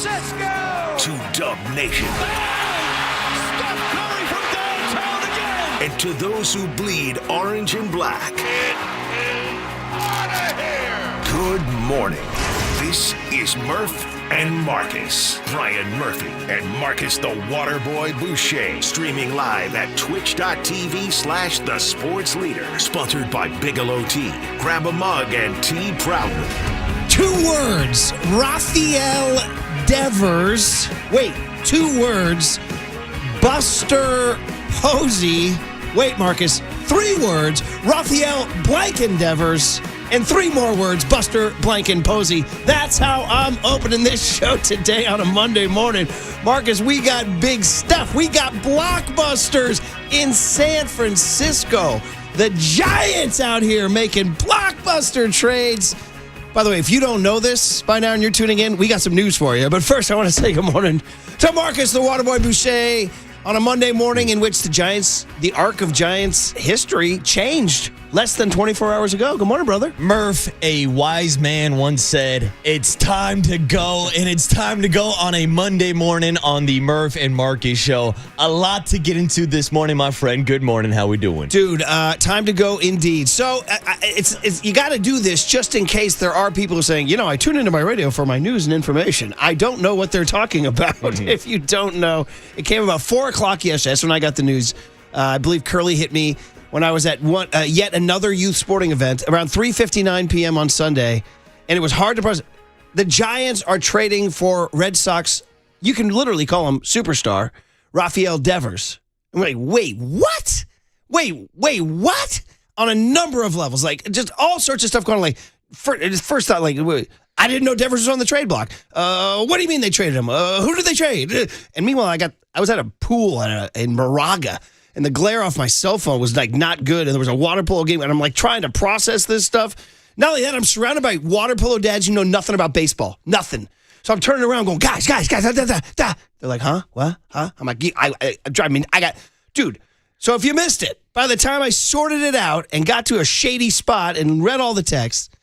Cisco! To Dub Nation. Steph Curry from downtown again! And to those who bleed orange and black. It is out of here! Good morning. This is Murph and Marcus. Brian Murphy and Marcus the Waterboy Boucher. Streaming live at twitch.tv/The Sports Leader. Sponsored by Bigelow Tea. Grab a mug and tea proudly. 2 words. Rafael Devers. Wait, 2 words. Buster Posey. Wait, Marcus. 3 words. Rafael Blanken Devers. And 3 more words, Buster Blanken Posey. That's how I'm opening this show today on a Monday morning. Marcus, we got big stuff. We got blockbusters in San Francisco. The Giants out here making blockbuster trades. By the way, if you don't know this by now and you're tuning in, we got some news for you. But first, I want to say good morning to Marcus, the Waterboy Boucher, on a Monday morning in which the arc of Giants history changed less than 24 hours ago. Good morning, brother. Murph, a wise man once said, it's time to go, and it's time to go on a Monday morning on the Murph and Marcus show. A lot to get into this morning, my friend. Good morning. How we doing? Dude, time to go indeed. So it's you got to do this just in case there are people who are saying, I tune into my radio for my news and information. I don't know what they're talking about. If you don't know, it came about 4 o'clock yesterday. That's when I got the news. I believe Curly hit me when I was at yet another youth sporting event around 3:59 p.m. on Sunday, and it was hard to process. The Giants are trading for Red Sox. You can literally call him superstar Rafael Devers. I'm like, wait, what? Wait, what? On a number of levels, like just all sorts of stuff going on. Like first thought, like I didn't know Devers was on the trade block. What do you mean they traded him? Who did they trade? And meanwhile, I was at a pool in Moraga. And the glare off my cell phone was like not good. And there was a water polo game. And I'm like trying to process this stuff. Not only that, I'm surrounded by water polo dads who know nothing about baseball. Nothing. So I'm turning around going, guys. They're like, huh? What? Huh? I'm like, dude. So if you missed it, by the time I sorted it out and got to a shady spot and read all the text,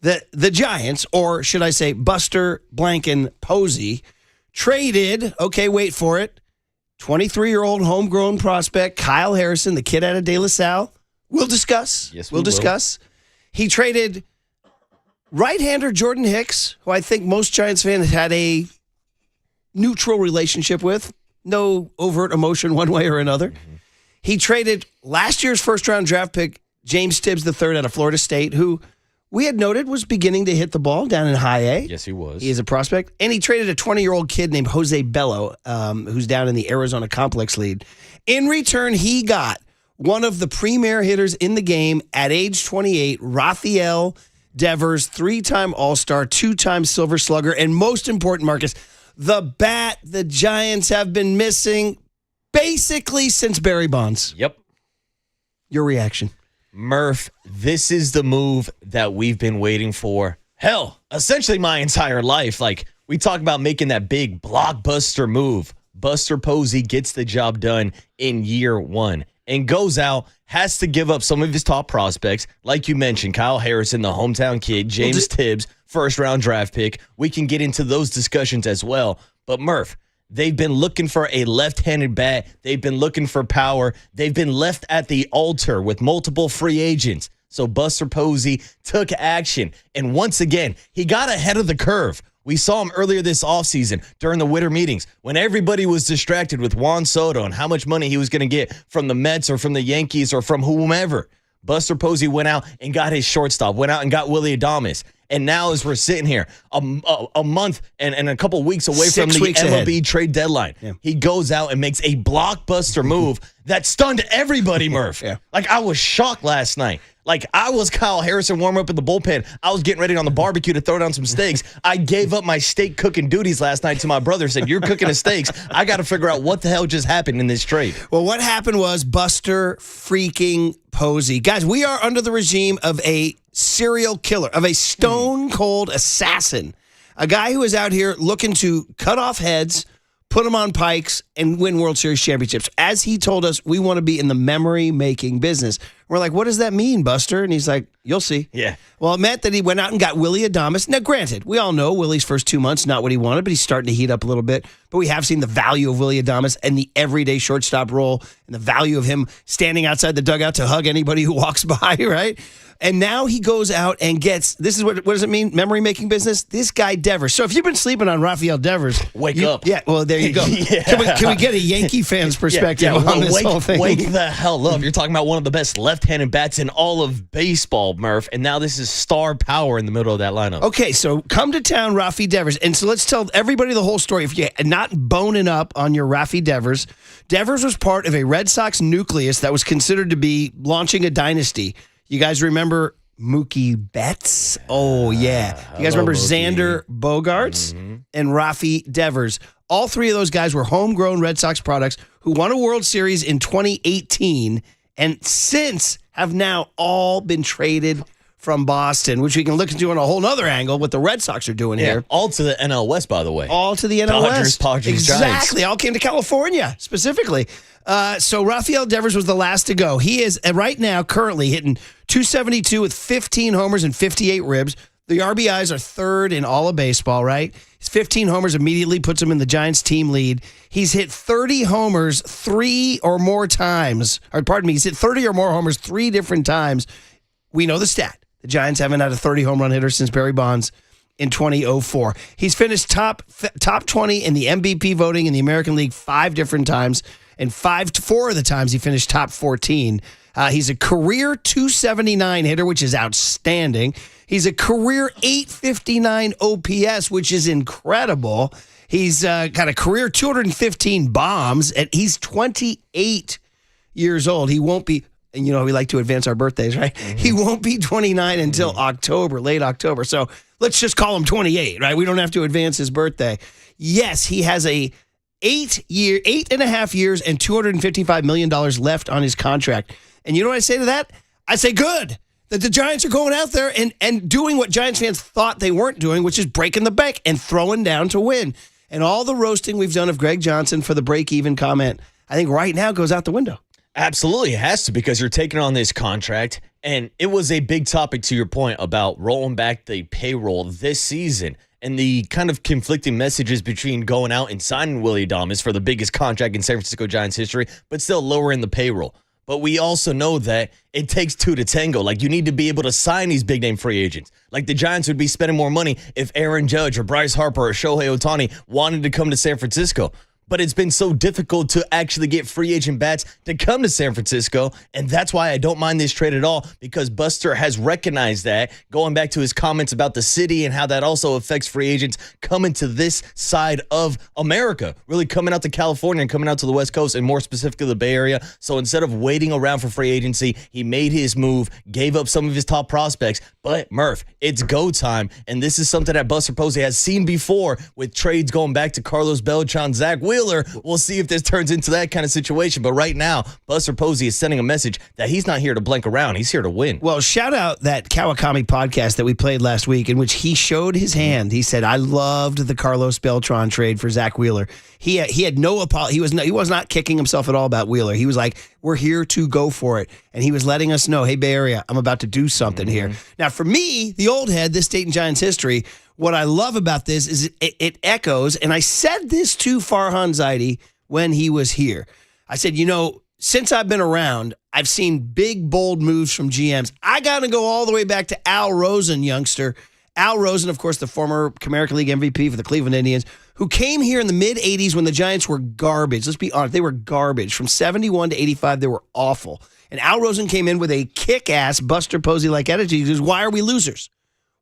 the Giants, or should I say Buster Blanken Posey, traded, okay, wait for it, 23-year-old homegrown prospect Kyle Harrison, the kid out of De La Salle. We'll discuss. Yes, we'll discuss. He traded right-hander Jordan Hicks, who I think most Giants fans had a neutral relationship with. No overt emotion one way or another. Mm-hmm. He traded last year's first-round draft pick James Tibbs III out of Florida State, who we had noted was beginning to hit the ball down in high A. Yes, he was. He is a prospect. And he traded a 20-year-old kid named Jose Bello, who's down in the Arizona Complex League. In return, he got one of the premier hitters in the game at age 28, Rafael Devers, 3-time All-Star, 2-time Silver Slugger, and most important, Marcus, the bat the Giants have been missing basically since Barry Bonds. Yep. Your reaction? Murph, this is the move that we've been waiting for. Hell, essentially my entire life. Like, we talk about making that big blockbuster move. Buster Posey gets the job done in year 1 and goes out, has to give up some of his top prospects. Like you mentioned, Kyle Harrison, the hometown kid, James Tibbs, first-round draft pick. We can get into those discussions as well. But Murph, they've been looking for a left-handed bat. They've been looking for power. They've been left at the altar with multiple free agents. So Buster Posey took action. And once again, he got ahead of the curve. We saw him earlier this offseason during the winter meetings when everybody was distracted with Juan Soto and how much money he was going to get from the Mets or from the Yankees or from whomever. Buster Posey went out and got his shortstop, went out and got Willie Adames. And now as we're sitting here, a month and a couple weeks away from the MLB trade deadline, he goes out and makes a blockbuster move that stunned everybody, Murph. Like, I was shocked last night. Like, I was Kyle Harrison warm up in the bullpen. I was getting ready on the barbecue to throw down some steaks. I gave up my steak cooking duties last night to my brother. Said, you're cooking the steaks. I got to figure out what the hell just happened in this trade. Well, what happened was Buster freaking Posey. Guys, we are under the regime of a serial killer, of a stone-cold assassin. A guy who is out here looking to cut off heads, put them on pikes, and win World Series championships. As he told us, we want to be in the memory-making business. We're like, what does that mean, Buster? And he's like, you'll see. Yeah. Well, it meant that he went out and got Willie Adames. Now, granted, we all know Willie's first 2 months, not what he wanted, but he's starting to heat up a little bit. But we have seen the value of Willie Adames and the everyday shortstop role and the value of him standing outside the dugout to hug anybody who walks by, right? And now he goes out and gets, this is what does it mean? Memory-making business? This guy Devers. So if you've been sleeping on Rafael Devers. Wake up. Yeah, well, there you go. Yeah. Can we get a Yankee fan's perspective on this whole thing? Wake the hell up. You're talking about one of the best left-handed bats in all of baseball, Murph, and now this is star power in the middle of that lineup. Okay, so come to town, Rafi Devers. And so let's tell everybody the whole story. If you're not boning up on your Rafi Devers, Devers was part of a Red Sox nucleus that was considered to be launching a dynasty. You guys remember Mookie Betts? Oh, yeah. You guys remember Mookie. Xander Bogaerts and Rafi Devers? All three of those guys were homegrown Red Sox products who won a World Series in 2018 and since have now all been traded from Boston, which we can look into on a whole other angle, what the Red Sox are doing here. All to the NL West, by the way. All to the NL West. Padres, exactly. Giants. All came to California, specifically. So Rafael Devers was the last to go. He is right now currently hitting 272 with 15 homers and 58 ribs. The RBIs are third in all of baseball, right? His 15 homers immediately puts him in the Giants team lead. He's hit 30 homers three or more times. Or pardon me, he's hit 30 or more homers three different times. We know the stat. The Giants haven't had a 30 home run hitter since Barry Bonds in 2004. He's finished top 20 in the MVP voting in the American League 5 different times, and 4 of the times he finished top 14. He's a career 279 hitter, which is outstanding. He's a career 859 OPS, which is incredible. He's got a career 215 bombs, and he's 28 years old. He won't be, and you know, we like to advance our birthdays, right? He won't be 29 until October, late October. So let's just call him 28, right? We don't have to advance his birthday. Yes, he has a 8.5 years and $255 million left on his contract. And you know what I say to that? I say, good, that the Giants are going out there and doing what Giants fans thought they weren't doing, which is breaking the bank and throwing down to win. And all the roasting we've done of Greg Johnson for the break-even comment, I think right now goes out the window. Absolutely, it has to, because you're taking on this contract, and it was a big topic to your point about rolling back the payroll this season and the kind of conflicting messages between going out and signing Willie Adames for the biggest contract in San Francisco Giants history, but still lowering the payroll. But we also know that it takes two to tango. Like, you need to be able to sign these big-name free agents. Like, the Giants would be spending more money if Aaron Judge or Bryce Harper or Shohei Ohtani wanted to come to San Francisco. But it's been so difficult to actually get free agent bats to come to San Francisco, and that's why I don't mind this trade at all, because Buster has recognized that, going back to his comments about the city and how that also affects free agents coming to this side of America, really coming out to California and coming out to the West Coast, and more specifically the Bay Area. So instead of waiting around for free agency, he made his move, gave up some of his top prospects. But Murph, it's go time, and this is something that Buster Posey has seen before with trades going back to Carlos Beltran, Zach Wheeler. We'll see if this turns into that kind of situation. But right now, Buster Posey is sending a message that he's not here to blank around. He's here to win. Well, shout out that Kawakami podcast that we played last week, in which he showed his hand. He said, I loved the Carlos Beltran trade for Zach Wheeler. He had no apology. He was not kicking himself at all about Wheeler. He was like, we're here to go for it. And he was letting us know, hey, Bay Area, I'm about to do something here. Now, for me, the old head, this state in Giants history, what I love about this is it echoes, and I said this to Farhan Zaidi when he was here. I said, you know, since I've been around, I've seen big, bold moves from GMs. I got to go all the way back to Al Rosen, youngster. Al Rosen, of course, the former American League MVP for the Cleveland Indians, who came here in the mid-'80s when the Giants were garbage. Let's be honest, they were garbage. From 71 to 85, they were awful. And Al Rosen came in with a kick-ass Buster Posey-like attitude. He goes, why are we losers?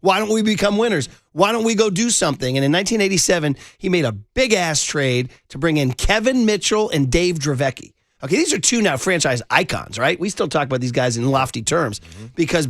Why don't we become winners? Why don't we go do something? And in 1987, he made a big-ass trade to bring in Kevin Mitchell and Dave Dravecky. Okay, these are two now franchise icons, right? We still talk about these guys in lofty terms because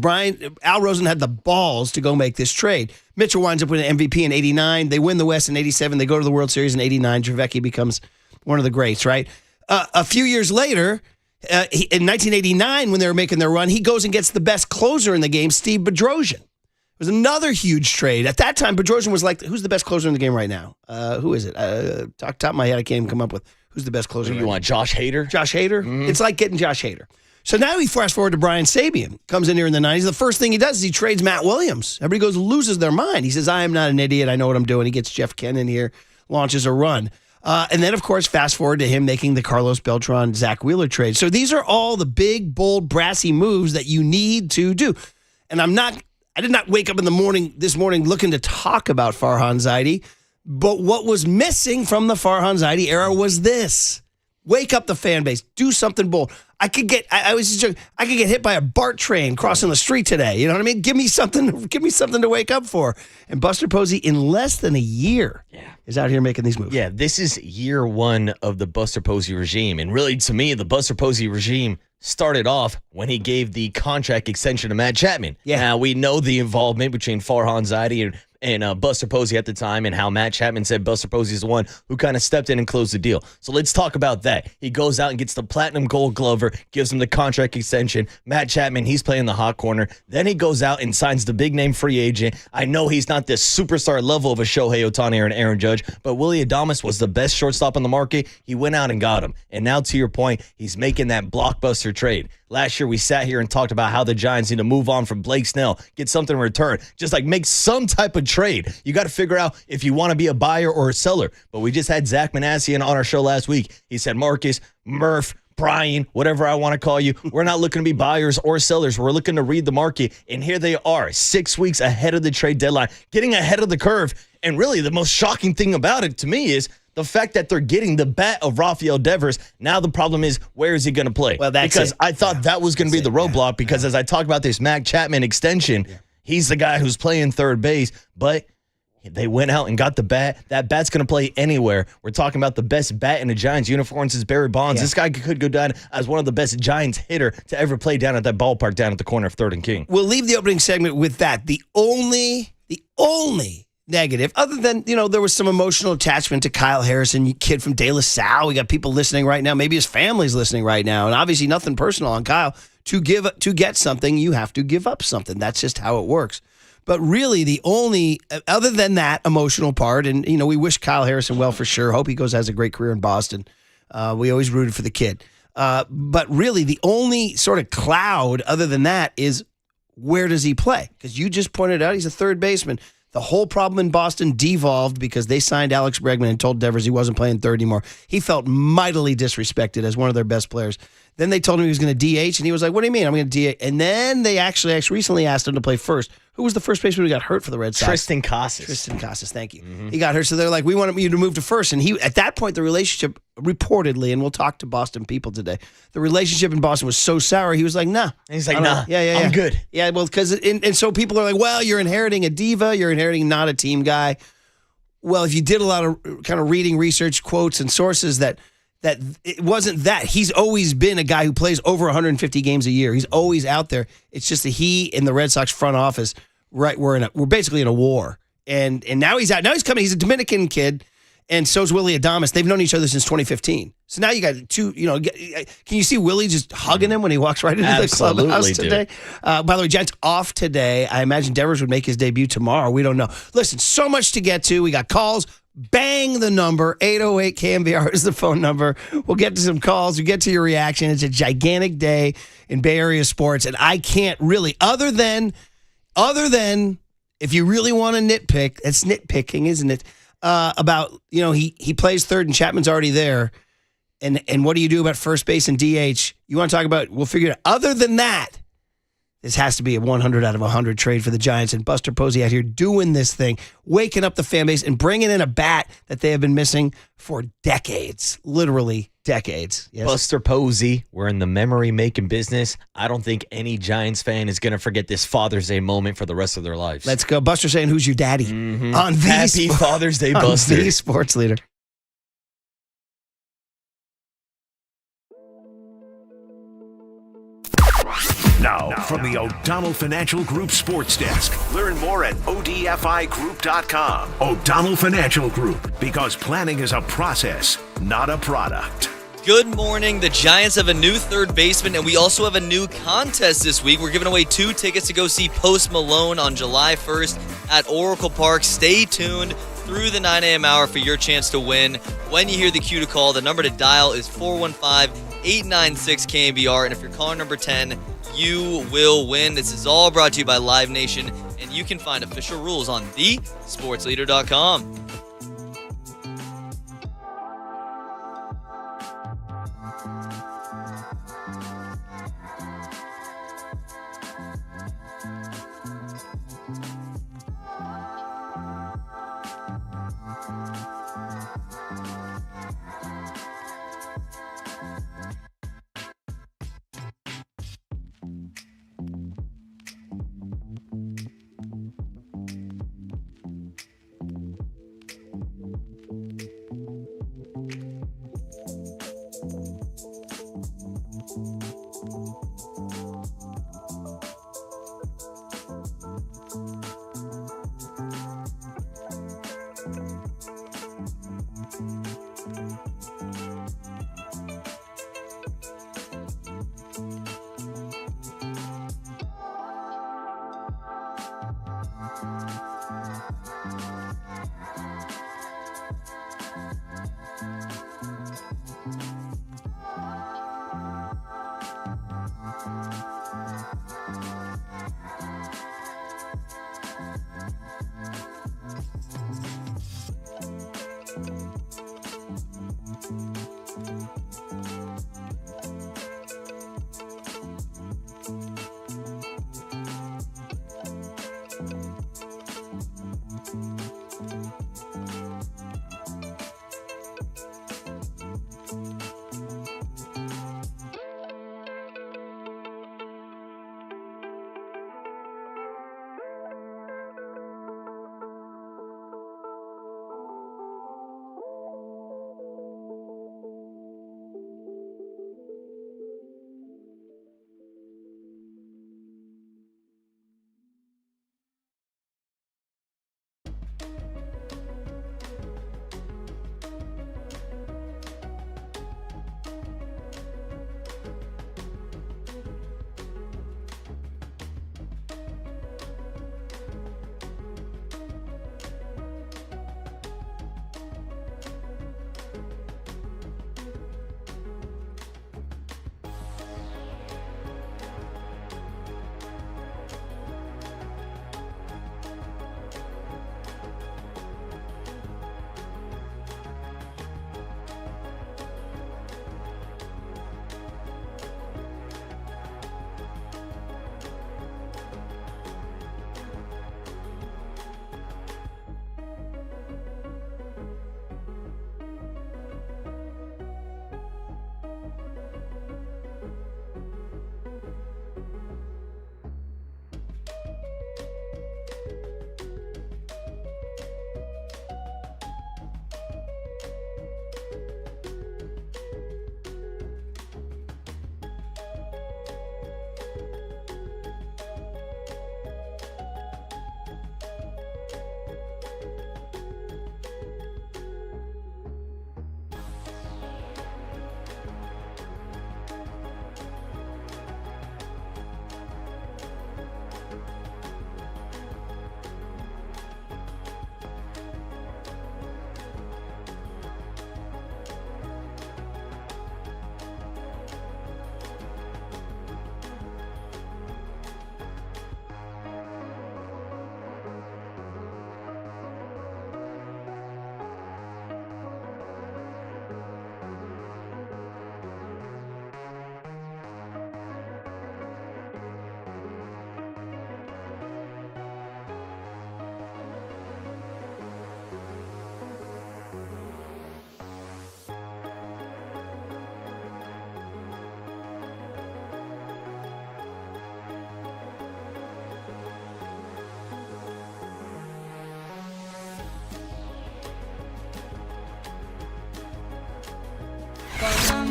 Al Rosen had the balls to go make this trade. Mitchell winds up with an MVP in 89. They win the West in 87. They go to the World Series in 89. Dravecky becomes one of the greats, right? A few years later, in 1989, when they were making their run, he goes and gets the best closer in the game, Steve Bedrosian. It was another huge trade. At that time, Bedrosian was like, who's the best closer in the game right now? Who is it? Top of my head, I can't even come up with who's the best closer. You want Josh Hader? Josh Hader? It's like getting Josh Hader. So now we fast forward to Brian Sabian. Comes in here in the 90s. The first thing he does is he trades Matt Williams. Everybody goes, loses their mind. He says, I am not an idiot. I know what I'm doing. He gets Jeff Ken in here, launches a run. And then, of course, fast forward to him making the Carlos Beltran, Zach Wheeler trade. So these are all the big, bold, brassy moves that you need to do. And I did not wake up in the morning this morning looking to talk about Farhan Zaidi. But what was missing from the Farhan Zaidi era was this. Wake up the fan base. Do something bold. I could get hit by a BART train crossing the street today. You know what I mean? Give me something to wake up for. And Buster Posey, in less than a year, is out here making these moves. Yeah, this is year one of the Buster Posey regime. And really, to me, the Buster Posey regime started off when he gave the contract extension to Matt Chapman. Yeah. Now, we know the involvement between Farhan Zaidi and Buster Posey at the time, and how Matt Chapman said Buster Posey is the one who kind of stepped in and closed the deal. So let's talk about that. He goes out and gets the platinum gold glover, gives him the contract extension. Matt Chapman, he's playing the hot corner. Then he goes out and signs the big name free agent. I know he's not this superstar level of a Shohei Ohtani or an Aaron Judge, but Willie Adames was the best shortstop on the market. He went out and got him. And now, to your point, he's making that blockbuster trade. Last year, we sat here and talked about how the Giants need to move on from Blake Snell, get something in return, just like make some type of trade. You got to figure out if you want to be a buyer or a seller. But we just had Zach Manassian on our show last week. He said, Marcus, Murph, Brian, whatever I want to call you, we're not looking to be buyers or sellers. We're looking to read the market. And here they are, 6 weeks ahead of the trade deadline, getting ahead of the curve. And really, the most shocking thing about it to me is the fact that they're getting the bat of Rafael Devers. Now the problem is, where is he going to play? Well, that's because it. I thought that was going to be the roadblock because as I talk about this Matt Chapman extension, he's the guy who's playing third base, but they went out and got the bat. That bat's going to play anywhere. We're talking about the best bat in the Giants uniform since Barry Bonds. This guy could go down as one of the best Giants hitter to ever play down at that ballpark down at the corner of 3rd and King. We'll leave the opening segment with that. The only negative, other than, there was some emotional attachment to Kyle Harrison, kid from De La Salle. We got people listening right now. Maybe his family's listening right now. And obviously nothing personal on Kyle. To get something, you have to give up something. That's just how it works. But really, the only, other than that emotional part, and, we wish Kyle Harrison well for sure. Hope he has a great career in Boston. We always rooted for the kid. But really, the only sort of cloud other than that is, where does he play? Because you just pointed out he's a third baseman. The whole problem in Boston devolved because they signed Alex Bregman and told Devers he wasn't playing third anymore. He felt mightily disrespected as one of their best players. Then they told him he was going to DH, and he was like, what do you mean I'm going to DH? And then they actually recently asked him to play first. Who was the first baseman who got hurt for the Red Sox? Tristan Casas. Tristan Casas, thank you. Mm-hmm. He got hurt, so they're like, we want you to move to first. And at that point, the relationship reportedly, and we'll talk to Boston people today, the relationship in Boston was so sour, he was like, nah. And he's like, nah, I'm good. Yeah, well, because, and so people are like, well, you're inheriting a diva, you're inheriting not a team guy. Well, if you did a lot of kind of reading, research, quotes, and sources that it wasn't that. He's always been a guy who plays over 150 games a year. He's always out there. It's just that he in the Red Sox front office, right, we're basically in a war. And now he's out. Now he's coming. He's a Dominican kid, and so's Willie Adames. They've known each other since 2015. So now you got two, can you see Willie just hugging him when he walks right into the clubhouse today? By the way, Giants off today. I imagine Devers would make his debut tomorrow. We don't know. Listen, so much to get to. We got calls. Bang the number. 808 KNBR is the phone number. We'll get to some calls. We'll get to your reaction. It's a gigantic day in Bay Area sports, and I can't really, other than if you really want to nitpick, that's nitpicking, isn't it? About, he plays third and Chapman's already there. And what do you do about first base and DH? You want to talk about, we'll figure it out. Other than that, this has to be a 100 out of 100 trade for the Giants, and Buster Posey out here doing this thing, waking up the fan base and bringing in a bat that they have been missing for decades, literally decades. Yes. Buster Posey, we're in the memory-making business. I don't think any Giants fan is going to forget this Father's Day moment for the rest of their lives. Let's go. Buster saying, who's your daddy? Mm-hmm. On Happy Father's Day, Buster. On the sports leader. Now, from the O'Donnell Financial Group Sports Desk. Learn more at ODFIGroup.com. O'Donnell Financial Group, because planning is a process, not a product. Good morning. The Giants have a new third baseman, and we also have a new contest this week. We're giving away 2 tickets to go see Post Malone on July 1st at Oracle Park. Stay tuned. through the 9 a.m. hour for your chance to win. When you hear the cue to call, the number to dial is 415-896-KNBR. And if you're caller number 10, you will win. This is all brought to you by Live Nation. And you can find official rules on thesportsleader.com.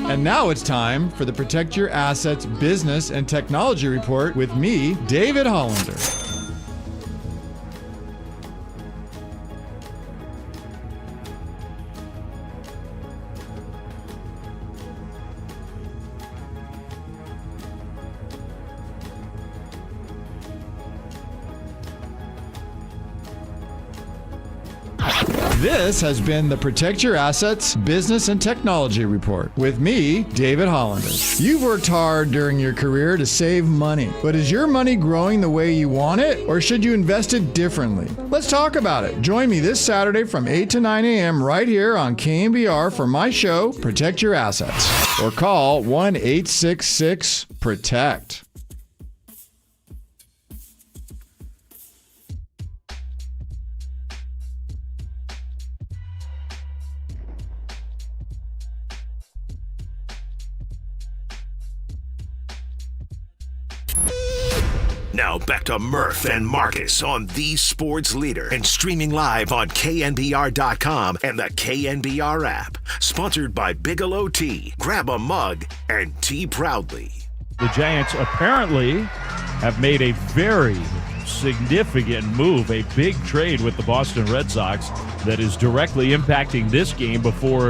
And now it's time for the Protect Your Assets Business and Technology Report with me, David Hollander. This has been the Protect Your Assets Business and Technology Report with me, David Hollander. You've worked hard during your career to save money, but is your money growing the way you want it, or should you invest it differently? Let's talk about it. Join me this Saturday from 8 to 9 a.m. right here on KNBR for my show, Protect Your Assets, or call 1-866-PROTECT. Now back to Murph and Marcus on the Sports Leader and streaming live on KNBR.com and the KNBR app. Sponsored by Bigelow Tea. Grab a mug and tea proudly. The Giants apparently have made a very significant move, a big trade with the Boston Red Sox that is directly impacting this game before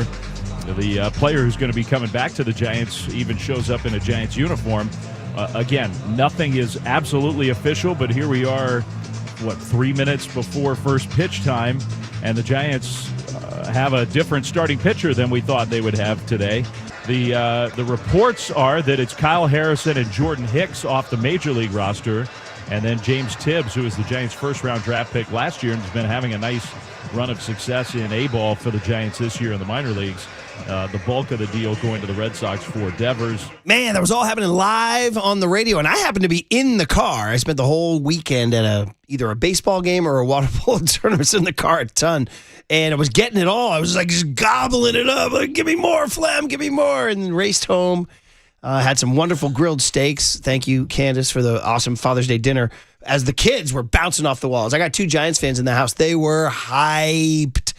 the player who's going to be coming back to the Giants even shows up in a Giants uniform. Again, nothing is absolutely official, but here we are, 3 minutes before first pitch time, and the Giants have a different starting pitcher than we thought they would have today. The reports are that it's Kyle Harrison and Jordan Hicks off the Major League roster, and then James Tibbs, who was the Giants' first-round draft pick last year and has been having a nice run of success in A-ball for the Giants this year in the minor leagues. The bulk of the deal going to the Red Sox for Devers. Man, that was all happening live on the radio, and I happened to be in the car. I spent the whole weekend at either a baseball game or a water polo tournament in the car a ton, and I was getting it all. I was like just gobbling it up, like, give me more, Flem, give me more, and then raced home. Had some wonderful grilled steaks. Thank you, Candace, for the awesome Father's Day dinner. As the kids were bouncing off the walls. I got 2 Giants fans in the house. They were hyped.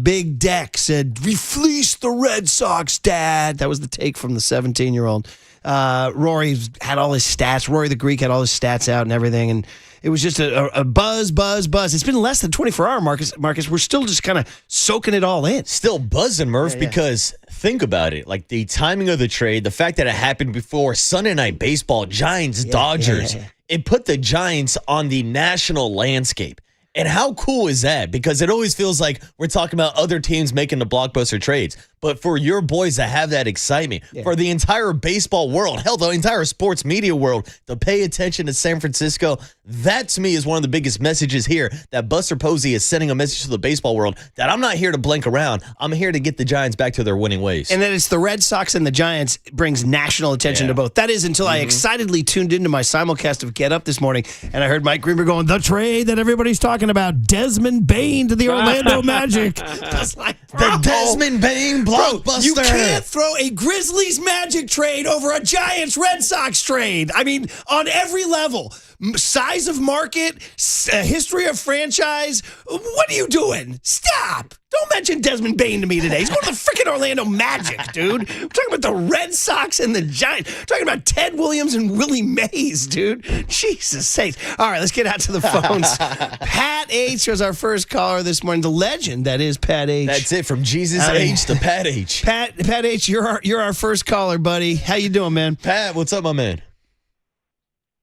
Big Deck said, we fleeced the Red Sox, Dad. That was the take from the 17-year-old. Rory had all his stats. Rory the Greek had all his stats out and everything. And it was just a buzz. It's been less than 24 hours, Marcus. We're still just kind of soaking it all in. Still buzzing, Murph, because think about it. Like the timing of the trade, the fact that it happened before Sunday Night Baseball, Giants, Dodgers. It put the Giants on the national landscape. And how cool is that? Because it always feels like we're talking about other teams making the blockbuster trades. But for your boys to have that excitement, for the entire baseball world, hell, the entire sports media world to pay attention to San Francisco, that to me is one of the biggest messages here, that Buster Posey is sending a message to the baseball world that I'm not here to blink around. I'm here to get the Giants back to their winning ways. And that it's the Red Sox and the Giants brings national attention to both. That is until I excitedly tuned into my simulcast of Get Up this morning, and I heard Mike Greenberg going, the trade that everybody's talking about, Desmond Bain to the Orlando Magic. That's like, the Desmond Bain blockbuster. You can't throw a Grizzlies Magic trade over a Giants Red Sox trade. I mean, on every level. Size of market, history of franchise. What are you doing? Stop. Don't mention Desmond Bain to me today. He's going to the freaking Orlando Magic, dude. We're talking about the Red Sox and the Giants. We're talking about Ted Williams and Willie Mays, dude. Jesus sakes. All right, let's get out to the phones. Pat H was our first caller this morning. The legend that is Pat H. That's it, from Jesus H to Pat H. Pat H, you're our first caller, buddy. How you doing, man? Pat, what's up, my man?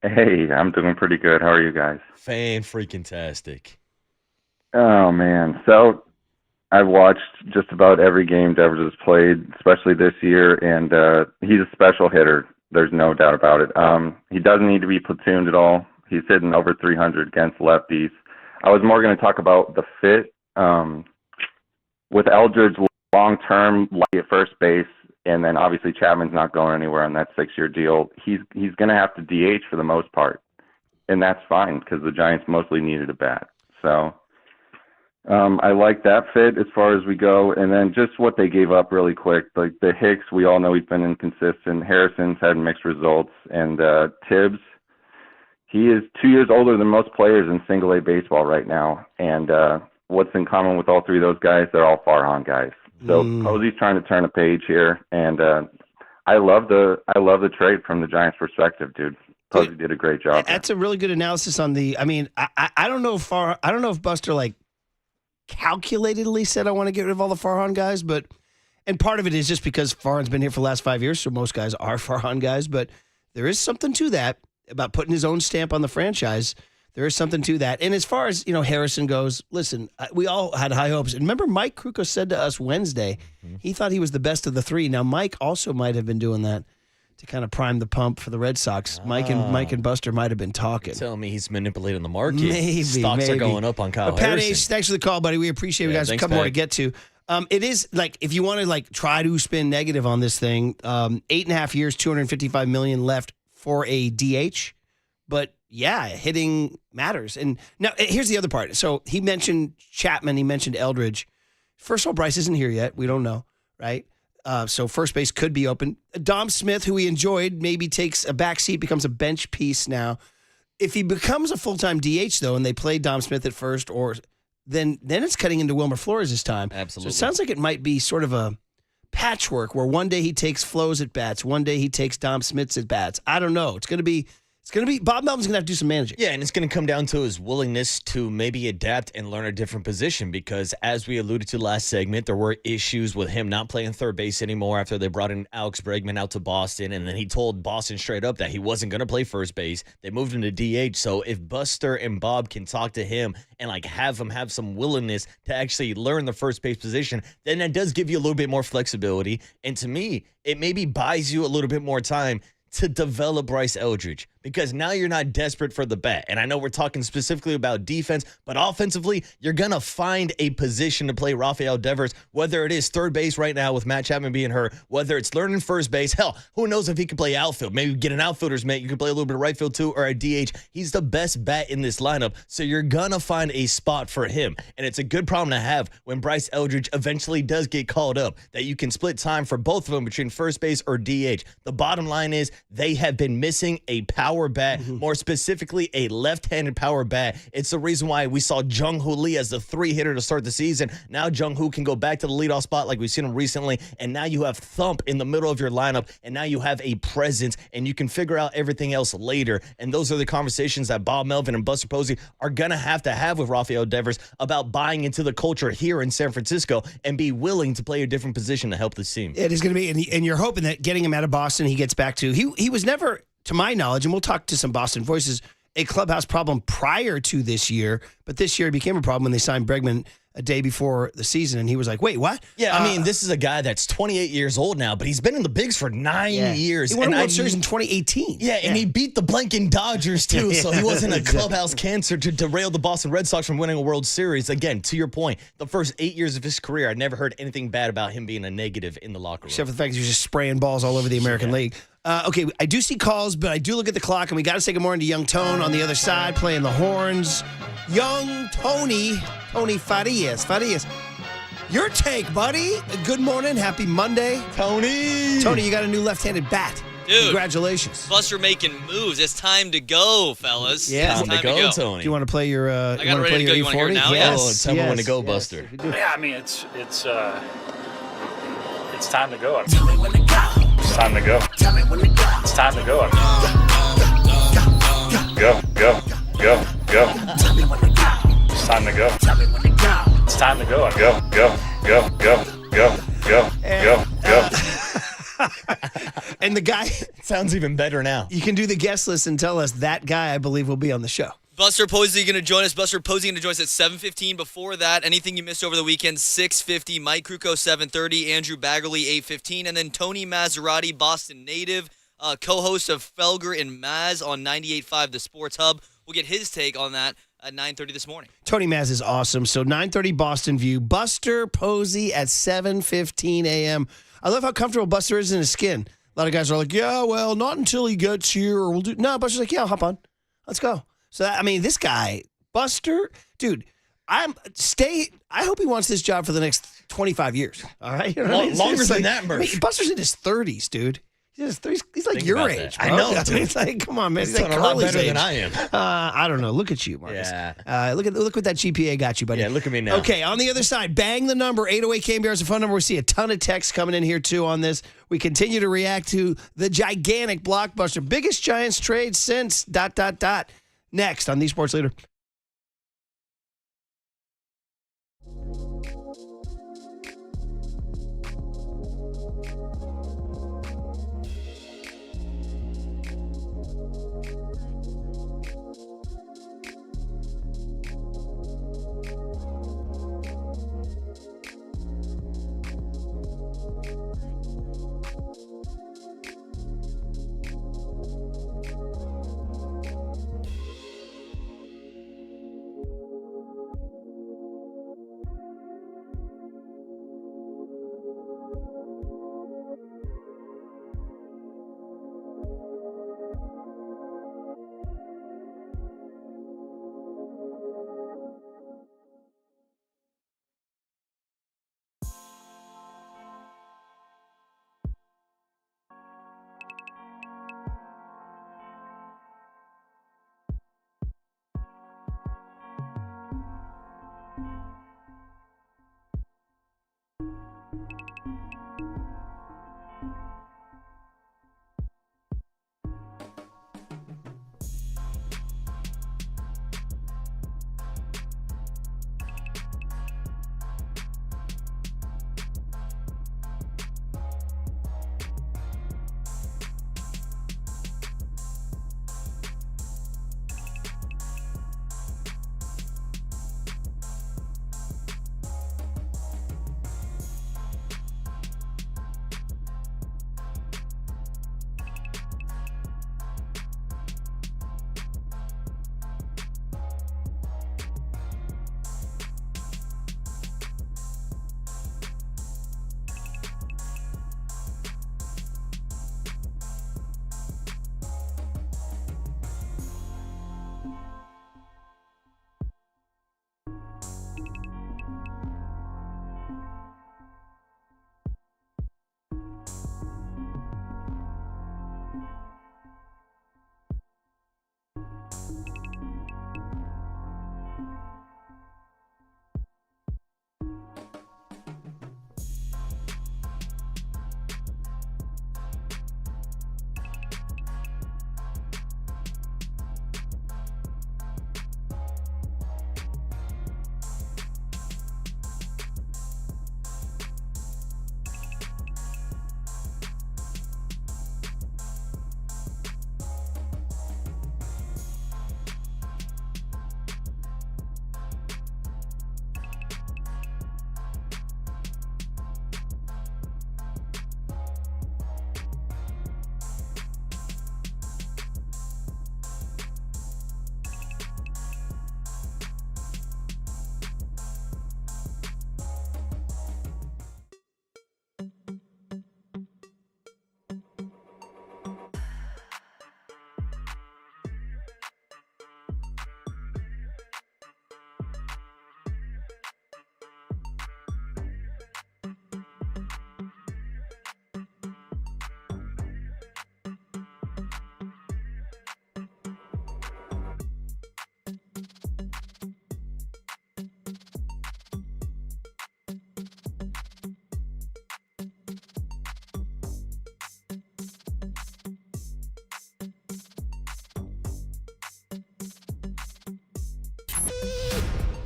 Hey, I'm doing pretty good. How are you guys? Fan-freaking-tastic. Oh, man. So I've watched just about every game Devers has played, especially this year, and he's a special hitter. There's no doubt about it. He doesn't need to be platooned at all. He's hitting over 300 against lefties. I was more going to talk about the fit. With Eldridge long-term at first base, and then obviously Chapman's not going anywhere on that 6-year deal. He's going to have to DH for the most part, and that's fine because the Giants mostly needed a bat. So I like that fit as far as we go. And then just what they gave up really quick, like the Hicks, we all know he's been inconsistent. Harrison's had mixed results, and Tibbs, he is 2 years older than most players in single-A baseball right now. And what's in common with all 3 of those guys? They're all Farhan guys. So Posey's trying to turn a page here, and I love the trade from the Giants' perspective, dude. Posey did a great job. That's a really good analysis on the. I mean, I don't know if Buster like calculatedly said I want to get rid of all the Farhan guys, but and part of it is just because Farhan's been here for the last 5 years, so most guys are Farhan guys. But there is something to that about putting his own stamp on the franchise. There is something to that. And as far as, Harrison goes, listen, we all had high hopes. And remember Mike Krukow said to us Wednesday, he thought he was the best of the three. Now, Mike also might have been doing that to kind of prime the pump for the Red Sox. Mike and Buster might have been talking. You're telling me he's manipulating the market. Maybe. Stocks are going up on Kyle Pat Harrison. H, thanks for the call, buddy. We appreciate it, guys. A thanks, couple more to Pat. get to. It is like, if you want to like try to spin negative on this thing, 8.5 years, $255 million left for a DH. But yeah, hitting matters. And now here's the other part. So he mentioned Chapman, he mentioned Eldridge. First of all, Bryce isn't here yet. We don't know, right? So first base could be open. Dom Smith, who we enjoyed, maybe takes a back seat, becomes a bench piece now. If he becomes a full-time DH, though, and they play Dom Smith at first, or then it's cutting into Wilmer Flores this time. Absolutely. So it sounds like it might be sort of a patchwork where one day he takes Flo's at bats, one day he takes Dom Smith's at bats. I don't know. It's going to be Bob Melvin's going to have to do some managing. Yeah, and it's going to come down to his willingness to maybe adapt and learn a different position because, as we alluded to last segment, there were issues with him not playing third base anymore after they brought in Alex Bregman out to Boston, and then he told Boston straight up that he wasn't going to play first base. They moved him to DH, so if Buster and Bob can talk to him and have him have some willingness to actually learn the first base position, then that does give you a little bit more flexibility, and to me, it maybe buys you a little bit more time to develop Bryce Eldridge because now you're not desperate for the bat. And I know we're talking specifically about defense, but offensively, you're going to find a position to play Rafael Devers, whether it is third base right now with Matt Chapman being hurt, whether it's learning first base. Hell, who knows if he could play outfield. Maybe get an outfielder's mate. You could play a little bit of right field too or a DH. He's the best bat in this lineup, so you're going to find a spot for him. And it's a good problem to have when Bryce Eldridge eventually does get called up, that you can split time for both of them between first base or DH. The bottom line is they have been missing a power bat, more specifically a left-handed power bat. It's the reason why we saw Jung-Hoo Lee as the 3-hitter to start the season. Now Jung-Hoo can go back to the leadoff spot like we've seen him recently, and now you have Thump in the middle of your lineup, and now you have a presence, and you can figure out everything else later. And those are the conversations that Bob Melvin and Buster Posey are going to have with Rafael Devers about buying into the culture here in San Francisco and be willing to play a different position to help the team. It is going to be, and you're hoping that getting him out of Boston, he gets back to, he was never, to my knowledge, and we'll talk to some Boston voices, a clubhouse problem prior to this year, but this year it became a problem when they signed Bregman a day before the season, and he was like, wait, what? Yeah, I mean, this is a guy that's 28 years old now, but he's been in the bigs for 9 years. He won a World Series in 2018. Yeah, and he beat the blanking Dodgers, too, so he wasn't a clubhouse cancer to derail the Boston Red Sox from winning a World Series. Again, to your point, the first 8 years of his career, I never heard anything bad about him being a negative in the locker room. Except for the fact that he was just spraying balls all over the American League. Okay, I do see calls, but I do look at the clock, and we got to say good morning to Young Tone on the other side, playing the horns. Young Tony Farias. Your take, buddy. Good morning. Happy Monday. Tony, you got a new left-handed bat. Dude. Congratulations. Buster making moves. It's time to go, fellas. Yeah. It's time to go. Tony. Do you want to play your I got it ready to go. You want to hear it now? Yes. Tell me when to go, Buster. Yeah, I mean it's time to go. It's time to go. It's time to go. Go. It's time to go. It's time to go. Go. And the guy Sounds even better now. you can do the guest list and tell us that guy I believe will be on the show. Buster Posey going to join us. Buster Posey going to join us at 7:15. Before that, anything you missed over the weekend, 6:50. Mike Krukow, 7:30. Andrew Baggerly, 8:15. And then Tony Maserati, Boston native, co-host of Felger and Maz on 98.5 The Sports Hub. We'll get his take on that at 9:30 this morning. Tony Maz is awesome. So 9:30 Boston View. Buster Posey at 7:15 a.m. I love how comfortable Buster is in his skin. A lot of guys are like, yeah, well, not until he gets here. Or we'll do. No, Buster's like, yeah, I'll hop on. Let's go. So, I mean, this guy, Buster, dude, I hope he wants this job for the next 25 years. All right? You know what I mean? Longer It's than like, that, Murph. I mean, Buster's in his 30s, dude. He's like Think your about age. that. Bro. I know, I mean, it's like, come on, man. He's He's like done a lot Curly's better age. than I am. I don't know. Look at you, Marcus. Yeah. Look what that GPA got you, buddy. Yeah, look at me now. Okay, on the other side, bang the number. 808 KNBR is the phone number. We see a ton of texts coming in here, too, on this. We continue to react to the gigantic blockbuster. Biggest Giants trade since ... Next on The Sports Leader.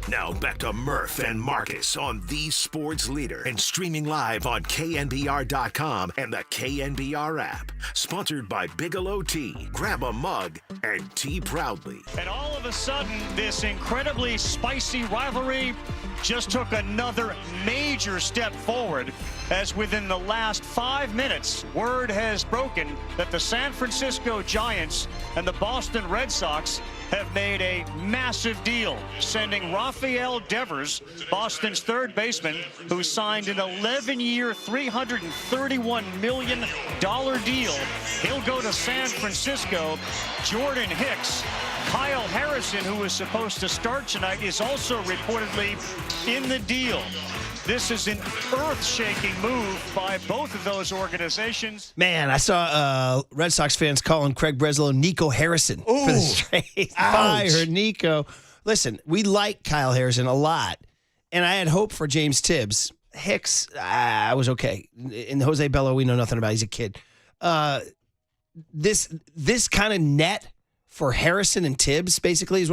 Now back to Murph and Marcus on the Sports Leader and streaming live on KNBR.com and the KNBR app. Sponsored by Bigelow Tea. Grab a mug and tea proudly. And all of a sudden, this incredibly spicy rivalry just took another major step forward, as within the last 5 minutes, word has broken that the San Francisco Giants and the Boston Red Sox have made a massive deal, sending Rafael Devers, Boston's third baseman, who signed an 11-year, $331 million deal. He'll go to San Francisco. Jordan Hicks, Kyle Harrison, who was supposed to start tonight, is also reportedly in the deal. This is an earth-shaking move by both of those organizations. Man, I saw Red Sox fans calling Craig Breslow Nico Harrison for the straight. Fire, Nico. Listen, we like Kyle Harrison a lot, and I had hope for James Tibbs. Hicks, I was okay. And Jose Bello, we know nothing about. He's a kid. This kind of net for Harrison and Tibbs, basically,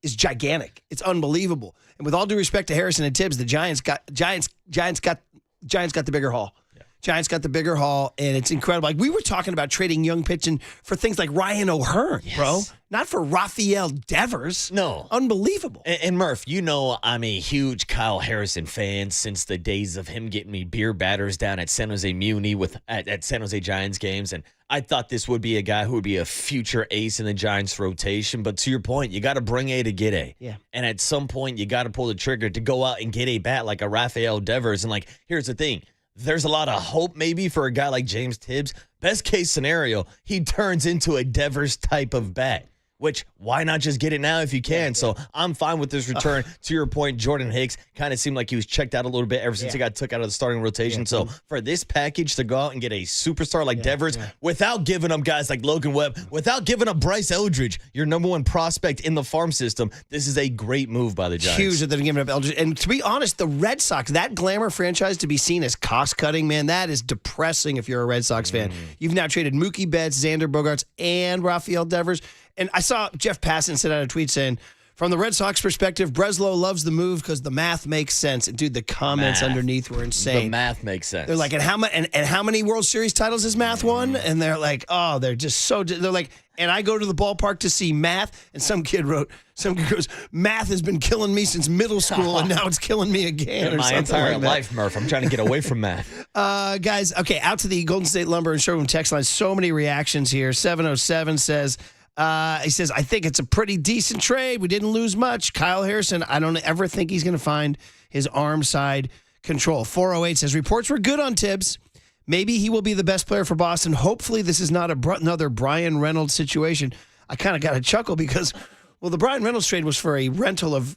is gigantic. It's unbelievable. And with all due respect to Harrison and Tibbs, the Giants got the bigger haul. Yeah. Giants got the bigger haul, and it's incredible. Like, we were talking about trading young pitching for things like Ryan O'Hearn, bro. Not for Rafael Devers. No. Unbelievable. And Murph, you know I'm a huge Kyle Harrison fan since the days of him getting me beer batters down at San Jose Muni at San Jose Giants games. And I thought this would be a guy who would be a future ace in the Giants rotation. But to your point, you got to bring A to get A. Yeah. And at some point, you got to pull the trigger to go out and get a bat like a Rafael Devers. And, like, here's the thing. There's a lot of hope maybe for a guy like James Tibbs. Best case scenario, he turns into a Devers type of bat. Which, why not just get it now if you can? So I'm fine with this return. To your point, Jordan Hicks kind of seemed like he was checked out a little bit ever since he got took out of the starting rotation. So for this package to go out and get a superstar like Devers without giving up guys like Logan Webb, without giving up Bryce Eldridge, your number one prospect in the farm system, this is a great move by the Giants. Huge that they're giving up Eldridge. And to be honest, the Red Sox, that glamour franchise to be seen as cost-cutting, man, that is depressing if you're a Red Sox fan. You've now traded Mookie Betts, Xander Bogaerts, and Rafael Devers. And I saw Jeff Passan send out a tweet saying, from the Red Sox perspective, Breslow loves the move because the math makes sense. And dude, the comments underneath were insane. The math makes sense. They're like, and how many World Series titles has Math won? And they're like, oh, they're just so. They're like, and I go to the ballpark to see Math. And some kid goes, Math has been killing me since middle school, and now it's killing me again. My entire life, Murph. I'm trying to get away from Math. Guys, okay, out to the Golden State Lumber and Showroom text line. So many reactions here. 707 says. He says, I think it's a pretty decent trade. We didn't lose much. Kyle Harrison, I don't ever think he's going to find his arm side control. 408 says, reports were good on Tibbs. Maybe he will be the best player for Boston. Hopefully this is not another Brian Reynolds situation. I kind of got a chuckle because, well, the Brian Reynolds trade was for a rental of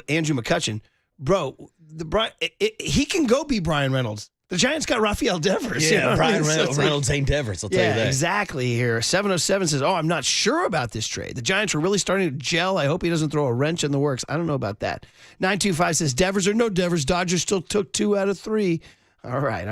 Andrew McCutchen. Bro, he can go be Brian Reynolds. The Giants got Rafael Devers. Yeah, Brian Reynolds ain't Devers, I'll tell you that. Exactly here. 707 says, I'm not sure about this trade. The Giants are really starting to gel. I hope he doesn't throw a wrench in the works. I don't know about that. 925 says, Devers or no Devers, Dodgers still took 2 out of 3. All right.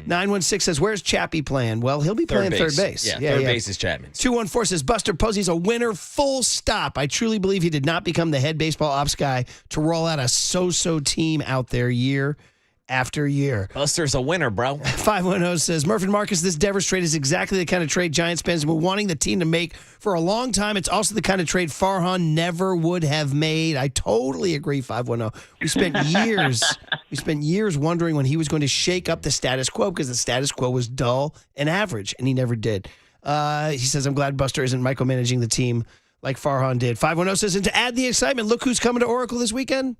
916 says, where's Chappie playing? Well, he'll be playing third base. Yeah, third base is Chapman's. 214 says, Buster Posey's a winner, full stop. I truly believe he did not become the head baseball ops guy to roll out a so-so team out there year after year. Buster's a winner, bro. 510 says, Murph and Marcus, this Devers trade is exactly the kind of trade Giants fans have been wanting the team to make for a long time. It's also the kind of trade Farhan never would have made. I totally agree, 510. We spent years wondering when he was going to shake up the status quo because the status quo was dull and average, and he never did. He says, I'm glad Buster isn't micromanaging the team like Farhan did. 510 says, and to add the excitement, look who's coming to Oracle this weekend.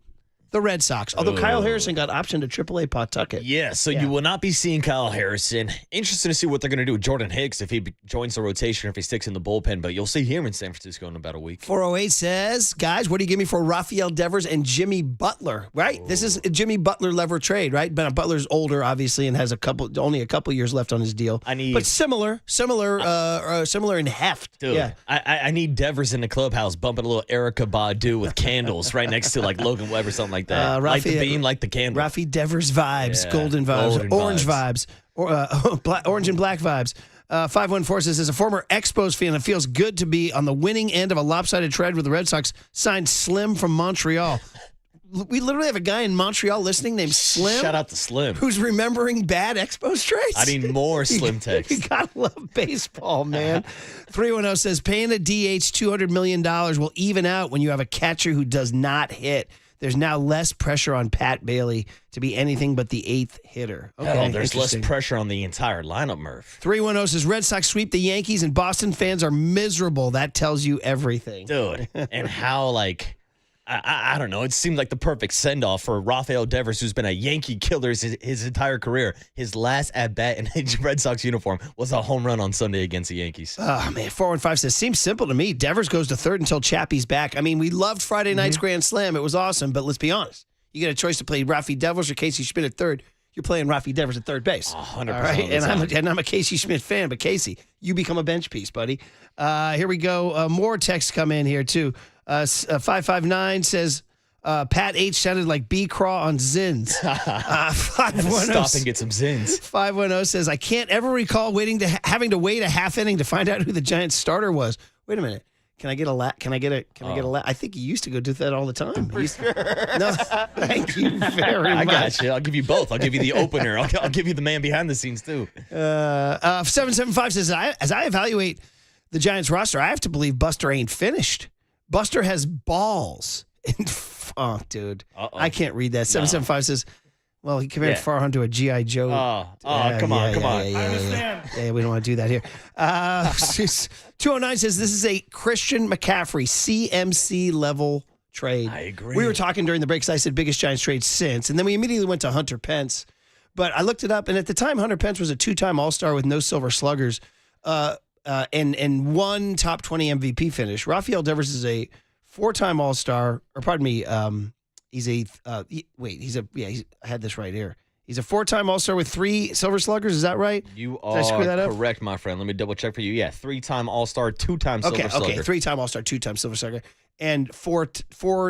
The Red Sox. Although Kyle Harrison got optioned to AAA Pawtucket. Yeah, so you will not be seeing Kyle Harrison. Interesting to see what they're going to do with Jordan Hicks if he joins the rotation or if he sticks in the bullpen, but you'll see him in San Francisco in about a week. 408 says, guys, what do you give me for Rafael Devers and Jimmy Butler, right? This is a Jimmy Butler-level trade, right? But Butler's older, obviously, and has only a couple years left on his deal. But similar in heft. Dude, yeah. I need Devers in the clubhouse bumping a little Erykah Badu with candles right next to like Logan Webb or something like that. Light the beam, like the candle. Rafi Devers vibes, golden vibes, orange vibes, orange and black vibes. 514 says, as a former Expos fan, it feels good to be on the winning end of a lopsided trade with the Red Sox signed Slim from Montreal. We literally have a guy in Montreal listening named Slim. Shout out to Slim. Who's remembering bad Expos trades. I need more Slim text. You gotta love baseball, man. 310 says paying a DH $200 million will even out when you have a catcher who does not hit. There's now less pressure on Pat Bailey to be anything but the eighth hitter. Okay, Hell, there's less pressure on the entire lineup, Murph. 310 says Red Sox sweep the Yankees and Boston fans are miserable. That tells you everything. Dude, and how, like, I don't know. It seemed like the perfect send-off for Rafael Devers, who's been a Yankee killer his entire career. His last at-bat in a Red Sox uniform was a home run on Sunday against the Yankees. Oh, man. 415 says, seems simple to me. Devers goes to third until Chappie's back. I mean, we loved Friday night's Grand Slam. It was awesome, but let's be honest. You get a choice to play Rafi Devers or Casey Schmidt at third. You're playing Rafi Devers at third base. 100%. All right? And I'm a Casey Schmidt fan, but Casey, you become a bench piece, buddy. Here we go. More texts come in here, too. 559 says... Pat H sounded like B. Craw on Zins. 510 Stop and get some Zins. 510 says, I can't ever recall having to wait a half inning to find out who the Giants starter was. Wait a minute. Can I get a lap? Can I get a lap? I think you used to go do that all the time. No, thank you very much. I got you. I'll give you both. I'll give you the opener. I'll give you the man behind the scenes, too. 775 says, as I evaluate the Giants roster, I have to believe Buster ain't finished. Buster has balls. Oh, dude. I can't read that. 775 says, well, he compared Farhan to a G.I. Joe. Come on. I understand. Yeah, we don't want to do that here. 209 says, this is a Christian McCaffrey CMC level trade. I agree. We were talking during the breaks. I said biggest Giants trade since. And then we immediately went to Hunter Pence. But I looked it up. And at the time, Hunter Pence was a 2-time All-Star with no Silver Sluggers and one top 20 MVP finish. Rafael Devers is a 4-time All-Star, or pardon me, I had this right here. He's a 4-time All-Star with 3 Silver Sluggers. Is that right? You Did I screw that up? correct, my friend. Let me double check for you. Yeah, 3-time All-Star, 2-time Silver Slugger. Okay, 3-time All-Star, 2-time Silver Slugger, and four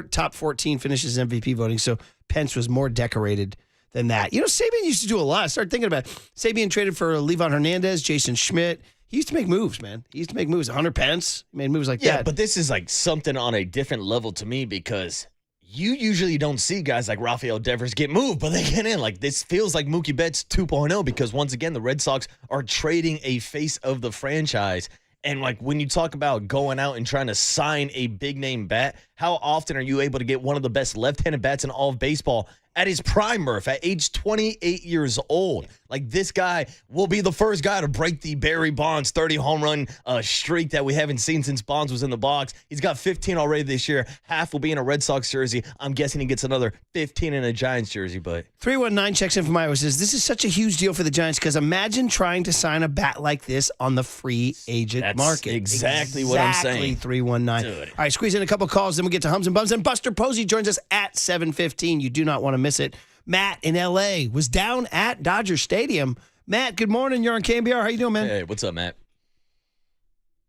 top 14 finishes MVP voting. So Pence was more decorated than that. You know, Saban used to do a lot. I started thinking about it. Saban traded for Levon Hernandez, Jason Schmidt. He used to make moves, man. He used to make moves. Hunter Pence made moves like that. Yeah, but this is like something on a different level to me because you usually don't see guys like Rafael Devers get moved, but they get in. Like, this feels like Mookie Betts 2.0 because, once again, the Red Sox are trading a face of the franchise. And, like, when you talk about going out and trying to sign a big-name bat, how often are you able to get one of the best left-handed bats in all of baseball at his prime, Murph, at age 28 years old? Like, this guy will be the first guy to break the Barry Bonds 30 home run streak that we haven't seen since Bonds was in the box. He's got 15 already this year. Half will be in a Red Sox jersey. I'm guessing he gets another 15 in a Giants jersey. But 319 checks in from Iowa, says, this is such a huge deal for the Giants because imagine trying to sign a bat like this on the free agent market. Exactly what I'm saying. 319. Dude. All right, squeeze in a couple calls, then we'll get to Hums and Bums. And Buster Posey joins us at 7:15. You do not want to miss it. Matt in L.A. was down at Dodger Stadium. Matt, good morning. You're on KNBR. How you doing, man? Hey, what's up, Matt?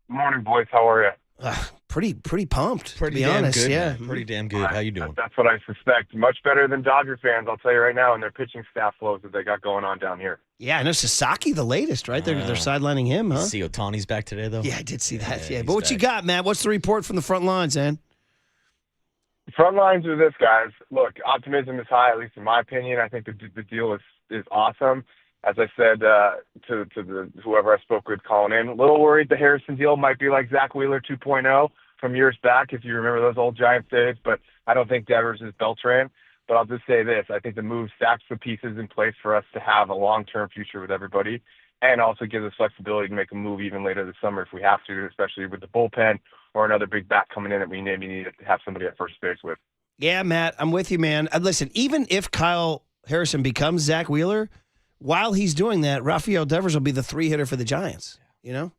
Good morning, boys. How are you? Pretty pumped, Pretty to be damn honest. good. Yeah. Man. Pretty damn good. How you doing? That's what I suspect. Much better than Dodger fans, I'll tell you right now, and their pitching staff flows that they got going on down here. Yeah, I know Sasaki, the latest, right? They're sidelining him, huh? See Ohtani's back today, though? Yeah, I did see that. Yeah, he's but what you back. got, Matt? What's the report from the front lines, man? Front lines are this, guys. Look, optimism is high, at least in my opinion. I think the deal is awesome. As I said to whoever I spoke with calling in, a little worried the Harrison deal might be like Zach Wheeler 2.0 from years back, if you remember those old Giants days. But I don't think Devers is Beltran. But I'll just say this. I think the move stacks the pieces in place for us to have a long-term future with everybody and also gives us flexibility to make a move even later this summer if we have to, especially with the bullpen or another big bat coming in that we maybe need to have somebody at first base with. Yeah, Matt, I'm with you, man. Listen, even if Kyle Harrison becomes Zach Wheeler, while he's doing that, Rafael Devers will be the 3-hitter for the Giants, you know?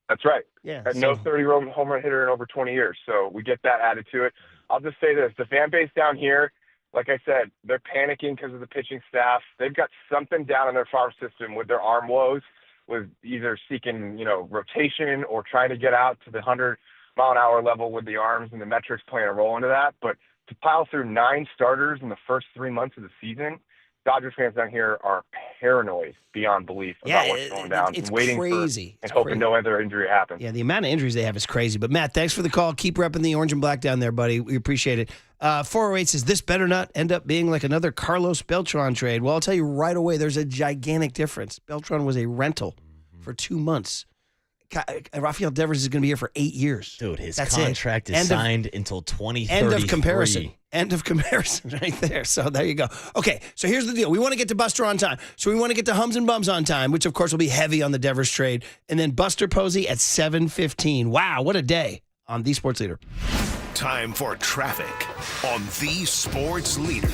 That's right. Yeah. No 30 home run hitter in over 20 years. So we get that added to it. I'll just say this. The fan base down here, like I said, they're panicking because of the pitching staff. They've got something down in their farm system with their arm woes, with either seeking, rotation or trying to get out to the 100-mile-an-hour level with the arms, and the metrics playing a role into that. But to pile through 9 starters in the first 3 months of the season, Dodgers fans down here are paranoid beyond belief about what's going down. It's waiting crazy. and hoping no other injury happens. Yeah, the amount of injuries they have is crazy. But, Matt, thanks for the call. Keep repping the orange and black down there, buddy. We appreciate it. 408 says, this better not end up being like another Carlos Beltran trade. Well, I'll tell you right away, there's a gigantic difference. Beltran was a rental for 2 months. Rafael Devers is going to be here for 8 years. Dude, his That's contract is signed until 2033. End of comparison. End of comparison right there. So there you go. Okay, so here's the deal. We want to get to Buster on time. So we want to get to Hums and Bums on time, which of course will be heavy on the Devers trade. And then Buster Posey at 7:15. Wow, what a day on The Sports Leader. Time for traffic on The Sports Leader.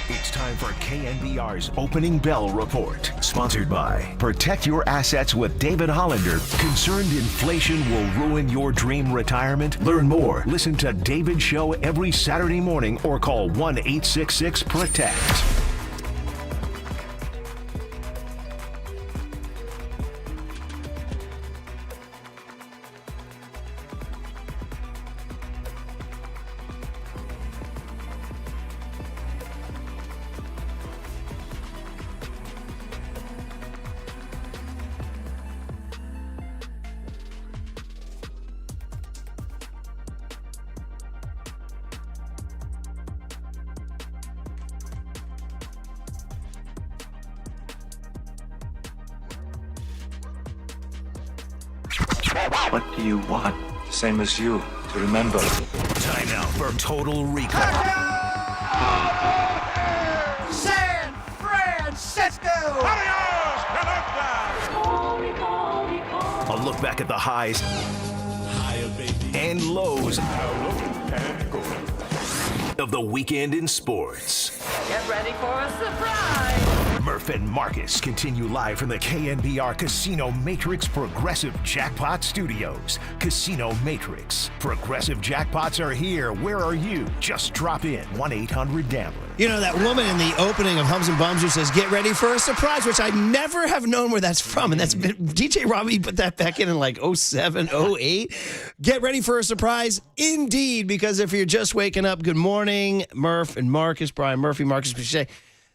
It's time for KNBR's Opening Bell Report. Sponsored by Protect Your Assets with David Hollander. Concerned inflation will ruin your dream retirement? Learn more. Listen to David's show every Saturday morning or call 1-866-PROTECT. What do you want? Same as you, to remember. Time now for Total Recall. San Francisco! Adios, Canucks! A look back at the highs and lows of the weekend in sports. Get ready for a surprise! Murph and Marcus continue live from the KNBR Casino Matrix Progressive Jackpot Studios. Casino Matrix. Progressive jackpots are here. Where are you? Just drop in. 1-800-GAMBLER. You know, that woman in the opening of Hums and Bums who says, get ready for a surprise, which I never have known where that's from. And that's been, DJ Robbie put that back in like 07, 08. Get ready for a surprise indeed, because if you're just waking up, good morning, Murph and Marcus, Brian Murphy, Marcus Boucher.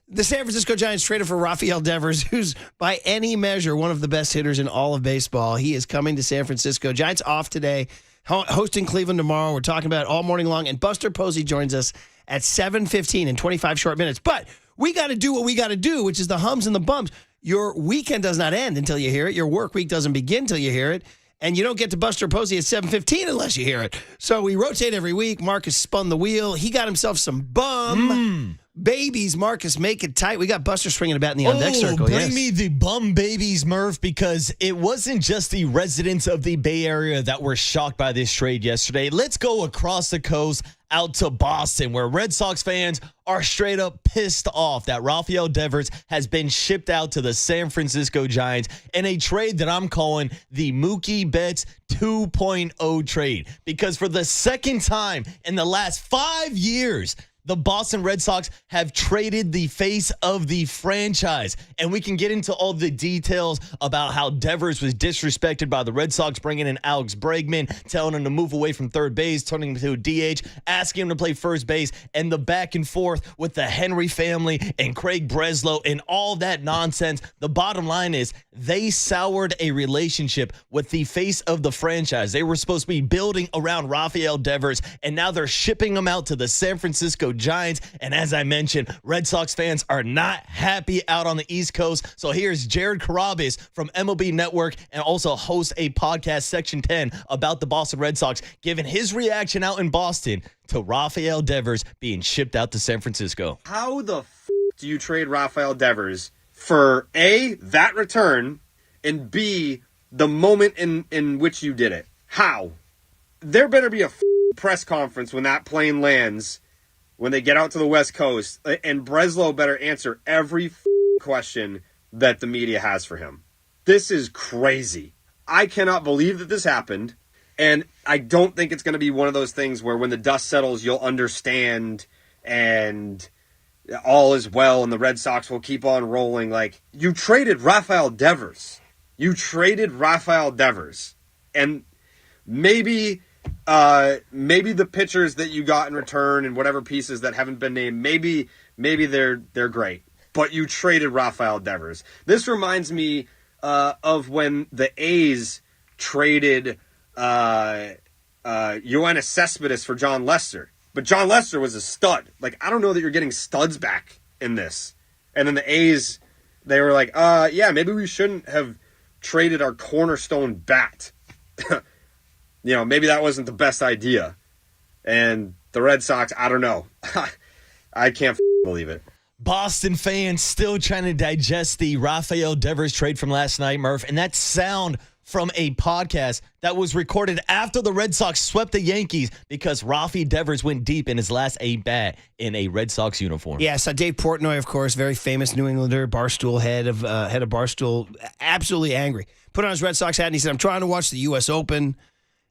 The San Francisco Giants traded for Rafael Devers, who's by any measure one of the best hitters in all of baseball. He is coming to San Francisco. Giants off today, hosting Cleveland tomorrow. We're talking about it all morning long. And Buster Posey joins us at 7:15 in 25 short minutes. But we got to do what we got to do, which is the hums and the bums. Your weekend does not end until you hear it. Your work week doesn't begin until you hear it. And you don't get to Buster Posey at 7:15 unless you hear it. So we rotate every week. Marcus spun the wheel. He got himself some bum. Babies, Marcus, make it tight. We got Buster swinging a bat in the on-deck circle. Bring me the bum babies, Murph, because it wasn't just the residents of the Bay Area that were shocked by this trade yesterday. Let's go across the coast out to Boston, where Red Sox fans are straight up pissed off that Rafael Devers has been shipped out to the San Francisco Giants in a trade that I'm calling the Mookie Betts 2.0 trade. Because for the second time in the last 5 years, the Boston Red Sox have traded the face of the franchise. And we can get into all the details about how Devers was disrespected by the Red Sox, bringing in Alex Bregman, telling him to move away from third base, turning him to a DH, asking him to play first base, and the back and forth with the Henry family and Craig Breslow and all that nonsense. The bottom line is they soured a relationship with the face of the franchise. They were supposed to be building around Rafael Devers, and now they're shipping him out to the San Francisco Giants. And as I mentioned, Red Sox fans are not happy out on the East Coast. So here's Jared Carabas from MLB Network and also hosts a podcast, Section 10, about the Boston Red Sox, giving his reaction out in Boston to Rafael Devers being shipped out to San Francisco. How the do you trade Rafael Devers for A, that return, and B, the moment in which you did it? How? There better be a press conference when that plane lands, when they get out to the West Coast, and Breslow better answer every question that the media has for him. This is crazy. I cannot believe that this happened, and I don't think it's going to be one of those things where when the dust settles, you'll understand and all is well and the Red Sox will keep on rolling. Like, you traded Rafael Devers. And maybe the pitchers that you got in return and whatever pieces that haven't been named, maybe they're great. But you traded Rafael Devers. This reminds me of when the A's traded Yoenis Cespedes for John Lester. But John Lester was a stud. Like, I don't know that you're getting studs back in this. And then the A's, they were like, yeah, maybe we shouldn't have traded our cornerstone bat. Maybe that wasn't the best idea. And the Red Sox, I don't know. I can't believe it. Boston fans still trying to digest the Rafael Devers trade from last night, Murph, and that sound from a podcast that was recorded after the Red Sox swept the Yankees because Rafael Devers went deep in his last at-bat in a Red Sox uniform. Yes, Dave Portnoy, of course, very famous New Englander, Barstool head of Barstool, absolutely angry. Put on his Red Sox hat and he said, I'm trying to watch the U.S. Open.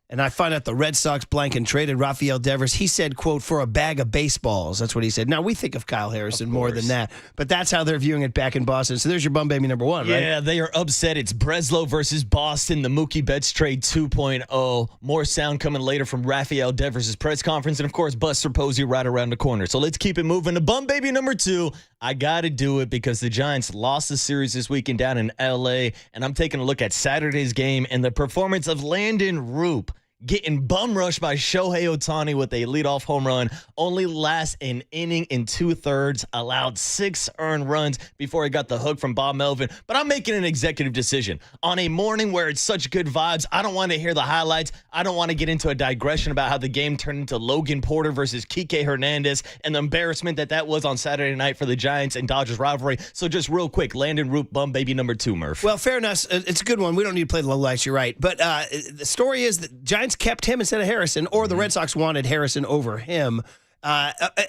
And I find out the Red Sox blank and traded Rafael Devers. He said, quote, for a bag of baseballs. That's what he said. Now, we think of Kyle Harrison more than that, but that's how they're viewing it back in Boston. So there's your bum baby number one, right? Yeah, they are upset. It's Breslow versus Boston, the Mookie Betts trade 2.0. More sound coming later from Rafael Devers' press conference. And, of course, Buster Posey right around the corner. So let's keep it moving. The bum baby number two, I got to do it because the Giants lost the series this weekend down in L.A., and I'm taking a look at Saturday's game and the performance of Landon Roop, getting bum rushed by Shohei Ohtani with a leadoff home run, only last an inning in 2/3, allowed 6 earned runs before he got the hook from Bob Melvin. But I'm making an executive decision. On a morning where it's such good vibes, I don't want to hear the highlights. I don't want to get into a digression about how the game turned into Logan Porter versus Kike Hernandez and the embarrassment that was on Saturday night for the Giants and Dodgers rivalry. So just real quick, Landon Roop, bum baby number 2, Murph. Well, fair enough. It's a good one. We don't need to play the low lights. You're right. But the story is that Giants kept him instead of Harrison, or the Red Sox wanted Harrison over him.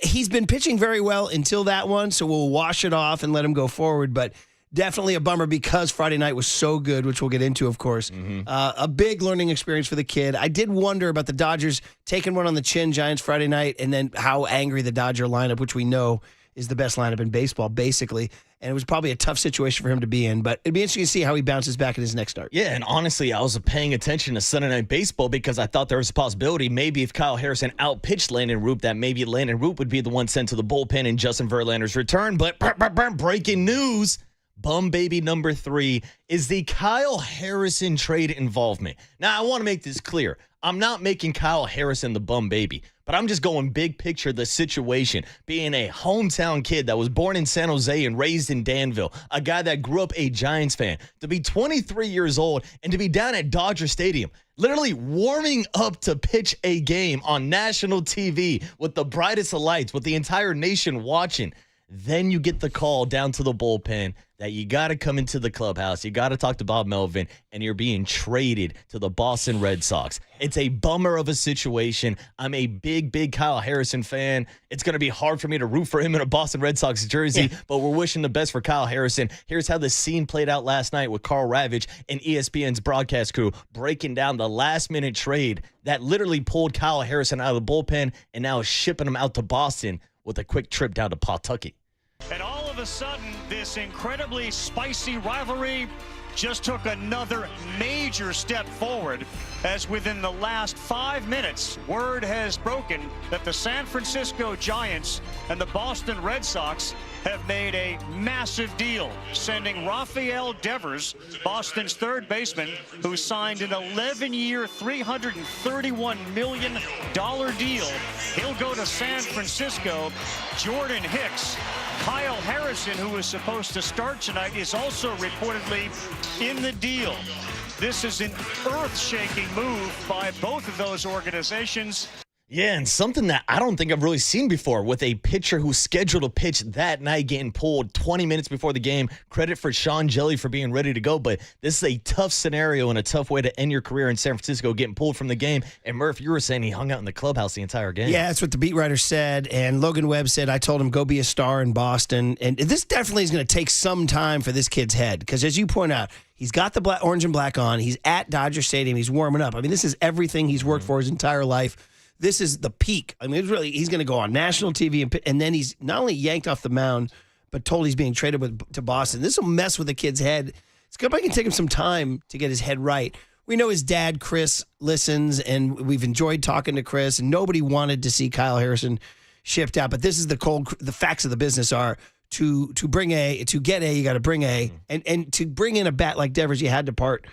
He's been pitching very well until that one, so we'll wash it off and let him go forward. But definitely a bummer because Friday night was so good, which we'll get into, of course. A big learning experience for the kid. I did wonder about the Dodgers taking one on the chin, Giants Friday night, and then how angry the Dodger lineup, which we know is the best lineup in baseball, basically. And it was probably a tough situation for him to be in, but it'd be interesting to see how he bounces back in his next start. Yeah, and honestly, I was paying attention to Sunday Night Baseball because I thought there was a possibility maybe if Kyle Harrison outpitched Landon Roop, that maybe Landon Roop would be the one sent to the bullpen in Justin Verlander's return. But breaking news, bum baby number 3 is the Kyle Harrison trade involvement. Now, I want to make this clear. I'm not making Kyle Harrison the bum baby, but I'm just going big picture the situation. Being a hometown kid that was born in San Jose and raised in Danville, a guy that grew up a Giants fan, to be 23 years old and to be down at Dodger Stadium, literally warming up to pitch a game on national TV with the brightest of lights, with the entire nation watching. Then you get the call down to the bullpen that you got to come into the clubhouse. You got to talk to Bob Melvin, and you're being traded to the Boston Red Sox. It's a bummer of a situation. I'm a big Kyle Harrison fan. It's going to be hard for me to root for him in a Boston Red Sox jersey, but we're wishing the best for Kyle Harrison. Here's how the scene played out last night with Carl Ravitch and ESPN's broadcast crew breaking down the last-minute trade that literally pulled Kyle Harrison out of the bullpen and now is shipping him out to Boston with a quick trip down to Pawtucket. And all of a sudden, this incredibly spicy rivalry just took another major step forward, as within the last 5 minutes, word has broken that the San Francisco Giants and the Boston Red Sox have made a massive deal, sending Rafael Devers, Boston's third baseman, who signed an 11-year, $331 million deal. He'll go to San Francisco. Jordan Hicks, Kyle Harrison, who was supposed to start tonight, is also reportedly in the deal. This is an earth-shaking move by both of those organizations. Yeah, and something that I don't think I've really seen before with a pitcher who's scheduled to pitch that night getting pulled 20 minutes before the game. Credit for Sean Jelly for being ready to go, but this is a tough scenario and a tough way to end your career in San Francisco, getting pulled from the game. And Murph, you were saying he hung out in the clubhouse the entire game. Yeah, that's what the beat writer said, and Logan Webb said, I told him, go be a star in Boston. And this definitely is going to take some time for this kid's head, because as you point out, he's got the orange and black on. He's at Dodger Stadium. He's warming up. I mean, this is everything he's worked for his entire life. This is the peak. I mean, he's going to go on national TV, and then he's not only yanked off the mound, but told he's being traded to Boston. This will mess with the kid's head. It's going to take him some time to get his head right. We know his dad, Chris, listens, and we've enjoyed talking to Chris, and nobody wanted to see Kyle Harrison shipped out. But this is the facts of the business are to get A, you got to bring A, and to bring in a bat like Devers, you had to part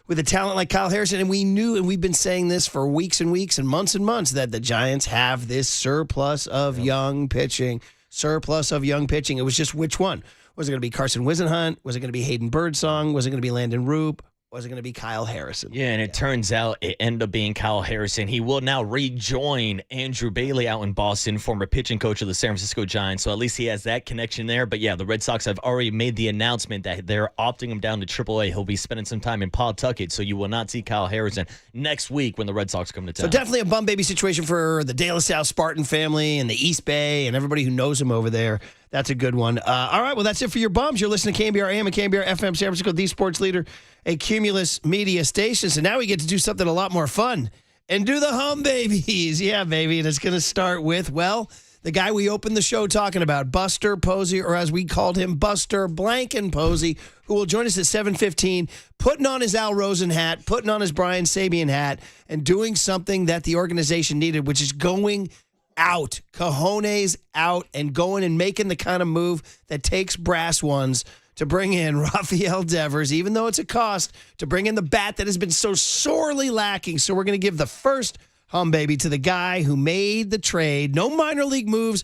with a talent like Kyle Harrison. And we knew, and we've been saying this for weeks and weeks and months, that the Giants have this surplus of young pitching. It was just which one? Was it going to be Carson Whisenhunt? Was it going to be Hayden Birdsong? Was it going to be Landon Roop? was it going to be Kyle Harrison? Yeah, and it turns out it ended up being Kyle Harrison. He will now rejoin Andrew Bailey out in Boston, former pitching coach of the San Francisco Giants. So at least he has that connection there. But yeah, the Red Sox have already made the announcement that they're opting him down to AAA. He'll be spending some time in Pawtucket, so you will not see Kyle Harrison next week when the Red Sox come to town. So definitely a bum baby situation for the De La Salle Spartan family and the East Bay and everybody who knows him over there. That's a good one. All right, well, that's it for your bums. You're listening to KNBR AM and KNBR FM, San Francisco, the sports leader, a Cumulus media station. So now we get to do something a lot more fun and do the hum babies. Yeah, baby. And it's going to start with, well, the guy we opened the show talking about, Buster Posey, or as we called him, Buster Blanken Posey, who will join us at 7:15, putting on his Al Rosen hat, putting on his Brian Sabian hat, and doing something that the organization needed, which is going out, cojones out, and going and making the kind of move that takes brass ones to bring in Rafael Devers, even though it's a cost, to bring in the bat that has been so sorely lacking. So we're going to give the first hum baby to the guy who made the trade. No minor league moves.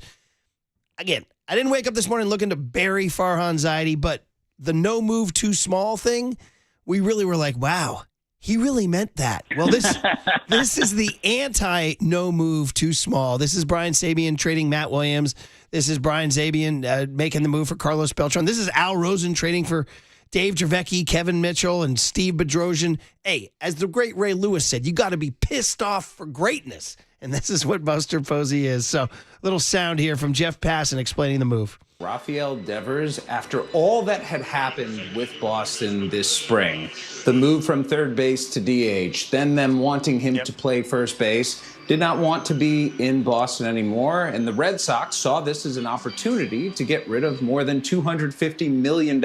Again, I didn't wake up this morning looking to bury Farhan Zaidi, but the no move too small thing, we really were like, wow, he really meant that. Well, this is the anti-no move too small. This is Brian Sabian trading Matt Williams. This is Brian Sabian making the move for Carlos Beltran. This is Al Rosen trading for Dave Dravecki, Kevin Mitchell, and Steve Bedrosian. Hey, as the great Ray Lewis said, you got to be pissed off for greatness. And this is what Buster Posey is. So, little sound here from Jeff Passan explaining the move. Rafael Devers, after all that had happened with Boston this spring, the move from third base to DH, then them wanting him to play first base, did not want to be in Boston anymore, and the Red Sox saw this as an opportunity to get rid of more than $250 million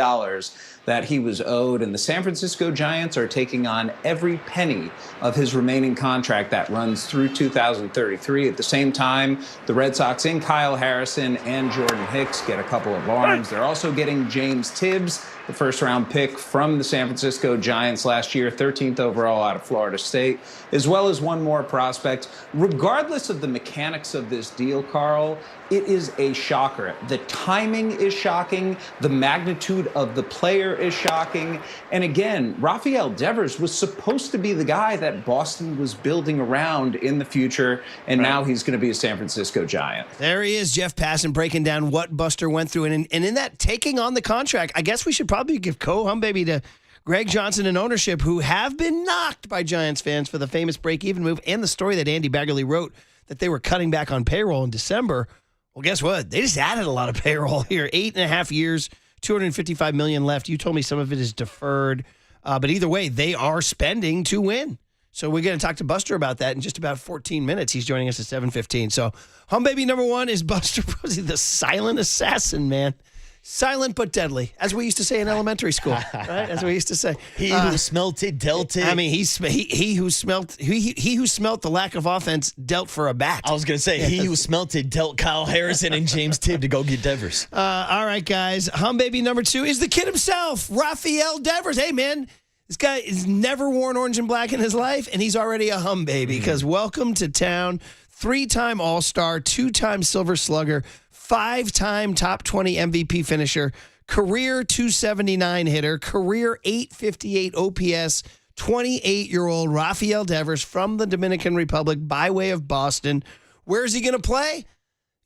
that he was owed, and the San Francisco Giants are taking on every penny of his remaining contract that runs through 2033. At the same time, the Red Sox in Kyle Harrison and Jordan Hicks get a couple of arms. They're also getting James Tibbs, the first-round pick from the San Francisco Giants last year, 13th overall out of Florida State, as well as one more prospect. Regardless of the mechanics of this deal, Carl, it is a shocker. The timing is shocking. The magnitude of the player is shocking. And again, Rafael Devers was supposed to be the guy that Boston was building around in the future, and now he's going to be a San Francisco Giant. There he is, Jeff Passan, breaking down what Buster went through. And in that taking on the contract, I guess we should probably give hum baby to Greg Johnson and ownership, who have been knocked by Giants fans for the famous break-even move and the story that Andy Baggerly wrote that they were cutting back on payroll in December. Well, guess what? They just added a lot of payroll here. 8.5 years, $255 million left. You told me some of it is deferred. But either way, they are spending to win. So we're going to talk to Buster about that in just about 14 minutes. He's joining us at 7:15. So hum baby number one is Buster Posey, the silent assassin, man. Silent but deadly, as we used to say in elementary school, right? As we used to say. He who smelt it dealt it. I mean, he who smelt the lack of offense dealt for a bat. I was going to say, he who smelt it dealt Kyle Harrison and James Tibb to go get Devers. All right, guys. Hum baby number two is the kid himself, Rafael Devers. Hey, man, this guy has never worn orange and black in his life, and he's already a hum baby because welcome to town. 3-time All-Star, 2-time Silver Slugger, 5-time top 20 MVP finisher, career 279 hitter, career 858 OPS, 28-year-old Rafael Devers from the Dominican Republic by way of Boston. Where is he going to play?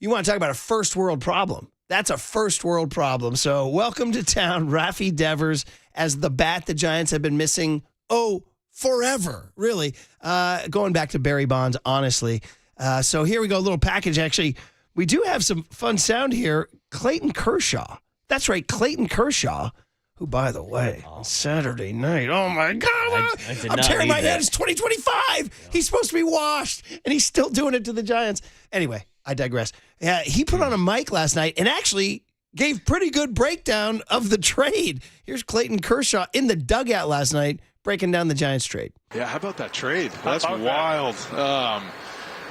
You want to talk about a first world problem. That's a first world problem. So welcome to town, Rafi Devers, as the bat the Giants have been missing, forever, really. Going back to Barry Bonds, honestly. So here we go, a little package, actually. We do have some fun sound here. Clayton Kershaw. That's right, Clayton Kershaw, who, by the way, on Saturday night, oh, my God, I'm tearing my head. It's 2025. Yeah. He's supposed to be washed, and he's still doing it to the Giants. Anyway, I digress. He put on a mic last night and actually gave pretty good breakdown of the trade. Here's Clayton Kershaw in the dugout last night breaking down the Giants trade. Yeah, how about that trade? That's wild.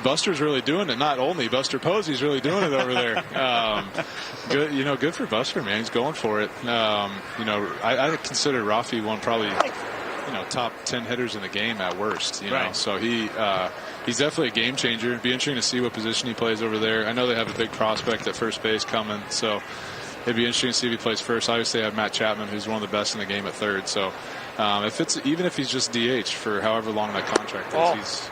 Buster's really doing it. Not only Buster Posey's really doing it over there. Good, good for Buster, man. He's going for it. I consider Rafi one probably, top 10 hitters in the game at worst. Right. So he's definitely a game changer. It'd be interesting to see what position he plays over there. I know they have a big prospect at first base coming, so it'd be interesting to see if he plays first. Obviously, they have Matt Chapman, who's one of the best in the game at third. So Even if he's just DH for however long that contract is,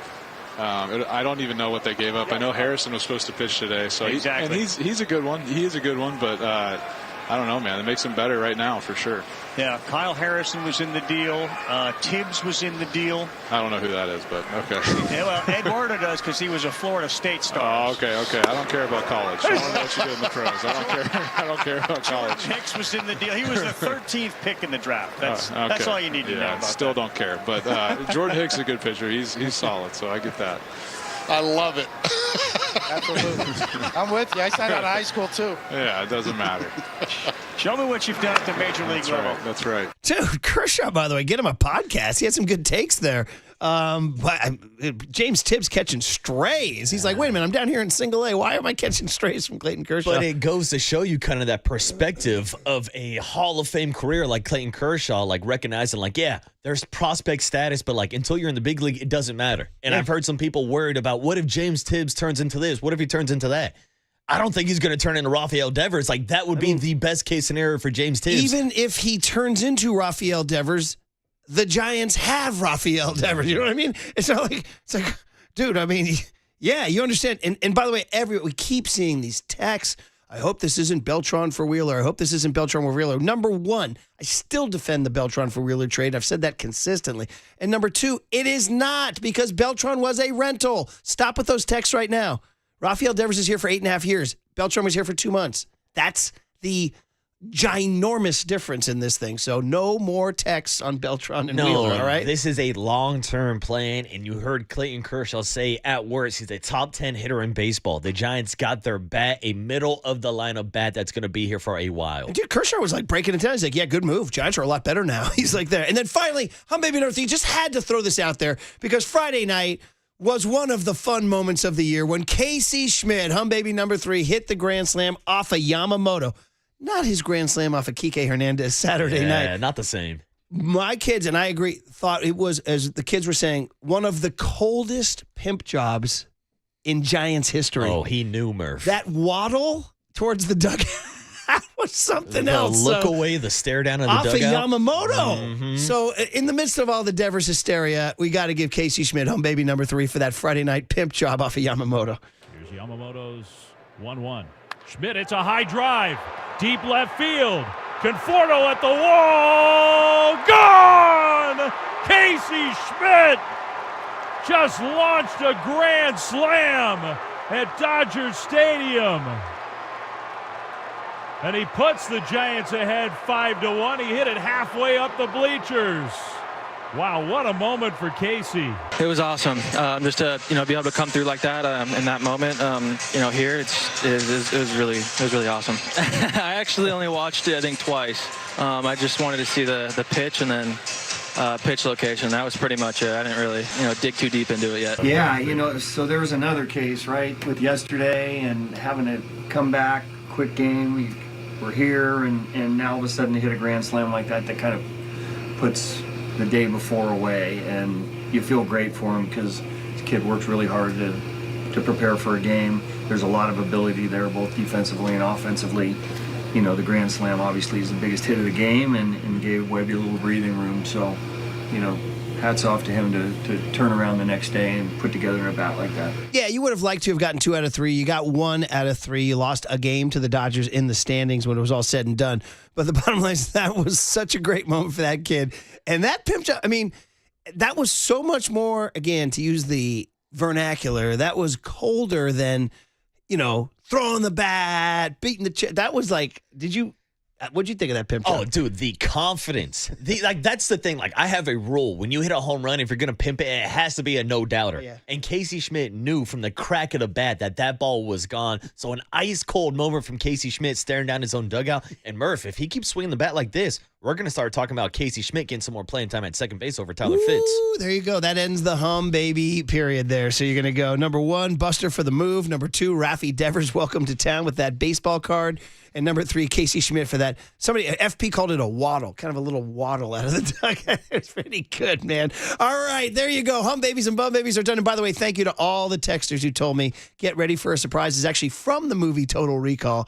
I don't even know what they gave up. I know Harrison was supposed to pitch today, so he's a good one. He is a good one, but I don't know, man. It makes him better right now for sure. Yeah, Kyle Harrison was in the deal. Tibbs was in the deal. I don't know who that is, but okay. Yeah, well, Eduardo does because he was a Florida State star. Oh, okay. I don't care about college. I want to know what you did in the pros. I don't care about college. Hicks was in the deal. He was the 13th pick in the draft. That's all you need to know about still that. Don't care. But Jordan Hicks is a good pitcher. He's solid, so I get that. I love it. Absolutely. I'm with you. I signed out of high school, too. Yeah, it doesn't matter. Show me what you've done at the major league level. That's right. Dude, Kershaw, by the way, get him a podcast. He had some good takes there. But James Tibbs catching strays. He's like, wait a minute, I'm down here in single A. Why am I catching strays from Clayton Kershaw? But it goes to show you kind of that perspective of a Hall of Fame career like Clayton Kershaw, like recognizing, like, yeah, there's prospect status, but like until you're in the big league, it doesn't matter. And I've heard some people worried about what if James Tibbs turns into this? What if he turns into that? I don't think he's going to turn into Rafael Devers. Like, that would be the best case scenario for James Tibbs. Even if he turns into Rafael Devers, the Giants have Rafael Devers. You know what I mean? It's like, dude, I mean, yeah, you understand. And by the way, we keep seeing these texts. I hope this isn't Beltran for Wheeler. I hope this isn't Beltran for Wheeler. Number one, I still defend the Beltran for Wheeler trade. I've said that consistently. And number two, it is not, because Beltran was a rental. Stop with those texts right now. Rafael Devers is here for 8.5 years. Beltran was here for 2 months. That's the ginormous difference in this thing. So no more texts on Beltran and Wheeler, all right? This is a long-term plan, and you heard Clayton Kershaw say at worst he's a top 10 hitter in baseball. The Giants got their bat, a middle-of-the-lineup bat that's going to be here for a while. And dude, Kershaw was like breaking it down. He's like, yeah, good move. Giants are a lot better now. He's like there. And then finally, Baby number 3, just had to throw this out there because Friday night was one of the fun moments of the year when Casey Schmidt, Baby number 3, hit the grand slam off of Yamamoto. Not his grand slam off of Kike Hernandez Saturday night. Yeah, not the same. My kids, and I agree, thought it was, as the kids were saying, one of the coldest pimp jobs in Giants history. Oh, he knew, Murph. That waddle towards the dugout was something else. The look away, the stare down of the dugout. Off of Yamamoto. Mm-hmm. So in the midst of all the Devers hysteria, we got to give Casey Schmidt Baby number 3 for that Friday night pimp job off of Yamamoto. Here's Yamamoto's 1-1. Schmidt, it's a high drive. Deep left field. Conforto at the wall. Gone! Casey Schmidt just launched a grand slam at Dodger Stadium. And he puts the Giants ahead 5-1. He hit it halfway up the bleachers. Wow, what a moment for Casey. It was awesome. Just to be able to come through like that in that moment. Here it was really awesome. I actually only watched it I think twice. I just wanted to see the pitch and then pitch location. That was pretty much it. I didn't really dig too deep into it yet. Yeah, so there was another case right with yesterday and having to come back, quick game. We were here and now all of a sudden to hit a grand slam like that kind of puts the day before away, and you feel great for him because this kid works really hard to prepare for a game. There's a lot of ability there, both defensively and offensively. The grand slam obviously is the biggest hit of the game and gave Webby a little breathing room. So, hats off to him to turn around the next day and put together a bat like that. Yeah, you would have liked to have gotten 2 out of 3. You got 1 out of 3. You lost a game to the Dodgers in the standings when it was all said and done. But the bottom line is that was such a great moment for that kid. And that pimp job, I mean, that was so much more, again, to use the vernacular, that was colder than, throwing the bat, beating the that was like, what'd you think of that pimp job? Oh, dude, the confidence. That's the thing. Like, I have a rule. When you hit a home run, if you're going to pimp it, it has to be a no-doubter. Yeah. And Casey Schmidt knew from the crack of the bat that ball was gone. So an ice-cold moment from Casey Schmidt staring down his own dugout. And Murph, if he keeps swinging the bat like this, we're going to start talking about Casey Schmidt getting some more playing time at second base over Tyler Fitz. There you go. That ends the baby period there. So you're going to go number 1, Buster for the move. Number 2, Rafi Devers, welcome to town with that baseball card. And number 3, Casey Schmidt for that. Somebody, FP called it a waddle, kind of a little waddle out of the dugout. It's pretty good, man. All right, there you go. Hum babies and bum babies are done. And by the way, thank you to all the texters who told me, get ready for a surprise. It's actually from the movie Total Recall.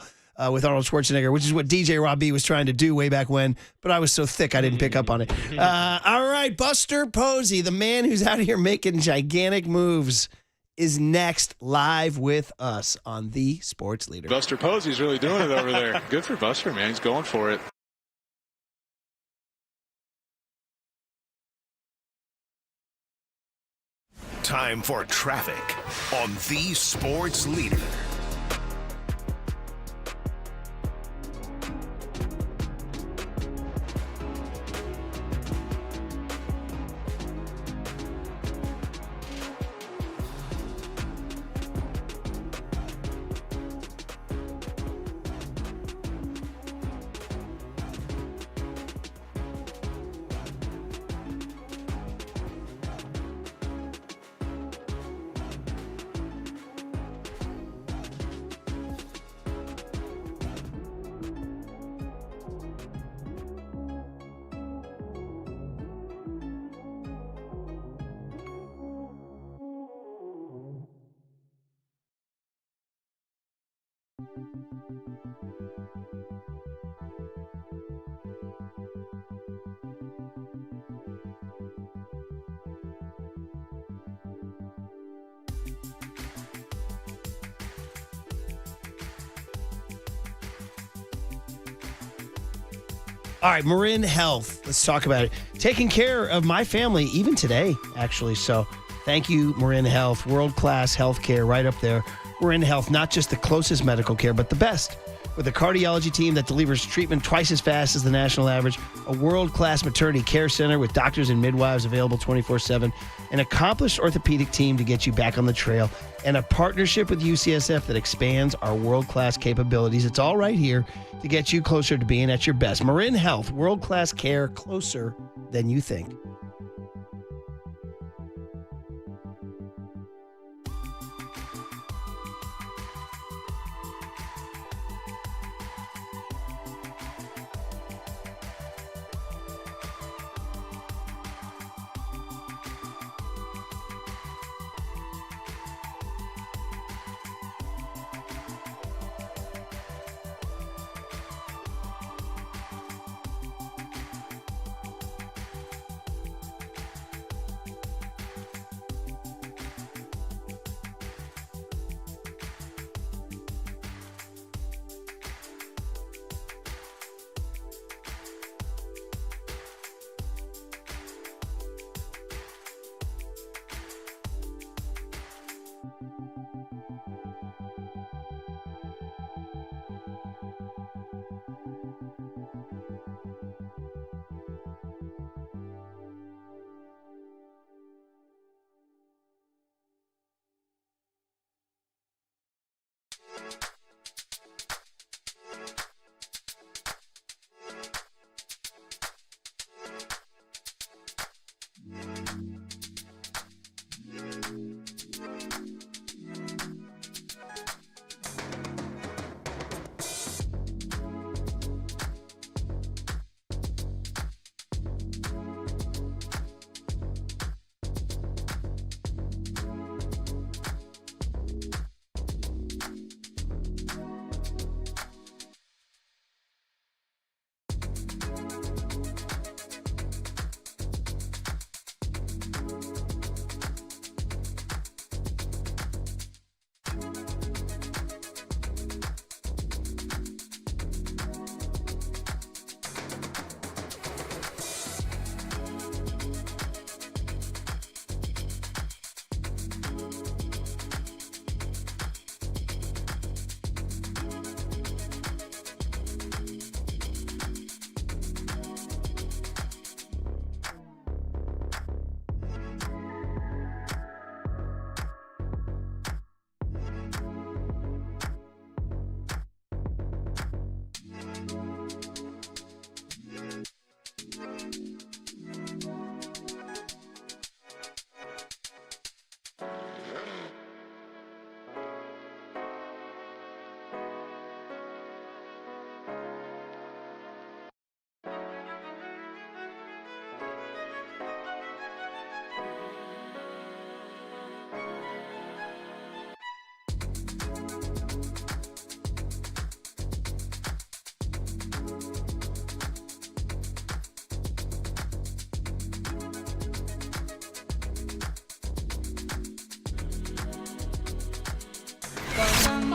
with Arnold Schwarzenegger, which is what DJ Rob B was trying to do way back when, but I was so thick I didn't pick up on it. All right, Buster Posey, the man who's out here making gigantic moves, is next live with us on The Sports Leader. Buster Posey's really doing it over there. Good for Buster, man. He's going for it. Time for traffic on The Sports Leader. All right, Marin Health. Let's talk about it. Taking care of my family, even today, actually. So thank you, Marin Health. World-class health care right up there. Marin Health, not just the closest medical care, but the best. With a cardiology team that delivers treatment twice as fast as the national average, a world-class maternity care center with doctors and midwives available 24/7, an accomplished orthopedic team to get you back on the trail, and a partnership with UCSF that expands our world-class capabilities. It's all right here to get you closer to being at your best. Marin Health, world-class care, closer than you think.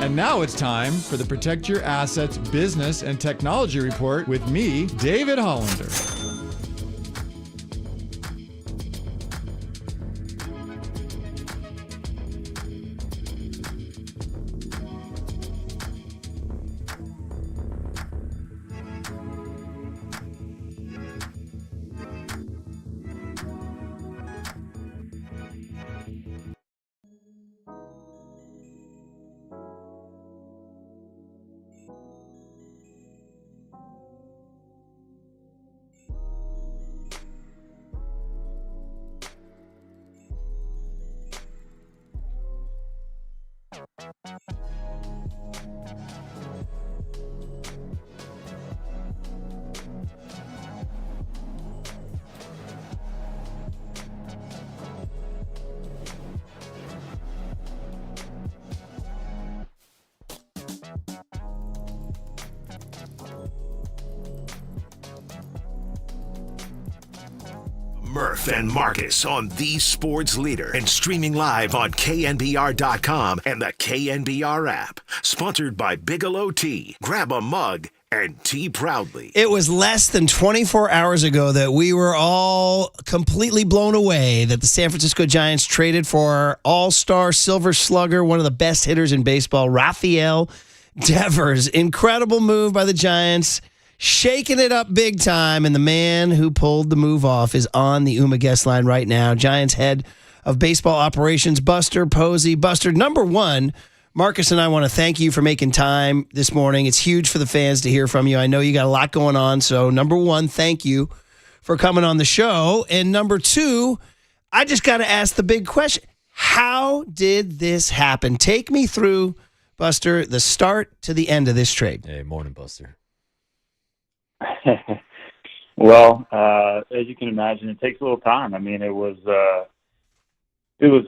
And now it's time for the Protect Your Assets Business and Technology Report with me, David Hollander. Murph and Marcus on the sports leader and streaming live on KNBR.com and the KNBR app. Sponsored by Bigelow Tea. Grab a mug and tea proudly. It was less than 24 hours ago that we were all completely blown away that the San Francisco Giants traded for all-star Silver Slugger, one of the best hitters in baseball, Rafael Devers. Incredible move by the Giants. Shaking it up big time, and the man who pulled the move off is on the UMA guest line right now. Giants head of baseball operations, Buster Posey. Buster, number one, Marcus and I want to thank you for making time this morning. It's huge for the fans to hear from you. I know you got a lot going on, so number one, thank you for coming on the show. And number two, I just got to ask the big question. How did this happen? Take me through, Buster, the start to the end of this trade. Hey, morning, Buster. Well, as you can imagine, it takes a little time. I mean, it was a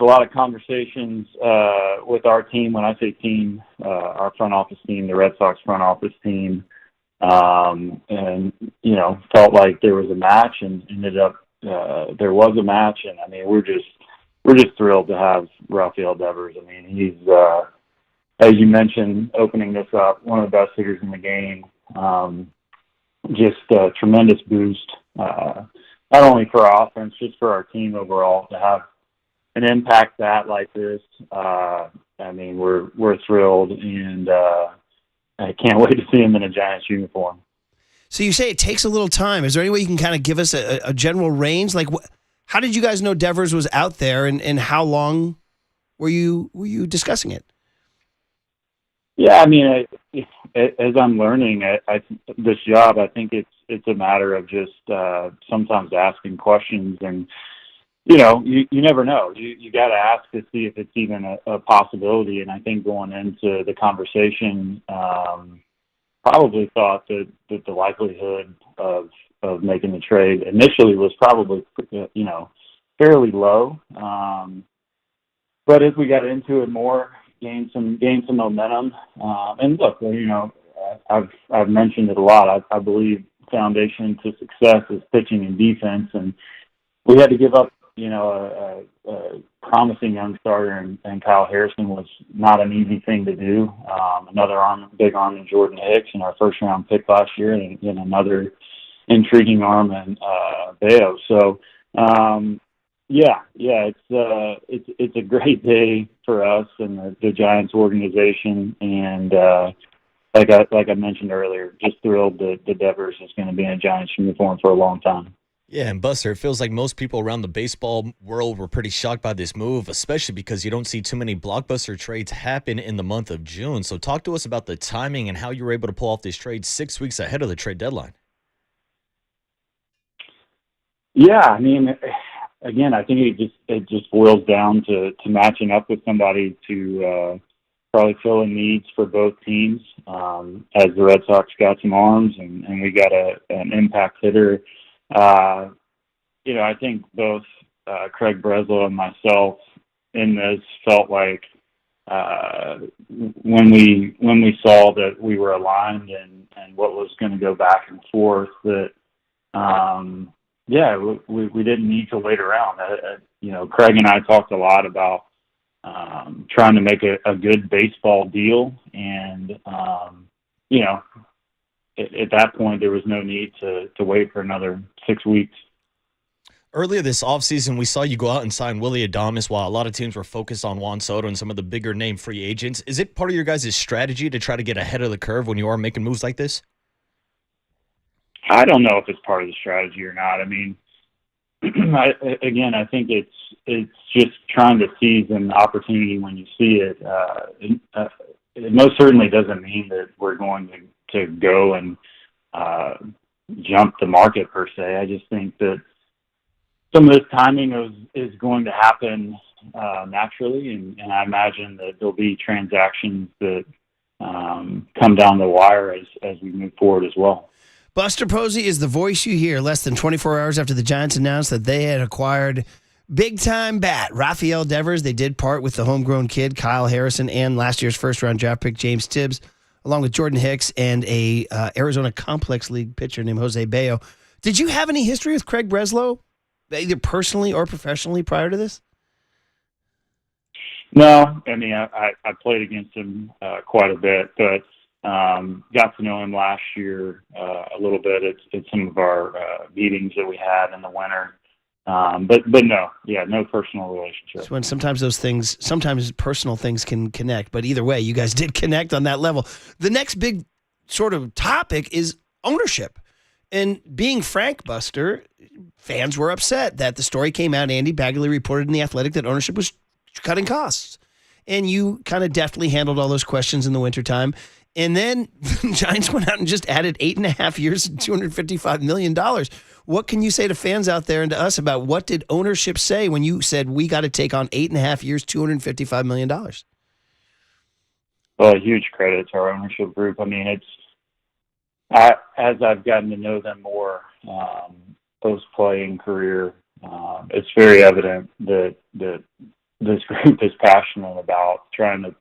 lot of conversations with our team. When I say team, our front office team, the Red Sox front office team, and felt like there was a match, and ended up there was a match. And I mean, we're just thrilled to have Rafael Devers. I mean, he's as you mentioned, opening this up, one of the best hitters in the game. Just a tremendous boost, not only for our offense, just for our team overall to have an impact like this. I mean, we're thrilled, and I can't wait to see him in a Giants uniform. So you say it takes a little time. Is there any way you can kind of give us a general range? Like, how did you guys know Devers was out there, and how long were you discussing it? Yeah, I mean, as I'm learning this job, I think it's a matter of just sometimes asking questions, and you never know. You got to ask to see if it's even a possibility. And I think going into the conversation, probably thought that the likelihood of making the trade initially was probably fairly low. But as we got into it more, gained some momentum. And look, I've mentioned it a lot. I believe foundation to success is pitching and defense, and we had to give up, a promising young starter, and Kyle Harrison was not an easy thing to do. Another big arm in Jordan Hicks, and our first round pick last year, and another intriguing arm in Bayo. So, it's a great day for us and the Giants organization, and like I mentioned earlier, just thrilled that Devers is going to be in a Giants uniform for a long time. Yeah, and Buster, it feels like most people around the baseball world were pretty shocked by this move, especially because you don't see too many blockbuster trades happen in the month of June. So talk to us about the timing and how you were able to pull off this trade 6 weeks ahead of the trade deadline. Yeah, I mean, again, I think it just boils down to matching up with somebody to probably fill in needs for both teams. As the Red Sox got some arms, and we got an impact hitter. I think both Craig Breslow and myself in this felt like when we saw that we were aligned and what was going to go back and forth, that we didn't need to wait around. Craig and I talked a lot about trying to make a good baseball deal, and at that point there was no need to wait for another 6 weeks. Earlier this offseason, we saw you go out and sign Willie Adames while a lot of teams were focused on Juan Soto and some of the bigger name free agents. Is it part of your guys' strategy to try to get ahead of the curve when you are making moves like this? I don't know if it's part of the strategy or not. I mean, I think it's just trying to seize an opportunity when you see it. It most certainly doesn't mean that we're going to go and jump the market per se. I just think that some of this timing is going to happen naturally, and I imagine that there'll be transactions that come down the wire as we move forward as well. Buster Posey is the voice you hear less than 24 hours after the Giants announced that they had acquired big-time bat Rafael Devers. They did part with the homegrown kid, Kyle Harrison, and last year's first-round draft pick, James Tibbs, along with Jordan Hicks and a Arizona Complex League pitcher named Jose Bayo. Did you have any history with Craig Breslow, either personally or professionally, prior to this? No, I mean, I played against him quite a bit, but got to know him last year a little bit at some of our meetings that we had in the winter. But no personal relationship. It's when sometimes personal things can connect, but either way, you guys did connect on that level. The next big sort of topic is ownership. And being frank, Buster, fans were upset that the story came out. Andy Bagley reported in The Athletic that ownership was cutting costs. And you kind of deftly handled all those questions in the wintertime. And then the Giants went out and just added 8.5 years and $255 million. What can you say to fans out there and to us about what did ownership say when you said we got to take on 8.5 years, $255 million? Well, a huge credit to our ownership group. I mean, as I've gotten to know them more post-playing career, it's very evident that this group is passionate about trying to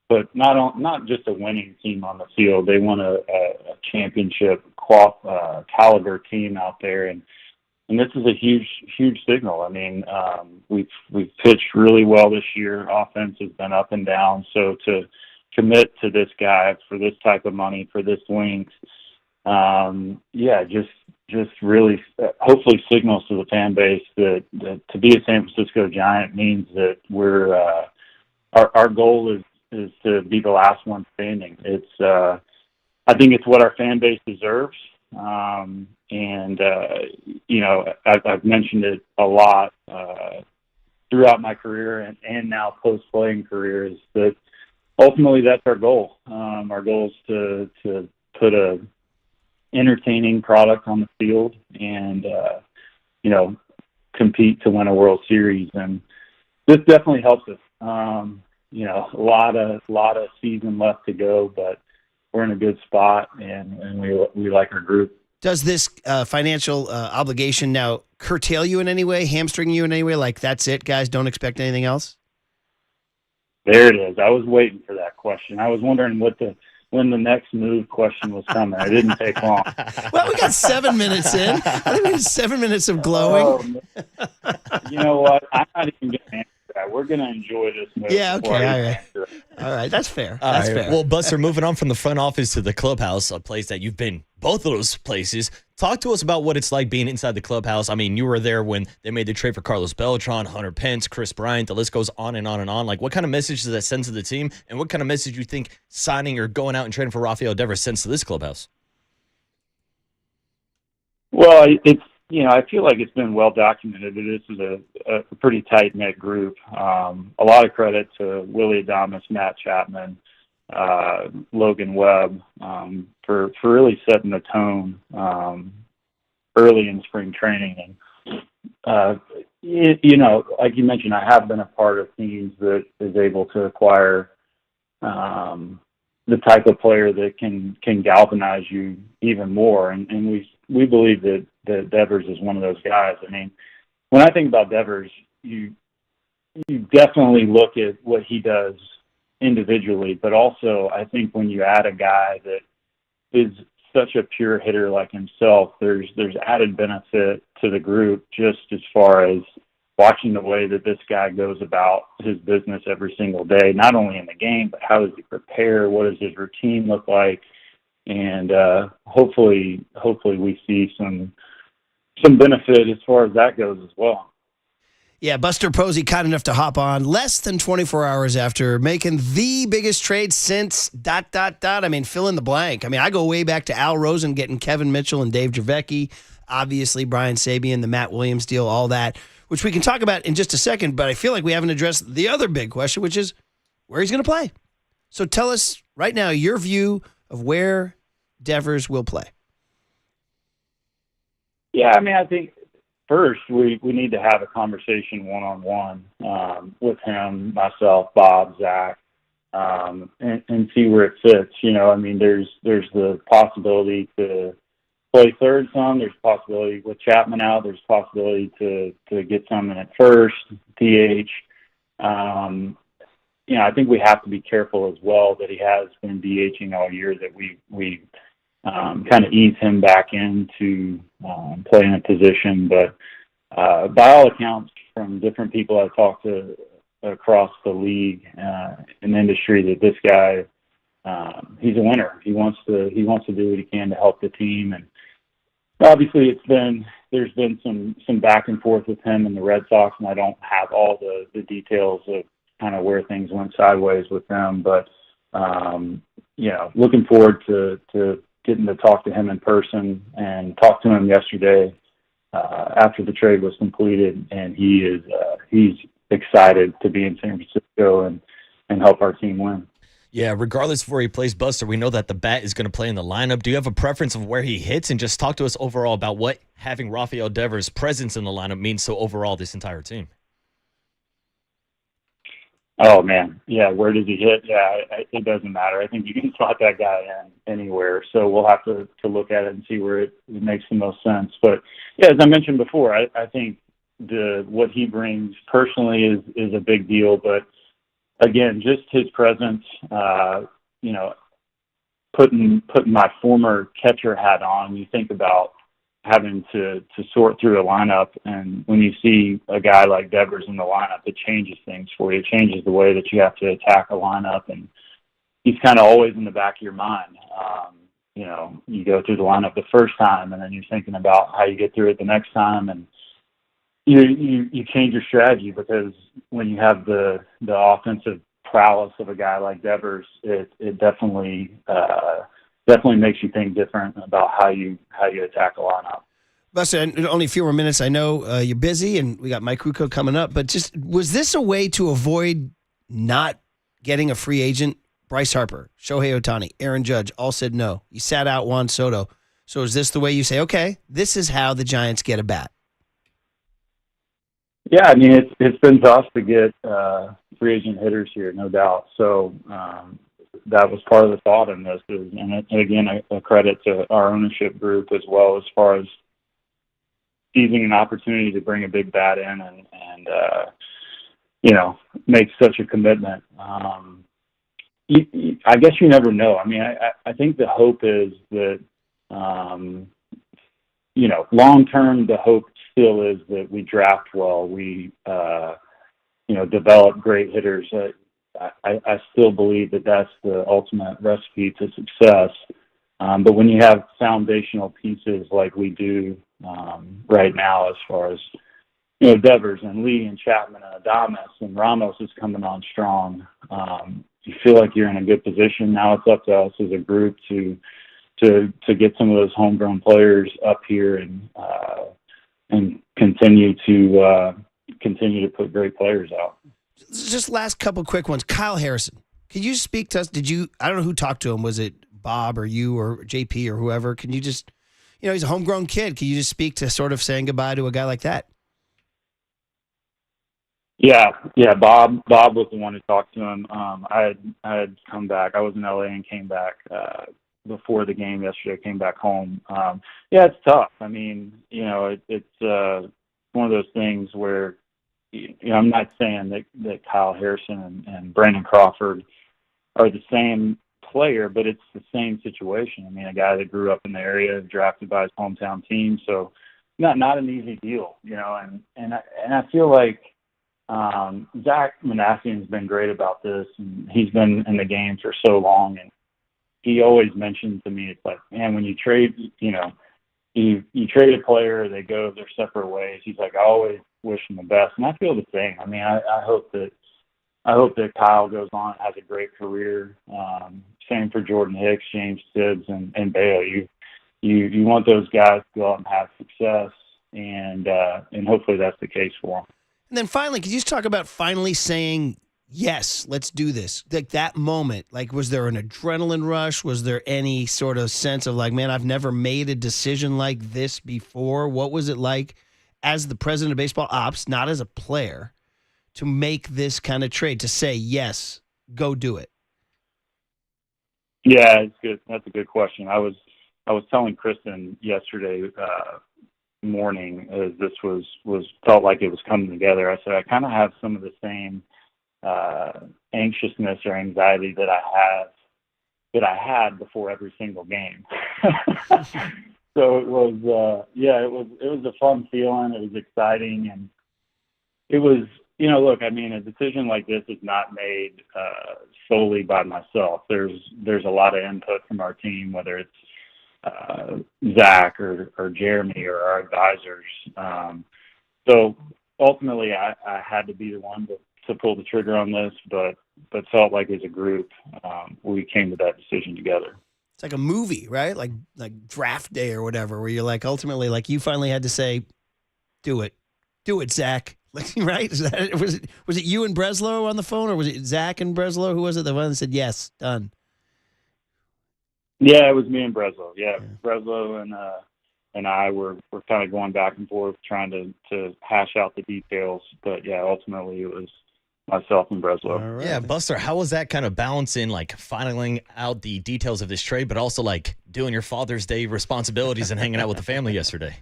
put not just a winning team on the field. They want a championship caliber team out there, and this is a huge signal. I mean, we've pitched really well this year. Offense has been up and down, so to commit to this guy for this type of money for this length, just really hopefully signals to the fan base that to be a San Francisco Giant means that we're our goal is to be the last one standing. It's I think it's what our fan base deserves, and I've mentioned it a lot throughout my career and now post-playing career is that ultimately that's our goal. Our goal is to put a entertaining product on the field and compete to win a World Series, and this definitely helps us. A lot of season left to go, but we're in a good spot, and we like our group. Does this financial obligation now curtail you in any way, hamstring you in any way? Like, that's it, guys, don't expect anything else? There it is. I was waiting for that question. I was wondering when the next move question was coming. It didn't take long. Well, we got 7 minutes in. I think we had 7 minutes of glowing. You know what? I'm not even going to answer that. We're going to enjoy this move. Yeah, okay, all right. That's fair. That's fair. Well, Buster, moving on from the front office to the clubhouse, a place that you've been both of those places. Talk to us about what it's like being inside the clubhouse. I mean, you were there when they made the trade for Carlos Beltran, Hunter Pence, Chris Bryant. The list goes on and on and on. Like, what kind of message does that send to the team? And what kind of message you think signing or going out and trading for Rafael Devers sends to this clubhouse? Well, I feel like it's been well documented that this is a pretty tight-knit group. A lot of credit to Willie Adames, Matt Chapman, Logan Webb for really setting the tone early in spring training. And like you mentioned, I have been a part of teams that is able to acquire the type of player that can galvanize you even more. And we believe that Devers is one of those guys. I mean, when I think about Devers, you definitely look at what he does individually, but also I think when you add a guy that is such a pure hitter like himself, there's added benefit to the group just as far as watching the way that this guy goes about his business every single day, not only in the game, but how does he prepare? What does his routine look like? And hopefully we see some benefit as far as that goes as well. Yeah, Buster Posey kind enough to hop on less than 24 hours after making the biggest trade since ... I mean, fill in the blank. I mean, I go way back to Al Rosen getting Kevin Mitchell and Dave Javecki, obviously Brian Sabian, the Matt Williams deal, all that, which we can talk about in just a second, but I feel like we haven't addressed the other big question, which is where he's going to play. So tell us right now your view of where Devers will play. Yeah, I mean, I think first we need to have a conversation one-on-one with him, myself, Bob, Zach, and see where it fits. You know, I mean, there's the possibility to play third some. There's a possibility with Chapman out. There's a possibility to get some in at first, DH. You know, I think we have to be careful as well that he has been DHing all year, that we kind of ease him back into playing a position. But by all accounts, from different people I've talked to across the league and industry, that this guy, he's a winner. He wants to do what he can to help the team. And obviously there's been some back and forth with him and the Red Sox, and I don't have all the details of kind of where things went sideways with them. But you know, looking forward to getting to talk to him in person, and talk to him yesterday after the trade was completed, and he's excited to be in San Francisco and help our team win. Yeah, regardless of where he plays, Buster, we know that the bat is going to play in the lineup. Do you have a preference of where he hits? And just talk to us overall about what having Rafael Devers' presence in the lineup means to overall this entire team. Oh, man. Yeah, where does he hit? Yeah, it doesn't matter. I think you can slot that guy in anywhere. So we'll have to look at it and see where it makes the most sense. But, yeah, as I mentioned before, I think what he brings personally is a big deal. But, again, just his presence, you know, putting my former catcher hat on, you think about having to sort through a lineup, and when you see a guy like Devers in the lineup, it changes things for you. It changes the way that you have to attack a lineup, and he's kind of always in the back of your mind. You know, you go through the lineup the first time, and then you're thinking about how you get through it the next time, and you change your strategy, because when you have the offensive prowess of a guy like Devers, it definitely makes you think different about how you attack a lineup. Buster, only a few more minutes. I know you're busy, and we got Mike Krukow coming up, but just was this a way to avoid not getting a free agent? Bryce Harper, Shohei Ohtani, Aaron Judge all said no. You sat out Juan Soto. So is this the way you say, okay, this is how the Giants get a bat? Yeah, I mean, it's been tough to get free agent hitters here, no doubt. So that was part of the thought in this. And again, a credit to our ownership group as well, as far as seizing an opportunity to bring a big bat in and you know, make such a commitment. I guess you never know. I mean, I think the hope is that, you know, long term, the hope still is that we draft well, we, you know, develop great hitters. I still believe that that's the ultimate recipe to success. But when you have foundational pieces like we do right now, as far as, you know, Devers and Lee and Chapman and Adames, and Ramos is coming on strong, you feel like you're in a good position. Now it's up to us as a group to get some of those homegrown players up here and continue to put great players out. Just last couple quick ones. Kyle Harrison, could you speak to us? I don't know who talked to him. Was it Bob or you or JP or whoever? Can you just, you know, he's a homegrown kid. Can you just speak to sort of saying goodbye to a guy like that? Yeah. Bob was the one who talked to him. I had come back. I was in LA and came back before the game yesterday. Came back home. Yeah, it's tough. I mean, you know, it's one of those things where, you know, I'm not saying that Kyle Harrison and Brandon Crawford are the same player, but it's the same situation. I mean, a guy that grew up in the area, drafted by his hometown team, so not an easy deal, and I feel like Zach Manassian's been great about this, and he's been in the game for so long, and he always mentions to me, it's like, man, when you trade, you trade a player, they go their separate ways. He's like, I always wish him the best, and I feel the same. I mean, I hope that Kyle goes on, has a great career. Same for Jordan Hicks, James Tibbs, and Bayo. You want those guys to go out and have success, and hopefully that's the case for them. And then finally, could you just talk about finally saying, yes, let's do this? Like that moment, like was there an adrenaline rush? Was there any sort of sense of like, man, I've never made a decision like this before? What was it like as the president of baseball ops, not as a player, to make this kind of trade, to say, yes, go do it? Yeah, it's good. That's a good question. I was telling Kristen yesterday morning as this was felt like it was coming together. I said I kind of have some of the same anxiousness or anxiety that I had before every single game. So it was it was a fun feeling. It was exciting, and it was, look, I mean, a decision like this is not made solely by myself. There's a lot of input from our team, whether it's Zach or Jeremy or our advisors. So ultimately, I had to be the one to pull the trigger on this, but felt like as a group, we came to that decision together. It's like a movie, right? Like Draft Day or whatever, where you're like, ultimately, like you finally had to say, do it, Zach. Right? Was it you and Breslow on the phone, or was it Zach and Breslow? Who was it? The one that said yes, done. Yeah, it was me and Breslow. Yeah. Breslow and I were kind of going back and forth trying to hash out the details. But yeah, ultimately it was myself and Breslow. Right. Yeah, Buster, how was that kind of balancing, like filing out the details of this trade, but also like doing your Father's Day responsibilities and hanging out with the family yesterday?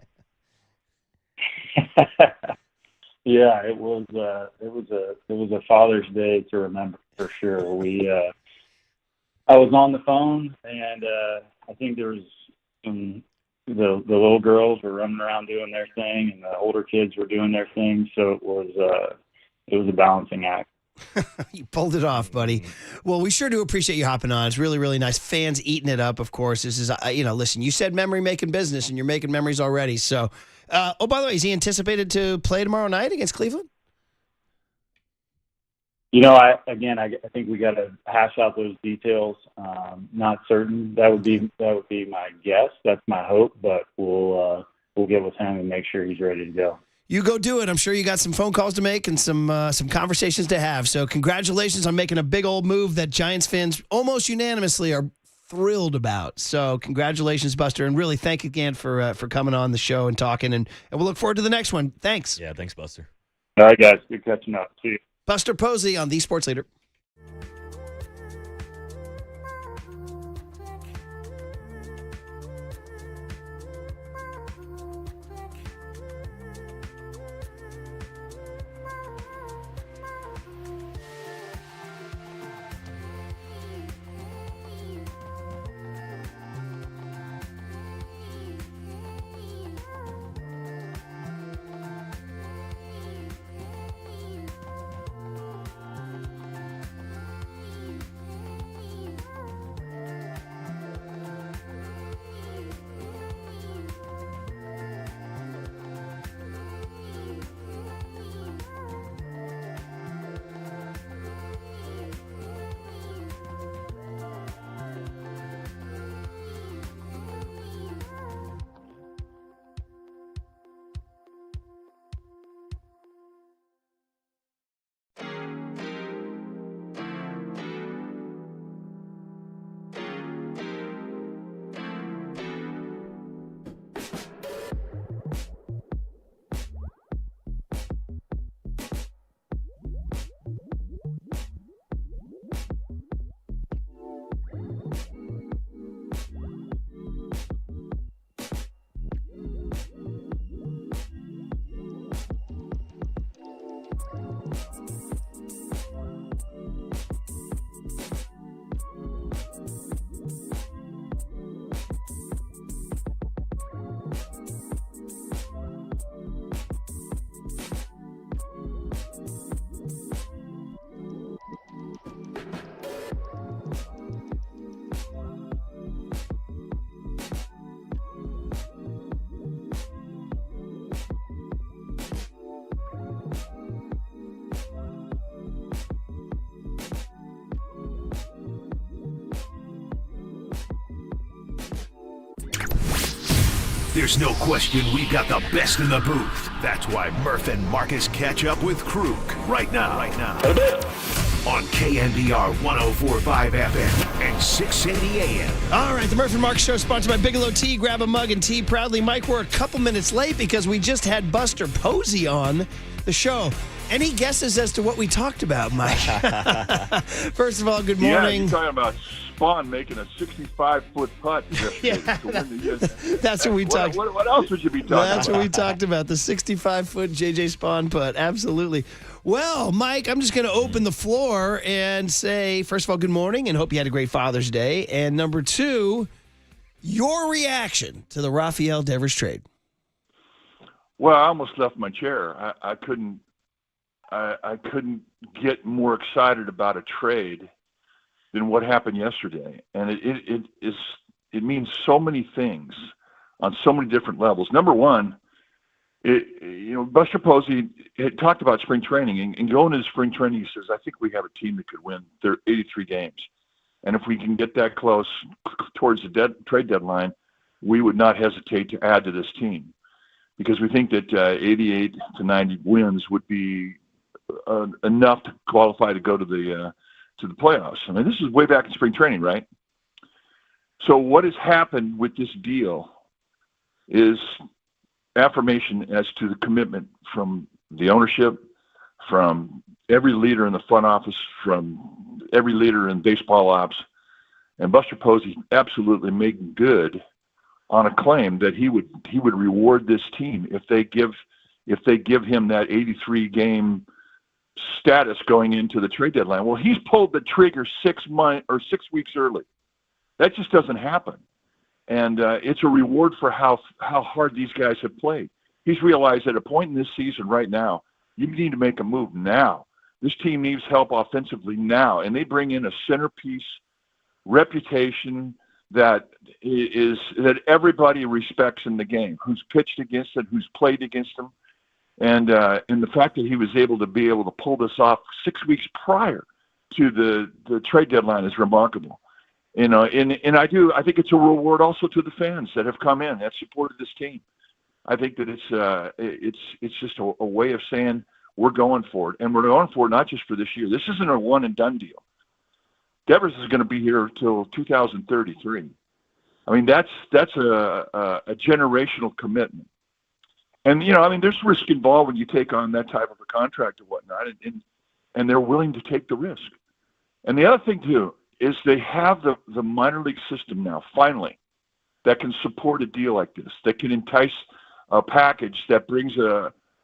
Yeah, it was a Father's Day to remember for sure. I was on the phone, and I think there was the little girls were running around doing their thing, and the older kids were doing their thing. So it was a balancing act. You pulled it off, buddy. Well, we sure do appreciate you hopping on. It's really, really nice. Fans eating it up, of course. This is, listen, you said memory making business, and you're making memories already. So, by the way, is he anticipated to play tomorrow night against Cleveland? I think we got to hash out those details. Not certain. That would be my guess. That's my hope. But we'll get with him and make sure he's ready to go. You go do it. I'm sure you got some phone calls to make and some conversations to have. So congratulations on making a big old move that Giants fans almost unanimously are thrilled about. So congratulations, Buster, and really thank you again for coming on the show and talking. And we'll look forward to the next one. Thanks. Yeah, thanks, Buster. All right, guys. Good catching up. See you. Buster Posey on The Sports Leader. There's no question we've got the best in the booth. That's why Murph and Marcus catch up with Krug right now. On KNBR 104.5 FM and 680 AM. All right, the Murph and Mark Show sponsored by Bigelow Tea. Grab a mug and tea proudly. Mike, we're a couple minutes late because we just had Buster Posey on the show. Any guesses as to what we talked about, Mike? First of all, good morning. Yeah, you're talking about Spawn making a 65-foot putt. That's what we talked about. What else would you be talking about? That's what we talked about, the 65-foot J.J. Spawn putt. Absolutely. Well, Mike, I'm just going to open the floor and say, first of all, good morning and hope you had a great Father's Day. And number two, your reaction to the Rafael Devers trade. Well, I almost left my chair. I couldn't get more excited about a trade than what happened yesterday. And it means so many things on so many different levels. Number one, Buster Posey had talked about spring training, and going into spring training, he says, I think we have a team that could win 83 games. And if we can get that close towards the trade deadline, we would not hesitate to add to this team, because we think that 88 to 90 wins would be enough to qualify to go to the playoffs. I mean, this is way back in spring training, right? So what has happened with this deal is affirmation as to the commitment from the ownership, from every leader in the front office, from every leader in baseball ops, and Buster Posey absolutely making good on a claim that he would reward this team if they give him that 83 game status going into the trade deadline. Well, he's pulled the trigger 6 weeks early. That just doesn't happen. And it's a reward for how hard these guys have played. He's realized at a point in this season right now, you need to make a move now. This team needs help offensively now. And they bring in a centerpiece reputation that everybody respects in the game, who's pitched against it, who's played against them. And the fact that he was able to pull this off 6 weeks prior to the trade deadline is remarkable. And I think it's a reward also to the fans that have come in, that supported this team. I think that it's just a way of saying we're going for it, and we're going for it not just for this year. This isn't a one and done deal. Devers is going to be here till 2033. I mean, that's a generational commitment. And there's risk involved when you take on that type of a contract or whatnot, and they're willing to take the risk. And the other thing too is they have the minor league system now, finally, that can support a deal like this, that can entice a package that brings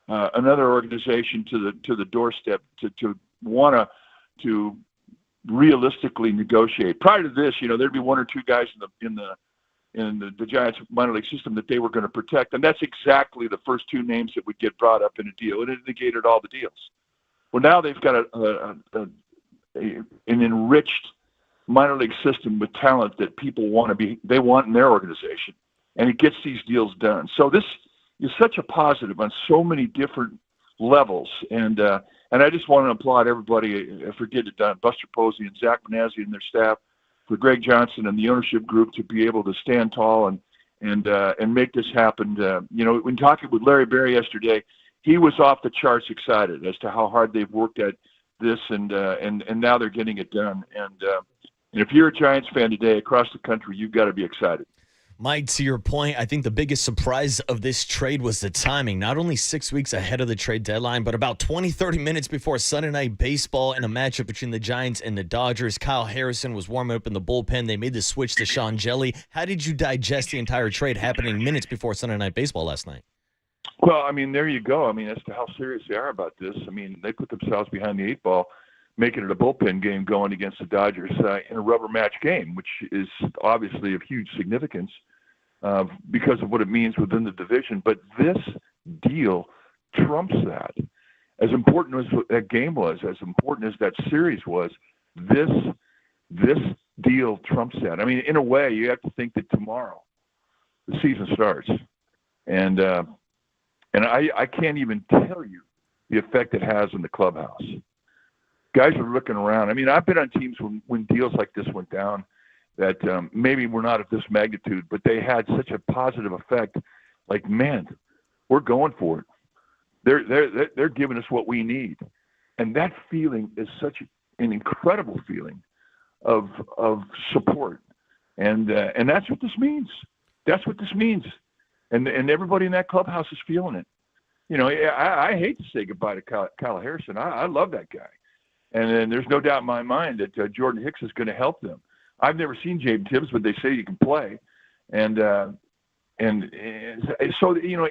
another organization to the doorstep to want to realistically negotiate. Prior to this, there'd be one or two guys in the Giants minor league system that they were going to protect, and that's exactly the first two names that would get brought up in a deal, and it negated all the deals. Well, now they've got an enriched minor league system with talent that people want in their organization, and it gets these deals done. So this is such a positive on so many different levels, and I just want to applaud everybody for getting it done. Buster Posey and Zach Manazzi and their staff, for Greg Johnson and the ownership group to be able to stand tall and make this happen. When talking with Larry Berry yesterday, he was off the charts excited as to how hard they've worked at this, and now they're getting it done. And if you're a Giants fan today across the country, you've got to be excited. Mike, to your point, I think the biggest surprise of this trade was the timing. Not only 6 weeks ahead of the trade deadline, but about 20-30 minutes before Sunday Night Baseball in a matchup between the Giants and the Dodgers. Kyle Harrison was warming up in the bullpen. They made the switch to Sean Jelly. How did you digest the entire trade happening minutes before Sunday Night Baseball last night? Well, there you go. As to how serious they are about this, they put themselves behind the eight ball, making it a bullpen game going against the Dodgers in a rubber match game, which is obviously of huge significance because of what it means within the division. But this deal trumps that. As important as that game was, as important as that series was, this deal trumps that. In a way, you have to think that tomorrow the season starts. And I can't even tell you the effect it has in the clubhouse. Guys are looking around. I've been on teams when deals like this went down that maybe were not of this magnitude, but they had such a positive effect like, man, we're going for it. They're giving us what we need, and that feeling is such an incredible feeling of support, and that's what this means. That's what this means, and everybody in that clubhouse is feeling it. You know, I hate to say goodbye to Kyle Harrison. I love that guy, and there's no doubt in my mind that Jordan Hicks is going to help them. I've never seen Jaden Tibbs, but they say you can play, and so, you know,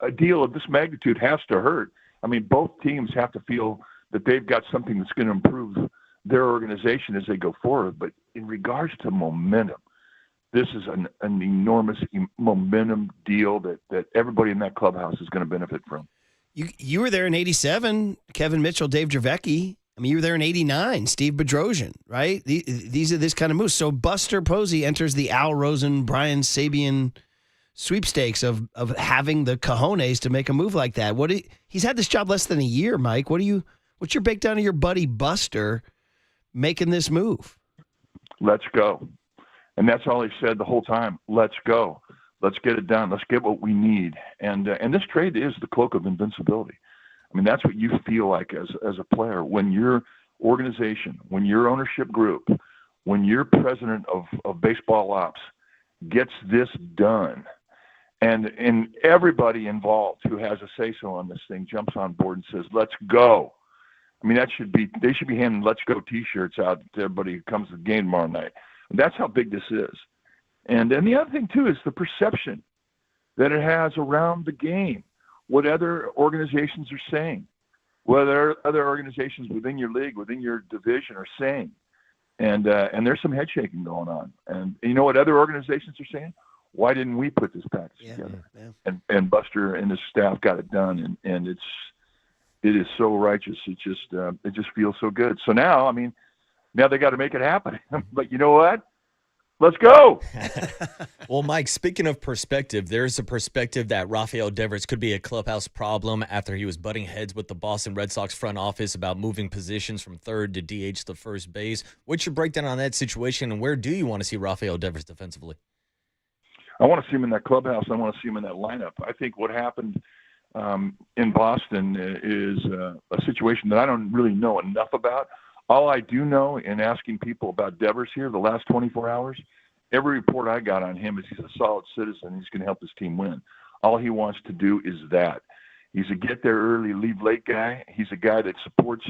a deal of this magnitude has to hurt. I mean, both teams have to feel that they've got something that's going to improve their organization as they go forward. But in regards to momentum, this is an enormous momentum deal that everybody in that clubhouse is going to benefit from. You were there in '87, Kevin Mitchell, Dave Dravecki. I mean, you were there in '89, Steve Bedrosian, right? These are this kind of moves. So Buster Posey enters the Al Rosen, Brian Sabian sweepstakes of having the cojones to make a move like that. He's had this job less than a year, Mike. What's your breakdown of your buddy Buster making this move? Let's go. And that's all he said the whole time. Let's go. Let's get it done. Let's get what we need. And this trade is the cloak of invincibility. I mean, that's what you feel like as a player when your organization, when your ownership group, when your president of baseball ops gets this done, and everybody involved who has a say-so on this thing jumps on board and says, let's go. I mean, they should be handing let's go T-shirts out to everybody who comes to the game tomorrow night. And that's how big this is. And the other thing, too, is the perception that it has around the game, what other organizations are saying, what other organizations within your league, within your division are saying. And there's some head shaking going on. And you know what other organizations are saying? Why didn't we put this package together? Yeah. And Buster and his staff got it done, and it is so righteous. It just feels so good. So now, I mean, now they got to make it happen. But you know what? Let's go. Well, Mike, speaking of perspective, there's a perspective that Rafael Devers could be a clubhouse problem after he was butting heads with the Boston Red Sox front office about moving positions from third to DH to first base. What's your breakdown on that situation, and where do you want to see Rafael Devers defensively? I want to see him in that clubhouse. I want to see him in that lineup. I think what happened in Boston is a situation that I don't really know enough about. All I do know in asking people about Devers here the last 24 hours, every report I got on him is he's a solid citizen. He's going to help his team win. All he wants to do is that. He's a get there early, leave late guy. He's a guy that supports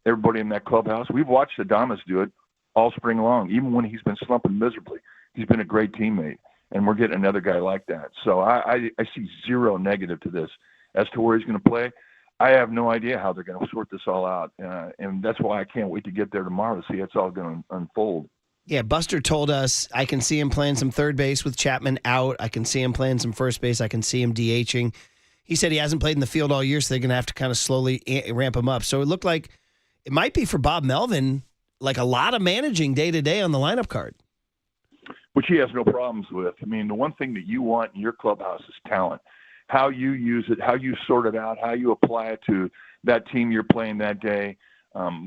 everybody in that clubhouse. We've watched Adames do it all spring long. Even when he's been slumping miserably, he's been a great teammate, and we're getting another guy like that. So I see zero negative to this. As to where he's going to play, I have no idea how they're going to sort this all out, and that's why I can't wait to get there tomorrow to see how it's all going to unfold. Yeah, Buster told us I can see him playing some third base with Chapman out. I can see him playing some first base. I can see him DHing. He said he hasn't played in the field all year, so they're going to have to kind of slowly ramp him up. So it looked like it might be for Bob Melvin, like a lot of managing day-to-day on the lineup card. Which he has no problems with. I mean, the one thing that you want in your clubhouse is talent. How you use it, how you sort it out, how you apply it to that team you're playing that day,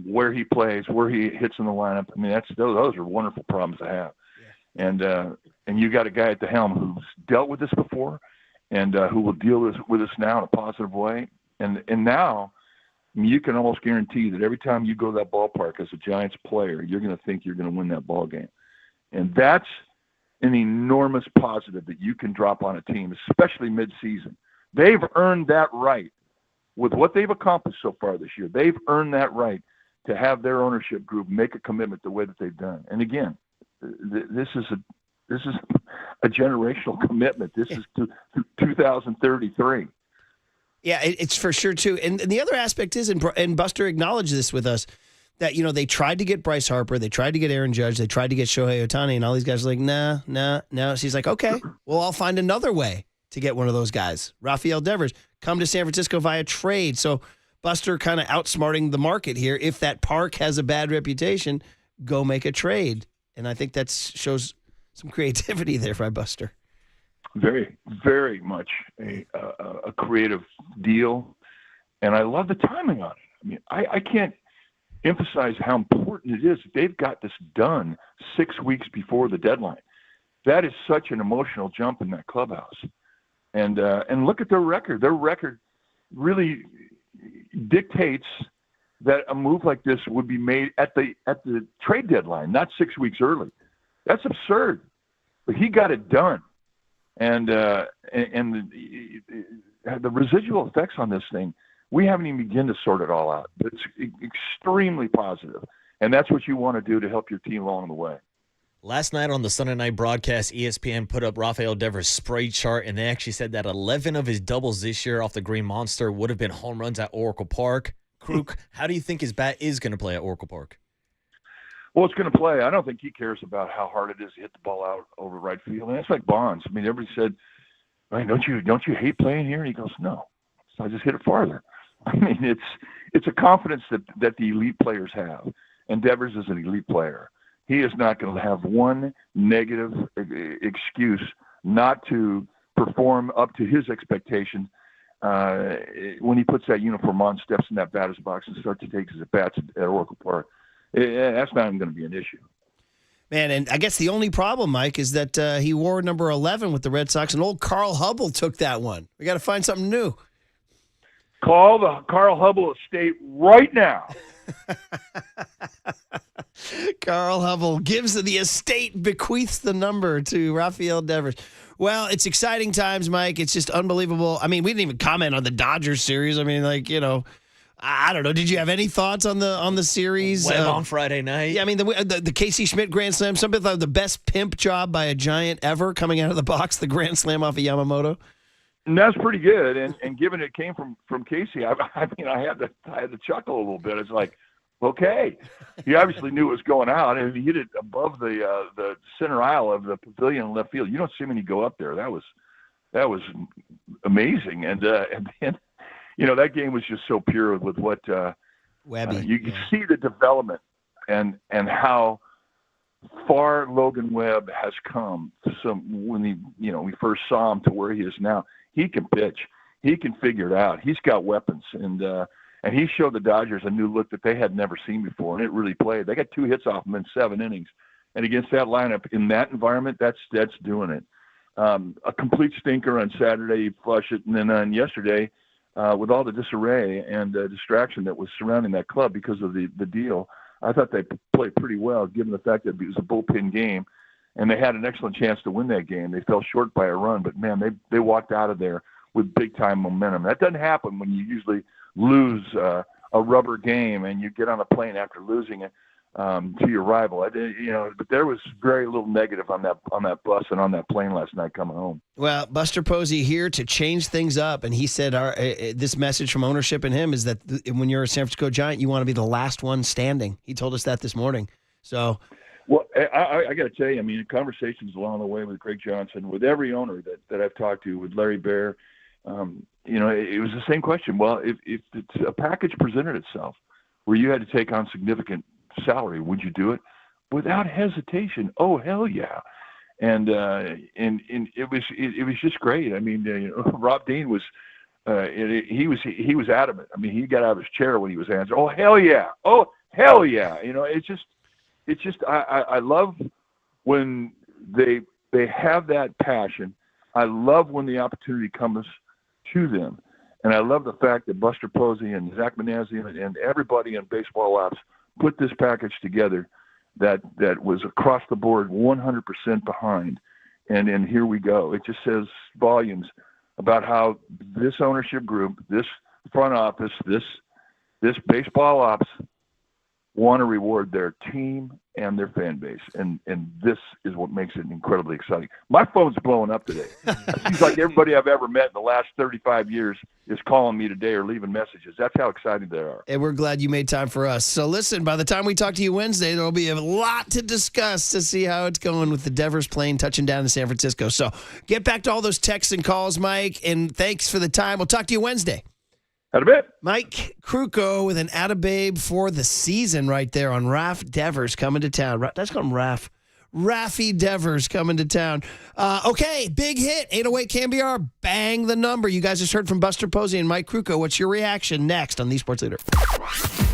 where he plays, where he hits in the lineup. I mean, those are wonderful problems to have. Yeah. And you got a guy at the helm who's dealt with this before, and who will deal with us now in a positive way. And now, I mean, you can almost guarantee that every time you go to that ballpark as a Giants player, you're going to think you're going to win that ball game, and that's an enormous positive that you can drop on a team, especially mid-season. They've earned that right with what they've accomplished so far this year. They've earned that right to have their ownership group make a commitment the way that they've done. And again, this is a generational commitment. This is to 2033. Yeah, it's for sure too. And the other aspect is, and Buster acknowledged this with us, that, you know, they tried to get Bryce Harper, they tried to get Aaron Judge, they tried to get Shohei Ohtani, and all these guys are like, nah. So he's like, okay, well, I'll find another way to get one of those guys. Rafael Devers, come to San Francisco via trade. So Buster kind of outsmarting the market here. If that park has a bad reputation, go make a trade. And I think that shows some creativity there by Buster. Very, very much a creative deal. And I love the timing on it. I mean, I can't emphasize how important it is that they've got this done 6 weeks before the deadline. That is such an emotional jump in that clubhouse. And look at their record. Their record really dictates that a move like this would be made at the trade deadline, not 6 weeks early. That's absurd. But he got it done. And the residual effects on this thing, we haven't even begun to sort it all out. But it's extremely positive. And that's what you want to do to help your team along the way. Last night on the Sunday night broadcast, ESPN put up Rafael Devers' spray chart, and they actually said that 11 of his doubles this year off the Green Monster would have been home runs at Oracle Park. Kruk, how do you think his bat is going to play at Oracle Park? Well, it's going to play. I don't think he cares about how hard it is to hit the ball out over right field. And it's like Bonds. I mean, everybody said, "Hey, don't you hate playing here?" And he goes, "No, so I just hit it farther." I mean, it's a confidence that the elite players have, and Devers is an elite player. He is not going to have one negative excuse not to perform up to his expectation when he puts that uniform on, steps in that batter's box, and starts to take his at-bats at Oracle Park. That's not even going to be an issue. Man, and I guess the only problem, Mike, is that he wore number 11 with the Red Sox, and old Carl Hubble took that one. We got to find something new. Call the Carl Hubble estate right now. Carl Hubble gives the estate, bequeaths the number to Rafael Devers. Well, it's exciting times, Mike. It's just unbelievable. I mean, we didn't even comment on the Dodgers series. I mean, like, I don't know. Did you have any thoughts on the series? Web on Friday night. Yeah, I mean, the Casey Schmidt Grand Slam. Some people thought the best pimp job by a Giant ever coming out of the box, the Grand Slam off of Yamamoto. And that's pretty good. And given it came from Casey, I mean, I had to chuckle a little bit. It's like, okay, he obviously knew it was going out, and he hit it above the center aisle of the pavilion in left field. You don't see many go up there. That was amazing. And then, that game was just so pure with what Webby. You could see the development and how far Logan Webb has come. When we first saw him to where he is now. He can pitch. He can figure it out. He's got weapons, and he showed the Dodgers a new look that they had never seen before, and it really played. They got 2 hits off him in 7 innings, and against that lineup in that environment, that's doing it. A complete stinker on Saturday, you flush it, and then on yesterday, with all the disarray and distraction that was surrounding that club because of the deal, I thought they played pretty well, given the fact that it was a bullpen game. And they had an excellent chance to win that game. They fell short by a run, but, man, they walked out of there with big-time momentum. That doesn't happen when you usually lose a rubber game and you get on a plane after losing it to your rival. But there was very little negative on that bus and on that plane last night coming home. Well, Buster Posey here to change things up, and he said this message from ownership and him is that when you're a San Francisco Giant, you want to be the last one standing. He told us that this morning. So... Well, I got to tell you, I mean, conversations along the way with Greg Johnson, with every owner that I've talked to, with Larry Baer, it was the same question. Well, if a package presented itself where you had to take on significant salary, would you do it? Without hesitation. Oh, hell yeah. And it was just great. I mean, Rob Dean was he was adamant. I mean, he got out of his chair when he was answering. Oh, hell yeah. Oh, hell yeah. It's just I love when they have that passion. I love when the opportunity comes to them. And I love the fact that Buster Posey and Zach Manazzi and everybody in Baseball Ops put this package together that was across the board 100% behind. And here we go. It just says volumes about how this ownership group, this front office, this Baseball Ops want to reward their team and their fan base. And this is what makes it incredibly exciting. My phone's blowing up today. It seems like everybody I've ever met in the last 35 years is calling me today or leaving messages. That's how excited they are. And we're glad you made time for us. So listen, by the time we talk to you Wednesday, there'll be a lot to discuss to see how it's going with the Devers plane touching down in San Francisco. So get back to all those texts and calls, Mike, and thanks for the time. We'll talk to you Wednesday. At a bit. Mike Krukow with an attababe for the season right there on Raf Devers coming to town. Let's call him Raf. Rafi Devers coming to town. Okay, big hit, 808 KNBR, bang the number. You guys just heard from Buster Posey and Mike Krukow. What's your reaction next on The Sports Leader?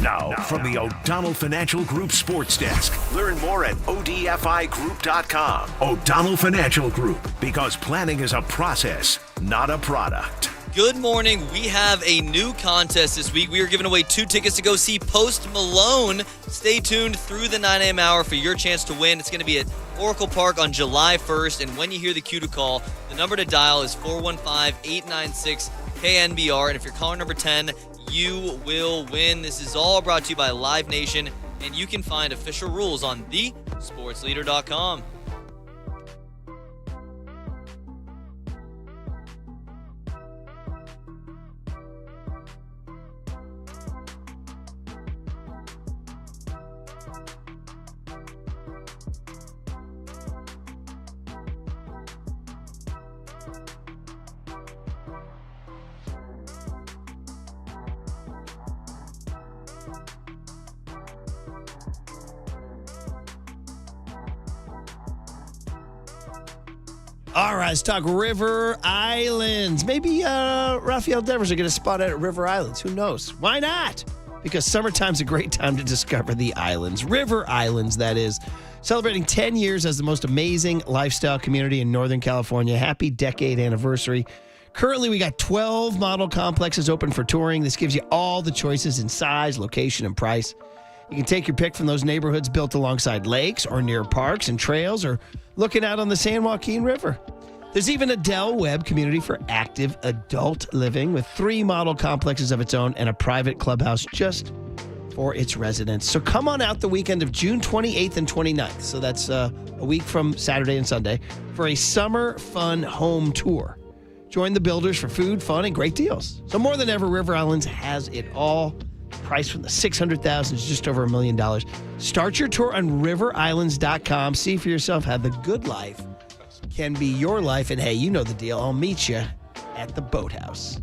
Now, from the O'Donnell Financial Group Sports Desk. Learn more at odfigroup.com. O'Donnell Financial Group, because planning is a process, not a product. Good morning. We have a new contest this week. We are giving away 2 tickets to go see Post Malone. Stay tuned through the 9 a.m. hour for your chance to win. It's going to be at Oracle Park on July 1st. And when you hear the cue to call, the number to dial is 415-896-KNBR. And if you're caller number 10, you will win. This is all brought to you by Live Nation. And you can find official rules on thesportsleader.com. All right, let's talk River Islands. Maybe Rafael Devers are going to spot out at River Islands. Who knows? Why not? Because summertime's a great time to discover the islands. River Islands, that is. Celebrating 10 years as the most amazing lifestyle community in Northern California. Happy decade anniversary. Currently, we got 12 model complexes open for touring. This gives you all the choices in size, location, and price. You can take your pick from those neighborhoods built alongside lakes or near parks and trails or looking out on the San Joaquin River. There's even a Del Webb community for active adult living with 3 model complexes of its own and a private clubhouse just for its residents. So come on out the weekend of June 28th and 29th. So that's a week from Saturday and Sunday for a summer fun home tour. Join the builders for food, fun, and great deals. So more than ever, River Islands has it all. Price from the $600,000 to just over $1 million. Start your tour on riverislands.com. See for yourself how the good life can be your life. And hey, you know the deal. I'll meet you at the boathouse.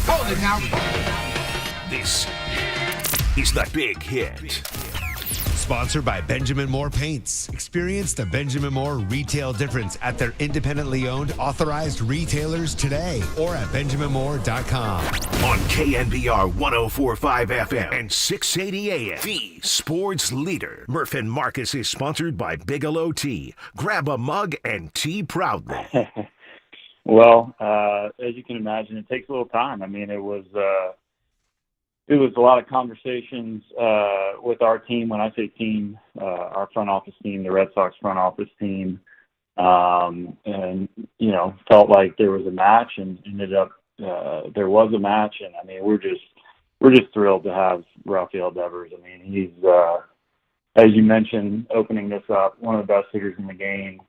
Hold it now. This is The Big Hit. Sponsored by Benjamin Moore Paints. Experience the Benjamin Moore retail difference at their independently owned, authorized retailers today or at benjaminmoore.com. On KNBR 104.5 FM and 680 AM. The sports leader. Murph and Marcus is sponsored by Bigelow Tea. Grab a mug and tea proudly. Well, as you can imagine, it takes a little time. I mean, it was a lot of conversations with our team. When I say team, our front office team, the Red Sox front office team, and felt like there was a match, and ended up there was a match. And I mean, we're just thrilled to have Rafael Devers. I mean, he's as you mentioned, opening this up, one of the best hitters in the game.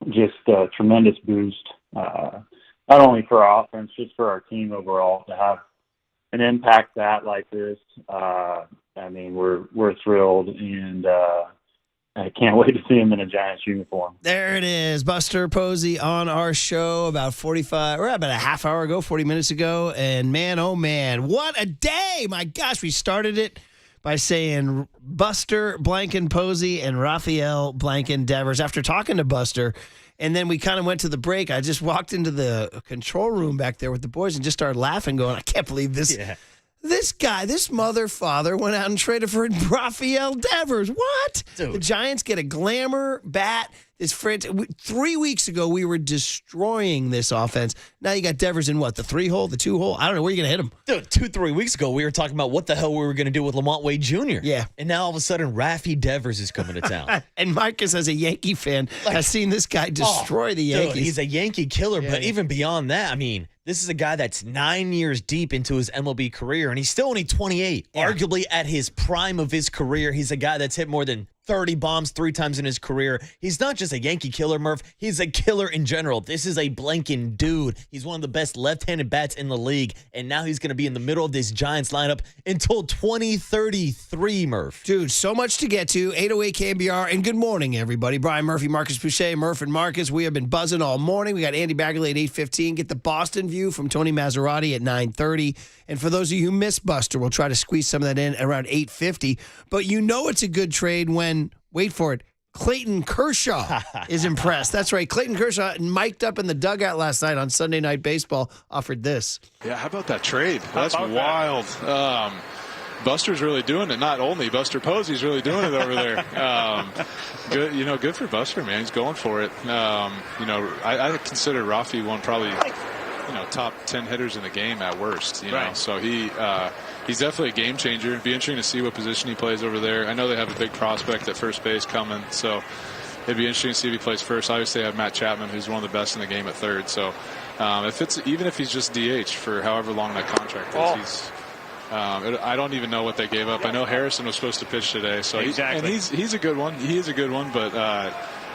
Just a tremendous boost, not only for our offense, just for our team overall to have an impact that like this. I mean, we're thrilled, and I can't wait to see him in a Giants uniform. There it is, Buster Posey on our show about a half hour ago, 40 minutes ago. And man, oh man, what a day! My gosh, we started it by saying Buster Blanken Posey and Rafael Blanken Devers. After talking to Buster, and then we kind of went to the break, I just walked into the control room back there with the boys and just started laughing, going, I can't believe this. Yeah. This guy, this mother father went out and traded for Rafael Devers. What? Dude. The Giants get a glamour bat. This 3 weeks ago, we were destroying this offense. Now you got Devers in what? The 3-hole, the 2-hole? I don't know. Where are you going to hit him? Dude, 2-3 weeks ago, we were talking about what the hell we were going to do with Lamont Wade Jr. Yeah. And now all of a sudden, Rafi Devers is coming to town. And Marcus, as a Yankee fan, has seen this guy destroy the Yankees. Dude, he's a Yankee killer. Yeah, but even beyond that, I mean, this is a guy that's 9 years deep into his MLB career, and he's still only 28. Yeah. Arguably at his prime of his career, he's a guy that's hit more than 30 bombs 3 times in his career. He's not just a Yankee killer, Murph. He's a killer in general. This is a Blanken dude. He's one of the best left-handed bats in the league, and now he's going to be in the middle of this Giants lineup until 2033, Murph. Dude, so much to get to. 808 KNBR, and good morning, everybody. Brian Murphy, Marcus Boucher, Murph and Marcus. We have been buzzing all morning. We got Andy Bagley at 8:15. Get the Boston view from Tony Maserati at 9:30. And for those of you who missed Buster, we'll try to squeeze some of that in around 8:50. But you know it's a good trade when, wait for it, Clayton Kershaw is impressed. That's right. Clayton Kershaw mic'd up in the dugout last night on Sunday Night Baseball, offered this. Yeah, how about that trade? That's wild. Buster's really doing it. Not only Buster Posey's really doing it over there. Good for Buster, man. He's going for it. I consider Rafi one probably, top 10 hitters in the game at worst. Right. So he's definitely a game changer. It'd be interesting to see what position he plays over there. I know they have a big prospect at first base coming, so it'd be interesting to see if he plays first. Obviously, they have Matt Chapman, who's one of the best in the game at third. So even if he's just DH for however long that contract is, I don't even know what they gave up. I know Harrison was supposed to pitch today, so he's a good one. He is a good one, but I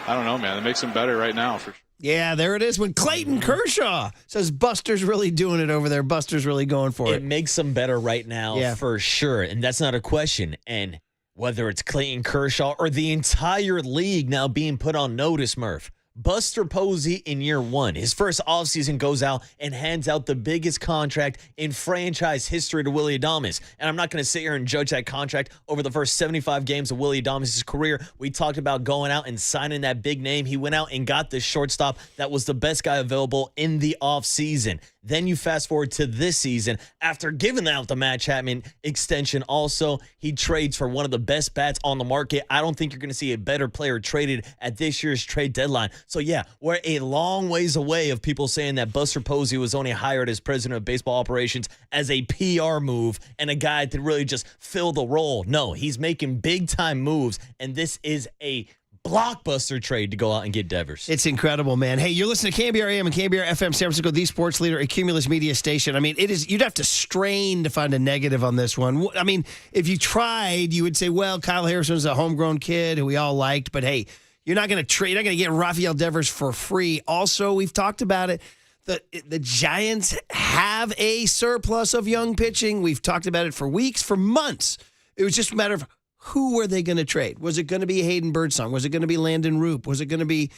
don't know, man. It makes him better right now for sure. Yeah, there it is. When Clayton Kershaw says Buster's really doing it over there, Buster's really going for it. It makes him better right now for sure, and that's not a question. And whether it's Clayton Kershaw or the entire league now being put on notice, Murph, Buster Posey in year one, his first offseason goes out and hands out the biggest contract in franchise history to Willy Adames. And I'm not going to sit here and judge that contract over the first 75 games of Willy Adames' career. We talked about going out and signing that big name. He went out and got this shortstop that was the best guy available in the offseason. Then you fast forward to this season. After giving out the Matt Chapman extension also, he trades for one of the best bats on the market. I don't think you're going to see a better player traded at this year's trade deadline. So, yeah, we're a long ways away of people saying that Buster Posey was only hired as president of baseball operations as a PR move and a guy to really just fill the role. No, he's making big-time moves, and this is a blockbuster trade to go out and get Devers. It's incredible, man. Hey, you're listening to KNBR AM and KNBR FM San Francisco, the sports leader, a Cumulus media station. I mean, you'd have to strain to find a negative on this one. I mean, if you tried, you would say, well, Kyle Harrison's a homegrown kid who we all liked, but hey, you're not going to trade. You're not going to get Rafael Devers for free. Also, we've talked about it. The Giants have a surplus of young pitching. We've talked about it for weeks, for months. It was just a matter of who were they going to trade? Was it going to be Hayden Birdsong? Was it going to be Landon Roop? Was it going to be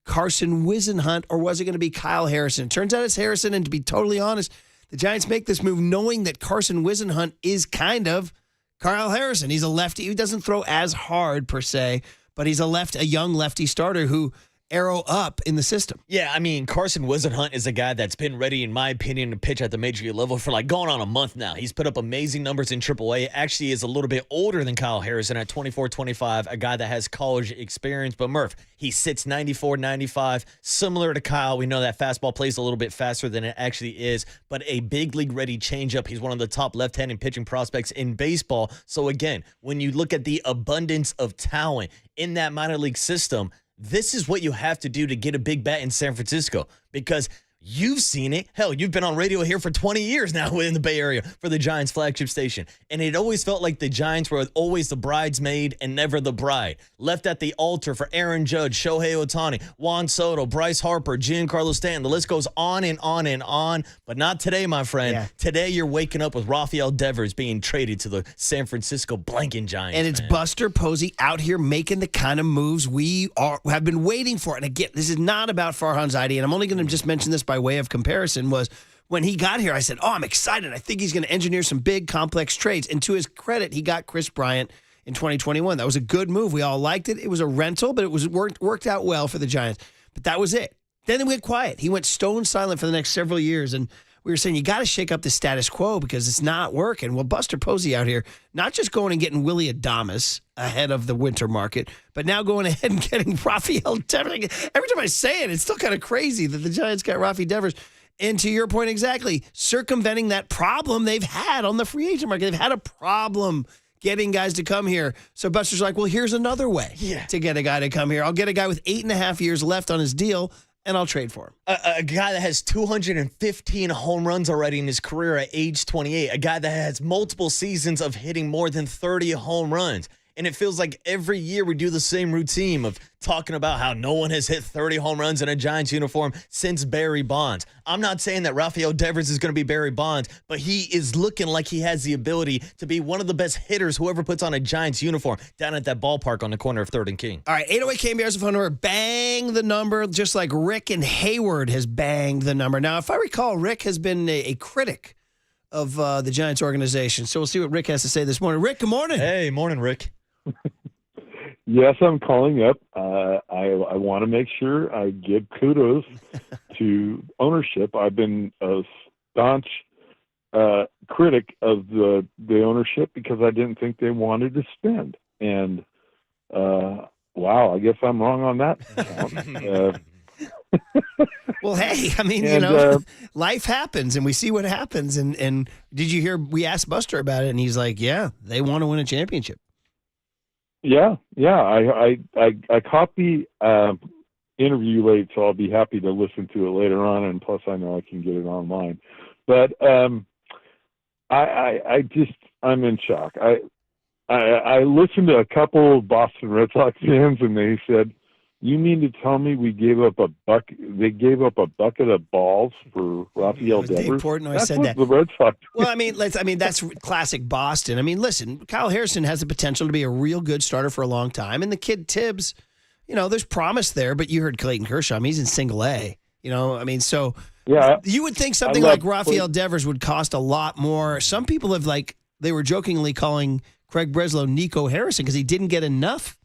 Carson Whisenhunt? Or was it going to be Kyle Harrison? It turns out it's Harrison, and to be totally honest, the Giants make this move knowing that Carson Whisenhunt is kind of Kyle Harrison. He's a lefty. He doesn't throw as hard per se, but he's a young lefty starter who arrow up in the system. Yeah, I mean, Carson Whisenhunt is a guy that's been ready, in my opinion, to pitch at the major league level for like going on a month now. He's put up amazing numbers in AAA. Actually is a little bit older than Kyle Harrison at 24, 25, a guy that has college experience. But Murph, he sits 94, 95, similar to Kyle. We know that fastball plays a little bit faster than it actually is, but a big league ready changeup. He's one of the top left-handed pitching prospects in baseball. So again, when you look at the abundance of talent in that minor league system, this is what you have to do to get a big bat in San Francisco, because you've seen it. Hell, you've been on radio here for 20 years now in the Bay Area for the Giants flagship station. And it always felt like the Giants were always the bridesmaid and never the bride. Left at the altar for Aaron Judge, Shohei Ohtani, Juan Soto, Bryce Harper, Giancarlo Stanton. The list goes on and on and on. But not today, my friend. Yeah. Today you're waking up with Rafael Devers being traded to the San Francisco blanking Giants. And it's Buster Posey out here making the kind of moves we have been waiting for. And again, this is not about Farhan Zaidi, and I'm only going to just mention this by way of comparison. Was when he got here, I said, I'm excited. I think he's going to engineer some big, complex trades. And to his credit, he got Chris Bryant in 2021. That was a good move. We all liked it. It was a rental, but it was worked out well for the Giants. But that was it. Then they went quiet. He went stone silent for the next several years. And we were saying, you got to shake up the status quo because it's not working. Well, Buster Posey out here, not just going and getting Willie Adames ahead of the winter market, but now going ahead and getting Rafael Devers. Every time I say it, it's still kind of crazy that the Giants got Rafi Devers. And to your point exactly, circumventing that problem they've had on the free agent market. They've had a problem getting guys to come here. So Buster's like, well, here's another way to get a guy to come here. I'll get a guy with 8.5 years left on his deal, and I'll trade for him. A guy that has 215 home runs already in his career at age 28. A guy that has multiple seasons of hitting more than 30 home runs. And it feels like every year we do the same routine of talking about how no one has hit 30 home runs in a Giants uniform since Barry Bonds. I'm not saying that Rafael Devers is going to be Barry Bonds, but he is looking like he has the ability to be one of the best hitters whoever puts on a Giants uniform down at that ballpark on the corner of 3rd and King. All right, 808 KNBR is the phone number. Bang the number, just like Rick and Hayward has banged the number. Now, if I recall, Rick has been a critic of the Giants organization. So we'll see what Rick has to say this morning. Rick, good morning. Hey, morning, Rick. Yes, I'm calling up. I want to make sure I give kudos to ownership. I've been a staunch critic of the ownership because I didn't think they wanted to spend. And wow, I guess I'm wrong on that. Well, hey, I mean, life happens, and we see what happens. And did you hear? We asked Buster about it, and he's like, "Yeah, they want to win a championship." Yeah. I caught the interview late, so I'll be happy to listen to it later on, and plus I know I can get it online. But I'm in shock. I listened to a couple of Boston Red Sox fans, and they said, "You mean to tell me we gave up a bucket? They gave up a bucket of balls for Rafael Devers?" Dave Portnoy That's said what that. The Red Sox. Well, I mean, that's classic Boston. I mean, listen, Kyle Harrison has the potential to be a real good starter for a long time, and the kid Tibbs, there's promise there. But you heard Clayton Kershaw. I mean, he's in Single A. So yeah, you would think something like Rafael Devers would cost a lot more. Some people have they were jokingly calling Craig Breslow Nico Harrison because he didn't get enough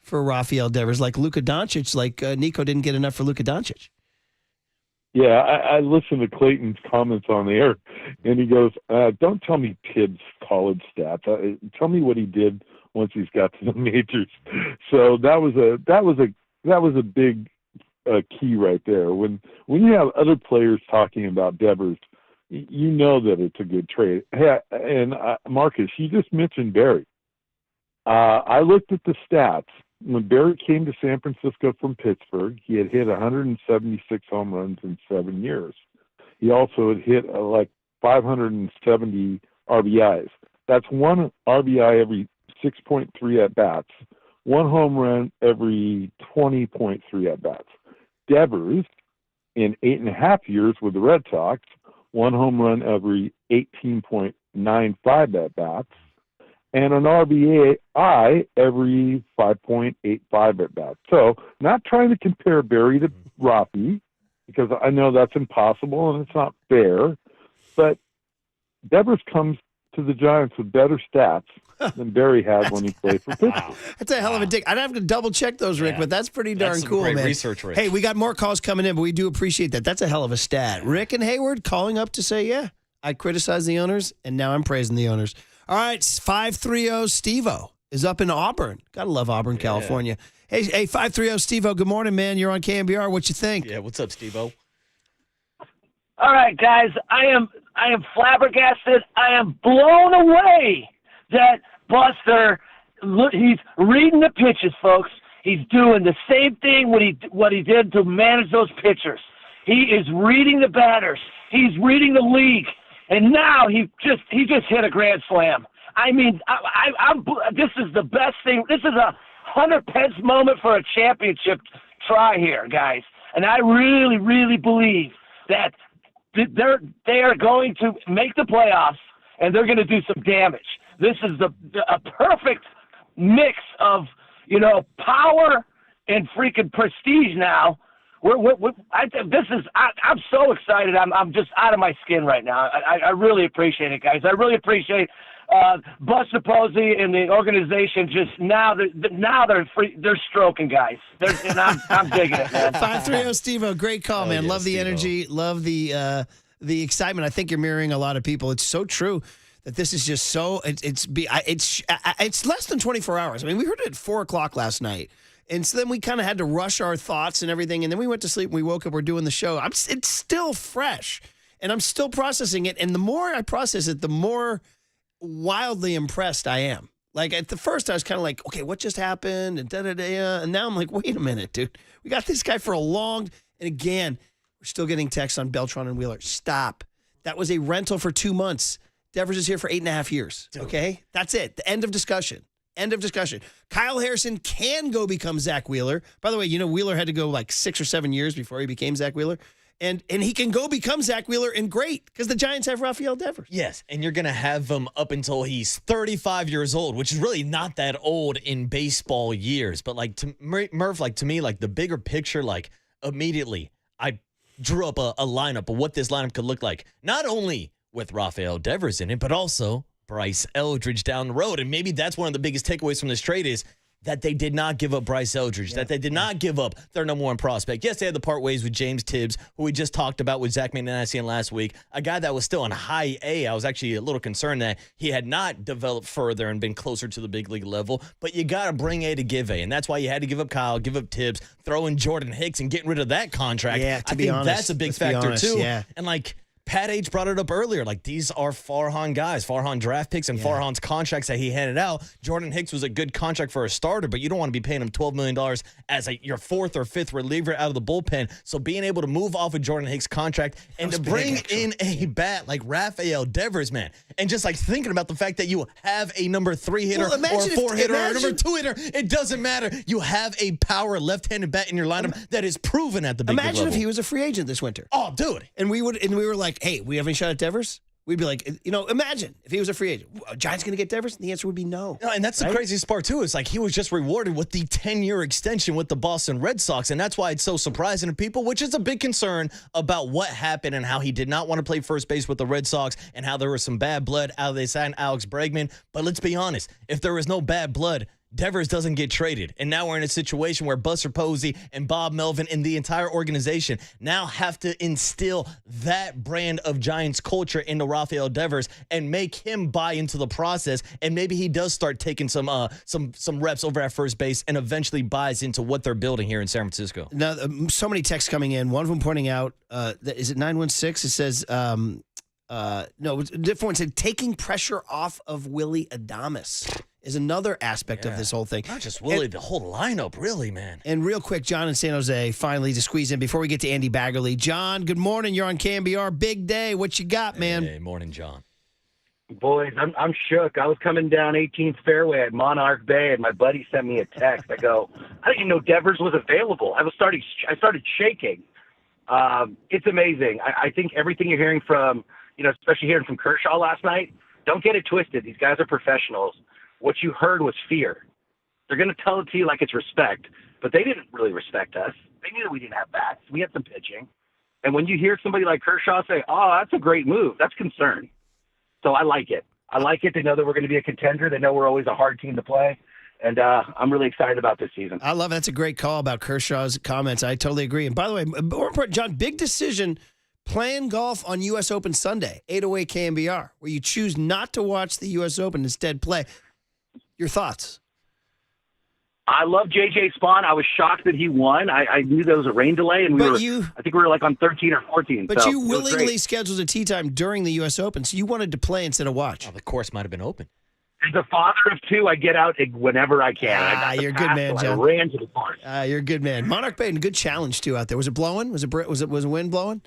for Rafael Devers, like Luka Doncic, Nico didn't get enough for Luka Doncic. Yeah, I listened to Clayton's comments on the air, and he goes, "Don't tell me Tibbs' college stats. Tell me what he did once he's got to the majors." So that was a big key right there. When you have other players talking about Devers, you know that it's a good trade. Hey, and Marcus, you just mentioned Barry. I looked at the stats. When Barry came to San Francisco from Pittsburgh, he had hit 176 home runs in 7 years. He also had hit 570 RBIs. That's one RBI every 6.3 at-bats, one home run every 20.3 at-bats. Devers, in 8.5 years with the Red Sox, one home run every 18.95 at-bats, and an RBI every 5.85 at bat. So not trying to compare Barry to Rafi, because I know that's impossible and it's not fair, But Devers comes to the Giants with better stats than Barry had when he played for Pittsburgh. That's a hell of a dig. I'd have to double check those, Rick, but that's pretty darn cool, great man. research, Rick. Hey, we got more calls coming in, but we do appreciate that. That's a hell of a stat. Rick and Hayward calling up to say, yeah, I criticized the owners, and now I'm praising the owners. All right, 530 Steve-O is up in Auburn. Gotta love Auburn, California. Hey, 530 Steve-O, good morning, man. You're on KNBR. What you think? Yeah, what's up, Steve-O? All right, guys, I am flabbergasted. I am blown away that Buster, he's reading the pitches, folks. He's doing the same thing what he did to manage those pitchers. He is reading the batters. He's reading the league, and now he just hit a grand slam. I mean, I'm this is the best thing. This is a Hunter Pence moment for a championship try here, guys. And I really, really believe that they are going to make the playoffs, and they're going to do some damage. This is a perfect mix of, power and freaking prestige now. I'm so excited. I'm just out of my skin right now. I really appreciate it, guys. I really appreciate Buster Posey and the organization. Just now they're stroking, guys. And I'm digging it, man. 530 Steve-O, great call, man. yeah, love the Steve-O. energy, love the excitement. I think you're mirroring a lot of people. It's so true that this is just so it's less than 24 hours. I mean, we heard it at 4:00 last night. And so then we kind of had to rush our thoughts and everything. And then we went to sleep and we woke up, we're doing the show. It's still fresh and I'm still processing it. And the more I process it, the more wildly impressed I am. Like at the first I was kind of like, okay, what just happened? And and now I'm like, wait a minute, dude. We got this guy for a long, and again, we're still getting texts on Beltran and Wheeler. Stop. That was a rental for 2 months. Devers is here for 8.5 years. Okay? That's it. The end of discussion. End of discussion. Kyle Harrison can go become Zach Wheeler. By the way, Wheeler had to go like 6 or 7 years before he became Zach Wheeler. And he can go become Zach Wheeler and great because the Giants have Rafael Devers. Yes, and you're going to have him up until he's 35 years old, which is really not that old in baseball years. But like to Murph, like to me, like the bigger picture, like immediately I drew up a lineup of what this lineup could look like. Not only with Rafael Devers in it, but also Bryce Eldridge down the road. And maybe that's one of the biggest takeaways from this trade is that they did not give up Bryce Eldridge, that they did not give up their number one prospect. Yes, they had to part ways with James Tibbs, who we just talked about with Zach McNassian last week, a guy that was still in high A. I was actually a little concerned that he had not developed further and been closer to the big league level, but you got to bring A to give A, and that's why you had to give up Kyle, give up Tibbs, throw in Jordan Hicks, and getting rid of that contract. Yeah, I think that's a big factor, too. Yeah. And like, Pat H brought it up earlier. Like, these are Farhan guys, Farhan draft picks and Farhan's contracts that he handed out. Jordan Hicks was a good contract for a starter, but you don't want to be paying him $12 million as your fourth or fifth reliever out of the bullpen. So being able to move off of Jordan Hicks' contract and to bring in a bat like Rafael Devers, man, and just like thinking about the fact that you have a number 3 hitter or a 4 hitter or a number 2 hitter, it doesn't matter. You have a power left-handed bat in your lineup that is proven at the big league level. Imagine if he was a free agent this winter. Oh, dude. And we were like, hey, we have any shot at Devers? We'd be like, imagine if he was a free agent. Giants going to get Devers? And the answer would be no. No, and that's the craziest part, too. It's like he was just rewarded with the 10-year extension with the Boston Red Sox, and that's why it's so surprising to people, which is a big concern about what happened and how he did not want to play first base with the Red Sox and how there was some bad blood, how they signed Alex Bregman. But let's be honest, if there was no bad blood, Devers doesn't get traded. And now we're in a situation where Buster Posey and Bob Melvin and the entire organization now have to instill that brand of Giants culture into Rafael Devers and make him buy into the process. And maybe he does start taking some reps over at first base and eventually buys into what they're building here in San Francisco. Now, so many texts coming in. One of them pointing out, is it 916? It says, no, different one said, taking pressure off of Willie Adames is another aspect of this whole thing. Not just Willie, the whole lineup, really, man. And real quick, John in San Jose, finally to squeeze in before we get to Andy Baggerly. John, good morning. You're on KNBR. Big day. What you got, man? Hey, morning, John. Boys, I'm shook. I was coming down 18th fairway at Monarch Bay, and my buddy sent me a text. I go, I didn't even know Devers was available. I started shaking. It's amazing. I think everything you're hearing from, especially hearing from Kershaw last night, don't get it twisted. These guys are professionals. What you heard was fear. They're going to tell it to you like it's respect, but they didn't really respect us. They knew that we didn't have bats. We had some pitching. And when you hear somebody like Kershaw say, "Oh, that's a great move," that's concern. So I like it. I like it to know that we're going to be a contender. They know we're always a hard team to play. And I'm really excited about this season. I love it. That's a great call about Kershaw's comments. I totally agree. And by the way, more important, John, big decision playing golf on U.S. Open Sunday, 808 KNBR, where you choose not to watch the U.S. Open, instead play. Your thoughts? I love JJ Spawn. I was shocked that he won. I knew there was a rain delay, and I think we were like on 13 or 14. But so you it was willingly great. scheduled a tee time during the U.S. Open, so you wanted to play instead of watch. The course might have been open. As a father of two, I get out whenever I can. I got the you're a good pass, man, so John. I ran to the course. You're a good man. Monarch Bay, good challenge too out there. Was it blowing? Was a wind blowing?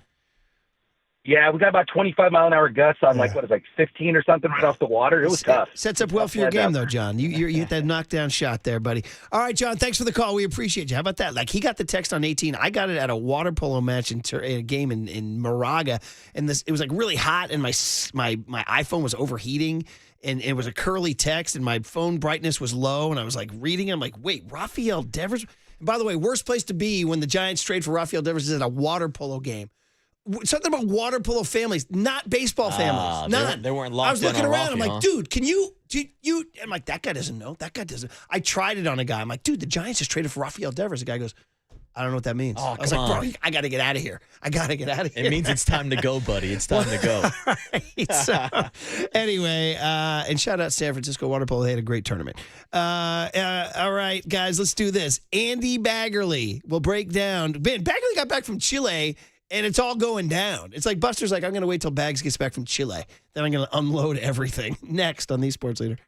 Yeah, we got about 25-mile-an-hour gusts on like 15 or something right off the water. It was tough. Sets up well for your game, though, John. You hit that knockdown shot there, buddy. All right, John, thanks for the call. We appreciate you. How about that? Like, he got the text on 18. I got it at a water polo match in a game in Moraga, and it was like really hot, and my iPhone was overheating, and it was a curly text, and my phone brightness was low, and I was like reading it. I'm like, wait, Rafael Devers? And by the way, worst place to be when the Giants trade for Rafael Devers is at a water polo game. Something about water polo families, not baseball families. None. They weren't locked I was in looking on around. Rafi, I'm like, huh? dude, can you? I'm like, that guy doesn't know. That guy doesn't. I tried it on a guy. I'm like, dude, the Giants just traded for Rafael Devers. The guy goes, I don't know what that means. Oh, I was come like, on. bro, I got to get out of here. I got to get out of here. It means it's time to go, buddy. It's time to go. Right. So, anyway, and shout out San Francisco Water Polo. They had a great tournament. All right, guys, let's do this. Andy Baggerly will break down. Man, Baggerly got back from Chile, and it's all going down. It's like Buster's like, I'm going to wait till Bags gets back from Chile. Then I'm going to unload everything. Next on the Sports Leader.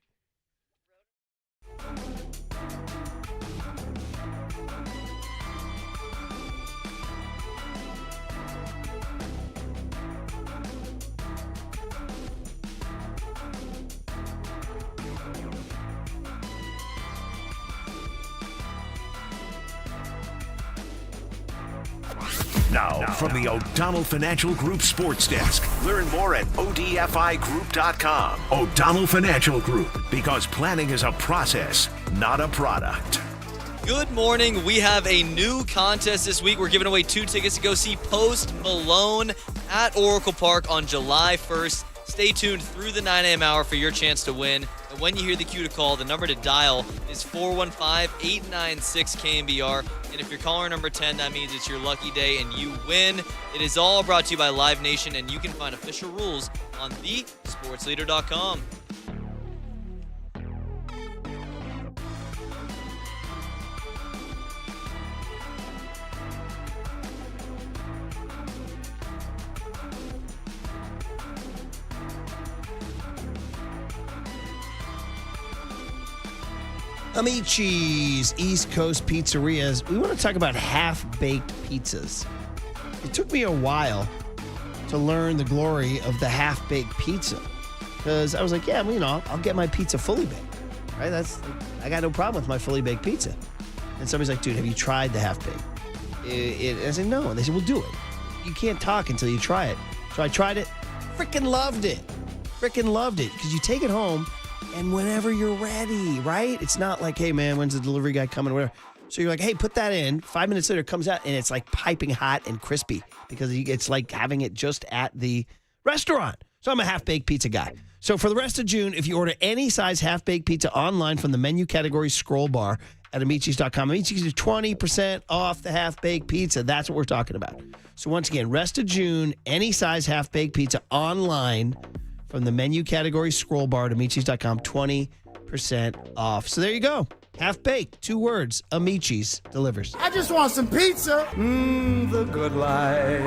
Now, from the O'Donnell Financial Group Sports Desk. Learn more at odfigroup.com. O'Donnell Financial Group, because planning is a process, not a product. Good morning. We have a new contest this week. We're giving away 2 tickets to go see Post Malone at Oracle Park on July 1st. Stay tuned through the 9 a.m. hour for your chance to win. And when you hear the cue to call, the number to dial is 415-896-KNBR. And if you're caller number 10, that means it's your lucky day and you win. It is all brought to you by Live Nation, and you can find official rules on thesportsleader.com. Amici's East Coast Pizzerias. We want to talk about half-baked pizzas. It took me a while to learn the glory of the half-baked pizza, because I was like, yeah, well, I'll get my pizza fully baked, right? I got no problem with my fully baked pizza. And somebody's like, dude, have you tried the half-baked? I said, no. And they said, well, do it. You can't talk until you try it. So I tried it. Freaking loved it. Because you take it home, and whenever you're ready, right? It's not like, hey, man, when's the delivery guy coming, whatever. So you're like, hey, put that in. 5 minutes later, it comes out, and it's like piping hot and crispy, because it's like having it just at the restaurant. So I'm a half-baked pizza guy. So for the rest of June, if you order any size half-baked pizza online from the menu category scroll bar at Amici's.com, Amici's is 20% off the half-baked pizza. That's what we're talking about. So once again, rest of June, any size half-baked pizza online from the menu category scroll bar at Amici's.com, 20% off. So there you go. Half-baked, 2 words. Amici's delivers. I just want some pizza. The good life.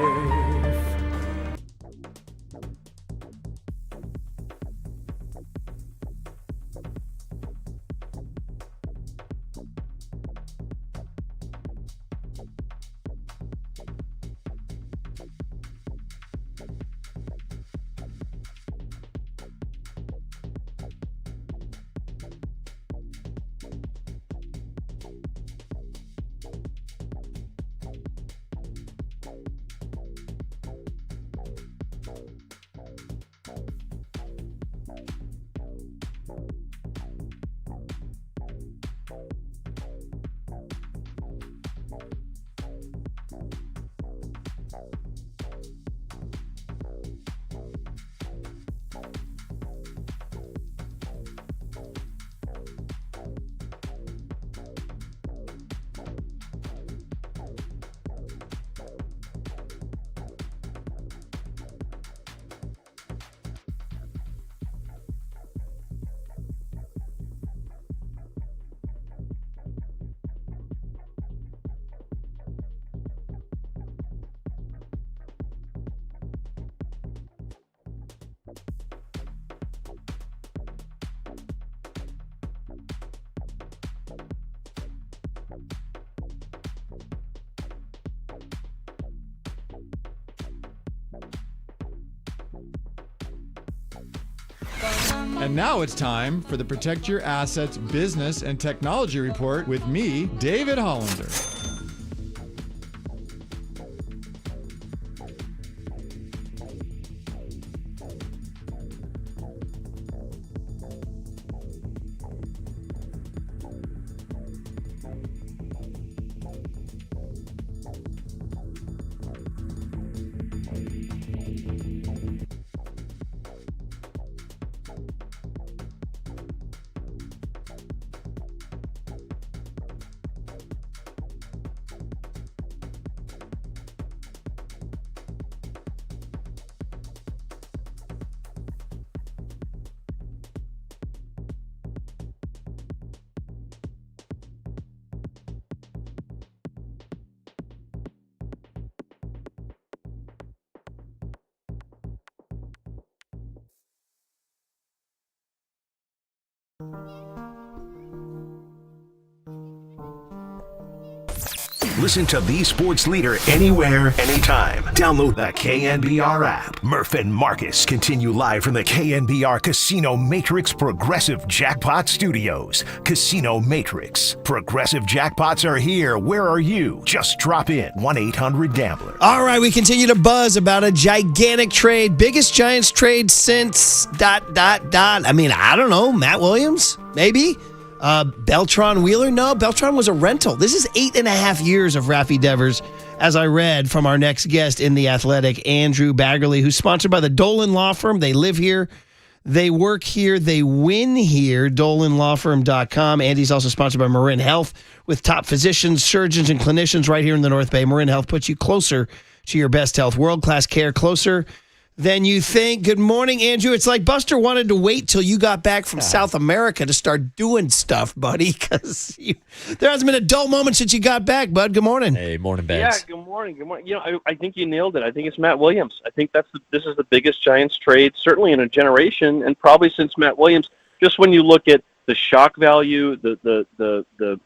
And now it's time for the Protect Your Assets Business and Technology Report with me, David Hollander. Listen to the sports leader anywhere, anytime. Download the KNBR app. Murph and Marcus continue live from the KNBR Casino Matrix Progressive Jackpot Studios. Casino Matrix. Progressive jackpots are here. Where are you? Just drop in. 1-800-GAMBLER. All right, we continue to buzz about a gigantic trade. Biggest Giants trade since ... I mean, I don't know. Matt Williams? Maybe? Beltran Wheeler? No, Beltran was a rental. This is 8.5 years of Rafi Devers, as I read from our next guest in The Athletic, Andrew Baggerly, who's sponsored by the Dolan Law Firm. They live here. They work here. They win here. DolanLawFirm.com. Andy's also sponsored by Marin Health with top physicians, surgeons, and clinicians right here in the North Bay. Marin Health puts you closer to your best health. World-class care closer than you think. Good morning, Andrew. It's like Buster wanted to wait till you got back from South America to start doing stuff, buddy, because there hasn't been a dull moment since you got back, bud. Good morning. Hey, morning, Yeah, Bags. good morning. Good morning. You know, I think you nailed it. I think it's Matt Williams. I think this is the biggest Giants trade, certainly in a generation, and probably since Matt Williams. Just when you look at the shock value, the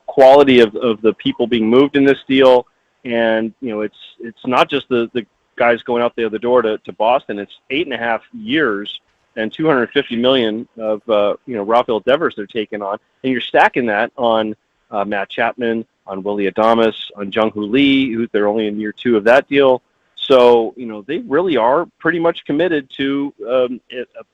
quality of the people being moved in this deal, and it's not just the guys going out the other door to Boston. It's 8.5 years and $250 million of Rafael Devers they're taking on, and you're stacking that on Matt Chapman, on Willie Adames, on Jung-Hoo Lee, who they're only in year 2 of that deal. So they really are pretty much committed to a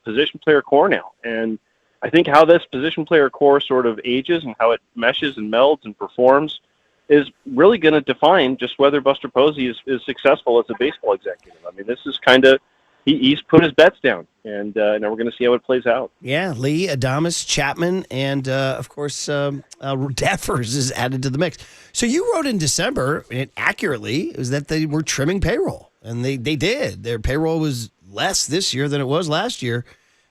position player core now, and I think how this position player core sort of ages and how it meshes and melds and performs is really going to define just whether Buster Posey is successful as a baseball executive. I mean, this is kind of, he's put his bets down, and now we're going to see how it plays out. Yeah, Lee, Adames, Chapman, and, of course, Devers is added to the mix. So you wrote in December, and accurately, is that they were trimming payroll, and they did. Their payroll was less this year than it was last year,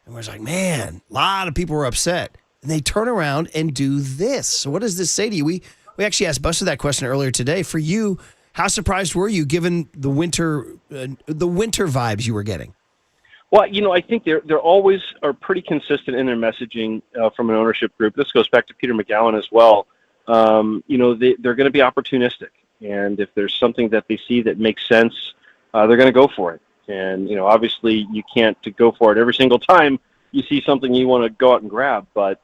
and we're like, man, a lot of people were upset. And they turn around and do this. So what does this say to you? We actually asked Buster that question earlier today. For you, how surprised were you given the winter vibes you were getting? Well, I think they're always are pretty consistent in their messaging from an ownership group. This goes back to Peter McGowan as well. They're going to be opportunistic, and if there's something that they see that makes sense, they're going to go for it. And obviously, you can't go for it every single time you see something you want to go out and grab, but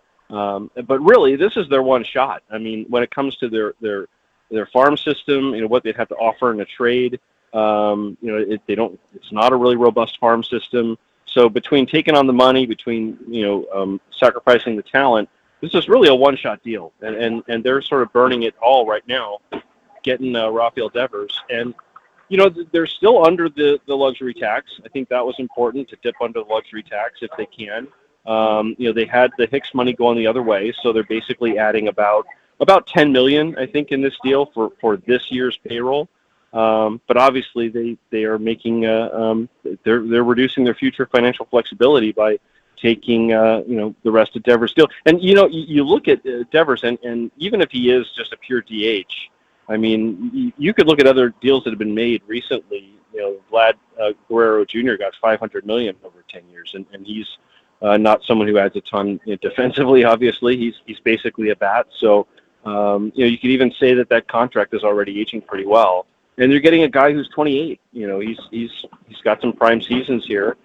really, this is their one shot. I mean, when it comes to their farm system, what they'd have to offer in a trade, it's not a really robust farm system. So between taking on the money, between sacrificing the talent, this is really a one-shot deal, and they're sort of burning it all right now, getting Rafael Devers, and they're still under the luxury tax. I think that was important to dip under the luxury tax if they can. They had the Hicks money going the other way, so they're basically adding about $10 million, I think, in this deal for this year's payroll. But obviously, they are making they're reducing their future financial flexibility by taking the rest of Devers' deal. And you look at Devers, and even if he is just a pure DH, I mean, you could look at other deals that have been made recently. Vlad Guerrero Jr. got $500 million over 10 years, and he's not someone who adds a ton defensively. Obviously, he's basically a bat. So you could even say that contract is already aging pretty well. And they're getting a guy who's 28. He's got some prime seasons here,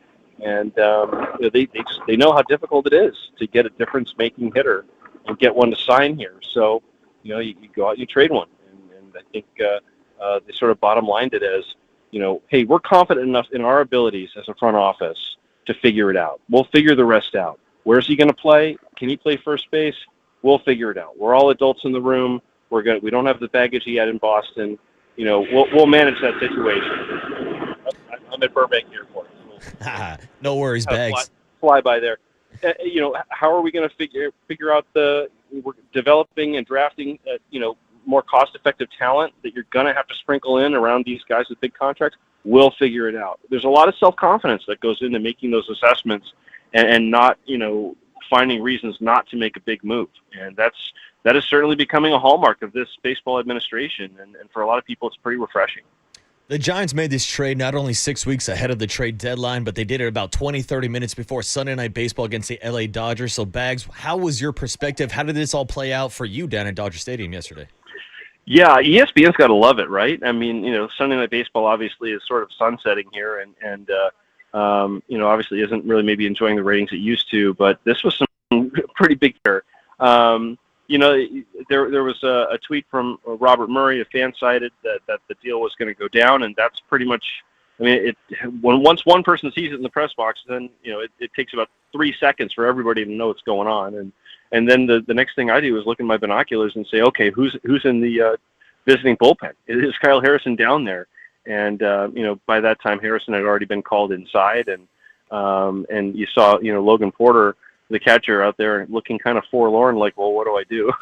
And they know how difficult it is to get a difference-making hitter and get one to sign here. So, you go out and you trade one. And I think they sort of bottom-lined it as, hey, we're confident enough in our abilities as a front office to figure it out. We'll figure the rest out. Where's he going to play? Can he play first base? We'll figure it out. We're all adults in the room. We don't have the baggage he had in Boston. We'll manage that situation. I'm at Burbank Airport. No worries, Bags. Fly by there. How are we going to figure out we're developing and drafting, more cost-effective talent that you're going to have to sprinkle in around these guys with big contracts? We'll figure it out. There's a lot of self-confidence that goes into making those assessments and not, finding reasons not to make a big move. And that is certainly becoming a hallmark of this baseball administration. And for a lot of people, it's pretty refreshing. The Giants made this trade not only 6 weeks ahead of the trade deadline, but they did it about 20, 30 minutes before Sunday Night Baseball against the LA Dodgers. So, Bags, how was your perspective? How did this all play out for you down at Dodger Stadium yesterday? Yeah, ESPN's got to love it, right? I mean, Sunday Night Baseball obviously is sort of sunsetting here and obviously isn't really maybe enjoying the ratings it used to, but this was some pretty big here. There was a tweet from Robert Murray, a fan cited that the deal was going to go down, and that's pretty much. I mean, once one person sees it in the press box, then it takes about 3 seconds for everybody to know what's going on, and then the next thing I do is look in my binoculars and say, okay, who's in the visiting bullpen? Is Kyle Harrison down there? And by that time, Harrison had already been called inside, and you saw Logan Porter, the catcher, out there looking kind of forlorn, like, well, what do I do?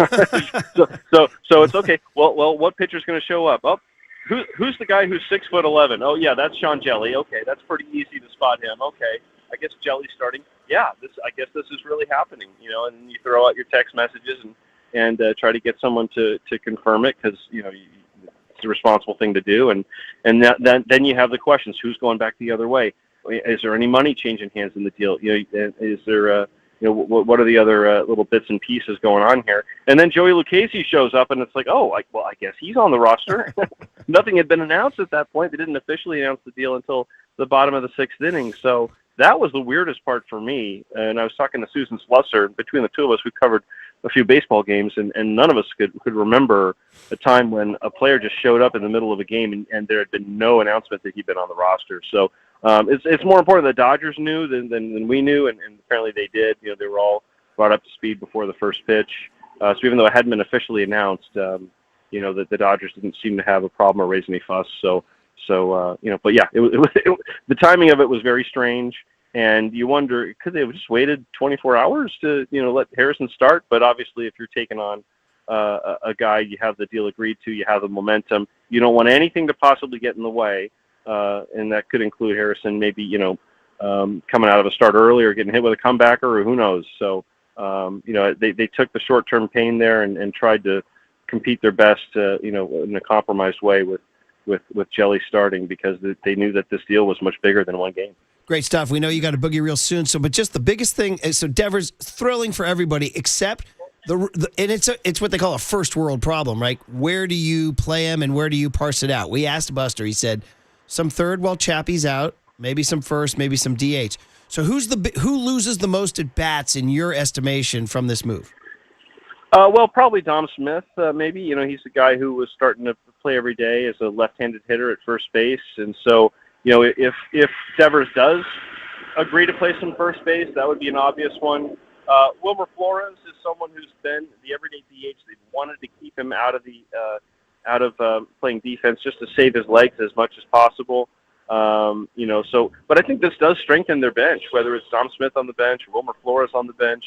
so it's okay. Well, what pitcher's going to show up? Oh, who's the guy who's 6'11"? Oh yeah, that's Sean Jelly. Okay, that's pretty easy to spot him. Okay, I guess Jelly's starting. Yeah, I guess this is really happening. And you throw out your text messages and try to get someone to confirm it because it's the responsible thing to do. And then you have the questions: who's going back the other way? Is there any money changing hands in the deal? Is there what are the other little bits and pieces going on here? And then Joey Lucchesi shows up, and it's like, I guess he's on the roster. Nothing had been announced at that point. They didn't officially announce the deal until the bottom of the 6th inning. So that was the weirdest part for me. And I was talking to Susan Slusser. Between the two of us, we covered a few baseball games, and none of us could remember a time when a player just showed up in the middle of a game and there had been no announcement that he'd been on the roster. So it's more important that Dodgers knew than we knew, and apparently they did. They were all brought up to speed before the first pitch. So even though it hadn't been officially announced, that the Dodgers didn't seem to have a problem or raise any fuss. But yeah, the timing of it was very strange, and you wonder, could they have just waited 24 hours to let Harrison start? But obviously, if you're taking on a guy, you have the deal agreed to, you have the momentum, you don't want anything to possibly get in the way. And that could include Harrison maybe, coming out of a start early or getting hit with a comebacker or who knows. So, they took the short-term pain there and tried to compete their best, in a compromised way with Jelly starting because they knew that this deal was much bigger than one game. Great stuff. We know you got a boogie real soon. But just the biggest thing is, so Devers, thrilling for everybody except and it's what they call a first world problem, right? Where do you play him and where do you parse it out? We asked Buster. He said, some third while Chappie's out, maybe some first, maybe some DH. So who loses the most at bats in your estimation from this move? Well, probably Dom Smith. Maybe he's the guy who was starting to play every day as a left-handed hitter at first base, and so if Devers does agree to play some first base, that would be an obvious one. Wilmer Flores is someone who's been the everyday DH. They've wanted to keep him out of playing defense just to save his legs as much as possible. But I think this does strengthen their bench, whether it's Dom Smith on the bench or Wilmer Flores on the bench.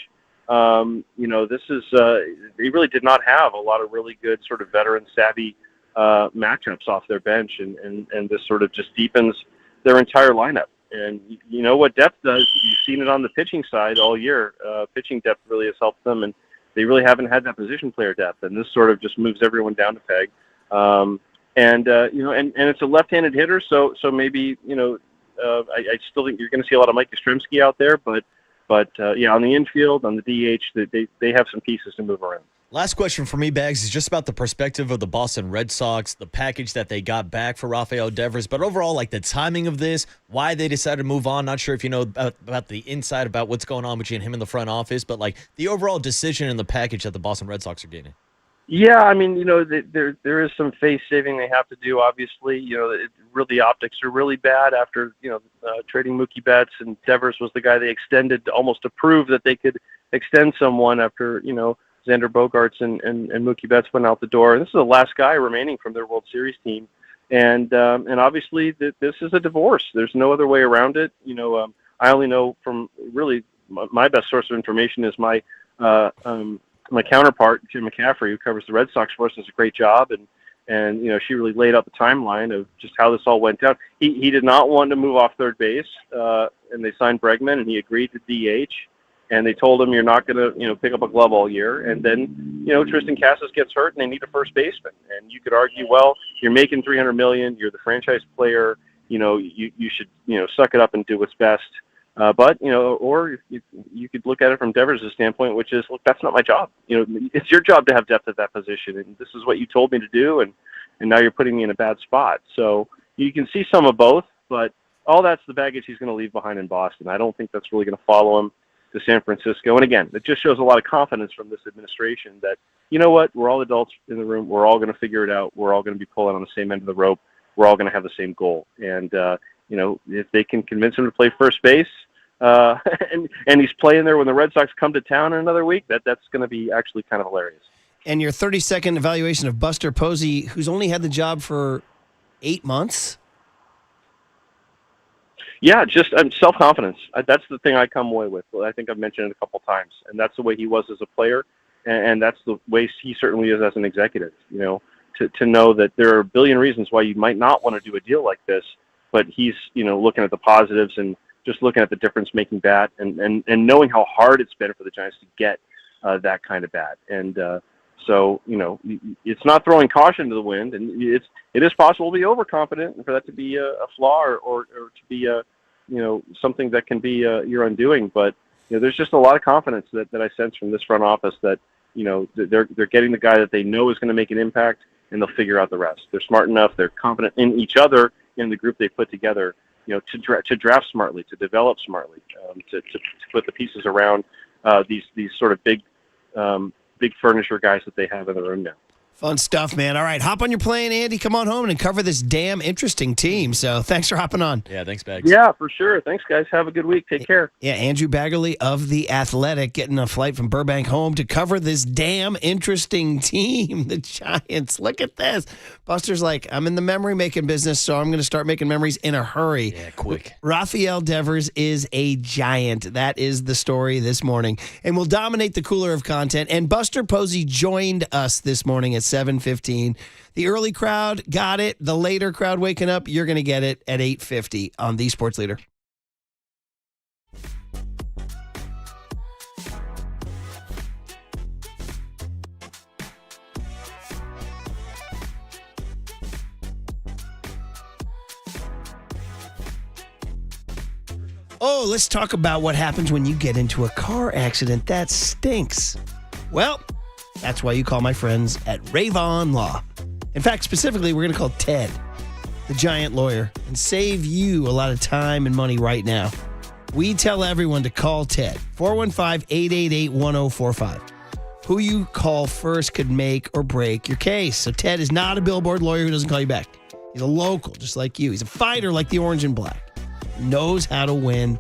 This is they really did not have a lot of really good sort of veteran savvy matchups off their bench, and this sort of just deepens their entire lineup. And you know what depth does? You've seen it on the pitching side all year. Pitching depth really has helped them, and they really haven't had that position player depth. And this sort of just moves everyone down a peg. And it's a left-handed hitter, so maybe I still think you're going to see a lot of Mike Yastrzemski out there, but on the infield, on the DH, they have some pieces to move around. Last question for me, Bags, is just about the perspective of the Boston Red Sox, the package that they got back for Rafael Devers, but overall, like the timing of this, why they decided to move on. Not sure if you know about the inside, about what's going on between him and the front office, but like the overall decision and the package that the Boston Red Sox are getting. Yeah, I mean, there is some face saving they have to do. Obviously, the optics are really bad after trading Mookie Betts, and Devers was the guy they extended almost to prove that they could extend someone after Xander Bogaerts and Mookie Betts went out the door. This is the last guy remaining from their World Series team, and obviously this is a divorce. There's no other way around it. I only know from really my best source of information is my counterpart, Jim McCaffrey, who covers the Red Sox for us, does a great job, and she really laid out the timeline of just how this all went down. He did not want to move off third base, and they signed Bregman, and he agreed to DH, and they told him you're not going to pick up a glove all year, and then Tristan Casas gets hurt, and they need a first baseman, and you could argue, well, you're making $300 million, you're the franchise player, you should suck it up and do what's best. But or you could look at it from Devers' standpoint, which is, look, that's not my job. It's your job to have depth at that position, and this is what you told me to do, and now you're putting me in a bad spot. So you can see some of both, but all that's the baggage he's going to leave behind in Boston. I don't think that's really going to follow him to San Francisco. And again, it just shows a lot of confidence from this administration that, we're all adults in the room. We're all going to figure it out. We're all going to be pulling on the same end of the rope. We're all going to have the same goal. And, if they can convince him to play first base, and he's playing there when the Red Sox come to town in another week, that's going to be actually kind of hilarious. And your 30-second evaluation of Buster Posey, who's only had the job for 8 months? Yeah, just self-confidence. That's the thing I come away with. I think I've mentioned it a couple times, and that's the way he was as a player, and that's the way he certainly is as an executive. To know that there are a billion reasons why you might not want to do a deal like this, but he's looking at the positives and just looking at the difference-making bat and knowing how hard it's been for the Giants to get that kind of bat. And so, it's not throwing caution to the wind, and it is possible to be overconfident and for that to be a flaw or to be something that can be your undoing. But there's just a lot of confidence that I sense from this front office that they're getting the guy that they know is going to make an impact, and they'll figure out the rest. They're smart enough. They're confident in each other, in the group they put together. To draft smartly, to develop smartly, to put the pieces around these sort of big furniture guys that they have in the room now. Fun stuff, man. All right, hop on your plane, Andy. Come on home and cover this damn interesting team. So thanks for hopping on. Yeah, thanks, Bags. Yeah, for sure. Thanks, guys. Have a good week. Take care. Yeah, Andrew Baggerly of The Athletic getting a flight from Burbank home to cover this damn interesting team, the Giants. Look at this. Buster's like, I'm in the memory-making business, so I'm going to start making memories in a hurry. Yeah, quick. Rafael Devers is a giant. That is the story this morning. And we'll dominate the cooler of content. And Buster Posey joined us this morning at 7:15. The early crowd got it. The later crowd waking up, you're going to get it at 8:50 on The Sports Leader. Oh, let's talk about what happens when you get into a car accident. That stinks. Well, that's why you call my friends at Ravon Law. In fact, specifically, we're going to call Ted, the giant lawyer, and save you a lot of time and money right now. We tell everyone to call Ted, 415-888-1045. Who you call first could make or break your case. So Ted is not a billboard lawyer who doesn't call you back. He's a local, just like you. He's a fighter like the Orange and Black. Knows how to win.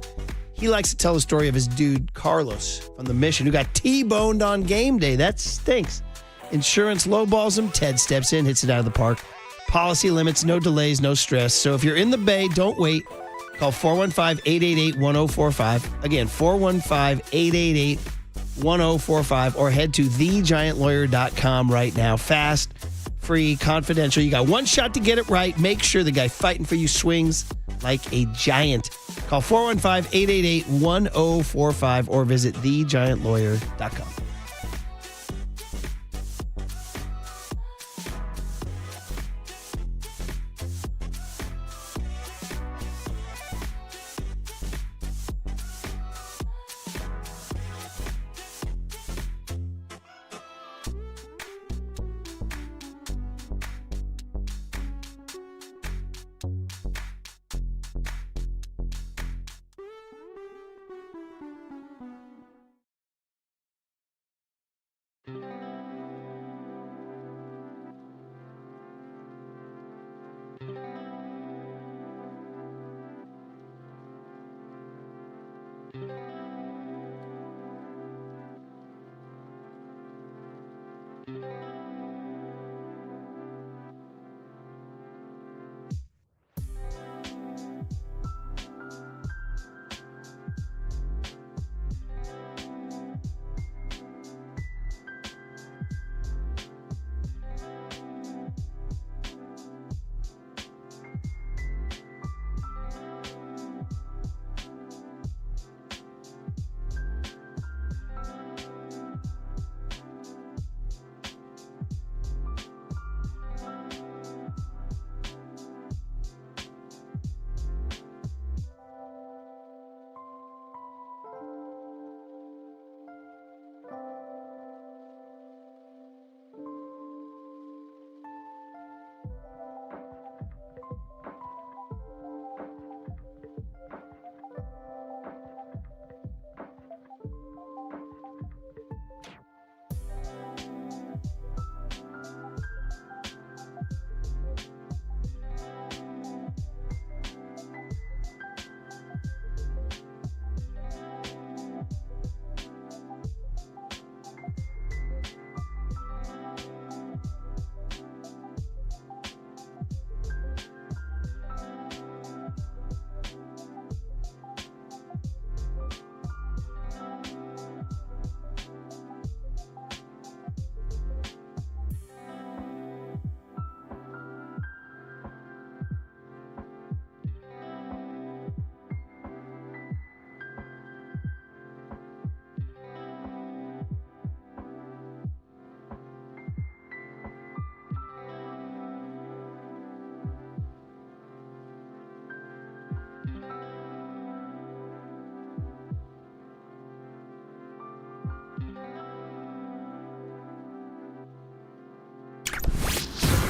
He likes to tell the story of his dude, Carlos, from the Mission, who got T-boned on game day. That stinks. Insurance lowballs him. Ted steps in, hits it out of the park. Policy limits, no delays, no stress. So if you're in the Bay, don't wait. Call 415-888-1045. Again, 415-888-1045. Or head to thegiantlawyer.com right now. Fast, free, confidential. You got one shot to get it right. Make sure the guy fighting for you swings like a giant. Call 415-888-1045 or visit thegiantlawyer.com.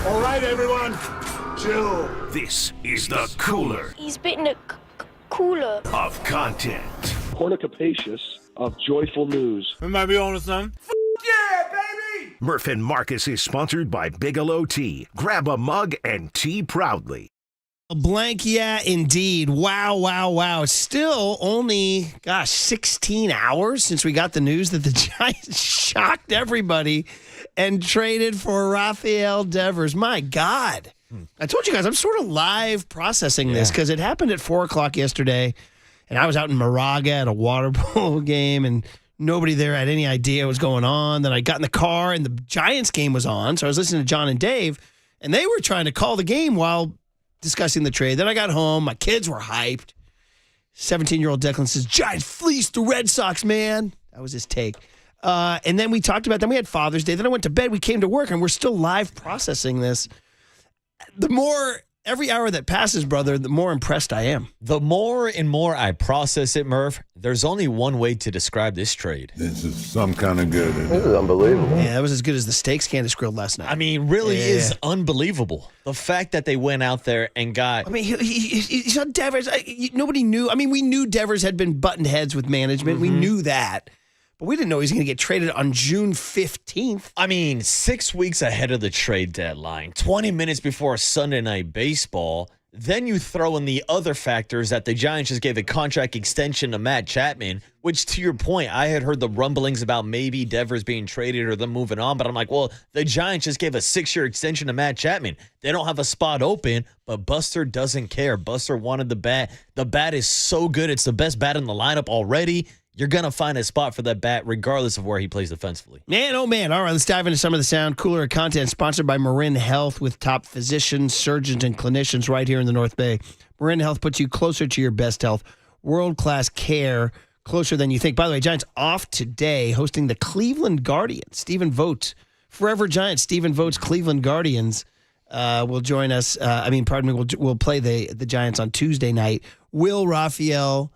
All right, everyone, chill. This is the cooler He's bitten a cooler of content. Cornucapacious of joyful news. We might be on to something. Yeah, baby! Murph and Marcus is sponsored by Bigelow Tea. Grab a mug and tea proudly. A blank, yeah, indeed. Wow. Still only, 16 hours since we got the news that the Giants shocked everybody and traded for Rafael Devers. My God. I told you guys, I'm sort of live processing this because it happened at 4 o'clock yesterday, and I was out in Moraga at a water polo game, and nobody there had any idea what was going on. Then I got in the car, and the Giants game was on, so I was listening to John and Dave, and they were trying to call the game while discussing the trade. Then I got home. My kids were hyped. 17-year-old Declan says, Giants fleeced the Red Sox, man. That was his take. And then we talked about, then we had Father's Day. Then I went to bed. We came to work, and we're still live processing this. The more, every hour that passes, brother, the more impressed I am. The more and more I process it, Murph, there's only one way to describe this trade. This is some kind of good. This is unbelievable. Yeah, that was as good as the steaks Candace grilled last night. I mean, really is unbelievable. The fact that they went out there and got... I mean, he saw Devers. Nobody knew. I mean, we knew Devers had been butting heads with management. We knew that. But we didn't know he was going to get traded on June 15th. I mean, 6 weeks ahead of the trade deadline, 20 minutes before Sunday Night Baseball. Then you throw in the other factors that the Giants just gave a contract extension to Matt Chapman, which, to your point, I had heard the rumblings about maybe Devers being traded or them moving on. But I'm like, well, the Giants just gave a 6-year extension to Matt Chapman. They don't have a spot open, but Buster doesn't care. Buster wanted the bat. The bat is so good. It's the best bat in the lineup already. You're going to find a spot for that bat regardless of where he plays defensively. Man, oh man. All right, let's dive into some of the sound cooler content sponsored by Marin Health with top physicians, surgeons, and clinicians right here in the North Bay. Marin Health puts you closer to your best health. World-class care, closer than you think. By the way, Giants off today hosting the Cleveland Guardians. Stephen Vogt, forever Giants, Stephen Vogt's Cleveland Guardians will join us. We'll play the Giants on Tuesday night. Will Rafael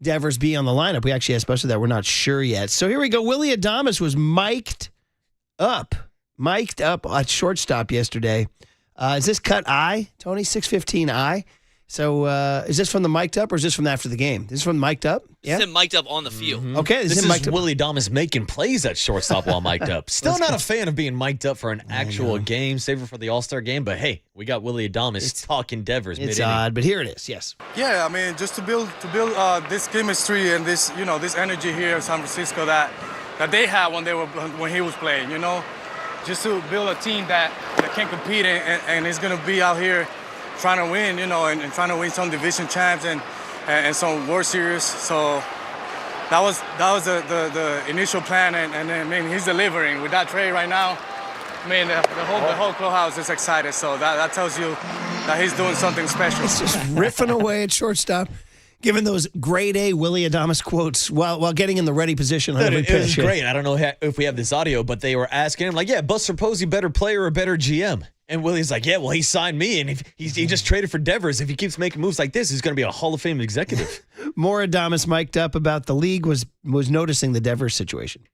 Devers be on the lineup? We actually asked Buster that. We're not sure yet. So here we go. Willie Adames was mic'd up at shortstop yesterday. Is this cut I, Tony? 615I? So is this from the mic'd up or is this from after the game? This is from mic'd up? Yeah. This is mic'd up on the field. Okay. This is Willie Adames making plays at shortstop while mic'd up. Still not a fan of being mic'd up for an actual game. Save it for the All-Star game. But hey, we got Willie Adames talking Devers. It's odd, but here it is. Yes. Yeah, I mean, just to build this chemistry and this energy here in San Francisco that they had when he was playing. Just to build a team that can compete and is going to be out here trying to win, and trying to win some division champs and some World Series. So that was the initial plan, and I mean, he's delivering with that trade right now. I mean, the whole clubhouse is excited, so that tells you that he's doing something special. It's just riffing away at shortstop, giving those grade A Willie Adames quotes while getting in the ready position on every pitch. It was great. I don't know if we have this audio, but they were asking him, like, yeah, Buster Posey, better player or better GM? And Willie's like, yeah, well, he signed me, and if he just traded for Devers. If he keeps making moves like this, he's going to be a Hall of Fame executive. More Adames mic'd up about the league was noticing the Devers situation.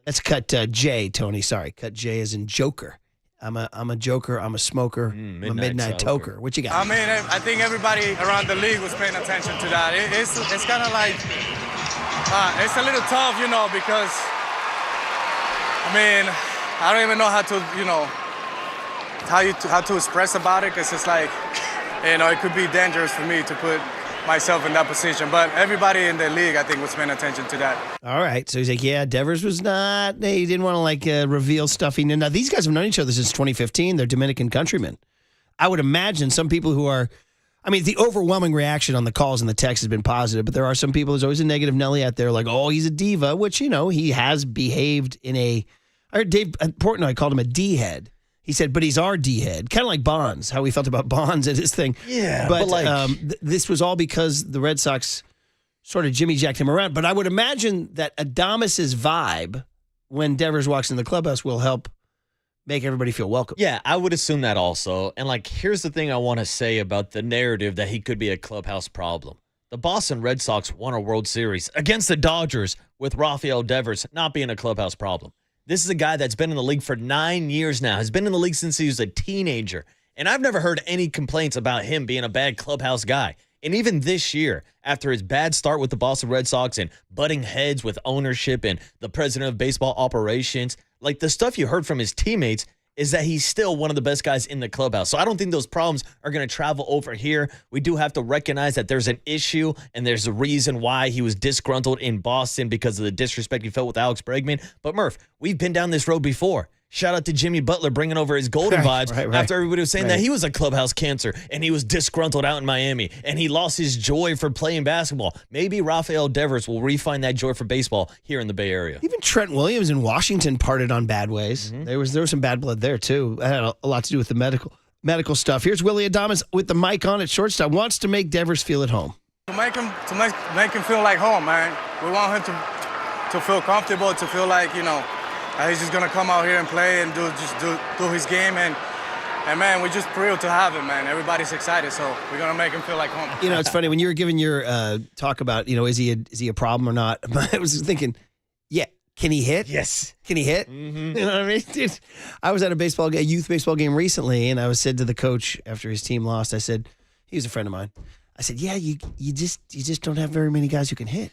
Let's cut J, Tony. Sorry, cut J as in Joker. I'm a joker. I'm a smoker. I'm a midnight toker. What you got? I mean, I think everybody around the league was paying attention to that. It's kind of like it's a little tough, because I mean, I don't even know how to express about it, because it's like, it could be dangerous for me to put myself in that position. But everybody in the league, I think, was paying attention to that. All right. So he's like, yeah, Devers was not. He didn't want to reveal stuff he knew. Now, these guys have known each other since 2015. They're Dominican countrymen. I would imagine some people who are, the overwhelming reaction on the calls and the text has been positive, but there are some people, there's always a negative Nelly out there, like, oh, he's a diva, which, he has behaved in I heard Dave Portnoy called him a D-head. He said, but he's our D-head. Kind of like Bonds, how we felt about Bonds at his thing. Yeah, but this was all because the Red Sox sort of jimmy-jacked him around. But I would imagine that Adames' vibe when Devers walks in the clubhouse will help make everybody feel welcome. Yeah, I would assume that also. And, here's the thing I want to say about the narrative that he could be a clubhouse problem. The Boston Red Sox won a World Series against the Dodgers with Rafael Devers not being a clubhouse problem. This is a guy that's been in the league for 9 years now, has been in the league since he was a teenager. And I've never heard any complaints about him being a bad clubhouse guy. And even this year, after his bad start with the Boston Red Sox and butting heads with ownership and the president of baseball operations, like the stuff you heard from his teammates is that he's still one of the best guys in the clubhouse. So I don't think those problems are going to travel over here. We do have to recognize that there's an issue and there's a reason why he was disgruntled in Boston because of the disrespect he felt with Alex Bregman. But Murph, we've been down this road before. Shout out to Jimmy Butler bringing over his golden vibes after everybody was saying that he was a clubhouse cancer and he was disgruntled out in Miami and he lost his joy for playing basketball. Maybe Rafael Devers will refine that joy for baseball here in the Bay Area. Even Trent Williams in Washington parted on bad ways. There was some bad blood there too. It had a lot to do with the medical stuff. Here's Willie Adames with the mic on at shortstop. Wants to make Devers feel at home. To make him feel like home, man. We want him to feel comfortable, to feel like, he's just gonna come out here and play and do his game, and man, we're just thrilled to have him, man. Everybody's excited, so we're gonna make him feel like home. It's funny when you were giving your talk about is he a problem or not. I was thinking, yeah, can he hit? Yes, can he hit? Mm-hmm. You know what I mean? Dude, I was at a youth baseball game recently, and I said to the coach after his team lost, I said, he was a friend of mine. I said, yeah, you just don't have very many guys who can hit.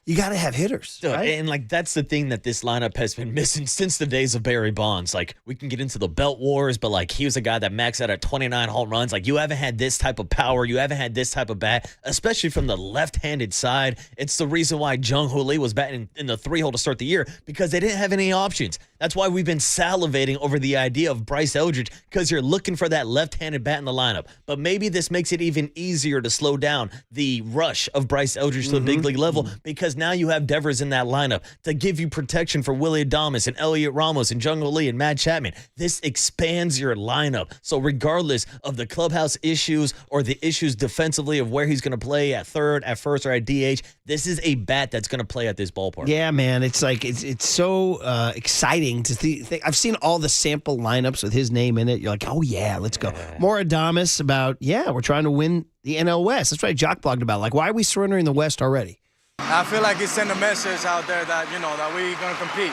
You got to have hitters, right? And that's the thing that this lineup has been missing since the days of Barry Bonds. Like, we can get into the belt wars, but he was a guy that maxed out at 29 home runs. Like, you haven't had this type of power. You haven't had this type of bat, especially from the left-handed side. It's the reason why Jung Hoo Lee was batting in the 3-hole to start the year, because they didn't have any options. That's why we've been salivating over the idea of Bryce Eldridge, because you're looking for that left-handed bat in the lineup. But maybe this makes it even easier to slow down the rush of Bryce Eldridge to the big league level, because now you have Devers in that lineup to give you protection for Willie Adames and Elliot Ramos and Jung Hoo Lee and Matt Chapman. This expands your lineup. So regardless of the clubhouse issues or the issues defensively of where he's going to play at third, at first, or at DH, this is a bat that's going to play at this ballpark. Yeah, man. It's it's so exciting to think. I've seen all the sample lineups with his name in it. You're like, oh, yeah, let's go. More Adames about, we're trying to win the NL West. That's right. Jock blogged about. Why are we surrendering the West already? I feel like it sent a message out there that, that we're going to compete,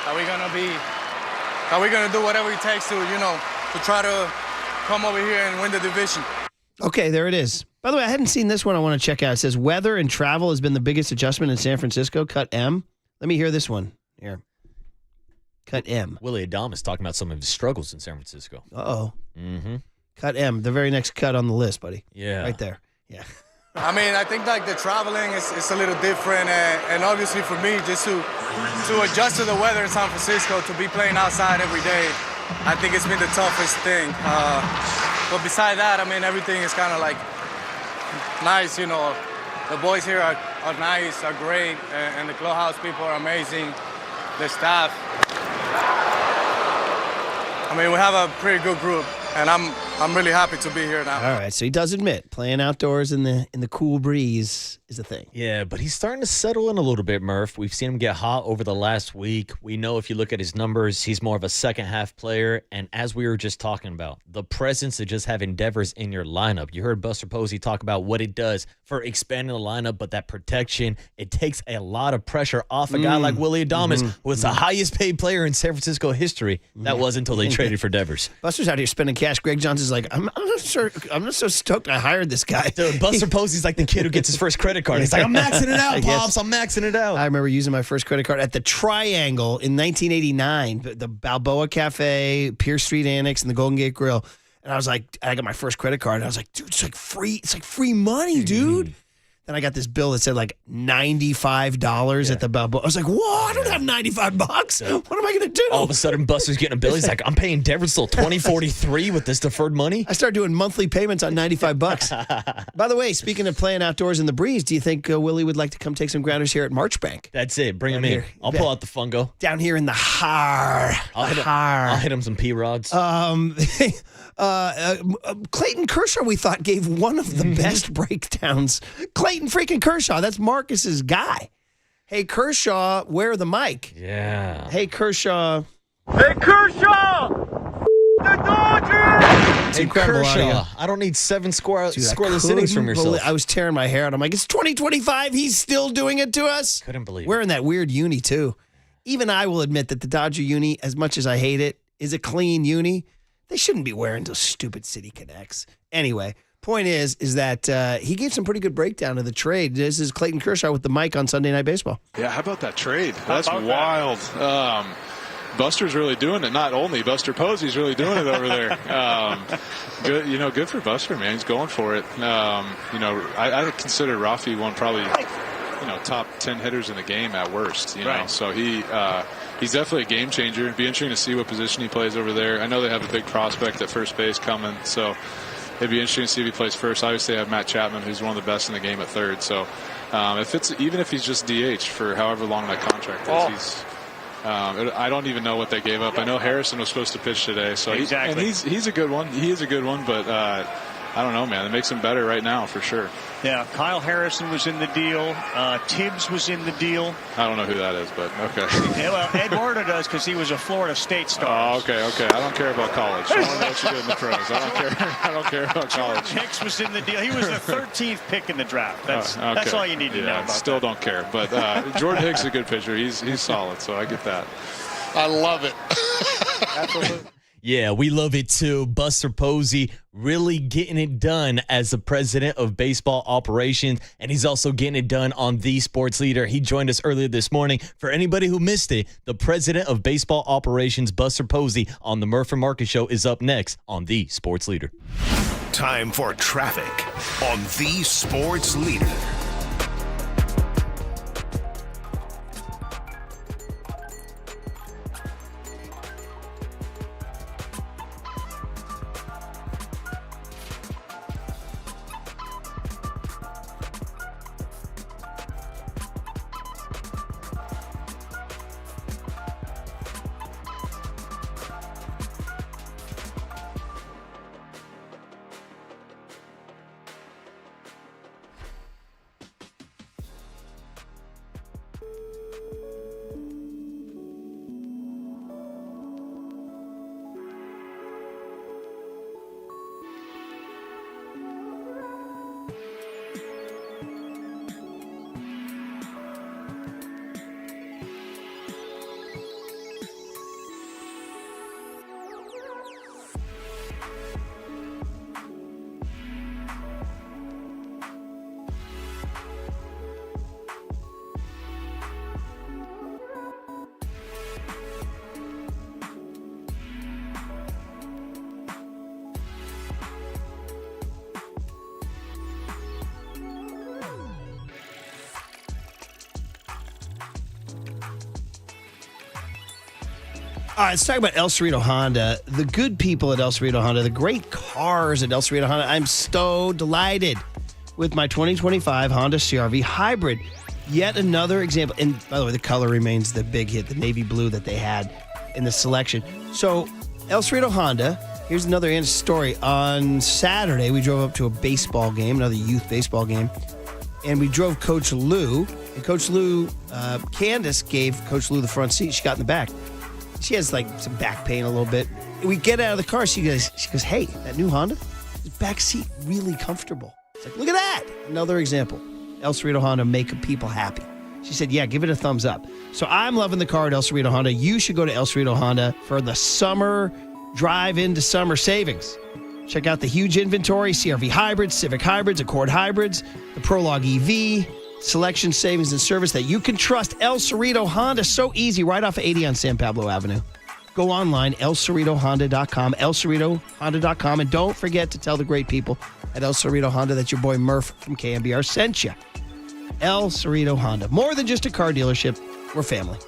that we're going to do whatever it takes to try to come over here and win the division. Okay, there it is. By the way, I hadn't seen this one I want to check out. It says weather and travel has been the biggest adjustment in San Francisco. Cut M. Let me hear this one. Here. Cut M. Willie Adames talking about some of his struggles in San Francisco. Uh-oh. Mm-hmm. Cut M. The very next cut on the list, buddy. Yeah. Right there. Yeah. I mean, I think the traveling is a little different, and obviously for me, just to adjust to the weather in San Francisco, to be playing outside every day, I think it's been the toughest thing. But beside that, I mean, everything is kind of nice, The boys here are nice, are great, and the clubhouse people are amazing. The staff. I mean, we have a pretty good group, and I'm really happy to be here now. All right, so he does admit playing outdoors in the cool breeze is a thing. Yeah, but he's starting to settle in a little bit, Murph. We've seen him get hot over the last week. We know if you look at his numbers, he's more of a second-half player. And as we were just talking about, the presence of just having Devers in your lineup. You heard Buster Posey talk about what it does for expanding the lineup, but that protection, it takes a lot of pressure off a guy like Willie Adames, who was the highest-paid player in San Francisco history. That was until they traded for Devers. Buster's out here spending cash. Greg Johnson's like, I'm not so stoked I hired this guy. Dude, Buster Posey's like the kid who gets his first credit card. He's like, I'm maxing it out, Pops. I'm maxing it out. I remember using my first credit card at the Triangle in 1989, the Balboa Cafe, Pierce Street Annex, and the Golden Gate Grill. And I was like, I got my first credit card, and I was like, dude, it's like free money, dude. Then I got this bill that said $95 at the Balboa. I was like, whoa, I don't have $95. What am I going to do? All of a sudden, Buster's getting a bill. He's like, I'm paying Devers till 2043 with this deferred money. I started doing monthly payments on $95. By the way, speaking of playing outdoors in the breeze, do you think Willie would like to come take some grounders here at Marchbank? That's it. Bring him in. I'll pull out the fungo. Down here in the Har. I'll hit him some P-rods. Clayton Kershaw, we thought, gave one of the best breakdowns. Clayton freaking Kershaw. That's Marcus's guy. Hey, Kershaw, where the mic? Yeah. Hey, Kershaw. Hey, Kershaw! The Dodgers! Hey, Kershaw. I don't need 7 scoreless innings from yourself. I was tearing my hair out. I'm like, it's 2025. He's still doing it to us? Couldn't believe it. Wearing that weird uni, too. even I will admit that the Dodger uni, as much as I hate it, is a clean uni. They shouldn't be wearing those stupid City Connects. Anyway, point is that he gave some pretty good breakdown of the trade. This is Clayton Kershaw with the mic on Sunday Night Baseball. Yeah, how about that trade? That's wild. Buster's really doing it. Not only Buster Posey's really doing it over there. Good, good for Buster, man. He's going for it. I consider Rafi one probably, top 10 hitters in the game at worst. Right. So he's definitely a game changer. It'd be interesting to see what position he plays over there. I know they have a big prospect at first base coming, so it'd be interesting to see if he plays first. Obviously, they have Matt Chapman, who's one of the best in the game at third. So even if he's just DH for however long that contract is, I don't even know what they gave up. I know Harrison was supposed to pitch today, so he's a good one. He is a good one, but I don't know, man. It makes him better right now for sure. Yeah, Kyle Harrison was in the deal. Tibbs was in the deal. I don't know who that is, but okay. Yeah, well, Eduardo does because he was a Florida State star. Oh, okay. I don't care about college. I want to know what you did in the pros. I don't care about college. Jordan Hicks was in the deal. He was the 13th pick in the draft. That's all you need to know about still don't care. But Jordan Hicks is a good pitcher. He's solid, so I get that. I love it. Absolutely. Yeah, we love it too. Buster Posey really getting it done as the president of baseball operations, and he's also getting it done on The Sports Leader. He joined us earlier this morning. For anybody who missed it, the president of baseball operations, Buster Posey, on the Murph and Marcus Show is up next on The Sports Leader. Time for traffic on The Sports Leader. All right, let's talk about El Cerrito Honda. The good people at El Cerrito Honda, the great cars at El Cerrito Honda. I'm so delighted with my 2025 Honda CR-V Hybrid. Yet another example. And by the way, the color remains the big hit, the navy blue that they had in the selection. So El Cerrito Honda, here's another story. On Saturday, we drove up to a baseball game, another youth baseball game, and we drove Coach Lou. And Coach Lou, Candace gave Coach Lou the front seat. She got in the back. She has like some back pain a little bit. We get out of the car. She goes, hey, that new Honda, the back seat really comfortable. It's like, look at that. Another example. El Cerrito Honda make people happy. She said, yeah, give it a thumbs up. So I'm loving the car at El Cerrito Honda. You should go to El Cerrito Honda for the summer drive into summer savings. Check out the huge inventory, CR-V hybrids, Civic hybrids, Accord hybrids, the Prologue EV, selection, savings, and service that you can trust. El Cerrito Honda, so easy, right off of 80 on San Pablo Avenue. Go online, elcerritohonda.com, elcerritohonda.com, and don't forget to tell the great people at El Cerrito Honda that your boy Murph from KNBR sent you. El Cerrito Honda, more than just a car dealership, we're family.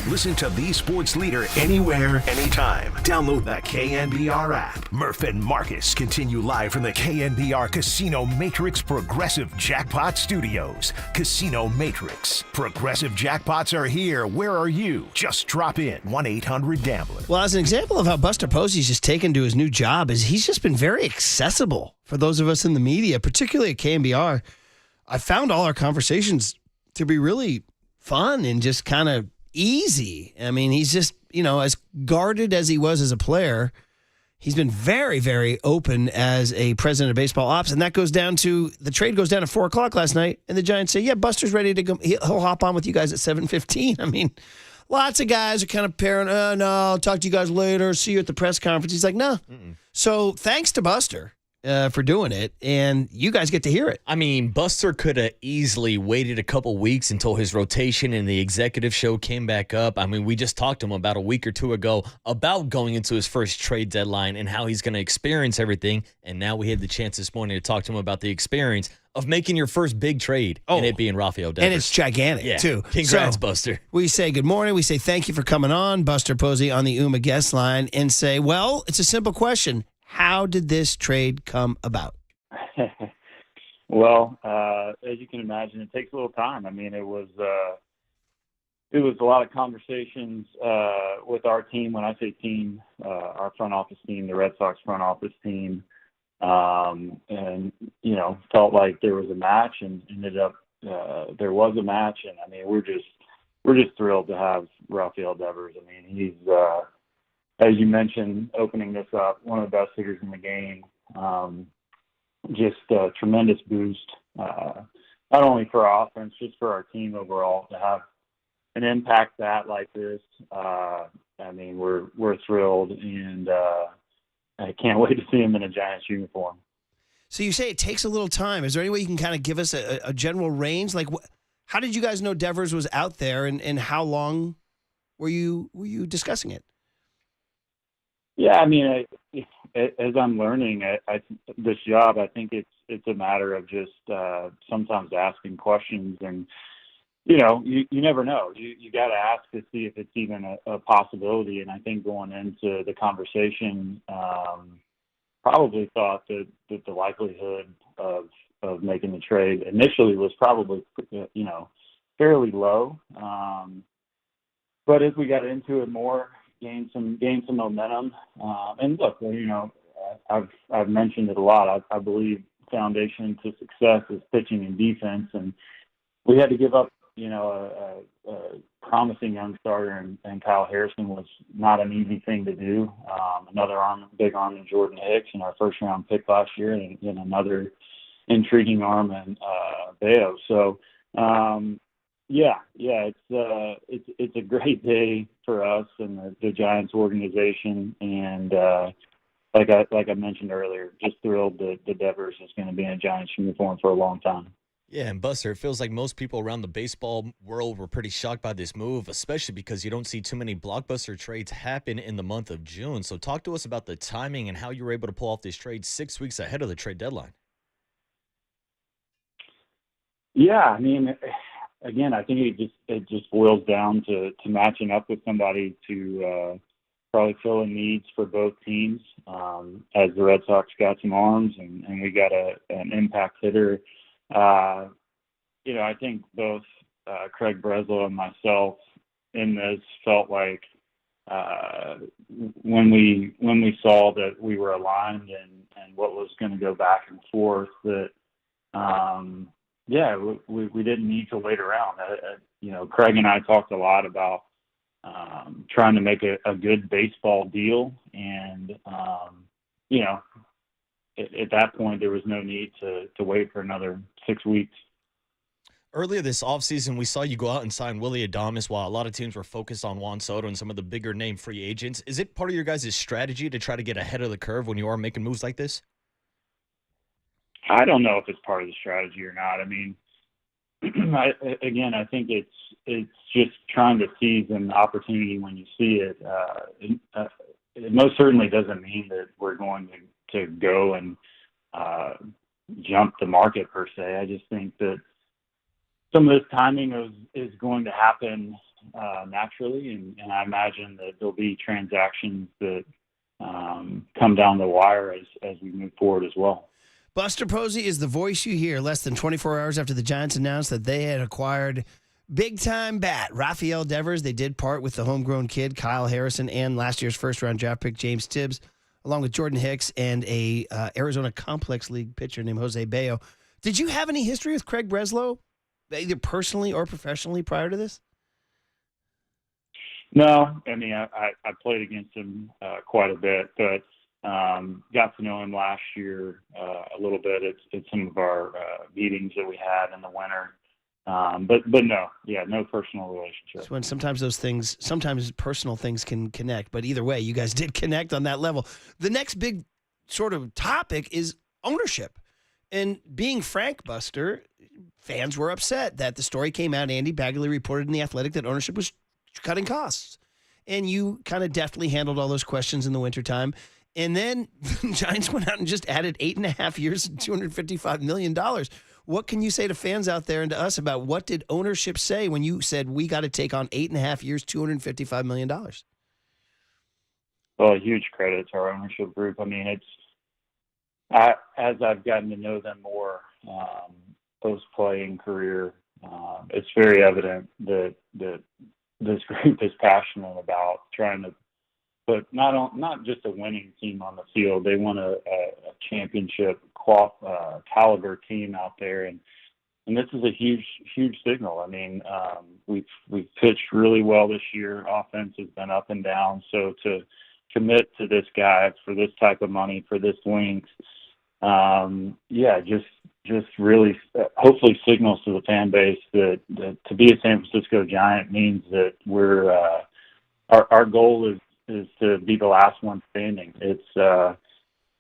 Listen to the sports leader anywhere, anytime. Download the KNBR app. Murph and Marcus continue live from the KNBR Casino Matrix Progressive Jackpot Studios. Casino Matrix. Progressive jackpots are here. Where are you? Just drop in. 1-800-GAMBLER. Well, as an example of how Buster Posey's just taken to his new job, is he's just been very accessible for those of us in the media, particularly at KNBR. I found all our conversations to be really fun and just kind of easy. I mean, he's just, as guarded as he was as a player, he's been very, very open as a president of baseball ops. And that goes down to, the trade goes down at 4 o'clock last night. And the Giants say, yeah, Buster's ready to go. He'll hop on with you guys at 7:15. I mean, lots of guys are kind of pairing, no, I'll talk to you guys later. See you at the press conference. He's like, no. So thanks to Buster for doing it, and you guys get to hear it. I mean, Buster could have easily waited a couple weeks until his rotation and the executive show came back up. I mean, we just talked to him about a week or two ago about going into his first trade deadline and how he's going to experience everything, and now we had the chance this morning to talk to him about the experience of making your first big trade, and it being Rafael Devers. And it's gigantic, too. Congrats, So, Buster. We say good morning. We say thank you for coming on, Buster Posey, on the UMA guest line, and say, well, it's a simple question. How did this trade come about? Well, as you can imagine, it takes a little time. I mean, it was a lot of conversations with our team. When I say team, our front office team, the Red Sox front office team, and felt like there was a match, and ended up there was a match. And I mean, we're just thrilled to have Rafael Devers. I mean, he's as you mentioned, opening this up, one of the best hitters in the game. Just a tremendous boost, not only for our offense, just for our team overall, to have an impact like this. I mean, we're thrilled, and I can't wait to see him in a Giants uniform. So you say it takes a little time. Is there any way you can kind of give us a general range? Like, how did you guys know Devers was out there, and how long were you discussing it? Yeah, I mean, as I'm learning this job, I think it's a matter of just sometimes asking questions, and you never know. You got to ask to see if it's even a possibility. And I think going into the conversation, probably thought that the likelihood of making the trade initially was probably fairly low. But as we got into it more, gain some momentum. And look, I've mentioned it a lot. I believe foundation to success is pitching and defense, and we had to give up, a promising young starter, and Kyle Harrison was not an easy thing to do. Another big arm in Jordan Hicks, and our first round pick last year, and another intriguing arm in Bayo. So, it's a great day for us and the Giants organization, and like I mentioned earlier, just thrilled that Devers is going to be in a Giants uniform for a long time. Yeah, and Buster, it feels like most people around the baseball world were pretty shocked by this move, especially because you don't see too many blockbuster trades happen in the month of June. So talk to us about the timing and how you were able to pull off this trade 6 weeks ahead of the trade deadline. Yeah, I mean, again, I think it just boils down to matching up with somebody to probably fill in needs for both teams. As the Red Sox got some arms, and we got an impact hitter. I think both Craig Breslow and myself in this felt like when we saw that we were aligned and what was going to go back and forth, that we didn't need to wait around. Craig and I talked a lot about trying to make a good baseball deal, and at that point there was no need to wait for another 6 weeks. Earlier this offseason, we saw you go out and sign Willy Adames while a lot of teams were focused on Juan Soto and some of the bigger name free agents. Is it part of your guys' strategy to try to get ahead of the curve when you are making moves like this? I don't know if it's part of the strategy or not. I mean, I think it's just trying to seize an opportunity when you see it. It most certainly doesn't mean that we're going to go and jump the market per se. I just think that some of this timing is going to happen naturally, and I imagine that there'll be transactions that come down the wire as we move forward as well. Buster Posey is the voice you hear less than 24 hours after the Giants announced that they had acquired big-time bat Rafael Devers. They did part with the homegrown kid, Kyle Harrison, and last year's first-round draft pick, James Tibbs, along with Jordan Hicks and a Arizona Complex League pitcher named Jose Bayo. Did you have any history with Craig Breslow, either personally or professionally, prior to this? No, I mean, I played against him quite a bit, but got to know him last year a little bit at some of our meetings that we had in the winter. But no personal relationship. So when sometimes personal things can connect, but either way, you guys did connect on that level. The next big sort of topic is ownership. And being frank, Buster, fans were upset that the story came out. Andy Bagley reported in The Athletic that ownership was cutting costs. And you kind of deftly handled all those questions in the wintertime. And then the Giants went out and just added 8.5 years and $255 million. What can you say to fans out there and to us about what did ownership say when you said we got to take on 8.5 years, $255 million? Well, huge credit to our ownership group. I mean, as I've gotten to know them more post-playing career, it's very evident that this group is passionate about trying to put not just a winning team on the field. They want a championship caliber team out there, and this is a huge signal. I mean, we've pitched really well this year. Offense has been up and down, so to commit to this guy for this type of money for this length, just really hopefully signals to the fan base that to be a San Francisco Giant means that we're our goal is to be the last one standing. It's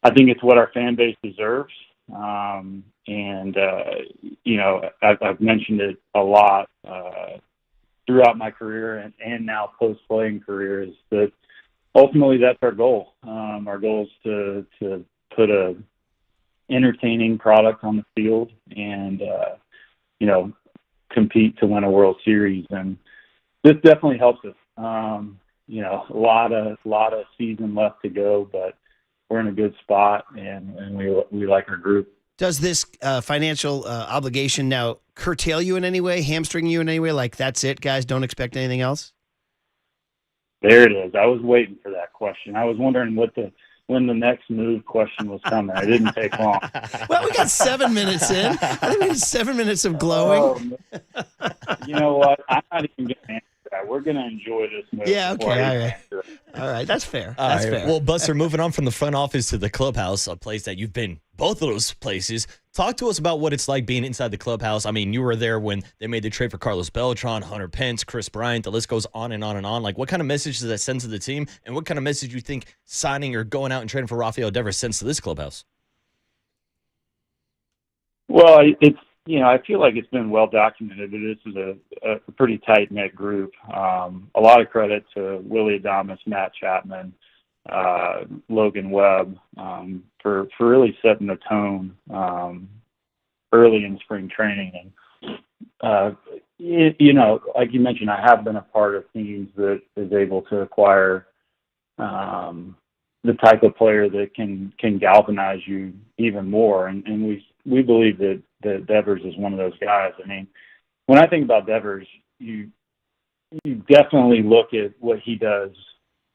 I think it's what our fan base deserves, and I've mentioned it a lot throughout my career and now post-playing career is that ultimately that's our goal. Our goal is to put a entertaining product on the field and compete to win a World Series, and this definitely helps us. A lot of season left to go, but we're in a good spot, and we like our group. Does this financial obligation now curtail you in any way, hamstring you in any way? Like, that's it, guys, don't expect anything else? There it is. I was waiting for that question. I was wondering when the next move question was coming. It didn't take long. Well, we got 7 minutes in. I think we had 7 minutes of glowing. You know what? I'm not even going to answer that. We're going to enjoy this move. Yeah, okay, all right. That's fair. That's fair. Well, Buster, moving on from the front office to the clubhouse, a place that you've been both of those places. Talk to us about what it's like being inside the clubhouse. I mean, you were there when they made the trade for Carlos Beltran, Hunter Pence, Chris Bryant. The list goes on and on and on. Like, what kind of message does that send to the team? And what kind of message do you think signing or going out and trading for Rafael Devers sends to this clubhouse? Well, I feel like it's been well documented that this is a pretty tight-knit group. A lot of credit to Willie Adames, Matt Chapman, Logan Webb for really setting the tone early in spring training. And like you mentioned, I have been a part of teams that is able to acquire the type of player that can galvanize you even more. And we believe that Devers is one of those guys. I mean, when I think about Devers, you definitely look at what he does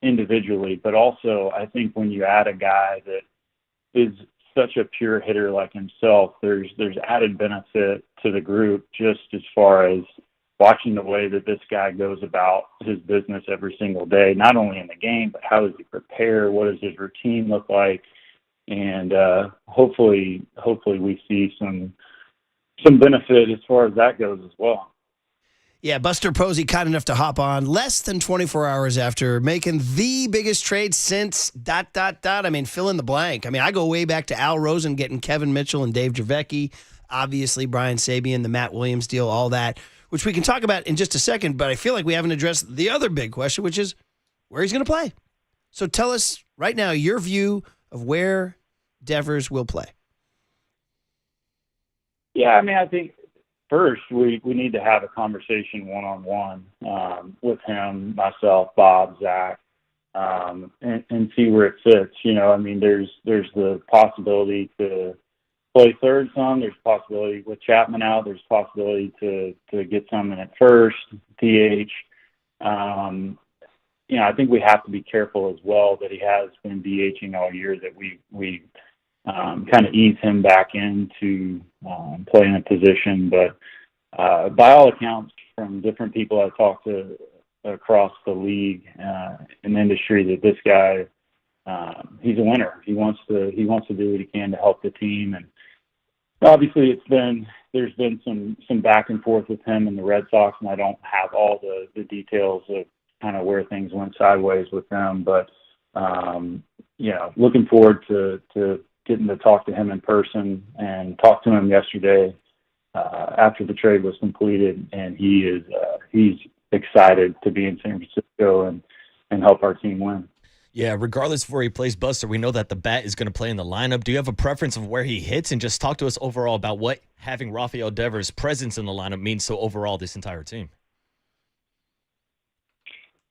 individually, but also I think when you add a guy that is such a pure hitter like himself, there's added benefit to the group just as far as watching the way that this guy goes about his business every single day, not only in the game, but how does he prepare? What does his routine look like? And hopefully we see some benefit as far as that goes as well. Yeah, Buster Posey, kind enough to hop on less than 24 hours after making the biggest trade since ... I mean, fill in the blank. I mean, I go way back to Al Rosen getting Kevin Mitchell and Dave Javecki, obviously Brian Sabian, the Matt Williams deal, all that, which we can talk about in just a second, but I feel like we haven't addressed the other big question, which is where he's going to play. So tell us right now your view of where Devers will play. Yeah, I mean, I think first, we need to have a conversation one-on-one with him, myself, Bob, Zach, and see where it fits. I mean, there's the possibility to play third some. There's possibility with Chapman out. There's possibility to get some in at first, DH. I think we have to be careful as well that he has been DHing all year, that we kind of ease him back into playing a position. But by all accounts, from different people I've talked to across the league and industry, that this guy, he's a winner. He wants to do what he can to help the team. And obviously there's been some back and forth with him and the Red Sox, and I don't have all the details of kind of where things went sideways with them. But looking forward to getting to talk to him in person, and talk to him yesterday after the trade was completed, and he's excited to be in San Francisco and help our team win. Yeah, regardless of where he plays, Buster, we know that the bat is going to play in the lineup. Do you have a preference of where he hits? And just talk to us overall about what having Rafael Devers' presence in the lineup means so overall this entire team.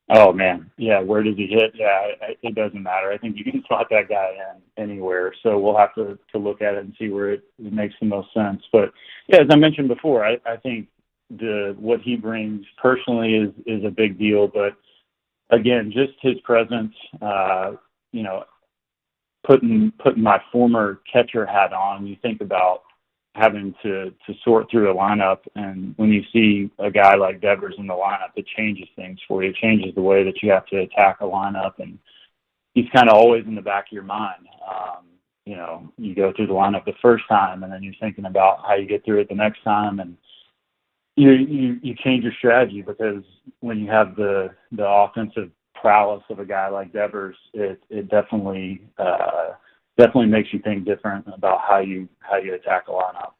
Oh, man. Yeah, where does he hit? Yeah, it doesn't matter. I think you can slot that guy in anywhere. So we'll have to look at it and see where it makes the most sense. But, yeah, as I mentioned before, I think what he brings personally is a big deal. But, again, just his presence, putting my former catcher hat on, you think about having to sort through a lineup, and when you see a guy like Devers in the lineup, it changes things for you. It changes the way that you have to attack a lineup, and he's kind of always in the back of your mind. You go through the lineup the first time, and then you're thinking about how you get through it the next time, and you change your strategy, because when you have the offensive prowess of a guy like Devers, it definitely makes you think different about how you attack a lineup.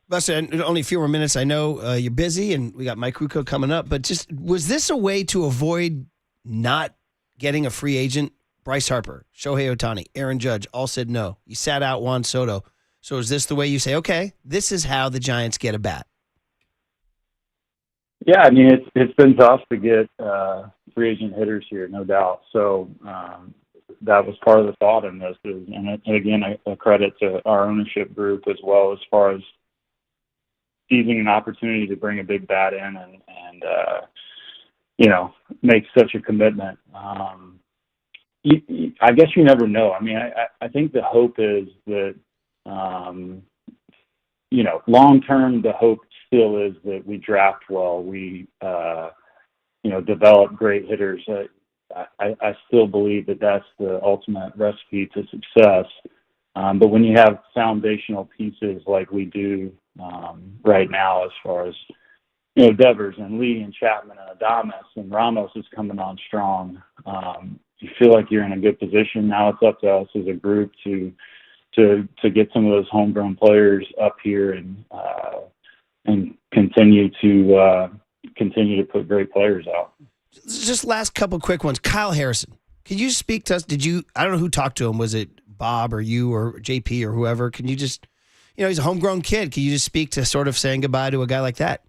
Buster, only a few more minutes. I know you're busy, and we got Mike Krukow coming up, but just, was this a way to avoid not getting a free agent? Bryce Harper, Shohei Ohtani, Aaron Judge all said no. You sat out Juan Soto. So is this the way you say, okay, this is how the Giants get a bat? Yeah, I mean, it's been tough to get free agent hitters here, no doubt. So that was part of the thought in this. And again, a credit to our ownership group as well, as far as seizing an opportunity to bring a big bat in and make such a commitment. I guess you never know. I mean, I think the hope is that, long term, the hope still is that we draft well, we, develop great hitters. I still believe that that's the ultimate recipe to success. But when you have foundational pieces like we do right now, as far as, Devers and Lee and Chapman and Adames, and Ramos is coming on strong, you feel like you're in a good position. Now it's up to us as a group to get some of those homegrown players up here and continue to put great players out. Just last couple quick ones. Kyle Harrison, could you speak to us? I don't know who talked to him. Was it Bob or you or JP or whoever? Can you just, he's a homegrown kid. Can you just speak to sort of saying goodbye to a guy like that?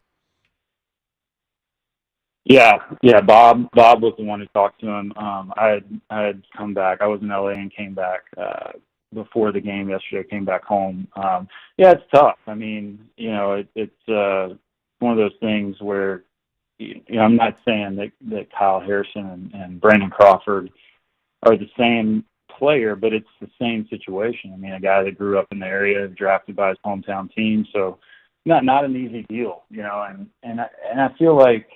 Yeah. Bob was the one who talked to him. I had come back. I was in LA and came back before the game yesterday. Came back home. It's tough. I mean, it's one of those things where, I'm not saying that Kyle Harrison and Brandon Crawford are the same player, but it's the same situation. I mean, a guy that grew up in the area, drafted by his hometown team, so not an easy deal, And I feel like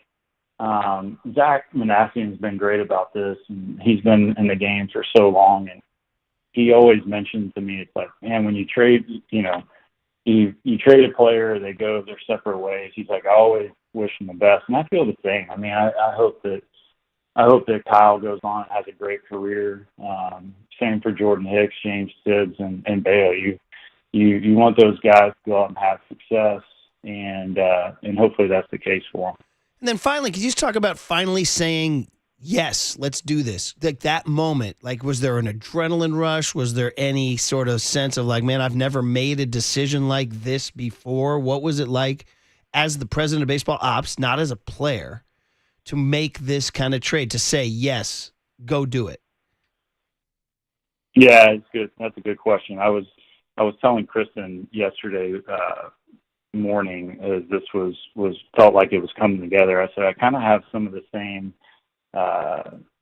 Zach Manassian's been great about this, and he's been in the game for so long, and he always mentions to me, it's like, man, when you trade, you trade a player, they go their separate ways. He's like, I always wish him the best, and I feel the same. I mean, I hope that Kyle goes on and has a great career. Same for Jordan Hicks, James Tibbs, and Bayo. You want those guys to go out and have success, and hopefully that's the case for them. And then finally, could you just talk about finally saying, yes, let's do this? Like that moment, was there an adrenaline rush? Was there any sort of sense of man, I've never made a decision like this before? What was it like as the president of baseball ops, not as a player, to make this kind of trade, to say, yes, go do it? Yeah, it's good. That's a good question. I was telling Kristen yesterday morning as this was felt like it was coming together. I said I kind of have some of the same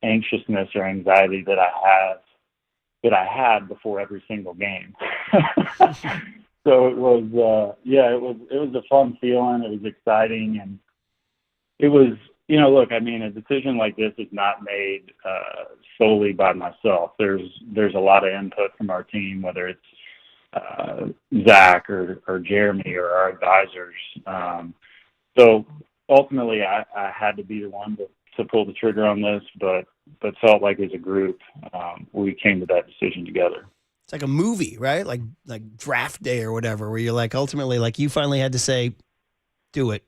anxiousness or anxiety that I had before every single game. So it was it was a fun feeling. It was exciting, and it was, look, I mean, a decision like this is not made solely by myself. There's a lot of input from our team, whether it's Zach or Jeremy or our advisors. So ultimately, I had to be the one to pull the trigger on this, but felt like as a group, we came to that decision together. It's like a movie, right? Like Draft Day or whatever, where you're like, ultimately, like you finally had to say, do it,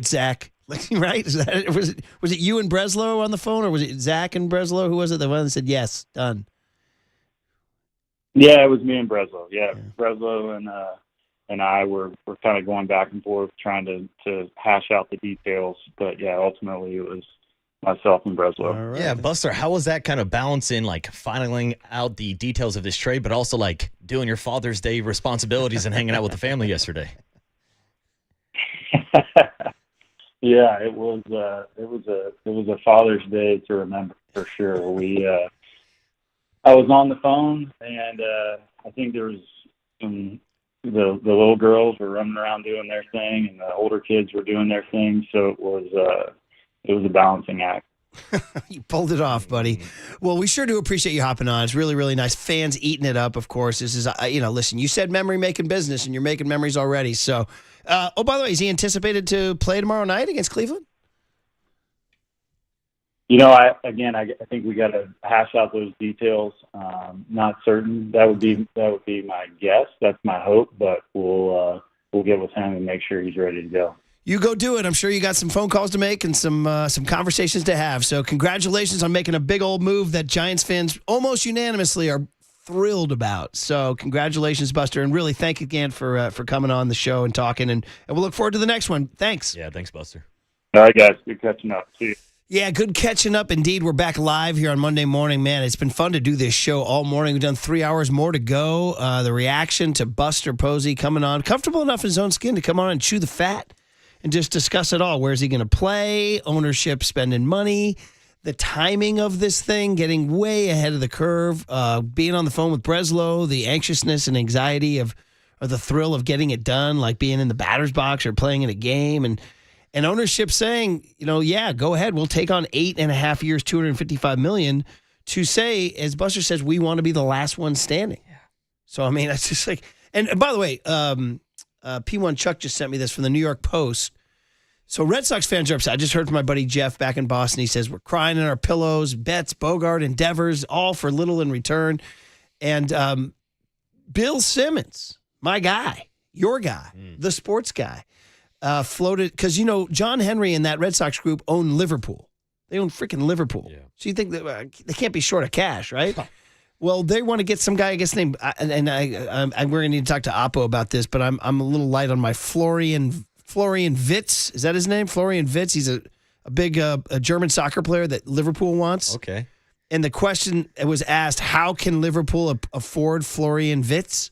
Zach. Like, right? Was it you and Breslow on the phone, or was it Zach and Breslow? Who was it? The one that said yes, done. Yeah, it was me and Breslow. Yeah. Breslow and I were kind of going back and forth trying to hash out the details, but yeah, ultimately it was myself and Breslow. Right. Yeah, Buster, how was that kind of balancing, like finding out the details of this trade, but also like doing your Father's Day responsibilities and hanging out with the family yesterday? Yeah, it was a Father's Day to remember for sure. I was on the phone, and I think there was the little girls were running around doing their thing, and the older kids were doing their thing. So it was a balancing act. You pulled it off, buddy. Well, we sure do appreciate you hopping on. It's really, really nice. Fans eating it up, of course. This is, listen, you said memory making business, and you're making memories already. So, by the way, is he anticipated to play tomorrow night against Cleveland? I think we got to hash out those details. Not certain. That would be my guess. That's my hope. But we'll get with him and make sure he's ready to go. You go do it. I'm sure you got some phone calls to make and some conversations to have. So congratulations on making a big old move that Giants fans almost unanimously are thrilled about. So congratulations, Buster, and really thank you again for coming on the show and talking. And we'll look forward to the next one. Thanks. Yeah, thanks, Buster. All right, guys. Good catching up. See you. Yeah, good catching up indeed. We're back live here on Monday morning. Man, it's been fun to do this show all morning. We've done 3 hours more to go. The reaction to Buster Posey coming on, comfortable enough in his own skin to come on and chew the fat and just discuss it all. Where's he going to play? Ownership spending money. The timing of this thing, getting way ahead of the curve. Being on the phone with Breslow, the anxiousness and anxiety or the thrill of getting it done, like being in the batter's box or playing in a game. And ownership saying, yeah, go ahead. We'll take on 8.5 years, $255 million to say, as Buster says, we want to be the last one standing. Yeah. So, I mean, that's just like, and by the way, P1 Chuck just sent me this from the New York Post. So Red Sox fans are upset. I just heard from my buddy Jeff back in Boston. He says, we're crying in our pillows, Betts, Bogart, and Devers, all for little in return. And Bill Simmons, my guy, your guy, the sports guy, floated, because, John Henry and that Red Sox group own Liverpool. They own freaking Liverpool. Yeah. So you think that they can't be short of cash, right? Well, they want to get some guy, I guess, named, and we're going to need to talk to Oppo about this, but I'm a little light on my Florian Wirtz. Is that his name? Florian Wirtz. He's a big a German soccer player that Liverpool wants. Okay. And the question was asked, how can Liverpool afford Florian Wirtz?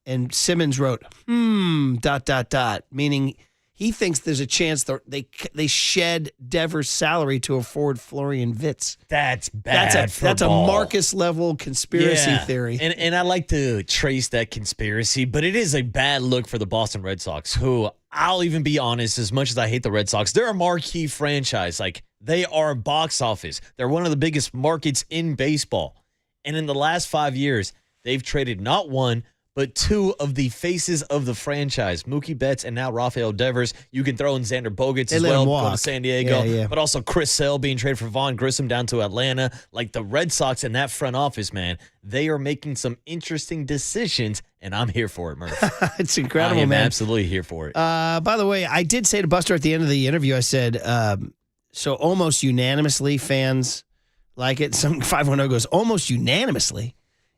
And Simmons wrote, meaning he thinks there's a chance they shed Devers' salary to afford Florian Wirtz. That's bad. That's a Marcus level conspiracy theory. And I like to trace that conspiracy, but it is a bad look for the Boston Red Sox, who, I'll even be honest, as much as I hate the Red Sox, they're a marquee franchise. Like, they are box office. They're one of the biggest markets in baseball. And in the last 5 years, they've traded not one, but two of the faces of the franchise, Mookie Betts and now Rafael Devers. You can throw in Xander Bogaerts as well, going to San Diego. But also Chris Sale being traded for Vaughn Grissom down to Atlanta. Like, the Red Sox in that front office, man, they are making some interesting decisions, and I'm here for it, Murph. It's incredible, man. I'm absolutely here for it. By the way, I did say to Buster at the end of the interview, I said, so almost unanimously fans like it. Some 510 goes, almost unanimously.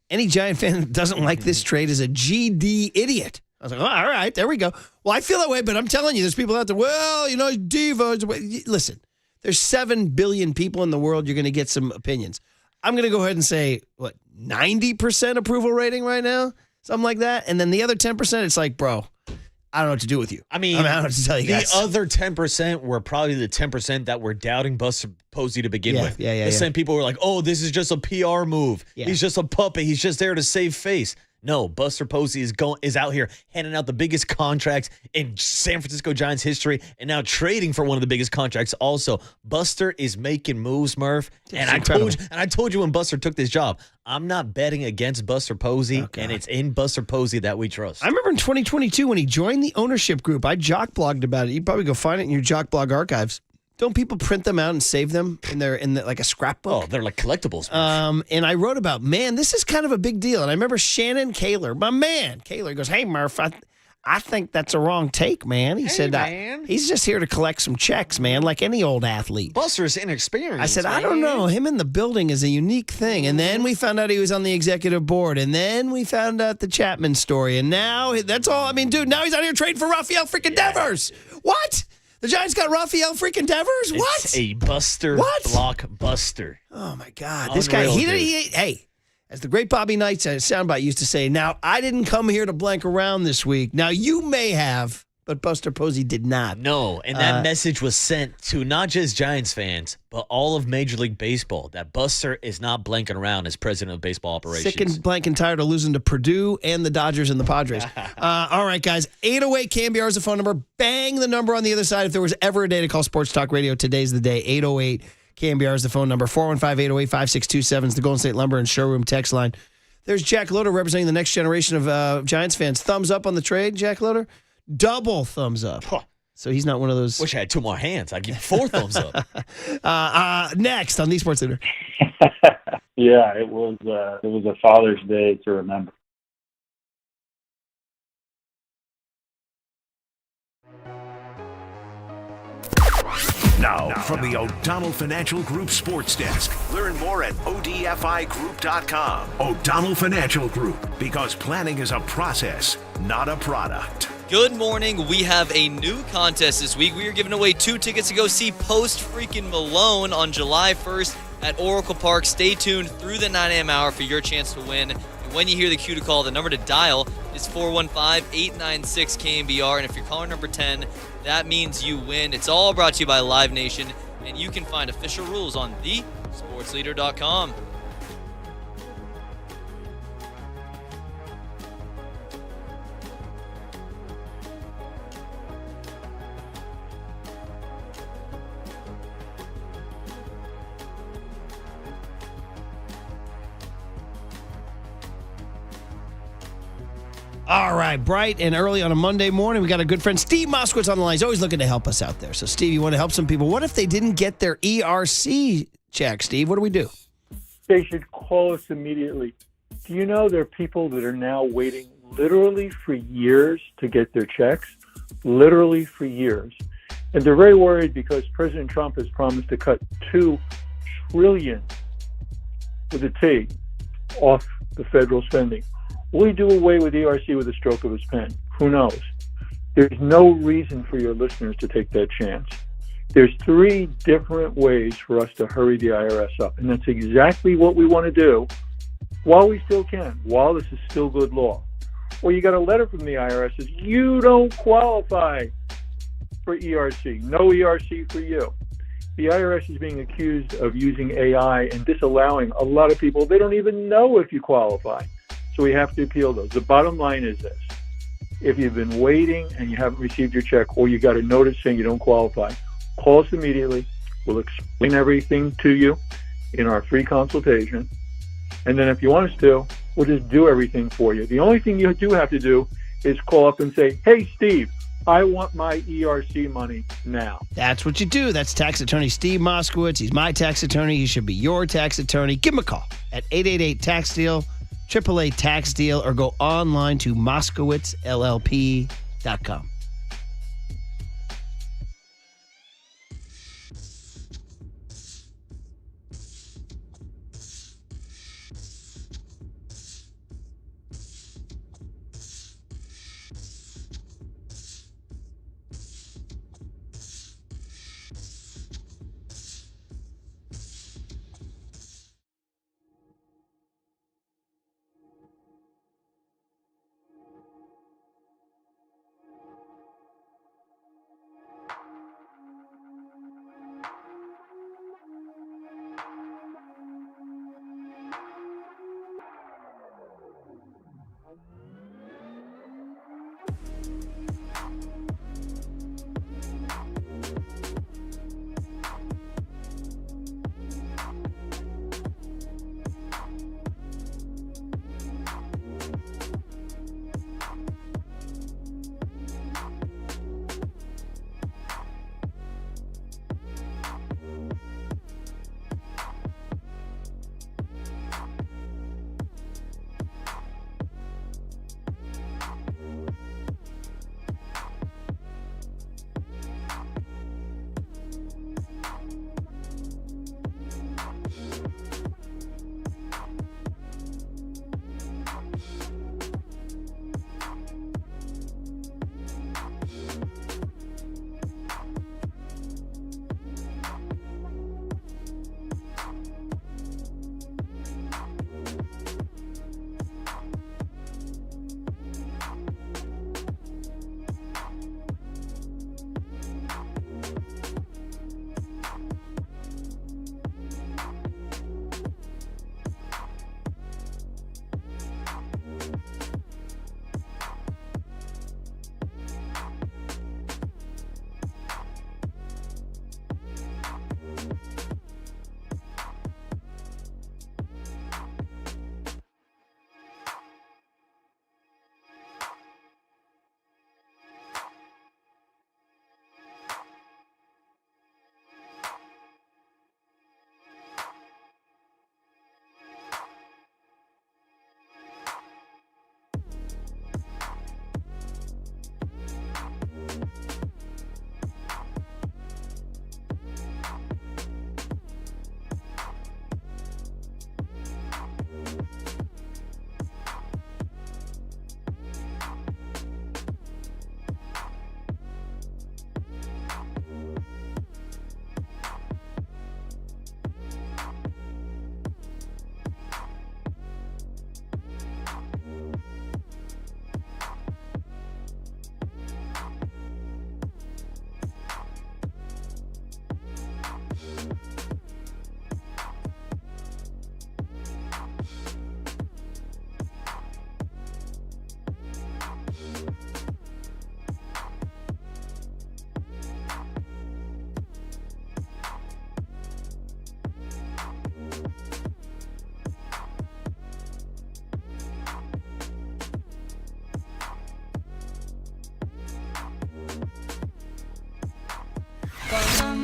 Any Giant fan that doesn't like this trade is a GD idiot. I was like, oh, all right, there we go. Well, I feel that way, but I'm telling you, there's people out there, well, diva. Listen, there's 7 billion people in the world. You're going to get some opinions. I'm going to go ahead and say, 90% approval rating right now? Something like that. And then the other 10%, it's like, bro, I don't know what to do with you. I mean, I don't know what to tell you guys. The other 10% were probably the 10% that were doubting Buster Posey to begin with. The same people were like, oh, this is just a PR move. Yeah. He's just a puppet. He's just there to save face. No, Buster Posey is out here handing out the biggest contracts in San Francisco Giants history and now trading for one of the biggest contracts also. Buster is making moves, Murph. And I told you when Buster took this job, I'm not betting against Buster Posey, and it's in Buster Posey that we trust. I remember in 2022 when he joined the ownership group, I jock blogged about it. You probably go find it in your jock blog archives. Don't people print them out and save them in like a scrapbook? Oh, they're like collectibles. And I wrote about, man, this is kind of a big deal. And I remember Shannon Kaler, my man, Kaler goes, hey, Murph, I think that's a wrong take, man. He said, he's just here to collect some checks, man, like any old athlete. Buster's inexperienced. I said, I don't know. Him in the building is a unique thing. And then we found out he was on the executive board. And then we found out the Chapman story. And now that's all. I mean, dude, now he's out here trading for Rafael freaking Devers. What? The Giants got Rafael freaking Devers? What? It's a Buster blockbuster. Oh, my God. This guy, hey, as the great Bobby Knight soundbite used to say, now, I didn't come here to blank around this week. Now, you may have, but Buster Posey did not. No, and that message was sent to not just Giants fans, but all of Major League Baseball, that Buster is not blanking around as president of baseball operations. Sick and blank and tired of losing to Purdue and the Dodgers and the Padres. All right, guys. 808 KNBR is the phone number. Bang the number on the other side. If there was ever a day to call Sports Talk Radio, today's the day. 808 KNBR is the phone number. 415-808-5627 is the Golden State Lumber and Showroom text line. There's Jack Loader representing the next generation of Giants fans. Thumbs up on the trade, Jack Loader? Double thumbs up. So he's not one of those. Wish I had 2 more hands. I'd give 4 thumbs up. Next on the Sports Leader. Yeah, it was a Father's Day to remember. Now, from the O'Donnell Financial Group Sports Desk. Learn more at odfigroup.com. O'Donnell Financial Group, because planning is a process, not a product. Good morning. We have a new contest this week. We are giving away 2 tickets to go see Post freaking Malone on July 1st at Oracle Park. Stay tuned through the 9 a.m. hour for your chance to win. And when you hear the cue to call, the number to dial is 415-896-KNBR. And if you're caller number 10, that means you win. It's all brought to you by Live Nation. And you can find official rules on thesportsleader.com. All right, bright and early on a Monday morning, we got a good friend, Steve Moskowitz, on the line. He's always looking to help us out there. So, Steve, you want to help some people. What if they didn't get their ERC check, Steve? What do we do? They should call us immediately. Do you know there are people that are now waiting literally for years to get their checks? Literally for years. And they're very worried because President Trump has promised to cut $2 trillion with a T off the federal spending. Will he do away with ERC with a stroke of his pen? Who knows? There's no reason for your listeners to take that chance. There's 3 different ways for us to hurry the IRS up, and that's exactly what we want to do while we still can, while this is still good law. Or you got a letter from the IRS that says, you don't qualify for ERC. No ERC for you. The IRS is being accused of using AI and disallowing a lot of people. They don't even know if you qualify. So we have to appeal those. The bottom line is this. If you've been waiting and you haven't received your check, or you got a notice saying you don't qualify, call us immediately. We'll explain everything to you in our free consultation. And then if you want us to, we'll just do everything for you. The only thing you do have to do is call up and say, hey, Steve, I want my ERC money now. That's what you do. That's tax attorney Steve Moskowitz. He's my tax attorney. He should be your tax attorney. Give him a call at 888-TAX-DEAL. 888 tax deal, or go online to MoskowitzLLP.com.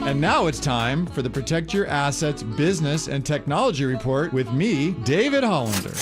And now it's time for the Protect Your Assets Business and Technology Report with me, David Hollander.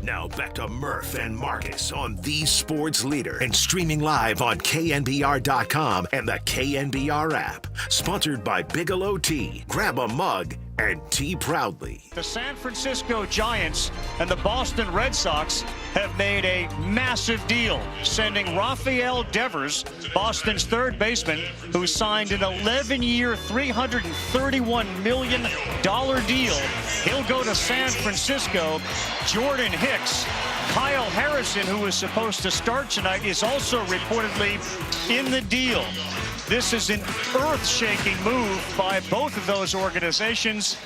Now back to Murph and Marcus on the Sports Leader and streaming live on KNBR.com and the KNBR app. Sponsored by Bigelow Tea. Grab a mug and tea proudly. The San Francisco Giants and the Boston Red Sox have made a massive deal, sending Rafael Devers, Boston's third baseman, who signed an 11-year, $331 million deal. He'll go to San Francisco. Jordan Hicks, Kyle Harrison, who was supposed to start tonight, is also reportedly in the deal. This is an earth-shaking move by both of those organizations.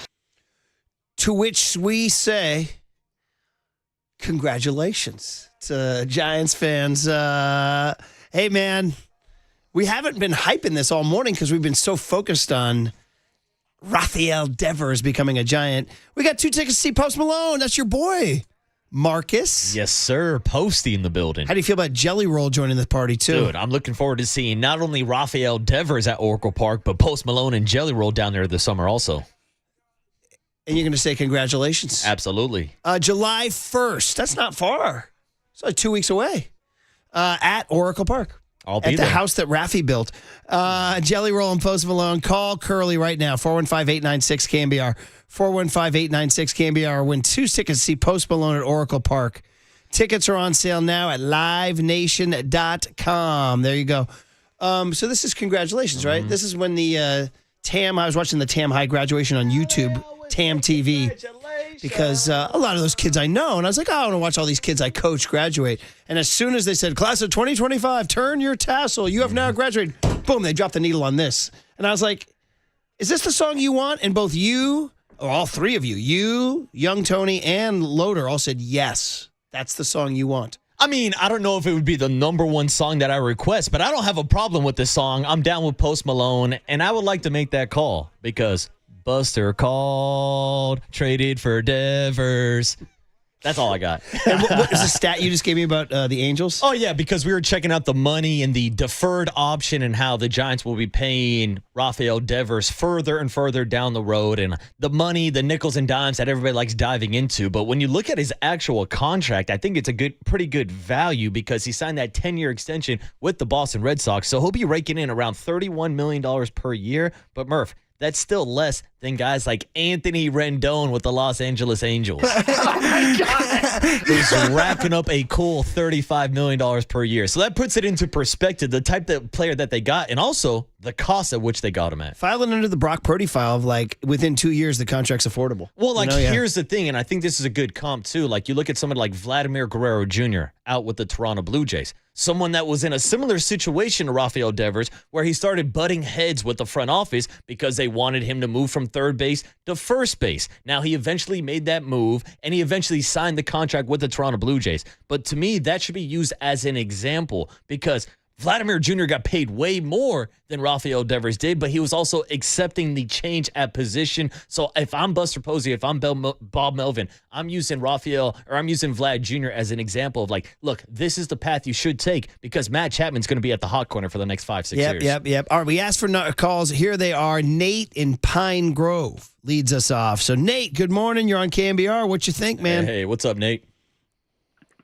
To which we say, congratulations to Giants fans. Hey, man, we haven't been hyping this all morning because we've been so focused on Rafael Devers becoming a Giant. We got 2 tickets to see Post Malone. That's your boy, Marcus. Yes, sir. Posty in the building. How do you feel about Jelly Roll joining the party, too? Dude, I'm looking forward to seeing not only Rafael Devers at Oracle Park, but Post Malone and Jelly Roll down there this summer also. And you're going to say congratulations? Absolutely. July 1st. That's not far. It's like 2 weeks away. At Oracle Park. I'll be at there. the house that Raffy built. Jelly Roll and Post Malone. Call Curly right now. 415-896-KNBR. 415-896-KNBR. Win 2 tickets to see Post Malone at Oracle Park. Tickets are on sale now at livenation.com. There you go. So this is congratulations, right? This is when the TAM, I was watching the TAM High graduation on YouTube, TAM TV. Because a lot of those kids I know, and I was like, oh, I want to watch all these kids I coach graduate. And as soon as they said, class of 2025, turn your tassel, you have now graduated, boom, they dropped the needle on this. And I was like, is this the song you want? And both you, or all 3 of you, Young Tony, and Loader all said, yes, that's the song you want. I mean, I don't know if it would be the number 1 song that I request, but I don't have a problem with this song. I'm down with Post Malone, and I would like to make that call because Buster called, traded for Devers. That's all I got. And what is the stat you just gave me about the Angels? Oh, yeah, because we were checking out the money and the deferred option and how the Giants will be paying Rafael Devers further and further down the road, and the money, the nickels and dimes that everybody likes diving into. But when you look at his actual contract, I think it's a pretty good value because he signed that 10-year extension with the Boston Red Sox. So he'll be raking in around $31 million per year. But Murph, that's still less than guys like Anthony Rendon with the Los Angeles Angels. Oh my God. Who's racking up a cool $35 million per year. So that puts it into perspective, the type of player that they got, and also the cost at which they got him at. File it under the Brock Purdy file of like within 2 years the contract's affordable. Well, like here's the thing, and I think this is a good comp too. Like you look at someone like Vladimir Guerrero Jr. out with the Toronto Blue Jays. Someone that was in a similar situation to Rafael Devers, where he started butting heads with the front office because they wanted him to move from third base to first base. Now, he eventually made that move, and he eventually signed the contract with the Toronto Blue Jays. But to me, that should be used as an example because Vladimir Jr. got paid way more than Rafael Devers did, but he was also accepting the change at position. So if I'm Buster Posey, if I'm Bob Melvin, I'm using Vlad Jr. as an example of like, look, this is the path you should take because Matt Chapman's going to be at the hot corner for the next 5-6 years. Yep. All right, we asked for calls. Here they are. Nate in Pine Grove leads us off. So Nate, good morning. You're on KNBR. What you think, man? Hey, what's up, Nate?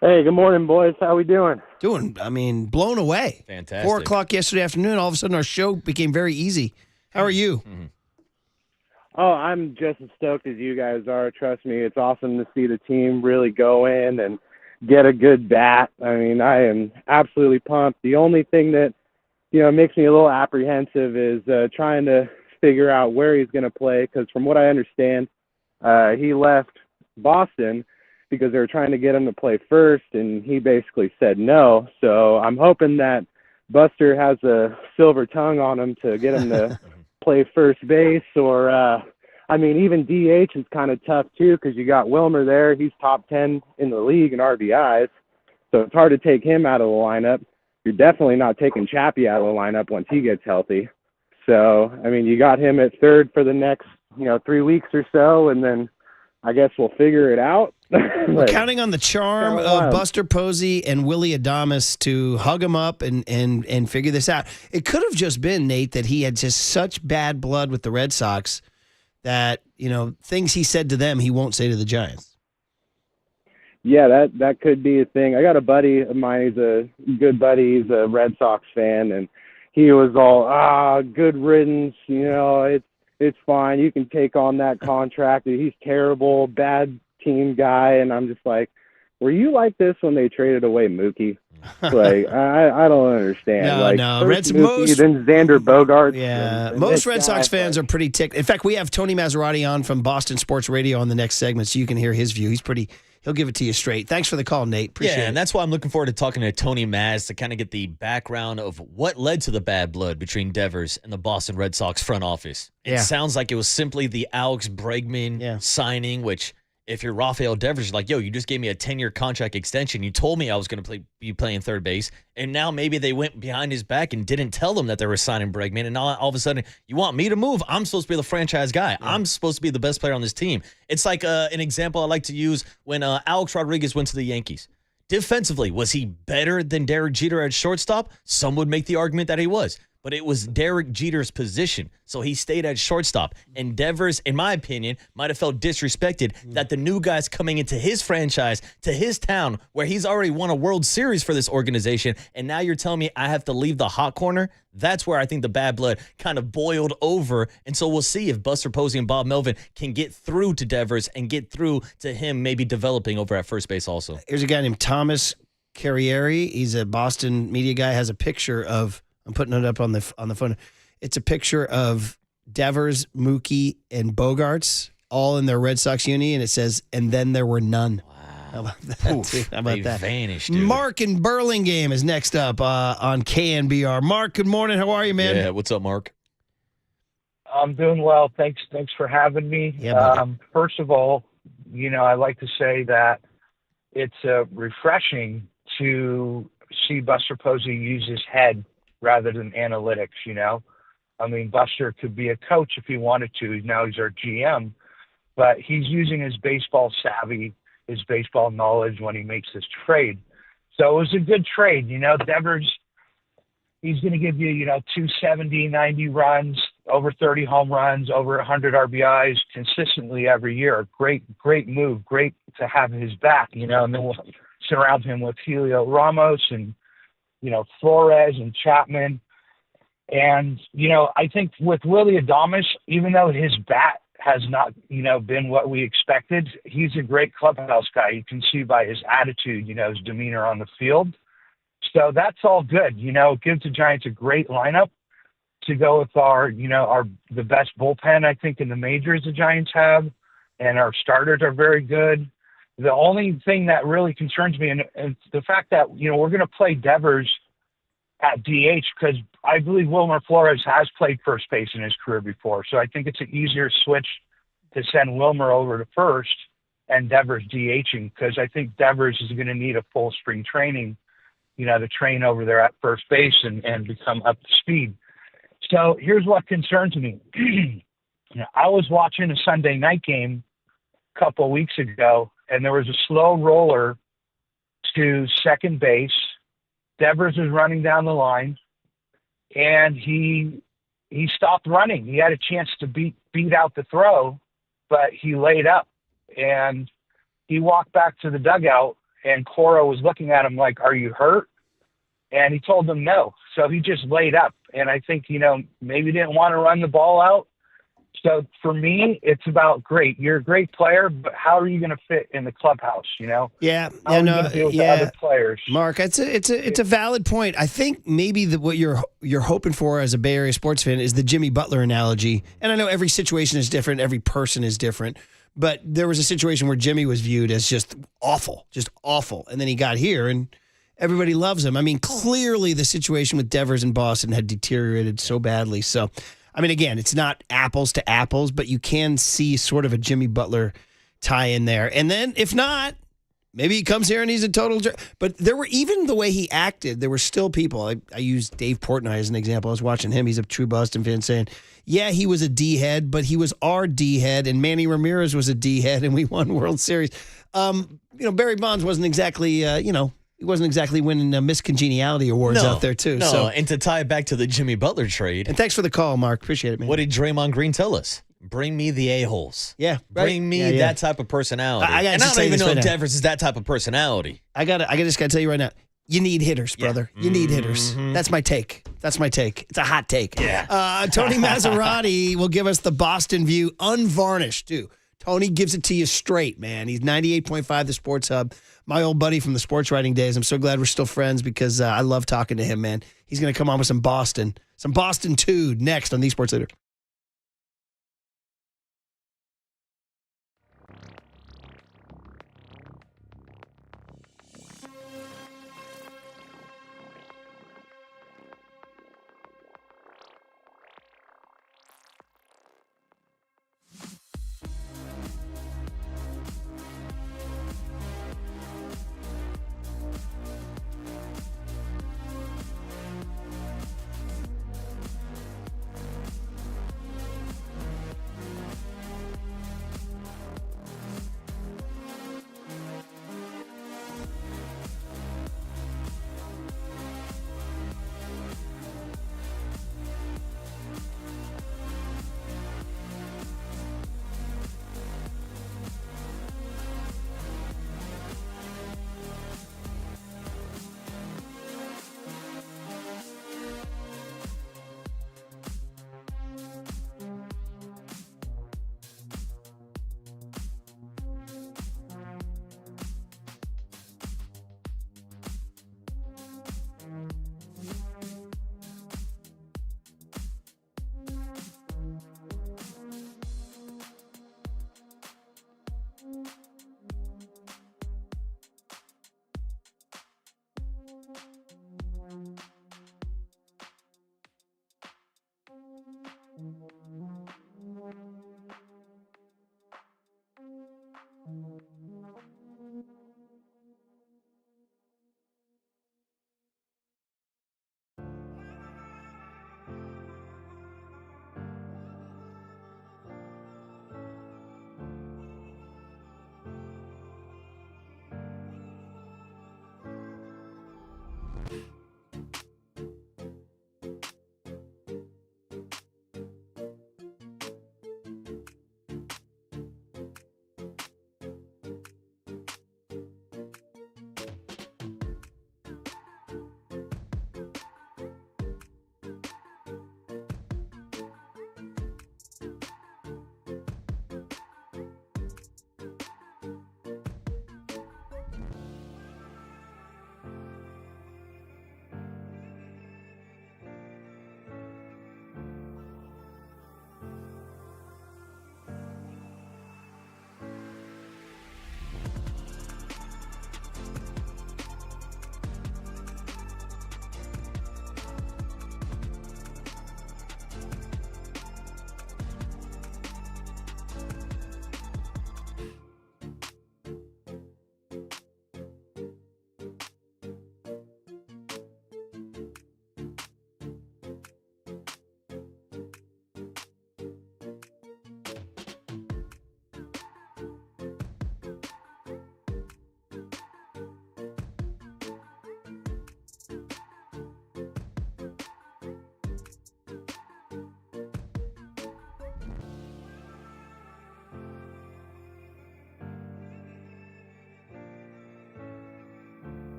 Hey, good morning, boys. How we doing? Blown away. Fantastic. 4:00 yesterday afternoon, all of a sudden our show became very easy. How are you? Oh, I'm just as stoked as you guys are. Trust me, it's awesome to see the team really go in and get a good bat. I mean, I am absolutely pumped. The only thing that, makes me a little apprehensive is trying to figure out where he's going to play, because from what I understand, he left Boston because they were trying to get him to play first, and he basically said no. So I'm hoping that Buster has a silver tongue on him to get him to play first base, or even DH is kind of tough too, because you got Wilmer there. He's top 10 in the league in RBIs, so it's hard to take him out of the lineup. You're definitely not taking Chappie out of the lineup once he gets healthy. So, you got him at third for the next, 3 weeks or so, and then I guess we'll figure it out. We're counting on the charm of Buster Posey and Willie Adames to hug him up and figure this out. It could have just been, Nate, that he had just such bad blood with the Red Sox that, things he said to them he won't say to the Giants. Yeah, that could be a thing. I got a buddy of mine, he's a good buddy, he's a Red Sox fan, and he was all, good riddance, it's fine. You can take on that contract. He's terrible, bad team guy. And I'm just like, were you like this when they traded away Mookie? Like, I don't understand. No. Mookie, then Xander Bogaerts. Yeah, and most Red Sox fans are pretty ticked. In fact, we have Tony Maserati on from Boston Sports Radio on the next segment, so you can hear his view. He'll give it to you straight. Thanks for the call, Nate. Appreciate it. And that's why I'm looking forward to talking to Tony Maz to kind of get the background of what led to the bad blood between Devers and the Boston Red Sox front office. It sounds like it was simply the Alex Bregman signing, which if you're Rafael Devers, you're like, yo, you just gave me a 10-year contract extension. You told me I was going to be playing third base, and now maybe they went behind his back and didn't tell him that they were signing Bregman, and now all of a sudden, you want me to move? I'm supposed to be the franchise guy. I'm supposed to be the best player on this team. It's like an example I like to use when Alex Rodriguez went to the Yankees. Defensively, was he better than Derek Jeter at shortstop? Some would make the argument that he was. But it was Derek Jeter's position, so he stayed at shortstop. And Devers, in my opinion, might have felt disrespected that the new guy's coming into his franchise, to his town, where he's already won a World Series for this organization, and now you're telling me I have to leave the hot corner? That's where I think the bad blood kind of boiled over, and so we'll see if Buster Posey and Bob Melvin can get through to Devers and get through to him maybe developing over at first base also. Here's a guy named Thomas Carrieri. He's a Boston media guy, has a picture of, I'm putting it up on the phone. It's a picture of Devers, Mookie, and Bogarts all in their Red Sox uni, and it says, "And then there were none." Wow. How about that? How about that? Vanished, dude. Mark in Burlingame is next up on KNBR. Mark, good morning. How are you, man? Yeah, what's up, Mark? I'm doing well. Thanks for having me. Yeah, first of all, I like to say that it's refreshing to see Buster Posey use his head rather than analytics, Buster could be a coach if he wanted to. Now he's our GM, but he's using his baseball savvy, his baseball knowledge when he makes this trade. So it was a good trade. Devers, he's going to give you, 270, 90 runs, over 30 home runs, over 100 RBIs consistently every year. Great move. Great to have his back, and then we'll surround him with Helio Ramos and, Flores and Chapman. And, I think with Willie Adames, even though his bat has not, been what we expected, he's a great clubhouse guy. You can see by his attitude, his demeanor on the field. So that's all good. It gives the Giants a great lineup to go with the best bullpen, I think, in the majors the Giants have. And our starters are very good. The only thing that really concerns me, and the fact that, we're going to play Devers at DH, because I believe Wilmer Flores has played first base in his career before. So I think it's an easier switch to send Wilmer over to first and Devers DHing, because I think Devers is going to need a full spring training, to train over there at first base and become up to speed. So here's what concerns me. I was watching a Sunday night game a couple of weeks ago, and there was a slow roller to second base. Devers was running down the line, and he stopped running. He had a chance to beat out the throw, but he laid up, and he walked back to the dugout, and Cora was looking at him like, "Are you hurt?" And he told them no. So he just laid up. And I think, maybe didn't want to run the ball out. So for me, it's about great. You're a great player, but how are you going to fit in the clubhouse? Yeah, How are you going to deal with the other players? Mark, it's a valid point. I think maybe what you're hoping for as a Bay Area sports fan is the Jimmy Butler analogy. And I know every situation is different, every person is different, but there was a situation where Jimmy was viewed as just awful, and then he got here and everybody loves him. I mean, clearly the situation with Devers in Boston had deteriorated so badly. So, I mean, again, it's not apples to apples, but you can see sort of a Jimmy Butler tie in there. And then if not, maybe he comes here and he's a total jerk. But there were, even the way he acted, there were still people. I used Dave Portnoy as an example. I was watching him. He's a true Boston fan saying, yeah, he was a D-head, but he was our D-head, and Manny Ramirez was a D-head, and we won World Series. Barry Bonds wasn't exactly, he wasn't exactly winning Miss Congeniality awards out there, too. No, So, and to tie it back to the Jimmy Butler trade. and thanks for the call, Mark. Appreciate it, man. What did Draymond Green tell us? Bring me the a-holes. Yeah, right. Bring me that type of personality. I gotta and I just don't say even this know right if now. Devers is that type of personality. I just got to tell you right now, you need hitters, brother. You need hitters. That's my take. It's a hot take. Yeah. Tony Maserati will give us the Boston view, unvarnished, too. Tony gives it to you straight, man. He's 98.5 The Sports Hub. My old buddy from the sports writing days. I'm so glad we're still friends because I love talking to him, man. He's going to come on with some Boston Tude next on The Sports Leader.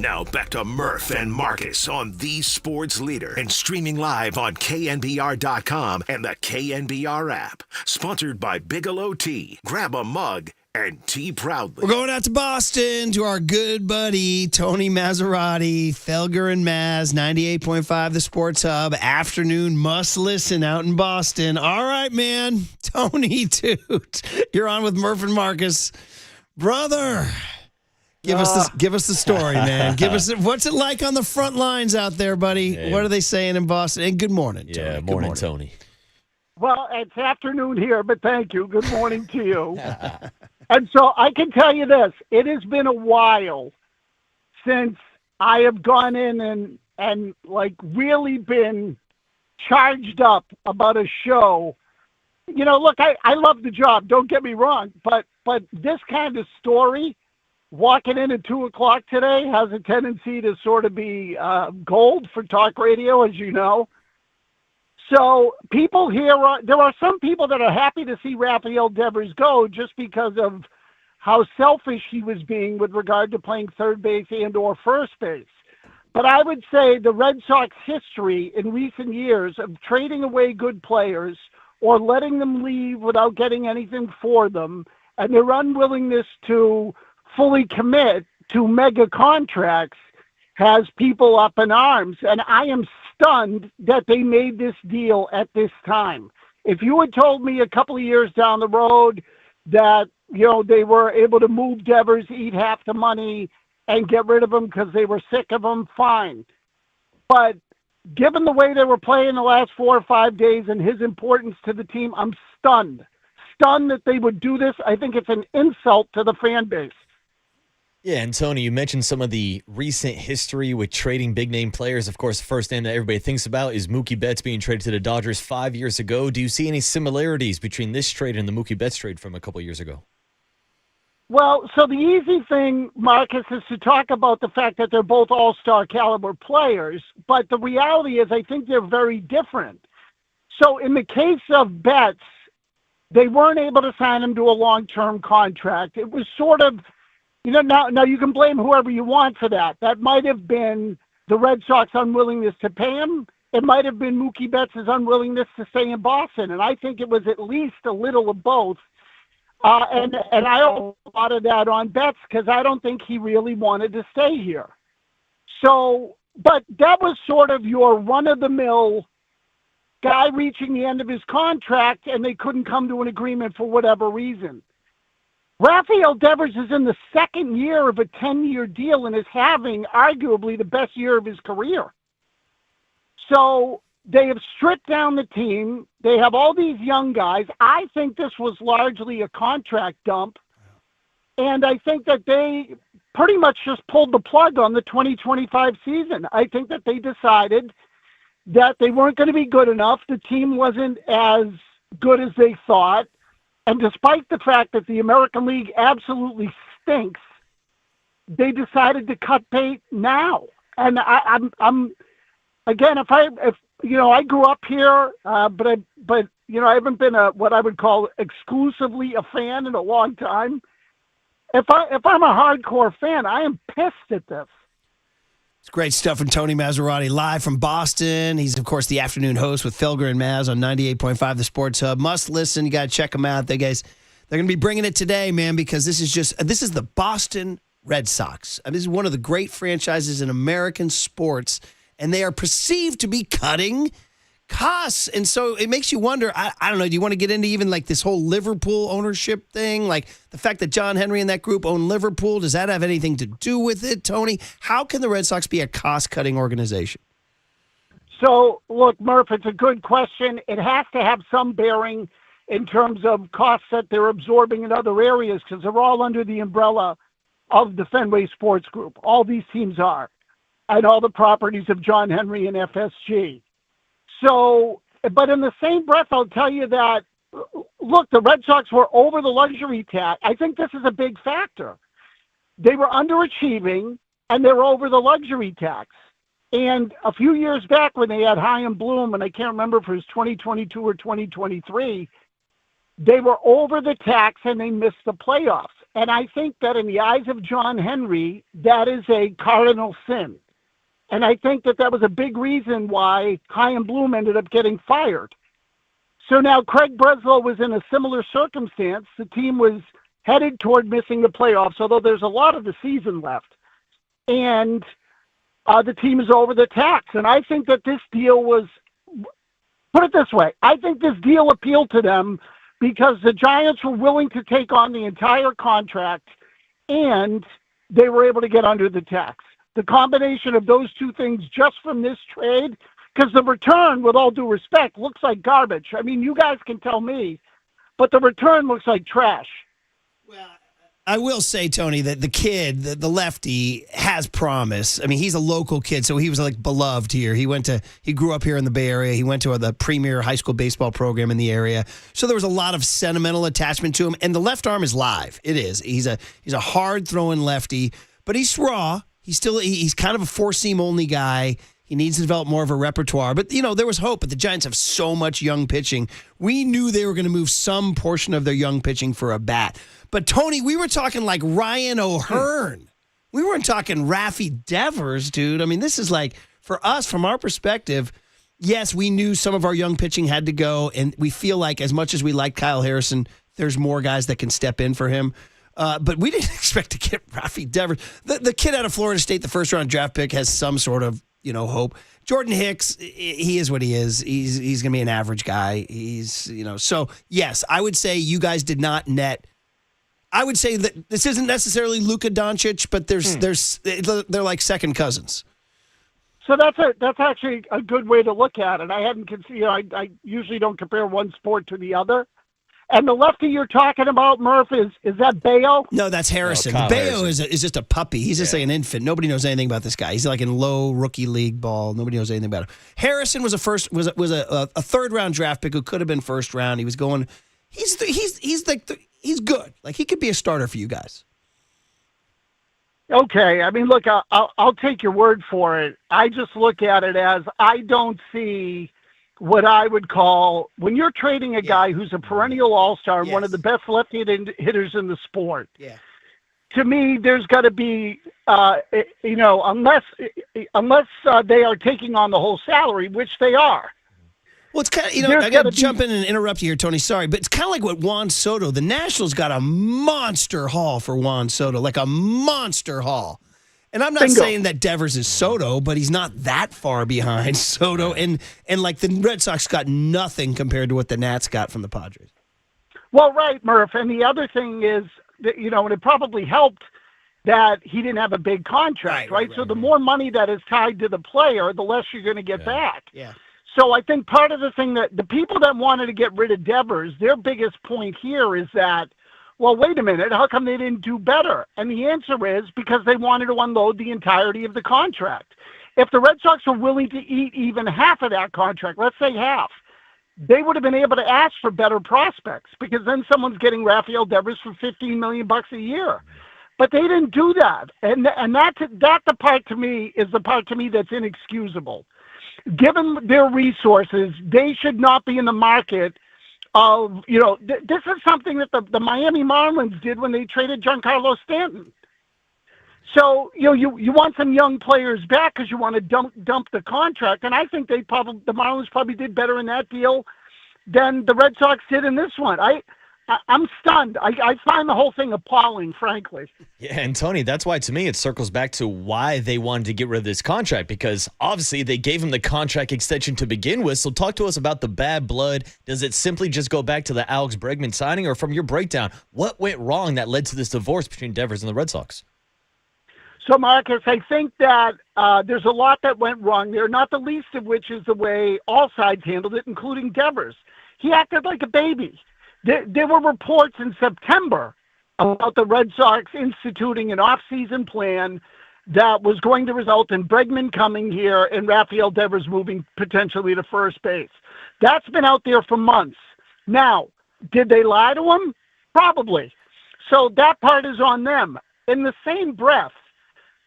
Now back to Murph and Marcus on the Sports Leader and streaming live on KNBR.com and the KNBR app. Sponsored by Bigelow Tea. Grab a mug and tea proudly. We're going out to Boston to our good buddy, Tony Maserati, Felger and Maz, 98.5 The Sports Hub. Afternoon must listen out in Boston. All right, man. Tony Toot. You're on with Murph and Marcus. Brother, give us the story, man. Give us what's it like on the front lines out there, buddy? Hey. What are they saying in Boston? And good morning, Tony. Yeah, Good morning, Tony. Well, it's afternoon here, but thank you. Good morning to you. And so I can tell you this. It has been a while since I have gone in and like really been charged up about a show. You know, look, I love the job. Don't get me wrong. But this kind of story, walking in at 2 o'clock today, has a tendency to sort of be gold for talk radio, as you know. So people here, there are some people that are happy to see Rafael Devers go just because of how selfish he was being with regard to playing third base and or first base. But I would say the Red Sox history in recent years of trading away good players or letting them leave without getting anything for them, and their unwillingness to fully commit to mega contracts has people up in arms. And I am stunned that they made this deal at this time. If you had told me a couple of years down the road that, you know, they were able to move Devers, eat half the money, and get rid of him because they were sick of him, fine. But given the way they were playing the last 4 or 5 days and his importance to the team, I'm stunned. Stunned that they would do this. I think it's an insult to the fan base. Yeah, and Tony, you mentioned some of the recent history with trading big-name players. Of course, the first name that everybody thinks about is Mookie Betts being traded to the Dodgers 5 years ago. Do you see any similarities between this trade and the Mookie Betts trade from a couple years ago? Well, so the easy thing, Marcus, is to talk about the fact that they're both all-star caliber players, but the reality is I think they're very different. So in the case of Betts, they weren't able to sign him to a long-term contract. It was sort of, you know, now you can blame whoever you want for that. That might have been the Red Sox unwillingness to pay him. It might have been Mookie Betts' unwillingness to stay in Boston, and I think it was at least a little of both. And I owe a lot of that on Betts because I don't think he really wanted to stay here. So, but that was sort of your run-of-the-mill guy reaching the end of his contract, and they couldn't come to an agreement for whatever reason. Rafael Devers is in the second year of a 10-year deal and is having arguably the best year of his career. So they have stripped down the team. They have all these young guys. I think this was largely a contract dump. And I think that they pretty much just pulled the plug on the 2025 season. I think that they decided that they weren't going to be good enough. The team wasn't as good as they thought. And despite the fact that the American League absolutely stinks, they decided to cut bait now. And I'm again, if you know, I grew up here, but you know, I haven't been what I would call exclusively a fan in a long time. If I'm a hardcore fan, I am pissed at this. It's great stuff from Tony Maserati live from Boston. He's, of course, the afternoon host with Felger and Maz on 98.5 The Sports Hub. Must listen. You got to check them out. They're going to be bringing it today, man, because this is the Boston Red Sox. I mean, this is one of the great franchises in American sports, and they are perceived to be cutting costs. And so it makes you wonder, I don't know, do you want to get into even like this whole Liverpool ownership thing? Like the fact that John Henry and that group own Liverpool, does that have anything to do with it, Tony? How can the Red Sox be a cost-cutting organization? So, look, Murph, it's a good question. It has to have some bearing in terms of costs that they're absorbing in other areas because they're all under the umbrella of the Fenway Sports Group. All these teams are, and all the properties of John Henry and FSG. So, but in the same breath, I'll tell you that, look, the Red Sox were over the luxury tax. I think this is a big factor. They were underachieving, and they were over the luxury tax. And a few years back when they had Chaim Bloom, and I can't remember if it was 2022 or 2023, they were over the tax and they missed the playoffs. And I think that in the eyes of John Henry, that is a cardinal sin. And I think that that was a big reason why Chaim Bloom ended up getting fired. So now Craig Breslow was in a similar circumstance. The team was headed toward missing the playoffs, although there's a lot of the season left. And the team is over the tax. And I think that this deal was, put it this way, I think this deal appealed to them because the Giants were willing to take on the entire contract and they were able to get under the tax. The combination of those two things just from this trade, because the return, with all due respect, looks like garbage. I mean, you guys can tell me, but the return looks like trash. I will say, Tony, that the kid, the lefty, has promise. I mean, he's a local kid, so he was like beloved here. He grew up here in the Bay Area. He went to the premier high school baseball program in the area. So there was a lot of sentimental attachment to him. And the left arm is live. It is. He's a hard throwing lefty, but he's raw. He's kind of a four-seam only guy. He needs to develop more of a repertoire. But, there was hope. But the Giants have so much young pitching. We knew they were going to move some portion of their young pitching for a bat. But, Tony, we were talking like Ryan O'Hearn. We weren't talking Rafi Devers, dude. I mean, this is like, for us, from our perspective, yes, we knew some of our young pitching had to go. And we feel like as much as we like Kyle Harrison, there's more guys that can step in for him. But we didn't expect to get Rafi Devers. The kid out of Florida State, the first-round draft pick, has some sort of, hope. Jordan Hicks, he is what he is. He's going to be an average guy. So, yes, I would say you guys did not net. I would say that this isn't necessarily Luka Doncic, but they're like second cousins. So that's actually a good way to look at it. I hadn't considered. I usually don't compare one sport to the other. And the lefty you're talking about, Murph, is that Bayo? No, that's Harrison. Bayo is just a puppy. He's just like an infant. Nobody knows anything about this guy. He's like in low rookie league ball. Nobody knows anything about him. Harrison was a third round draft pick who could have been first round. He was going. He's good. Like he could be a starter for you guys. Okay, I mean, look, I'll take your word for it. I just look at it as I don't see what I would call, when you're trading a guy who's a perennial all-star, one of the best left-handed hitters in the sport. Yeah. To me, there's got to be, unless they are taking on the whole salary, which they are. Well, it's kind of, I got to jump in and interrupt you here, Tony. Sorry, but it's kind of like what Juan Soto. The Nationals got a monster haul for Juan Soto, like a monster haul. And I'm not saying that Devers is Soto, but he's not that far behind Soto. And like the Red Sox got nothing compared to what the Nats got from the Padres. Well, right, Murph. And the other thing is, that, and it probably helped that he didn't have a big contract, right? So the more money that is tied to the player, the less you're going to get back. Yeah. So I think part of the thing that the people that wanted to get rid of Devers, their biggest point here is that, well, wait a minute, how come they didn't do better? And the answer is because they wanted to unload the entirety of the contract. If the Red Sox were willing to eat even half of that contract, let's say half, they would have been able to ask for better prospects because then someone's getting Rafael Devers for $15 million a year. But they didn't do that. And that's the part to me is the part to me that's inexcusable. Given their resources, they should not be in the market of, this is something that the Miami Marlins did when they traded Giancarlo Stanton. So, you want some young players back because you want to dump the contract. And I think the Marlins probably did better in that deal than the Red Sox did in this one. I'm stunned. I find the whole thing appalling, frankly. Yeah, and Tony, that's why to me it circles back to why they wanted to get rid of this contract, because obviously they gave him the contract extension to begin with. So talk to us about the bad blood. Does it simply just go back to the Alex Bregman signing, or from your breakdown, what went wrong that led to this divorce between Devers and the Red Sox? So, Marcus, I think that there's a lot that went wrong there, not the least of which is the way all sides handled it, including Devers. He acted like a baby. There were reports in September about the Red Sox instituting an off-season plan that was going to result in Bregman coming here and Rafael Devers moving potentially to first base. That's been out there for months. Now, did they lie to him? Probably. So that part is on them. In the same breath,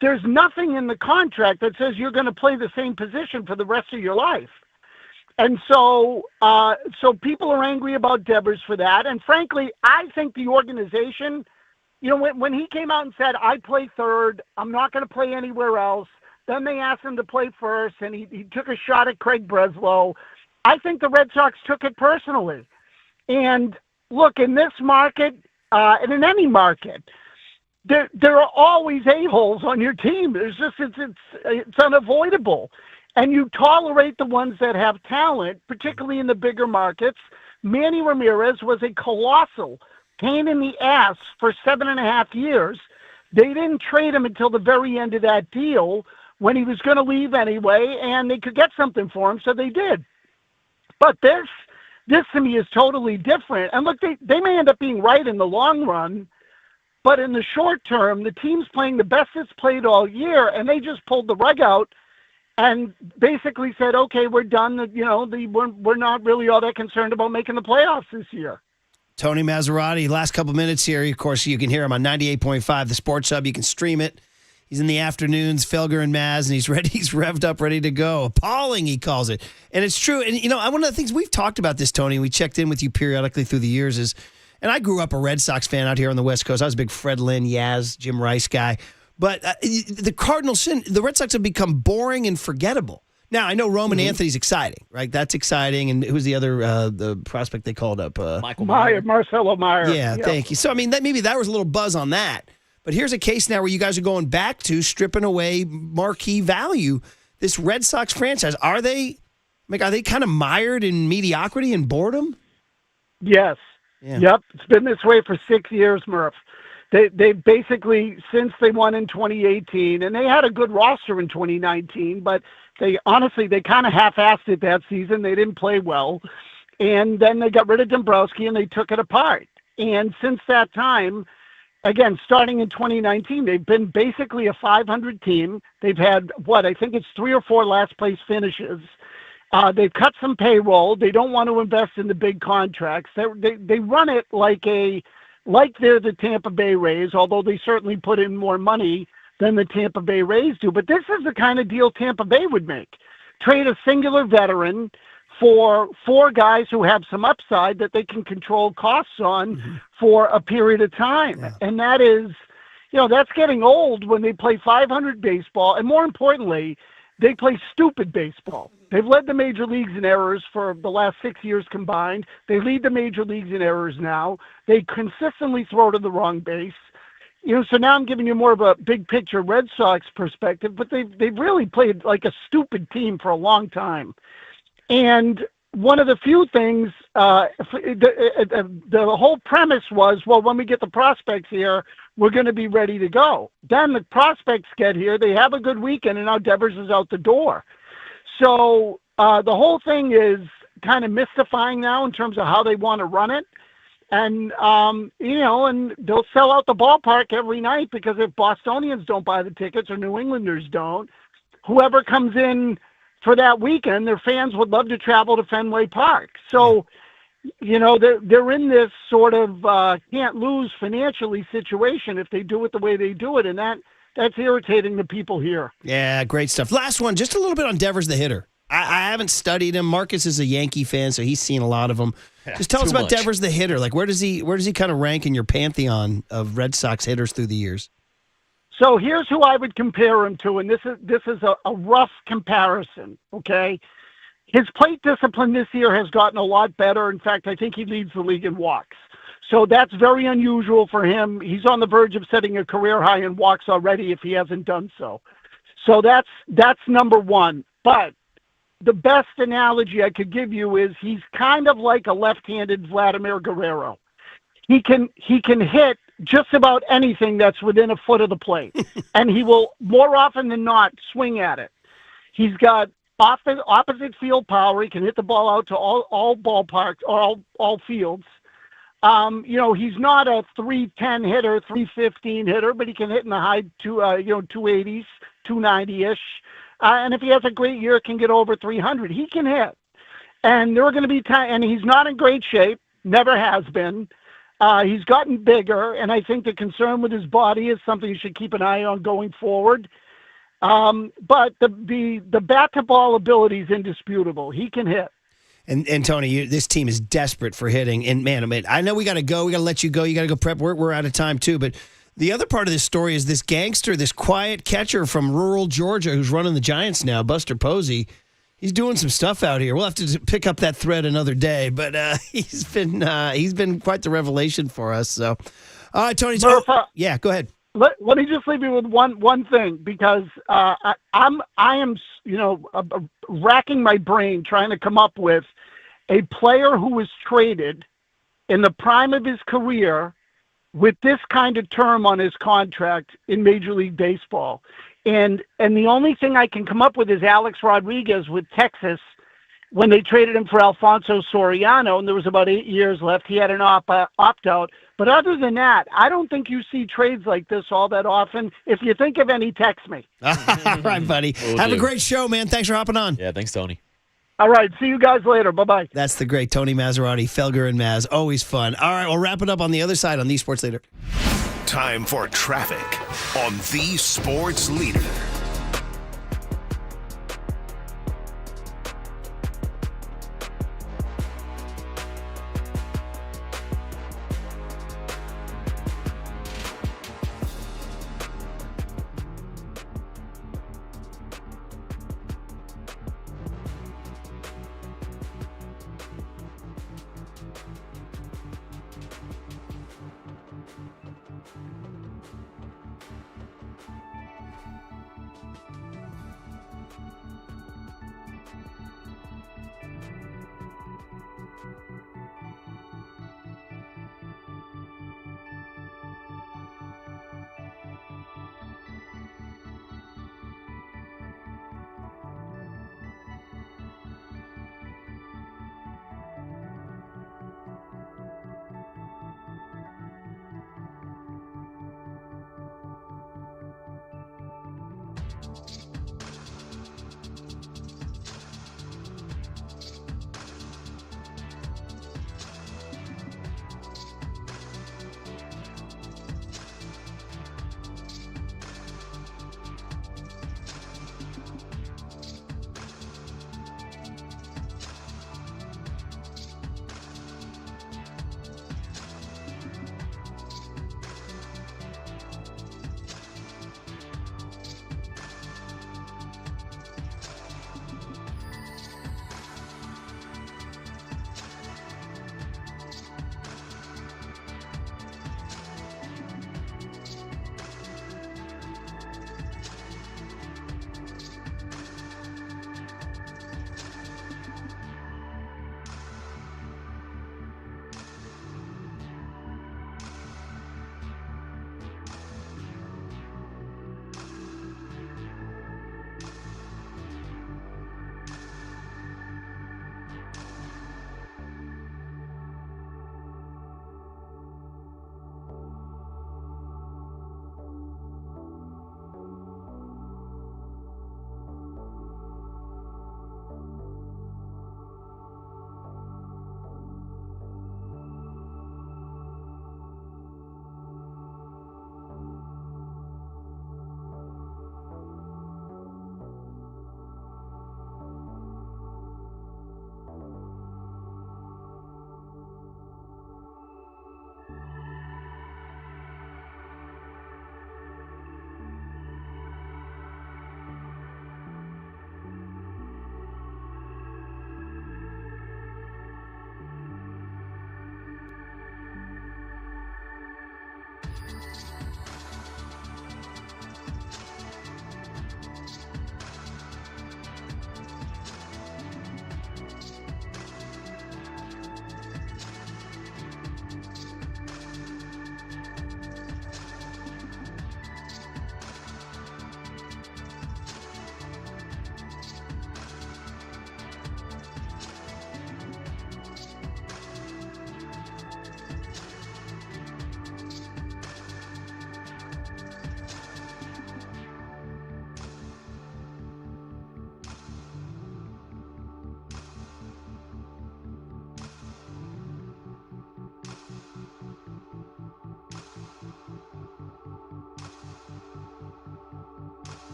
there's nothing in the contract that says you're going to play the same position for the rest of your life. And so people are angry about Devers for that. And frankly, I think the organization when he came out and said, I play third, I'm not going to play anywhere else, then they asked him to play first, and he took a shot at Craig Breslow. I think the Red Sox took it personally. And look, in this market, and in any market, there are always a-holes on your team. It's unavoidable. And you tolerate the ones that have talent, particularly in the bigger markets. Manny Ramirez was a colossal pain in the ass for 7.5 years. They didn't trade him until the very end of that deal when he was going to leave anyway, and they could get something for him, so they did. But this to me is totally different. And look, they may end up being right in the long run, but in the short term, the team's playing the best it's played all year, and they just pulled the rug out and basically said, okay, we're done. We're not really all that concerned about making the playoffs this year. Tony Maserati, last couple minutes here. Of course, you can hear him on 98.5, the Sports Hub. You can stream it. He's in the afternoons, Felger and Maz, and he's ready. He's revved up, ready to go. Appalling, he calls it. And it's true. And, one of the things we've talked about this, Tony, and we checked in with you periodically through the years is, and I grew up a Red Sox fan out here on the West Coast. I was a big Fred Lynn, Yaz, Jim Rice guy. But the Cardinals, the Red Sox have become boring and forgettable. Now, I know Roman Anthony's exciting, right? That's exciting. And who's the other the prospect they called up? Michael Meyer. Marcelo Meyer. Yeah, thank you. So, maybe that was a little buzz on that. But here's a case now where you guys are going back to stripping away marquee value. This Red Sox franchise, are they kind of mired in mediocrity and boredom? Yes. Yeah. Yep. It's been this way for 6 years, Murph. They basically, since they won in 2018, and they had a good roster in 2019, but they kind of half-assed it that season. They didn't play well. And then they got rid of Dombrowski and they took it apart. And since that time, again, starting in 2019, they've been basically a 500 team. They've had, I think it's 3 or 4 last-place finishes. They've cut some payroll. They don't want to invest in the big contracts. They run it like they're the Tampa Bay Rays, although they certainly put in more money than the Tampa Bay Rays do. But this is the kind of deal Tampa Bay would make. Trade a singular veteran for 4 guys who have some upside that they can control costs on for a period of time. Yeah. And that is, that's getting old when they play 500 baseball. And more importantly, they play stupid baseball. They've led the major leagues in errors for the last 6 years combined. They lead the major leagues in errors now. They consistently throw to the wrong base. So now I'm giving you more of a big picture Red Sox perspective, but they've really played like a stupid team for a long time. And one of the few things, the whole premise was, well, when we get the prospects here, we're going to be ready to go. Then the prospects get here, they have a good weekend, and now Devers is out the door. So the whole thing is kind of mystifying now in terms of how they want to run it. And, and they'll sell out the ballpark every night because if Bostonians don't buy the tickets or New Englanders don't, whoever comes in for that weekend, their fans would love to travel to Fenway Park. So, they're in this sort of can't lose financially situation if they do it the way they do it. And that's irritating the people here. Yeah, great stuff. Last one, just a little bit on Devers, the hitter. I haven't studied him. Marcus is a Yankee fan, so he's seen a lot of them. Yeah, just tell us about Devers, the hitter. Like, where does he kind of rank in your pantheon of Red Sox hitters through the years? So here's who I would compare him to, and this is a rough comparison, okay? His plate discipline this year has gotten a lot better. In fact, I think he leads the league in walks. So that's very unusual for him. He's on the verge of setting a career high in walks already if he hasn't done so. So that's number one. But the best analogy I could give you is he's kind of like a left-handed Vladimir Guerrero. He can hit just about anything that's within a foot of the plate, and he will more often than not swing at it. He's got opposite field power. He can hit the ball out to all ballparks or all fields. He's not a 310 hitter, 315 hitter, but he can hit in the high 280s, 290-ish. And if he has a great year, can get over 300. He can hit. And there are going to be times, and he's not in great shape, never has been. He's gotten bigger, and I think the concern with his body is something you should keep an eye on going forward. But the bat-to-ball ability is indisputable. He can hit. And Tony, this team is desperate for hitting. And man, I know we got to go. We got to let you go. You got to go prep. We're out of time too. But the other part of this story is this gangster, this quiet catcher from rural Georgia who's running the Giants now, Buster Posey. He's doing some stuff out here. We'll have to pick up that thread another day. But he's been quite the revelation for us. So, all right, Tony. Yeah, go ahead. Let me just leave you with one thing, because I am racking my brain trying to come up with a player who was traded in the prime of his career with this kind of term on his contract in Major League Baseball. And the only thing I can come up with is Alex Rodriguez with Texas when they traded him for Alfonso Soriano, and there was about 8 years left. He had an opt-out. But other than that, I don't think you see trades like this all that often. If you think of any, text me. All right, buddy. Have a great show, man. Thanks for hopping on. Yeah, thanks, Tony. All right, see you guys later. Bye-bye. That's the great Tony Maserati, Felger and Maz. Always fun. All right, we'll wrap it up on the other side on The Sports Leader. Time for traffic on The Sports Leader.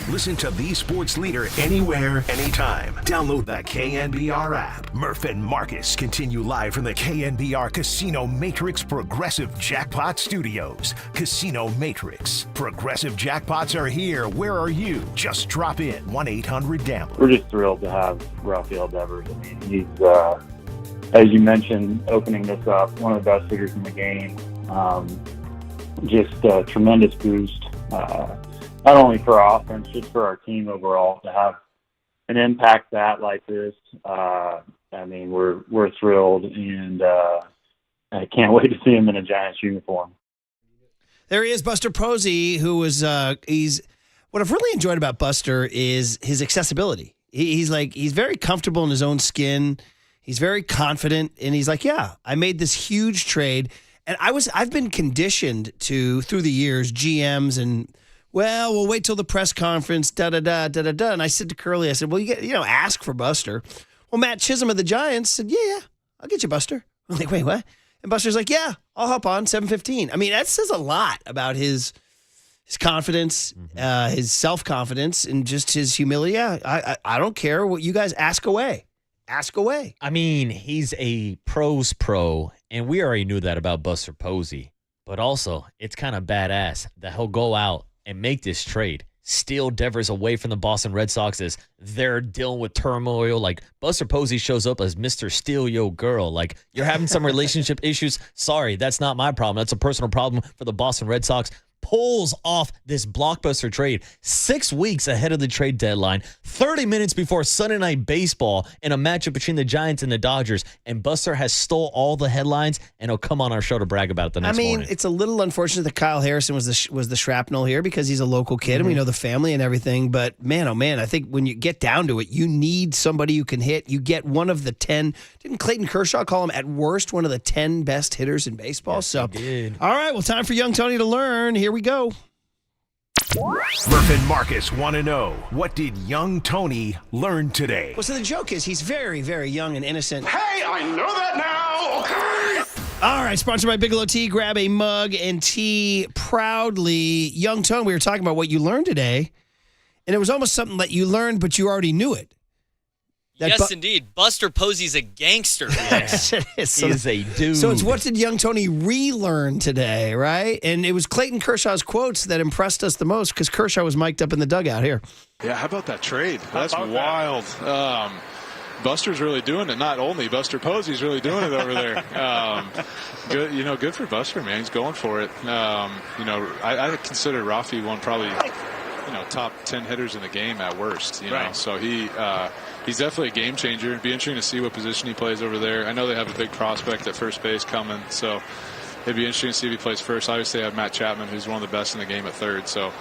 Listen to the sports leader anywhere, anytime. Download the KNBR app. Murph and Marcus continue live from the KNBR Casino Matrix Progressive Jackpot Studios. Casino Matrix. Progressive jackpots are here. Where are you? Just drop in 1-800-GAMBLER. We're just thrilled to have Rafael Devers. I mean, he's, as you mentioned, opening this up, one of the best hitters in the game. Just a tremendous boost, not only for our offense, just for our team overall to have an impact like this. I mean, we're thrilled, and I can't wait to see him in a Giants uniform. There he is, Buster Posey, who was he's what I've really enjoyed about Buster is his accessibility. He's very comfortable in his own skin. He's very confident, and he's like, yeah, I made this huge trade. And I've been conditioned to, through the years, GMs and, well, we'll wait till the press conference, da-da-da, And I said to Curly, I said, well, ask for Buster. Well, Matt Chisholm of the Giants said, yeah, I'll get you, Buster. I'm like, wait, what? And Buster's like, yeah, I'll hop on 7:15. I mean, that says a lot about his confidence, his self-confidence, and just his humility. Yeah, I don't care what you guys ask away. Ask away. I mean, he's a pro's pro, and we already knew that about Buster Posey. But also, it's kind of badass that he'll go out and make this trade, steal Devers away from the Boston Red Sox as they're dealing with turmoil. Like, Buster Posey shows up as Mr. Steal Yo Girl. Like, you're having some relationship issues. Sorry, that's not my problem. That's a personal problem for the Boston Red Sox. Pulls off this blockbuster trade 6 weeks ahead of the trade deadline, 30 minutes before Sunday Night Baseball in a matchup between the Giants and the Dodgers, and Buster has stole all the headlines, and he'll come on our show to brag about it the next morning. It's a little unfortunate that Kyle Harrison was the shrapnel here because he's a local kid and we know the family and everything, but man, oh man, I think when you get down to it, you need somebody who can hit. You get one of the 10, didn't Clayton Kershaw call him at worst one of the 10 best hitters in baseball? Yes, so, he did. All right, well, time for young Tony to learn. Here we go. Murph and Marcus want to know, what did young Tony learn today? Well, so the joke is he's very, very young and innocent. Hey, I know that now. Okay. All right, sponsored by Bigelow Tea. Grab a mug and tea proudly. Young Tony, we were talking about what you learned today, and it was almost something that you learned, but you already knew it. Yes, indeed. Buster Posey's a gangster. Yes, it is. He is a dude. So it's what did young Tony relearn today, right? And it was Clayton Kershaw's quotes that impressed us the most because Kershaw was mic'd up in the dugout here. Yeah, how about that trade? That's wild. Buster's really doing it. Not only Buster Posey's really doing it over there. Good for Buster, man. He's going for it. I consider Rafi one probably, top 10 hitters in the game at worst. Right. So he's definitely a game changer. It'd be interesting to see what position he plays over there. I know they have a big prospect at first base coming, so it'd be interesting to see if he plays first. Obviously, they have Matt Chapman, who's one of the best in the game at third. So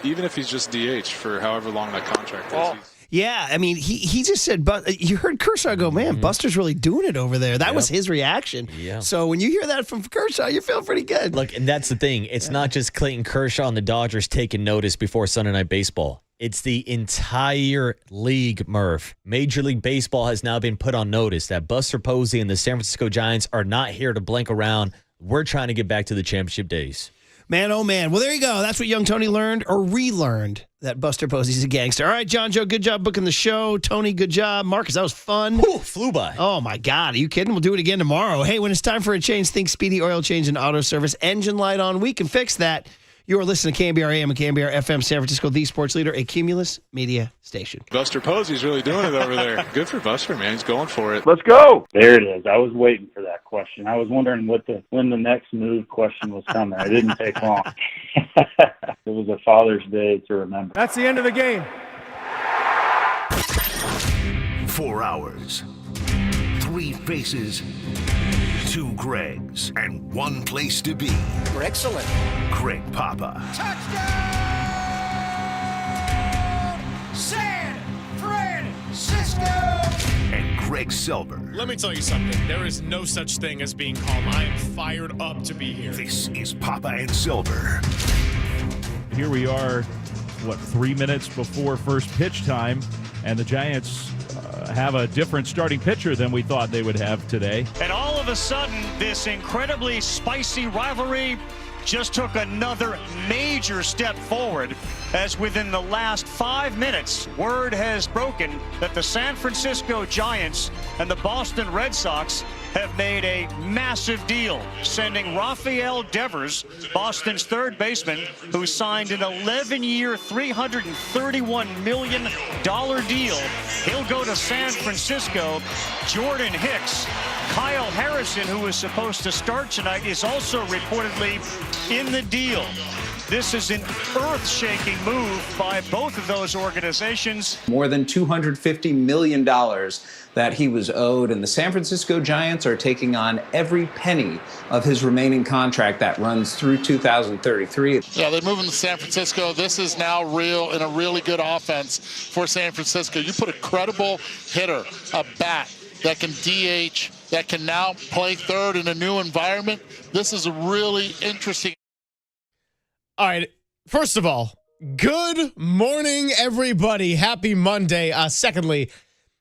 even if he's just DH for however long that contract is. Yeah, I mean, he just said, but you heard Kershaw go, man, Buster's really doing it over there. That was his reaction. Yeah. So when you hear that from Kershaw, you feel pretty good. Look, and that's the thing. It's not just Clayton Kershaw and the Dodgers taking notice before Sunday Night Baseball. It's the entire league, Murph. Major League Baseball has now been put on notice that Buster Posey and the San Francisco Giants are not here to blank around. We're trying to get back to the championship days. Man, oh man. Well, there you go. That's what young Tony learned or relearned, that Buster Posey's a gangster. All right, John Joe, good job booking the show. Tony, good job. Marcus, that was fun. Ooh, flew by. Oh, my God. Are you kidding? We'll do it again tomorrow. Hey, when it's time for a change, think Speedy Oil Change and Auto Service. Engine light on. We can fix that. You are listening to KNBR AM and KNBR FM San Francisco, the sports leader, a Cumulus media station. Buster Posey's really doing it over there. Good for Buster, man. He's going for it. Let's go. There it is. I was waiting for that question. I was wondering when the next move question was coming. It didn't take long. It was a Father's Day to remember. That's the end of the game. 4 hours, 3 faces, 2 Gregs, and 1 place to be. Excellent. Greg Papa. Touchdown! San Francisco! And Greg Silver. Let me tell you something. There is no such thing as being calm. I am fired up to be here. This is Papa and Silver. Here we are, 3 minutes before first pitch time, and the Giants have a different starting pitcher than we thought they would have today. And all of a sudden, this incredibly spicy rivalry just took another major step forward. as within the last 5 minutes, word has broken that the San Francisco Giants and the Boston Red Sox have made a massive deal, sending Rafael Devers, Boston's third baseman, who signed an 11-year, $331 million deal. He'll go to San Francisco. Jordan Hicks, Kyle Harrison, who was supposed to start tonight, is also reportedly in the deal. This is an earth-shaking move by both of those organizations. More than $250 million that he was owed, and the San Francisco Giants are taking on every penny of his remaining contract that runs through 2033. Yeah, they're moving to San Francisco. This is now real and a really good offense for San Francisco. You put a credible hitter, a bat that can DH, that can now play third in a new environment. This is really interesting. All right. First of all, good morning, everybody. Happy Monday. Secondly,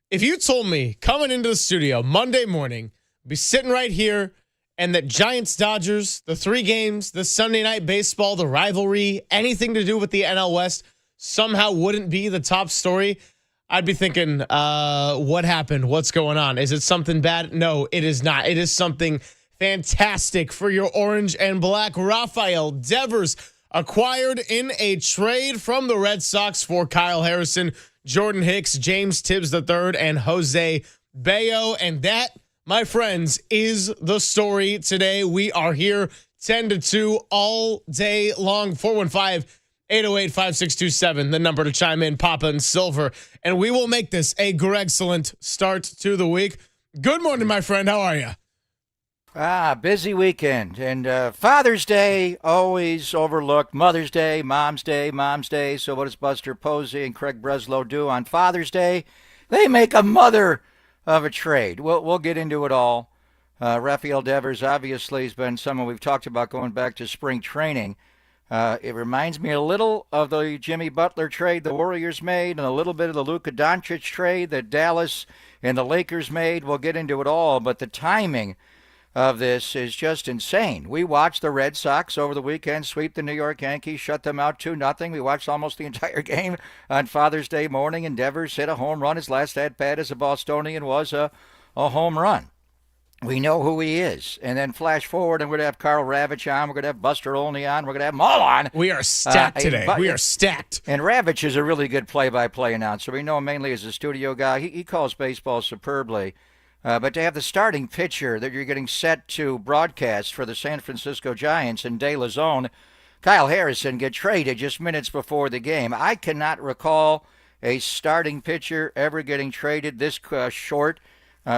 if you told me coming into the studio Monday morning, be sitting right here, and that Giants Dodgers, the 3 games, the Sunday night baseball, the rivalry, anything to do with the NL West somehow wouldn't be the top story, I'd be thinking, what happened? What's going on? Is it something bad? No, it is not. It is something fantastic for your orange and black. Rafael Devers acquired in a trade from the Red Sox for Kyle Harrison, Jordan Hicks, James Tibbs III, and Jose Bayo. And that, my friends, is the story today. We are here 10 to 2 all day long. 415-808-5627, the number to chime in, Papa and Silver. And we will make this a excellent start to the week. Good morning, my friend. How are you? Busy weekend. And Father's Day, always overlooked. Mother's Day, Mom's Day, Mom's Day. So what does Buster Posey and Craig Breslow do on Father's Day? They make a mother of a trade. We'll get into it all. Rafael Devers obviously has been someone we've talked about going back to spring training. It reminds me a little of the Jimmy Butler trade the Warriors made and a little bit of the Luka Doncic trade that Dallas and the Lakers made. We'll get into it all, but the timing of this is just insane. We watched the Red Sox over the weekend sweep the New York Yankees, shut them out 2-0. We watched almost the entire game on Father's Day morning, and Devers hit a home run. His last at-bat as a Bostonian was a home run. We know who he is. And then flash forward, and we're going to have Carl Ravitch on. We're going to have Buster Olney on. We're going to have them all on. We are stacked today. We are stacked. And Ravitch is a really good play-by-play announcer. We know him mainly as a studio guy. He calls baseball superbly. But to have the starting pitcher that you're getting set to broadcast for the San Francisco Giants in De La Zone, Kyle Harrison, get traded just minutes before the game. I cannot recall a starting pitcher ever getting traded this short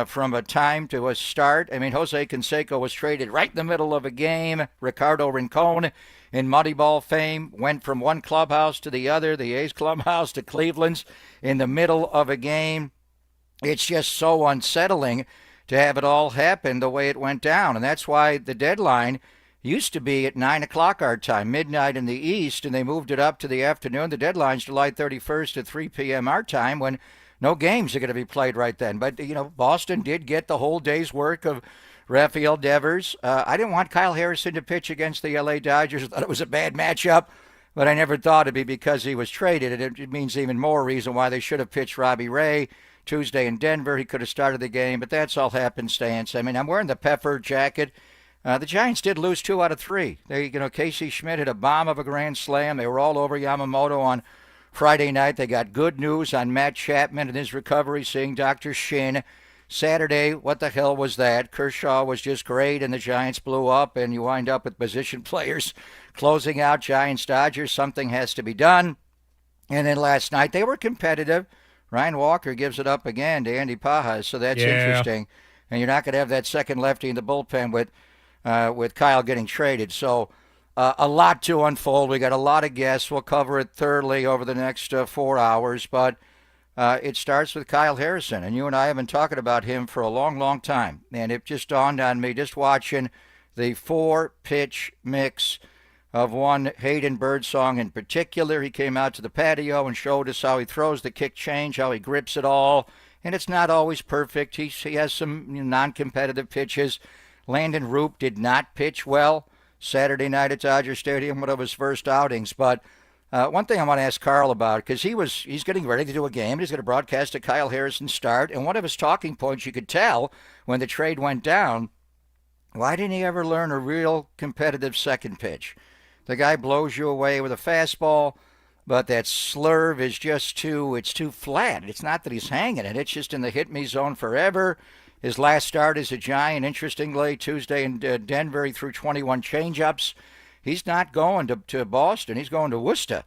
from a time to a start. I mean, Jose Canseco was traded right in the middle of a game. Ricardo Rincon, in Moneyball fame, went from one clubhouse to the other, the A's clubhouse to Cleveland's, in the middle of a game. It's just so unsettling to have it all happen the way it went down. And that's why the deadline used to be at 9 o'clock our time, midnight in the East, and they moved it up to the afternoon. The deadline's July 31st at 3 p.m. our time, when no games are going to be played right then. But, you know, Boston did get the whole day's work of Rafael Devers. I didn't want Kyle Harrison to pitch against the L.A. Dodgers. I thought it was a bad matchup, but I never thought it'd be because he was traded. And it means even more reason why they should have pitched Robbie Ray Tuesday in Denver. He could have started the game, but that's all happenstance. I mean, I'm wearing the pepper jacket. The Giants did lose 2 out of 3. Casey Schmidt hit a bomb of a grand slam. They were all over Yamamoto on Friday night. They got good news on Matt Chapman and his recovery, seeing Dr. Shin. Saturday, what the hell was that? Kershaw was just great, and the Giants blew up, and you wind up with position players closing out Giants-Dodgers. Something has to be done. And then last night, they were competitive. Ryan Walker gives it up again to Andy Pajas, so that's interesting. And you're not going to have that second lefty in the bullpen with Kyle getting traded. So a lot to unfold. We got a lot of guests. We'll cover it thoroughly over the next 4 hours. But it starts with Kyle Harrison, and you and I have been talking about him for a long, long time. And it just dawned on me just watching the 4-pitch mix of one Hayden Birdsong in particular. He came out to the patio and showed us how he throws the kick change, how he grips it all, and it's not always perfect. He has some non-competitive pitches. Landon Roop did not pitch well Saturday night at Dodger Stadium, one of his first outings, but One thing I want to ask Carl about, because he's getting ready to do a game. He's going to broadcast a Kyle Harrison start. And one of his talking points, you could tell when the trade went down, why didn't he ever learn a real competitive second pitch? The guy blows you away with a fastball, but that slurve is just too flat. It's not that he's hanging it. It's just in the hit me zone forever. His last start as a Giant, interestingly, Tuesday in Denver, he threw 21 changeups. He's not going to Boston. He's going to Worcester.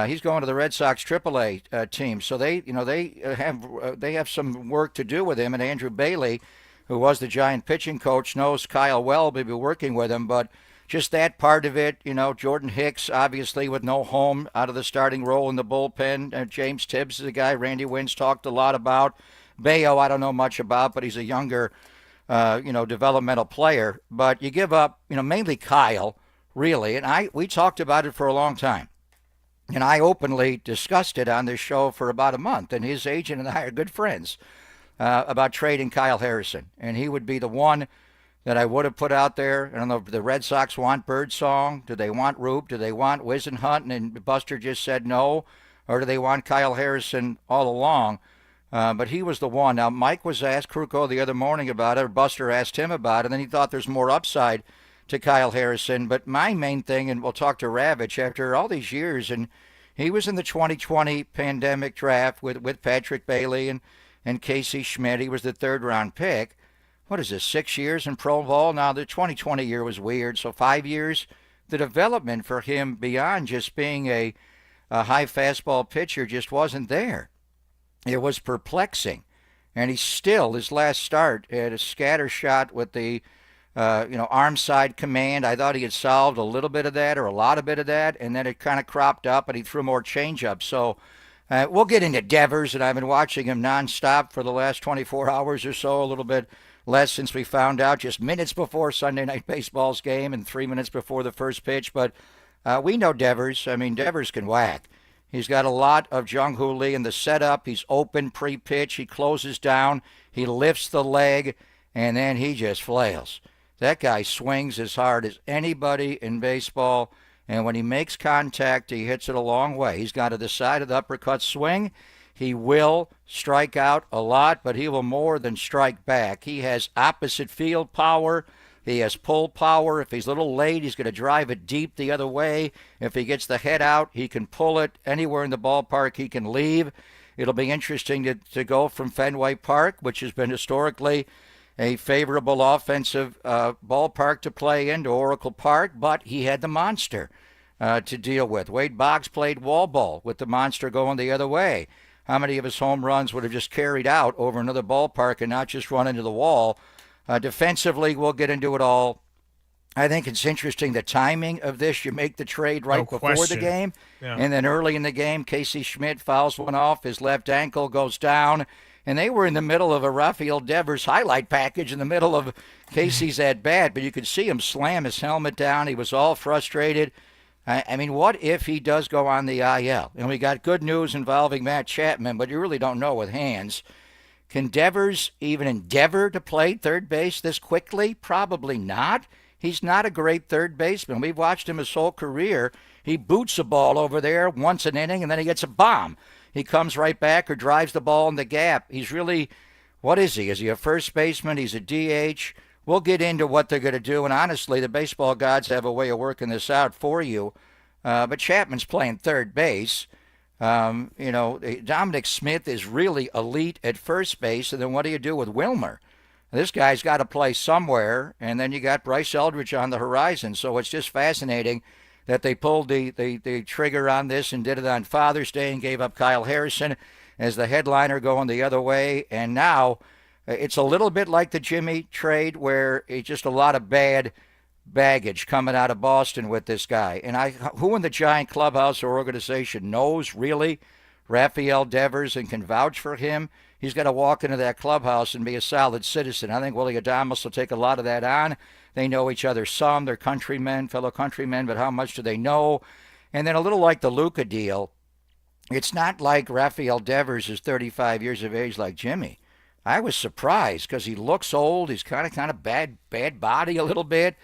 He's going to the Red Sox AAA team. So they have some work to do with him. And Andrew Bailey, who was the Giant pitching coach, knows Kyle well. Maybe working with him, but just that part of it. Jordan Hicks, obviously with no home out of the starting role in the bullpen. James Tibbs is a guy Randy Wynn's talked a lot about. Bayo, I don't know much about, but he's a younger, developmental player. But you give up, mainly Kyle. Really, and we talked about it for a long time, and I openly discussed it on this show for about a month, and his agent and I are good friends about trading Kyle Harrison, and he would be the one that I would have put out there. I don't know if the Red Sox want Birdsong, do they want Roop, do they want Whisenhunt, and Buster just said no, or do they want Kyle Harrison all along? But he was the one. Now, Mike was asked Kruko the other morning about it, or Buster asked him about it, and then he thought there's more upside to Kyle Harrison. But my main thing, and we'll talk to Ravitch after all these years, and he was in the 2020 pandemic draft with Patrick Bailey and Casey Schmidt. He was the third-round pick. What is this, 6 years in pro ball? Now, the 2020 year was weird, so 5 years. The development for him beyond just being a high fastball pitcher just wasn't there. It was perplexing. And he still, his last start, had a scatter shot with the arm side command. I thought he had solved a little bit of that or a lot of bit of that, and then it kind of cropped up and he threw more changeup. So we'll get into Devers, and I've been watching him nonstop for the last 24 hours or so, a little bit less since we found out just minutes before Sunday Night Baseball's game and 3 minutes before the first pitch. But we know Devers. I mean, Devers can whack. He's got a lot of Jung-Hoo Lee in the setup. He's open pre-pitch. He closes down. He lifts the leg, and then he just flails. That guy swings as hard as anybody in baseball, and when he makes contact, he hits it a long way. He's got to the side of the uppercut swing. He will strike out a lot, but he will more than strike back. He has opposite field power. He has pull power. If he's a little late, he's going to drive it deep the other way. If he gets the head out, he can pull it anywhere in the ballpark he can leave. It'll be interesting to go from Fenway Park, which has been historically a favorable offensive ballpark to play in, to Oracle Park, but he had the monster to deal with. Wade Boggs played wall ball with the monster going the other way. How many of his home runs would have just carried out over another ballpark and not just run into the wall? Defensively, we'll get into it all. I think it's interesting the timing of this. You make the trade right before the game, and then early in the game, Casey Schmidt fouls one off. His left ankle goes down. And they were in the middle of a Rafael Devers highlight package in the middle of Casey's at-bat, but you could see him slam his helmet down. He was all frustrated. I mean, what if he does go on the IL? And we got good news involving Matt Chapman, but you really don't know with hands. Can Devers even endeavor to play third base this quickly? Probably not. He's not a great third baseman. We've watched him his whole career. He boots a ball over there once an inning, and then he gets a bomb. He comes right back or drives the ball in the gap. He's really, what is he? Is he a first baseman? He's a DH. We'll get into what they're going to do. And honestly, the baseball gods have a way of working this out for you. But Chapman's playing third base. Dominic Smith is really elite at first base. And then what do you do with Wilmer? This guy's got to play somewhere. And then you got Bryce Eldridge on the horizon. So it's just fascinating that they pulled the trigger on this and did it on Father's Day and gave up Kyle Harrison as the headliner going the other way. And now it's a little bit like the Jimmy trade where it's just a lot of bad baggage coming out of Boston with this guy. And who in the Giant clubhouse or organization knows really Rafael Devers and can vouch for him? He's got to walk into that clubhouse and be a solid citizen. I think Willie Adames will take a lot of that on. They know each other some. They're countrymen, fellow countrymen, but how much do they know? And then a little like the Luka deal, it's not like Rafael Devers is 35 years of age like Jimmy. I was surprised because he looks old. He's kind of bad body a little bit.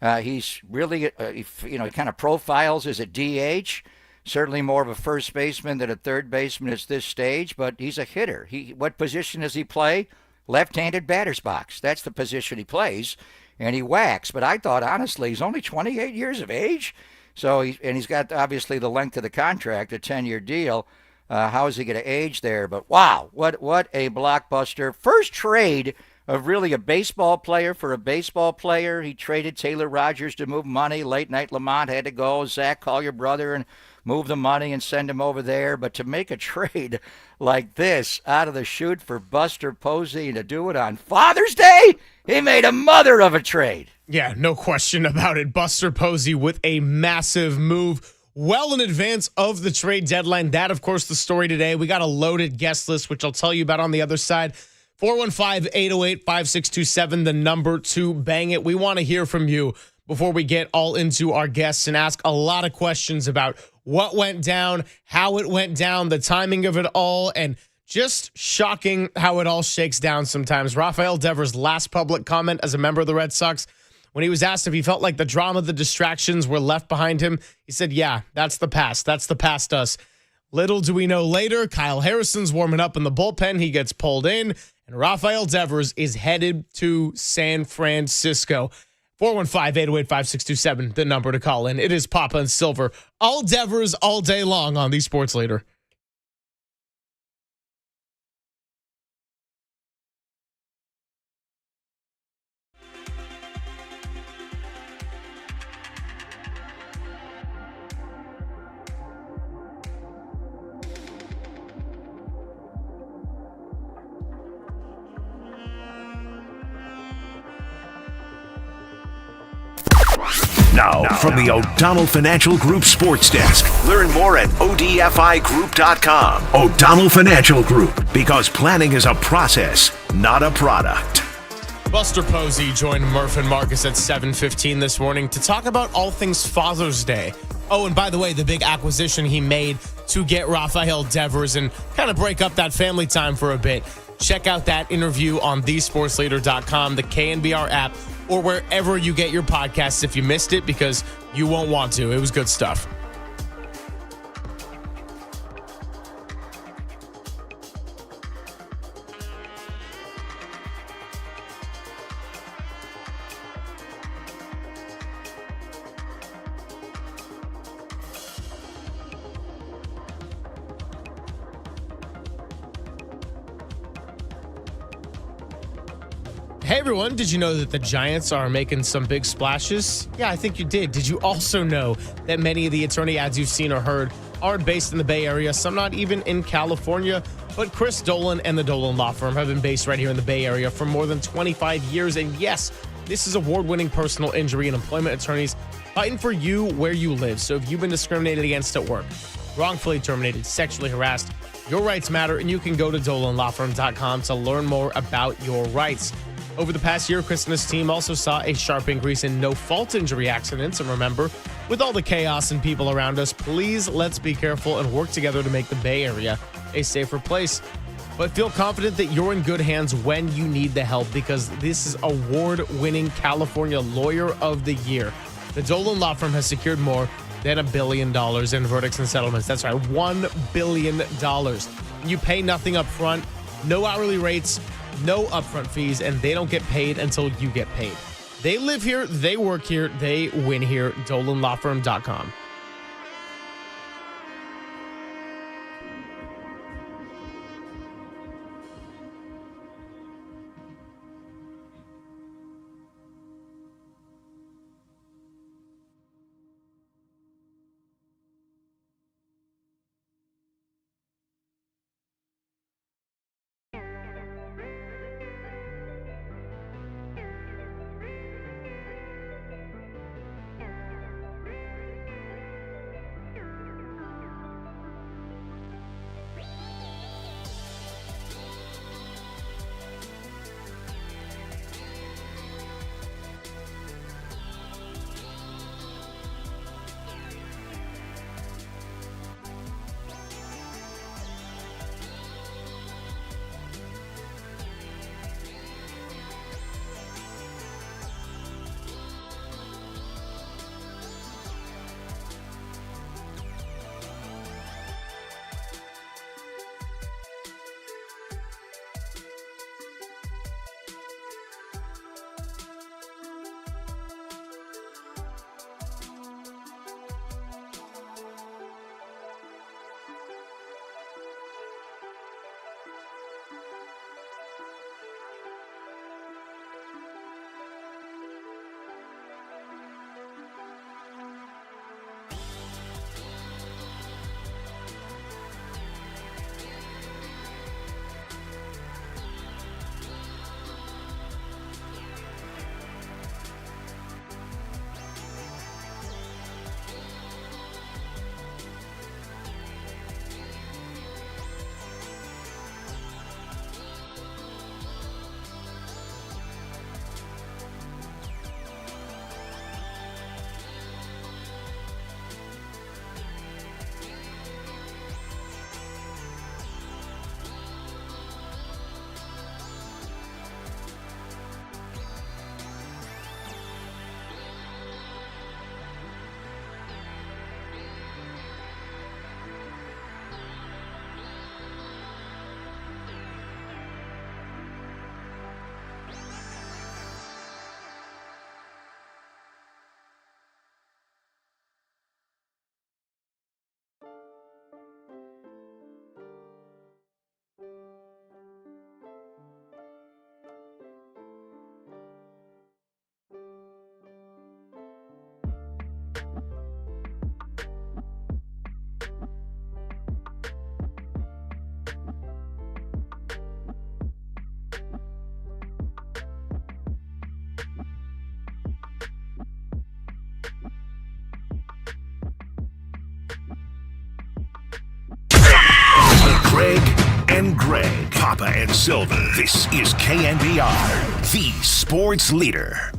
He's really, he kind of profiles as a DH. Certainly more of a first baseman than a third baseman at this stage, but he's a hitter. What position does he play? Left-handed batter's box. That's the position he plays, and he whacks. But I thought, honestly, he's only 28 years of age, so he's got obviously the length of the contract, a 10-year deal. How is he going to age there? But wow, what a blockbuster. First trade of really a baseball player for a baseball player. He traded Taylor Rogers to move money. Late night Lamont had to go. Zach, call your brother and move the money and send him over there. But to make a trade like this out of the chute for Buster Posey and to do it on Father's Day, he made a mother of a trade. Yeah, no question about it. Buster Posey with a massive move well in advance of the trade deadline. That, of course, the story today. We got a loaded guest list, which I'll tell you about on the other side. 415-808-5627, the number to bang it. We want to hear from you before we get all into our guests and ask a lot of questions about what went down, how it went down, the timing of it all, and just shocking how it all shakes down sometimes. Rafael Devers' last public comment as a member of the Red Sox, when he was asked if he felt like the drama, the distractions were left behind him, he said, yeah, that's the past. That's the past us. Little do we know later, Kyle Harrison's warming up in the bullpen. He gets pulled in, and Rafael Devers is headed to San Francisco. 415-808-5627, the number to call in. It is Papa and Silver. All Devers all day long on the Sports Leader. Now, from the O'Donnell Financial Group Sports Desk. Learn more at odfigroup.com. O'Donnell Financial Group, because planning is a process, not a product. Buster Posey joined Murph and Marcus at 7:15 this morning to talk about all things Father's Day. Oh, and by the way, the big acquisition he made to get Rafael Devers and kind of break up that family time for a bit. Check out that interview on thesportsleader.com, the KNBR app, or wherever you get your podcasts if you missed it, because you won't want to. It was good stuff. Hey everyone, did you know that the Giants are making some big splashes? Yeah, I think you did. Did you also know that many of the attorney ads you've seen or heard aren't based in the Bay Area, some not even in California? But Chris Dolan and the Dolan Law Firm have been based right here in the Bay Area for more than 25 years. And yes, this is award-winning personal injury and employment attorneys fighting for you where you live. So if you've been discriminated against at work, wrongfully terminated, sexually harassed, your rights matter, and you can go to DolanLawFirm.com to learn more about your rights. Over the past year, Chris and his team also saw a sharp increase in no-fault injury accidents. And remember, with all the chaos and people around us, please let's be careful and work together to make the Bay Area a safer place. But feel confident that you're in good hands when you need the help, because this is award-winning California Lawyer of the Year. The Dolan Law Firm has secured more than $1 billion in verdicts and settlements. That's right, $1 billion. You pay nothing up front, no hourly rates, no upfront fees, and they don't get paid until you get paid. They live here, they work here, they win here. DolanLawFirm.com. Greg, Papa, and Silver. This is KNBR, the sports leader.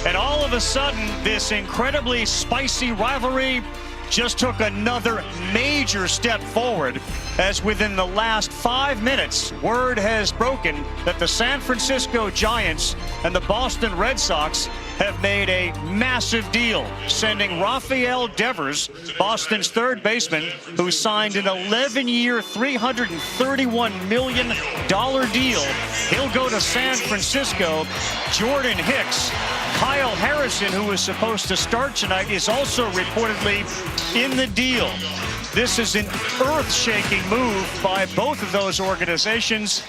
And all of a sudden, this incredibly spicy rivalry just took another major step forward, as within the last 5 minutes, word has broken that the San Francisco Giants and the Boston Red Sox have made a massive deal, sending Rafael Devers, Boston's third baseman, who signed an 11-year, $331 million deal. He'll go to San Francisco. Jordan Hicks, Kyle Harrison, who was supposed to start tonight, is also reportedly in the deal. This is an earth-shaking move by both of those organizations.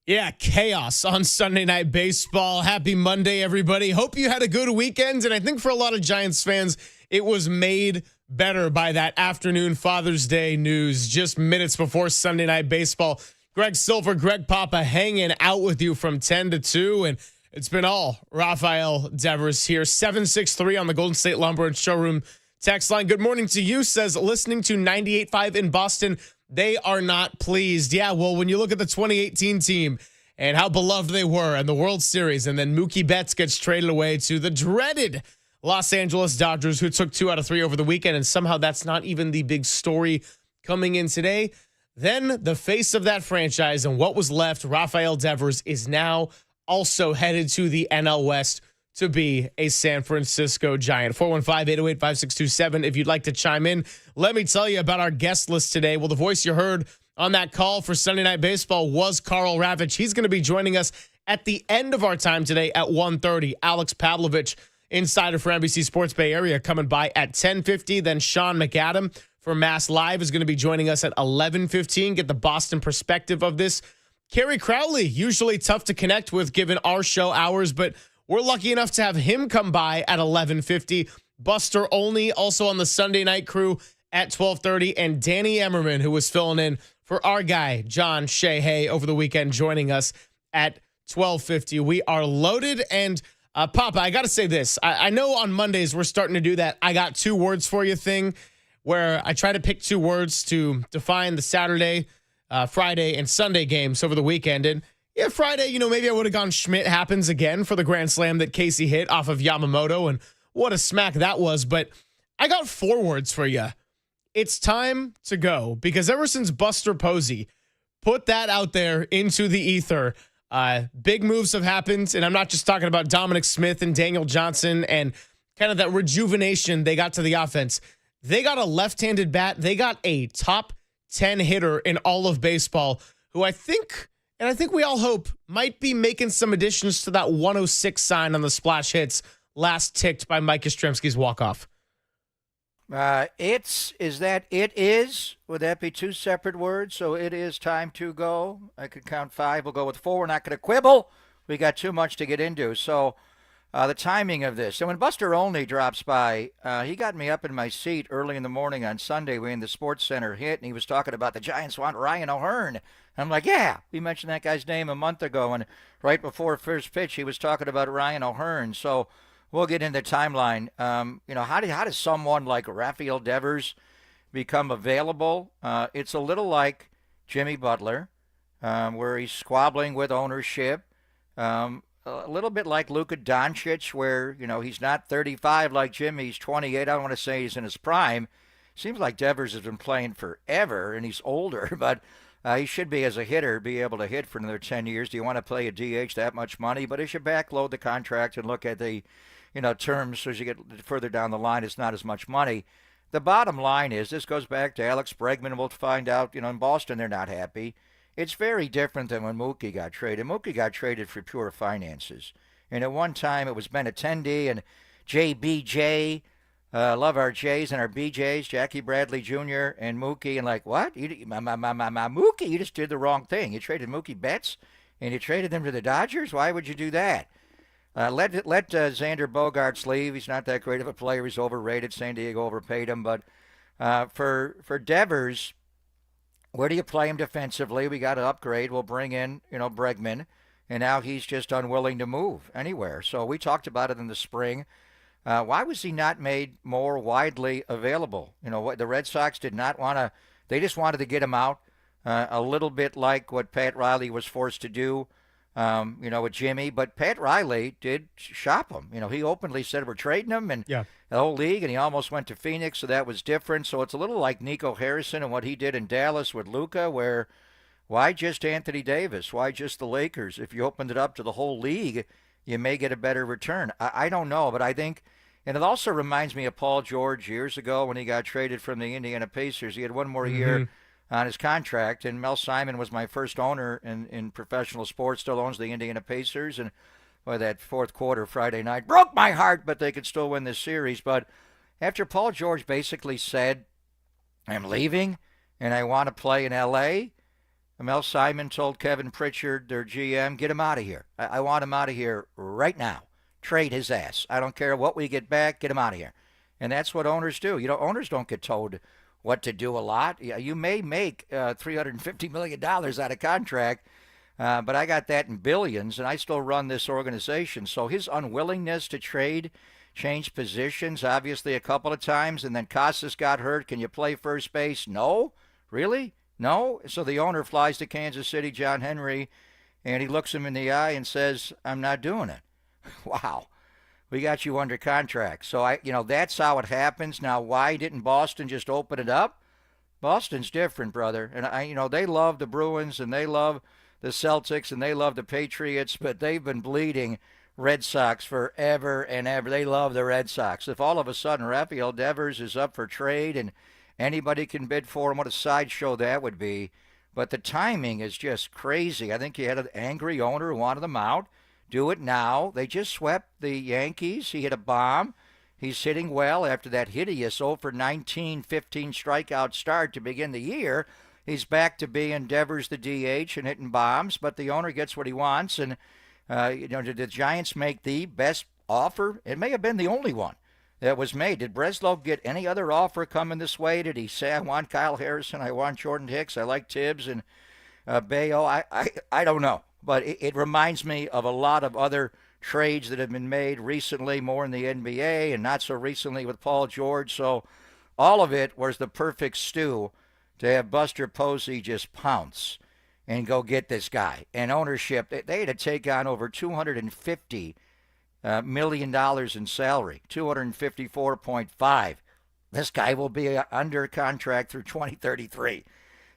Yeah, chaos on Sunday Night Baseball. Happy Monday, everybody. Hope you had a good weekend. And I think for a lot of Giants fans, it was made better by that afternoon Father's Day news just minutes before Sunday Night Baseball. Greg Silver, Greg Papa hanging out with you from 10 to 2. And it's been all Rafael Devers here. 763 on the Golden State Lumber and Showroom text line. Good morning to you, says listening to 98.5 in Boston. They are not pleased. Yeah, well, when you look at the 2018 team and how beloved they were in the World Series, and then Mookie Betts gets traded away to the dreaded Los Angeles Dodgers, who took 2 out of 3 over the weekend, and somehow that's not even the big story coming in today. Then the face of that franchise and what was left, Rafael Devers, is now also headed to the NL West to be a San Francisco Giant. 415-808-5627 if you'd like to chime in. Let me tell you about our guest list today. Well, the voice you heard on that call for Sunday Night Baseball was Karl Ravech. He's going to be joining us at the end of our time today at 1:30. Alex Pavlovich, insider for NBC Sports Bay Area, coming by at 10:50. Then Sean McAdam for Mass Live is going to be joining us at 11:15. Get the Boston perspective of this. Kerry Crowley, usually tough to connect with given our show hours, but we're lucky enough to have him come by at 11:50. Buster Olney, also on the Sunday night crew at 12:30. And Danny Emmerman, who was filling in for our guy, John Shea over the weekend, joining us at 12:50. We are loaded. And Papa, I got to say this. I know on Mondays we're starting to do that I got 2 words for you thing, where I try to pick 2 words to define the Saturday, Friday, and Sunday games over the weekend. And yeah, Friday, maybe I would have gone Schmidt happens again for the grand slam that Casey hit off of Yamamoto, and what a smack that was. But I got 4 words for you. It's time to go, because ever since Buster Posey put that out there into the ether, big moves have happened. And I'm not just talking about Dominic Smith and Daniel Johnson and kind of that rejuvenation they got to the offense. They got a left-handed bat. They got a top 10 hitter in all of baseball, who I think we all hope might be making some additions to that 106 sign on the splash hits last ticked by Mike Yastrzemski's walk-off. Would that be 2 separate words? So it is time to go. I could count 5. We'll go with 4. We're not going to quibble. We got too much to get into. So the timing of this. So when Buster Olney drops by, he got me up in my seat early in the morning on Sunday when the Sports Center hit, and he was talking about the Giants want Ryan O'Hearn. I'm like, yeah, we mentioned that guy's name a month ago, and right before first pitch, he was talking about Ryan O'Hearn. So we'll get into the timeline. How does someone like Rafael Devers become available? It's a little like Jimmy Butler, where he's squabbling with ownership. A little bit like Luka Doncic, where, he's not 35 like Jimmy. He's 28. I don't want to say he's in his prime. Seems like Devers has been playing forever, and he's older, but he should be, as a hitter, be able to hit for another 10 years. Do you want to play a DH that much money? But as you backload the contract and look at the, terms as you get further down the line, it's not as much money. The bottom line is, this goes back to Alex Bregman. We'll find out, in Boston they're not happy. It's very different than when Mookie got traded. Mookie got traded for pure finances. And at one time it was Benintendi and JBJ. Love our J's and our BJs, Jackie Bradley Jr. and Mookie. And like, what? Mookie, you just did the wrong thing. You traded Mookie Betts and you traded them to the Dodgers? Why would you do that? Let Xander Bogaerts leave. He's not that great of a player. He's overrated. San Diego overpaid him. But for Devers, where do you play him defensively? We got to upgrade. We'll bring in, Bregman. And now he's just unwilling to move anywhere. So we talked about it in the spring. Why was he not made more widely available? You know, what the Red Sox did not want to. They just wanted to get him out, a little bit like what Pat Riley was forced to do, with Jimmy. But Pat Riley did shop him. You know, he openly said we're trading him, and the whole league, and he almost went to Phoenix, so that was different. So it's a little like Nico Harrison and what he did in Dallas with Luka, where why just Anthony Davis? Why just the Lakers? If you opened it up to the whole league, you may get a better return. I don't know, but I think. And it also reminds me of Paul George years ago when he got traded from the Indiana Pacers. He had one more year on his contract, and Mel Simon was my first owner in professional sports, still owns the Indiana Pacers. And that fourth quarter Friday night broke my heart, but they could still win this series. But after Paul George basically said, I'm leaving and I want to play in L.A., Mel Simon told Kevin Pritchard, their GM, get him out of here. I want him out of here right now. Trade his ass. I don't care what we get back. Get him out of here. And that's what owners do. You know, owners don't get told what to do a lot. You may make $350 million out of contract, but I got that in billions, and I still run this organization. So his unwillingness to trade, change positions, obviously a couple of times, and then Casas got hurt. Can you play first base? No. Really? No. So the owner flies to Kansas City, John Henry, and he looks him in the eye and says, I'm not doing it. Wow, we got you under contract. So that's how it happens. Now, why didn't Boston just open it up? Boston's different, brother. And they love the Bruins and they love the Celtics and they love the Patriots, but they've been bleeding Red Sox forever and ever. They love the Red Sox. If all of a sudden Rafael Devers is up for trade and anybody can bid for him, what a sideshow that would be. But the timing is just crazy. I think you had an angry owner who wanted them out. Do it now. They just swept the Yankees. He hit a bomb. He's hitting well after that hideous 0-for-19, 15 strikeout start to begin the year. He's back to being Devers the DH and hitting bombs, but the owner gets what he wants. And, did the Giants make the best offer? It may have been the only one that was made. Did Breslow get any other offer coming this way? Did he say, I want Kyle Harrison, I want Jordan Hicks, I like Tibbs and Bayo? I don't know. But it reminds me of a lot of other trades that have been made recently, more in the NBA, and not so recently with Paul George. So all of it was the perfect stew to have Buster Posey just pounce and go get this guy. And ownership, they had to take on over $250 million in salary, 254.5. This guy will be under contract through 2033.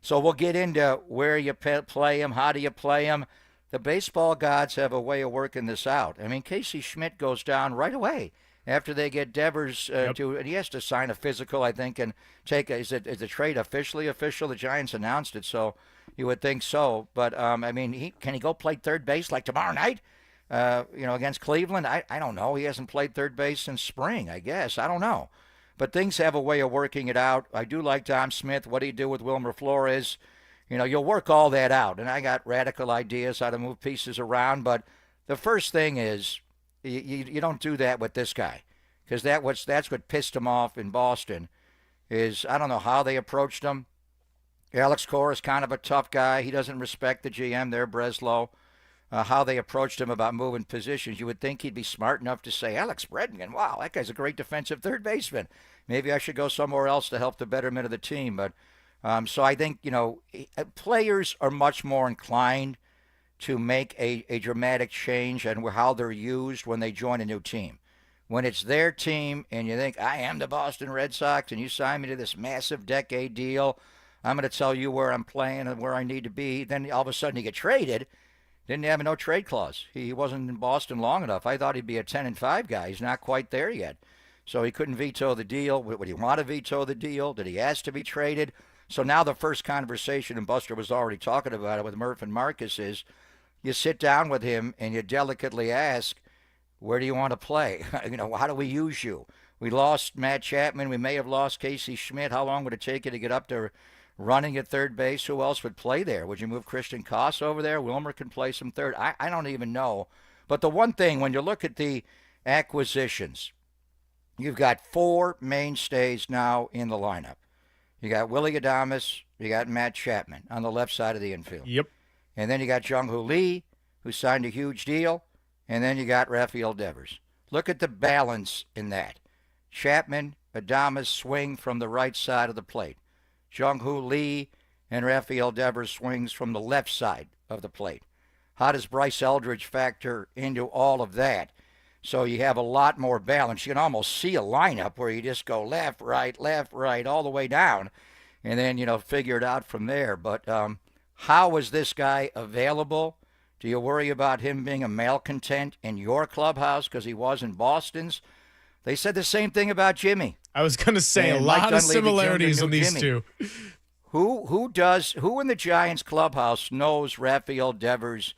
So we'll get into where you play him, how do you play him. The baseball gods have a way of working this out. I mean, Casey Schmidt goes down right away after they get Devers and he has to sign a physical, I think, and take is the trade officially official? The Giants announced it, so you would think so. But, can he go play third base like tomorrow night, against Cleveland? I don't know. He hasn't played third base since spring, I guess. I don't know. But things have a way of working it out. I do like Tom Smith. What do you do with Wilmer Flores? You'll work all that out. And I got radical ideas how to move pieces around. But the first thing is you don't do that with this guy, because that's what pissed him off in Boston is I don't know how they approached him. Alex Cora is kind of a tough guy. He doesn't respect the GM there, Breslow. How they approached him about moving positions. You would think he'd be smart enough to say, Alex Bregman, wow, that guy's a great defensive third baseman. Maybe I should go somewhere else to help the betterment of the team. But so I think, players are much more inclined to make a dramatic change and how they're used when they join a new team. When it's their team and you think, I am the Boston Red Sox and you sign me to this massive decade deal, I'm going to tell you where I'm playing and where I need to be. Then all of a sudden you get traded. Didn't have a no trade clause. He wasn't in Boston long enough. I thought he'd be a 10-5 guy. He's not quite there yet. So he couldn't veto the deal. Would he want to veto the deal? Did he ask to be traded? So now the first conversation, and Buster was already talking about it with Murph and Marcus, is you sit down with him and you delicately ask, where do you want to play? How do we use you? We lost Matt Chapman. We may have lost Casey Schmidt. How long would it take you to get up to running at third base? Who else would play there? Would you move Christian Koss over there? Wilmer can play some third. I don't even know. But the one thing, when you look at the acquisitions, you've got four mainstays now in the lineup. You got Willie Adames, you got Matt Chapman on the left side of the infield. Yep. And then you got Jung-Hoo Lee, who signed a huge deal, and then you got Rafael Devers. Look at the balance in that. Chapman, Adames swing from the right side of the plate. Jung-Hoo Lee and Rafael Devers swings from the left side of the plate. How does Bryce Eldridge factor into all of that? So you have a lot more balance. You can almost see a lineup where you just go left, right, all the way down, and then, figure it out from there. But how is this guy available? Do you worry about him being a malcontent in your clubhouse because he was in Boston's? They said the same thing about Jimmy. I was going to say And a Mike lot of Dunleavy similarities Jr. on knew these Jimmy. two. Who in the Giants clubhouse knows Rafael Devers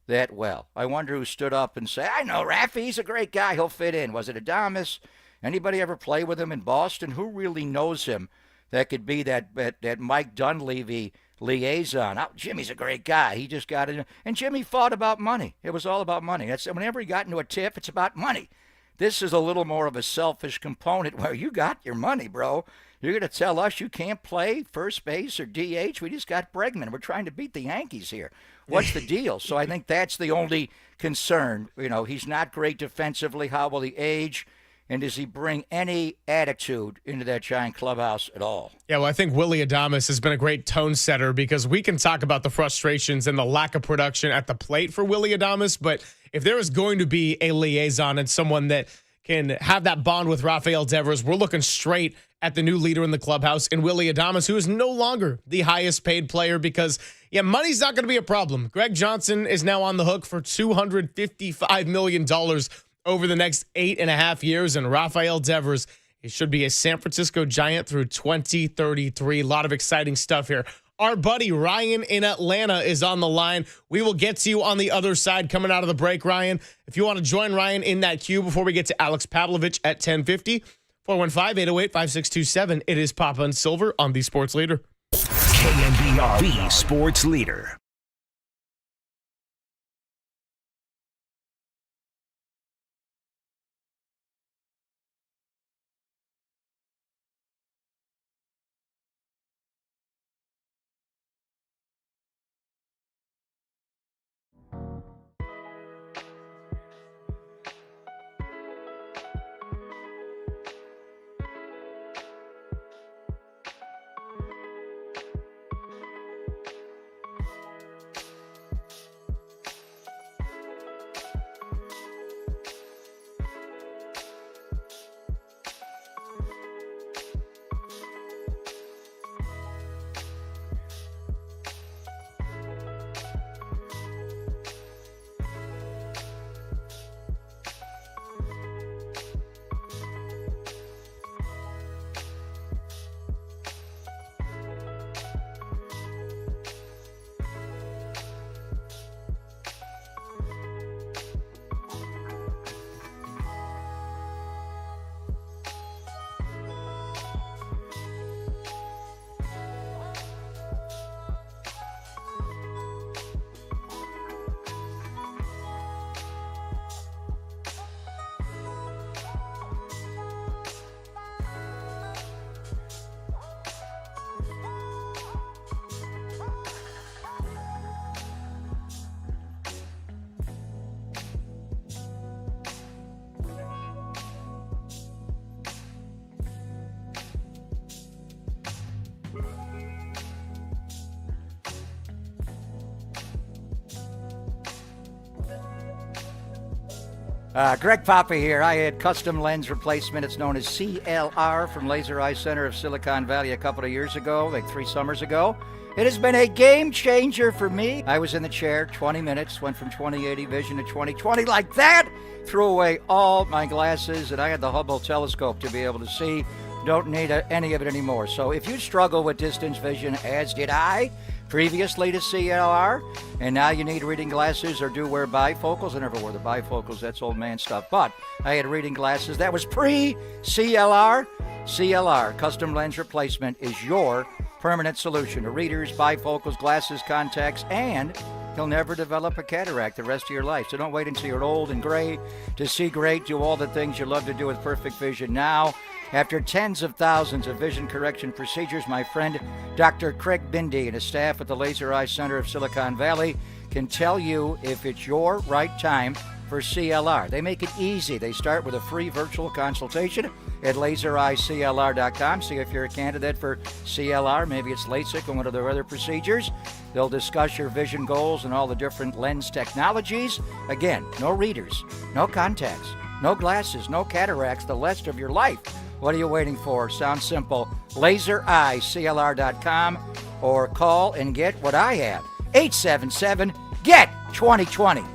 that well? I wonder who stood up and said, I know Rafi, he's a great guy, he'll fit in. Was it Adames? Anybody ever play with him in Boston? Who really knows him that could be that Mike Dunleavy liaison? Oh, Jimmy's a great guy. He just got it. And Jimmy fought about money. It was all about money. That's whenever he got into a tiff, it's about money. This is a little more of a selfish component where you got your money, bro. You're going to tell us you can't play first base or DH? We just got Bregman. We're trying to beat the Yankees here. What's the deal? So I think that's the only concern. He's not great defensively. How will he age? And does he bring any attitude into that Giant clubhouse at all? Yeah, well, I think Willy Adames has been a great tone setter because we can talk about the frustrations and the lack of production at the plate for Willy Adames, but if there is going to be a liaison and someone that can have that bond with Rafael Devers, we're looking straight at the new leader in the clubhouse in Willy Adames, who is no longer the highest paid player because, money's not going to be a problem. Greg Johnson is now on the hook for $255 million over the next 8.5 years, and Rafael Devers, he should be a San Francisco Giant through 2033. A lot of exciting stuff here. Our buddy Ryan in Atlanta is on the line. We will get to you on the other side coming out of the break, Ryan. If you want to join Ryan in that queue before we get to Alex Pavlovich at 10:50, 415-808-5627. It is Papa and Silver on the Sports Leader. KNBR, the Sports Leader. Greg Papa here. I had custom lens replacement. It's known as CLR from Laser Eye Center of Silicon Valley a couple of years ago, like 3 summers ago. It has been a game changer for me. I was in the chair 20 minutes, went from 20/80 vision to 20/20 like that, threw away all my glasses, and I had the Hubble telescope to be able to see. Don't need any of it anymore. So if you struggle with distance vision, as did I, previously to CLR, and now you need reading glasses or do wear bifocals. I never wore the bifocals. That's old man stuff. But I had reading glasses. That was pre-CLR. CLR, custom lens replacement, is your permanent solution to readers, bifocals, glasses, contacts, and you'll never develop a cataract the rest of your life. So don't wait until you're old and gray to see great. Do all the things you love to do with perfect vision now. After tens of thousands of vision correction procedures, my friend Dr. Craig Bindi and his staff at the Laser Eye Center of Silicon Valley can tell you if it's your right time for CLR. They make it easy. They start with a free virtual consultation at lasereyeclr.com. See if you're a candidate for CLR. Maybe it's LASIK or one of their other procedures. They'll discuss your vision goals and all the different lens technologies. Again, no readers, no contacts, no glasses, no cataracts the rest of your life. What are you waiting for? Sounds simple. lasereyeclr.com or call and get what I have. 877-GET-2020.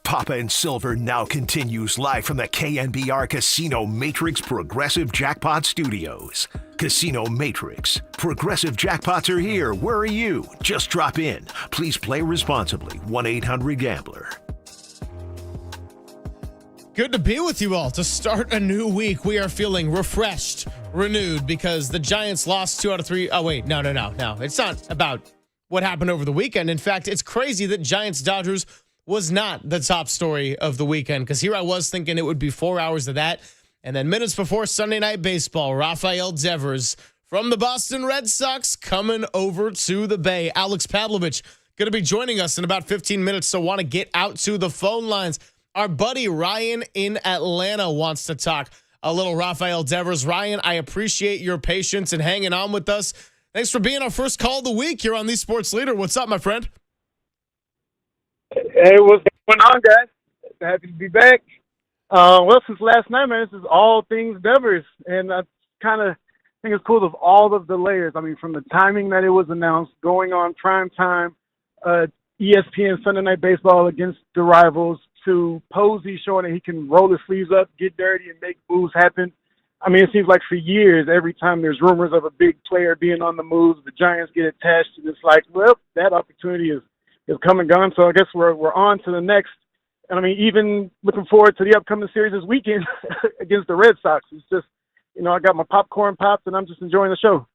Papa and Silver now continues live from the KNBR Casino Matrix Progressive Jackpot Studios. Casino Matrix. Progressive jackpots are here. Where are you? Just drop in. Please play responsibly. 1-800-GAMBLER. Good to be with you all to start a new week. We are feeling refreshed, renewed, because the Giants lost 2 out of 3. Oh, wait, no. It's not about what happened over the weekend. In fact, it's crazy that Giants-Dodgers was not the top story of the weekend, because here I was thinking it would be 4 hours of that. And then minutes before Sunday Night Baseball, Rafael Devers from the Boston Red Sox coming over to the Bay. Alex Pavlovich going to be joining us in about 15 minutes, so want to get out to the phone lines. Our buddy Ryan in Atlanta wants to talk a little Rafael Devers. Ryan, I appreciate your patience and hanging on with us. Thanks for being our first call of the week here on the Sports Leader. What's up, my friend? Hey, what's going on, guys? Happy to be back. Well, since last night, man, this is all things Devers, and I think it's cool of all of the layers. I mean, from the timing that it was announced, going on prime time, ESPN Sunday Night Baseball against the rivals, to Posey showing that he can roll his sleeves up, get dirty, and make moves happen. I mean, it seems like for years, every time there's rumors of a big player being on the move, the Giants get attached, and it's like, well, that opportunity is come and gone. So I guess we're on to the next. And I mean, even looking forward to the upcoming series this weekend against the Red Sox. It's just, I got my popcorn popped and I'm just enjoying the show.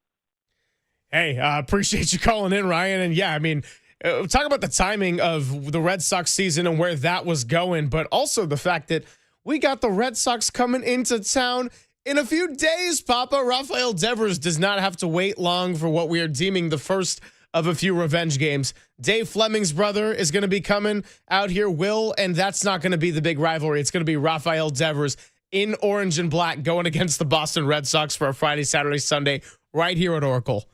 Hey, I appreciate you calling in, Ryan. And yeah, I mean, talk about the timing of the Red Sox season and where that was going, but also the fact that we got the Red Sox coming into town in a few days, Papa. Rafael Devers does not have to wait long for what we are deeming the first of a few revenge games. Dave Fleming's brother is going to be coming out here, Will, and that's not going to be the big rivalry. It's going to be Rafael Devers in orange and black going against the Boston Red Sox for a Friday, Saturday, Sunday right here at Oracle.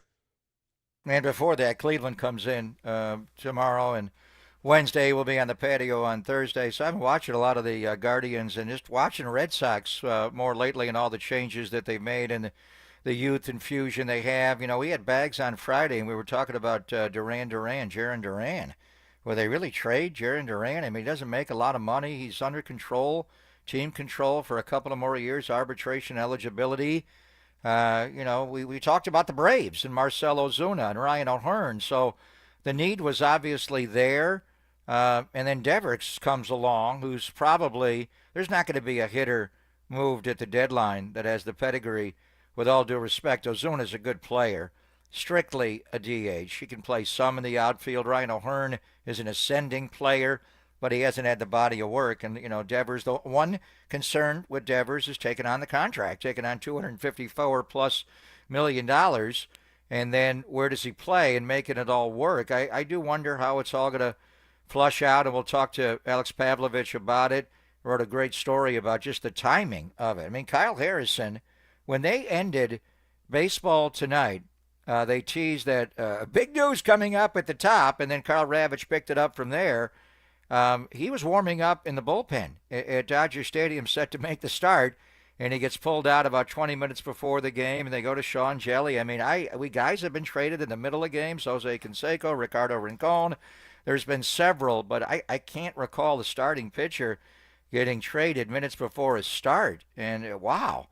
And before that, Cleveland comes in tomorrow, and Wednesday will be on the patio on Thursday. So I've been watching a lot of the Guardians and just watching Red Sox more lately and all the changes that they've made. And the youth infusion they have. We had Bags on Friday, and we were talking about Jarren Duran. Will they really trade Jarren Duran? I mean, he doesn't make a lot of money. He's under control, team control for a couple of more years, arbitration eligibility. We talked about the Braves and Marcell Ozuna and Ryan O'Hearn, so the need was obviously there. And then Devers comes along, who's probably, there's not going to be a hitter moved at the deadline that has the pedigree. With all due respect, Ozuna's a good player, strictly a DH. He can play some in the outfield. Ryan O'Hearn is an ascending player, but he hasn't had the body of work. And, Devers, the one concern with Devers is taking on the contract, taking on $254+ million. And then where does he play and making it all work? I do wonder how it's all going to flush out, and we'll talk to Alex Pavlovich about it. Wrote a great story about just the timing of it. I mean, Kyle Harrison, when they ended baseball tonight, they teased that big news coming up at the top, and then Carl Ravitch picked it up from there. He was warming up in the bullpen at Dodger Stadium, set to make the start, and he gets pulled out about 20 minutes before the game, and they go to Sean Jelly. I mean, we guys have been traded in the middle of games, Jose Canseco, Ricardo Rincon. There's been several, but I can't recall the starting pitcher getting traded minutes before his start. And wow.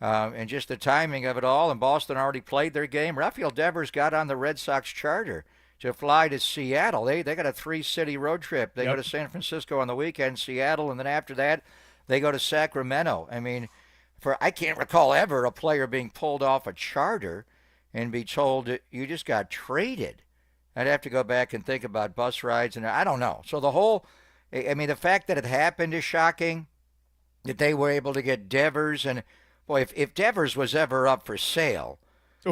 And just the timing of it all. And Boston already played their game. Rafael Devers got on the Red Sox charter to fly to Seattle. They got a 3-city road trip. They go to San Francisco on the weekend, Seattle, and then after that, they go to Sacramento. I mean, I can't recall ever a player being pulled off a charter and be told that you just got traded. I'd have to go back and think about bus rides, and I don't know. So the fact that it happened is shocking, that they were able to get Devers. And, boy, if Devers was ever up for sale,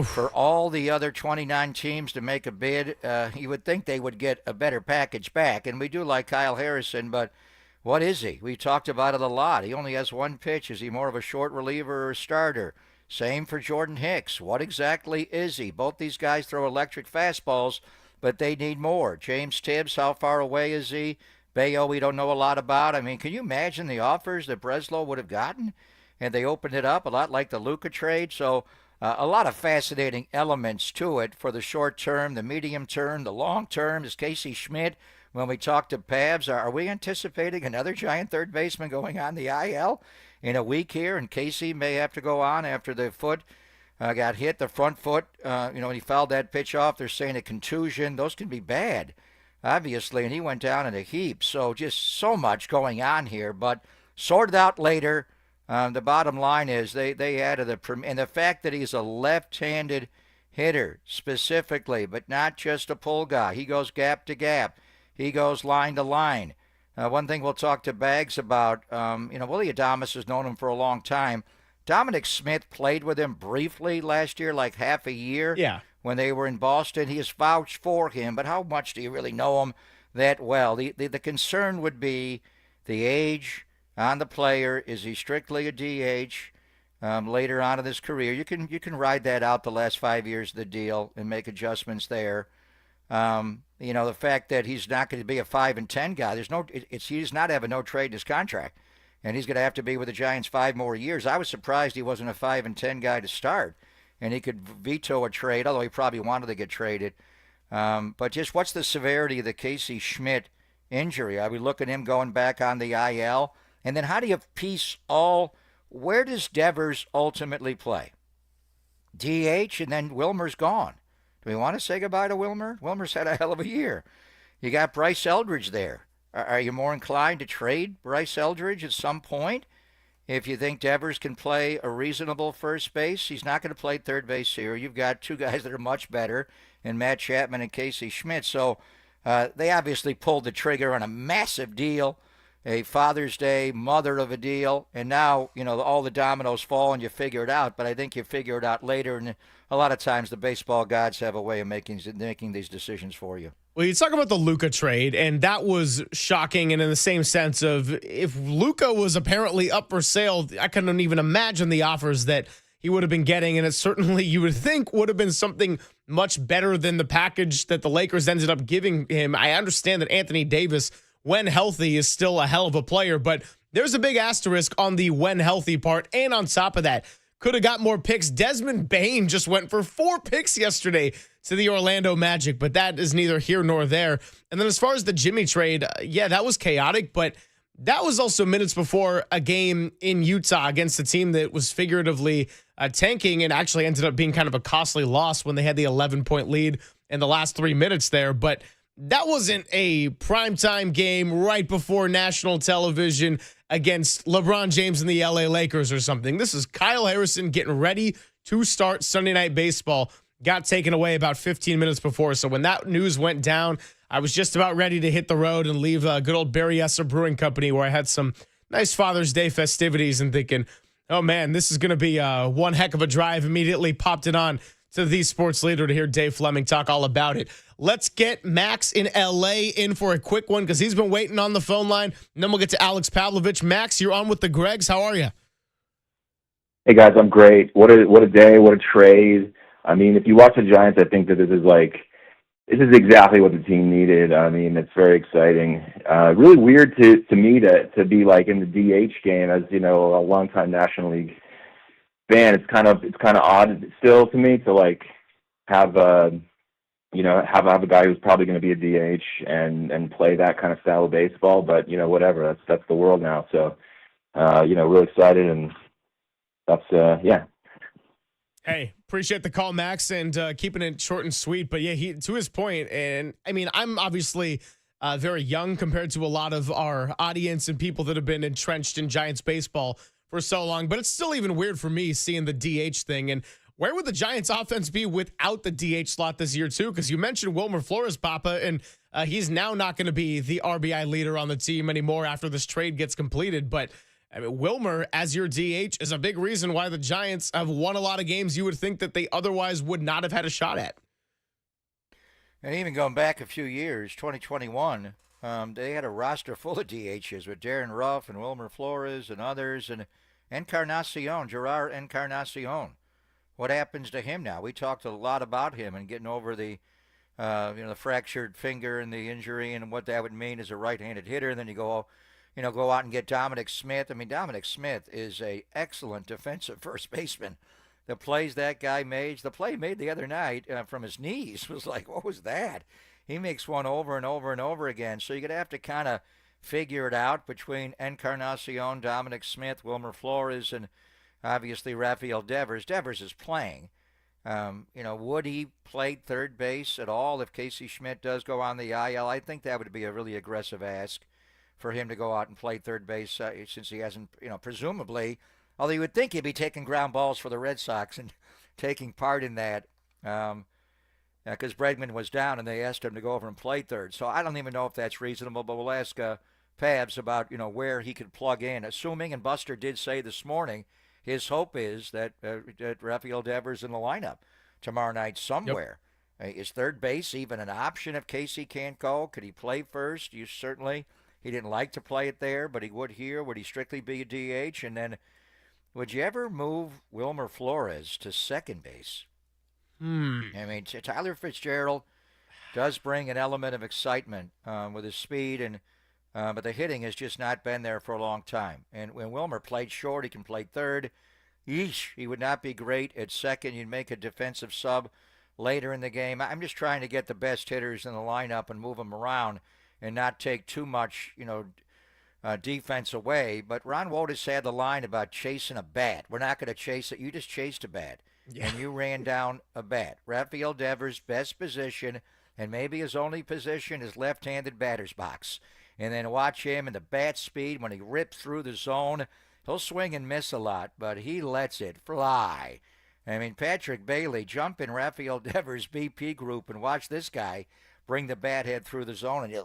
for all the other 29 teams to make a bid, you would think they would get a better package back. And we do like Kyle Harrison, but what is he? We talked about it a lot. He only has one pitch. Is he more of a short reliever or a starter? Same for Jordan Hicks. What exactly is he? Both these guys throw electric fastballs, but they need more. James Tibbs, how far away is he? Bayo, we don't know a lot about. I mean, can you imagine the offers that Breslow would have gotten? And they opened it up a lot like the Luka trade. So a lot of fascinating elements to it for the short term, the medium term, the long term. Is Casey Schmidt, when we talk to Pabs, are we anticipating another Giant third baseman going on the IL in a week here? And Casey may have to go on after the foot got hit, the front foot, when he fouled that pitch off. They're saying a contusion. Those can be bad, obviously, and he went down in a heap. So just so much going on here, but sorted out later. The bottom line is they added and the fact that he's a left-handed hitter specifically, but not just a pull guy. He goes gap to gap. He goes line to line. One thing we'll talk to Bags about, Willie Adames has known him for a long time. Dominic Smith played with him briefly last year, like half a year when they were in Boston. He has vouched for him, but how much do you really know him that well? The concern would be the age on the player. Is he strictly a DH later on in his career? You can ride that out the last 5 years of the deal and make adjustments there. The fact that he's not going to be a 5 and 10 guy. He does not have a no trade in his contract. And he's going to have to be with the Giants 5 more years. I was surprised he wasn't a 5 and 10 guy to start, and he could veto a trade, although he probably wanted to get traded. But just what's the severity of the Casey Schmidt injury? Are we looking at him going back on the IL? And then how do you piece where does Devers ultimately play? DH, and then Wilmer's gone. Do we want to say goodbye to Wilmer? Wilmer's had a hell of a year. You got Bryce Eldridge there. Are you more inclined to trade Bryce Eldridge at some point? If you think Devers can play a reasonable first base, he's not going to play third base here. You've got two guys that are much better in Matt Chapman and Casey Schmidt. So they obviously pulled the trigger on a massive deal, a Father's Day mother of a deal. And now, all the dominoes fall and you figure it out. But I think you figure it out later. And a lot of times the baseball gods have a way of making these decisions for you. Well, you talk about the Luka trade, and that was shocking. And in the same sense of if Luka was apparently up for sale, I couldn't even imagine the offers that he would have been getting. And it certainly, you would think, would have been something much better than the package that the Lakers ended up giving him. I understand that Anthony Davis, when healthy, is still a hell of a player, but there's a big asterisk on the when healthy part. And on top of that, could have got more picks. Desmond Bain just went for 4 picks yesterday to the Orlando Magic, but that is neither here nor there. And then as far as the Jimmy trade, yeah, that was chaotic, but that was also minutes before a game in Utah against a team that was figuratively tanking and actually ended up being kind of a costly loss when they had the 11-point lead in the last 3 minutes there. But that wasn't a primetime game right before national television against LeBron James and the LA Lakers or something. This is Kyle Harrison getting ready to start Sunday Night Baseball. Got taken away about 15 minutes before. So when that news went down, I was just about ready to hit the road and leave good old Barry Esser Brewing Company, where I had some nice Father's Day festivities, and thinking, oh man, this is going to be one heck of a drive. Immediately popped it on to the sports leader to hear Dave Fleming talk all about it. Let's get Max in LA in for a quick one because he's been waiting on the phone line. And then we'll get to Alex Pavlovich. Max, you're on with the Gregs. How are you? Hey guys, I'm great. What a day, what a trade. I mean, if you watch the Giants, I think that this is exactly what the team needed. I mean, it's very exciting. Really weird to me to be like in the DH game, as you know, a longtime National League fan. It's kind of odd still to me to like have a guy who's probably going to be a DH and play that kind of style of baseball. But you know, whatever. That's the world now. So really excited, and that's yeah. Hey, appreciate the call, Max, and keeping it short and sweet. But yeah, to his point, and I mean, I'm obviously very young compared to a lot of our audience and people that have been entrenched in Giants baseball for so long, but it's still even weird for me seeing the DH thing. And where would the Giants offense be without the DH slot this year too? Because you mentioned Wilmer Flores, Papa, and he's now not going to be the RBI leader on the team anymore after this trade gets completed. But I mean, Wilmer as your DH is a big reason why the Giants have won a lot of games you would think that they otherwise would not have had a shot at. And even going back a few years, 2021, they had a roster full of DHs with Darren Ruff and Wilmer Flores and others, and Encarnacion, Gerard Encarnacion. What happens to him now? We talked a lot about him and getting over the the fractured finger and the injury and what that would mean as a right-handed hitter. And then you go out and get Dominic Smith. I mean, Dominic Smith is a excellent defensive first baseman. The plays that guy made, the play made the other night from his knees was like, what was that? He makes one over and over and over again. So you're going to have to kind of figure it out between Encarnacion, Dominic Smith, Wilmer Flores, and obviously Rafael Devers. Devers is playing. Would he play third base at all if Casey Schmidt does go on the IL? I think that would be a really aggressive ask for him to go out and play third base since he hasn't, presumably, although you would think he'd be taking ground balls for the Red Sox and taking part in that because Bregman was down and they asked him to go over and play third. So I don't even know if that's reasonable, but we'll ask Pabs about, where he could plug in, assuming, and Buster did say this morning, his hope is that Rafael Devers in the lineup tomorrow night somewhere. Yep. Is third base even an option if Casey can't go? Could he play first? He didn't like to play it there, but he would here. Would he strictly be a DH? And then would you ever move Wilmer Flores to second base? I mean, Tyler Fitzgerald does bring an element of excitement with his speed, but the hitting has just not been there for a long time. And when Wilmer played short, he can play third. Yeesh, he would not be great at second. You'd make a defensive sub later in the game. I'm just trying to get the best hitters in the lineup and move them around and not take too much, defense away. But Ron Wotus had the line about chasing a bat. We're not going to chase it. You just chased a bat, and you ran down a bat. Rafael Devers' best position, and maybe his only position, is left-handed batter's box. And then watch him and the bat speed when he rips through the zone. He'll swing and miss a lot, but he lets it fly. I mean, Patrick Bailey, jump in Rafael Devers' BP group and watch this guy bring the bat head through the zone, and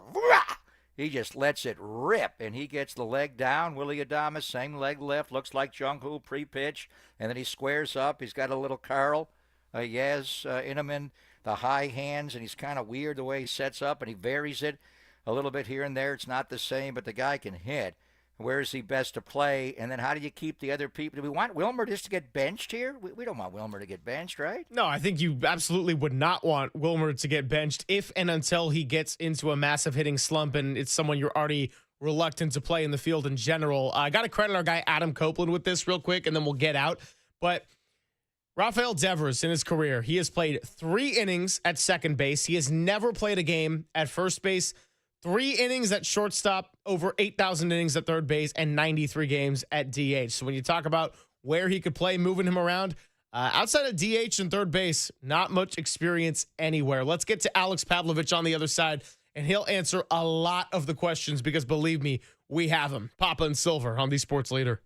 he just lets it rip, and he gets the leg down. Willie Adames, same leg lift, looks like Jung-Hoo pre-pitch, and then he squares up. He's got a little curl. Yaz Inman, the high hands, and he's kind of weird the way he sets up, and he varies it a little bit here and there. It's not the same, but the guy can hit. Where is he best to play? And then how do you keep the other people? Do we want Wilmer just to get benched here? We don't want Wilmer to get benched, right? No, I think you absolutely would not want Wilmer to get benched if and until he gets into a massive hitting slump and it's someone you're already reluctant to play in the field in general. I got to credit our guy Adam Copeland with this real quick, and then we'll get out. But Rafael Devers in his career, he has played 3 innings at second base. He has never played a game at first base, 3 innings at shortstop, over 8,000 innings at third base, and 93 games at DH. So when you talk about where he could play, moving him around, outside of DH and third base, not much experience anywhere. Let's get to Alex Pavlovich on the other side, and he'll answer a lot of the questions because, believe me, we have him. Papa and Silver on the Sports Leader.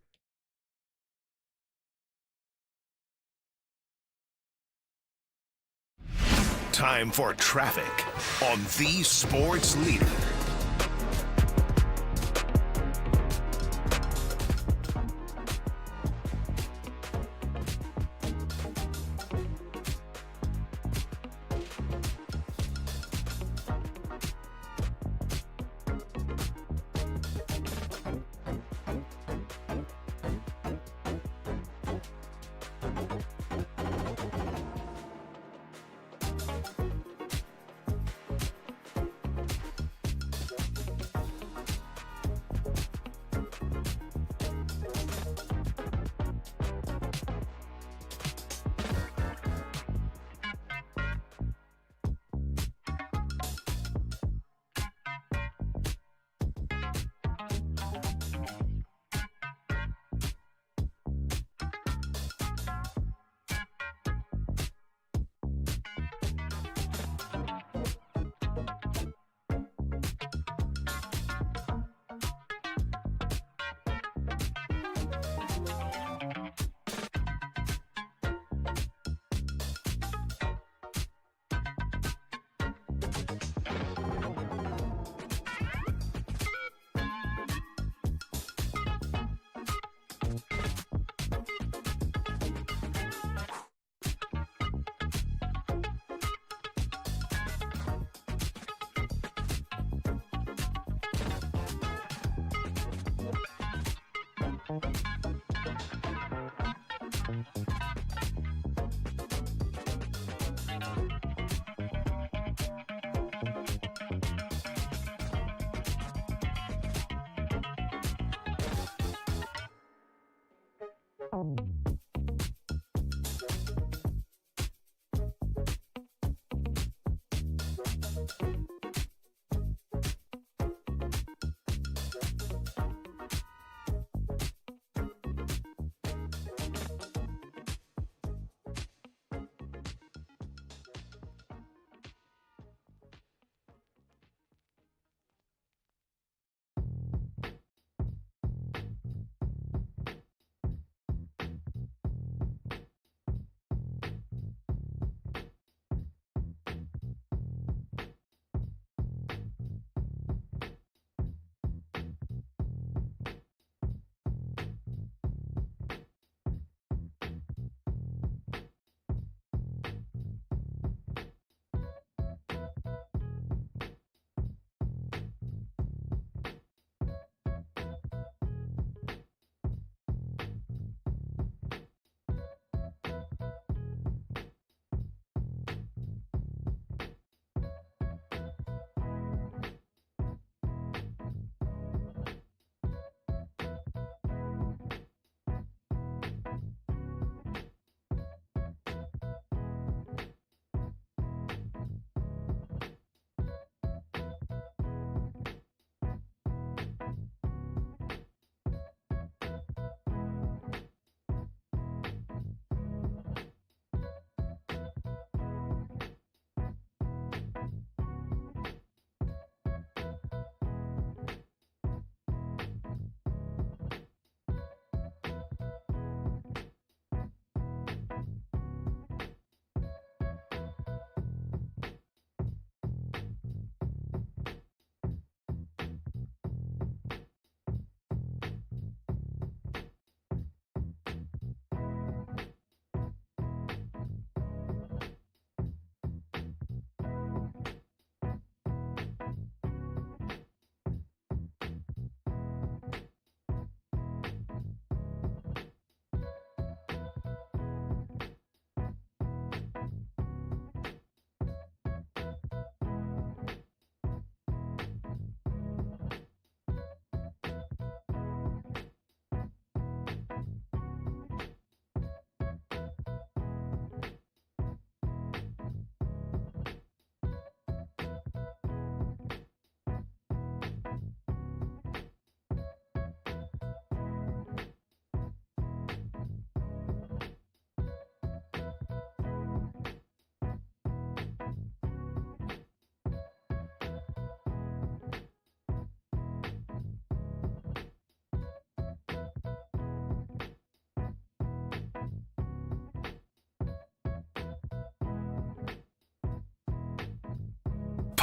Time for traffic on the Sports Leader.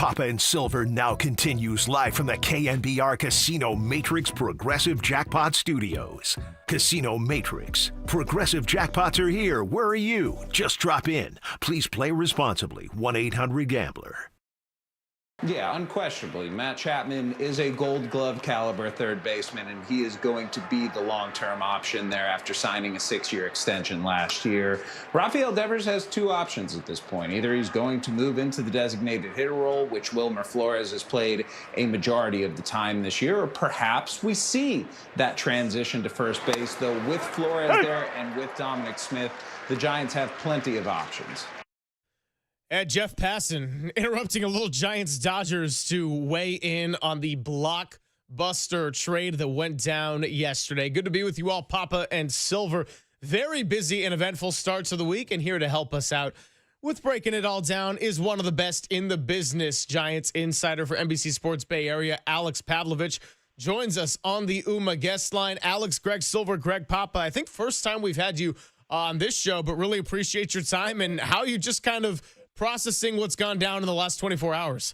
Papa and Silver now continues live from the KNBR Casino Matrix Progressive Jackpot Studios. Casino Matrix. Progressive jackpots are here. Where are you? Just drop in. Please play responsibly. 1-800-GAMBLER. Yeah, unquestionably, Matt Chapman is a Gold Glove caliber third baseman, and he is going to be the long-term option there after signing a 6-year extension last year. Rafael Devers has two options at this point. Either he's going to move into the designated hitter role, which Wilmer Flores has played a majority of the time this year, or perhaps we see that transition to first base, though with Flores there and with Dominic Smith, the Giants have plenty of options. And Jeff Passan interrupting a little Giants-Dodgers to weigh in on the blockbuster trade that went down yesterday. Good to be with you all, Papa and Silver. Very busy and eventful start to the week, and here to help us out with breaking it all down is one of the best in the business. Giants insider for NBC Sports Bay Area, Alex Pavlovich, joins us on the UMA guest line. Alex, Greg Silver, Greg Papa, I think first time we've had you on this show, but really appreciate your time and how you just kind of processing what's gone down in the last 24 hours.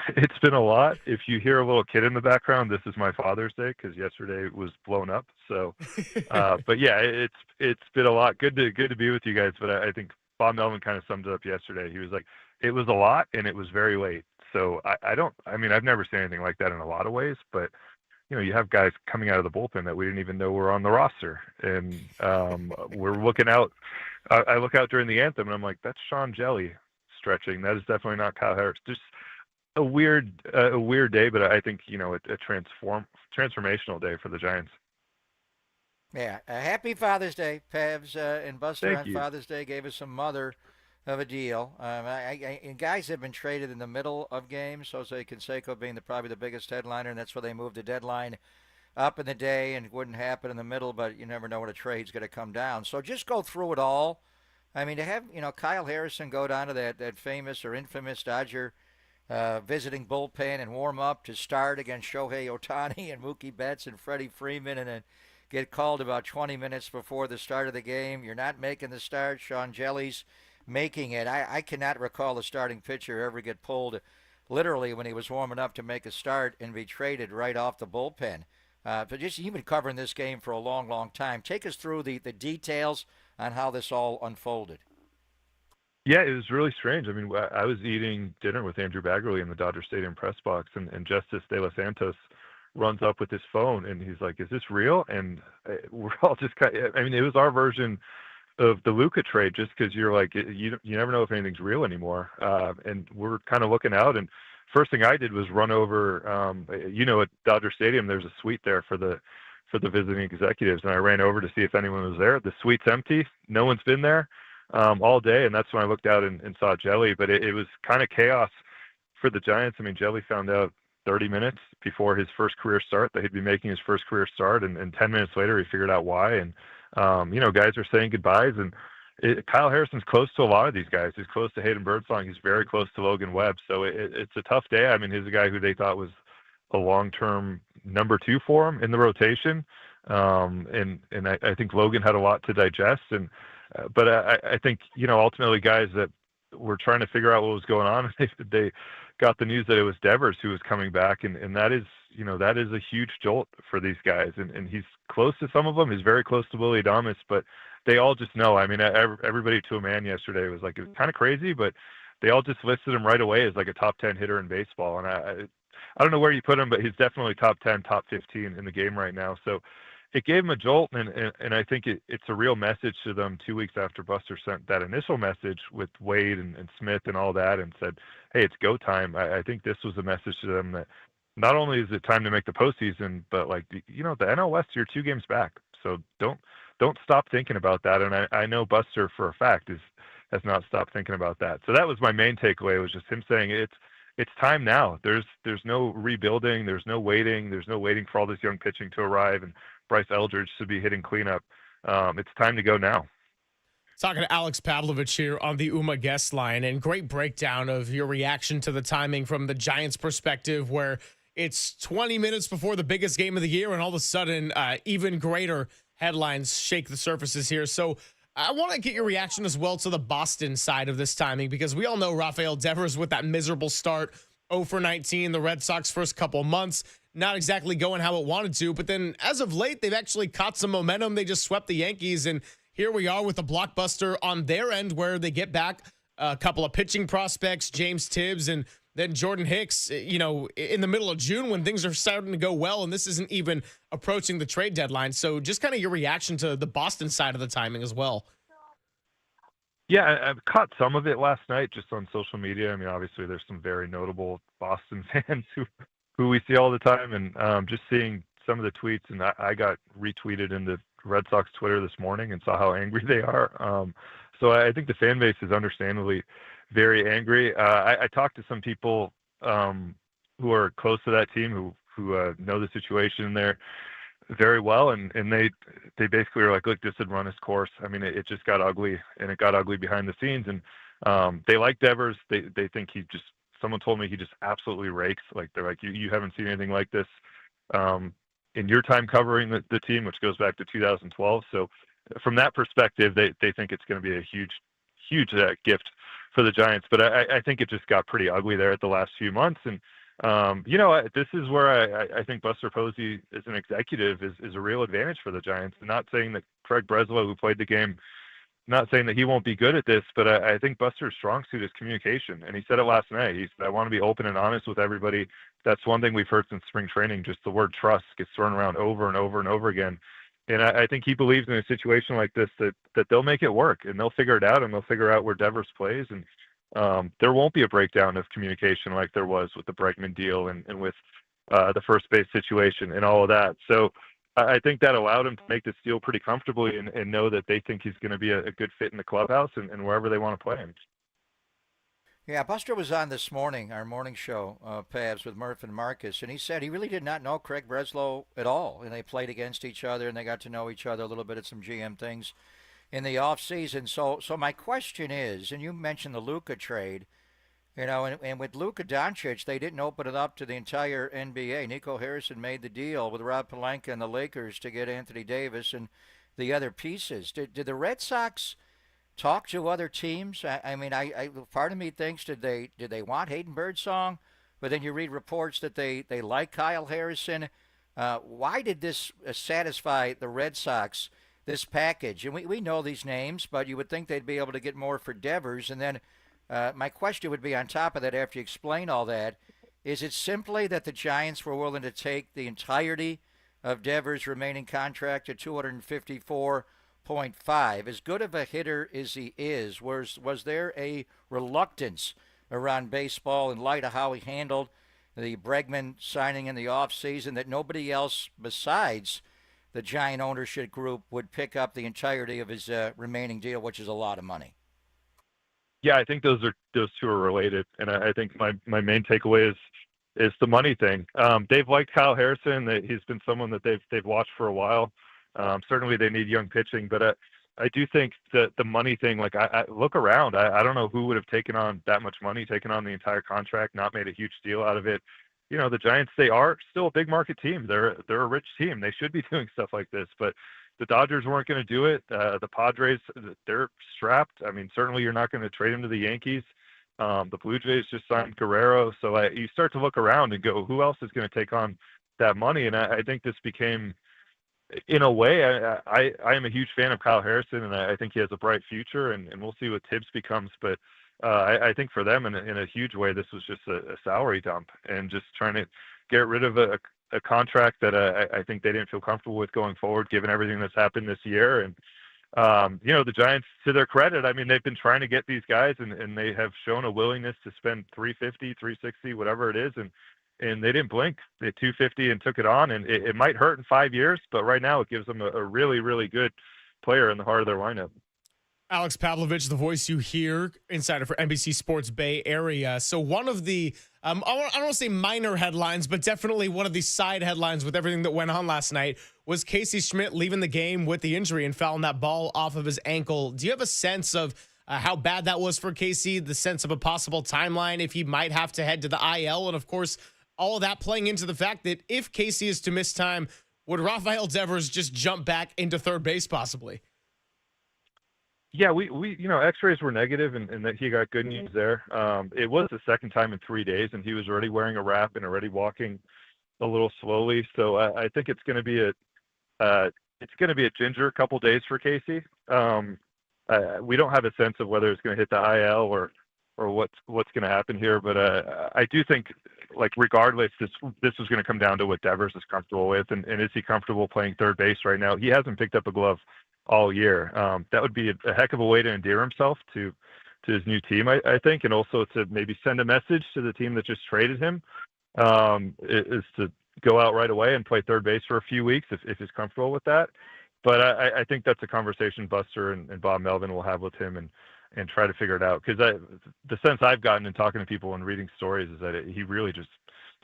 It's been a lot. If you hear a little kid in the background, this is my Father's Day because yesterday was blown up. So, but yeah, it's been a lot. Good to be with you guys. But I think Bob Melvin kind of summed it up yesterday. He was like, it was a lot and it was very late. So I mean, I've never seen anything like that in a lot of ways, but you know, you have guys coming out of the bullpen that we didn't even know were on the roster. And we're looking out. I look out during the anthem, and I'm like, that's Sean Jelly stretching. That is definitely not Kyle Harris. Just a weird day, but I think, you know, a transformational day for the Giants. Yeah, a happy Father's Day, Pavs and Buster. Thank on you. Father's Day gave us some mother of a deal. And guys have been traded in the middle of games. Jose Canseco being probably the biggest headliner, and that's where they moved the deadline up in the day, and it wouldn't happen in the middle, but you never know when a trade's going to come down. So just go through it all. I mean, to have, you know, Kyle Harrison go down to that famous or infamous Dodger visiting bullpen and warm up to start against Shohei Ohtani and Mookie Betts and Freddie Freeman, and then get called about 20 minutes before the start of the game. You're not making the start. Sean Jelly's making it. I cannot recall a starting pitcher ever get pulled literally when he was warming up to make a start and be traded right off the bullpen. But just, you've been covering this game for a long, long time. Take us through the details on how this all unfolded. Yeah, it was really strange. I mean, I was eating dinner with Andrew Baggerly in the Dodger Stadium press box, and Justice De Los Santos runs up with his phone, and he's like, is this real? And we're all just kind of, I mean, it was our version of the Luka trade, just because you're like, you never know if anything's real anymore. And we're kind of looking out, and first thing I did was run over, at Dodger Stadium, there's a suite there for the visiting executives, and I ran over to see if anyone was there. The suite's empty. No one's been there all day, and that's when I looked out and saw Jelly. But it was kind of chaos for the Giants. I mean, Jelly found out 30 minutes before his first career start that he'd be making his first career start, and 10 minutes later he figured out why. And guys are saying goodbyes, and Kyle Harrison's close to a lot of these guys. He's close to Hayden Birdsong. He's very close to Logan Webb. So it's a tough day. I mean, he's a guy who they thought was a long-term number 2 for him in the rotation. And I think Logan had a lot to digest. But I think, ultimately guys that were trying to figure out what was going on, they got the news that it was Devers who was coming back. And that is a huge jolt for these guys. And he's close to some of them. He's very close to Willy Adames, but they all just know. I mean, everybody to a man yesterday was like, it was kind of crazy, but they all just listed him right away as like a top 10 hitter in baseball. And I don't know where you put him, but he's definitely top 10, top 15 in the game right now. So it gave him a jolt, and I think it's a real message to them 2 weeks after Buster sent that initial message with Wade and Smith and all that and said, hey, it's go time. I think this was a message to them that not only is it time to make the postseason, but the NL West, you're 2 games back. So don't stop thinking about that. And I know Buster for a fact has not stopped thinking about that. So that was my main takeaway, was just him saying it's time now. There's no rebuilding. There's no waiting. There's no waiting for all this young pitching to arrive and Bryce Eldridge to be hitting cleanup. It's time to go now. Talking to Alex Pavlovich here on the UMA guest line, and great breakdown of your reaction to the timing from the Giants' perspective, where it's 20 minutes before the biggest game of the year, and all of a sudden, even greater headlines shake the surfaces here. So I want to get your reaction as well to the Boston side of this timing, because we all know Rafael Devers with that miserable start, 0 for 19, the Red Sox first couple of months, not exactly going how it wanted to. But then as of late, they've actually caught some momentum. They just swept the Yankees, and here we are with a blockbuster on their end where they get back a couple of pitching prospects, James Tibbs, and then Jordan Hicks, in the middle of June when things are starting to go well, and this isn't even approaching the trade deadline. So just kind of your reaction to the Boston side of the timing as well. Yeah, I've caught some of it last night just on social media. I mean, obviously there's some very notable Boston fans who we see all the time, and just seeing some of the tweets, and I got retweeted into Red Sox Twitter this morning and saw how angry they are. So I think the fan base is understandably very angry. I talked to some people who are close to that team who know the situation there very well, and they basically are like, look, this had run its course. I mean, it just got ugly, and it got ugly behind the scenes. And they like Devers. They think someone told me he just absolutely rakes. Like, they're like, you haven't seen anything like this in your time covering the team, which goes back to 2012. So from that perspective, they think it's going to be a huge gift for the Giants. But I think it just got pretty ugly there at the last few months. And, this is where I think Buster Posey as an executive is a real advantage for the Giants. And not saying that Craig Breslow, who played the game, not saying that he won't be good at this, but I think Buster's strong suit is communication. And he said it last night. He said, I want to be open and honest with everybody. That's one thing we've heard since spring training. Just the word trust gets thrown around over and over and over again. And I think he believes in a situation like this that they'll make it work, and they'll figure it out, and they'll figure out where Devers plays. And there won't be a breakdown of communication like there was with the Bregman deal and with the first base situation and all of that. So I think that allowed him to make this deal pretty comfortably and know that they think he's going to be a good fit in the clubhouse and wherever they want to play him. Yeah, Buster was on this morning, our morning show, Pavs, with Murph and Marcus, and he said he really did not know Craig Breslow at all, and they played against each other, and they got to know each other a little bit at some GM things in the offseason. So my question is, and you mentioned the Luka trade, and with Luka Doncic, they didn't open it up to the entire NBA. Nico Harrison made the deal with Rob Pelinka and the Lakers to get Anthony Davis and the other pieces. Did the Red Sox talk to other teams? I mean, part of me thinks, did they want Hayden Birdsong? But then you read reports that they like Kyle Harrison. Why did this satisfy the Red Sox, this package? And we know these names, but you would think they'd be able to get more for Devers. And then my question would be on top of that, after you explain all that, is it simply that the Giants were willing to take the entirety of Devers' remaining contract at $254.5? As good of a hitter as he is, was there a reluctance around baseball in light of how he handled the Bregman signing in the offseason that nobody else besides the Giant ownership group would pick up the entirety of his remaining deal, which is a lot of money? Yeah, I think those two are related, and I think my main takeaway is the money thing. They've liked Kyle Harrison. That he's been someone that they've watched for a while. Certainly, they need young pitching, but I do think that the money thing. Like, I look around. I don't know who would have taken on that much money, taken on the entire contract, not made a huge deal out of it. The Giants, they are still a big market team. They're a rich team. They should be doing stuff like this, but the Dodgers weren't going to do it. The Padres, they're strapped. I mean, certainly you're not going to trade him to the Yankees. The Blue Jays just signed Guerrero. So you start to look around and go, who else is going to take on that money? And I think this became, in a way, I am a huge fan of Kyle Harrison, and I think he has a bright future, and we'll see what Tibbs becomes. But I think for them, in a huge way, this was just a salary dump and just trying to get rid of a contract that I think they didn't feel comfortable with going forward, given everything that's happened this year. And, the Giants, to their credit, I mean, they've been trying to get these guys, and they have shown a willingness to spend $350, $360, whatever it is. And they didn't blink. They $250 and took it on. And it might hurt in 5 years, but right now it gives them a really, really good player in the heart of their lineup. Alex Pavlovich, the voice you hear, insider for NBC Sports Bay Area. So one of the, I don't want to say minor headlines, but definitely one of the side headlines with everything that went on last night was Casey Schmidt leaving the game with the injury and fouling that ball off of his ankle. Do you have a sense of how bad that was for Casey, the sense of a possible timeline if he might have to head to the IL? And, of course, all of that playing into the fact that if Casey is to miss time, would Rafael Devers just jump back into third base possibly? Yeah, we X-rays were negative, and that he got good news there. It was the second time in 3 days, and he was already wearing a wrap and already walking a little slowly. So I think it's going to be a ginger couple days for Casey. We don't have a sense of whether it's going to hit the IL or what's going to happen here, but I do think, like, regardless, this is going to come down to what Devers is comfortable with, and is he comfortable playing third base right now? He hasn't picked up a glove all year. That would be a heck of a way to endear himself to his new team, I think, and also to maybe send a message to the team that just traded him, is to go out right away and play third base for a few weeks if he's comfortable with that. But I think that's a conversation Buster and Bob Melvin will have with him and try to figure it out. Because the sense I've gotten in talking to people and reading stories is that he really just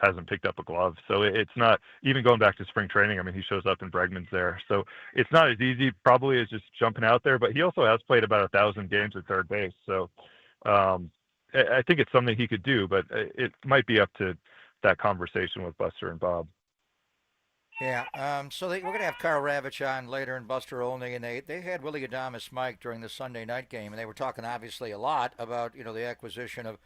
hasn't picked up a glove. So it's not, even going back to spring training, I mean, he shows up in Bregman's there. So it's not as easy probably as just jumping out there, but he also has played about 1,000 games at third base. So I think it's something he could do, but it might be up to that conversation with Buster and Bob. Yeah, so we're going to have Carl Ravitch on later and Buster Olney, and they had Willie Adames Mike during the Sunday night game, and they were talking obviously a lot about, the acquisition of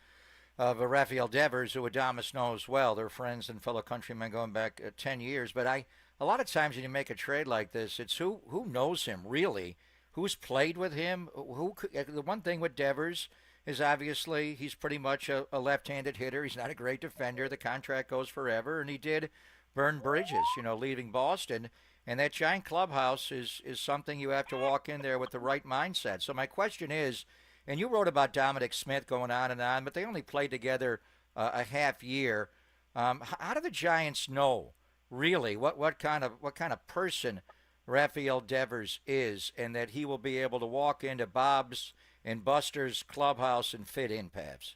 Rafael Devers, who Adames knows well. They're friends and fellow countrymen going back 10 years. But a lot of times when you make a trade like this, it's who knows him really, who's played with him. The one thing with Devers is obviously he's pretty much a left-handed hitter. He's not a great defender. The contract goes forever, and he did burn bridges, leaving Boston. And that Giant clubhouse is something you have to walk in there with the right mindset. So my question is, and you wrote about Dominic Smith going on, but they only played together a half year. How do the Giants know really what kind of person Rafael Devers is, and that he will be able to walk into Bob's and Buster's clubhouse and fit in, Pavs?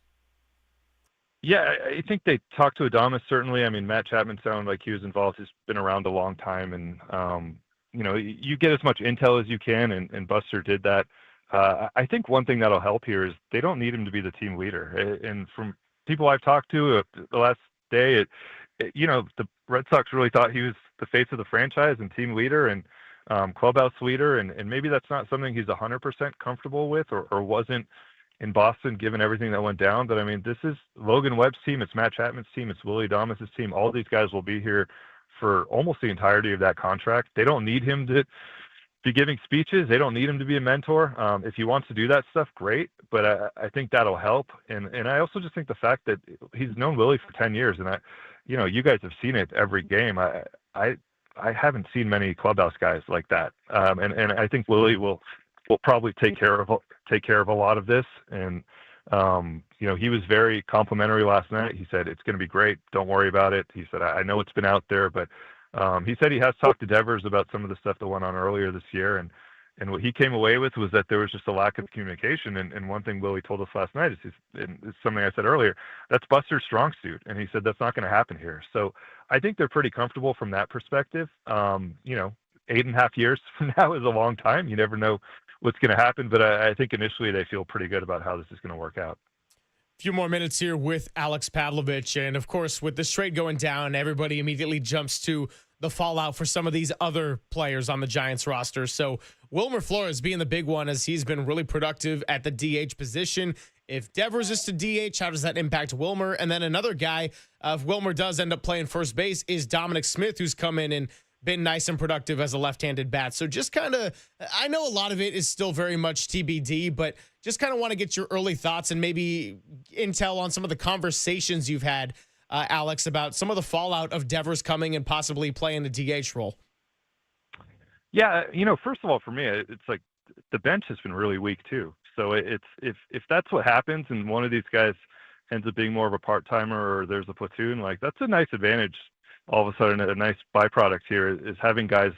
Yeah, I think they talked to Adames, certainly. I mean, Matt Chapman sounded like he was involved. He's been around a long time, and you get as much intel as you can, and Buster did that. I think one thing that'll help here is they don't need him to be the team leader. And from people I've talked to the last day, the Red Sox really thought he was the face of the franchise and team leader and clubhouse leader, and maybe that's not something he's 100% comfortable with or wasn't in Boston, given everything that went down. But I mean, this is Logan Webb's team. It's Matt Chapman's team. It's Willie Adames' team. All these guys will be here for almost the entirety of that contract. They don't need him to be giving speeches. They don't need him to be a mentor. If he wants to do that stuff, great. But I think that'll help. And I also just think the fact that he's known Willie for 10 years, and you guys have seen it every game. I haven't seen many clubhouse guys like that. And I think Willie will probably take care of a lot of this. And he was very complimentary last night. He said it's going to be great. Don't worry about it. He said I know it's been out there, but he said he has talked to Devers about some of the stuff that went on earlier this year, and what he came away with was that there was just a lack of communication. And one thing Willie told us last night is it's something I said earlier, that's Buster's strong suit, and he said that's not going to happen here. So I think they're pretty comfortable from that perspective. 8.5 years from now is a long time. You never know what's going to happen, but I think initially they feel pretty good about how this is going to work out. A few more minutes here with Alex Pavlovich. And, of course, with this trade going down, everybody immediately jumps to the fallout for some of these other players on the Giants roster. So Wilmer Flores being the big one, as he's been really productive at the DH position. If Devers is to DH, how does that impact Wilmer? And then another guy, if Wilmer does end up playing first base, is Dominic Smith, who's come in and been nice and productive as a left-handed bat. So just kind of, I know a lot of it is still very much TBD, but just kind of want to get your early thoughts and maybe intel on some of the conversations you've had, Alex, about some of the fallout of Devers coming and possibly playing the DH role. Yeah, first of all, for me, it's like the bench has been really weak too. So it's if that's what happens and one of these guys ends up being more of a part-timer or there's a platoon, like that's a nice advantage. All of a sudden, a nice byproduct here is having guys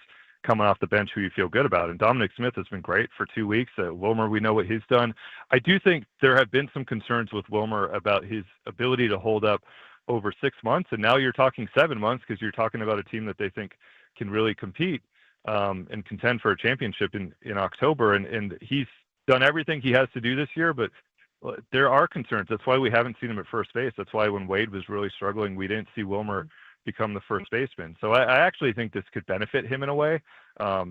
coming off the bench who you feel good about. And Dominic Smith has been great for 2 weeks. Wilmer, we know what he's done. I do think there have been some concerns with Wilmer about his ability to hold up over 6 months. And now you're talking 7 months because you're talking about a team that they think can really compete and contend for a championship in October. And he's done everything he has to do this year, but there are concerns. That's why we haven't seen him at first base. That's why when Wade was really struggling, we didn't see Wilmer become the first baseman. So I actually think this could benefit him in a way.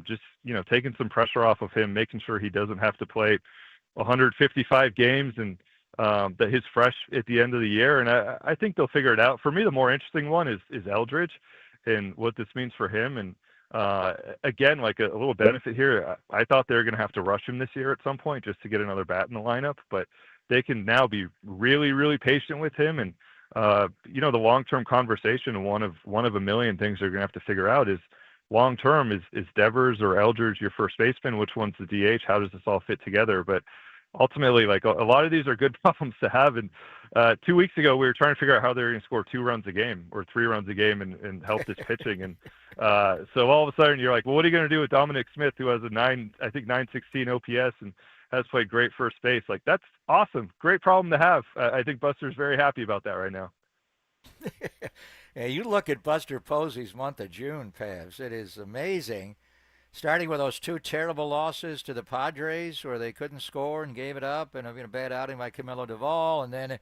Just, taking some pressure off of him, making sure he doesn't have to play 155 games and that he's fresh at the end of the year. And I think they'll figure it out. For me, the more interesting one is Eldridge and what this means for him. And again, like a little benefit here, I thought they were going to have to rush him this year at some point just to get another bat in the lineup, but they can now be really, really patient with him. And the long-term conversation, one of a million things they're going to have to figure out is long-term is Devers or Eldridge your first baseman? Which one's the DH? How does this all fit together? But ultimately, like a lot of these are good problems to have. And 2 weeks ago, we were trying to figure out how they were going to score 2 runs a game or 3 runs a game and help this pitching. And so all of a sudden, you're like, well, what are you going to do with Dominic Smith, who has a 916 OPS and has played great first base? Like, that's awesome. Great problem to have. I think Buster's very happy about that right now. Yeah, you look at Buster Posey's month of June, Pavs. It is amazing. Starting with those 2 terrible losses to the Padres where they couldn't score and gave it up, and a bad outing by Camilo Duvall, and then,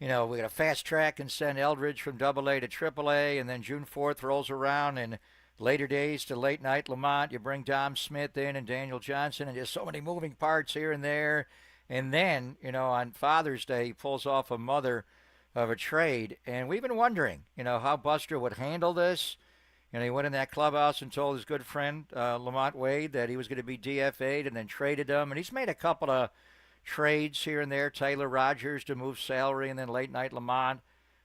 we got a fast track and send Eldridge from AA to AAA, and then June 4th rolls around, and later days to late night Lamont, you bring Dom Smith in and Daniel Johnson, and there's so many moving parts here and there. And then, on Father's Day, he pulls off a mother of a trade, and we've been wondering, how Buster would handle this. He went in that clubhouse and told his good friend Lamont Wade that he was going to be DFA'd, and then traded him. And he's made a couple of trades here and there, Taylor Rogers to move salary, and then late night Lamont.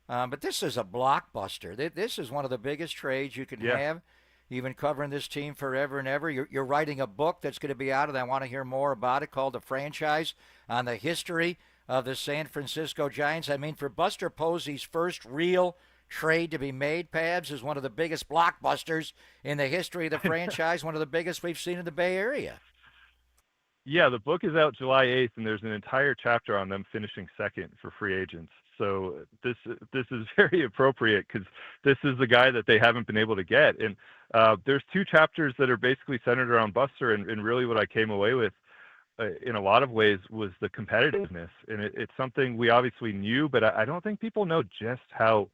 But this is a blockbuster. This is one of the biggest trades you can have. You've been covering this team forever and ever. You're writing a book that's going to be out, and I want to hear more about it, called The Franchise, on the history of the San Francisco Giants. I mean, for Buster Posey's first real trade to be made, Pabs, is one of the biggest blockbusters in the history of the franchise, one of the biggest we've seen in the Bay Area. Yeah, the book is out July 8th, and there's an entire chapter on them finishing second for free agents. So this is very appropriate because this is the guy that they haven't been able to get. And there's 2 chapters that are basically centered around Buster, and really what I came away with in a lot of ways was the competitiveness. And it's something we obviously knew, but I don't think people know just how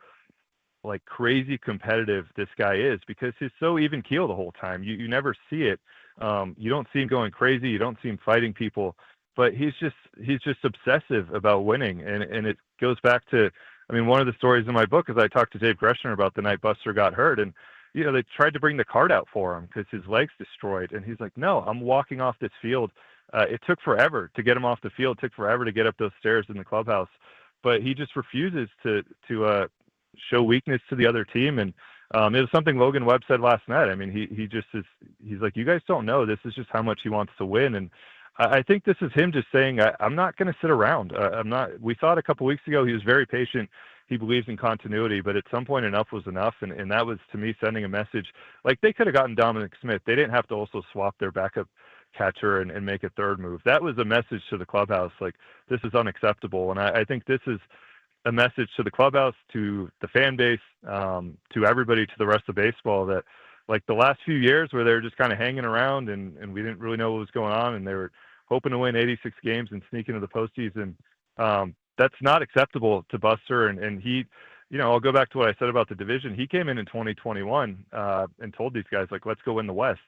crazy competitive this guy is, because he's so even keel the whole time. You never see it. You don't see him going crazy. You don't see him fighting people, but he's just obsessive about winning. And it goes back to, one of the stories in my book is I talked to Dave Greshner about the night Buster got hurt, and they tried to bring the cart out for him because his leg's destroyed. And he's like, no, I'm walking off this field. It took forever to get him off the field. It took forever to get up those stairs in the clubhouse, but he just refuses to show weakness to the other team. And it was something Logan Webb said last night. He's like, you guys don't know, this is just how much he wants to win. And I think this is him just saying, I'm not going to sit around. We thought a couple weeks ago he was very patient. He believes in continuity, but at some point enough was enough. And that was, to me, sending a message. They could have gotten Dominic Smith. They didn't have to also swap their backup catcher and make a third move. That was a message to the clubhouse. This is unacceptable. And I think this is a message to the clubhouse, to the fan base, to everybody, to the rest of baseball, that the last few years where they were just kind of hanging around and we didn't really know what was going on, and they were hoping to win 86 games and sneak into the postseason. That's not acceptable to Buster. And he, I'll go back to what I said about the division. He came in 2021 and told these guys, let's go win the West.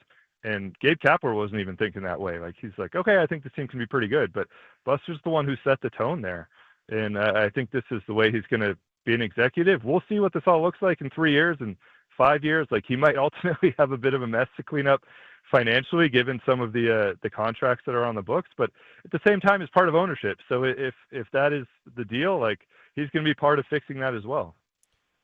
And Gabe Kapler wasn't even thinking that way. He's like, okay, I think this team can be pretty good. But Buster's the one who set the tone there. And I think this is the way he's going to be an executive. We'll see what this all looks like in 3 years and 5 years. He might ultimately have a bit of a mess to clean up financially, given some of the contracts that are on the books. But at the same time, it's part of ownership. So if that is the deal, he's going to be part of fixing that as well.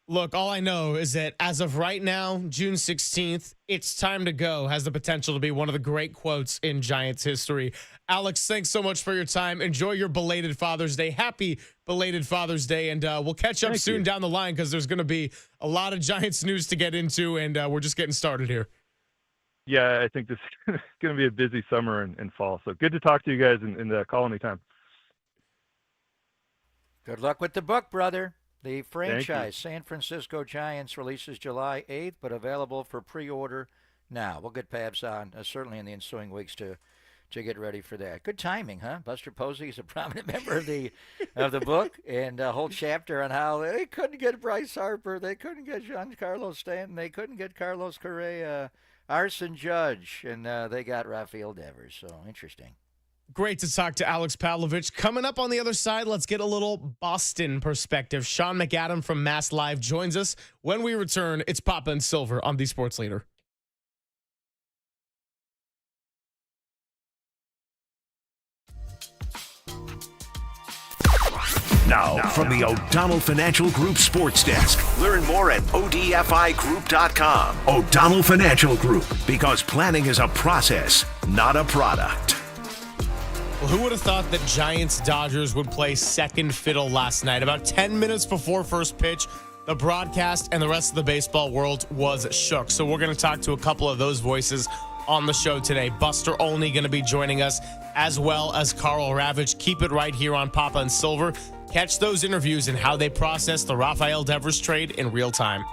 Look, all I know is that as of right now, June 16th, "It's time to go" has the potential to be one of the great quotes in Giants history. Alex, thanks so much for your time. Enjoy your belated Father's Day. Happy belated Father's Day. And we'll catch up soon down the line, because there's going to be a lot of Giants news to get into, and we're just getting started here. Yeah, I think this is going to be a busy summer and fall. So good to talk to you guys and call anytime. Good luck with the book, brother. The Franchise, San Francisco Giants, releases July 8th, but available for pre-order now. We'll get Pabs on certainly in the ensuing weeks to to get ready for that. Good timing, huh? Buster Posey is a prominent member of the book, and a whole chapter on how they couldn't get Bryce Harper, they couldn't get Giancarlo Stanton, they couldn't get Carlos Correa, Arson Judge, and they got Rafael Devers. So interesting. Great to talk to Alex Pavlovich. Coming up on the other side, let's get a little Boston perspective. Sean McAdam from Mass Live joins us. When we return, it's Papa and Silver on the Sports Leader. Now, from the O'Donnell Financial Group Sports Desk. Learn more at odfigroup.com. O'Donnell Financial Group, because planning is a process, not a product. Well, who would have thought that Giants-Dodgers would play second fiddle last night? About 10 minutes before first pitch, the broadcast and the rest of the baseball world was shook. So we're going to talk to a couple of those voices on the show today. Buster Olney going to be joining us, as well as Carl Ravitch. Keep it right here on Papa and Silver. Catch those interviews and how they process the Rafael Devers trade in real time.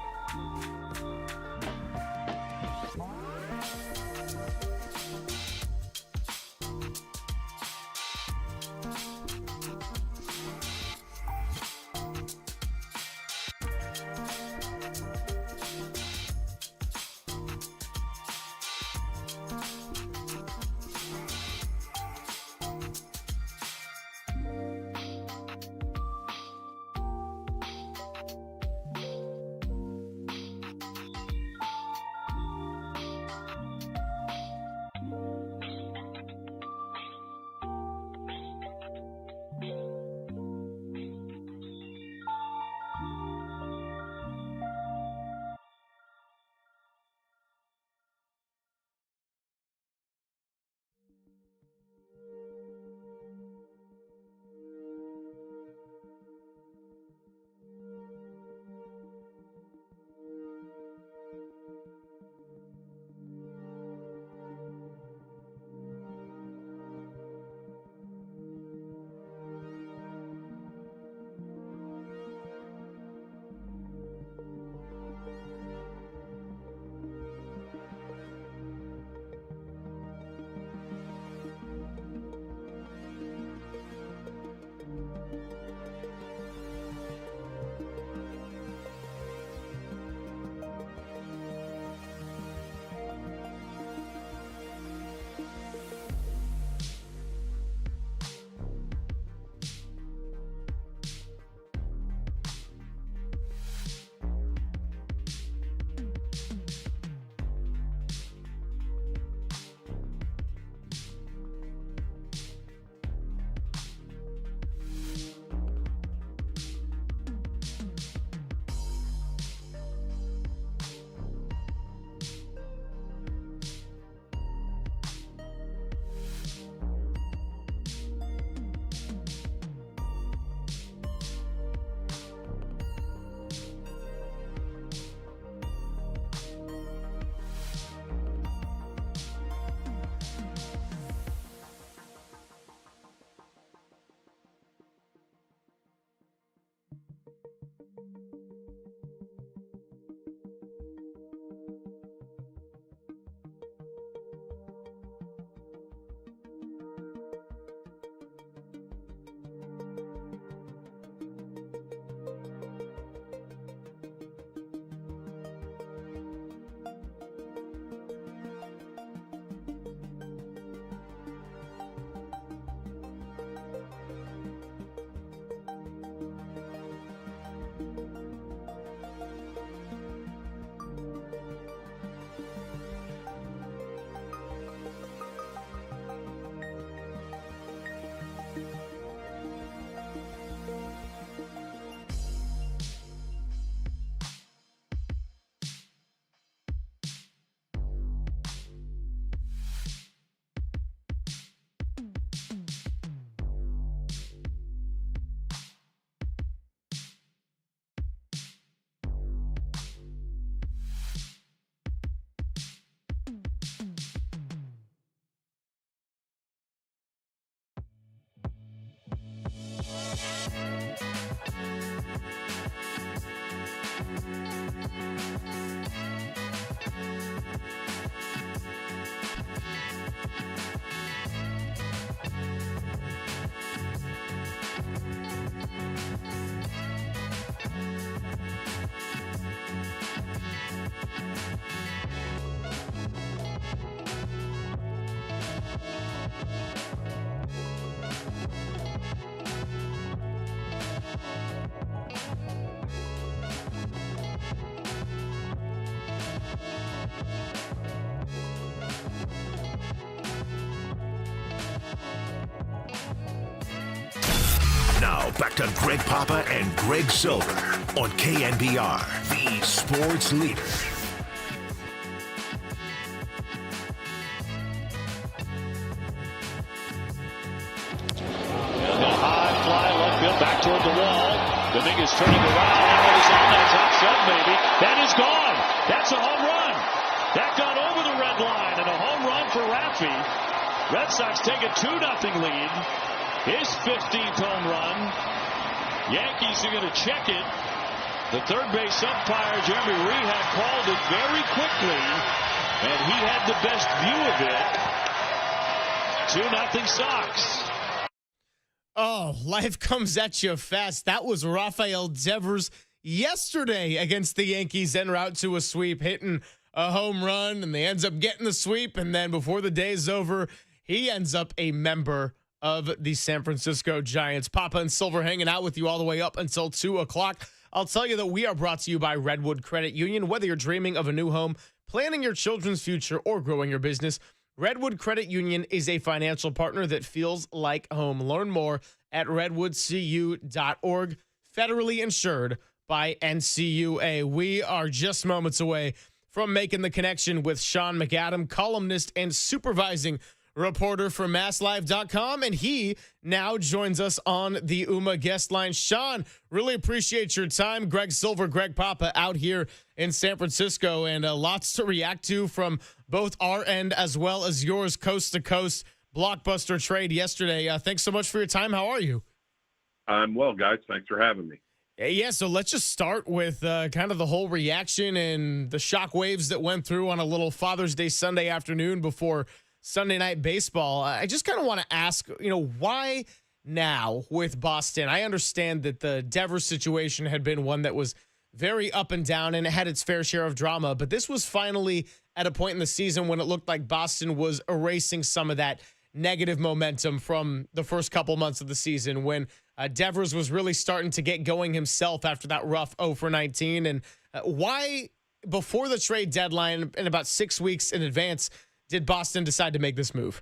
Now, back to Greg Papa and Greg Silver on KNBR, the sports leader. And a high fly left field back toward the wall. Dominguez turning around. What is on that top shelf, maybe? That is gone. That's a home run. That got over the red line, and a home run for Rafi. Red Sox take a 2-0 lead. His 15th home run. Yankees are going to check it. The third base umpire, Jeremy Rehab, called it very quickly, and he had the best view of it. 2-0 Sox. Oh, life comes at you fast. That was Rafael Devers yesterday against the Yankees en route to a sweep, hitting a home run, and they ends up getting the sweep, and then before the day's over, he ends up a member of the San Francisco Giants. Papa and Silver hanging out with you all the way up until 2 o'clock. I'll tell you that we are brought to you by Redwood Credit Union. Whether you're dreaming of a new home, planning your children's future, or growing your business, Redwood Credit Union is a financial partner that feels like home. Learn more at redwoodcu.org. Federally insured by NCUA. We are just moments away from making the connection with Sean McAdam, columnist and supervising reporter for MassLive.com, and he now joins us on the UMA guest line. Sean, really appreciate your time. Greg Silver, Greg Papa out here in San Francisco, and lots to react to from both our end as well as yours, coast to coast. Blockbuster trade yesterday. Thanks so much for your time. How are you? I'm well, guys. Thanks for having me. Yeah, so let's just start with kind of the whole reaction and the shock waves that went through on a little Father's Day Sunday afternoon before Sunday Night Baseball. I just kind of want to ask, why now with Boston? I understand that the Devers situation had been one that was very up and down and it had its fair share of drama, but this was finally at a point in the season when it looked like Boston was erasing some of that negative momentum from the first couple months of the season when Devers was really starting to get going himself after that rough 0-for-19. And why, before the trade deadline and about 6 weeks in advance, did Boston decide to make this move?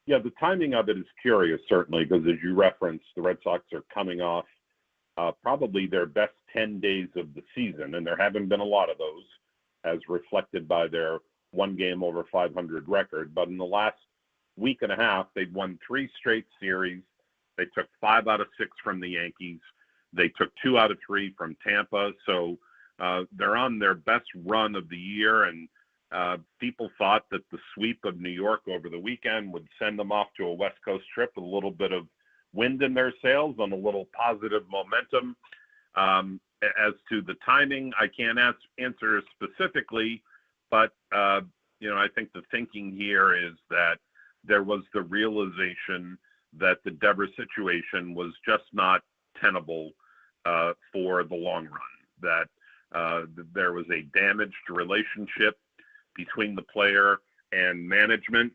Yeah, the timing of it is curious, certainly, because as you referenced, the Red Sox are coming off probably their best 10 days of the season, and there haven't been a lot of those, as reflected by their one game over 500 record. But in the last week and a half, they'd won 3 straight series. They took 5 out of 6 from the Yankees. They took 2 out of 3 from Tampa. So they're on their best run of the year, and people thought that the sweep of New York over the weekend would send them off to a West Coast trip with a little bit of wind in their sails and a little positive momentum. As to the timing, I can't answer specifically, but I think the thinking here is that there was the realization that the Devers situation was just not tenable for the long run, that there was a damaged relationship between the player and management.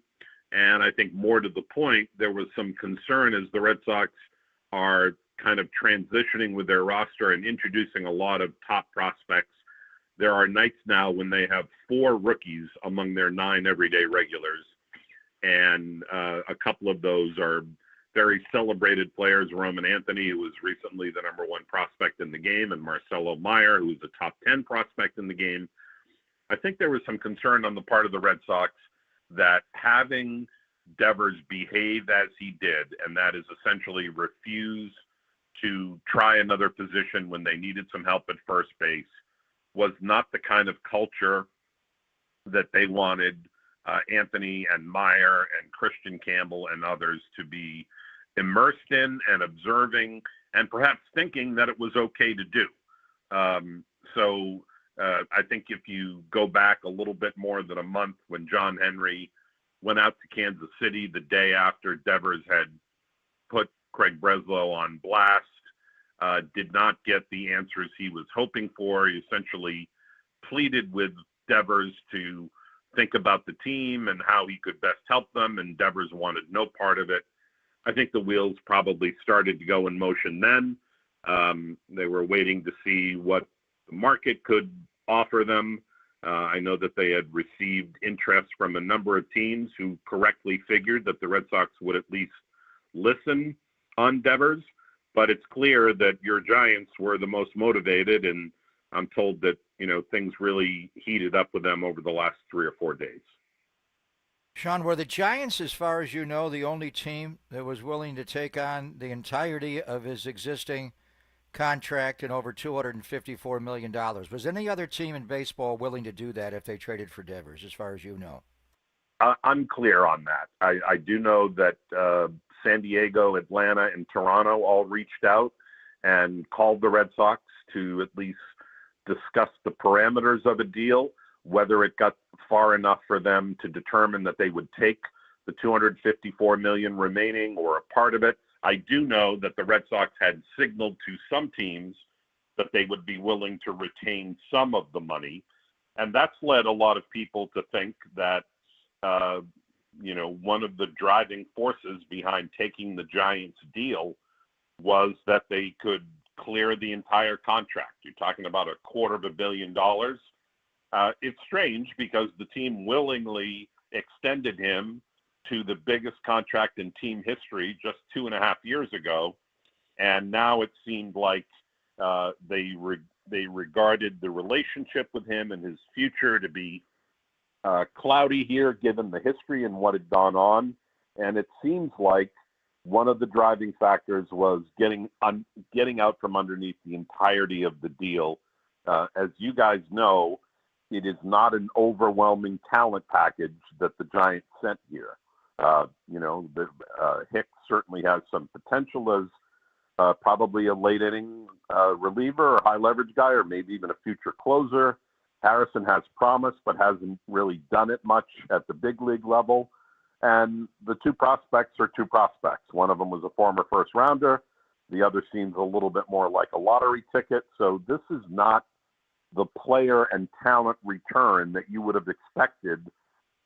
And I think more to the point, there was some concern as the Red Sox are kind of transitioning with their roster and introducing a lot of top prospects. There are nights now when they have 4 rookies among their 9 everyday regulars. And a couple of those are very celebrated players. Roman Anthony, who was recently the #1 prospect in the game, and Marcelo Meyer, who's a top 10 prospect in the game. I think there was some concern on the part of the Red Sox that having Devers behave as he did, and that is essentially refuse to try another position when they needed some help at first base, was not the kind of culture that they wanted Anthony and Meyer and Christian Campbell and others to be immersed in and observing and perhaps thinking that it was okay to do. I think if you go back a little bit more than a month when John Henry went out to Kansas City the day after Devers had put Craig Breslow on blast, did not get the answers he was hoping for. He essentially pleaded with Devers to think about the team and how he could best help them, and Devers wanted no part of it. I think the wheels probably started to go in motion then. They were waiting to see what the market could offer them. I know that they had received interest from a number of teams who correctly figured that the Red Sox would at least listen on Devers. But it's clear that your Giants were the most motivated, and I'm told that, things really heated up with them over the last 3 or 4 days. Sean, were the Giants, as far as you know, the only team that was willing to take on the entirety of his existing contract and over $254 million? Was any other team in baseball willing to do that if they traded for Devers, as far as you know? Unclear on that. I do know that San Diego, Atlanta, and Toronto all reached out and called the Red Sox to at least discuss the parameters of a deal, whether it got far enough for them to determine that they would take the $254 million remaining or a part of it. I do know that the Red Sox had signaled to some teams that they would be willing to retain some of the money, and that's led a lot of people to think that one of the driving forces behind taking the Giants deal was that they could clear the entire contract. You're talking about $250 million. It's strange because the team willingly extended him to the biggest contract in team history just 2.5 years ago, and now it seemed like they regarded the relationship with him and his future to be cloudy here, given the history and what had gone on. And it seems like one of the driving factors was getting out from underneath the entirety of the deal. As you guys know, it is not an overwhelming talent package that the Giants sent here. Hicks certainly has some potential as probably a late inning reliever or high leverage guy, or maybe even a future closer. Harrison has promise, but hasn't really done it much at the big league level. And the two prospects are two prospects. One of them was a former first rounder. The other seems a little bit more like a lottery ticket. So this is not the player and talent return that you would have expected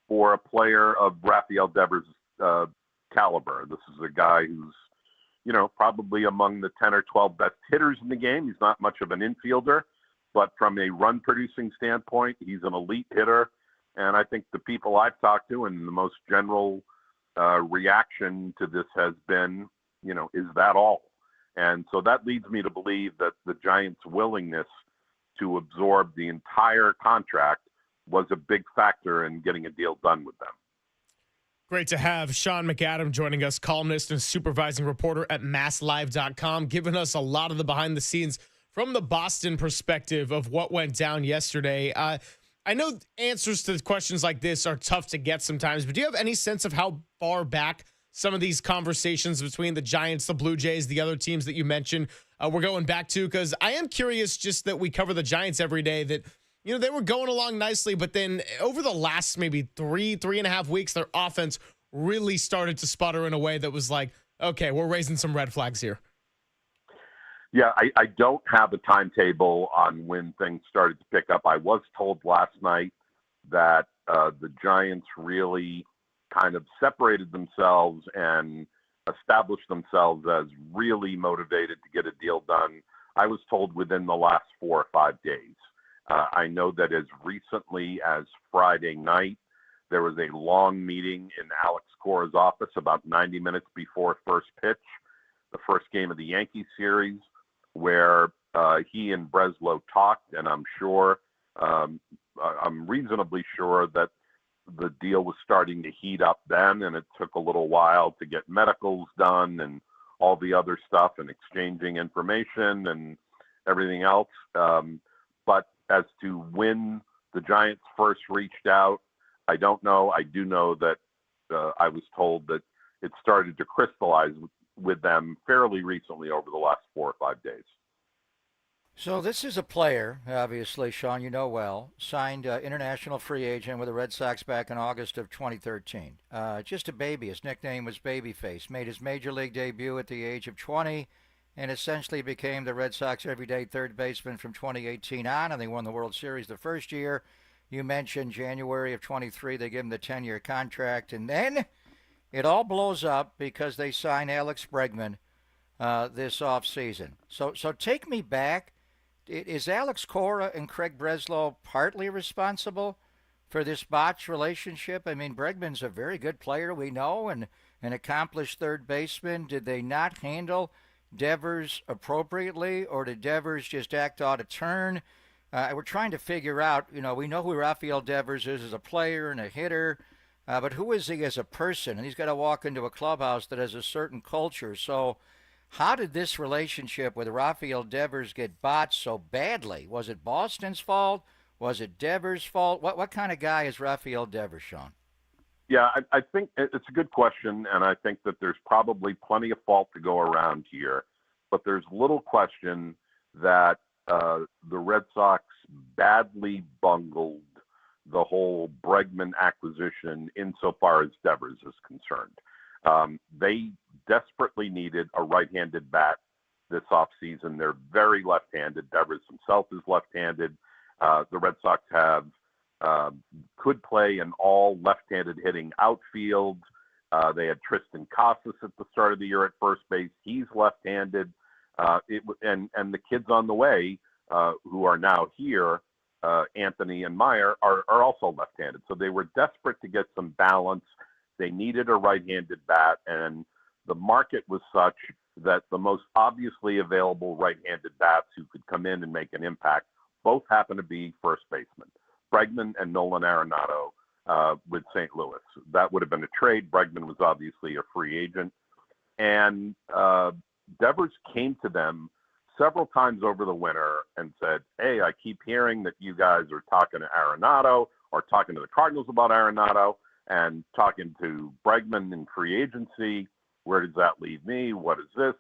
for a player of Rafael Devers' caliber. This is a guy who's, probably among the 10 or 12 best hitters in the game. He's not much of an infielder, but from a run-producing standpoint, he's an elite hitter. And I think the people I've talked to and the most general reaction to this has been, is that all? And so that leads me to believe that the Giants' willingness to absorb the entire contract was a big factor in getting a deal done with them. Great to have Sean McAdam joining us, columnist and supervising reporter at MassLive.com, giving us a lot of the behind the scenes from the Boston perspective of what went down yesterday. I know answers to questions like this are tough to get sometimes, but do you have any sense of how far back some of these conversations between the Giants, the Blue Jays, the other teams that you mentioned we're going back to? Because I am curious, just that we cover the Giants every day, that they were going along nicely, but then over the last maybe 3.5 weeks, their offense really started to sputter in a way that was like, okay, we're raising some red flags here. Yeah, I don't have a timetable on when things started to pick up. I was told last night that the Giants really kind of separated themselves and established themselves as really motivated to get a deal done. I was told within the last 4 or 5 days. I know that as recently as Friday night, there was a long meeting in Alex Cora's office about 90 minutes before first pitch, the first game of the Yankee series, where he and Breslow talked, and I'm reasonably sure that the deal was starting to heat up then, and it took a little while to get medicals done and all the other stuff and exchanging information and everything else. But as to when the Giants first reached out, I don't know. I do know that I was told that it started to crystallize with them fairly recently over the last 4 or 5 days. So this is a player, obviously, Sean, you know well, signed international free agent with the Red Sox back in August of 2013. Just a baby. His nickname was Babyface. Made his major league debut at the age of 20 and essentially became the Red Sox everyday third baseman from 2018 on, and they won the World Series the first year. You mentioned January of 23, they give him the 10-year contract, and then it all blows up because they sign Alex Bregman this offseason. So take me back. Is Alex Cora and Craig Breslow partly responsible for this botched relationship? I mean, Bregman's a very good player, we know, and an accomplished third baseman. Did they not handle Devers appropriately, or did Devers just act out of turn? We're trying to figure out, we know who Rafael Devers is as a player and a hitter, but who is he as a person? And he's got to walk into a clubhouse that has a certain culture. So how did this relationship with Rafael Devers get botched so badly? Was it Boston's fault? Was it Devers' fault? What kind of guy is Rafael Devers, Sean? Yeah, I think it's a good question, and I think that there's probably plenty of fault to go around here. But there's little question that the Red Sox badly bungled the whole Bregman acquisition insofar as Devers is concerned. They desperately needed a right-handed bat this offseason. They're very left-handed. Devers himself is left-handed. The Red Sox could play an all left-handed hitting outfield. They had Tristan Casas at the start of the year at first base. He's left-handed. And the kids on the way who are now here, Anthony and Meyer, are also left-handed. So they were desperate to get some balance. They needed a right-handed bat, and the market was such that the most obviously available right-handed bats who could come in and make an impact both happen to be first basemen, Bregman and Nolan Arenado with St. Louis. That would have been a trade. Bregman was obviously a free agent. And Devers came to them several times over the winter and said, hey, I keep hearing that you guys are talking to Arenado or talking to the Cardinals about Arenado and talking to Bregman in free agency. Where does that leave me? What is this?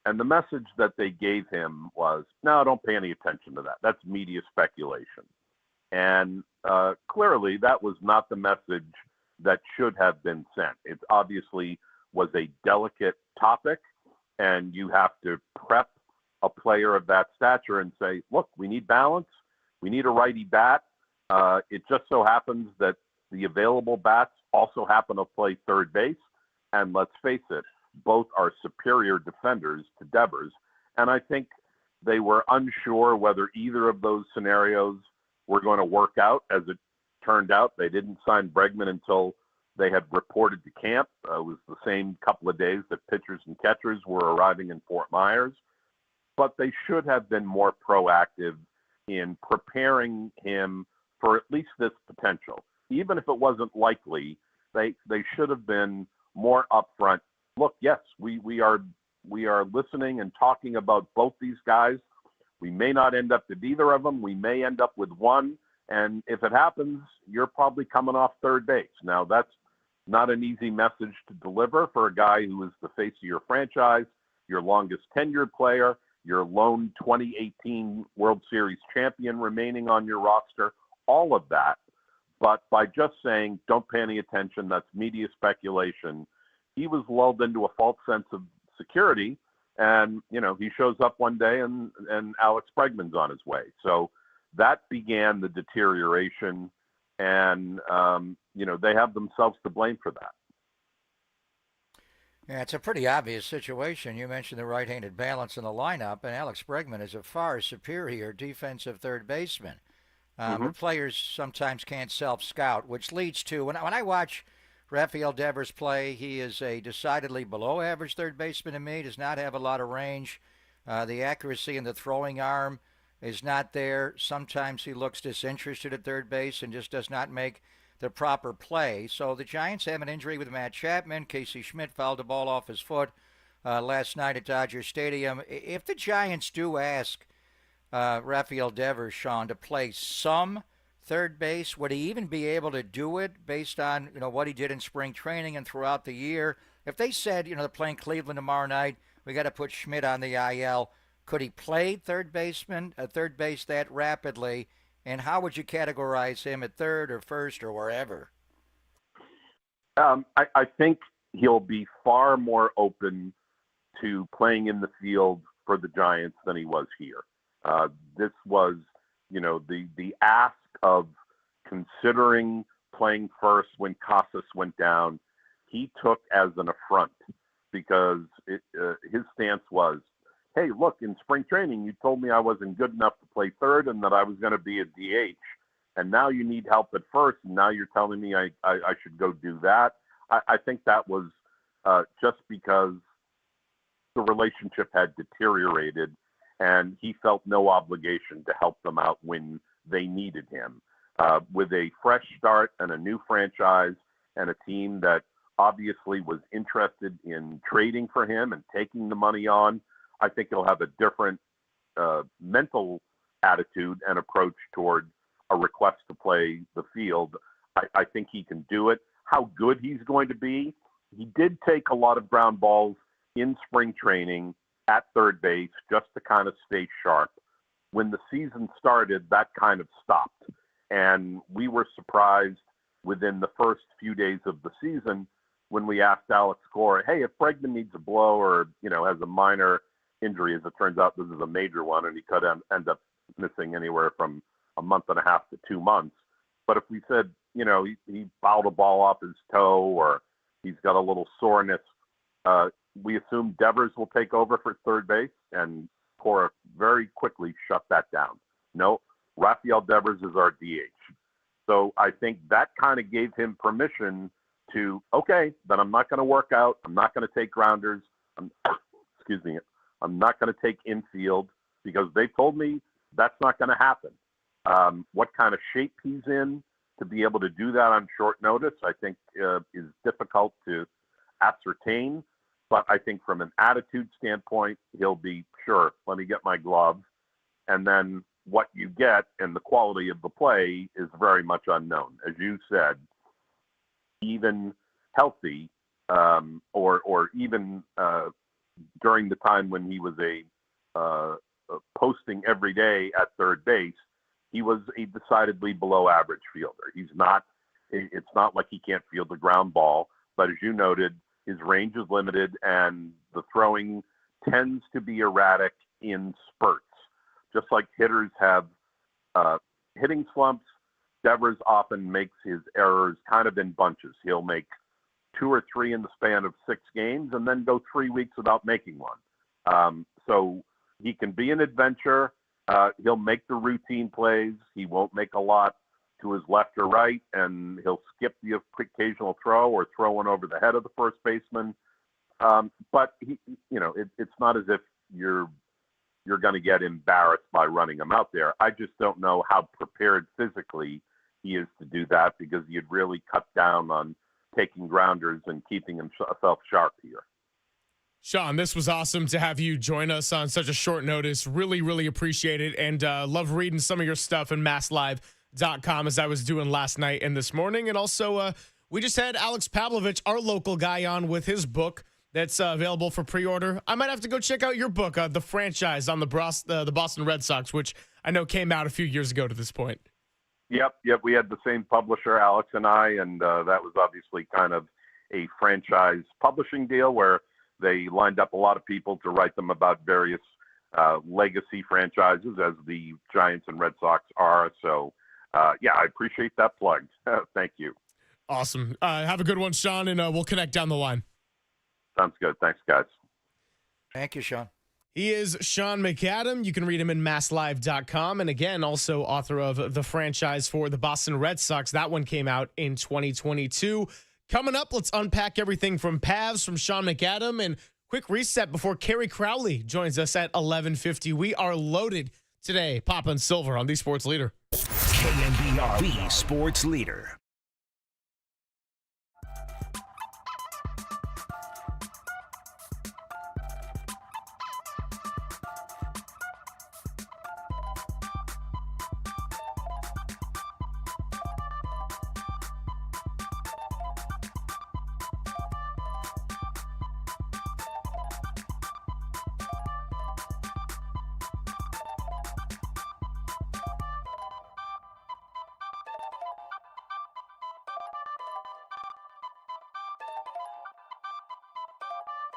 And the message that they gave him was, no, don't pay any attention to that. That's media speculation. And clearly that was not the message that should have been sent. It obviously was a delicate topic, and you have to prep a player of that stature and say, look, we need balance. We need a righty bat. It just so happens that the available bats also happen to play third base. And let's face it, both are superior defenders to Devers. And I think they were unsure whether either of those scenarios were going to work out. As it turned out, they didn't sign Bregman until they had reported to camp. It was the same couple of days that pitchers and catchers were arriving in Fort Myers. But they should have been more proactive in preparing him for at least this potential. Even if it wasn't likely, they should have been more upfront. Look, yes, we are listening and talking about both these guys. We may not end up with either of them. We may end up with one. And if it happens, you're probably coming off third base. Now, that's not an easy message to deliver for a guy who is the face of your franchise, your longest tenured player, your lone 2018 World Series champion remaining on your roster, all of that. But by just saying, don't pay any attention, that's media speculation, he was lulled into a false sense of security. And, he shows up one day and Alex Bregman's on his way. So that began the deterioration. And, they have themselves to blame for that. Yeah, it's a pretty obvious situation. You mentioned the right-handed balance in the lineup, and Alex Bregman is a far superior defensive third baseman. But players sometimes can't self-scout, which leads to, when I watch Rafael Devers play, he is a decidedly below-average third baseman to me, does not have a lot of range. The accuracy in the throwing arm is not there. Sometimes he looks disinterested at third base and just does not make the proper play. So the Giants have an injury with Matt Chapman. Casey Schmidt fouled the ball off his foot last night at Dodger Stadium. If the Giants do ask Rafael Devers, Sean, to play some third base, would he even be able to do it based on what he did in spring training and throughout the year? If they said, they're playing Cleveland tomorrow night, we got to put Schmidt on the IL, could he play third base that rapidly? And how would you categorize him at third or first or wherever? I think he'll be far more open to playing in the field for the Giants than he was here. This was, the ask of considering playing first when Casas went down, he took as an affront because his stance was, hey, look, in spring training, you told me I wasn't good enough to play third and that I was going to be a DH. And now you need help at first. And now you're telling me I should go do that. I think that was just because the relationship had deteriorated, and he felt no obligation to help them out when they needed him. With a fresh start and a new franchise and a team that obviously was interested in trading for him and taking the money on, I think he'll have a different mental attitude and approach toward a request to play the field. I think he can do it. How good he's going to be, he did take a lot of ground balls in spring training at third base just to kind of stay sharp. When the season started, that kind of stopped. And we were surprised within the first few days of the season when we asked Alex Cora, hey, if Bregman needs a blow or, has a minor injury, as it turns out this is a major one, and he could end up missing anywhere from a month and a half to 2 months. But if we said, he fouled a ball off his toe or he's got a little soreness, we assume Devers will take over for third base, and Cora very quickly shut that down. No, Rafael Devers is our DH. So I think that kind of gave him permission to, okay, then I'm not going to work out. I'm not going to take grounders. I'm not going to take infield because they told me that's not going to happen. What kind of shape he's in to be able to do that on short notice, I think is difficult to ascertain. But I think from an attitude standpoint, he'll be, sure, let me get my glove. And then what you get and the quality of the play is very much unknown. As you said, even healthy or even during the time when he was posting every day at third base, he was a decidedly below average fielder. It's not like he can't field the ground ball, but as you noted, his range is limited and the throwing tends to be erratic in spurts. Just like hitters have hitting slumps, Devers often makes his errors kind of in bunches. He'll make 2 or 3 in the span of 6 games and then go 3 weeks without making one. So he can be an adventure. He'll make the routine plays. He won't make a lot to his left or right, and he'll skip the occasional throw or throw one over the head of the first baseman. But it's not as if you're going to get embarrassed by running him out there. I just don't know how prepared physically he is to do that because he'd really cut down on taking grounders and keeping himself sharp here. Sean, this was awesome to have you join us on such a short notice. Really, really appreciate it. And love reading some of your stuff in masslive.com as I was doing last night and this morning. And also, we just had Alex Pavlovich, our local guy, on with his book that's available for pre-order. I might have to go check out your book, The Franchise on the Boston Red Sox, which I know came out a few years ago to this point. Yep. We had the same publisher, Alex and I, and that was obviously kind of a franchise publishing deal where they lined up a lot of people to write them about various legacy franchises, as the Giants and Red Sox are. So, I appreciate that plug. Thank you. Awesome. Have a good one, Sean, and we'll connect down the line. Sounds good. Thanks, guys. Thank you, Sean. He is Sean McAdam. You can read him in masslive.com. And again, also author of The Franchise for the Boston Red Sox. That one came out in 2022. Coming up, let's unpack everything from Pavs from Sean McAdam and quick reset before Kerry Crowley joins us at 11:50. We are loaded today. Papa and Silver on the Sports Leader. KNBR, the Sports Leader.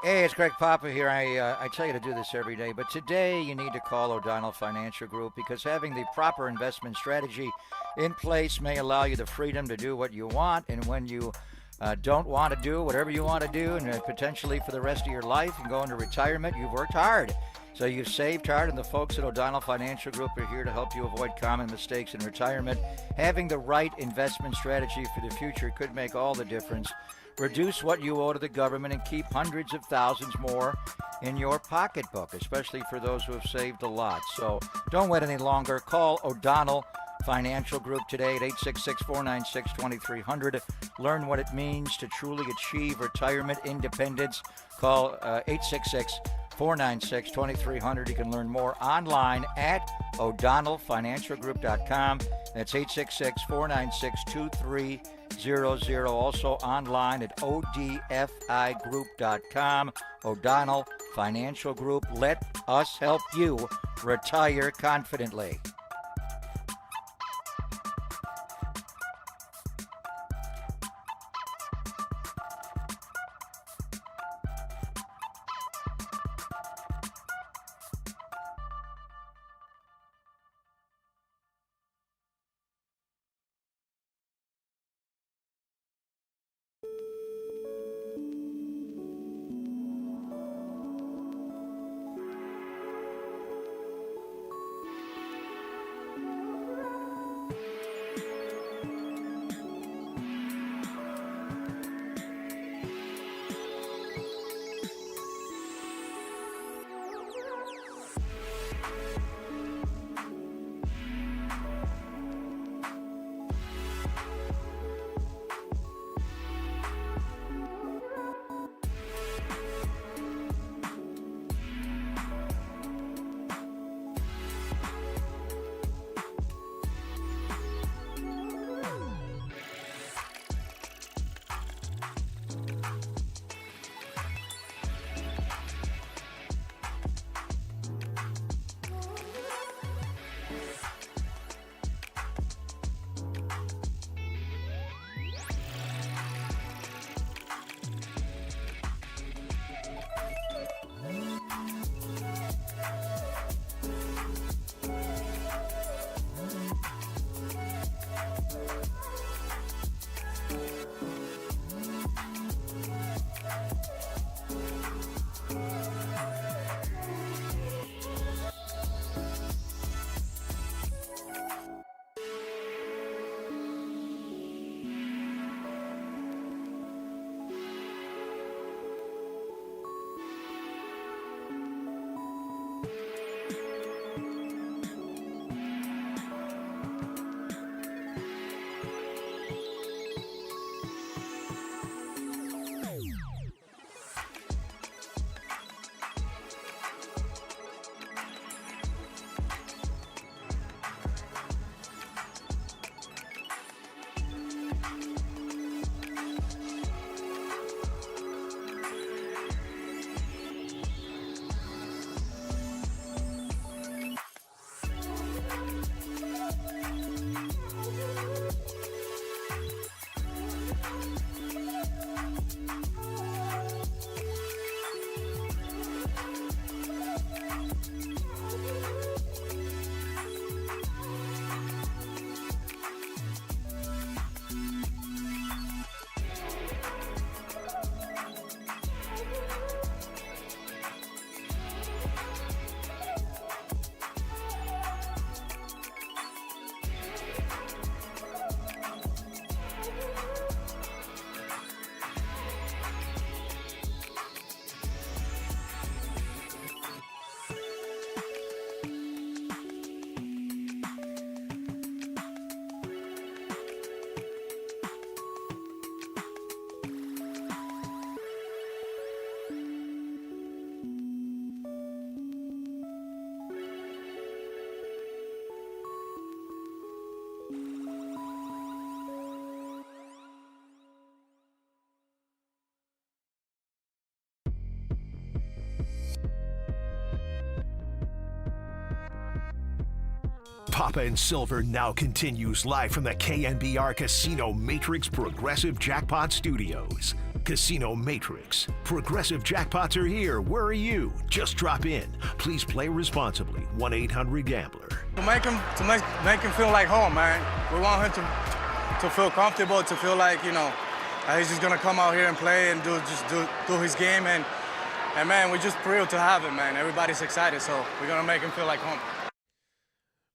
Hey, it's Greg Papa here. I tell you to do this every day, but today you need to call O'Donnell Financial Group because having the proper investment strategy in place may allow you the freedom to do what you want, and when you don't want to do whatever you want to do, and potentially for the rest of your life and go into retirement, you've worked hard. So you've saved hard, and the folks at O'Donnell Financial Group are here to help you avoid common mistakes in retirement. Having the right investment strategy for the future could make all the difference. Reduce what you owe to the government and keep hundreds of thousands more in your pocketbook, especially for those who have saved a lot. So don't wait any longer. Call O'Donnell Financial Group today at 866-496-2300. Learn what it means to truly achieve retirement independence. Call 866-496-2300. You can learn more online at o'donnellfinancialgroup.com. That's 866-496-2300. Also online at odfigroup.com. O'Donnell Financial Group. Let us help you retire confidently. Papa and Silver now continues live from the KNBR Casino Matrix Progressive Jackpot Studios. Casino Matrix. Progressive jackpots are here. Where are you? Just drop in. Please play responsibly. 1-800-GAMBLER. To make him feel like home, man. We want him to feel comfortable, to feel like, he's just gonna come out here and play and do his game, and man, we're just thrilled to have him, man. Everybody's excited, so we're gonna make him feel like home.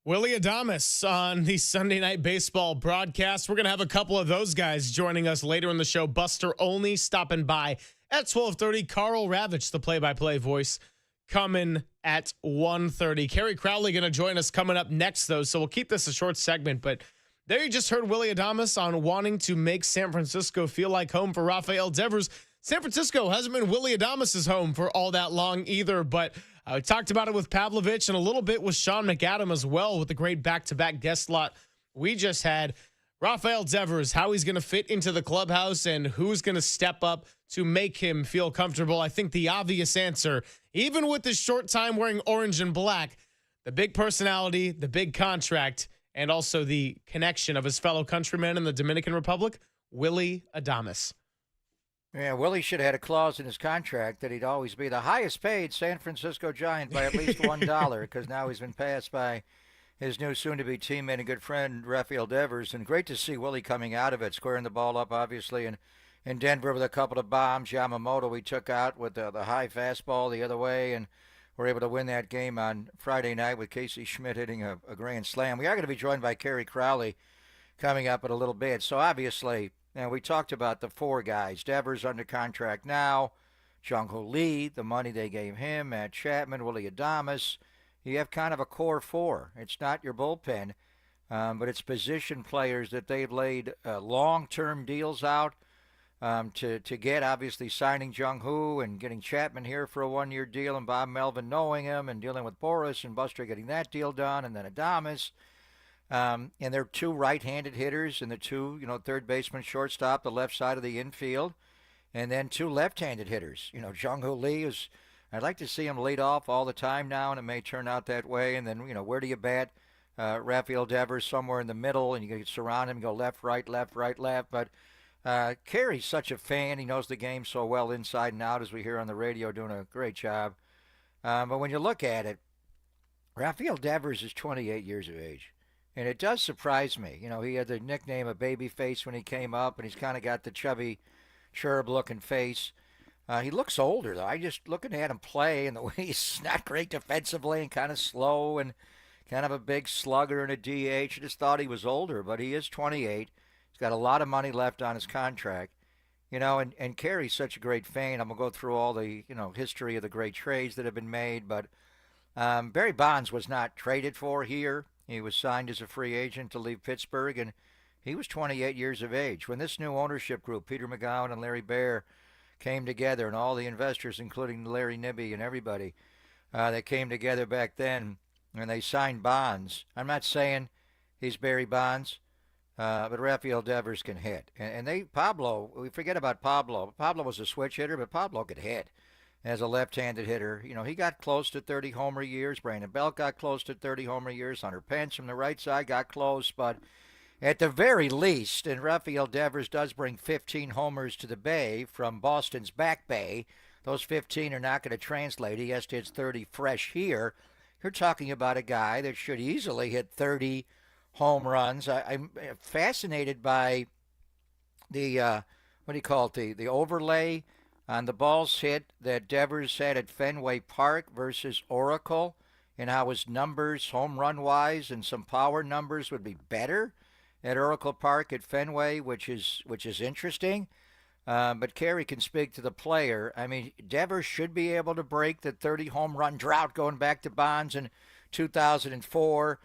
Willie Adames on the Sunday Night Baseball broadcast. We're going to have a couple of those guys joining us later in the show. Buster Olney stopping by At 12:30, Carl Ravitch, the play-by-play voice, coming at 1:30. Kerry Crowley going to join us coming up next, though, so we'll keep this a short segment. But there you just heard Willy Adames on wanting to make San Francisco feel like home for Rafael Devers. San Francisco hasn't been Willy Adames' home for all that long either, but we talked about it with Pavlovich and a little bit with Sean McAdam as well with the great back-to-back guest slot we just had. Rafael Devers, how he's going to fit into the clubhouse and who's going to step up to make him feel comfortable. I think the obvious answer, even with this short time wearing orange and black, the big personality, the big contract, and also the connection of his fellow countrymen in the Dominican Republic, Willy Adames. Yeah, Willie should have had a clause in his contract that he'd always be the highest paid San Francisco Giant by at least $1, because now he's been passed by his new soon-to-be teammate and good friend, Rafael Devers. And great to see Willie coming out of it, squaring the ball up, obviously, and in Denver with a couple of bombs. Yamamoto we took out with the high fastball the other way, and we're able to win that game on Friday night with Casey Schmidt hitting a grand slam. We are going to be joined by Kerry Crowley coming up in a little bit. So obviously, we talked about the four guys. Devers under contract now. Jung-Hoo Lee, the money they gave him. Matt Chapman, Willy Adames. You have kind of a core four. It's not your bullpen, but it's position players that they've laid long-term deals out to get, obviously, signing Jung-Hoo and getting Chapman here for a one-year deal and Bob Melvin knowing him and dealing with Boris and Buster getting that deal done, and then Adames. And they're two right-handed hitters and the two, third baseman, shortstop, the left side of the infield, and then two left-handed hitters. Jung-Hoo Lee is, I'd like to see him lead off all the time now, and it may turn out that way. And then, where do you bat? Rafael Devers somewhere in the middle, and you can surround him, go left, right, left, right, left. But Kerry's such a fan. He knows the game so well inside and out, as we hear on the radio, doing a great job. But when you look at it, Rafael Devers is 28 years of age. And it does surprise me. He had the nickname of Babyface when he came up, and he's kind of got the chubby, cherub-looking face. He looks older, though. I just looking at him play, and the way he's not great defensively and kind of slow and kind of a big slugger and a DH. I just thought he was older, but he is 28. He's got a lot of money left on his contract. And Kerry's such a great fan. I'm going to go through all the, history of the great trades that have been made, but Barry Bonds was not traded for here. He was signed as a free agent to leave Pittsburgh, and he was 28 years of age. When this new ownership group, Peter McGowan and Larry Baer, came together, and all the investors, including Larry Nibby and everybody, that came together back then, and they signed Bonds. I'm not saying he's Barry Bonds, but Rafael Devers can hit. And Pablo, we forget about Pablo. Pablo was a switch hitter, but Pablo could hit. As a left-handed hitter, he got close to 30 homer years. Brandon Belt got close to 30 homer years. Hunter Pence from the right side got close. But at the very least, and Rafael Devers does bring 15 homers to the Bay from Boston's back bay, those 15 are not going to translate. He has to hit 30 fresh here. You're talking about a guy that should easily hit 30 home runs. I'm fascinated by the, the overlay on the balls hit that Devers had at Fenway Park versus Oracle, and how his numbers, home run-wise, and some power numbers would be better at Oracle Park at Fenway, which is interesting. But Kerry can speak to the player. I mean, Devers should be able to break the 30 home run drought going back to Bonds in 2004.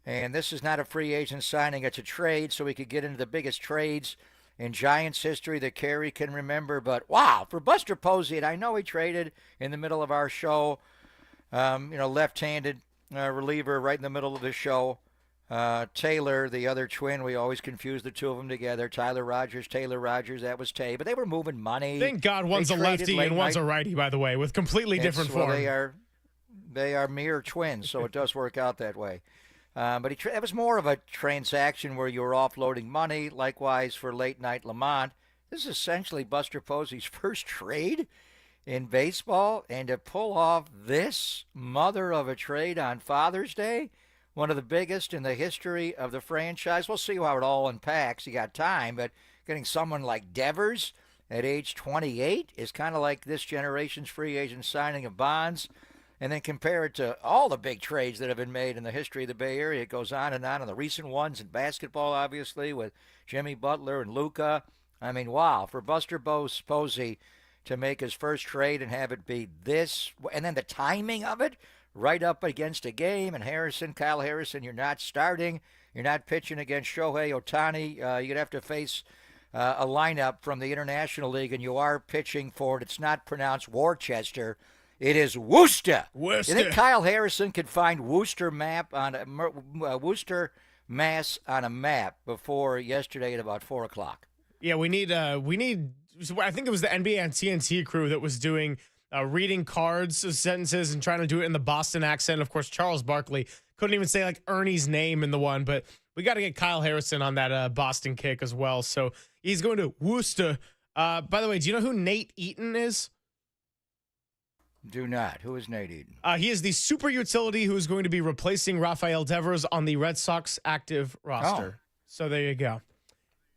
And this is not a free agent signing, it's a trade, so we could get into the biggest trades in Giants history that Kerry can remember. But wow, for Buster Posey, and I know he traded in the middle of our show, left-handed reliever right in the middle of the show. Taylor, the other twin, we always confuse the two of them together. Tyler Rogers, Taylor Rogers, that was Tay. But they were moving money. Thank God one's a lefty and one's a righty, by the way, with completely different form. They are mirror twins, so it does work out that way. But it was more of a transaction where you were offloading money. Likewise for late night Lamont. This is essentially Buster Posey's first trade in baseball, and to pull off this mother of a trade on Father's Day, one of the biggest in the history of the franchise. We'll see how it all unpacks. You got time, but getting someone like Devers at age 28 is kind of like this generation's free agent signing of Bonds. And then compare it to all the big trades that have been made in the history of the Bay Area. It goes on, and the recent ones in basketball, obviously, with Jimmy Butler and Luka. I mean, wow, for Buster Posey, to make his first trade and have it be this, and then the timing of it right up against a game. And Kyle Harrison, you're not starting. You're not pitching against Shohei Ohtani. You're going to have to face a lineup from the International League, and you are pitching for it. It's not pronounced Worcester. It is Worcester. You think Kyle Harrison could find Worcester, Mass on a map before yesterday at about 4 o'clock? Yeah, we need. I think it was the NBA and TNT crew that was doing reading cards of sentences and trying to do it in the Boston accent. Of course, Charles Barkley couldn't even say like Ernie's name in the one, but we got to get Kyle Harrison on that Boston kick as well. So he's going to Worcester. By the way, do you know who Nate Eaton is? Do not. Who is Nate Eaton? He is the super utility who is going to be replacing Rafael Devers on the Red Sox active roster. So there you go.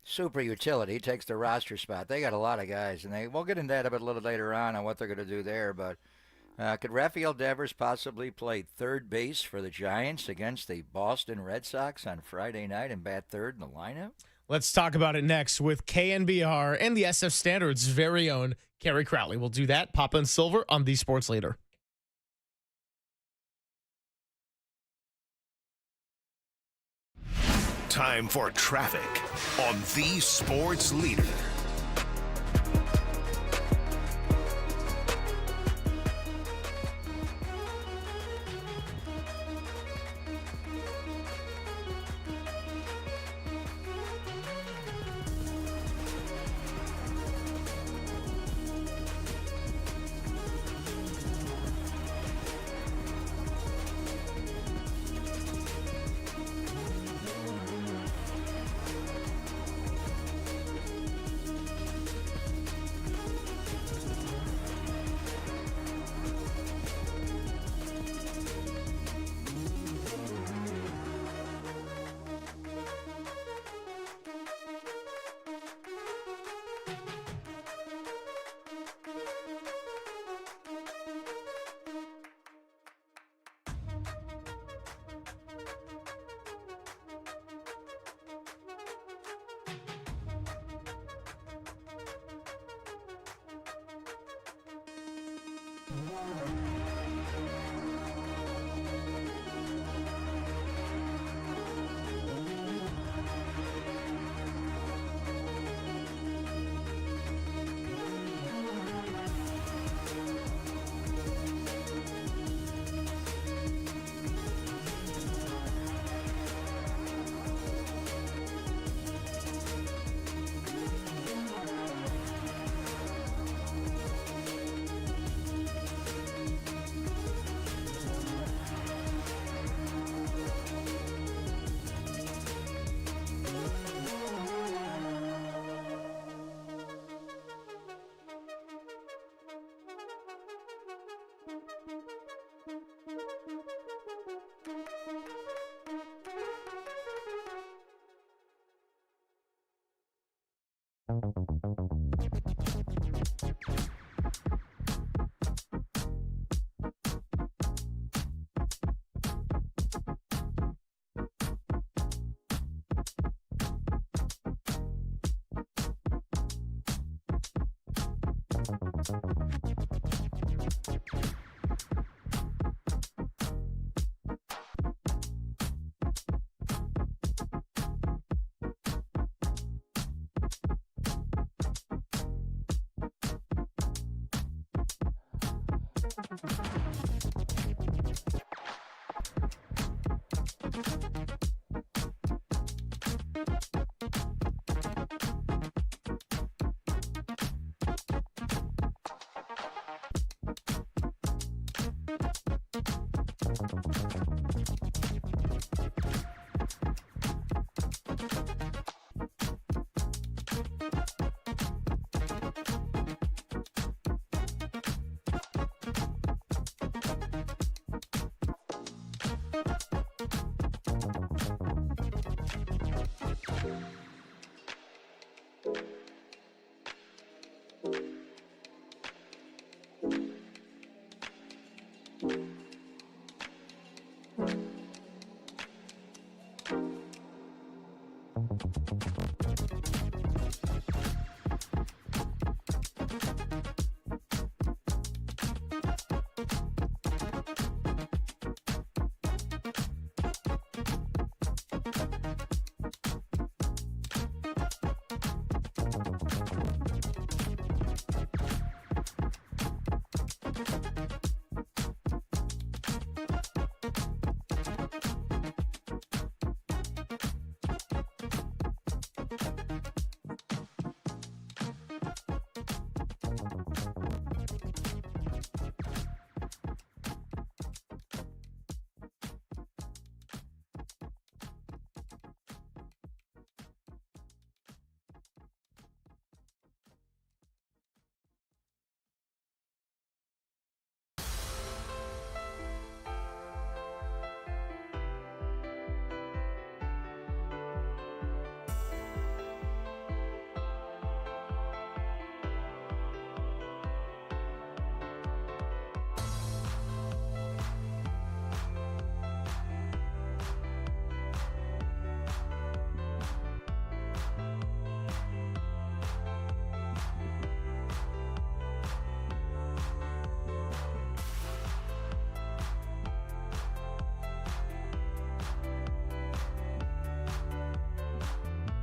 Super utility takes the roster spot. They got a lot of guys, and we'll get into that a bit little later on what they're going to do there. But could Rafael Devers possibly play third base for the Giants against the Boston Red Sox on Friday night and bat third in the lineup? Let's talk about it next with KNBR and the SF Standard's very own Kerry Crowley. We'll do that. Papa and Silver on the Sports Leader. Time for traffic on the Sports Leader.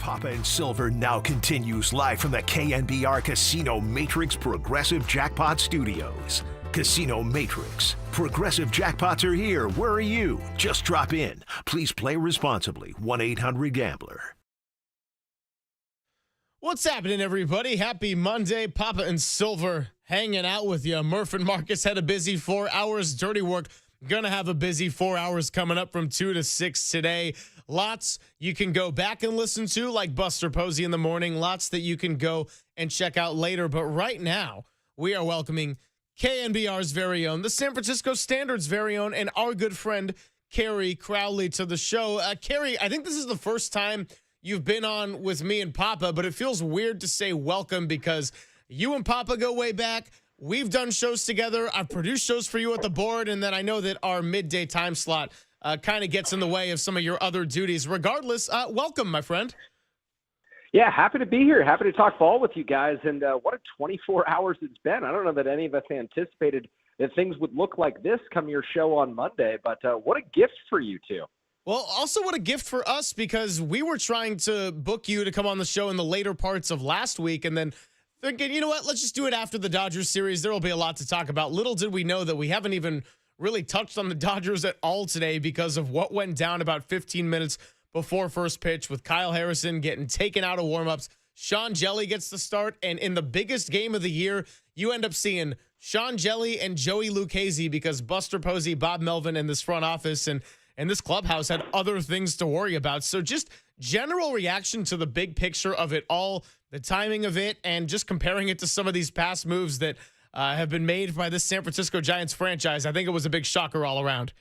Papa and Silver now continues live from the KNBR Casino Matrix Progressive Jackpot Studios. Casino Matrix. Progressive jackpots are here. Where are you? Just drop in. Please play responsibly. 1-800-GAMBLER. What's happening, everybody? Happy Monday. Papa and Silver hanging out with you. Murph and Marcus had a busy 4 hours. Dirty Work gonna have a busy 4 hours coming up from 2 to 6 today. Lots you can go back and listen to, like Buster Posey in the morning. Lots that you can go and check out later. But right now, we are welcoming KNBR's very own, the San Francisco Standard's very own, and our good friend, Carrie Crowley, to the show. Carrie, I think this is the first time you've been on with me and Papa, but it feels weird to say welcome because you and Papa go way back. We've done shows together. I've produced shows for you at the board, and then I know that our midday time slot kind of gets in the way of some of your other duties. Regardless, welcome, my friend. Yeah, happy to be here. Happy to talk ball with you guys. And what a 24 hours it's been. I don't know that any of us anticipated that things would look like this come your show on Monday, but what a gift for you two. Well, also what a gift for us because we were trying to book you to come on the show in the later parts of last week and then thinking, you know what, let's just do it after the Dodgers series. There will be a lot to talk about. Little did we know that we haven't even really touched on the Dodgers at all today because of what went down about 15 minutes before first pitch with Kyle Harrison getting taken out of warmups. Sean Jelly gets the start, and in the biggest game of the year, you end up seeing Sean Jelly and Joey Lucchese because Buster Posey, Bob Melvin, and this front office and this clubhouse had other things to worry about. So just general reaction to the big picture of it all, the timing of it, and just comparing it to some of these past moves that have been made by this San Francisco Giants franchise. I think it was a big shocker all around.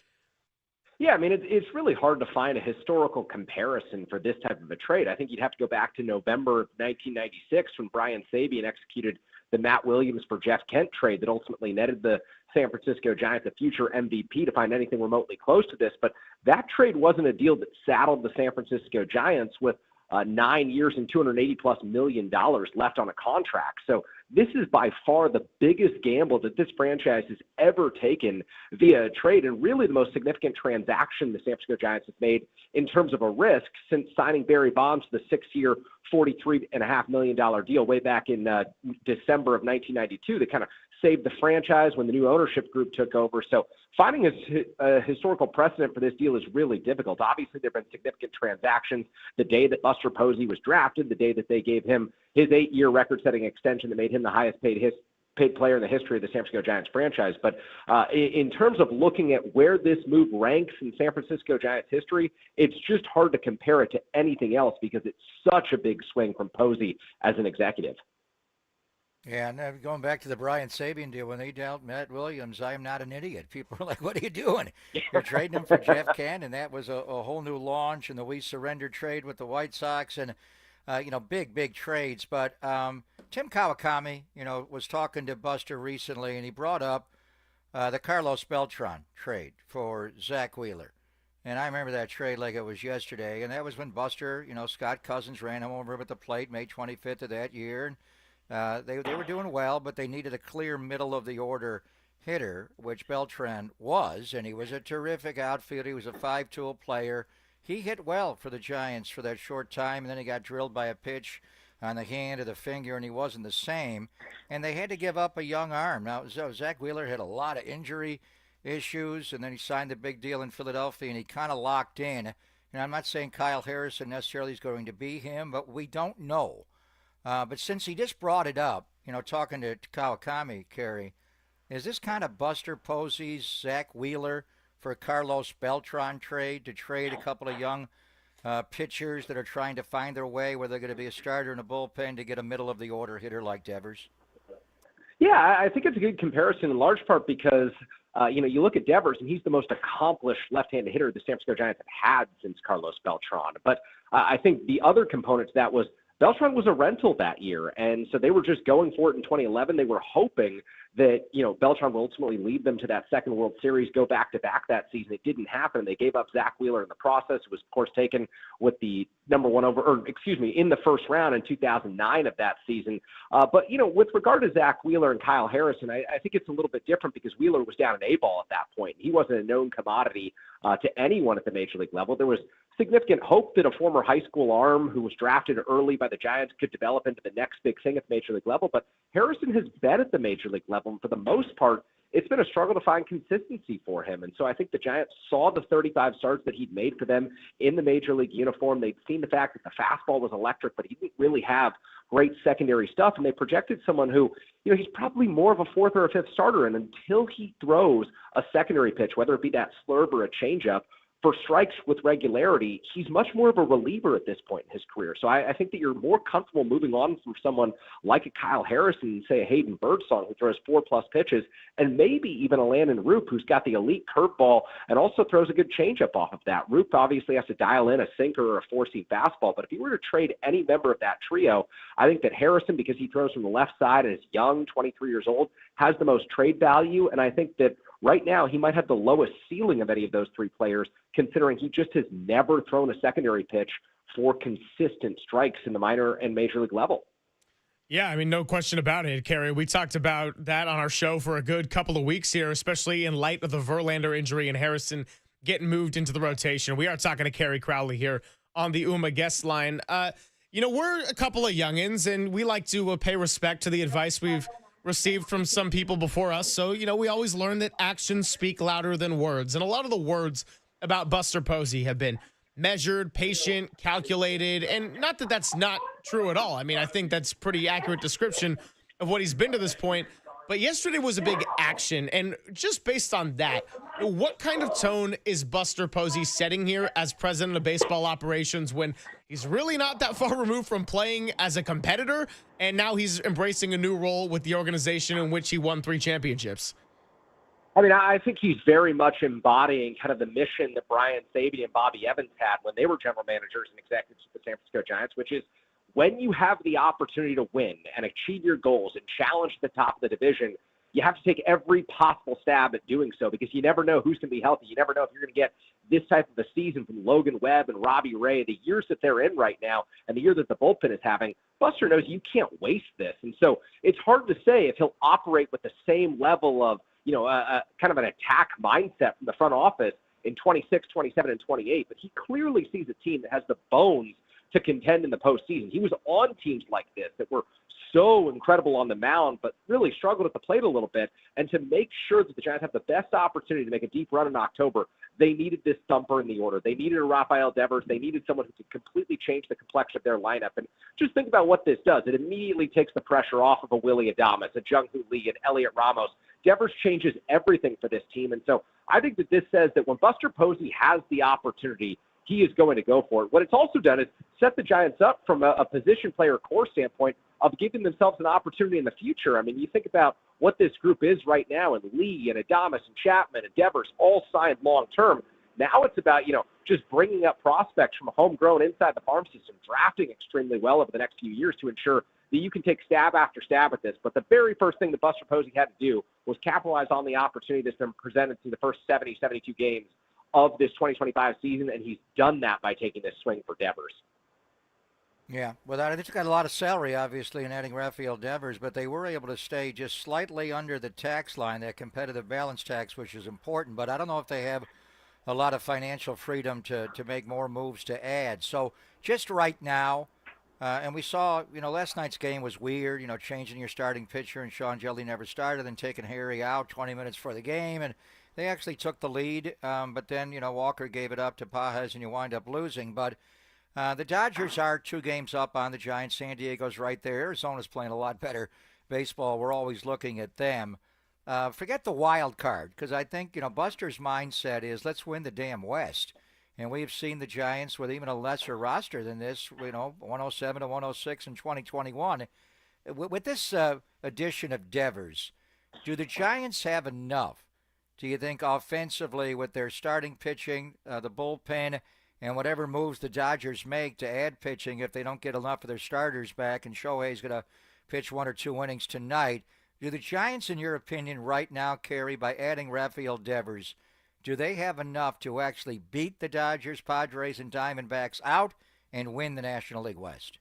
Yeah, I mean, it's really hard to find a historical comparison for this type of a trade. I think you'd have to go back to November of 1996 when Brian Sabean executed the Matt Williams for Jeff Kent trade that ultimately netted the San Francisco Giants a future MVP to find anything remotely close to this. But that trade wasn't a deal that saddled the San Francisco Giants with 9 years and $280+ million left on a contract. So this is by far the biggest gamble that this franchise has ever taken via a trade, and really the most significant transaction the San Francisco Giants have made in terms of a risk since signing Barry Bonds to the 6-year, $43.5 million deal way back in December of 1992 that kind of saved the franchise when the new ownership group took over. So finding a historical precedent for this deal is really difficult. Obviously, there have been significant transactions. The day that Buster Posey was drafted, the day that they gave him his 8-year record-setting extension that made him the highest paid player in the history of the San Francisco Giants franchise. But in terms of looking at where this move ranks in San Francisco Giants history, it's just hard to compare it to anything else because it's such a big swing from Posey as an executive. Yeah, and going back to the Brian Sabean deal, when they dealt Matt Williams, I am not an idiot. People were like, what are you doing? You're trading him for Jeff Kent, and that was a whole new launch, and the We Surrender trade with the White Sox, and, big trades. But Tim Kawakami, was talking to Buster recently, and he brought up the Carlos Beltran trade for Zach Wheeler. And I remember that trade like it was yesterday, and that was when Buster, Scott Cousins ran him over at the plate May 25th of that year, and they were doing well, but they needed a clear middle-of-the-order hitter, which Beltran was, and he was a terrific outfielder. He was a five-tool player. He hit well for the Giants for that short time, and then he got drilled by a pitch on the hand or the finger, and he wasn't the same. And they had to give up a young arm. Now, Zach Wheeler had a lot of injury issues, and then he signed the big deal in Philadelphia, and he kind of locked in. And I'm not saying Kyle Harrison necessarily is going to be him, but we don't know. But since he just brought it up, talking to Kawakami, Kerry, is this kind of Buster Posey's Zach Wheeler for Carlos Beltran trade, to trade a couple of young pitchers that are trying to find their way, where they're going to be a starter in a bullpen, to get a middle-of-the-order hitter like Devers? Yeah, I think it's a good comparison in large part because, you look at Devers, and he's the most accomplished left-handed hitter the San Francisco Giants have had since Carlos Beltran. But I think the other component to that was Beltran was a rental that year, and so they were just going for it in 2011. They were hoping that, Beltran will ultimately lead them to that second World Series, go back-to-back that season. It didn't happen. They gave up Zach Wheeler in the process. It was, of course, taken with the in the first round in 2009 of that season. But, with regard to Zach Wheeler and Kyle Harrison, I think it's a little bit different because Wheeler was down an A-ball at that point. He wasn't a known commodity to anyone at the major league level. There was significant hope that a former high school arm who was drafted early by the Giants could develop into the next big thing at the major league level. But Harrison has been at the major league level, and for the most part, it's been a struggle to find consistency for him. And so I think the Giants saw the 35 starts that he'd made for them in the major league uniform. They'd seen the fact that the fastball was electric, but he didn't really have great secondary stuff. And they projected someone who, he's probably more of a fourth or a fifth starter. And until he throws a secondary pitch, whether it be that slurve or a changeup, for strikes with regularity, he's much more of a reliever at this point in his career. So I think that you're more comfortable moving on from someone like a Kyle Harrison, say a Hayden Birdsong, who throws 4+ pitches, and maybe even a Landon Roop, who's got the elite curveball and also throws a good changeup off of that. Roop obviously has to dial in a sinker or a four-seam fastball, but if you were to trade any member of that trio, I think that Harrison, because he throws from the left side and is young, 23 years old, has the most trade value, and I think that right now, he might have the lowest ceiling of any of those three players, considering he just has never thrown a secondary pitch for consistent strikes in the minor and major league level. Yeah, I mean, no question about it, Kerry. We talked about that on our show for a good couple of weeks here, especially in light of the Verlander injury and Harrison getting moved into the rotation. We are talking to Kerry Crowley here on the UMA guest line. We're a couple of youngins, and we like to pay respect to the advice we've received from some people before us. So, we always learn that actions speak louder than words. And a lot of the words about Buster Posey have been measured, patient, calculated, and not that that's not true at all. I mean, I think that's pretty accurate description of what he's been to this point. But yesterday was a big action. And just based on that, what kind of tone is Buster Posey setting here as president of baseball operations when he's really not that far removed from playing as a competitor, and now he's embracing a new role with the organization in which he won 3 championships? I mean, I think he's very much embodying kind of the mission that Brian Sabean and Bobby Evans had when they were general managers and executives of the San Francisco Giants, which is when you have the opportunity to win and achieve your goals and challenge the top of the division, you have to take every possible stab at doing so because you never know who's going to be healthy. You never know if you're going to get this type of a season from Logan Webb and Robbie Ray, the years that they're in right now and the year that the bullpen is having. Buster knows you can't waste this. And so it's hard to say if he'll operate with the same level of, kind of an attack mindset from the front office in 26, 27, and 28. But he clearly sees a team that has the bones to contend in the postseason. He was on teams like this that were so incredible on the mound, but really struggled at the plate a little bit. And to make sure that the Giants have the best opportunity to make a deep run in October, they needed this thumper in the order. They needed a Rafael Devers. They needed someone who could completely change the complexion of their lineup. And just think about what this does. It immediately takes the pressure off of a Willie Adames, a Jung-Hoo Lee, and Elliot Ramos. Devers changes everything for this team. And so I think that this says that when Buster Posey has the opportunity, he is going to go for it. What it's also done is set the Giants up from a position player core standpoint of giving themselves an opportunity in the future. I mean, you think about what this group is right now, and Lee and Adames and Chapman and Devers all signed long-term. Now it's about, just bringing up prospects from homegrown inside the farm system, drafting extremely well over the next few years to ensure that you can take stab after stab at this. But the very first thing that Buster Posey had to do was capitalize on the opportunity that's been presented through the first 70, 72 games of this 2025 season, and he's done that by taking this swing for Devers. Yeah, well, I think it's got a lot of salary, obviously, in adding Rafael Devers, but they were able to stay just slightly under the tax line, that competitive balance tax, which is important. But I don't know if they have a lot of financial freedom to make more moves to add. So just right now, and we saw, last night's game was weird, changing your starting pitcher, and Sean Jelly never started, and taking Harry out 20 minutes for the game, and they actually took the lead, but then, Walker gave it up to Pages, and you wind up losing. But the Dodgers are 2 games up on the Giants. San Diego's right there. Arizona's playing a lot better baseball. We're always looking at them. Forget the wild card, because I think, Buster's mindset is let's win the damn West. And we've seen the Giants with even a lesser roster than this, 107 to 106 in 2021. With this addition of Devers, do the Giants have enough, do you think, offensively with their starting pitching, the bullpen, and whatever moves the Dodgers make to add pitching if they don't get enough of their starters back, and Shohei's going to pitch 1 or 2 innings tonight? Do the Giants, in your opinion, right now, Kerry, by adding Rafael Devers, do they have enough to actually beat the Dodgers, Padres, and Diamondbacks out and win the National League West?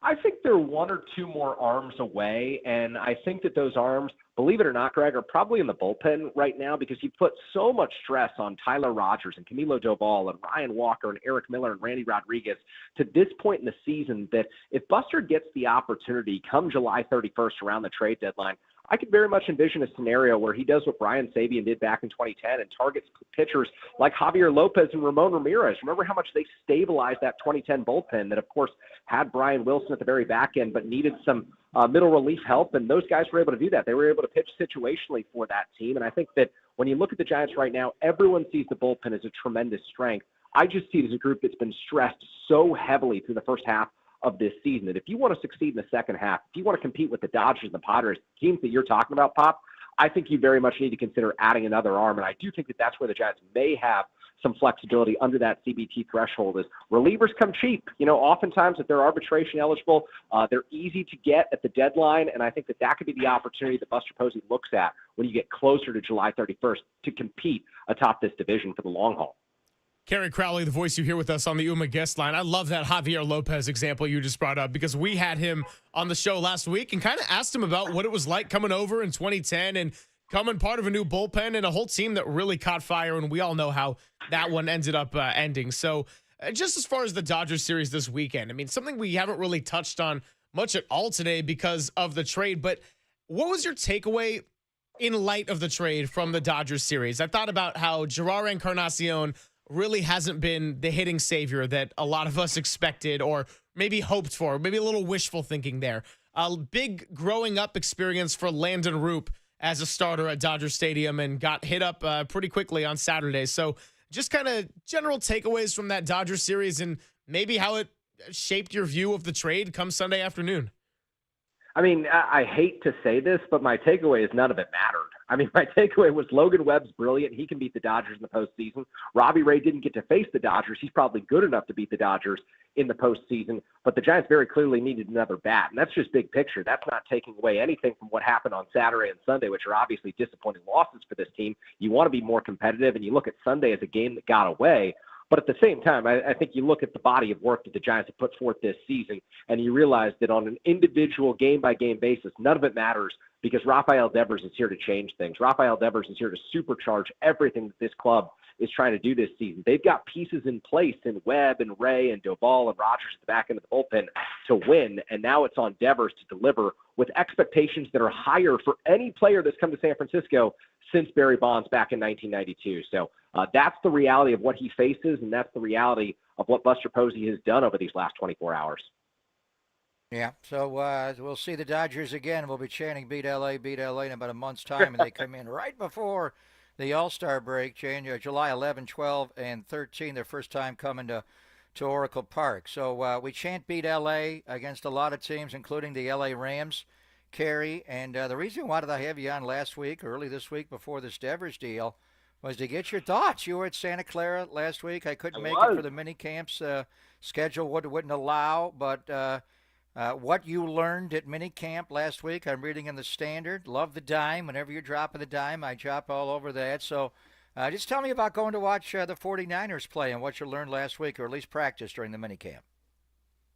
I think they're one or two more arms away, and I think that those arms, believe it or not, Greg, are probably in the bullpen right now because you put so much stress on Tyler Rogers and Camilo Doval and Ryan Walker and Eric Miller and Randy Rodriguez to this point in the season that if Buster gets the opportunity come July 31st around the trade deadline, I could very much envision a scenario where he does what Brian Sabian did back in 2010 and targets pitchers like Javier Lopez and Ramon Ramirez. Remember how much they stabilized that 2010 bullpen that, of course, had Brian Wilson at the very back end but needed some middle relief help, and those guys were able to do that. They were able to pitch situationally for that team, and I think that when you look at the Giants right now, everyone sees the bullpen as a tremendous strength. I just see it as a group that's been stressed so heavily through the first half of this season that if you want to succeed in the second half, if you want to compete with the Dodgers and the Padres, teams that you're talking about, Pop, I think you very much need to consider adding another arm, and I do think that that's where the Giants may have some flexibility under that CBT threshold. Is relievers come cheap. Oftentimes if they're arbitration eligible, they're easy to get at the deadline, and I think that that could be the opportunity that Buster Posey looks at when you get closer to July 31st to compete atop this division for the long haul. Kerry Crowley, the voice you hear with us on the UMA guest line. I love that Javier Lopez example you just brought up because we had him on the show last week and kind of asked him about what it was like coming over in 2010 and coming part of a new bullpen and a whole team that really caught fire, and we all know how that one ended up ending. So just as far as the Dodgers series this weekend, I mean, something we haven't really touched on much at all today because of the trade, but what was your takeaway in light of the trade from the Dodgers series? I thought about how Gerard Encarnacion really hasn't been the hitting savior that a lot of us expected or maybe hoped for, maybe a little wishful thinking there. A big growing up experience for Landon Roop as a starter at Dodger Stadium and got hit up pretty quickly on Saturday. So just kind of general takeaways from that Dodger series and maybe how it shaped your view of the trade come Sunday afternoon. I mean, I hate to say this, but my takeaway is none of it mattered. I mean, my takeaway was Logan Webb's brilliant. He can beat the Dodgers in the postseason. Robbie Ray didn't get to face the Dodgers. He's probably good enough to beat the Dodgers in the postseason, but the Giants very clearly needed another bat, and that's just big picture. That's not taking away anything from what happened on Saturday and Sunday, which are obviously disappointing losses for this team. You want to be more competitive, and you look at Sunday as a game that got away. But at the same time, I think you look at the body of work that the Giants have put forth this season, and you realize that on an individual game-by-game basis, none of it matters because Rafael Devers is here to change things. Rafael Devers is here to supercharge everything that this club is trying to do this season. They've got pieces in place in Webb and Ray and Doval and Rogers at the back end of the bullpen to win, and now it's on Devers to deliver with expectations that are higher for any player that's come to San Francisco since Barry Bonds back in 1992. So that's the reality of what he faces, and that's the reality of what Buster Posey has done over these last 24 hours. Yeah, so we'll see the Dodgers again. We'll be chanting beat LA in about a month's time, and they come in right before the All-Star break, July 11, 12, and 13, their first time coming to Oracle Park. So we chant beat LA against a lot of teams, including the LA Rams, Kerry. And the reason why did I have you on last week, early this week before this Devers deal, was to get your thoughts. You were at Santa Clara last week. I couldn't make it for the mini camps. Schedule wouldn't allow, but what you learned at mini camp last week, I'm reading in the Standard. Love the dime. Whenever you're dropping the dime, I drop all over that. So just tell me about going to watch the 49ers play and what you learned last week, or at least practice during the mini camp.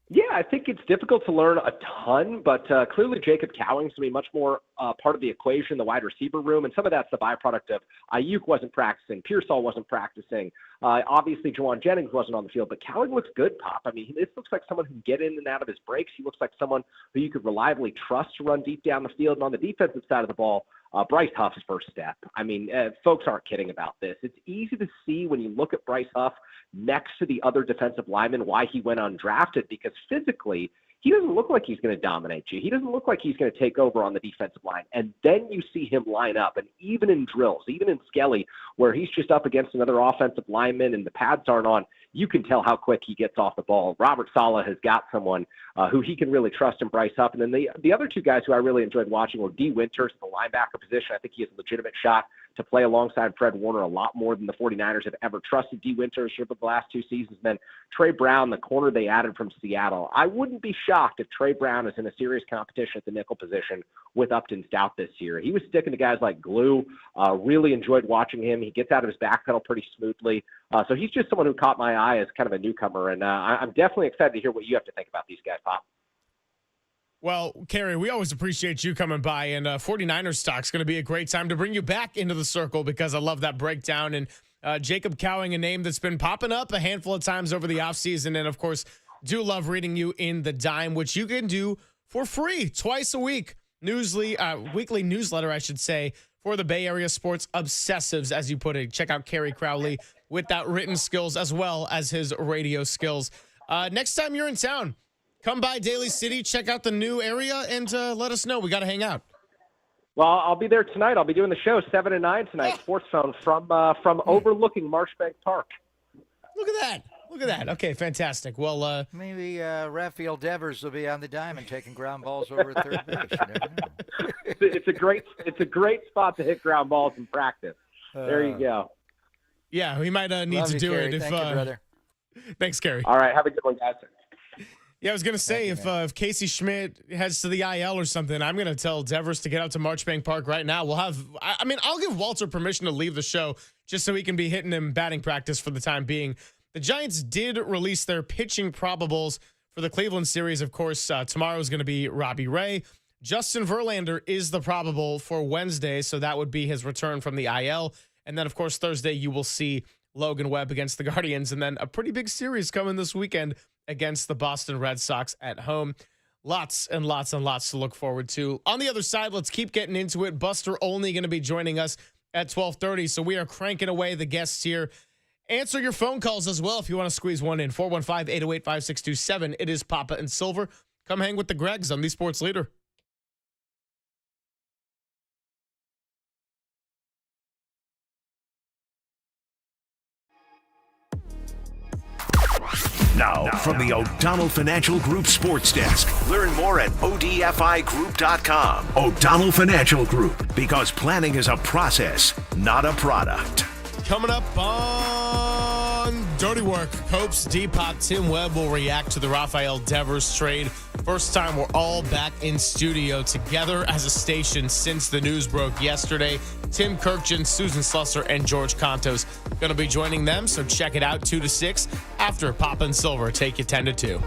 Yeah, I think it's difficult to learn a ton, but clearly Jacob Cowing's going to be much more part of the equation, the wide receiver room, and some of that's the byproduct of Ayuk wasn't practicing, Pearsall wasn't practicing, obviously Juwan Jennings wasn't on the field, but Cowing looks good, Pop. I mean, this looks like someone who can get in and out of his breaks. He looks like someone who you could reliably trust to run deep down the field, and on the defensive side of the ball, Bryce Huff's first step. I mean, folks aren't kidding about this. It's easy to see when you look at Bryce Huff next to the other defensive lineman why he went undrafted, because physically he doesn't look like he's going to dominate you. He doesn't look like he's going to take over on the defensive line. And then you see him line up, and even in drills, even in Skelly, where he's just up against another offensive lineman and the pads aren't on, you can tell how quick he gets off the ball. Robert Saleh has got someone who he can really trust in Bryce Huff. And then the other two guys who I really enjoyed watching were D. Winters at the linebacker position. I think he has a legitimate shot to play alongside Fred Warner a lot more than the 49ers have ever trusted D. Winters over the last two seasons. Then Trey Brown, the corner they added from Seattle. I wouldn't be shocked if Trey Brown is in a serious competition at the nickel position with Upton Stout this year. He was sticking to guys like glue. Really enjoyed watching him. He gets out of his back pedal pretty smoothly. So he's just someone who caught my eye as kind of a newcomer. And I'm definitely excited to hear what you have to think about these guys, Pop. Well, Kerry, we always appreciate you coming by, and 49ers stock's going to be a great time to bring you back into the circle because I love that breakdown. And Jacob Cowing, a name that's been popping up a handful of times over the offseason. And, of course, do love reading you in the dime, which you can do for free twice a week. Weekly newsletter, I should say, for the Bay Area sports obsessives, as you put it. Check out Kerry Crowley with that written skills as well as his radio skills. Next time you're in town, come by Daly City, check out the new area, and let us know. We got to hang out. Well, I'll be there tonight. I'll be doing the show 7 to 9 tonight, Sports Phone from overlooking Marshbank Park. Look at that. Look at that. Okay, fantastic. Well, maybe Rafael Devers will be on the diamond taking ground balls over at third base. You never know. It's a great spot to hit ground balls in practice. There you go. Yeah, we might need to do Kerry. it. Thank you, brother. Thanks, Kerry. All right, have a good one, guys. Yeah, I was going to say, if Casey Schmidt heads to the IL or something, I'm going to tell Devers to get out to Marchbank Park right now. I'll give Walter permission to leave the show just so he can be hitting him batting practice for the time being. The Giants did release their pitching probables for the Cleveland series. Of course, tomorrow is going to be Robbie Ray. Justin Verlander is the probable for Wednesday, so that would be his return from the IL. And then, of course, Thursday you will see Logan Webb against the Guardians, and then a pretty big series coming this weekend against the Boston Red Sox at home. Lots and lots and lots to look forward to. On the other side, let's keep getting into it. Buster Olney going to be joining us at 12:30, so we are cranking away the guests here. Answer your phone calls as well if you want to squeeze one in. 415-808-5627. It is Papa and Silver. Come hang with the Gregs on the Sports Leader. Now, from the O'Donnell Financial Group Sports Desk. Learn more at odfigroup.com. O'Donnell Financial Group, because planning is a process, not a product. Coming up on Dirty Work, Copes, Depop, Tim Webb will react to the Rafael Devers trade. First time we're all back in studio together as a station since the news broke yesterday. Tim Kirkjian, Susan Slusser, and George Contos going to be joining them, so check it out 2 to 6 after Papa and Silver take you 10 to 2.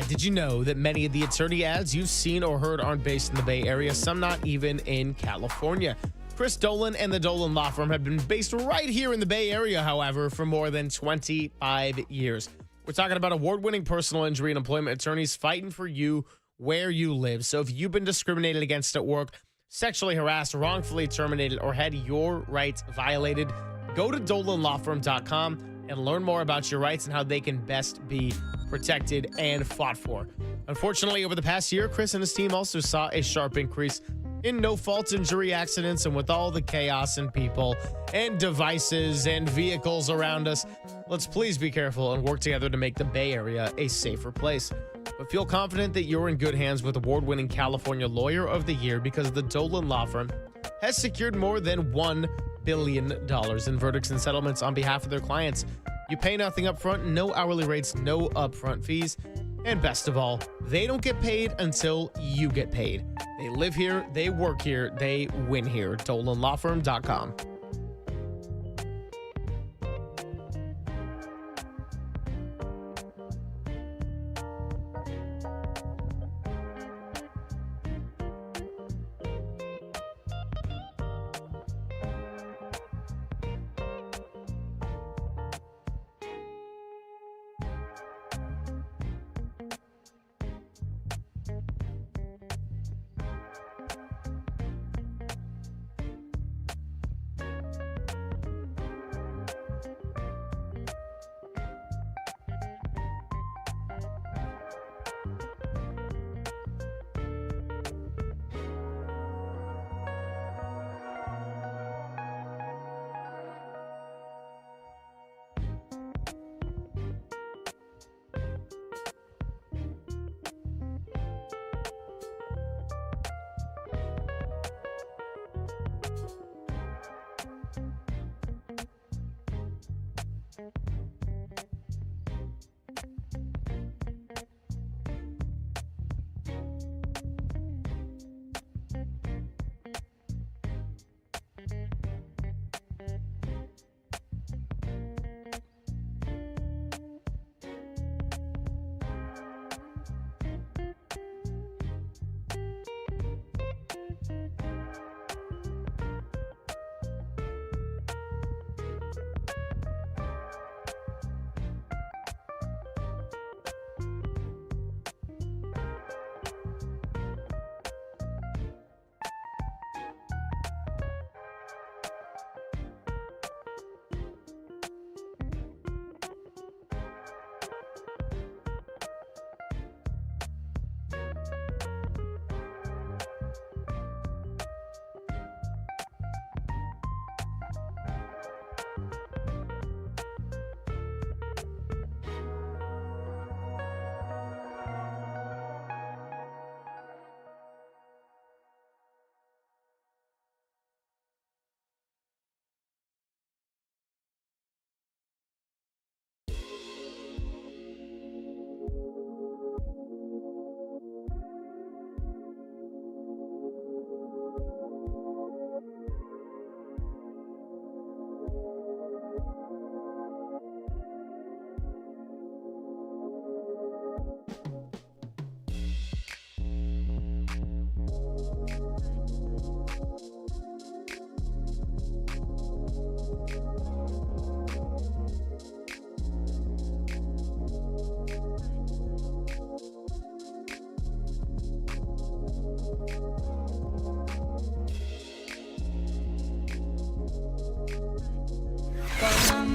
Did you know that many of the attorney ads you've seen or heard aren't based in the Bay Area, some not even in California? Chris Dolan and the Dolan Law Firm have been based right here in the Bay Area, however, for more than 25 years. We're talking about award-winning personal injury and employment attorneys fighting for you where you live. So if you've been discriminated against at work, sexually harassed, wrongfully terminated, or had your rights violated, go to DolanLawFirm.com and learn more about your rights and how they can best be protected and fought for. Unfortunately, over the past year, Chris and his team also saw a sharp increase in no-fault injury accidents, and with all the chaos and people and devices and vehicles around us, let's please be careful and work together to make the Bay Area a safer place. But feel confident that you're in good hands with award-winning California Lawyer of the Year, because the Dolan Law Firm has secured more than $1 billion in verdicts and settlements on behalf of their clients. You pay nothing up front, no hourly rates, no upfront fees. And best of all, they don't get paid until you get paid. They live here, they work here, they win here. DolanLawFirm.com.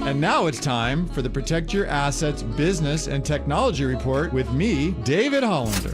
And now it's time for the Protect Your Assets Business and Technology Report with me, David Hollander.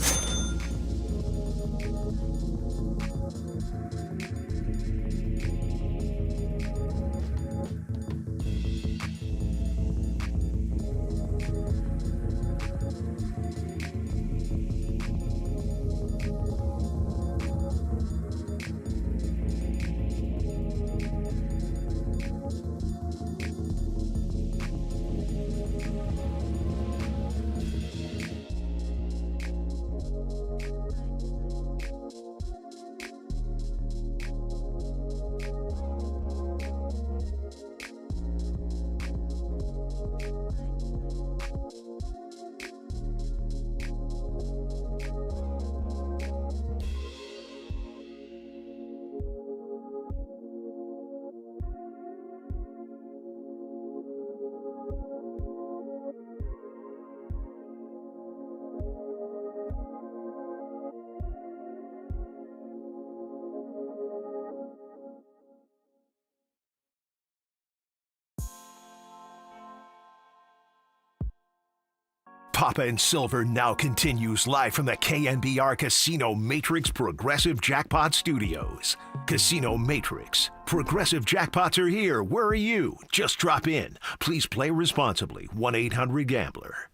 Papa and Silver now continues live from the KNBR Casino Matrix Progressive Jackpot Studios. Casino Matrix. Progressive jackpots are here. Where are you? Just drop in. Please play responsibly. 1-800-GAMBLER.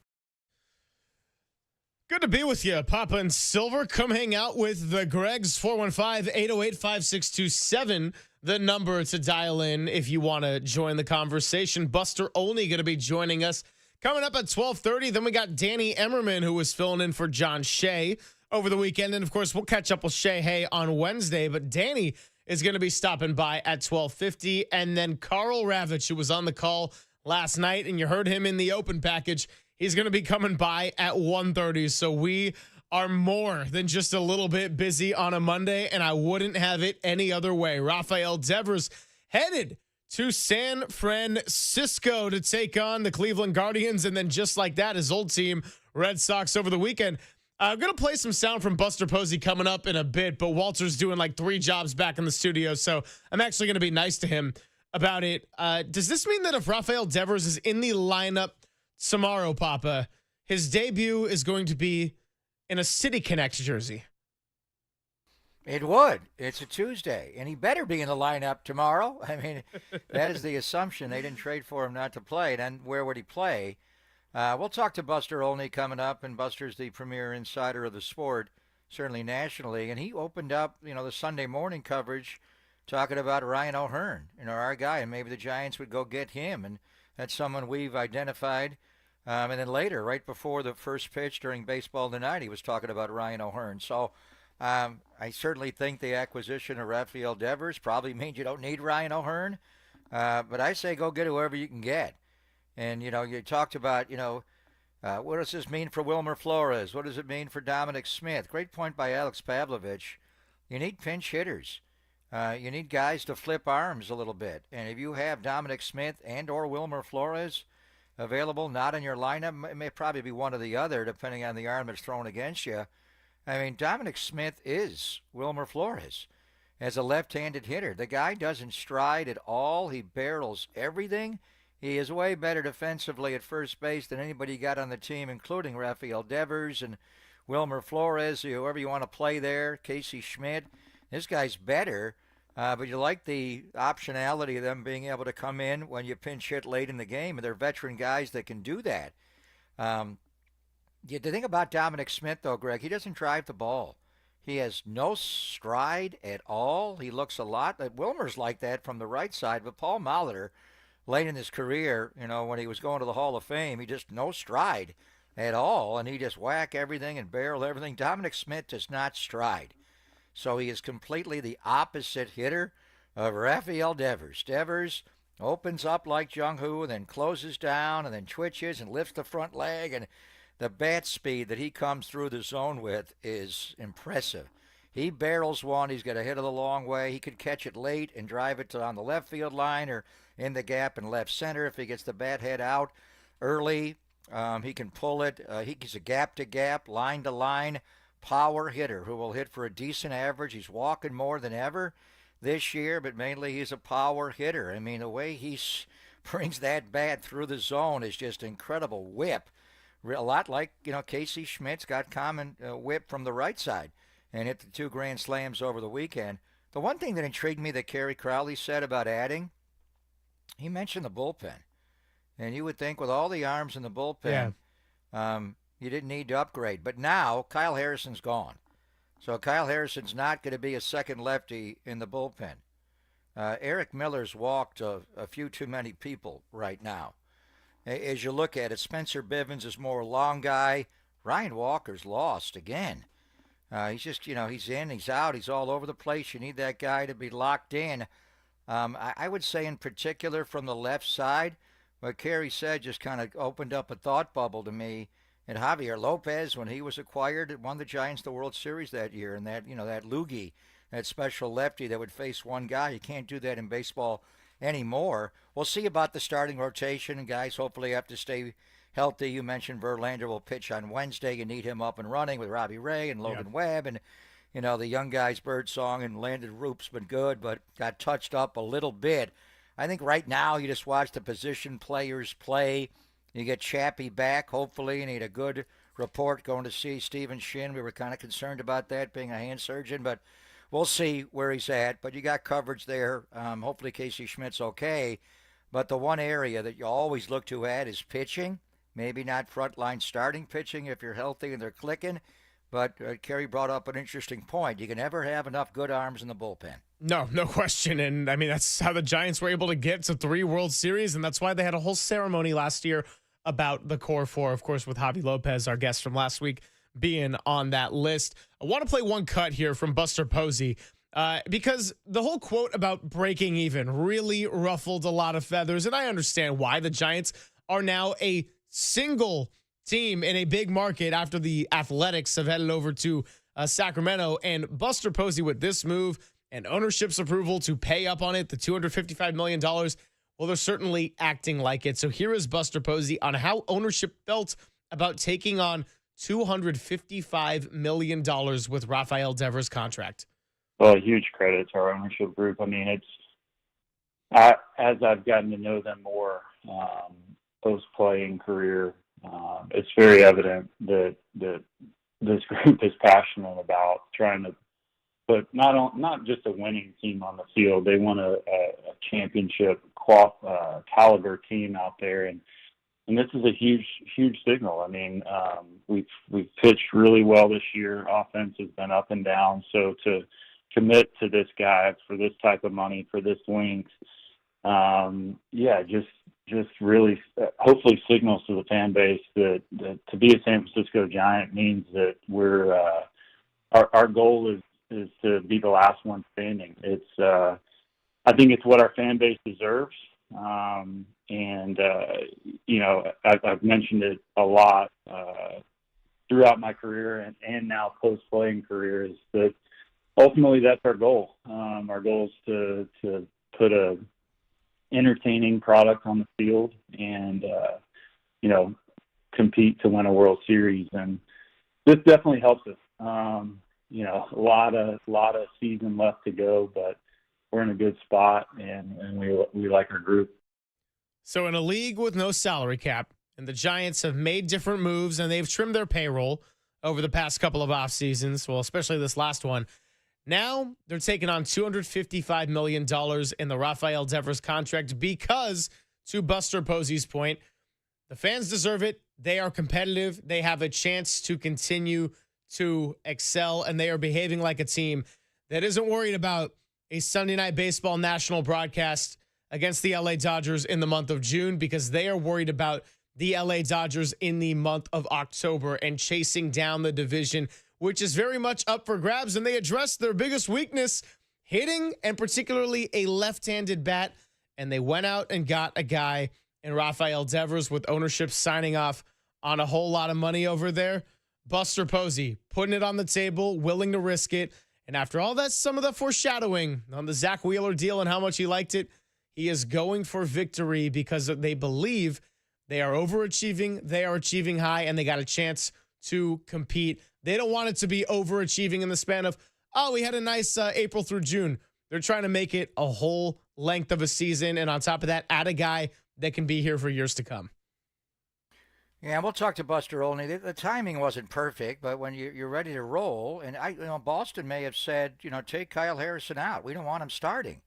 Good to be with you, Papa and Silver. Come hang out with the Gregs. 415-808-5627. The number to dial in if you want to join the conversation. Buster Olney going to be joining us coming up at 12:30. Then we got Danny Emmerman, who was filling in for John Shea over the weekend. And, of course, we'll catch up with Shea Hay on Wednesday. But Danny is going to be stopping by at 12:50. And then Carl Ravitch, who was on the call last night, and you heard him in the open package, he's going to be coming by at 1:30. So we are more than just a little bit busy on a Monday, and I wouldn't have it any other way. Rafael Devers headed to San Francisco to take on the Cleveland Guardians, and then just like that, his old team, Red Sox, over the weekend. I'm going to play some sound from Buster Posey coming up in a bit, but Walter's doing like 3 jobs back in the studio, so I'm actually going to be nice to him about it. Does this mean that if Rafael Devers is in the lineup tomorrow, Papa, his debut is going to be in a City Connect jersey? It would. It's a Tuesday, and he better be in the lineup tomorrow. I mean, that is the assumption. They didn't trade for him not to play. Then where would he play? We'll talk to Buster Olney coming up, and Buster's the premier insider of the sport, certainly nationally. And he opened up, the Sunday morning coverage talking about Ryan O'Hearn, our guy, and maybe the Giants would go get him, and that's someone we've identified. And then later, right before the first pitch during Baseball Tonight, he was talking about Ryan O'Hearn. So I certainly think the acquisition of Rafael Devers probably means you don't need Ryan O'Hearn. But I say go get whoever you can get. And, you talked about, what does this mean for Wilmer Flores? What does it mean for Dominic Smith? Great point by Alex Pavlovich. You need pinch hitters. You need guys to flip arms a little bit. And if you have Dominic Smith and or Wilmer Flores available, not in your lineup, it may probably be one or the other, depending on the arm that's thrown against you. I mean, Dominic Smith is Wilmer Flores as a left-handed hitter. The guy doesn't stride at all. He barrels everything. He is way better defensively at first base than anybody got on the team, including Rafael Devers and Wilmer Flores, whoever you want to play there, Casey Schmidt. This guy's better, but you like the optionality of them being able to come in when you pinch hit late in the game, and they're veteran guys that can do that. The thing about Dominic Smith, though, Greg, he doesn't drive the ball. He has no stride at all. He looks a lot. Wilmer's like that from the right side, but Paul Molitor, late in his career, when he was going to the Hall of Fame, he just no stride at all, and he just whack everything and barrel everything. Dominic Smith does not stride. So he is completely the opposite hitter of Rafael Devers. Devers opens up like Jung-Hoo, and then closes down, and then twitches and lifts the front leg, and the bat speed that he comes through the zone with is impressive. He barrels one. He's got a hit of the long way. He could catch it late and drive it on the left field line or in the gap in left center if he gets the bat head out early. He can pull it. He's a gap-to-gap, line-to-line power hitter who will hit for a decent average. He's walking more than ever this year, but mainly he's a power hitter. I mean, the way he brings that bat through the zone is just incredible whip. A lot like, Casey Schmidt's got common whip from the right side and hit the 2 grand slams over the weekend. The one thing that intrigued me that Kerry Crowley said about adding, he mentioned the bullpen. And you would think with all the arms in the bullpen, you didn't need to upgrade. But now Kyle Harrison's gone. So Kyle Harrison's not going to be a second lefty in the bullpen. Eric Miller's walked a few too many people right now. As you look at it, Spencer Bivens is more a long guy. Ryan Walker's lost again. He's just, he's in, he's out, he's all over the place. You need that guy to be locked in. I would say in particular from the left side, what Kerry said just kind of opened up a thought bubble to me. And Javier Lopez, when he was acquired, won the Giants the World Series that year. And that, that loogie, that special lefty that would face one guy, you can't do that in baseball anymore. We'll see about the starting rotation, and guys hopefully have to stay healthy. You mentioned Verlander will pitch on Wednesday. You need him up and running with Robbie Ray and Logan Webb, and the young guys Birdsong and Landon Roop's been good, but got touched up a little bit. I think right now you just watch the position players play. You get Chappie back, hopefully, and he had a good report going to see Steven Shin. We were kind of concerned about that, being a hand surgeon, but we'll see where he's at. But you got coverage there. Hopefully Casey Schmidt's okay. But the one area that you always look to add is pitching. Maybe not frontline starting pitching if you're healthy and they're clicking. But Kerry brought up an interesting point. You can never have enough good arms in the bullpen. No question. And, I mean, that's how the Giants were able to get to 3 World Series, and that's why they had a whole ceremony last year about the core 4, of course, with Javi Lopez, our guest from last week, being on that list. I want to play one cut here from Buster Posey because the whole quote about breaking even really ruffled a lot of feathers, and I understand why. The Giants are now a single team in a big market after the Athletics have headed over to Sacramento, and Buster Posey with this move and ownership's approval to pay up on it, the $255 million, well, they're certainly acting like it. So here is Buster Posey on how ownership felt about taking on $255 million with Rafael Devers' contract. Well, huge credit to our ownership group. I mean, as I've gotten to know them more post-playing career, it's very evident that this group is passionate about trying to put not just a winning team on the field. They want a championship caliber team out there, and this is a huge signal. I mean, we've pitched really well this year. Offense has been up and down, so to commit to this guy for this type of money, for this length, just really hopefully signals to the fan base that to be a San Francisco Giant means that we're our goal is to be the last one standing. It's I think it's what our fan base deserves. I've mentioned it a lot throughout my career and now post-playing career is that ultimately that's our goal. Our goal is to put a entertaining product on the field and, compete to win a World Series. And this definitely helps us. A lot of season left to go, but we're in a good spot and we like our group. So in a league with no salary cap, and the Giants have made different moves and they've trimmed their payroll over the past couple of off seasons, well, especially this last one. Now they're taking on $255 million in the Rafael Devers contract because, to Buster Posey's point, the fans deserve it. They are competitive. They have a chance to continue to excel, and they are behaving like a team that isn't worried about a Sunday Night Baseball national broadcast against the LA Dodgers in the month of June because they are worried about the LA Dodgers in the month of October and chasing down the division, which is very much up for grabs. And they addressed their biggest weakness, hitting, and particularly a left-handed bat. And they went out and got a guy in Rafael Devers with ownership signing off on a whole lot of money over there. Buster Posey putting it on the table, willing to risk it. And after all that, some of the foreshadowing on the Zach Wheeler deal and how much he liked it, he is going for victory because they believe they are overachieving, they are achieving high, and they got a chance to compete. They don't want it to be overachieving in the span of, we had a nice April through June. They're trying to make it a whole length of a season, and on top of that, add a guy that can be here for years to come. Yeah, we'll talk to Buster Olney. The timing wasn't perfect, but when you're ready to roll, and Boston may have said, take Kyle Harrison out. We don't want him starting.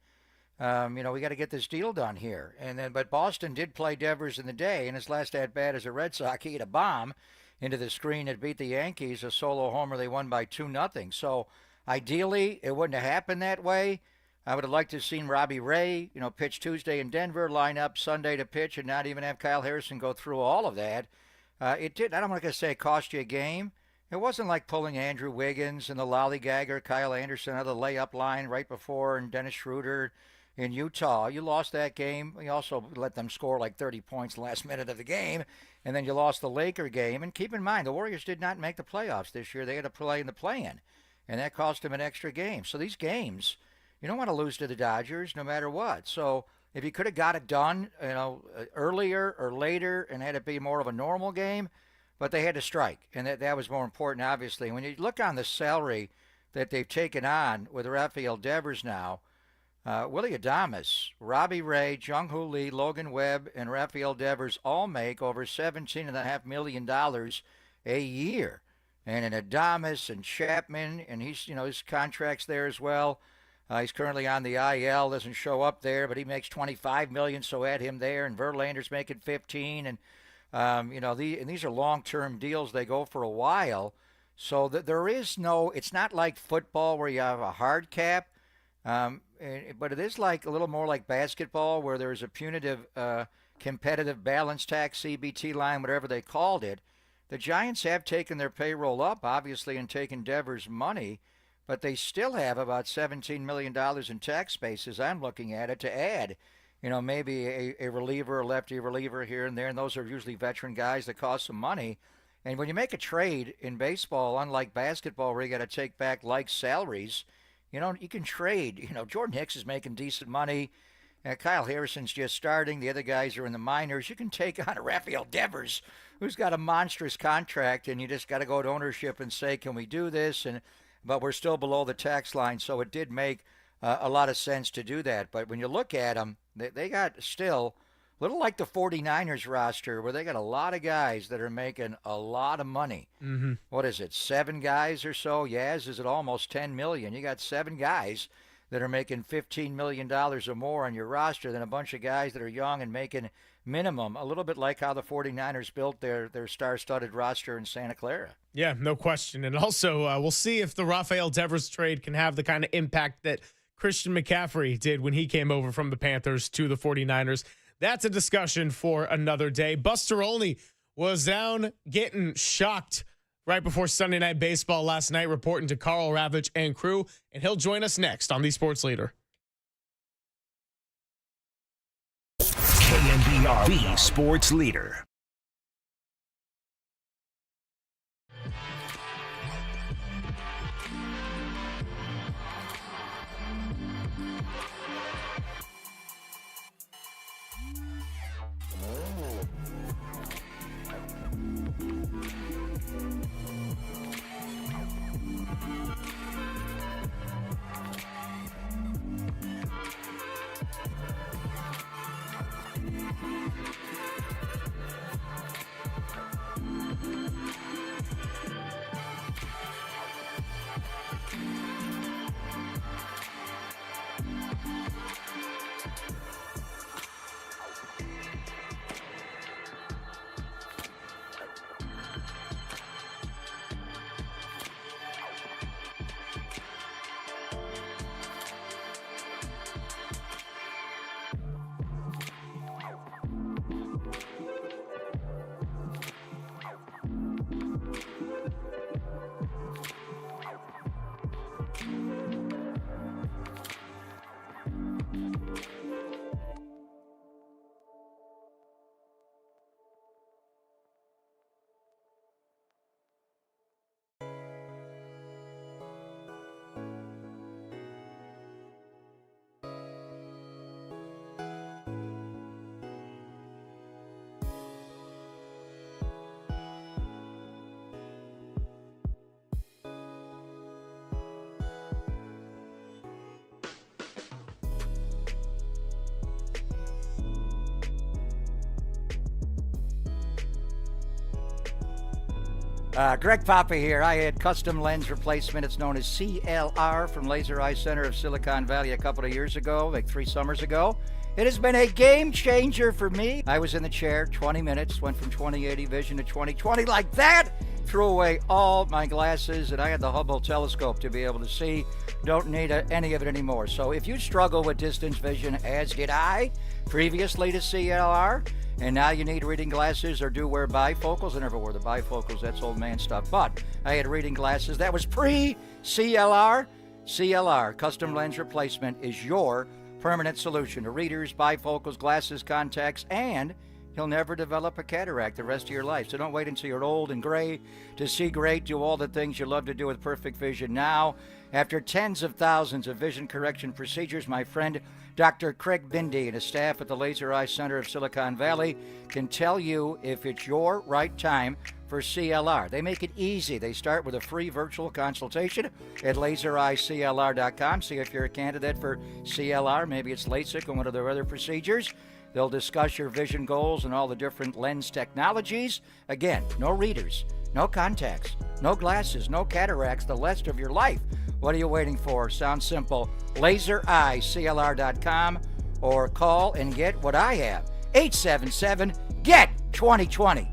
We got to get this deal done here. But Boston did play Devers in the day, and his last at bat as a Red Sox, he hit a bomb into the screen that beat the Yankees, a solo homer. They won by 2-0. So ideally, it wouldn't have happened that way. I would have liked to have seen Robbie Ray, pitch Tuesday in Denver, line up Sunday to pitch, and not even have Kyle Harrison go through all of that. It did. I don't want to say it cost you a game. It wasn't like pulling Andrew Wiggins and the lollygagger Kyle Anderson out of the layup line right before and Dennis Schroeder in Utah. You lost that game. You also let them score like 30 points the last minute of the game, and then you lost the Laker game. And keep in mind, the Warriors did not make the playoffs this year. They had to play in the play-in, and that cost them an extra game. So these games, you don't want to lose to the Dodgers no matter what. So if you could have got it done, earlier or later and had it be more of a normal game, but they had to strike, and that was more important, obviously. When you look on the salary that they've taken on with Rafael Devers now, Willie Adames, Robbie Ray, Jung-Hoo Lee, Logan Webb, and Rafael Devers all make over $17.5 million a year. And in Adames and Chapman, and his contract's there as well. He's currently on the IL, doesn't show up there, but he makes $25 million, so add him there. And Verlander's making $15 million, and these are long-term deals. They go for a while, so that there is no. It's not like football where you have a hard cap, but it is like a little more like basketball where there's a punitive, competitive balance tax, CBT line, whatever they called it. The Giants have taken their payroll up, obviously, and taken Devers' money. But they still have about $17 million in tax space as I'm looking at it to add, maybe a reliever, a lefty reliever here and there. And those are usually veteran guys that cost some money. And when you make a trade in baseball, unlike basketball where you got to take back like salaries, you can trade. Jordan Hicks is making decent money. Kyle Harrison's just starting. The other guys are in the minors. You can take on a Rafael Devers who's got a monstrous contract, and you just got to go to ownership and say, can we do this? But we're still below the tax line, so it did make a lot of sense to do that. But when you look at them, they got still a little like the 49ers roster where they got a lot of guys that are making a lot of money. Mm-hmm. What is it, 7 guys or so? Yaz, is it almost $10 million? You got 7 guys that are making $15 million or more on your roster than a bunch of guys that are young and making minimum, a little bit like how the 49ers built their star-studded roster in Santa Clara. Yeah, no question. And also, we'll see if the Rafael Devers trade can have the kind of impact that Christian McCaffrey did when he came over from the Panthers to the 49ers. That's a discussion for another day. Buster Olney was down getting shocked right before Sunday Night Baseball last night, reporting to Carl Ravitch and crew, and he'll join us next on The Sports Leader. KNBR, the Sports Leader. Greg Papa here. I had custom lens replacement. It's known as CLR from Laser Eye Center of Silicon Valley a couple of years ago, like 3 summers ago. It has been a game changer for me. I was in the chair 20 minutes, went from 20/80 vision to 20/20 like that, threw away all my glasses, and I had the Hubble telescope to be able to see. Don't need any of it anymore. So if you struggle with distance vision, as did I, previously to CLR, and now you need reading glasses or do wear bifocals. I never wore the bifocals. That's old man stuff. But I had reading glasses. That was pre-CLR. CLR, custom lens replacement, is your permanent solution to readers, bifocals, glasses, contacts, and you'll never develop a cataract the rest of your life. So don't wait until you're old and gray to see great. Do all the things you love to do with perfect vision now. After tens of thousands of vision correction procedures, my friend Dr. Craig Bindi and his staff at the Laser Eye Center of Silicon Valley can tell you if it's your right time for CLR. They make it easy. They start with a free virtual consultation at lasereyeclr.com. See if you're a candidate for CLR. Maybe it's LASIK or one of their other procedures. They'll discuss your vision goals and all the different lens technologies. Again, no readers, no contacts, no glasses, no cataracts the rest of your life. What are you waiting for? Sounds simple. lasereyeclr.com or call and get what I have. 877-GET-2020.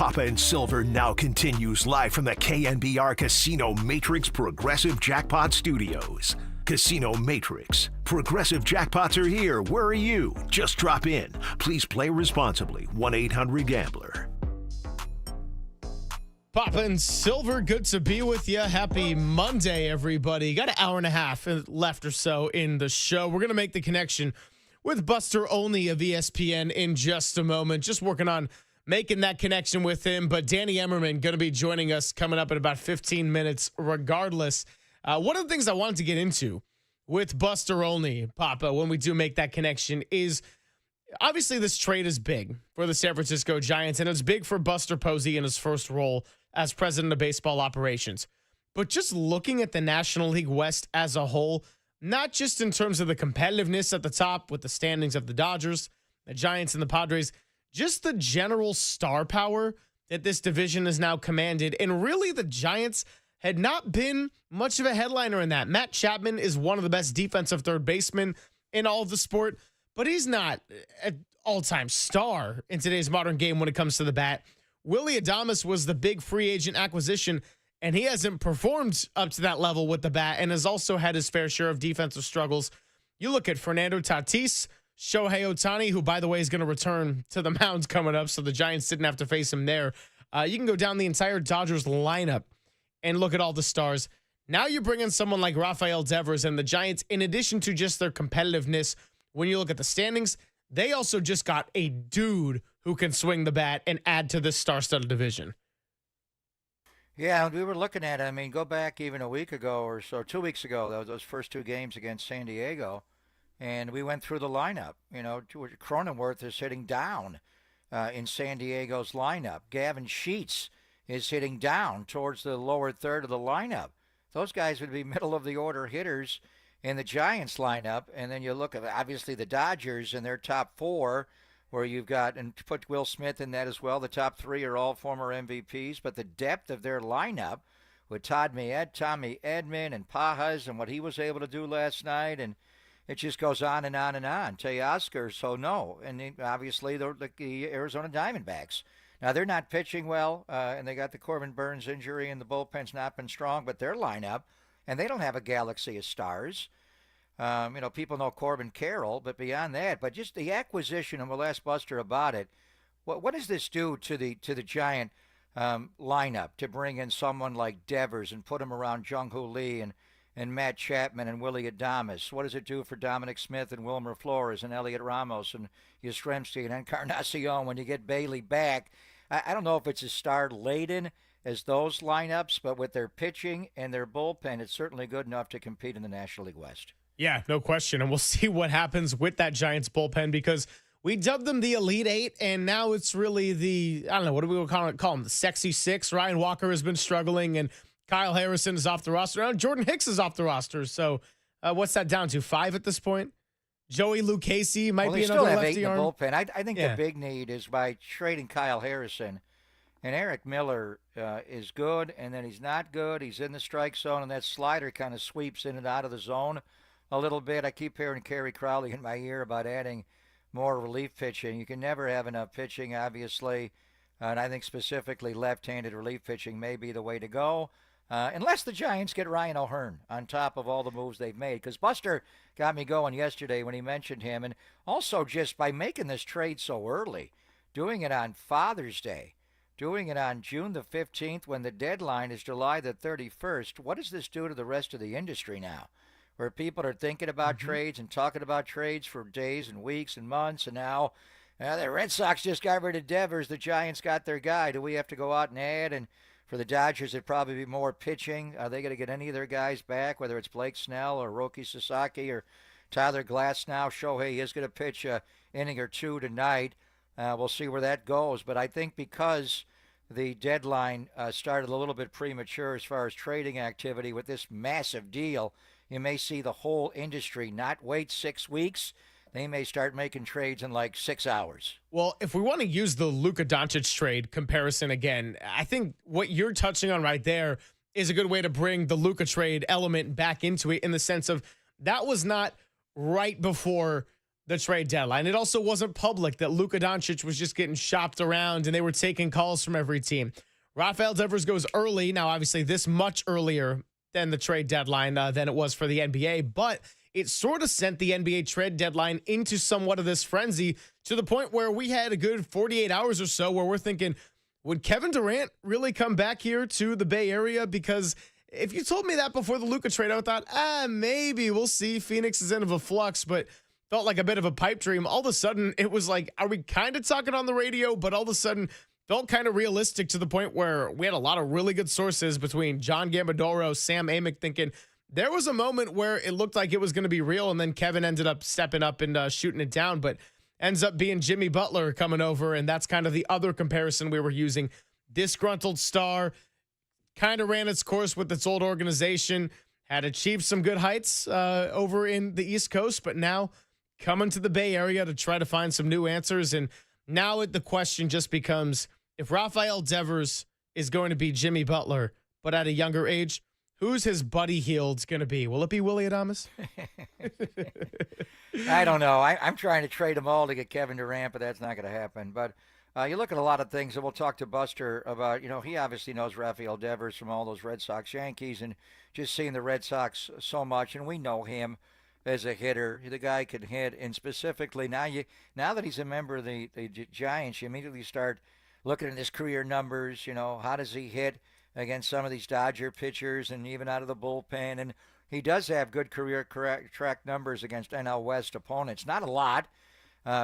Papa and Silver now continues live from the KNBR Casino Matrix Progressive Jackpot Studios. Casino Matrix. Progressive jackpots are here. Where are you? Just drop in. Please play responsibly. 1-800-GAMBLER. Papa and Silver, good to be with you. Happy Monday, everybody. Got an hour and a half left or so in the show. We're going to make the connection with Buster Olney of ESPN in just a moment. Just working on making that connection with him. But Danny Emmerman going to be joining us coming up in about 15 minutes regardless. One of the things I wanted to get into with Buster Olney, Papa, when we do make that connection is obviously this trade is big for the San Francisco Giants, and it's big for Buster Posey in his first role as president of baseball operations. But just looking at the National League West as a whole, not just in terms of the competitiveness at the top with the standings of the Dodgers, the Giants, and the Padres, just the general star power that this division has now commanded. And really, the Giants had not been much of a headliner in that. Matt Chapman is one of the best defensive third basemen in all of the sport, but he's not an all-time star in today's modern game when it comes to the bat. Willy Adames was the big free agent acquisition, and he hasn't performed up to that level with the bat and has also had his fair share of defensive struggles. You look at Fernando Tatis, Shohei Ohtani, who, by the way, is going to return to the mound coming up, so the Giants didn't have to face him there. You can go down the entire Dodgers lineup and look at all the stars. Now you bring in someone like Rafael Devers, and the Giants, in addition to just their competitiveness, when you look at the standings, they also just got a dude who can swing the bat and add to this star-studded division. Yeah, we were looking at it. I mean, go back even a week ago or so, 2 weeks ago, those first two games against San Diego, and we went through the lineup. You know, Cronenworth is hitting down in San Diego's lineup. Gavin Sheets is hitting down towards the lower third of the lineup. Those guys would be middle-of-the-order hitters in the Giants lineup. And then you look at, obviously, the Dodgers and their top four, where you've got, and put Will Smith in that as well. The top three are all former MVPs. But the depth of their lineup with Tommy Edman and Pajas and what he was able to do last night, and it just goes on and on and on. Teoscar, so no. And obviously, the Arizona Diamondbacks. Now, they're not pitching well, and they got the Corbin Burns injury, and the bullpen's not been strong, but their lineup, and they don't have a galaxy of stars. People know Corbin Carroll, but beyond that, but just the acquisition, and we'll ask Buster about it, what does this do to the Giant lineup to bring in someone like Devers and put him around Jung-Hoo Lee and Matt Chapman and Willy Adames? What does it do for Dominic Smith and Wilmer Flores and Elliot Ramos and Yastrzemski and Encarnacion when you get Bailey back? I don't know if it's as star-laden as those lineups, but with their pitching and their bullpen, it's certainly good enough to compete in the National League West. Yeah, no question. And we'll see what happens with that Giants bullpen, because we dubbed them the Elite Eight, and now it's really the, I don't know, what do we call them? The Sexy Six. Ryan Walker has been struggling, and Kyle Harrison is off the roster. Now Jordan Hicks is off the roster. So what's that down to? 5 at this point? Joey Lucchesi might be another lefty arm. They still have 8 in the bullpen. I think the big need is by trading Kyle Harrison. And Eric Miller is good, and then he's not good. He's in the strike zone, and that slider kind of sweeps in and out of the zone a little bit. I keep hearing Kerry Crowley in my ear about adding more relief pitching. You can never have enough pitching, obviously, and I think specifically left-handed relief pitching may be the way to go. Unless the Giants get Ryan O'Hearn on top of all the moves they've made. Because Buster got me going yesterday when he mentioned him. And also just by making this trade so early, doing it on Father's Day, doing it on June the 15th when the deadline is July the 31st, what does this do to the rest of the industry now? Where people are thinking about trades and talking about trades for days and weeks and months. And now the Red Sox just got rid of Devers. The Giants got their guy. Do we have to go out and add? And for the Dodgers, it'd probably be more pitching. Are they going to get any of their guys back, whether it's Blake Snell or Roki Sasaki or Tyler Glasnow? Shohei is going to pitch an inning or two tonight. We'll see where that goes. But I think because the deadline started a little bit premature as far as trading activity with this massive deal, you may see the whole industry not wait 6 weeks. They may start making trades in like 6 hours. Well, if we want to use the Luka Doncic trade comparison again, I think what you're touching on right there is a good way to bring the Luka trade element back into it, in the sense of that was not right before the trade deadline. It also wasn't public that Luka Doncic was just getting shopped around and they were taking calls from every team. Rafael Devers goes early. Now, obviously, this much earlier than the trade deadline than it was for the NBA, but it sort of sent the NBA trade deadline into somewhat of this frenzy to the point where we had a good 48 hours or so where we're thinking, would Kevin Durant really come back here to the Bay Area? Because if you told me that before the Luka trade, I thought, maybe we'll see. Phoenix is in of a flux, but felt like a bit of a pipe dream. All of a sudden, it was like, are we kind of talking on the radio? But all of a sudden, felt kind of realistic to the point where we had a lot of really good sources between John Gambadoro, Sam Amick thinking there was a moment where it looked like it was going to be real, and then Kevin ended up stepping up and shooting it down, but ends up being Jimmy Butler coming over, and that's kind of the other comparison we were using. Disgruntled star, kind of ran its course with its old organization, had achieved some good heights over in the East Coast, but now coming to the Bay Area to try to find some new answers. And now the question just becomes, if Rafael Devers is going to be Jimmy Butler, but at a younger age, who's his Buddy Hield going to be? Will it be Willie Adames? I don't know. I'm trying to trade them all to get Kevin Durant, but that's not going to happen. But you look at a lot of things, and we'll talk to Buster about, he obviously knows Rafael Devers from all those Red Sox Yankees and just seeing the Red Sox so much, and we know him as a hitter. The guy can hit, and specifically now that he's a member of the Giants, you immediately start looking at his career numbers. How does he hit against some of these Dodger pitchers and even out of the bullpen? And he does have good career track numbers against NL West opponents. Not a lot,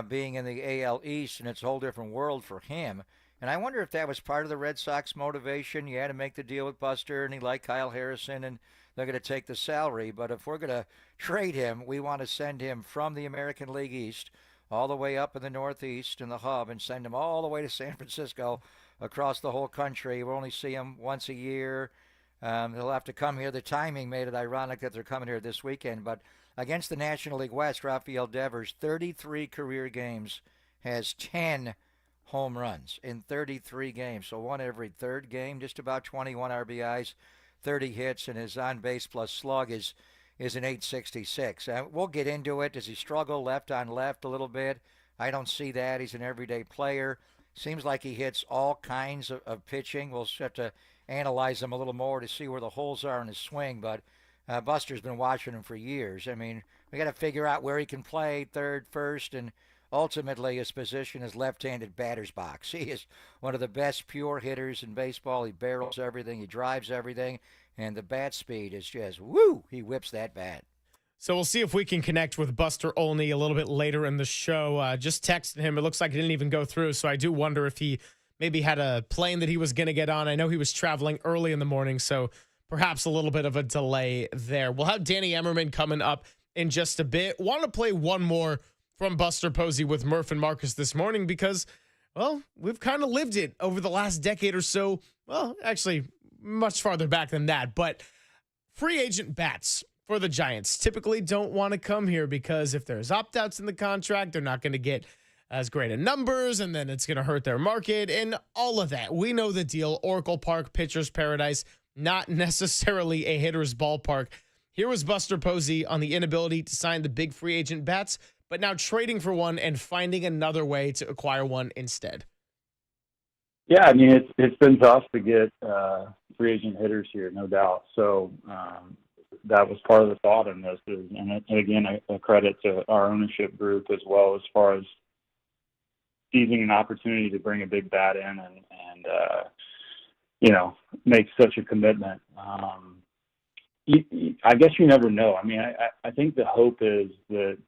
being in the AL East, and it's a whole different world for him. And I wonder if that was part of the Red Sox motivation. You had to make the deal with Buster, and he liked Kyle Harrison, and they're going to take the salary. But if we're going to trade him, we want to send him from the American League East all the way up in the Northeast in the hub and send him all the way to San Francisco across the whole country. We'll only see him once a year. They'll have to come here. The timing made it ironic that they're coming here this weekend. But against the National League West, Rafael Devers, 33 career games, has 10 home runs in 33 games. So one every third game, just about 21 RBIs, 30 hits, and his on-base plus slug is an 866. We'll get into it. Does he struggle left on left a little bit? I don't see that. He's an everyday player. Seems like he hits all kinds of pitching. We'll have to analyze him a little more to see where the holes are in his swing, but Buster's been watching him for years. I mean, we got to figure out where he can play, third, first, and ultimately his position is left-handed batter's box. He is one of the best pure hitters in baseball. He barrels everything. He drives everything, and the bat speed is just, woo, he whips that bat. So we'll see if we can connect with Buster Olney a little bit later in the show. Just texted him. It looks like it didn't even go through, so I do wonder if he maybe had a plane that he was going to get on. I know he was traveling early in the morning, so perhaps a little bit of a delay there. We'll have Danny Emmerman coming up in just a bit. Want to play one more from Buster Posey with Murph and Marcus this morning because, well, we've kind of lived it over the last decade or so. Well, actually, much farther back than that, but free agent bats for the Giants typically don't want to come here because if there's opt-outs in the contract, they're not going to get as great a numbers, and then it's going to hurt their market and all of that. We know the deal. Oracle Park, pitcher's paradise, not necessarily a hitter's ballpark. Here was Buster Posey on the inability to sign the big free agent bats, but now trading for one and finding another way to acquire one instead. Yeah, I mean, it's been tough to get free agent hitters here, no doubt. So that was part of the thought in this. And again, a credit to our ownership group as well as far as seizing an opportunity to bring a big bat in and make such a commitment. I guess you never know. I mean, I think the hope is that,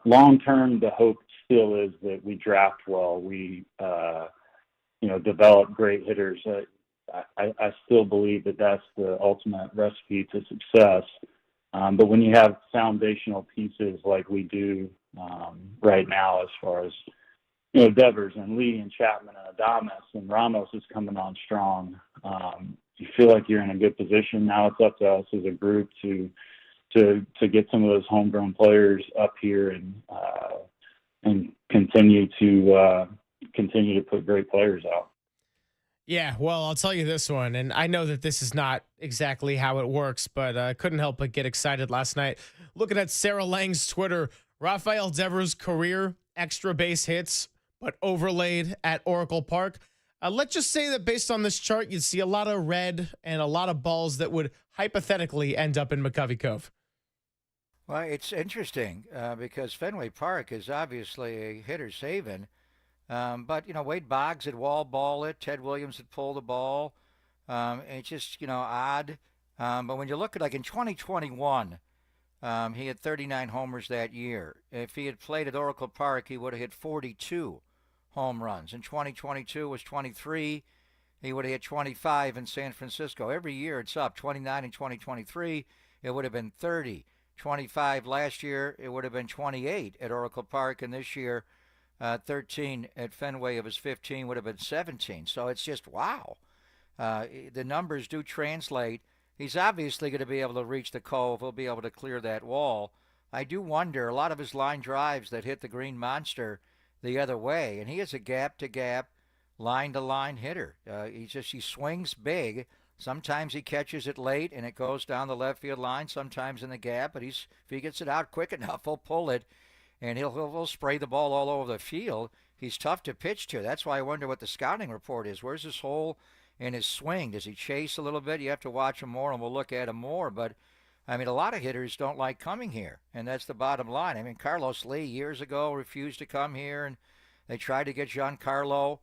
long term, the hope still is that we draft well, we, develop great hitters. I still believe that that's the ultimate recipe to success. But when you have foundational pieces like we do right now, as far as Devers and Lee and Chapman and Adames and Ramos is coming on strong, you feel like you're in a good position. Now it's up to us as a group to get some of those homegrown players up here and continue to put great players out. Yeah, well, I'll tell you this one, and I know that this is not exactly how it works, but I couldn't help but get excited last night looking at Sarah Lang's Twitter. Rafael Devers' career extra base hits, but overlaid at Oracle Park. Let's just say that based on this chart, you'd see a lot of red and a lot of balls that would hypothetically end up in McCovey Cove. Well, it's interesting because Fenway Park is obviously a hitter's haven. But, Wade Boggs would wall ball it. Ted Williams would pull the ball. It's just, odd. But when you look at, like, in 2021, he had 39 homers that year. If he had played at Oracle Park, he would have hit 42 home runs. In 2022 was 23. He would have hit 25 in San Francisco. Every year it's up. 29 in 2023, it would have been 30. 25 last year, it would have been 28 at Oracle Park. And this year, 13 at Fenway of his 15 would have been 17. So it's just, wow. The numbers do translate. He's obviously going to be able to reach the Cove. He'll be able to clear that wall. I do wonder, a lot of his line drives that hit the Green Monster the other way, and he is a gap-to-gap, line-to-line hitter. He swings big. Sometimes he catches it late, and it goes down the left field line, sometimes in the gap, but if he gets it out quick enough, he'll pull it. And he'll spray the ball all over the field. He's tough to pitch to. That's why I wonder what the scouting report is. Where's his hole in his swing? Does he chase a little bit? You have to watch him more, and we'll look at him more. But, a lot of hitters don't like coming here, and that's the bottom line. Carlos Lee years ago refused to come here, and they tried to get Giancarlo.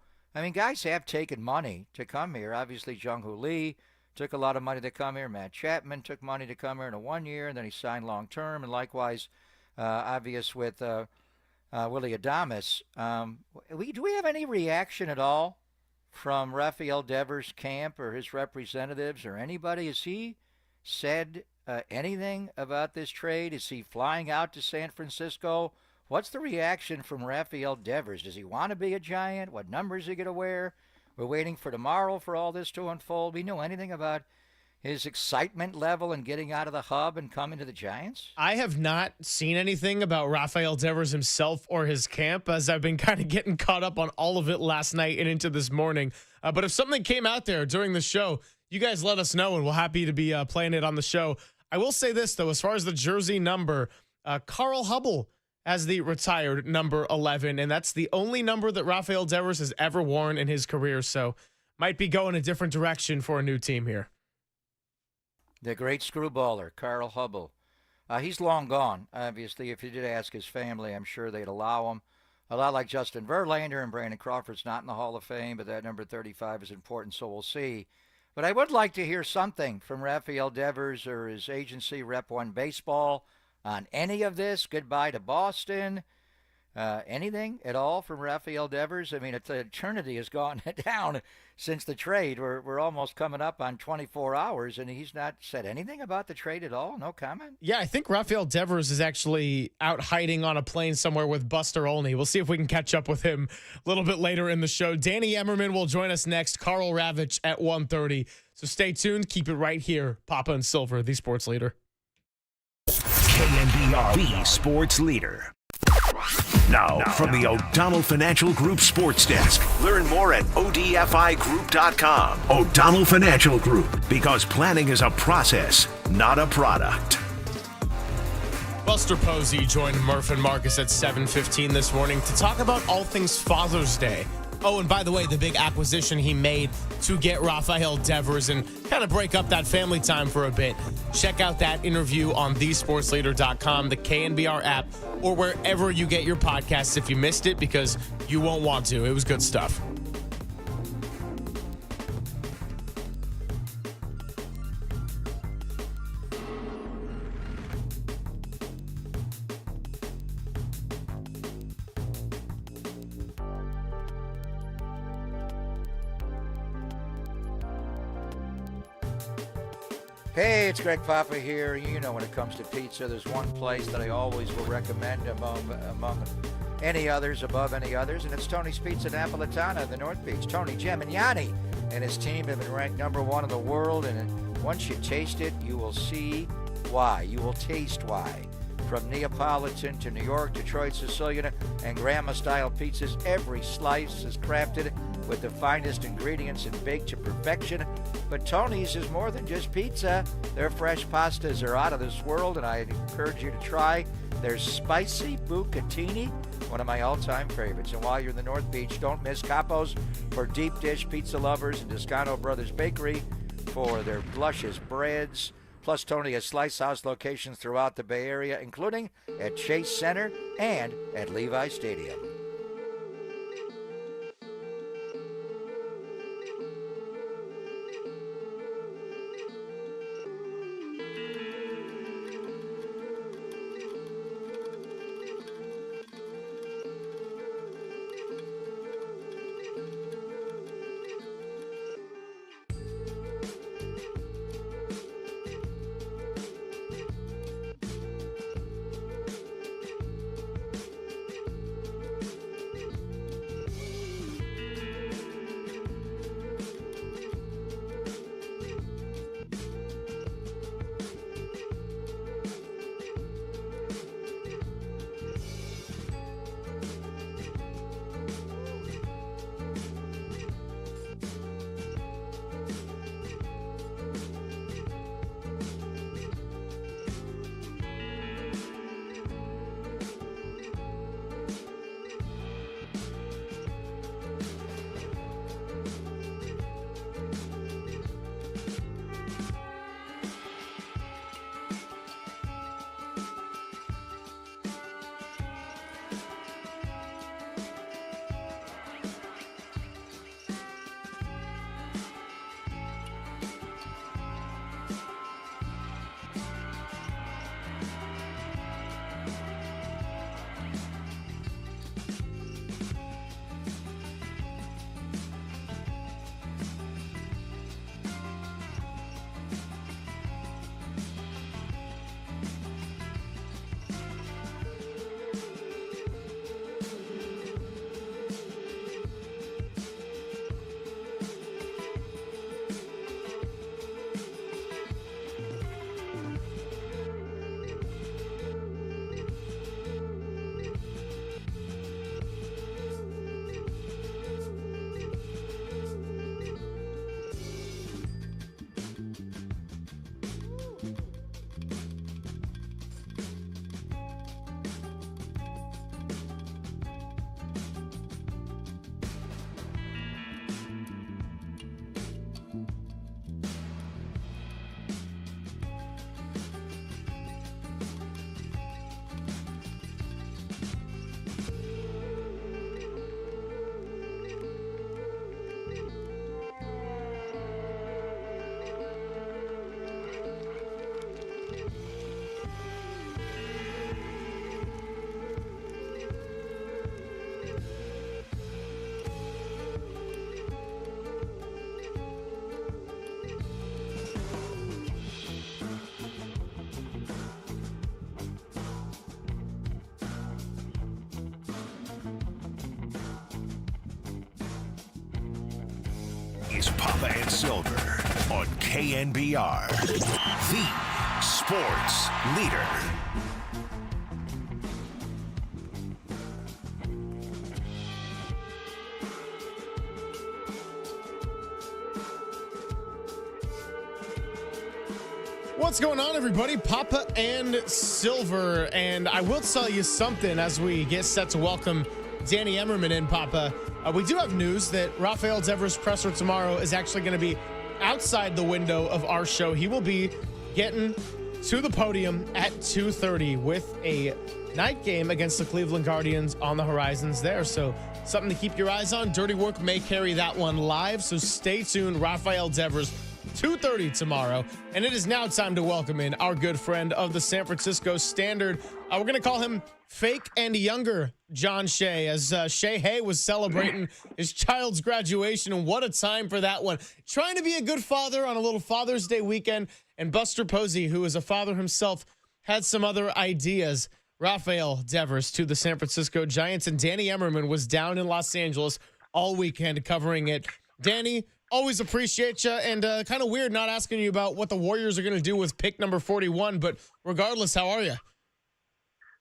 Guys have taken money to come here. Obviously, Jung-Hoo Lee took a lot of money to come here. Matt Chapman took money to come here in a 1 year, and then he signed long-term, and likewise obvious with Willie Adames. Do we have any reaction at all from Rafael Devers' camp or his representatives or anybody? Has he said anything about this trade? Is he flying out to San Francisco? What's the reaction from Rafael Devers? Does he want to be a Giant? What numbers is he going to wear? We're waiting for tomorrow for all this to unfold. We know anything about his excitement level and getting out of the hub and coming to the Giants? I have not seen anything about Rafael Devers himself or his camp, as I've been kind of getting caught up on all of it last night and into this morning. But if something came out there during the show, you guys let us know, and we're happy to be playing it on the show. I will say this, though, as far as the jersey number, Carl Hubble has the retired number 11, and that's the only number that Rafael Devers has ever worn in his career, so might be going a different direction for a new team here. The great screwballer, Carl Hubble. He's long gone, obviously. If you did ask his family, I'm sure they'd allow him. A lot like Justin Verlander, and Brandon Crawford's not in the Hall of Fame, but that number 35 is important, so we'll see. But I would like to hear something from Rafael Devers or his agency, Rep 1 Baseball, on any of this. Goodbye to Boston. Anything at all from Rafael Devers? Eternity has gone down since the trade. We're almost coming up on 24 hours, and he's not said anything about the trade at all? No comment? Yeah, I think Rafael Devers is actually out hiding on a plane somewhere with Buster Olney. We'll see if we can catch up with him a little bit later in the show. Danny Emmerman will join us next. Carl Ravitch at 1:30. So stay tuned. Keep it right here. Papa and Silver, the sports leader. KNBR, the sports leader. Now, from the O'Donnell Financial Group Sports Desk. Learn more at odfigroup.com. O'Donnell Financial Group, because planning is a process, not a product. Buster Posey joined Murph and Marcus at 7:15 this morning to talk about all things Father's Day. Oh, and by the way, the big acquisition he made to get Rafael Devers and kind of break up that family time for a bit. Check out that interview on thesportsleader.com, the KNBR app, or wherever you get your podcasts if you missed it, because you won't want to. It was good stuff. Hey, it's Greg Papa here. You know, when it comes to pizza, there's one place that I always will recommend among any others, above any others, and it's Tony's Pizza Napolitana, the North Beach. Tony Gemignani and his team have been ranked #1 in the world, and once you taste it, you will see why. You will taste why. From Neapolitan to New York, Detroit, Sicilian, and Grandma-style pizzas, every slice is crafted with the finest ingredients and baked to perfection. But Tony's is more than just pizza. Their fresh pastas are out of this world, and I encourage you to try their spicy bucatini, one of my all-time favorites. And while you're in the North Beach, don't miss Capo's for deep dish pizza lovers and Descano Brothers Bakery for their luscious breads. Plus, Tony has Slice House locations throughout the Bay Area, including at Chase Center and at Levi Stadium. Is Papa and Silver on KNBR, the sports leader. What's going on, everybody? Papa and Silver. And I will tell you something as we get set to welcome Danny Emmerman in, Papa. We do have news that Rafael Devers' presser tomorrow is actually going to be outside the window of our show. He will be getting to the podium at 2:30 with a night game against the Cleveland Guardians on the horizons there. So something to keep your eyes on. Dirty Work may carry that one live, so stay tuned. Rafael Devers, 2:30 tomorrow. And it is now time to welcome in our good friend of the San Francisco Standard. We're going to call him Fake and Younger John Shea, as Shea Hay was celebrating his child's graduation. And what a time for that one. Trying to be a good father on a little Father's Day weekend. And Buster Posey, who is a father himself, had some other ideas. Rafael Devers to the San Francisco Giants, and Danny Emmerman was down in Los Angeles all weekend covering it. Danny, always appreciate you, and kind of weird not asking you about what the Warriors are going to do with pick number 41, but regardless, how are you?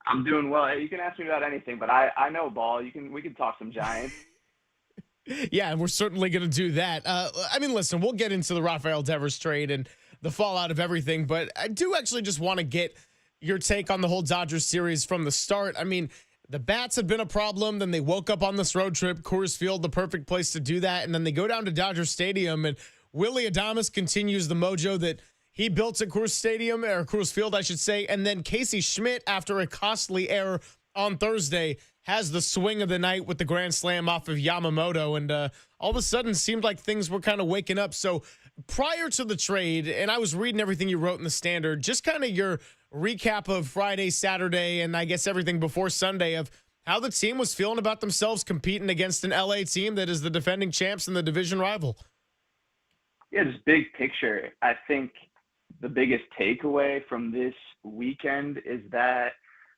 I'm doing well. You can ask me about anything, but I know ball. We can talk some Giants. Yeah, and we're certainly going to do that. I mean, listen, we'll get into the Rafael Devers trade and the fallout of everything, but I do actually just want to get your take on the whole Dodgers series from the start. I mean, the bats have been a problem. Then they woke up on this road trip. Coors Field, the perfect place to do that. And then they go down to Dodger Stadium, and Willie Adames continues the mojo that he built at Coors Stadium, or Coors Field, I should say. And then Casey Schmidt, after a costly error on Thursday, has the swing of the night with the grand slam off of Yamamoto. And all of a sudden seemed like things were kind of waking up. So prior to the trade, and I was reading everything you wrote in the Standard, just kind of your recap of Friday, Saturday, and I guess everything before Sunday of how the team was feeling about themselves competing against an LA team that is the defending champs and the division rival. Yeah, just big picture. I think the biggest takeaway from this weekend is that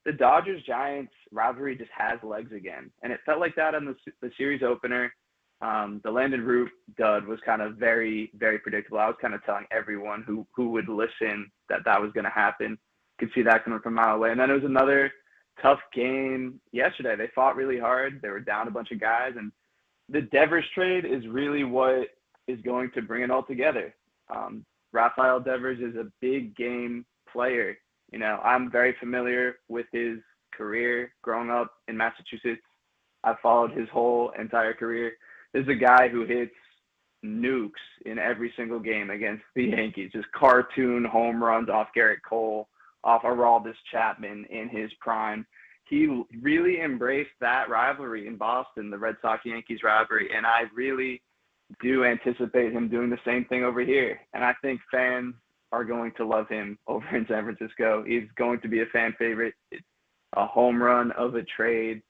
the Dodgers-Giants rivalry just has legs again. And it felt like that on the series opener. The Landon Root dud was kind of very, very predictable. I was kind of telling everyone who would listen that was going to happen. Could see that coming from a mile away. And then it was another tough game yesterday. They fought really hard. They were down a bunch of guys. And the Devers trade is really what is going to bring it all together. Rafael Devers is a big game player. You know, I'm very familiar with his career growing up in Massachusetts. I followed his whole entire career. This is a guy who hits nukes in every single game against the Yankees, just cartoon home runs off Garrett Cole, off Aroldis Chapman in his prime. He really embraced that rivalry in Boston, the Red Sox-Yankees rivalry, and I really do anticipate him doing the same thing over here. And I think fans are going to love him over in San Francisco. He's going to be a fan favorite. It's a home run of a trade.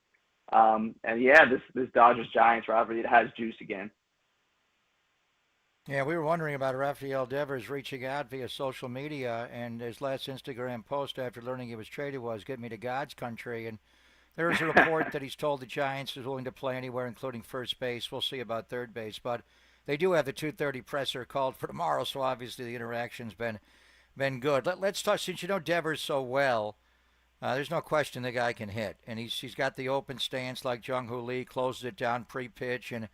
And yeah, this Dodgers-Giants rivalry, it has juice again. Yeah, we were wondering about Rafael Devers reaching out via social media, and his last Instagram post after learning he was traded was, "Get me to God's country." And there's a report that he's told the Giants is willing to play anywhere, including first base. We'll see about third base. But they do have the 2:30 presser called for tomorrow, so obviously the interaction's been good. Let's talk, since you know Devers so well, there's no question the guy can hit. And he's got the open stance like Jung-Hoo Lee, closes it down pre-pitch, and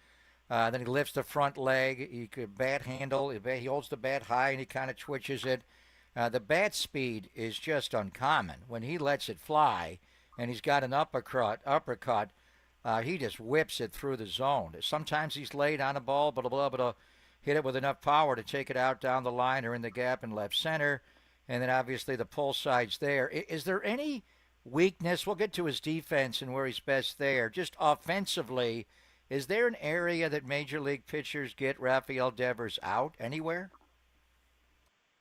then he lifts the front leg. He could bat handle. He holds the bat high, and he kind of twitches it. The bat speed is just uncommon. When he lets it fly, and he's got an uppercut, he just whips it through the zone. Sometimes he's late on a ball, but he'll be able to hit it with enough power to take it out down the line or in the gap in left center. And then obviously the pull side's there. Is there any weakness? We'll get to his defense and where he's best there. Just offensively, is there an area that major league pitchers get Rafael Devers out anywhere?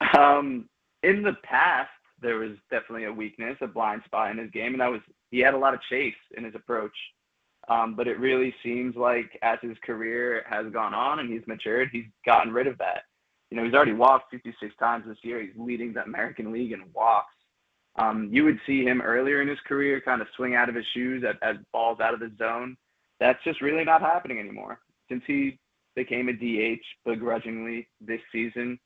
In the past, there was definitely a weakness, a blind spot in his game, and that was he had a lot of chase in his approach. But it really seems like as his career has gone on and he's matured, he's gotten rid of that. You know, he's already walked 56 times this year. He's leading the American League in walks. You would see him earlier in his career kind of swing out of his shoes as balls out of the zone. That's just really not happening anymore. Since he became a DH begrudgingly this season,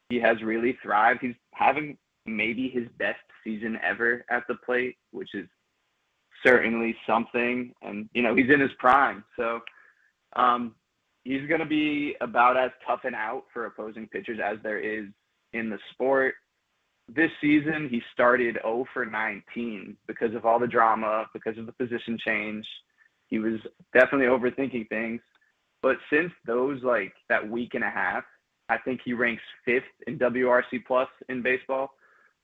he has really thrived. He's having maybe his best season ever at the plate, which is certainly something. And, you know, he's in his prime. So he's going to be about as tough and out for opposing pitchers as there is in the sport. This season, he started 0 for 19 because of all the drama, because of the position change. He was definitely overthinking things. But since that week and a half, I think he ranks 5th in WRC plus in baseball.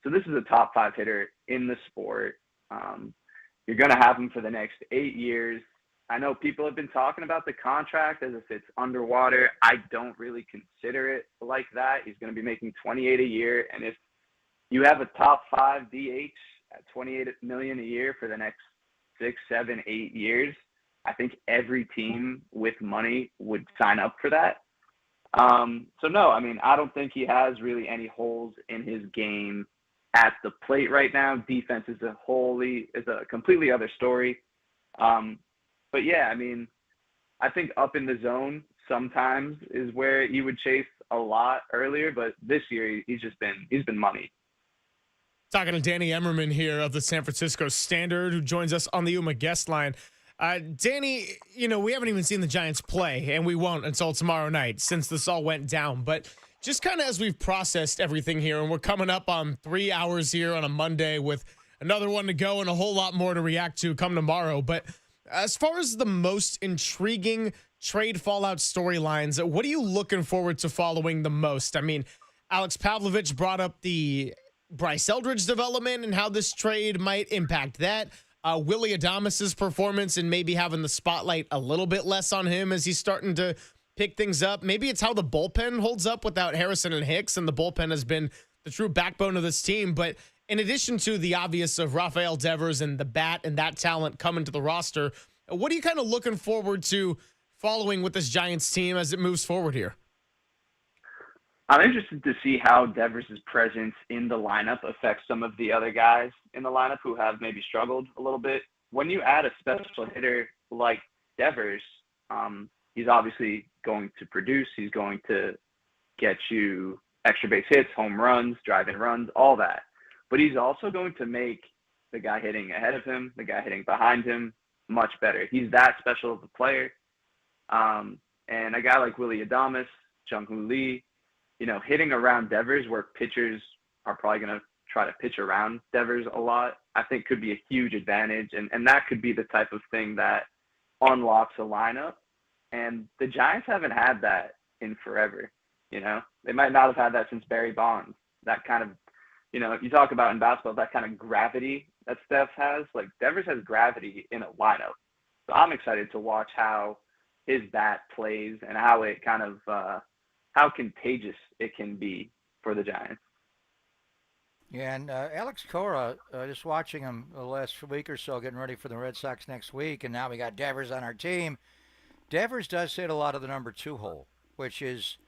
So this is a top 5 hitter in the sport. You're going to have him for the next 8 years. I know people have been talking about the contract as if it's underwater. I don't really consider it like that. He's going to be making $28 a year. And if you have a top 5 DH at $28 million a year for the next 6, 7, 8 years, I think every team with money would sign up for that. So no, I mean, I don't think he has really any holes in his game at the plate right now. Defense is a completely other story. But yeah, I mean, I think up in the zone sometimes is where he would chase a lot earlier, but this year he's been money. Talking to Danny Emmerman here of the San Francisco Standard, who joins us on the UMA guest line. Danny, we haven't even seen the Giants play, and we won't until tomorrow night since this all went down. But just kind of as we've processed everything here, and we're coming up on 3 hours here on a Monday with another one to go and a whole lot more to react to come tomorrow. But as far as the most intriguing trade fallout storylines, what are you looking forward to following the most? I mean, Alex Pavlovich brought up the Bryce Eldridge development and how this trade might impact that. Willie Adames' performance and maybe having the spotlight a little bit less on him as he's starting to pick things up. Maybe it's how the bullpen holds up without Harrison and Hicks, and the bullpen has been the true backbone of this team. But in addition to the obvious of Rafael Devers and the bat and that talent coming to the roster, what are you kind of looking forward to following with this Giants team as it moves forward here? I'm interested to see how Devers' presence in the lineup affects some of the other guys in the lineup who have maybe struggled a little bit. When you add a special hitter like Devers, he's obviously going to produce. He's going to get you extra base hits, home runs, drive-in runs, all that. But he's also going to make the guy hitting ahead of him, the guy hitting behind him, much better. He's that special of a player. And a guy like Willie Adames, Jung-Hoo Lee, hitting around Devers where pitchers are probably going to try to pitch around Devers a lot, I think could be a huge advantage. And that could be the type of thing that unlocks a lineup. And the Giants haven't had that in forever. They might not have had that since Barry Bonds. That kind of, you talk about in basketball, that kind of gravity that Steph has. Like Devers has gravity in a lineup. So I'm excited to watch how his bat plays and how it kind of, how contagious it can be for the Giants. Yeah, and Alex Cora, just watching him the last week or so, getting ready for the Red Sox next week, and now we got Devers on our team. Devers does hit a lot of the number 2 hole, which is,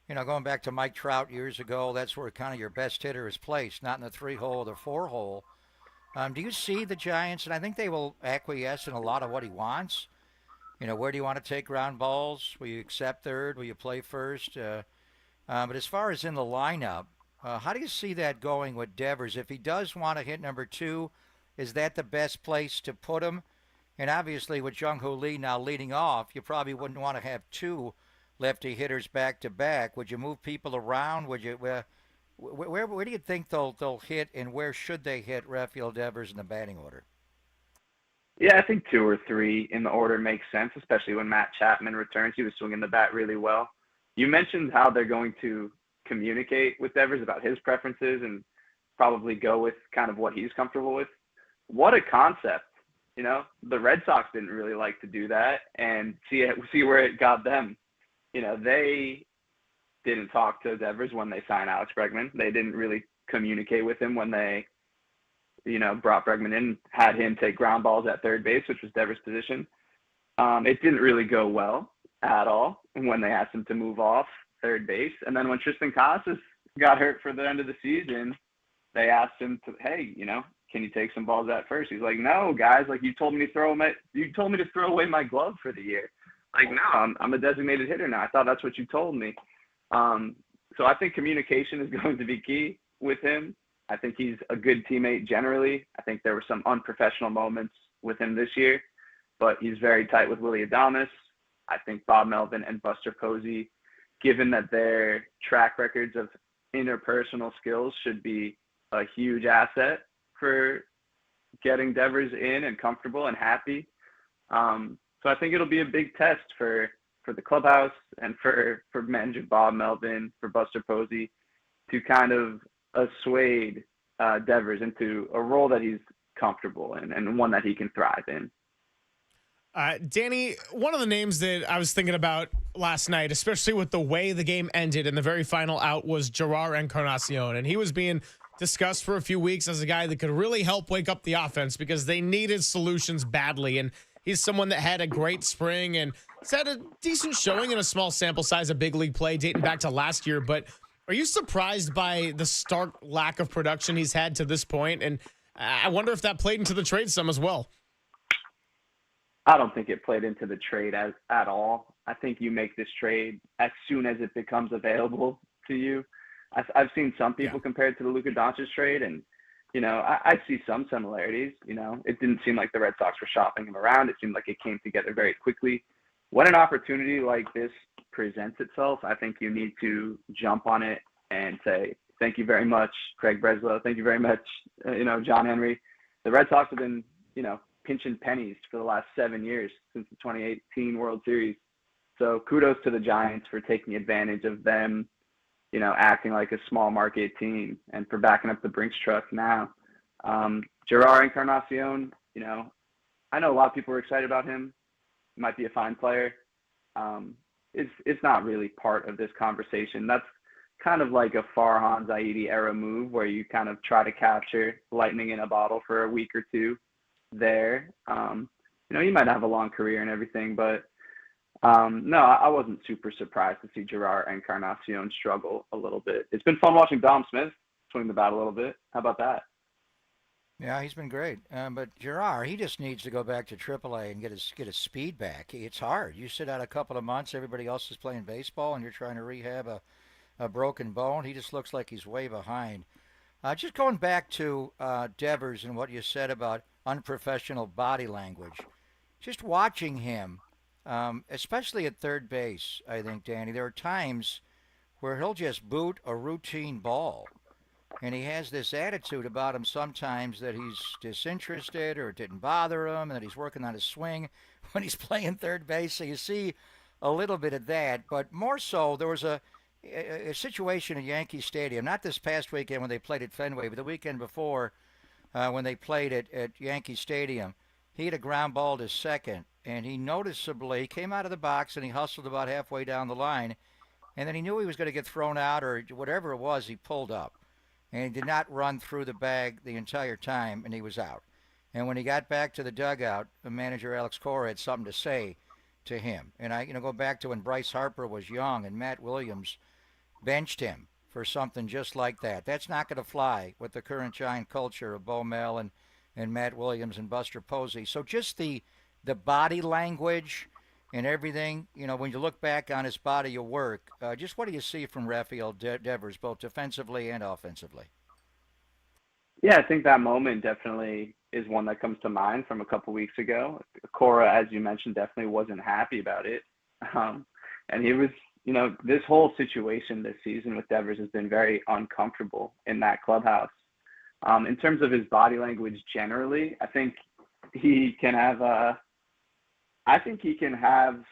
going back to Mike Trout years ago, that's where kind of your best hitter is placed, not in the 3 hole or the 4 hole. Do you see the Giants, and I think they will acquiesce in a lot of what he wants, where do you want to take ground balls? Will you accept third? Will you play first? But as far as in the lineup, how do you see that going with Devers? If he does want to hit number 2, is that the best place to put him? And obviously with Jung-Hoo Lee now leading off, you probably wouldn't want to have 2 lefty hitters back to back. Would you move people around? Would you? Where do you think they'll hit, and where should they hit Rafael Devers in the batting order? Yeah, I think 2 or 3 in the order makes sense, especially when Matt Chapman returns. He was swinging the bat really well. You mentioned how they're going to communicate with Devers about his preferences and probably go with kind of what he's comfortable with. What a concept. The Red Sox didn't really like to do that, and see where it got them. They didn't talk to Devers when they signed Alex Bregman. They didn't really communicate with him when they brought Bregman in, had him take ground balls at third base, which was Devers' position. It didn't really go well at all when they asked him to move off third base. And then when Tristan Casas got hurt for the end of the season, they asked him to, hey, can you take some balls at first? He's like, no, guys, like you told me to throw away my glove for the year. Like, no, I'm a designated hitter now. I thought that's what you told me. So I think communication is going to be key with him. I think he's a good teammate generally. I think there were some unprofessional moments with him this year, but he's very tight with Willie Adames. I think Bob Melvin and Buster Posey, given that their track records of interpersonal skills, should be a huge asset for getting Devers in and comfortable and happy. So I think it'll be a big test for the clubhouse and for manager Bob Melvin, for Buster Posey, to kind of assuade Devers into a role that he's comfortable in and one that he can thrive in. Danny, one of the names that I was thinking about last night, especially with the way the game ended and the very final out, was Gerard Encarnacion. And he was being discussed for a few weeks as a guy that could really help wake up the offense because they needed solutions badly. And he's someone that had a great spring and has had a decent showing in a small sample size of big league play dating back to last year. But are you surprised by the stark lack of production he's had to this point? And I wonder if that played into the trade some as well. I don't think it played into the trade at all. I think you make this trade as soon as it becomes available to you. I've seen some people compare it to the Luka Doncic trade, and I see some similarities. It didn't seem like the Red Sox were shopping him around. It seemed like it came together very quickly. When an opportunity like this presents itself, I think you need to jump on it and say, thank you very much, Craig Breslow. Thank you very much, John Henry. The Red Sox have been, pinching pennies for the last 7 years since the 2018 World Series. So kudos to the Giants for taking advantage of them, acting like a small market team and for backing up the Brinks truck now. Gerard Encarnacion, I know a lot of people are excited about him. He might be a fine player. It's not really part of this conversation. That's kind of like a Farhan Zaidi era move where you kind of try to capture lightning in a bottle for a week or two there. You might have a long career and everything, but no, I wasn't super surprised to see Gerard Encarnacion struggle a little bit. It's been fun watching Dom Smith swing the bat a little bit. How about that? Yeah, he's been great. But Gerard, he just needs to go back to AAA and get his speed back. It's hard. You sit out a couple of months, everybody else is playing baseball, and you're trying to rehab a broken bone. He just looks like he's way behind. Just going back to Devers and what you said about unprofessional body language. Just watching him, especially at third base, I think, Danny, there are times where he'll just boot a routine ball. And he has this attitude about him sometimes that he's disinterested or it didn't bother him, and that he's working on his swing when he's playing third base. So you see a little bit of that. But more so, there was a situation at Yankee Stadium, not this past weekend when they played at Fenway, but the weekend before when they played at Yankee Stadium. He had a ground ball to second, and he noticeably came out of the box and he hustled about halfway down the line, and then he knew he was going to get thrown out or whatever it was, he pulled up. And he did not run through the bag the entire time, and he was out. And when he got back to the dugout, the manager Alex Cora had something to say to him. And I go back to when Bryce Harper was young and Matt Williams benched him for something just like that. That's not going to fly with the current Giant culture of Bo Mel and Matt Williams and Buster Posey. So just the body language and everything, when you look back on his body of work, just what do you see from Rafael Devers, both defensively and offensively? Yeah, I think that moment definitely is one that comes to mind from a couple weeks ago. Cora, as you mentioned, definitely wasn't happy about it. And he was, this whole situation this season with Devers has been very uncomfortable in that clubhouse. In terms of his body language generally, I think he can have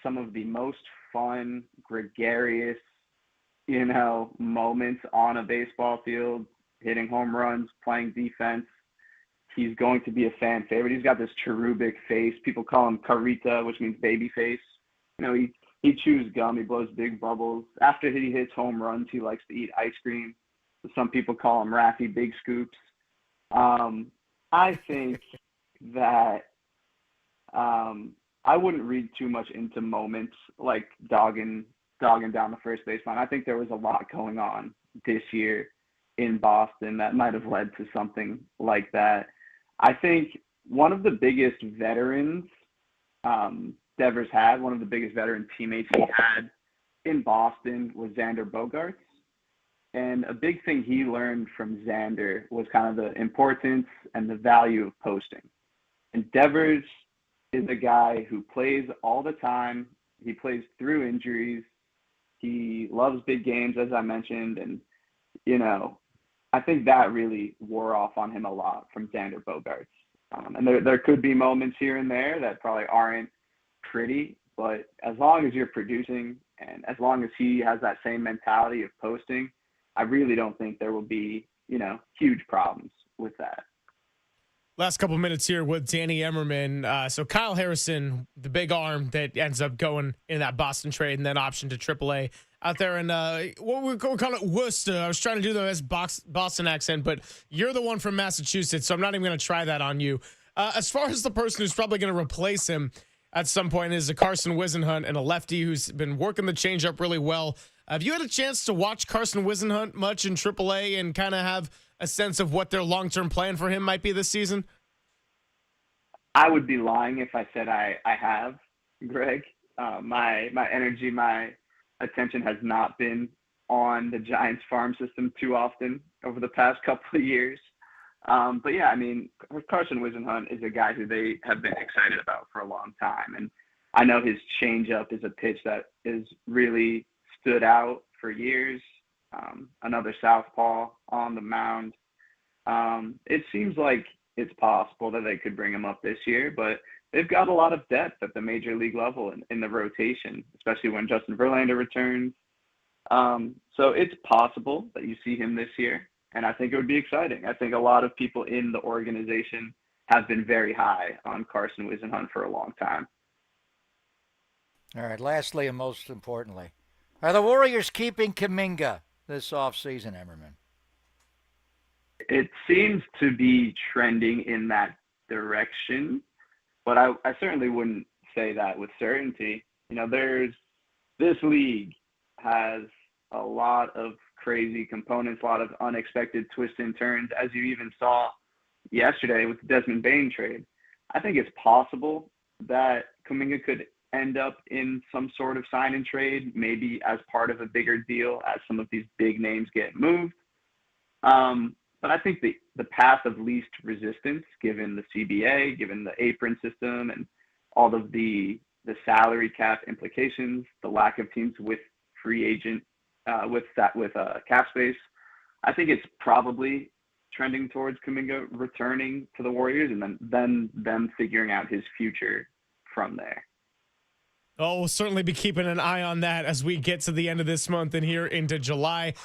some of the most fun, gregarious, moments on a baseball field, hitting home runs, playing defense. He's going to be a fan favorite. He's got this cherubic face. People call him Carita, which means baby face. He chews gum. He blows big bubbles. After he hits home runs, he likes to eat ice cream. Some people call him Raffy Big Scoops. I think that I wouldn't read too much into moments like dogging down the first baseline. I think there was a lot going on this year in Boston that might have led to something like that. I think one of the biggest veterans Devers had, one of the biggest veteran teammates he had in Boston was Xander Bogaerts. And a big thing he learned from Xander was kind of the importance and the value of posting. And Devers is a guy who plays all the time. He plays through injuries. He loves big games, as I mentioned. And, I think that really wore off on him a lot from Xander Bogaerts. And there could be moments here and there that probably aren't pretty, but as long as you're producing and as long as he has that same mentality of posting, I really don't think there will be, huge problems with that. Last couple minutes here with Danny Emmerman. So Kyle Harrison, the big arm that ends up going in that Boston trade and then option to AAA out there in what we call it, Worcester. I was trying to do the best Boston accent, but you're the one from Massachusetts, so I'm not even going to try that on you. As far as the person who's probably going to replace him at some point is a Carson Whisenhunt and a lefty who's been working the changeup really well. Have you had a chance to watch Carson Whisenhunt much in AAA and kind of have a sense of what their long-term plan for him might be this season? I would be lying if I said I have, Greg. My energy, my attention has not been on the Giants farm system too often over the past couple of years. But yeah, I mean, Carson Whisenhunt is a guy who they have been excited about for a long time. And I know his changeup is a pitch that is really stood out for years. Another southpaw on the mound. It seems like it's possible that they could bring him up this year, but they've got a lot of depth at the major league level in the rotation, especially when Justin Verlander returns. So it's possible that you see him this year, and I think it would be exciting. I think a lot of people in the organization have been very high on Carson Whisenhunt for a long time. All right, lastly and most importantly, are the Warriors keeping Kuminga this offseason, Emmerman? It seems to be trending in that direction, but I certainly wouldn't say that with certainty. You know, this league has a lot of crazy components, a lot of unexpected twists and turns, as you even saw yesterday with the Desmond Bain trade. I think it's possible that Kuminga could end up in some sort of sign and trade, maybe as part of a bigger deal as some of these big names get moved. But I think the path of least resistance, given the CBA, given the apron system, and all of the salary cap implications, the lack of teams with free agent with cap space, I think it's probably trending towards Kuminga returning to the Warriors, and then them figuring out his future from there. Oh, we'll certainly be keeping an eye on that as we get to the end of this month and here into July.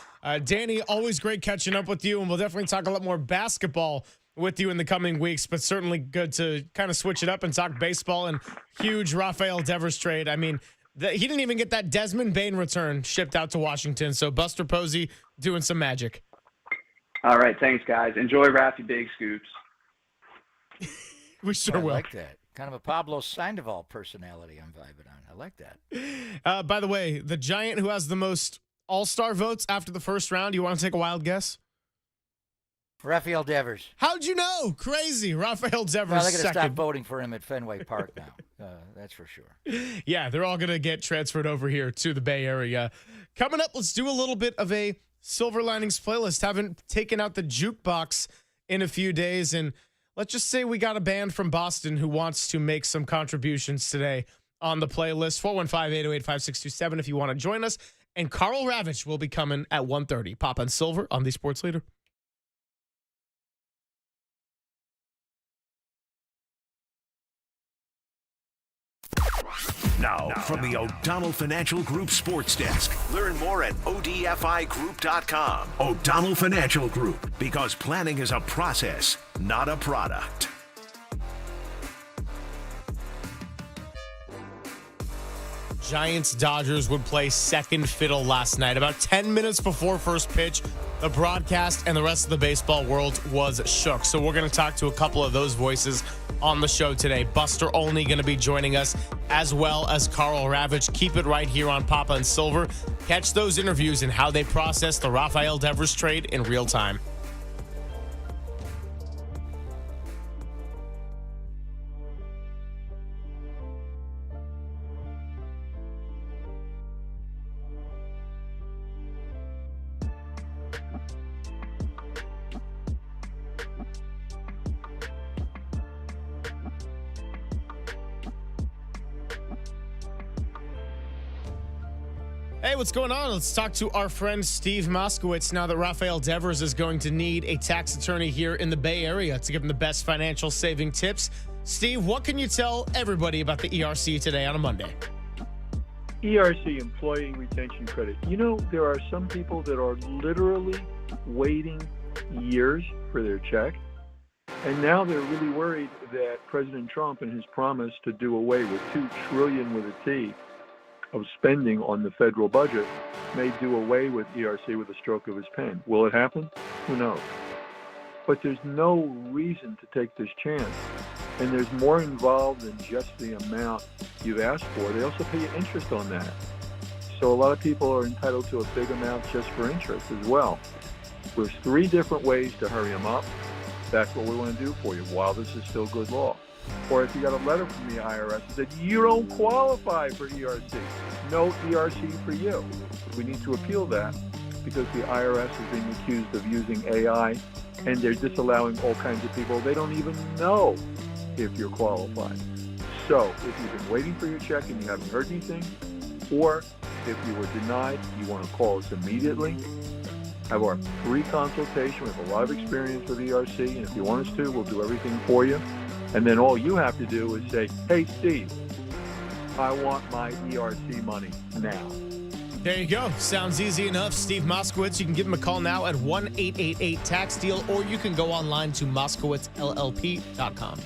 Danny, always great catching up with you, and we'll definitely talk a lot more basketball with you in the coming weeks, but certainly good to kind of switch it up and talk baseball and huge Rafael Devers trade. I mean, he didn't even get that Desmond Bain return shipped out to Washington, so Buster Posey doing some magic. All right, thanks, guys. Enjoy Raffy Big Scoops. We sure will. I like that. Kind of a Pablo Sandoval personality I'm vibing on. I like that. By the way, the Giant who has the most all-star votes after the first round, you want to take a wild guess? Rafael Devers. How'd you know? Crazy. Rafael Devers. Well, they're going to second. stop voting for him at Fenway Park now. That's for sure. Yeah, they're all going to get transferred over here to the Bay Area. Coming up, let's do a little bit of a Silver Linings playlist. Haven't taken out the jukebox in a few days, and let's just say we got a band from Boston who wants to make some contributions today on the playlist. 415-808-5627 if you want to join us. And Carl Ravitch will be coming at 1:30. Pop and Silver on the Sports Leader. Now, from the O'Donnell Financial Group Sports Desk. Learn more at odfigroup.com. O'Donnell Financial Group, because planning is a process, not a product. Giants-Dodgers would play second fiddle last night. About 10 minutes before first pitch, the broadcast and the rest of the baseball world was shook. So we're going to talk to a couple of those voices on the show today. Buster Olney going to be joining us, as well as Carl Ravitch. Keep it right here on Papa and Silver. Catch those interviews and how they process the Rafael Devers trade in real time. Hey, what's going on? Let's talk to our friend Steve Moskowitz now that Rafael Devers is going to need a tax attorney here in the Bay Area to give him the best financial saving tips. Steve, what can you tell everybody about the ERC today on a Monday? ERC, Employee Retention Credit. You know, there are some people that are literally waiting years for their check, and now they're really worried that President Trump and his promise to do away with $2 trillion with a T of spending on the federal budget may do away with ERC with a stroke of his pen. Will it happen? Who knows? But there's no reason to take this chance. And there's more involved than just the amount you've asked for. They also pay you interest on that. So a lot of people are entitled to a big amount just for interest as well. There's 3 different ways to hurry them up. That's what we want to do for you while this is still good law. Or if you got a letter from the IRS that said you don't qualify for ERC, no ERC for you. We need to appeal that. because the IRS is being accused of using AI, and they're disallowing all kinds of people. They don't even know if you're qualified. So if you've been waiting for your check and you haven't heard anything, or if you were denied, you want to call us immediately. Have our free consultation. We have a lot of experience with ERC, and if you want us to, we'll do everything for you. And then all you have to do is say, hey, Steve, I want my ERC money now. There you go. Sounds easy enough. Steve Moskowitz. You can give him a call now at 1-888-TAX-DEAL, or you can go online to moskowitzllp.com.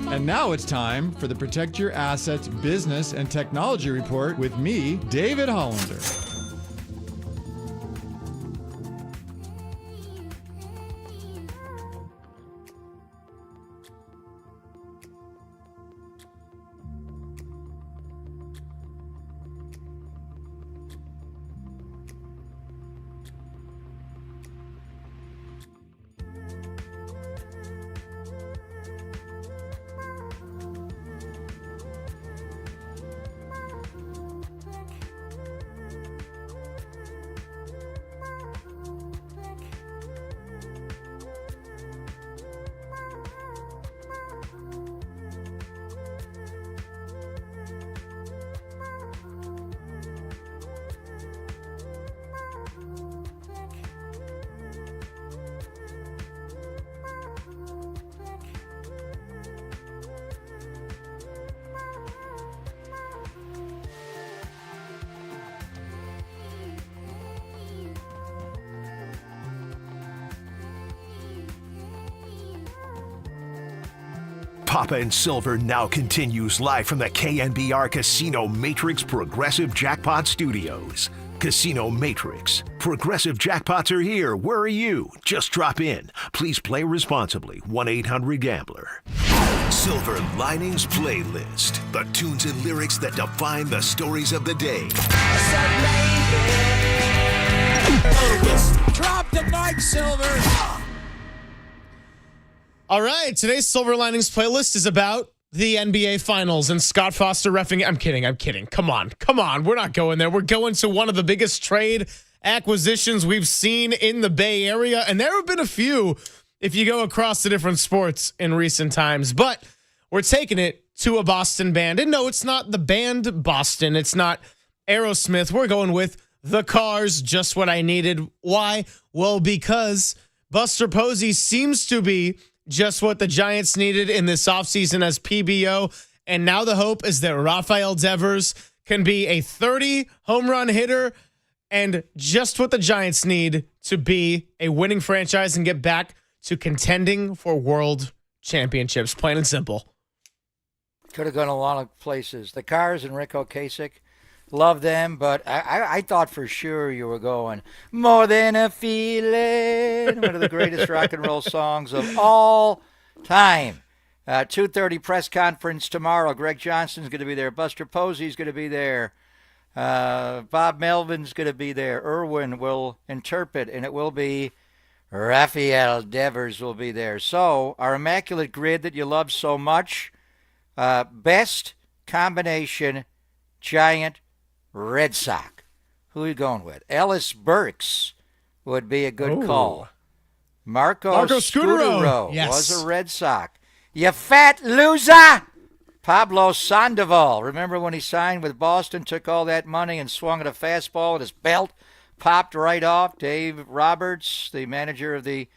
And now it's time for the Protect Your Assets Business and Technology Report with me, David Hollander. Papa and Silver now continues live from the KNBR Casino Matrix Progressive Jackpot Studios. Casino Matrix. Progressive jackpots are here. Where are you? Just drop in. Please play responsibly. 1-800-GAMBLER. Silver Linings Playlist. The tunes and lyrics that define the stories of the day. Drop the mic, Silver. All right, today's Silver Linings Playlist is about the NBA Finals and Scott Foster reffing it. I'm kidding. Come on. We're not going there. We're going to one of the biggest trade acquisitions we've seen in the Bay Area. And there have been a few if you go across the different sports in recent times. But we're taking it to a Boston band. And no, it's not the band Boston. It's not Aerosmith. We're going with The Cars, Just What I Needed. Why? Well, because Buster Posey seems to be just what the Giants needed in this offseason as PBO. And now the hope is that Rafael Devers can be a 30 home run hitter and just what the Giants need to be a winning franchise and get back to contending for world championships. Plain and simple. Could have gone a lot of places. The Cars and Rick Ocasek. Love them, but I thought for sure you were going More Than a Feeling, one of the greatest rock and roll songs of all time. 2:30 press conference tomorrow. Greg Johnson's going to be there. Buster Posey's going to be there. Bob Melvin's going to be there. Irwin will interpret, and it will be Rafael Devers will be there. So our immaculate grid that you love so much, best combination Giant Red Sox. Who are you going with? Ellis Burks would be a good call. Marco Scutaro was a Red Sox. You fat loser! Pablo Sandoval. Remember when he signed with Boston, took all that money and swung at a fastball and his belt popped right off? Dave Roberts, the manager of the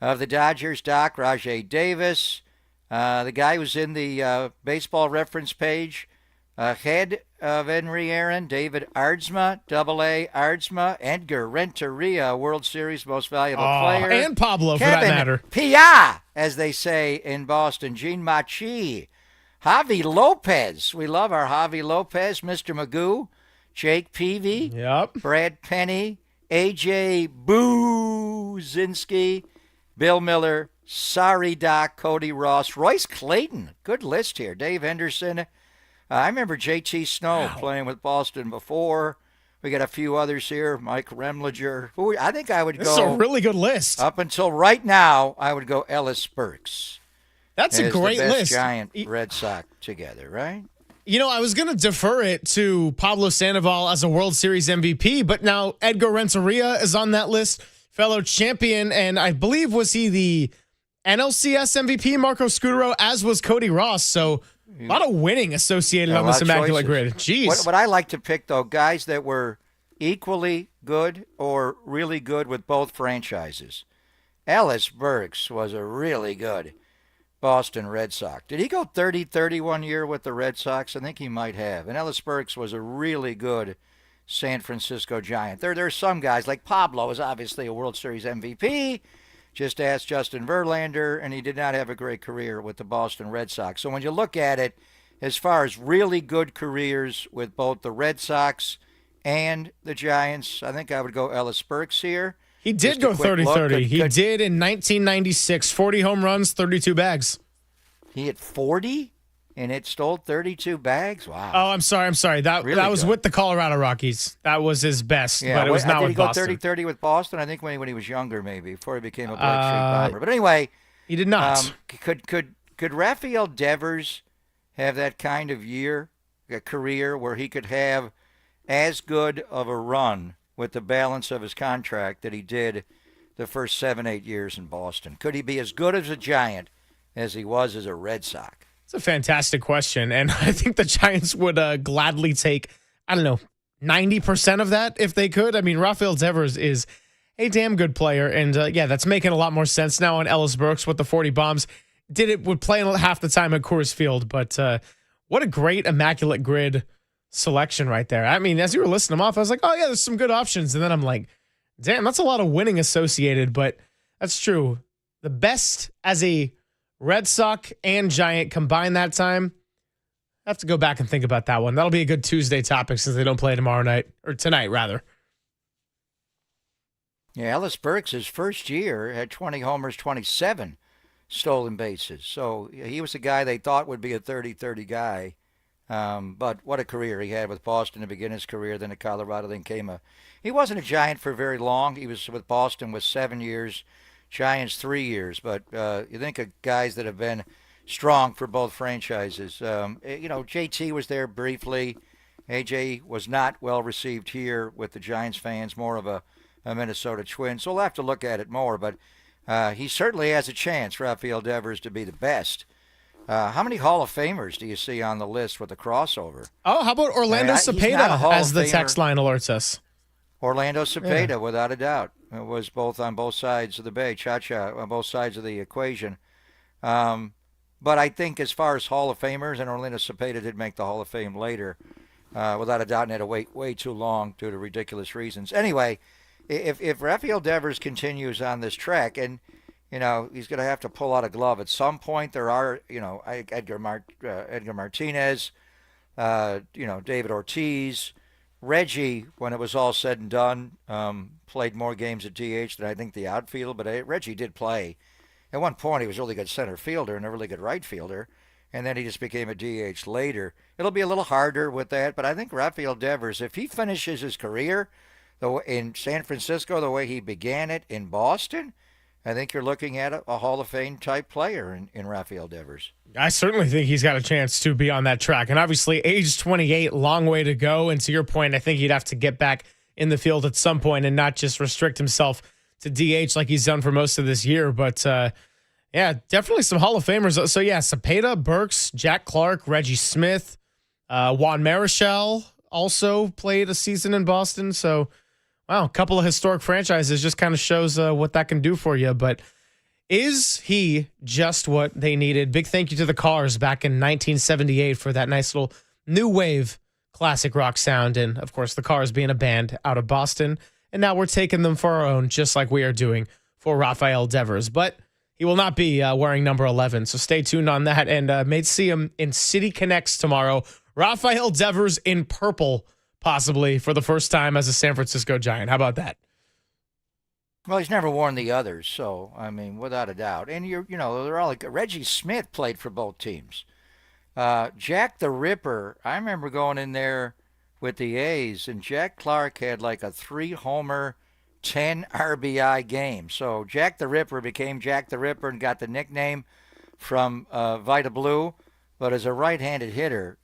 Dodgers. Doc Rajay Davis. The guy who's in the baseball reference page. Head of Henry Aaron, David Aardsma, AA Aardsma, Edgar Renteria, World Series Most Valuable Player. And Pablo, Kevin for that matter. Pia, as they say in Boston. Gene Machi. Javi Lopez. We love our Javi Lopez. Mr. Magoo. Jake Peavy. Yep. Brad Penny. A.J. Buzinski. Bill Miller. Sorry Doc. Cody Ross. Royce Clayton. Good list here. Dave Henderson. I remember J.T. Snow playing with Boston before. We got a few others here. Mike Remlinger. I think I would go. This is a really good list. Up until right now, I would go Ellis Burks. That's a great the best list. Giant Red Sox together, right? You know, I was going to defer it to Pablo Sandoval as a World Series MVP, but now Edgar Renteria is on that list, fellow champion, and I believe was he the NLCS MVP, Marco Scutaro, as was Cody Ross. So a lot of winning associated on this immaculate grid. Jeez. What I like to pick, though, guys that were equally good or really good with both franchises. Ellis Burks was a really good Boston Red Sox. Did he go 30-30 one year with the Red Sox? I think he might have. And Ellis Burks was a really good San Francisco Giant. There are some guys, like Pablo is obviously a World Series MVP. Just ask Justin Verlander, and he did not have a great career with the Boston Red Sox. So when you look at it, as far as really good careers with both the Red Sox and the Giants, I think I would go Ellis Burks here. He did go 30-30. He did in 1996, 40 home runs, 32 bags. He hit 40, and it stole 32 bags? Wow. Oh, I'm sorry. That was good. with the Colorado Rockies. That was his best, but it was not with Boston. Did he go 30-30 with Boston? I think when he was younger, maybe, before he became a Blake Street Bomber. But anyway. He did not. Could Rafael Devers have that kind of year, a career, where he could have as good of a run with the balance of his contract that he did the first 7-8 years in Boston? Could he be as good as a Giant as he was as a Red Sox? It's a fantastic question, and I think the Giants would gladly take, 90% of that if they could. I mean, Rafael Devers is a damn good player, and that's making a lot more sense now on Ellis Burks with the 40 bombs. Would play half the time at Coors Field, but what a great immaculate grid selection right there. I mean, as you were listing them off, I was like, oh yeah, there's some good options, and then I'm like, damn, that's a lot of winning associated, but that's true. The best as a Red Sox and Giant combined that time. I have to go back and think about that one. That'll be a good Tuesday topic since they don't play tomorrow night, or tonight, rather. Yeah, Ellis Burks, his first year, had 20 homers, 27 stolen bases. So he was a guy they thought would be a 30-30 guy. But what a career he had with Boston to begin his career, then to Colorado, then he wasn't a Giant for very long. He was with Boston with 7 years, Giants 3 years. But you think of guys that have been strong for both franchises. JT was there briefly. AJ was not well received here with the Giants fans, more of a Minnesota Twin. So we'll have to look at it more. But he certainly has a chance, Rafael Devers, to be the best. How many Hall of Famers do you see on the list with the crossover? Oh, how about Orlando Cepeda, as the text line alerts us? Orlando Cepeda, without a doubt. It was on both sides of the bay, Cha-Cha, on both sides of the equation. But I think as far as Hall of Famers, and Orlando Cepeda did make the Hall of Fame later, without a doubt, and had to wait way too long due to ridiculous reasons. Anyway, if Rafael Devers continues on this track, and he's going to have to pull out a glove at some point. There are, Edgar Martinez, David Ortiz, Reggie. When it was all said and done, played more games at DH than I think the outfield. But Reggie did play. At one point, he was a really good center fielder and a really good right fielder, and then he just became a DH later. It'll be a little harder with that, but I think Rafael Devers, if he finishes his career in San Francisco the way he began it in Boston, I think you're looking at a Hall of Fame type player in Rafael Devers. I certainly think he's got a chance to be on that track. And obviously, age 28, long way to go. And to your point, I think he'd have to get back in the field at some point and not just restrict himself to DH like he's done for most of this year. But definitely some Hall of Famers. So Cepeda, Burks, Jack Clark, Reggie Smith, Juan Marichal also played a season in Boston. So, wow, a couple of historic franchises just kind of shows what that can do for you. But is he just what they needed? Big thank you to the Cars back in 1978 for that nice little new wave classic rock sound. And, of course, the Cars being a band out of Boston. And now we're taking them for our own, just like we are doing for Rafael Devers. But he will not be wearing number 11, so stay tuned on that. And may see him in City Connects tomorrow. Rafael Devers in purple, possibly for the first time as a San Francisco Giant. How about that? Well, he's never worn the others, so, I mean, without a doubt. And, they're all like, Reggie Smith played for both teams. Jack the Ripper, I remember going in there with the A's, and Jack Clark had like a 3-homer, 10 RBI game. So Jack the Ripper became Jack the Ripper and got the nickname from Vita Blue. But as a right-handed hitter,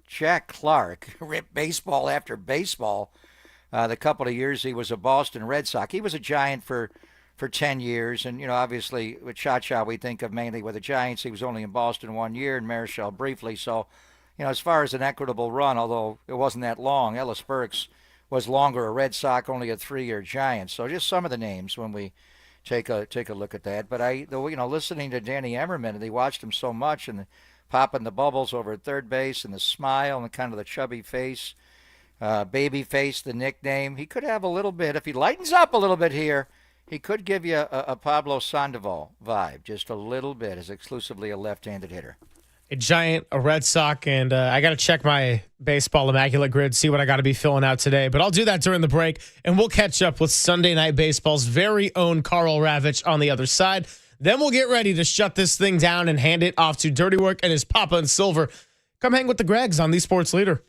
Jack Clark ripped baseball after baseball. The couple of years he was a Boston Red Sox. He was a Giant for 10 years. And, obviously with Cha-Cha we think of mainly with the Giants. He was only in Boston 1 year and Marichal briefly. So, as far as an equitable run, although it wasn't that long, Ellis Burks was longer a Red Sox, only a 3-year Giant. So just some of the names when we take a look at that. But listening to Danny Emmerman, and they watched him so much, and popping the bubbles over at third base, and the smile, and kind of the chubby face, baby face, the nickname. He could have a little bit, if he lightens up a little bit here, he could give you a Pablo Sandoval vibe, just a little bit, as exclusively a left-handed hitter. A Giant, a Red Sox, and I got to check my baseball immaculate grid, see what I got to be filling out today. But I'll do that during the break, and we'll catch up with Sunday Night Baseball's very own Carl Ravitch on the other side. Then we'll get ready to shut this thing down and hand it off to Dirty Work and his Papa and Silver. Come hang with the Gregs on the Sports Leader.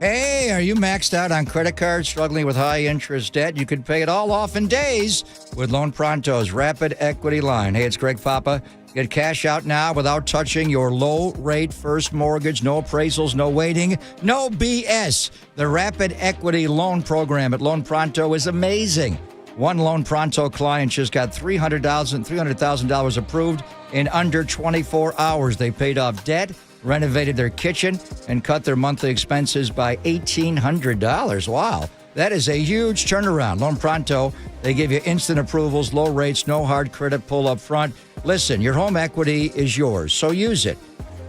Hey, are you maxed out on credit cards, struggling with high interest debt? You could pay it all off in days with Loan Pronto's Rapid Equity Line. Hey, it's Greg Papa. Get cash out now without touching your low-rate first mortgage. No appraisals, no waiting, no BS. The Rapid Equity Loan Program at Loan Pronto is amazing. One Loan Pronto client just got $300,000 approved in under 24 hours. They paid off debt, renovated their kitchen, and cut their monthly expenses by $1,800. Wow. That is a huge turnaround. Loan Pronto, they give you instant approvals, low rates, no hard credit pull up front. Listen, your home equity is yours, so use it.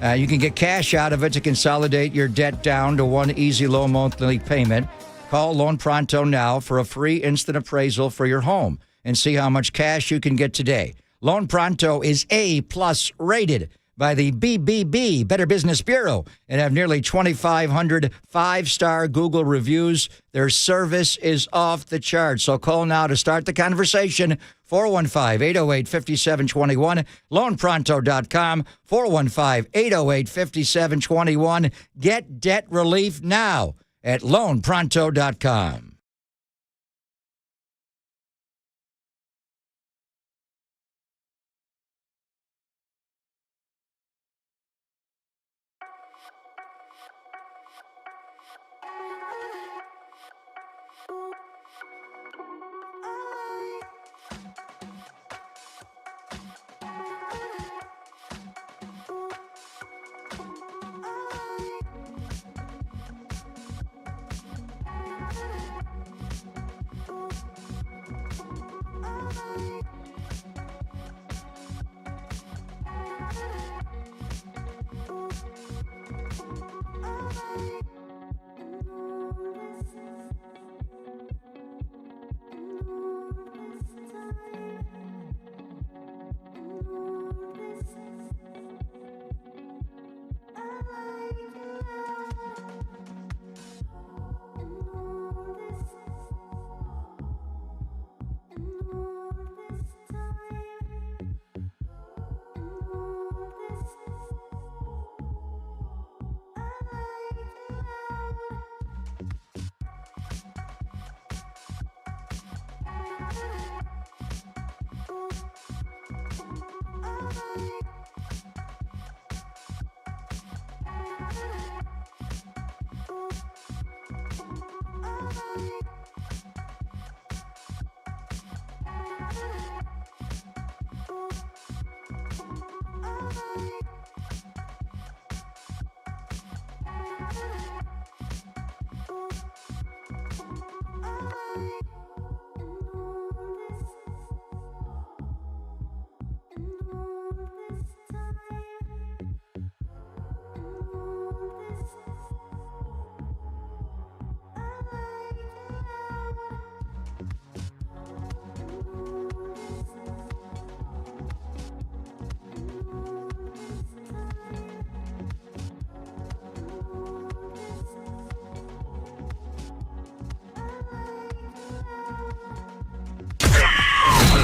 You can get cash out of it to consolidate your debt down to one easy low monthly payment. Call Loan Pronto now for a free instant appraisal for your home and see how much cash you can get today. Loan Pronto is A+ rated by the BBB, Better Business Bureau, and have nearly 2,500 five-star Google reviews. Their service is off the charts. So call now to start the conversation. 415-808-5721, loanpronto.com, 415-808-5721. Get debt relief now at loanpronto.com.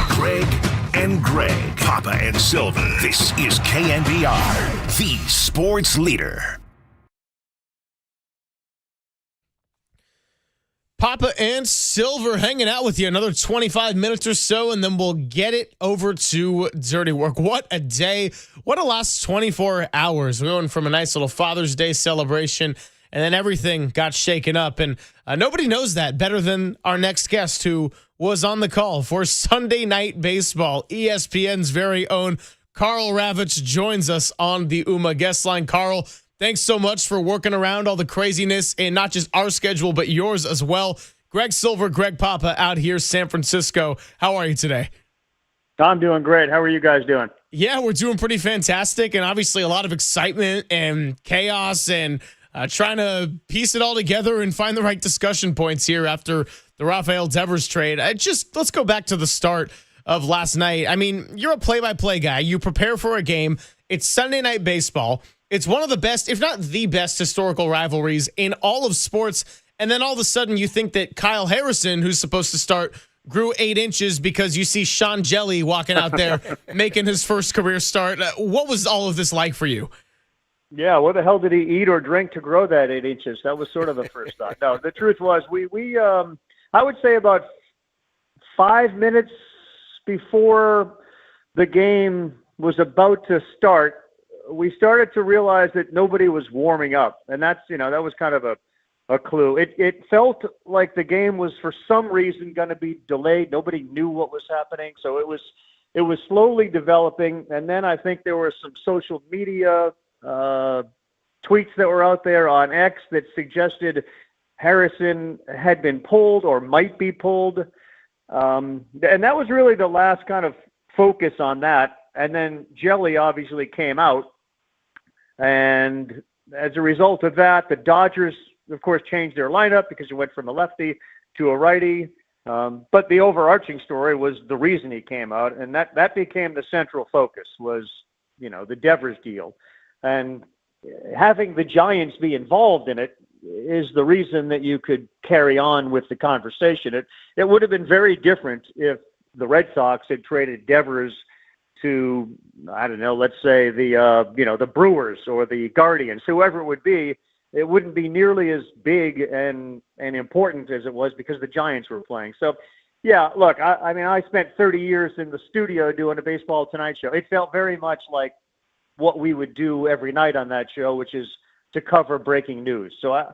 Greg and Greg, Papa and Silver. This is KNBR, the sports leader. Papa and Silver hanging out with you another 25 minutes or so, and then we'll get it over to Dirty Work. What a day. What a last 24 hours. We went from a nice little Father's Day celebration, and then everything got shaken up. And nobody knows that better than our next guest, who was on the call for Sunday Night Baseball. ESPN's very own Carl Ravitch joins us on the UMA guest line. Carl, thanks so much for working around all the craziness in not just our schedule, but yours as well. Greg Silver, Greg Papa out here, San Francisco. How are you today? I'm doing great. How are you guys doing? Yeah, we're doing pretty fantastic, and obviously a lot of excitement and chaos and trying to piece it all together and find the right discussion points here after the Rafael Devers trade. Let's go back to the start of last night. I mean, you're a play-by-play guy. You prepare for a game. It's Sunday Night Baseball. It's one of the best, if not the best, historical rivalries in all of sports. And then all of a sudden you think that Kyle Harrison, who's supposed to start, grew 8 inches because you see Sean Jelly walking out there making his first career start. What was all of this like for you? Yeah, what the hell did he eat or drink to grow that 8 inches? That was sort of the first thought. No, the truth was we I would say about 5 minutes before the game was about to start, we started to realize that nobody was warming up, and that was kind of a clue. It felt like the game was for some reason going to be delayed. Nobody knew what was happening, so it was slowly developing. And then I think there were some social media tweets that were out there on X that suggested Harrison had been pulled or might be pulled. And that was really the last kind of focus on that. And then Jelly obviously came out. And as a result of that, the Dodgers, of course, changed their lineup because it went from a lefty to a righty. But the overarching story was the reason he came out. And that became the central focus was, the Devers deal. And having the Giants be involved in it is the reason that you could carry on with the conversation. It would have been very different if the Red Sox had traded Devers to, I don't know, let's say the Brewers or the Guardians, whoever it would be. It wouldn't be nearly as big and important as it was because the Giants were playing. So, yeah, look, I spent 30 years in the studio doing a Baseball Tonight show. It felt very much like what we would do every night on that show, which is to cover breaking news. So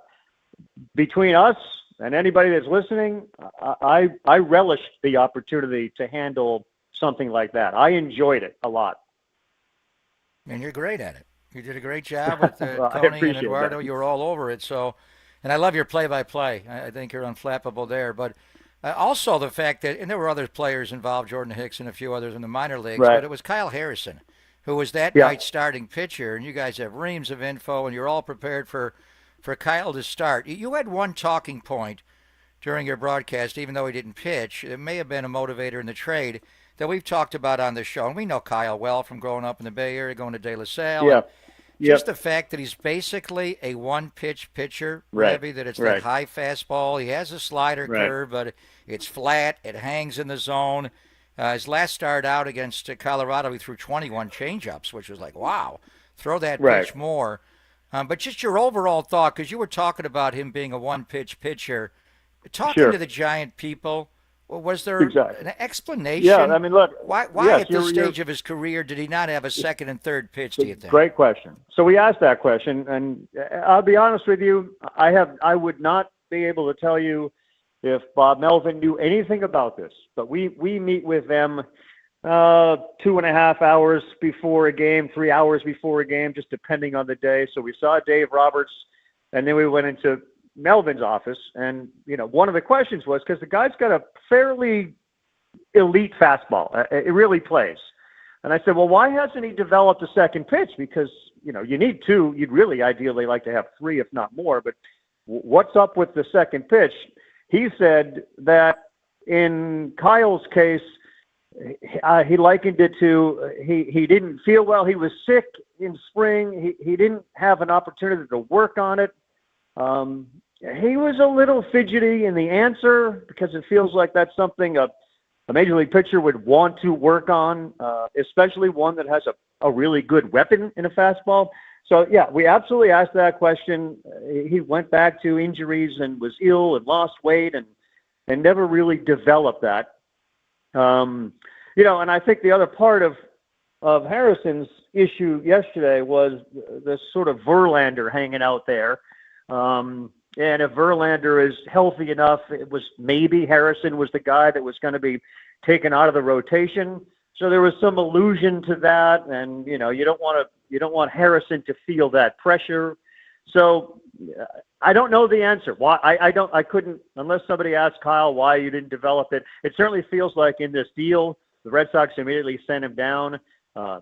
between us and anybody that's listening, I relished the opportunity to handle something like that. I enjoyed it a lot. And you're great at it. You did a great job with Tony and Eduardo. You were all over it. So, and I love your play-by-play. I think you're unflappable there. But also the fact that, and there were other players involved, Jordan Hicks and a few others in the minor leagues, right. But it was Kyle Harrison who was that night's starting pitcher, and you guys have reams of info, and you're all prepared for Kyle to start. You had one talking point during your broadcast, even though he didn't pitch. It may have been a motivator in the trade that we've talked about on the show. And we know Kyle well from growing up in the Bay Area, going to De La Salle. Yeah. Just the fact that he's basically a one-pitch pitcher, right. Revy, that it's right. that high fastball. He has a slider curve, but it's flat. It hangs in the zone. His last start out against Colorado, he threw 21 changeups, which was like, wow, throw that pitch more. But just your overall thought, because you were talking about him being a one-pitch pitcher. Talking to the Giant people, was there an explanation? Yeah, I mean, look. Why at this stage of his career did he not have a second and third pitch, do you think? Great question. So we asked that question, and I'll be honest with you, I would not be able to tell you if Bob Melvin knew anything about this, but we meet with them 2.5 hours before a game, 3 hours before a game, just depending on the day. So we saw Dave Roberts, and then we went into Melvin's office, and one of the questions was, because the guy's got a fairly elite fastball, it really plays. And I said, well, why hasn't he developed a second pitch? Because you need two. You'd really ideally like to have three, if not more. But what's up with the second pitch? He said that in Kyle's case, he likened it to he didn't feel well. He was sick in spring. He didn't have an opportunity to work on it. He was a little fidgety in the answer because it feels like that's something a major league pitcher would want to work on, especially one that has a really good weapon in a fastball. So, yeah, we absolutely asked that question. He went back to injuries and was ill and lost weight and never really developed that. And I think the other part of Harrison's issue yesterday was this sort of Verlander hanging out there. And if Verlander is healthy enough, it was maybe Harrison was the guy that was going to be taken out of the rotation. So there was some allusion to that, and you don't want Harrison to feel that pressure. So I don't know the answer. Why I couldn't, unless somebody asked Kyle why you didn't develop it. It certainly feels like in this deal, the Red Sox immediately sent him down.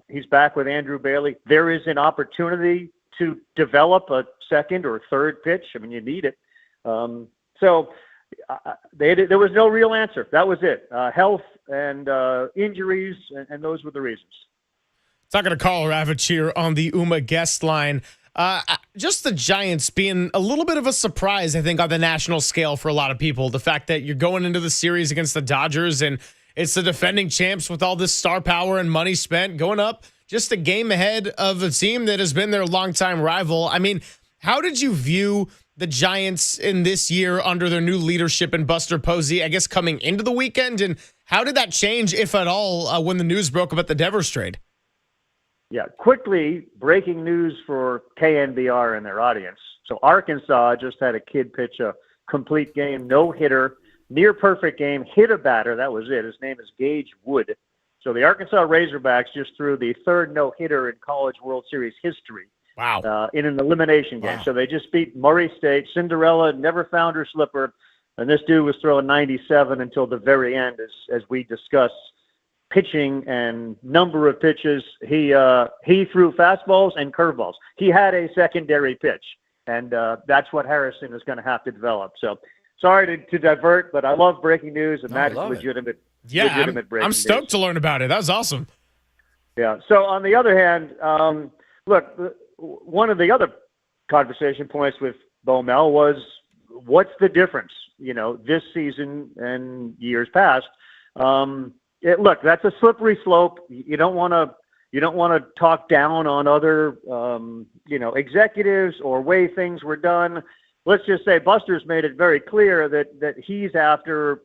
He's back with Andrew Bailey. There is an opportunity to develop a second or third pitch. I mean, you need it. So there was no real answer. That was it. Health and injuries, and those were the reasons. Talking to Carl Ravitch here on the UMA guest line. Just the Giants being a little bit of a surprise, I think, on the national scale for a lot of people. The fact that you're going into the series against the Dodgers, and it's the defending champs with all this star power and money spent, going up just a game ahead of a team that has been their longtime rival. I mean, how did you view the Giants in this year under their new leadership and Buster Posey, I guess, coming into the weekend? And how did that change, if at all, when the news broke about the Devers trade? Yeah, quickly, breaking news for KNBR and their audience. So Arkansas just had a kid pitch a complete game, no-hitter, near-perfect game, hit a batter. That was it. His name is Gage Wood. So the Arkansas Razorbacks just threw the third no-hitter in College World Series history. Wow. In an elimination game. Wow. So they just beat Murray State. Cinderella never found her slipper. And this dude was throwing 97 until the very end, as we discussed. Pitching and number of pitches, he threw fastballs and curveballs. He had a secondary pitch, and that's what Harrison is going to have to develop. So sorry to divert, but I love breaking news, and that is legitimate. Yeah, legitimate breaking I'm stoked news. to learn about it. That was awesome. Yeah. So on the other hand, look, one of the other conversation points with Bo Mel was, what's the difference, this season and years past? Look, that's a slippery slope. You don't want to talk down on other, executives or way things were done. Let's just say Buster's made it very clear that he's after,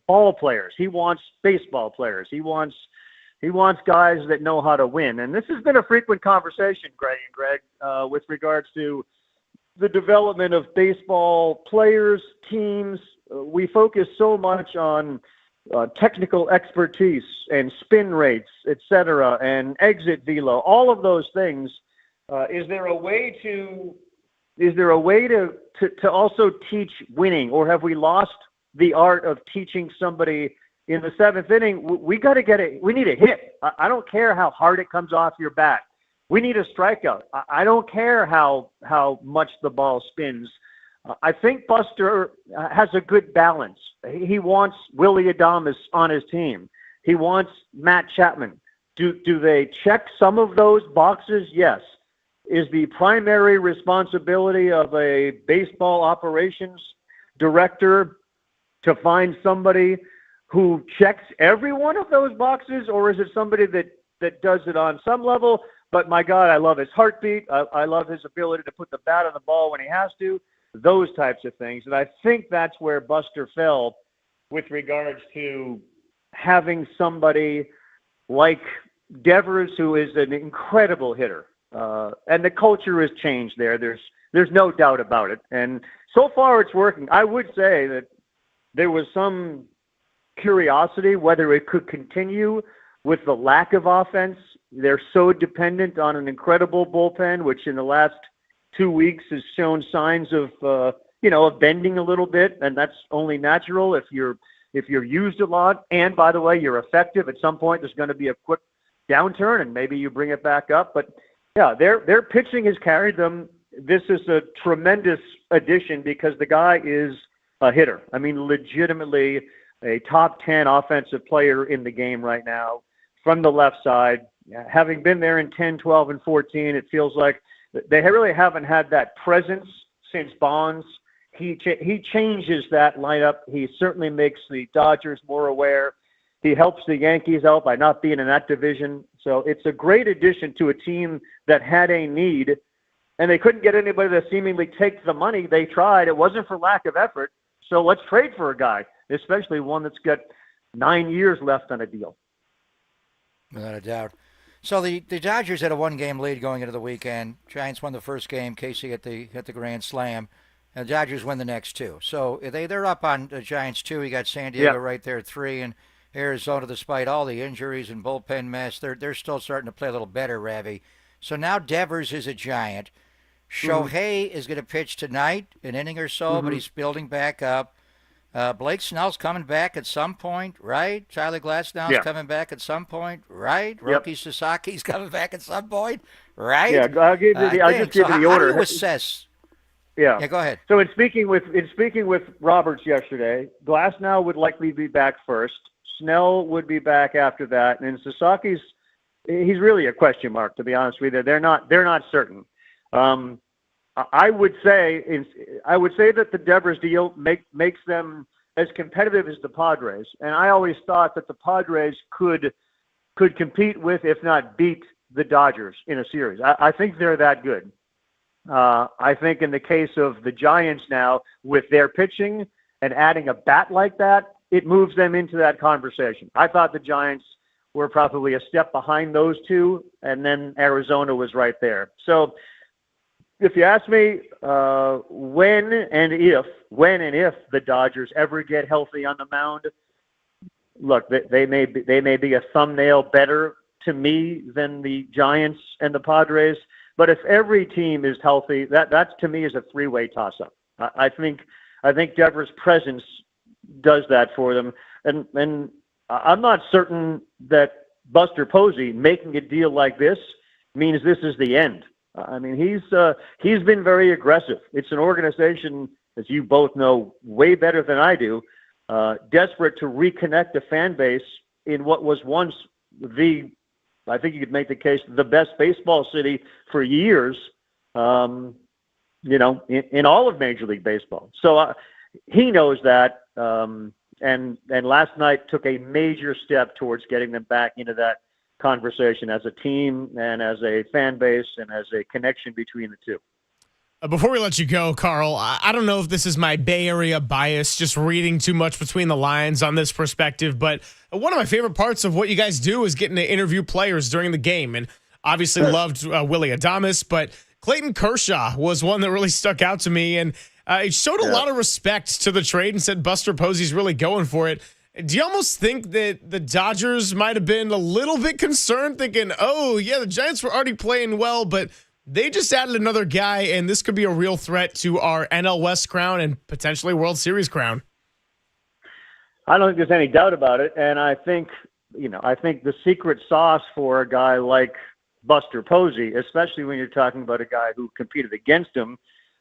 ball players. He wants baseball players. He wants guys that know how to win. And this has been a frequent conversation, Greg, with regards to the development of baseball players, teams. We focus so much on technical expertise and spin rates, etc., and exit velo, all of those things. Is there a way to also teach winning, or have we lost the art of teaching somebody in the seventh inning? We got to get it. We need a hit. I don't care how hard it comes off your bat. We need a strikeout. I don't care how much the ball spins. I think Buster has a good balance. He wants Willie Adames on his team. He wants Matt Chapman. Do they check some of those boxes? Yes. Is the primary responsibility of a baseball operations director to find somebody who checks every one of those boxes, or is it somebody that does it on some level? But my God, I love his heartbeat. I love his ability to put the bat on the ball when he has to. Those types of things. And I think that's where Buster fell with regards to having somebody like Devers, who is an incredible hitter. And the culture has changed there. There's no doubt about it. And so far it's working. I would say that there was some curiosity whether it could continue with the lack of offense. They're so dependent on an incredible bullpen, which in the last 2 weeks has shown signs of bending a little bit, and that's only natural if you're used a lot. And by the way, you're effective. At some point, there's going to be a quick downturn, and maybe you bring it back up. But yeah, their pitching has carried them. This is a tremendous addition because the guy is a hitter. I mean, legitimately a top 10 offensive player in the game right now from the left side. Having been there in 10, 12, and 14, it feels like they really haven't had that presence since Bonds. He changes that lineup. He certainly makes the Dodgers more aware. He helps the Yankees out by not being in that division. So it's a great addition to a team that had a need, and they couldn't get anybody to seemingly take the money. They tried. It wasn't for lack of effort. So let's trade for a guy, especially one that's got 9 years left on a deal. Without a doubt. So the Dodgers had a one-game lead going into the weekend. Giants won the first game. Casey hit the grand slam. And the Dodgers win the next two. So they're up on the Giants 2. You got San Diego right there at 3, and Arizona, despite all the injuries and bullpen mess, they're still starting to play a little better, Ravi. So now Devers is a Giant. Shohei is going to pitch tonight, an inning or so, but he's building back up. Blake Snell's coming back at some point, right? Tyler Glasnow's coming back at some point, right? Roki Sasaki's coming back at some point, right? Yeah, I'll just give you the order. How do you assess? Yeah, go ahead. So in speaking with Roberts yesterday, Glasnow would likely be back first. Snell would be back after that, and Sasaki's he's really a question mark, to be honest with you. They're not certain. I would say that the Devers deal makes them as competitive as the Padres, and I always thought that the Padres could compete with, if not beat, the Dodgers in a series. I think they're that good. I think in the case of the Giants now, with their pitching and adding a bat like that, it moves them into that conversation. I thought the Giants were probably a step behind those two, and then Arizona was right there. So if you ask me when and if the Dodgers ever get healthy on the mound, look, they may be a thumbnail better to me than the Giants and the Padres. But if every team is healthy, that to me is a three-way toss-up. I think Devers' presence does that for them, and I'm not certain that Buster Posey making a deal like this means this is the end. I mean, he's been very aggressive. It's an organization, as you both know way better than I do, desperate to reconnect the fan base in what was once I think you could make the case, the best baseball city for years, in all of Major League Baseball. So he knows that, and last night took a major step towards getting them back into that conversation as a team and as a fan base and as a connection between the two. Before we let you go, Carl, I don't know if this is my Bay Area bias, just reading too much between the lines on this perspective, but one of my favorite parts of what you guys do is getting to interview players during the game, and obviously loved Willie Adames, but Clayton Kershaw was one that really stuck out to me, and it showed a lot of respect to the trade and said Buster Posey's really going for it. Do you almost think that the Dodgers might have been a little bit concerned, thinking, oh, yeah, the Giants were already playing well, but they just added another guy, and this could be a real threat to our NL West crown and potentially World Series crown? I don't think there's any doubt about it, and I think the secret sauce for a guy like Buster Posey, especially when you're talking about a guy who competed against him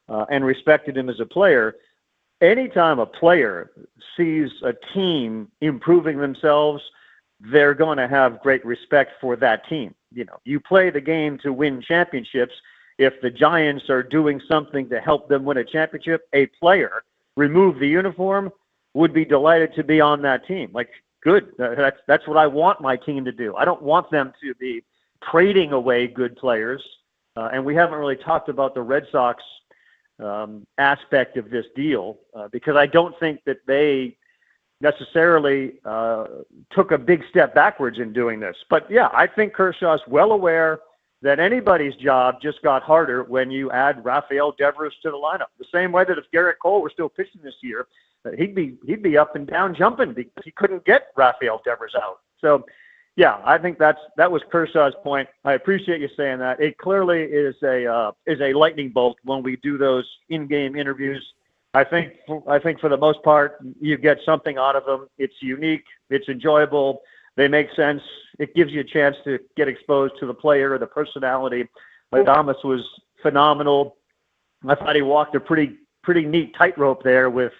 and respected him as a player, anytime a player sees a team improving themselves, they're going to have great respect for that team. You play the game to win championships. If the Giants are doing something to help them win a championship, a player, remove the uniform, would be delighted to be on that team. Like, good. That's what I want my team to do. I don't want them to be trading away good players. And we haven't really talked about the Red Sox aspect of this deal because I don't think that they necessarily took a big step backwards in doing this. But yeah, I think Kershaw's well aware that anybody's job just got harder when you add Rafael Devers to the lineup. The same way that if Garrett Cole were still pitching this year, he'd be up and down jumping because he couldn't get Rafael Devers out. So yeah, I think that was Kershaw's point. I appreciate you saying that. It clearly is a lightning bolt when we do those in-game interviews. I think for the most part, you get something out of them. It's unique. It's enjoyable. They make sense. It gives you a chance to get exposed to the player or the personality. Adames was phenomenal. I thought he walked a pretty neat tightrope there with,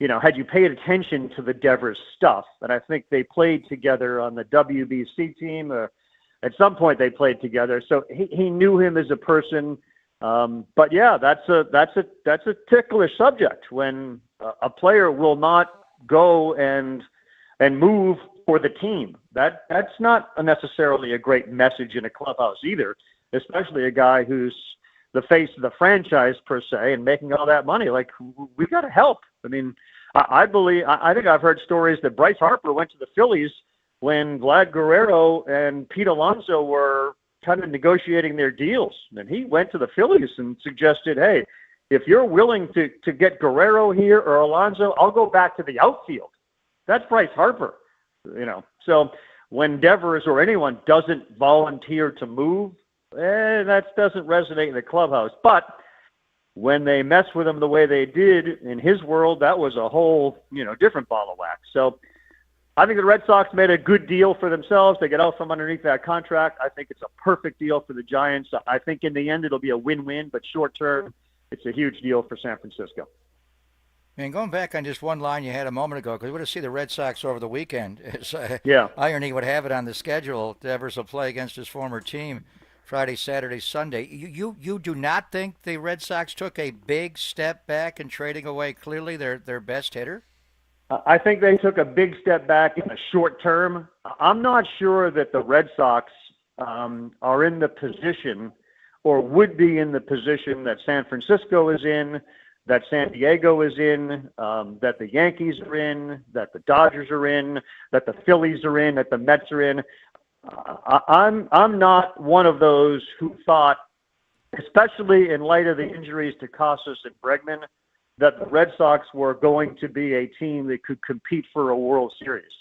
had you paid attention to the Devers stuff, and I think they played together on the WBC team. At some point they played together. So he knew him as a person. But yeah, that's a ticklish subject when a player will not go and move for the team. That's not necessarily a great message in a clubhouse either, especially a guy who's the face of the franchise per se and making all that money. Like, we got to help. I mean, I think I've heard stories that Bryce Harper went to the Phillies when Vlad Guerrero and Pete Alonso were kind of negotiating their deals. And he went to the Phillies and suggested, hey, if you're willing to get Guerrero here or Alonso, I'll go back to the outfield. That's Bryce Harper, So when Devers or anyone doesn't volunteer to move, that doesn't resonate in the clubhouse. But when they mess with him the way they did in his world, that was a whole, different ball of wax. So I think the Red Sox made a good deal for themselves. They get out from underneath that contract. I think it's a perfect deal for the Giants. I think in the end it'll be a win-win, but short term, it's a huge deal for San Francisco. And going back on just one line you had a moment ago, because we're going to see the Red Sox over the weekend. Irony would have it on the schedule. Devers will play against his former team Friday, Saturday, Sunday. You do not think the Red Sox took a big step back in trading away clearly their best hitter? I think they took a big step back in the short term. I'm not sure that the Red Sox are in the position or would be in the position that San Francisco is in, that San Diego is in, that the Yankees are in, that the Dodgers are in, that the Phillies are in, that the Mets are in. I'm not one of those who thought, especially in light of the injuries to Casas and Bregman, that the Red Sox were going to be a team that could compete for a World Series.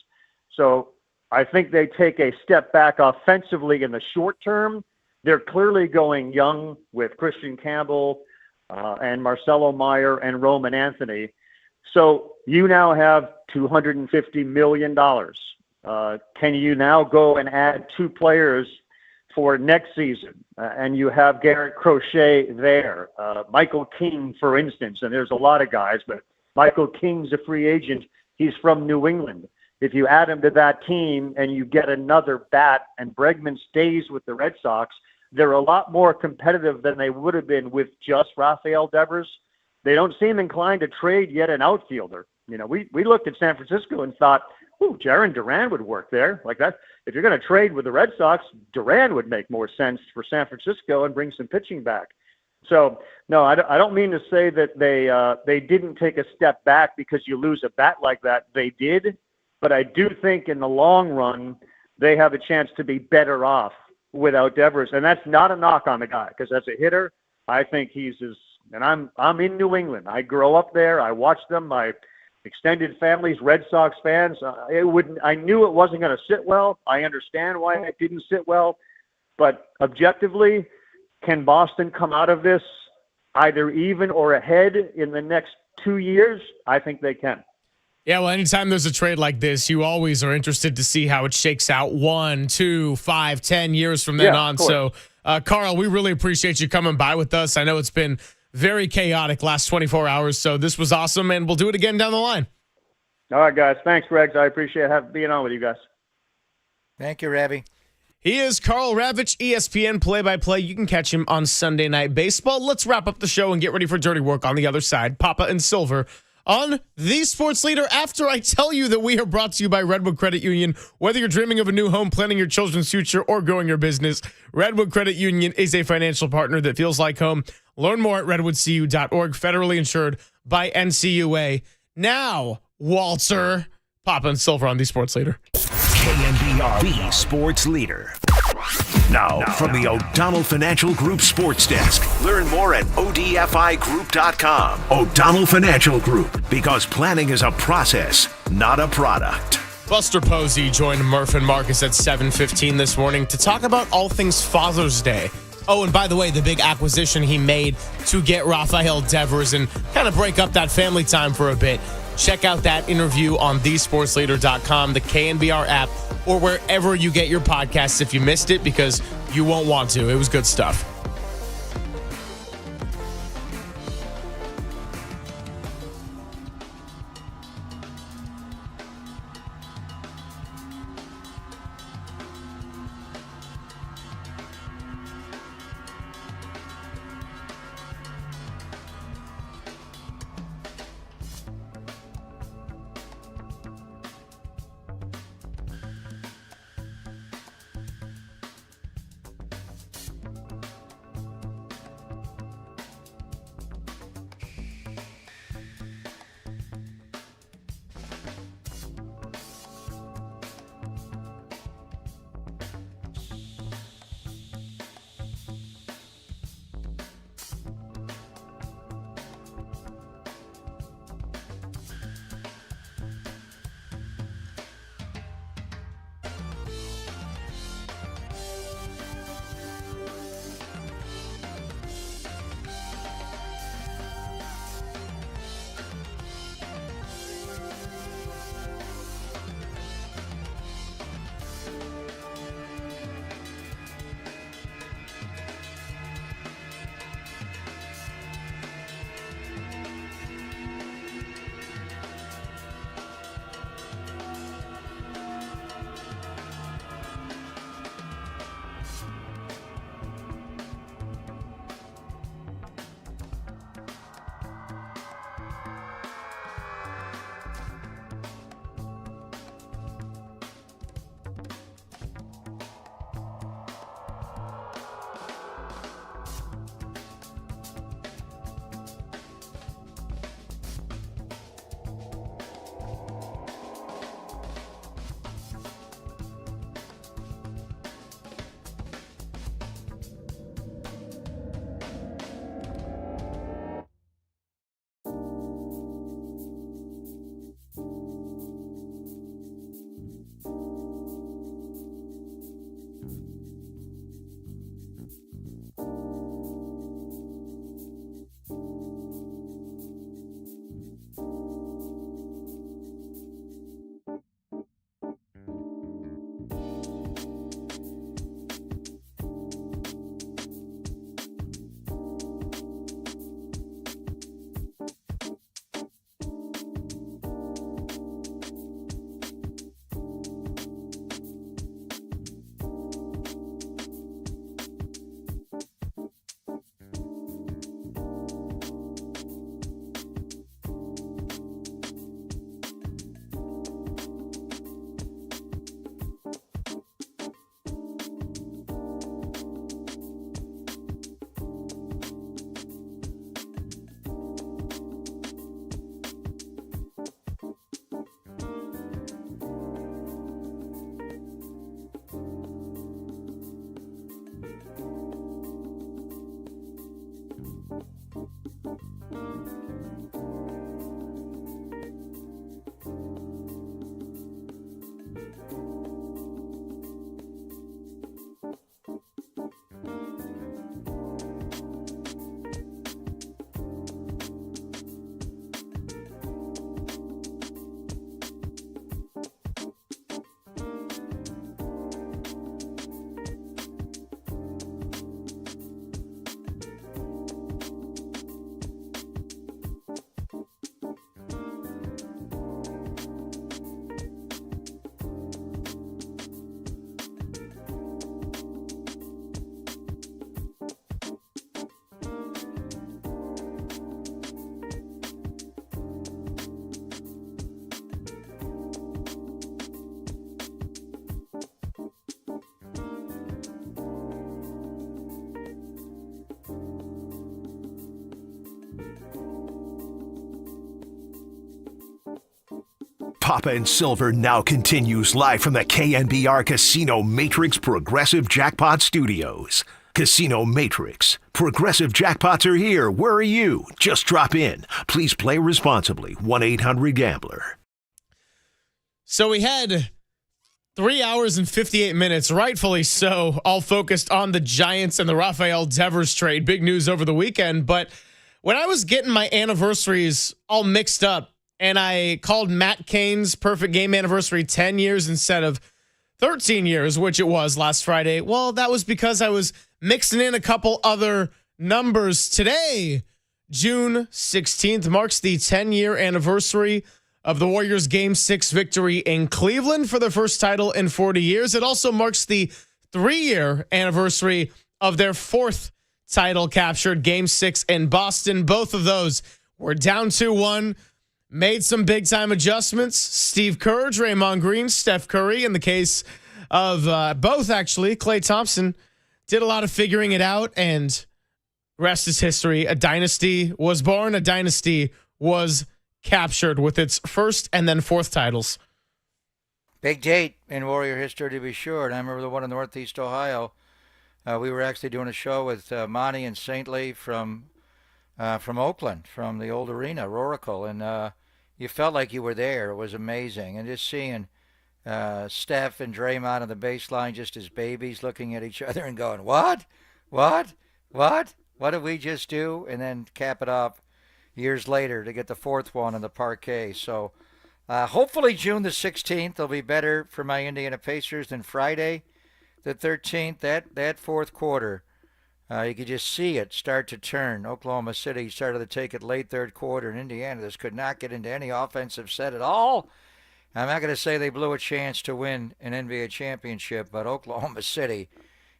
So I think they take a step back offensively in the short term. They're clearly going young with Christian Campbell and Marcelo Meyer and Roman Anthony. So you now have $250 million. Can you now go and add 2 players for next season? And you have Garrett Crochet there. Michael King, for instance, and there's a lot of guys, but Michael King's a free agent. He's from New England. If you add him to that team and you get another bat and Bregman stays with the Red Sox, they're a lot more competitive than they would have been with just Rafael Devers. They don't seem inclined to trade yet an outfielder. You know, we looked at San Francisco and thought, ooh, Jarren Duran would work there. Like that, if you're going to trade with the Red Sox, Duran would make more sense for San Francisco and bring some pitching back. So, no, I don't mean to say that they didn't take a step back because you lose a bat like that. They did, but I do think in the long run they have a chance to be better off without Devers, and that's not a knock on the guy because as a hitter, I think he's and I'm in New England. I grow up there. I watch them. My extended family's Red Sox fans. I knew it wasn't going to sit well. I understand why it didn't sit well, but objectively, can Boston come out of this either even or ahead in the next 2 years? I think they can. Yeah, well, anytime there's a trade like this, you always are interested to see how it shakes out 1, 2, 5, 10 years from then on. So, Carl, we really appreciate you coming by with us. I know it's been very chaotic last 24 hours, so this was awesome, and we'll do it again down the line. All right, guys. Thanks, Regs. I appreciate being on with you guys. Thank you, Ravi. He is Carl Ravitch, ESPN play-by-play. You can catch him on Sunday Night Baseball. Let's wrap up the show and get ready for dirty work on the other side. Papa and Silver on The Sports Leader after I tell you that we are brought to you by Redwood Credit Union. Whether you're dreaming of a new home, planning your children's future, or growing your business, Redwood Credit Union is a financial partner that feels like home. Learn more at redwoodcu.org, federally insured by NCUA. Now, Walter, Papa and Silver on The Sports Leader. KNBR, The Sports Leader. Now, from the O'Donnell Financial Group Sports Desk. Learn more at odfigroup.com. O'Donnell Financial Group, because planning is a process, not a product. Buster Posey joined Murph and Marcus at 7:15 this morning to talk about all things Father's Day. Oh, and by the way, the big acquisition he made to get Rafael Devers and kind of break up that family time for a bit. Check out that interview on thesportsleader.com, the KNBR app, or wherever you get your podcasts if you missed it, because you won't want to. It was good stuff. Papa and Silver now continues live from the KNBR Casino Matrix Progressive Jackpot Studios. Casino Matrix. Progressive jackpots are here. Where are you? Just drop in. Please play responsibly. 1-800-GAMBLER. So we had 3 hours and 58 minutes, rightfully so, all focused on the Giants and the Rafael Devers trade. Big news over the weekend. But when I was getting my anniversaries all mixed up and I called Matt Cain's perfect game anniversary 10 years instead of 13 years, which it was last Friday, well, that was because I was mixing in a couple other numbers. Today, June 16th, marks the 10-year anniversary of the Warriors' Game 6 victory in Cleveland for their first title in 40 years. It also marks the 3-year anniversary of their fourth title captured, Game 6 in Boston. Both of those were down 2-1, made some big-time adjustments. Steve Kerr, Draymond Green, Steph Curry, in the case of both, actually, Klay Thompson, did a lot of figuring it out, and rest is history. A dynasty was born. A dynasty was captured with its first and then fourth titles. Big date in Warrior history, to be sure. And I remember the one in Northeast Ohio. We were actually doing a show with Monty and Saintly from Oakland, from the old arena, Rorical, and you felt like you were there. It was amazing. And just seeing Steph and Draymond on the baseline just as babies looking at each other and going, what did we just do? And then cap it off years later to get the fourth one in the parquet. So hopefully June the 16th will be better for my Indiana Pacers than Friday the 13th. That fourth quarter, you could just see it start to turn. Oklahoma City started to take it late third quarter, and Indiana just could not get into any offensive set at all. I'm not going to say they blew a chance to win an NBA championship, but Oklahoma City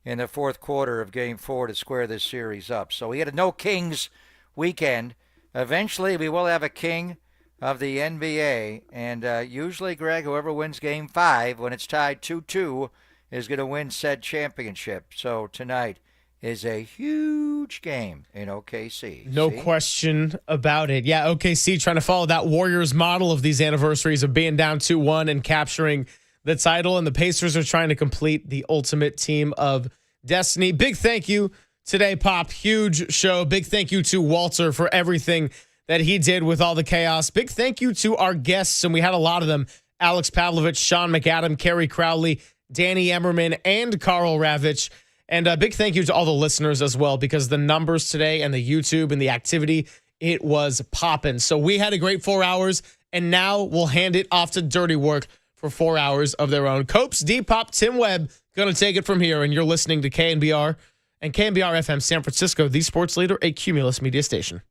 in the fourth quarter of Game 4 to square this series up. So we had a no Kings weekend. Eventually, we will have a king of the NBA, and usually, Greg, whoever wins Game 5 when it's tied 2-2 is going to win said championship. So tonight is a huge game in OKC. No question about it. Yeah, OKC trying to follow that Warriors model of these anniversaries of being down 2-1 and capturing the title, and the Pacers are trying to complete the ultimate team of destiny. Big thank you today, Pop. Huge show. Big thank you to Walter for everything that he did with all the chaos. Big thank you to our guests, and we had a lot of them. Alex Pavlovich, Sean McAdam, Kerry Crowley, Danny Emmerman, and Carl Ravitch. And a big thank you to all the listeners as well, because the numbers today and the YouTube and the activity, it was popping. So we had a great 4 hours, and now we'll hand it off to Dirty Work for 4 hours of their own. Copes, Depop, Tim Webb going to take it from here, and you're listening to KNBR and KNBR FM San Francisco, the sports leader, a Cumulus media station.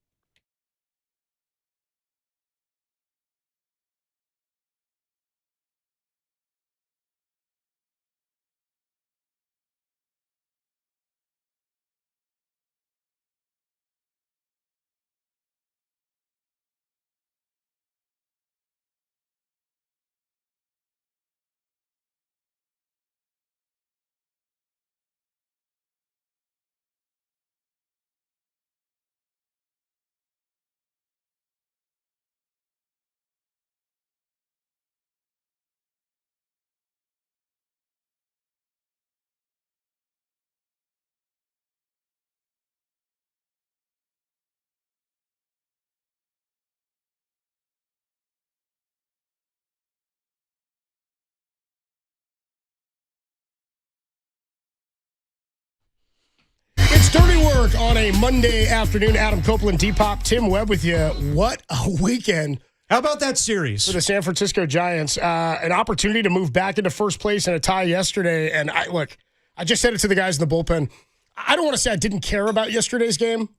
It's Dirty Work on a Monday afternoon. Adam Copeland, Depop, Tim Webb with you. What a weekend. How about that series? For the San Francisco Giants. An opportunity to move back into first place in a tie yesterday. And I just said it to the guys in the bullpen. I don't want to say I didn't care about yesterday's game,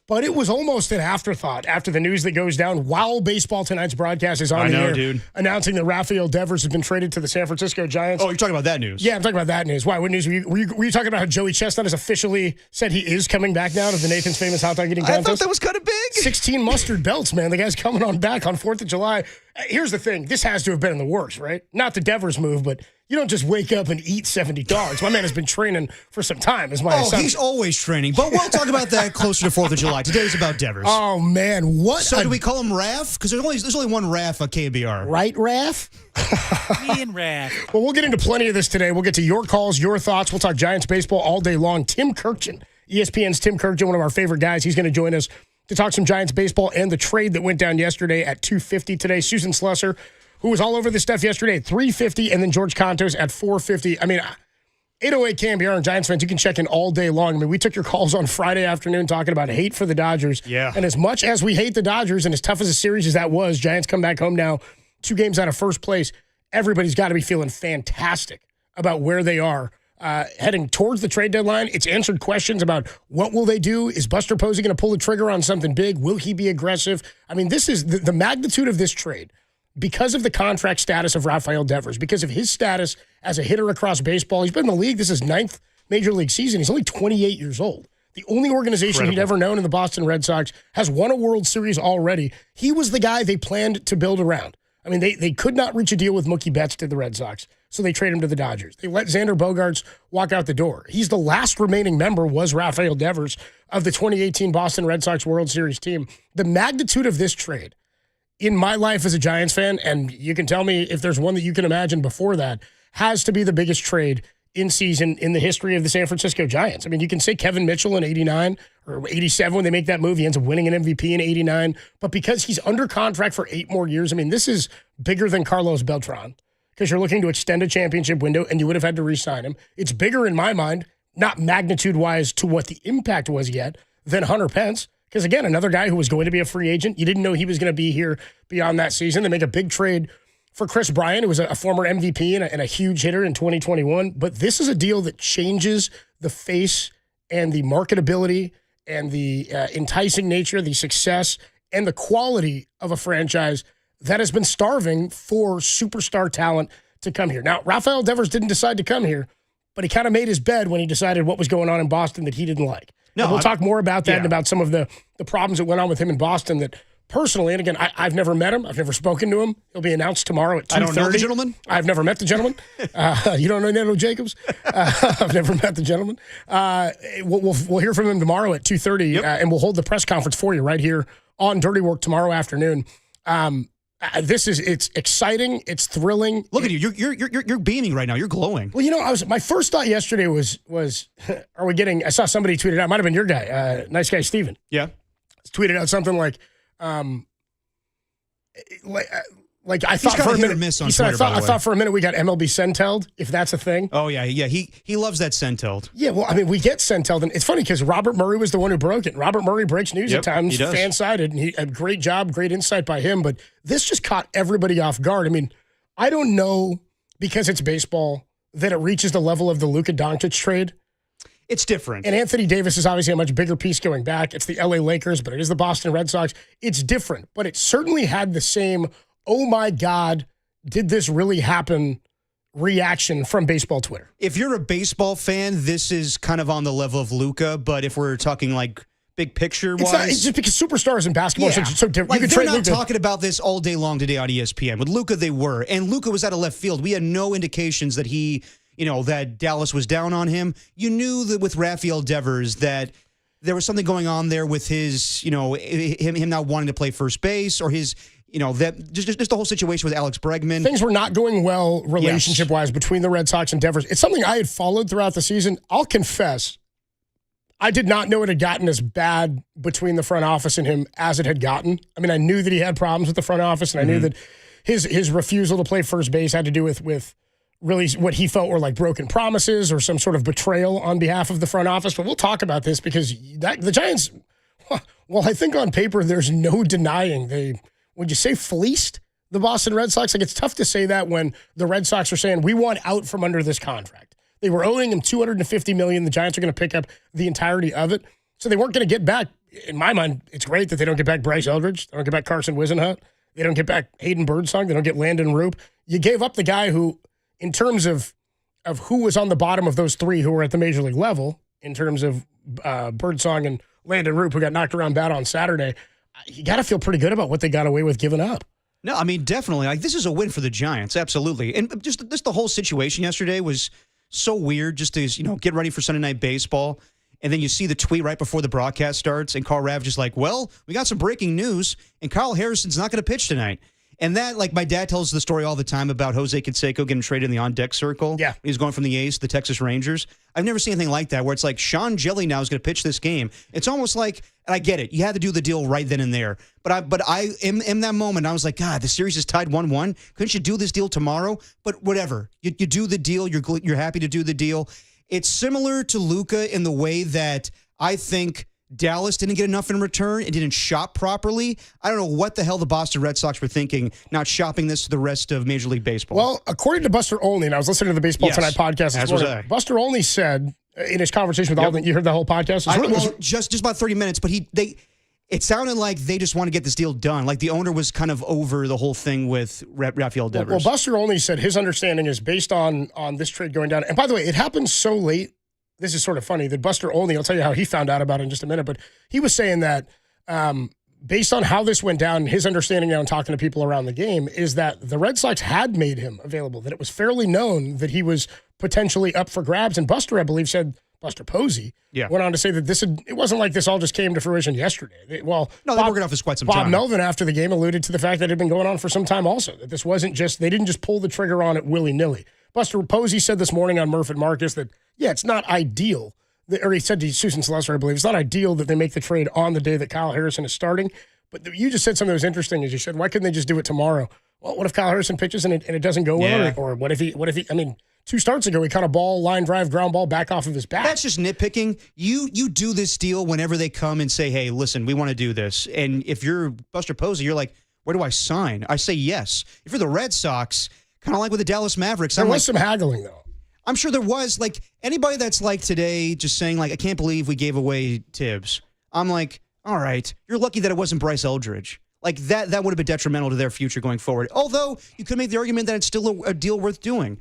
but it was almost an afterthought after the news that goes down while Baseball Tonight's broadcast is on the air, dude. Announcing that Rafael Devers has been traded to the San Francisco Giants. Oh, you're talking about that news? Yeah, I'm talking about that news. Why? What news? Were you talking about how Joey Chestnut has officially said he is coming back now to the Nathan's Famous Hot Dog Eating Contest? I thought that was kind of big. 16 mustard belts, man. The guy's coming on back on 4th of July. Here's the thing. This has to have been in the works, right? Not the Devers move, but You don't just wake up and eat 70 dogs. My man has been training for some time, is my assumption. He's always training. But we'll talk about that closer to 4th of July. Today's about Devers. Oh, man. What? So do we call him Raf? Because there's only one Raf at KNBR. Right, Raf? Me and Raf. Well, we'll get into plenty of this today. We'll get to your calls, your thoughts. We'll talk Giants baseball all day long. Tim Kirkjian, ESPN's Tim Kirkjian, one of our favorite guys. He's going to join us to talk some Giants baseball and the trade that went down yesterday at 2:50 today. Susan Slusser, who was all over this stuff yesterday at 3:50, and then George Contos at 4:50. I mean, 808 KNBR and Giants fans, you can check in all day long. I mean, we took your calls on Friday afternoon talking about hate for the Dodgers. Yeah. And as much as we hate the Dodgers and as tough as a series as that was, Giants come back home now 2 games out of first place. Everybody's got to be feeling fantastic about where they are heading towards the trade deadline. It's answered questions about what will they do? Is Buster Posey going to pull the trigger on something big? Will he be aggressive? I mean, this is the magnitude of this trade. Because of the contract status of Rafael Devers, because of his status as a hitter across baseball, he's been in the league. This is 9th major league season. He's only 28 years old. The only organization he'd ever known in the Boston Red Sox has won a World Series already. He was the guy they planned to build around. I mean, they could not reach a deal with Mookie Betts, did the Red Sox, so they trade him to the Dodgers. They let Xander Bogaerts walk out the door. He's the last remaining member, was Rafael Devers, of the 2018 Boston Red Sox World Series team. The magnitude of this trade, in my life as a Giants fan, and you can tell me if there's one that you can imagine before that, has to be the biggest trade in season in the history of the San Francisco Giants. I mean, you can say Kevin Mitchell in 89 or 87 when they make that move. He ends up winning an MVP in 89. But because he's under contract for 8 more years, I mean, this is bigger than Carlos Beltran because you're looking to extend a championship window and you would have had to re-sign him. It's bigger in my mind, not magnitude-wise to what the impact was yet, than Hunter Pence. Because, again, another guy who was going to be a free agent. You didn't know he was going to be here beyond that season. They make a big trade for Chris Bryant, who was a former MVP and a huge hitter in 2021. But this is a deal that changes the face and the marketability and the enticing nature, the success, and the quality of a franchise that has been starving for superstar talent to come here. Now, Rafael Devers didn't decide to come here, but he kind of made his bed when he decided what was going on in Boston that he didn't like. No, and we'll talk more about that and about some of the problems that went on with him in Boston that personally, and again, I've never met him. I've never spoken to him. He'll be announced tomorrow at 2:30. I don't know the gentleman. I've never met the gentleman. You don't know Nando Jacobs? I've never met the gentleman. We'll hear from him tomorrow at 2:30, and we'll hold the press conference for you right here on Dirty Work tomorrow afternoon. It's exciting. It's thrilling. Look at you. You're beaming right now. You're glowing. Well, you know, my first thought yesterday was are we getting? I saw somebody tweet it out. Might have been your guy, nice guy Steven. Yeah, tweeted out something like I thought for a minute. Miss on he said, Twitter, I thought for a minute we got MLB Centelled, if that's a thing. Oh yeah. He loves that Centelled. Yeah, well, I mean, we get Centelled, and it's funny because Robert Murray was the one who broke it. Robert Murray breaks news at times, fan-sided, and a great job, great insight by him. But this just caught everybody off guard. I mean, I don't know, because it's baseball, that it reaches the level of the Luka Doncic trade. It's different. And Anthony Davis is obviously a much bigger piece going back. It's the LA Lakers, but it is the Boston Red Sox. It's different, but it certainly had the same, oh my God, did this really happen reaction from baseball Twitter. If you're a baseball fan, this is kind of on the level of Luka, but if we're talking like big picture wise, it's just because superstars in basketball are so different. Like, you they're not talking about this all day long today on ESPN. With Luka, they were. And Luka was out of left field. We had no indications that that Dallas was down on him. You knew that with Rafael Devers that there was something going on there with his, him not wanting to play first base, or his, that just the whole situation with Alex Bregman. Things were not going well relationship-wise between the Red Sox and Devers. It's something I had followed throughout the season. I'll confess, I did not know it had gotten as bad between the front office and him as it had gotten. I mean, I knew that he had problems with the front office, and I knew that his refusal to play first base had to do with really what he felt were like broken promises or some sort of betrayal on behalf of the front office. But we'll talk about this because the Giants, well, I think on paper there's no denying would you say fleeced the Boston Red Sox? Like, it's tough to say that when the Red Sox are saying, we want out from under this contract. They were owing him $250 million. The Giants are going to pick up the entirety of it. So they weren't going to get back. In my mind, it's great that they don't get back Bryce Eldridge. They don't get back Carson Wisenhunt. They don't get back Hayden Birdsong. They don't get Landon Roop. You gave up the guy who, in terms of who was on the bottom of those three who were at the major league level, in terms of Birdsong and Landon Roop, who got knocked around bad on Saturday, you got to feel pretty good about what they got away with giving up. No, I mean, definitely. Like, this is a win for the Giants, absolutely. And just the whole situation yesterday was so weird, just to, get ready for Sunday Night Baseball. And then you see the tweet right before the broadcast starts, and Carl Ravitch is like, well, we got some breaking news, and Kyle Harrison's not going to pitch tonight. And that, like, my dad tells the story all the time about Jose Canseco getting traded in the on-deck circle. Yeah. He's going from the A's to the Texas Rangers. I've never seen anything like that, where it's like Sean Jelly now is going to pitch this game. It's almost like, and I get it, you had to do the deal right then and there. But I in that moment, I was like, God, the series is tied 1-1. Couldn't you do this deal tomorrow? But whatever. You do the deal. You're happy to do the deal. It's similar to Luka in the way that I think Dallas didn't get enough in return and didn't shop properly. I don't know what the hell the Boston Red Sox were thinking, not shopping this to the rest of Major League Baseball. Well, according to Buster Olney, and I was listening to the Baseball Tonight podcast this morning, Buster Olney said in his conversation with Alden, you heard the whole podcast? Just about 30 minutes, but it sounded like they just want to get this deal done. Like the owner was kind of over the whole thing with Rafael Devers. Well, Buster Olney said his understanding is based on this trade going down. And by the way, it happened so late. This is sort of funny that Buster Olney, I'll tell you how he found out about it in just a minute, but he was saying that based on how this went down, his understanding now and talking to people around the game is that the Red Sox had made him available, that it was fairly known that he was potentially up for grabs. And Buster, I believe, said, Buster Posey, went on to say that it wasn't like this all just came to fruition yesterday. They've been working off this quite some time. Bob Melvin, after the game, alluded to the fact that it had been going on for some time also, that this wasn't just, they didn't just pull the trigger on it willy-nilly. Buster Posey said this morning on Murph and Marcus that, it's not ideal, or he said to Susan Celester, I believe, it's not ideal that they make the trade on the day that Kyle Harrison is starting. But you just said something that was interesting, as you said, why couldn't they just do it tomorrow? Well, what if Kyle Harrison pitches and it doesn't go well? Or what if he, I mean, 2 starts ago, he caught a ball, line drive, ground ball back off of his bat. That's just nitpicking. You do this deal whenever they come and say, hey, listen, we want to do this. And if you're Buster Posey, you're like, where do I sign? I say yes. If you're the Red Sox, kind of like with the Dallas Mavericks. There was some haggling, though. I'm sure there was. Like, anybody that's like today just saying, like, I can't believe we gave away Tibbs. I'm like, all right, you're lucky that it wasn't Bryce Eldridge. Like, that would have been detrimental to their future going forward. Although, you could make the argument that it's still a deal worth doing.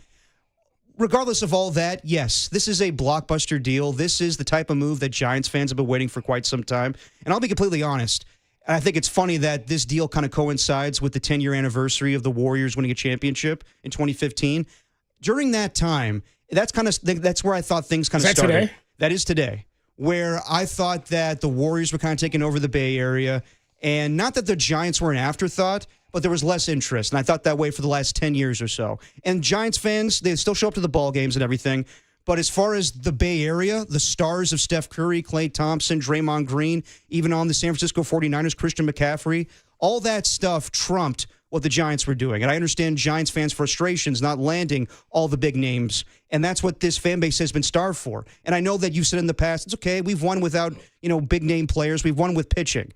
Regardless of all that, yes, this is a blockbuster deal. This is the type of move that Giants fans have been waiting for quite some time. And I'll be completely honest, I think it's funny that this deal kind of coincides with the 10-year anniversary of the Warriors winning a championship in 2015. During that time, that's where I thought things kind of started. Today? That is today, where I thought that the Warriors were kind of taking over the Bay Area, and not that the Giants were an afterthought, but there was less interest, and I thought that way for the last 10 years or so. And Giants fans, they still show up to the ball games and everything, but as far as the Bay Area, the stars of Steph Curry, Klay Thompson, Draymond Green, even on the San Francisco 49ers, Christian McCaffrey, all that stuff trumped what the Giants were doing. And I understand Giants fans' frustrations not landing all the big names, and that's what this fan base has been starved for. And I know that you've said in the past, it's okay, we've won without, big name players, we've won with pitching.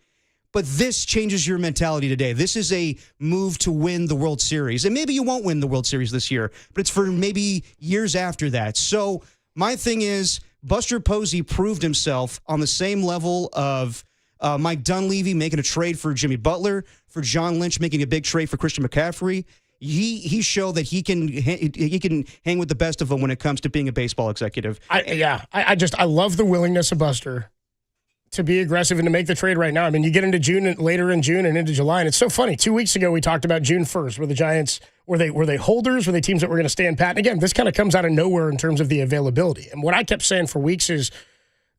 But this changes your mentality today. This is a move to win the World Series. And maybe you won't win the World Series this year, but it's for maybe years after that. So my thing is, Buster Posey proved himself on the same level of Mike Dunleavy making a trade for Jimmy Butler, for John Lynch making a big trade for Christian McCaffrey. He showed that he can hang with the best of them when it comes to being a baseball executive. I love the willingness of Buster to be aggressive and to make the trade right now. I mean, you get into June and later in June and into July, and it's so funny. 2 weeks ago, we talked about June 1st, where the Giants, were they holders? Were they teams that were going to stand pat? And again, this kind of comes out of nowhere in terms of the availability. And what I kept saying for weeks is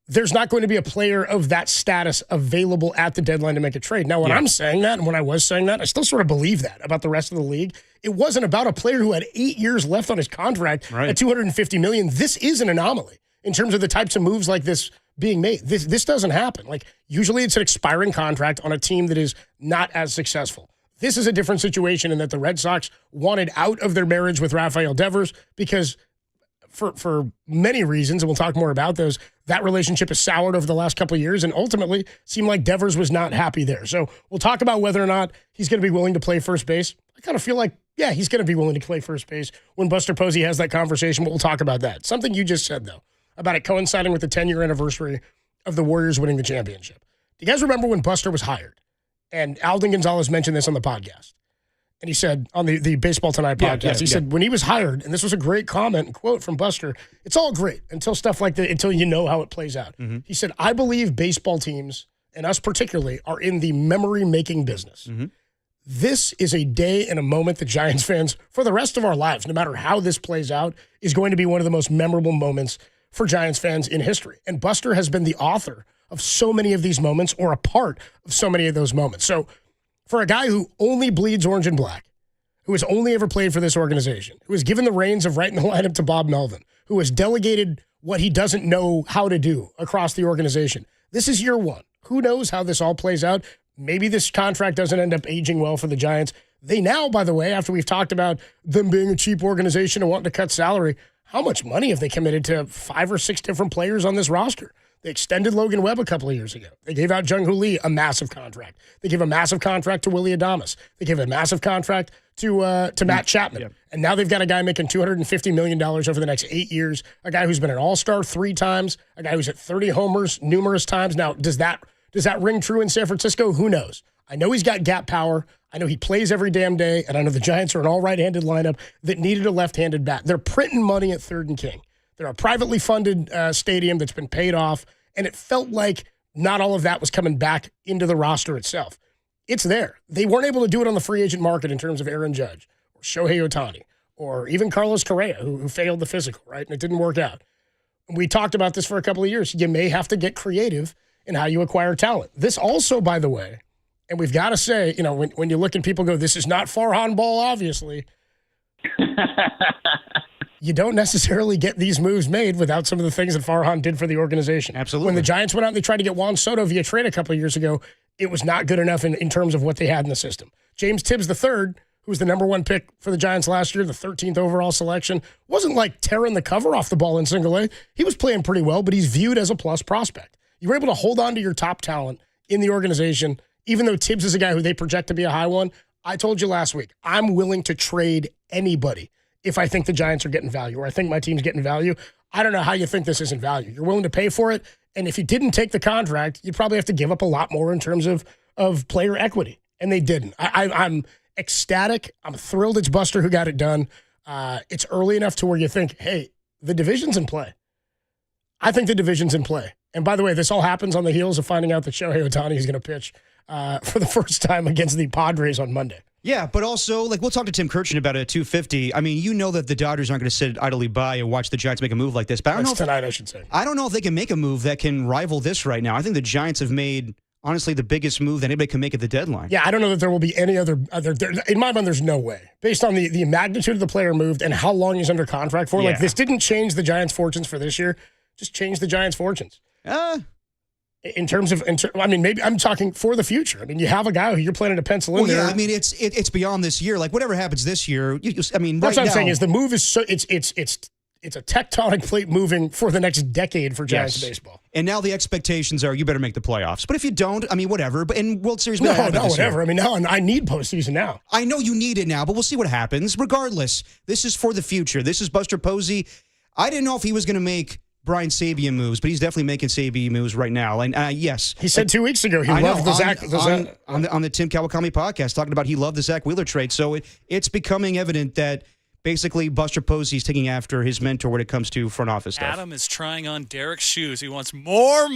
there's not going to be a player of that status available at the deadline to make a trade. Now, when I'm saying that, and when I was saying that, I still sort of believe that about the rest of the league. It wasn't about a player who had 8 years left on his contract at $250 million. This is an anomaly in terms of the types of moves like this being made. This doesn't happen. Like, usually it's an expiring contract on a team that is not as successful. This is a different situation in that the Red Sox wanted out of their marriage with Rafael Devers because for many reasons, and we'll talk more about those, that relationship has soured over the last couple of years and ultimately seemed like Devers was not happy there. So we'll talk about whether or not he's going to be willing to play first base. I kind of feel like, he's going to be willing to play first base when Buster Posey has that conversation, but we'll talk about that. Something you just said, though, about it coinciding with the 10-year anniversary of the Warriors winning the championship. Do you guys remember when Buster was hired? And Alden Gonzalez mentioned this on the podcast. And he said, on the Baseball Tonight podcast, he said, when he was hired, and this was a great comment and quote from Buster, it's all great until stuff like that, until you know how it plays out. Mm-hmm. He said, I believe baseball teams, and us particularly, are in the memory-making business. Mm-hmm. This is a day and a moment that Giants fans, for the rest of our lives, no matter how this plays out, is going to be one of the most memorable moments for Giants fans in history. And Buster has been the author of so many of these moments, or a part of so many of those moments. So for a guy who only bleeds orange and black, who has only ever played for this organization, who has given the reins of writing the lineup to Bob Melvin, who has delegated what he doesn't know how to do across the organization, this is year one. Who knows how this all plays out? Maybe this contract doesn't end up aging well for the Giants. They now, by the way, after we've talked about them being a cheap organization and wanting to cut salary, how much money have they committed to 5 or 6 different players on this roster? They extended Logan Webb a couple of years ago. They gave out Jung-Hoo Lee a massive contract. They gave a massive contract to Willie Adames. They gave a massive contract to Matt Chapman. Yep. And now they've got a guy making $250 million over the next 8 years, a guy who's been an all-star 3 times, a guy who's hit 30 homers numerous times. Now, does that ring true in San Francisco? Who knows? I know he's got gap power. I know he plays every damn day, and I know the Giants are an all right-handed lineup that needed a left-handed bat. They're printing money at 3rd and King. They're a privately funded stadium that's been paid off, and it felt like not all of that was coming back into the roster itself. It's there. They weren't able to do it on the free agent market in terms of Aaron Judge or Shohei Ohtani or even Carlos Correa, who failed the physical, right? And it didn't work out. We talked about this for a couple of years. You may have to get creative in how you acquire talent. This also, by the way, and we've got to say, you know, when you look and people go, this is not Farhan ball, obviously. You don't necessarily get these moves made without some of the things that Farhan did for the organization. Absolutely. When the Giants went out and they tried to get Juan Soto via trade a couple of years ago, it was not good enough in terms of what they had in the system. James Tibbs III, who was the number 1 pick for the Giants last year, the 13th overall selection, wasn't like tearing the cover off the ball in single A. He was playing pretty well, but he's viewed as a plus prospect. You were able to hold on to your top talent in the organization, even though Tibbs is a guy who they project to be a high one. I told you last week, I'm willing to trade anybody if I think the Giants are getting value or I think my team's getting value. I don't know how you think this isn't value. You're willing to pay for it, and if you didn't take the contract, you'd probably have to give up a lot more in terms of player equity, and they didn't. I'm ecstatic. I'm thrilled it's Buster who got it done. It's early enough to where you think, hey, the division's in play. I think the division's in play. And by the way, this all happens on the heels of finding out that Shohei Ohtani is going to pitch for the first time against the Padres on Monday. Yeah, but also, like, we'll talk to Tim Kirchin about it at 2:50. I mean, you know that the Dodgers aren't going to sit idly by and watch the Giants make a move like this. But I don't know tonight, I should say. I don't know if they can make a move that can rival this right now. I think the Giants have made, honestly, the biggest move that anybody can make at the deadline. Yeah, I don't know that there will be any other in my mind, there's no way. Based on the magnitude of the player moved and how long he's under contract for, like, this didn't change the Giants' fortunes for this year, just changed the Giants' fortunes. In terms of, I mean, maybe I'm talking for the future. I mean, you have a guy who you're planning to pencil in there. Yeah, I mean, it's beyond this year. Like, whatever happens this year, I mean, that's right what I'm now, saying is the move is so it's a tectonic plate moving for the next decade for Giants baseball. And now the expectations are you better make the playoffs. But if you don't, I mean, whatever. But in World Series, no, whatever. I mean, now I need postseason now. I know you need it now, but we'll see what happens. Regardless, this is for the future. This is Buster Posey. I didn't know if he was going to make Brian Sabian moves, but he's definitely making Sabian moves right now. And yes. He said 2 weeks ago he loved the Zach. On the Tim Kawakami podcast, talking about he loved the Zach Wheeler trade. So it's becoming evident that basically Buster Posey's taking after his mentor when it comes to front office stuff. Adam is trying on Derek's shoes. He wants more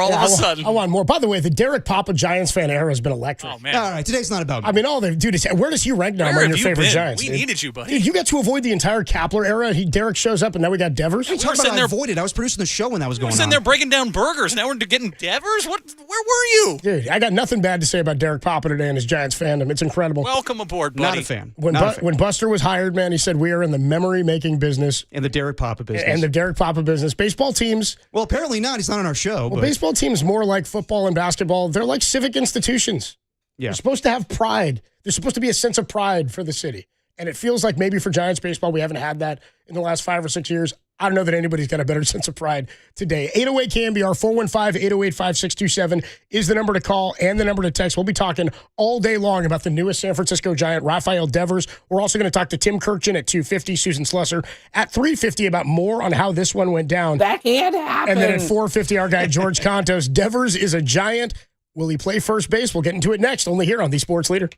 all of a sudden. I want more. By the way, the Derek Papa Giants fan era has been electric. Oh, man. All right, today's not about me. I mean, all they do is, where does he rank now among your favorite Giants? We needed you, buddy. Dude, you got to avoid the entire Kapler era. Derek shows up, and now we got Devers. I avoided. I was producing the show when that was going on. We're sitting there breaking down burgers. Now we're getting Devers? Where were you? Dude, I got nothing bad to say about Derek Papa today and his Giants fandom. It's incredible. Welcome aboard, buddy. Not a fan. When Buster was hired, man, he said, we are in the memory-making business. And the Derek Papa business. And the Derek Papa business. Baseball teams. Well, apparently not. He's not on our show. Well, baseball teams more like football and basketball. They're like civic institutions. Yeah. They're supposed to have pride. There's supposed to be a sense of pride for the city. And it feels like maybe for Giants baseball, we haven't had that in the last 5 or 6 years. I don't know that anybody's got a better sense of pride today. 808 KNBR 415-808-5627 is the number to call and the number to text. We'll be talking all day long about the newest San Francisco Giant, Rafael Devers. We're also going to talk to Tim Kirchin at 2:50, Susan Slusser at 3:50 about more on how this one went down. That can't happen. And then at 4:50, our guy George Contos. Devers is a Giant. Will he play first base? We'll get into it next, only here on The Sports Leader.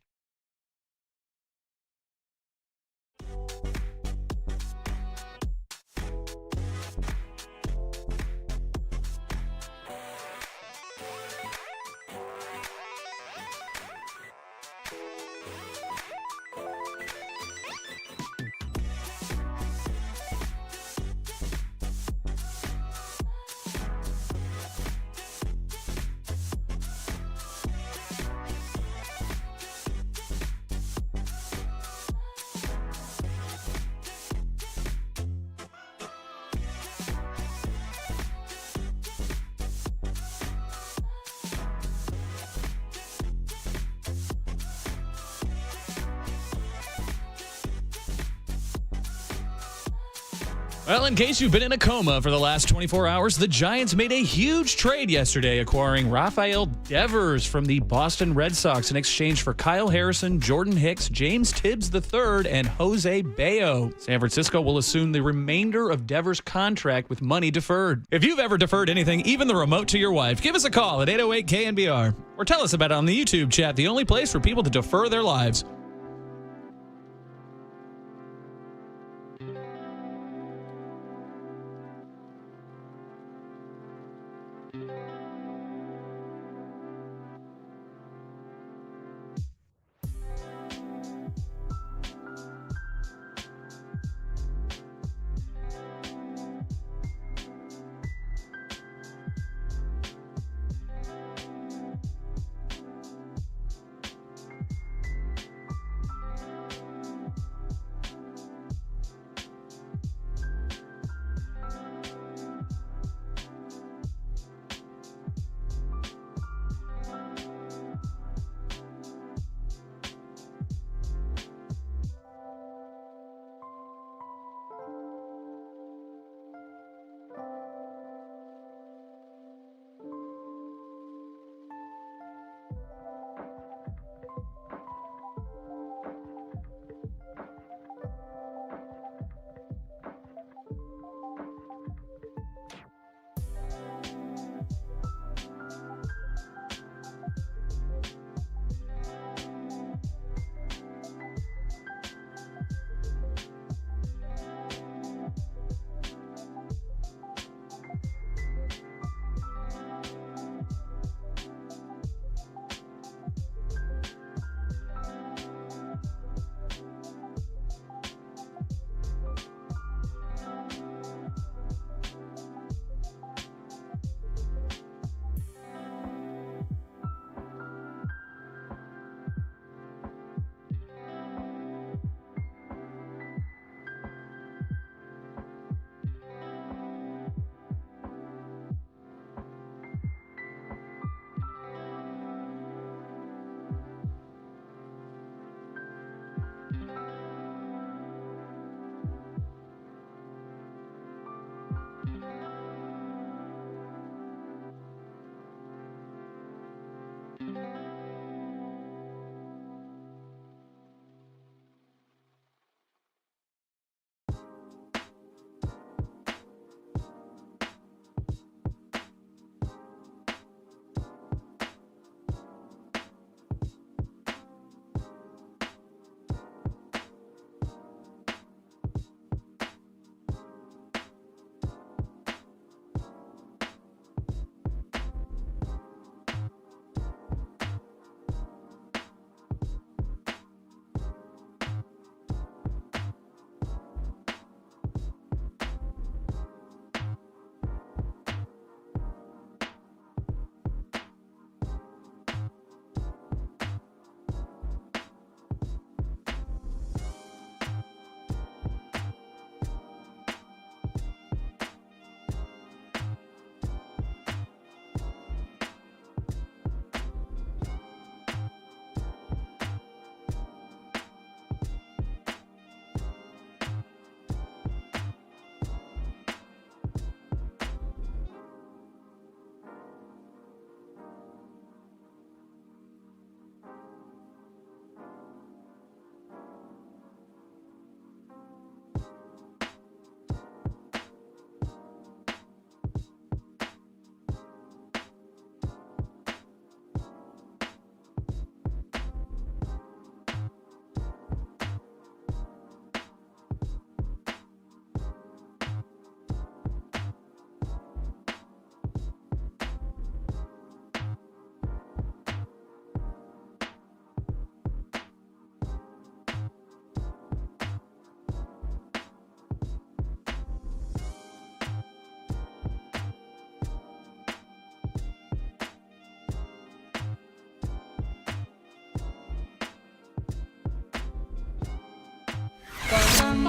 Well, in case you've been in a coma for the last 24 hours, the Giants made a huge trade yesterday, acquiring Rafael Devers from the Boston Red Sox in exchange for Kyle Harrison, Jordan Hicks, James Tibbs III, and Jose Bayo. San Francisco will assume the remainder of Devers' contract with money deferred. If you've ever deferred anything, even the remote to your wife, give us a call at 808 KNBR or tell us about it on the YouTube chat, the only place for people to defer their lives.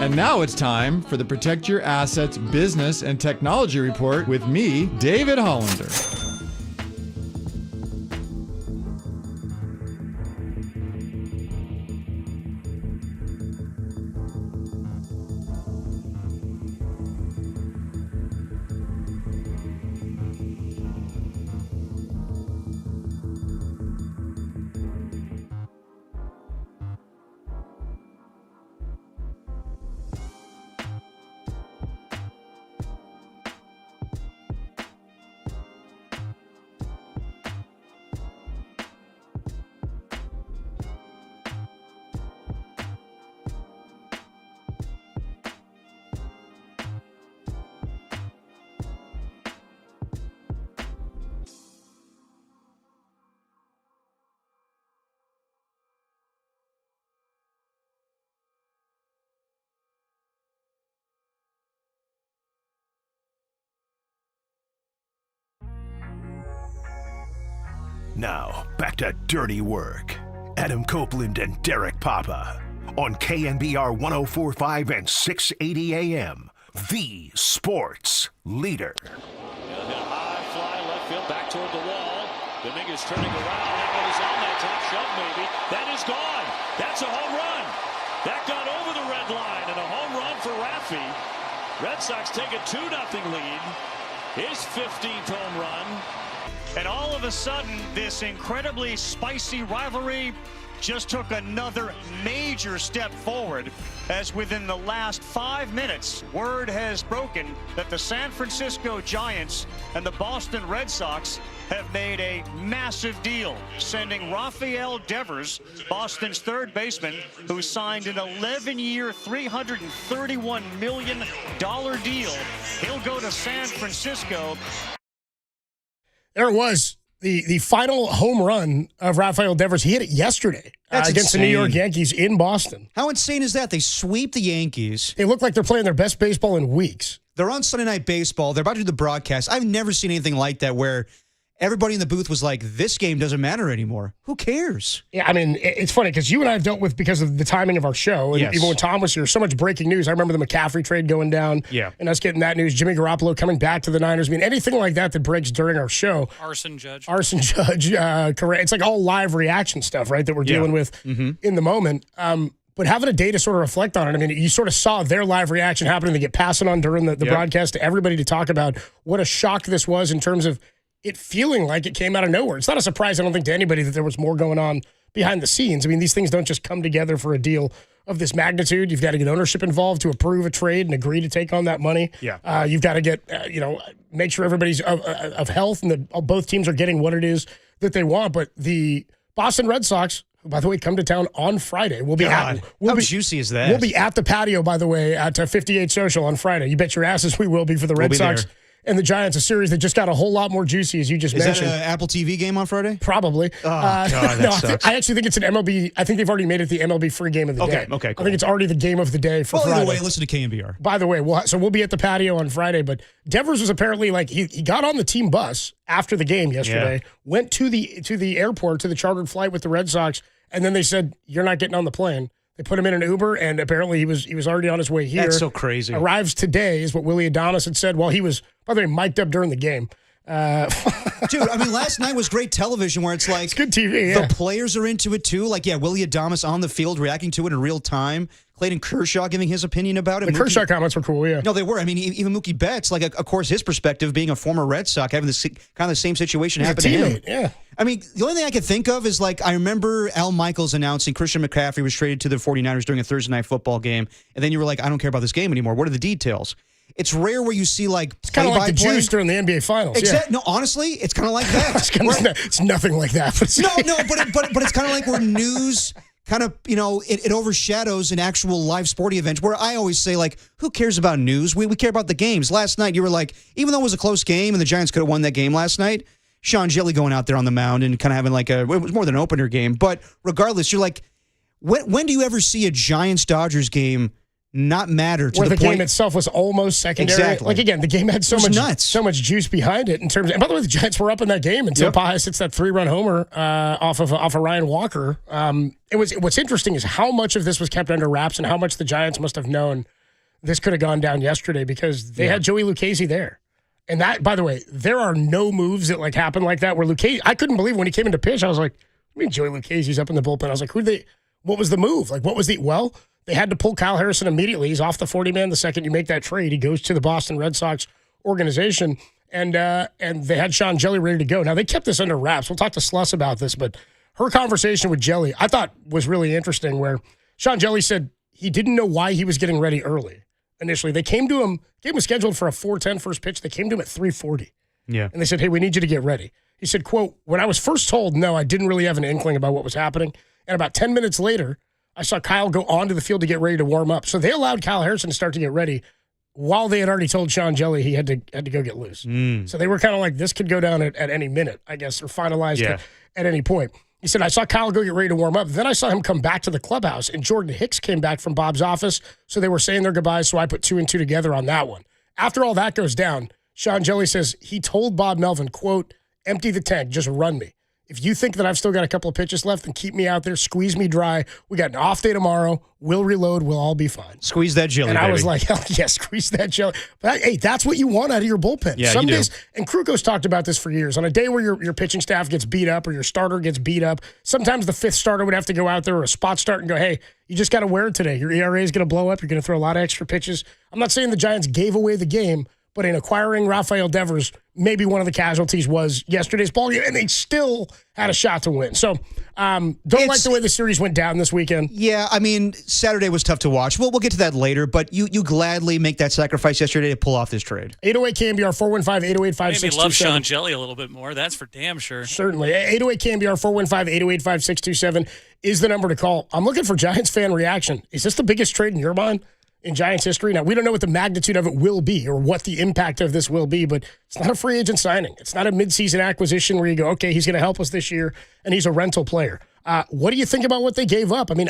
And now it's time for the Protect Your Assets Business and Technology Report with me, David Hollander. Now, back to dirty work. Adam Copeland and Derek Papa on KNBR 104.5 and 680 AM. The sports leader. High fly left field back toward the wall. Dominguez turning around. That one is on that top shelf maybe. That is gone. That's a home run. That got over the red line and a home run for Raffy. Red Sox take a 2-0 lead. His 15th home run. And all of a sudden, this incredibly spicy rivalry just took another major step forward, as within the last 5 minutes, word has broken that the San Francisco Giants and the Boston Red Sox have made a massive deal, sending Rafael Devers, Boston's third baseman, who signed an 11-year, $331 million deal. He'll go to San Francisco. There it was. The final home run of Rafael Devers. He hit it yesterday against insane. the New York Yankees in Boston. How insane is that? They sweep the Yankees. They look like they're playing their best baseball in weeks. They're on Sunday Night Baseball. They're about to do the broadcast. I've never seen anything like that where everybody in the booth was like, this game doesn't matter anymore. Who cares? Yeah, I mean, it's funny because you and I have dealt with, because of the timing of our show, and Yes. even when Tom was here, so much breaking news. I remember the McCaffrey trade going down, and us getting that news. Jimmy Garoppolo coming back to the Niners. I mean, anything like that breaks during our show. Arson Judge. Correct. It's like all live reaction stuff, right, that we're dealing with in the moment. But having a day to sort of reflect on it, I mean, you sort of saw their live reaction happening. They get passing on during the broadcast to everybody to talk about what a shock this was in terms of it feeling like it came out of nowhere. It's not a surprise, I don't think, to anybody that there was more going on behind the scenes. I mean, these things don't just come together for a deal of this magnitude. You've got to get ownership involved to approve a trade and agree to take on that money. Yeah. You've got to get, make sure everybody's of health and that both teams are getting what it is that they want. But the Boston Red Sox, who, by the way, come to town on Friday. We'll be How juicy is that? We'll be at the patio, by the way, at 58 Social on Friday. You bet your asses we will be for the Red Sox. There. And the Giants, a series that just got a whole lot more juicy, as you just mentioned. Is that an Apple TV game on Friday? Probably. Oh, God, that sucks. I actually think it's an MLB. I think they've already made it the MLB free game of the day. Okay, cool. I think it's already the game of the day for Friday. Either way, listen to KNBR. By the way, we'll be at the patio on Friday, but Devers was apparently like, he got on the team bus after the game yesterday, went to the airport, to the chartered flight with the Red Sox, and then they said, you're not getting on the plane. They put him in an Uber, and apparently he was already on his way here. That's so crazy. Arrives today, is what Willie Adonis had said. While he was, by the way, mic'd up during the game. Dude, I mean, last night was great television where it's like, it's good TV. The players are into it too. Like, Willie Adames on the field reacting to it in real time. Clayton Kershaw giving his opinion about it. The Kershaw comments were cool, yeah. No, they were. I mean, even Mookie Betts, like, of course, his perspective, being a former Red Sox, having this kind of the same situation happen to him. Yeah. I mean, the only thing I could think of is, like, I remember Al Michaels announcing Christian McCaffrey was traded to the 49ers during a Thursday night football game, and then you were like, I don't care about this game anymore. What are the details? It's rare where you see, like, it's kind of like the juice during the NBA Finals. No, honestly, it's kind of like that. It's nothing like that. But it's kind of like where news kind of, it overshadows an actual live sporting event, where I always say, like, who cares about news? We care about the games. Last night, you were like, even though it was a close game and the Giants could have won that game last night, Sean Jelly going out there on the mound and kind of having it was more than an opener game. But regardless, you're like, when do you ever see a Giants-Dodgers game not matter to where the the point? game itself was almost secondary? Exactly. Like, again, the game had so much juice behind it in terms of, and by the way, the Giants were up in that game until Pajas hits that 3-run homer off of Ryan Walker. What's interesting is how much of this was kept under wraps and how much the Giants must have known this could have gone down yesterday, because they had Joey Lucchesi there. And that, by the way, there are no moves that happen like that where Lucchesi, I couldn't believe when he came into pitch, I was like, I mean, Joey Lucchesi's up in the bullpen. I was like, what was the move? Well, they had to pull Kyle Harrison immediately. He's off the 40-man the second you make that trade. He goes to the Boston Red Sox organization, and they had Sean Jelly ready to go. Now, they kept this under wraps. We'll talk to Sluss about this, but her conversation with Jelly, I thought was really interesting, where Sean Jelly said he didn't know why he was getting ready early. Initially, they came to him, game was scheduled for a 4:10 first pitch. They came to him at 3:40. Yeah. And they said, hey, we need you to get ready. He said, quote, when I was first told, no, I didn't really have an inkling about what was happening. And about 10 minutes later, I saw Kyle go onto the field to get ready to warm up. So they allowed Kyle Harrison to start to get ready while they had already told Sean Jelly he had to go get loose. So they were kind of like, this could go down at any minute, I guess, or finalized at any point. He said, I saw Kyle go get ready to warm up. Then I saw him come back to the clubhouse, and Jordan Hicks came back from Bob's office. So they were saying their goodbyes, so I put 2 and 2 together on that one. After all that goes down, Sean Jelly says he told Bob Melvin, quote, empty the tank, just run me. If you think that I've still got a couple of pitches left, then keep me out there, squeeze me dry. We got an off day tomorrow. We'll reload. We'll all be fine. Squeeze that jelly, and baby. I was like, hell yeah, squeeze that jelly. But hey, that's what you want out of your bullpen. Yeah, Some you do. days, and Kruko's talked about this for years. On a day where your pitching staff gets beat up or your starter gets beat up, sometimes the fifth starter would have to go out there or a spot start and go, hey, you just got to wear it today. Your ERA is going to blow up. You're going to throw a lot of extra pitches. I'm not saying the Giants gave away the game, but in acquiring Rafael Devers, maybe one of the casualties was yesterday's ball game, and they still had a shot to win. So don't like the way the series went down this weekend. Yeah, I mean, Saturday was tough to watch. We'll get to that later, but you gladly make that sacrifice yesterday to pull off this trade. 808 KNBR 415-808-5627. Made me love Sean Jelly a little bit more. That's for damn sure. Certainly. 808 KNBR 415-808-5627 is the number to call. I'm looking for Giants fan reaction. Is this the biggest trade in your mind in Giants history? Now, we don't know what the magnitude of it will be or what the impact of this will be, but it's not a free agent signing. It's not a midseason acquisition where you go, okay, he's going to help us this year, and he's a rental player. What do you think about what they gave up? I mean,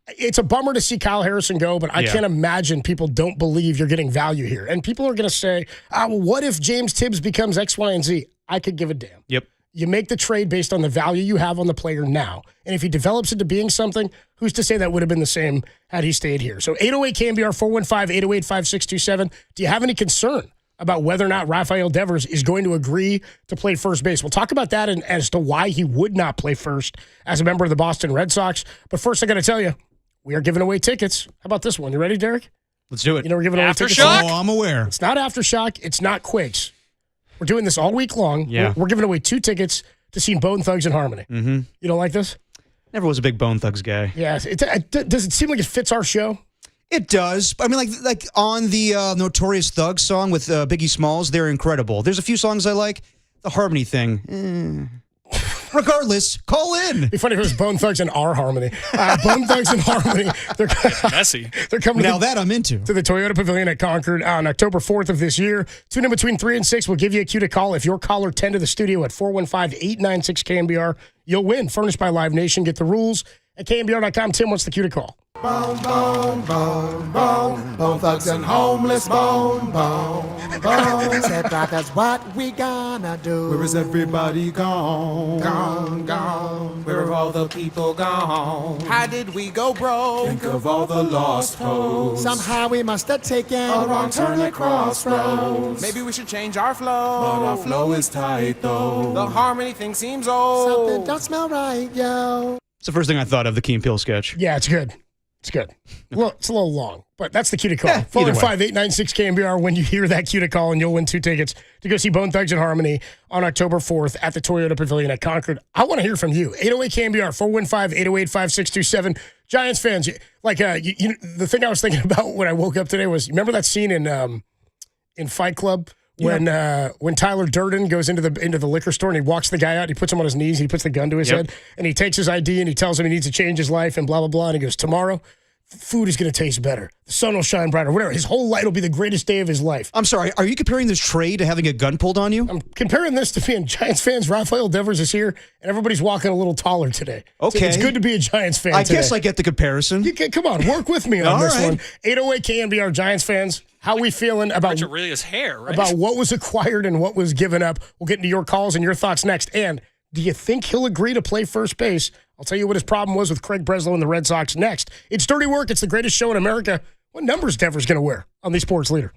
it's a bummer to see Kyle Harrison go, but I can't imagine people don't believe you're getting value here. And people are going to say, well, what if James Tibbs becomes X, Y, and Z? I could give a damn. Yep. You make the trade based on the value you have on the player now. And if he develops into being something, who's to say that would have been the same had he stayed here? So 808 KNBR 415-808-5627. Do you have any concern about whether or not Rafael Devers is going to agree to play first base? We'll talk about that and as to why he would not play first as a member of the Boston Red Sox. But first, I got to tell you, we are giving away tickets. How about this one? You ready, Derek? Let's do it. You know we're giving away tickets. Aftershock? Oh, I'm aware. It's not Aftershock. It's not Quakes. We're doing this all week long. Yeah. We're giving away 2 tickets to see Bone Thugs and Harmony. Mm-hmm. You don't like this? Never was a big Bone Thugs guy. Yeah. Does it seem like it fits our show? It does. I mean, like on the Notorious Thug song with Biggie Smalls, they're incredible. There's a few songs I like. The Harmony thing. Regardless, call in. It'd be funny if it was Bone Thugs and our Harmony. Bone Thugs and Harmony. They're messy. They're coming that I'm into. To the Toyota Pavilion at Concord on October 4th of this year. Tune in between 3 and 6. We'll give you a cue to call. If you're caller 10 to the studio at 415-896-KNBR, you'll win. Furnished by Live Nation. Get the rules at KNBR.com. Tim, what's the cue to call? Bone, bone, bone, bone, bone thugs and homeless, bone, bone, bone. Said, brothers, what we gonna do? Where is everybody gone? Gone, gone. Where are all the people gone? How did we go broke? Think of all the lost hoes. Somehow we must have taken a wrong turn at crossroads. Maybe we should change our flow. But our flow is tight though. The Harmony thing seems old. Something don't smell right, yo. It's the first thing I thought of, the Key and Peele sketch. Yeah, it's good. It's good. Well, it's a little long, but that's the cue to call. Yeah, 415-896-KNBR when you hear that cue to call, and you'll win 2 tickets to go see Bone Thugs and Harmony on October 4th at the Toyota Pavilion at Concord. I want to hear from you. 808-KNBR, 415-808-5627. Giants fans, like the thing I was thinking about when I woke up today was, remember that scene in Fight Club? When Tyler Durden goes into the liquor store and he walks the guy out, he puts him on his knees, and he puts the gun to his head, and he takes his ID and he tells him he needs to change his life and blah, blah, blah. And he goes, tomorrow, food is going to taste better. The sun will shine brighter, whatever. His whole life will be the greatest day of his life. I'm sorry, are you comparing this trade to having a gun pulled on you? I'm comparing this to being Giants fans. Rafael Devers is here, and everybody's walking a little taller today. Okay. It's good to be a Giants fan I today. guess I get the comparison. Come on, work with me on this right. one. 808 KNBR Giants fans. How we feeling about Richard really his hair, right? About what was acquired and what was given up? We'll get into your calls and your thoughts next. And do you think he'll agree to play first base? I'll tell you what his problem was with Craig Breslow and the Red Sox next. It's Dirty Work. It's the greatest show in America. What number is Devers going to wear on the Sports Leader?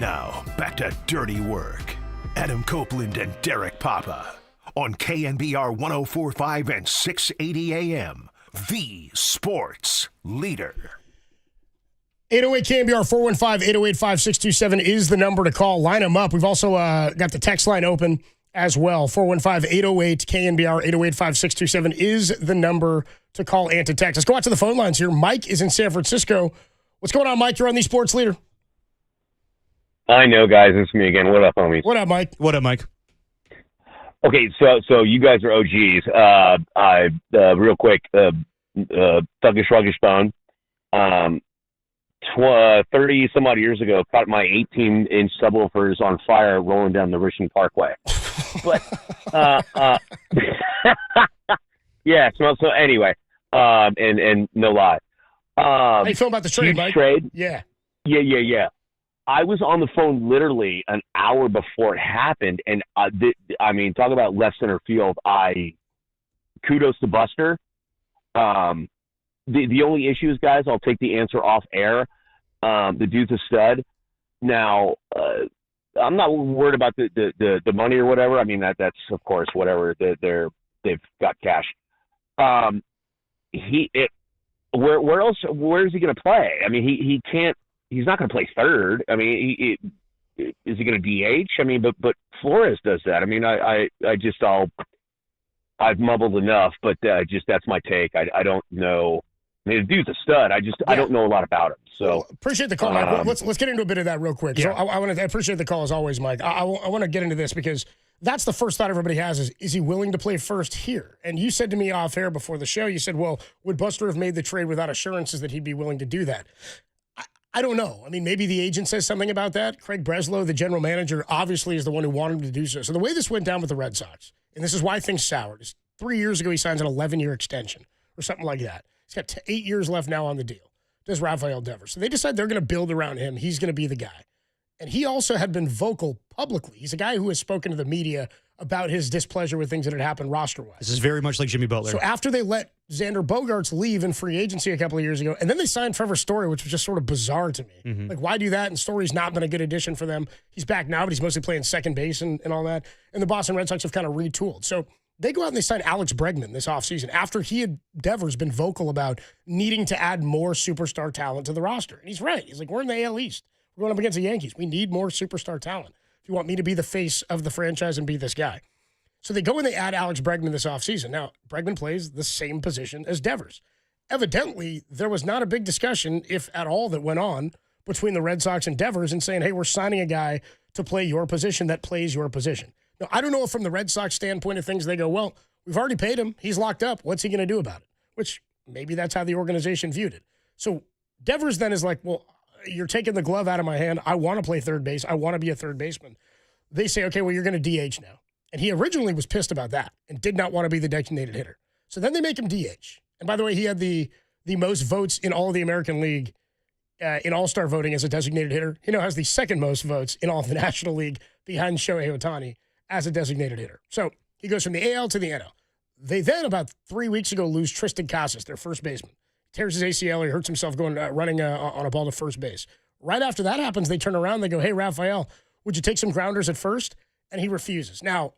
Now, back to dirty work. Adam Copeland and Derek Papa on KNBR 104.5 and 680 AM, the sports leader. 808 KNBR 415-808-5627 is the number to call. Line them up. We've also got the text line open as well. 415-808 KNBR 808-5627 is the number to call and to text. Let's go out to the phone lines here. Mike is in San Francisco. What's going on, Mike? You're on the sports leader. I know, guys. It's me again. What up, homies? What up, Mike? What up, Mike? Okay, so you guys are OGs. Real quick, Thuggish Ruggish Bone. 30 some odd years ago, caught my 18-inch subwoofers on fire rolling down the Richmond Parkway. But yeah. So anyway, and no lie. How you feel about the trade, Mike? Trade? Yeah. Yeah. I was on the phone literally an hour before it happened, and talk about left center field. Kudos to Buster. The only issue is, guys, I'll take the answer off air. The dude's a stud. Now, I'm not worried about the money or whatever. I mean, that's of course whatever. They've got cash. Where is he going to play? I mean, he can't. He's not going to play third. I mean, is he going to DH? I mean, but Flores does that. I mean, I've mumbled enough, but that's my take. I don't know. I mean, the dude's a stud. I don't know a lot about him. So well, appreciate the call, Mike. Let's get into a bit of that real quick. Yeah. So I appreciate the call as always, Mike. I want to get into this because that's the first thought everybody has is he willing to play first here? And you said to me off air before the show, you said, well, would Buster have made the trade without assurances that he'd be willing to do that? I don't know. I mean, maybe the agent says something about that. Craig Breslow, the general manager, obviously is the one who wanted him to do so. So the way this went down with the Red Sox, and this is why things soured, is 3 years ago he signs an 11-year extension or something like that. He's got 8 years left now on the deal. Does Rafael Devers. So they decide they're going to build around him. He's going to be the guy. And he also had been vocal publicly. He's a guy who has spoken to the media about his displeasure with things that had happened roster-wise. This is very much like Jimmy Butler. So after they let Xander Bogaerts leave in free agency a couple of years ago, and then they signed Trevor Story, which was just sort of bizarre to me. Mm-hmm. Like, why do that? And Story's not been a good addition for them. He's back now, but he's mostly playing second base and all that. And the Boston Red Sox have kind of retooled. So they go out and they sign Alex Bregman this offseason after he had Devers been vocal about needing to add more superstar talent to the roster. And he's right. He's like, we're in the AL East. We're going up against the Yankees. We need more superstar talent if you want me to be the face of the franchise and be this guy. So they go and they add Alex Bregman this offseason. Now, Bregman plays the same position as Devers. Evidently, there was not a big discussion, if at all, that went on between the Red Sox and Devers and saying, hey, we're signing a guy to play your position that plays your position. Now, I don't know if from the Red Sox standpoint of things, they go, well, we've already paid him. He's locked up. What's he going to do about it? Which maybe that's how the organization viewed it. So Devers then is like, well, you're taking the glove out of my hand. I want to play third base. I want to be a third baseman. They say, okay, well, you're going to DH now. And he originally was pissed about that and did not want to be the designated hitter. So then they make him DH. And by the way, he had the most votes in all of the American League in all-star voting as a designated hitter. He now has the second most votes in all of the National League behind Shohei Ohtani as a designated hitter. So he goes from the AL to the NL. They then, about 3 weeks ago, lose Tristan Casas, their first baseman. Tears his ACL. He hurts himself running on a ball to first base. Right after that happens, they turn around. They go, hey, Rafael, would you take some grounders at first? And he refuses. Now,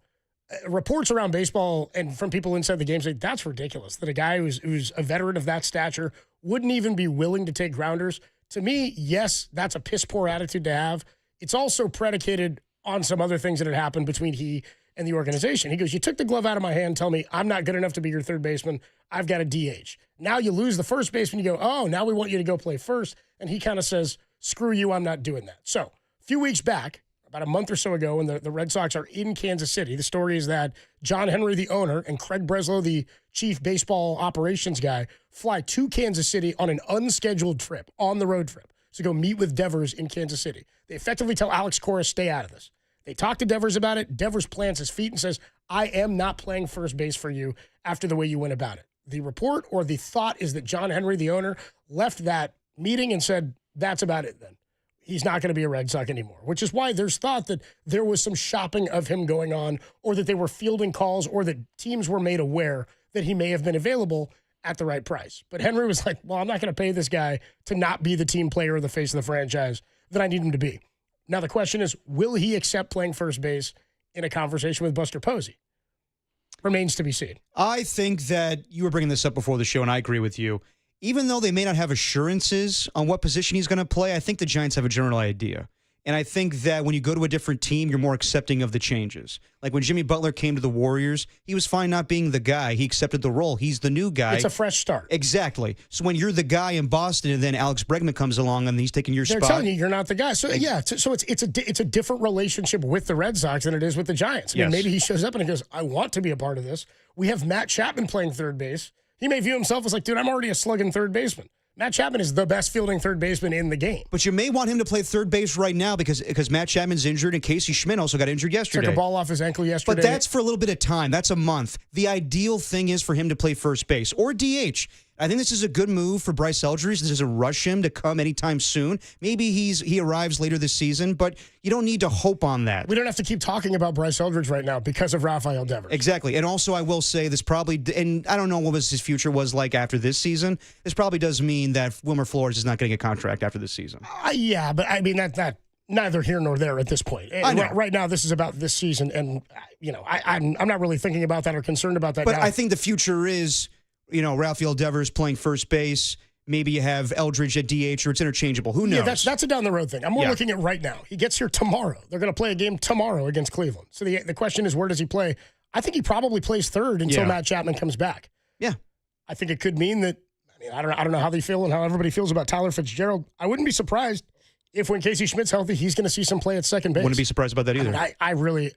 reports around baseball and from people inside the game say that's ridiculous that a guy who's a veteran of that stature wouldn't even be willing to take grounders. To me, yes, that's a piss poor attitude to have. It's also predicated on some other things that had happened between he and the organization. He goes, you took the glove out of my hand, tell me I'm not good enough to be your third baseman. I've got a DH. Now you lose the first baseman. You go, oh, now we want you to go play first. And he kind of says, screw you, I'm not doing that. So a few weeks back, about a month or so ago, when the Red Sox are in Kansas City, the story is that John Henry, the owner, and Craig Breslow, the chief baseball operations guy, fly to Kansas City on an unscheduled trip, on the road trip, to go meet with Devers in Kansas City. They effectively tell Alex Cora, stay out of this. They talk to Devers about it. Devers plants his feet and says, I am not playing first base for you after the way you went about it. The report or the thought is that John Henry, the owner, left that meeting and said, that's about it then. He's not going to be a Red Sox anymore, which is why there's thought that there was some shopping of him going on or that they were fielding calls or that teams were made aware that he may have been available at the right price. But Henry was like, well, I'm not going to pay this guy to not be the team player or the face of the franchise that I need him to be. Now the question is, will he accept playing first base in a conversation with Buster Posey? Remains to be seen. I think that you were bringing this up before the show, and I agree with you. Even though they may not have assurances on what position he's going to play, I think the Giants have a general idea. And I think that when you go to a different team, you're more accepting of the changes. Like when Jimmy Butler came to the Warriors, he was fine not being the guy. He accepted the role. He's the new guy. It's a fresh start. Exactly. So when you're the guy in Boston and then Alex Bregman comes along and he's taking your They're spot. telling you you're not the guy. So so it's a different relationship with the Red Sox than it is with the Giants. I mean, maybe he shows up and he goes, I want to be a part of this. We have Matt Chapman playing third base. He may view himself as like, dude, I'm already a slugging third baseman. Matt Chapman is the best fielding third baseman in the game. But you may want him to play third base right now because Matt Chapman's injured and Casey Schmidt also got injured yesterday. Took a ball off his ankle yesterday. But that's for a little bit of time. That's a month. The ideal thing is for him to play first base or DH. I think this is a good move for Bryce Eldridge. This doesn't rush him to come anytime soon. Maybe he arrives later this season, but you don't need to hope on that. We don't have to keep talking about Bryce Eldridge right now because of Rafael Devers. Exactly. And also I will say this probably, and I don't know what his future was like after this season. This probably does mean that Wilmer Flores is not getting a contract after this season. Yeah, but I mean, that neither here nor there at this point. I know. Right now, this is about this season, and I'm not really thinking about that or concerned about that But now. I think the future is, Rafael Devers playing first base. Maybe you have Eldridge at DH, or it's interchangeable. Who knows? Yeah, that's a down the road thing. I'm more looking at right now. He gets here tomorrow. They're going to play a game tomorrow against Cleveland. So the question is, where does he play? I think he probably plays third until Matt Chapman comes back. Yeah, I think it could mean that. I don't know how they feel and how everybody feels about Tyler Fitzgerald. I wouldn't be surprised if when Casey Schmidt's healthy, he's going to see some play at second base. Wouldn't be surprised about that either. I really.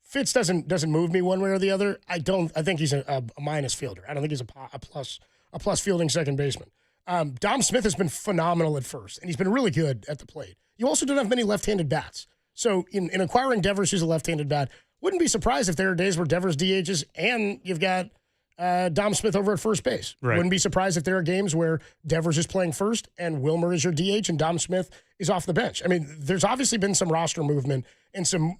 Fitz doesn't move me one way or the other. I think he's a minus fielder. I don't think he's a plus fielding second baseman. Dom Smith has been phenomenal at first, and he's been really good at the plate. You also don't have many left-handed bats. So in acquiring Devers, who's a left-handed bat, wouldn't be surprised if there are days where Devers DHs and you've got Dom Smith over at first base. Right. Wouldn't be surprised if there are games where Devers is playing first and Wilmer is your DH and Dom Smith is off the bench. I mean, there's obviously been some roster movement and some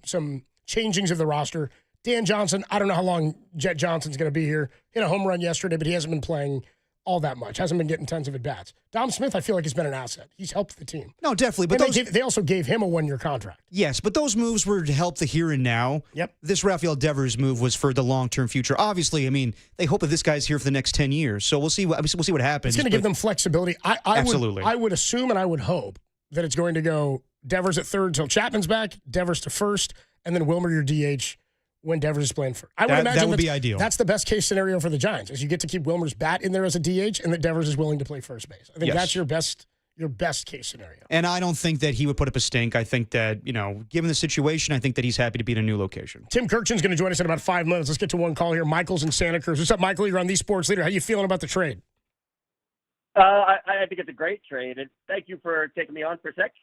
changings of the roster. Dan Johnson, I don't know how long Jet Johnson's going to be here. Hit a home run yesterday, but he hasn't been playing all that much. Hasn't been getting tons of at-bats. Dom Smith, I feel like, has been an asset. He's helped the team. No, definitely. But they also gave him a one-year contract. Yes, but those moves were to help the here and now. Yep. This Rafael Devers move was for the long-term future. Obviously, I mean, they hope that this guy's here for the next 10 years. So we'll see what happens. It's going to give them flexibility. Absolutely. I would assume and I would hope that it's going to go Devers at third until Chapman's back, Devers to first, and then Wilmer your DH when Devers is playing first. I would imagine that would be ideal. That's the best case scenario for the Giants, is you get to keep Wilmer's bat in there as a DH and that Devers is willing to play first base. I think that's your best case scenario. And I don't think that he would put up a stink. I think that, given the situation, I think that he's happy to be in a new location. Tim Kirchin's going to join us in about 5 minutes. Let's get to one call here. Michael's in Santa Cruz. What's up, Michael? You're on the Sports Leader. How you feeling about the trade? I think it's a great trade, and thank you for taking me on for a sec.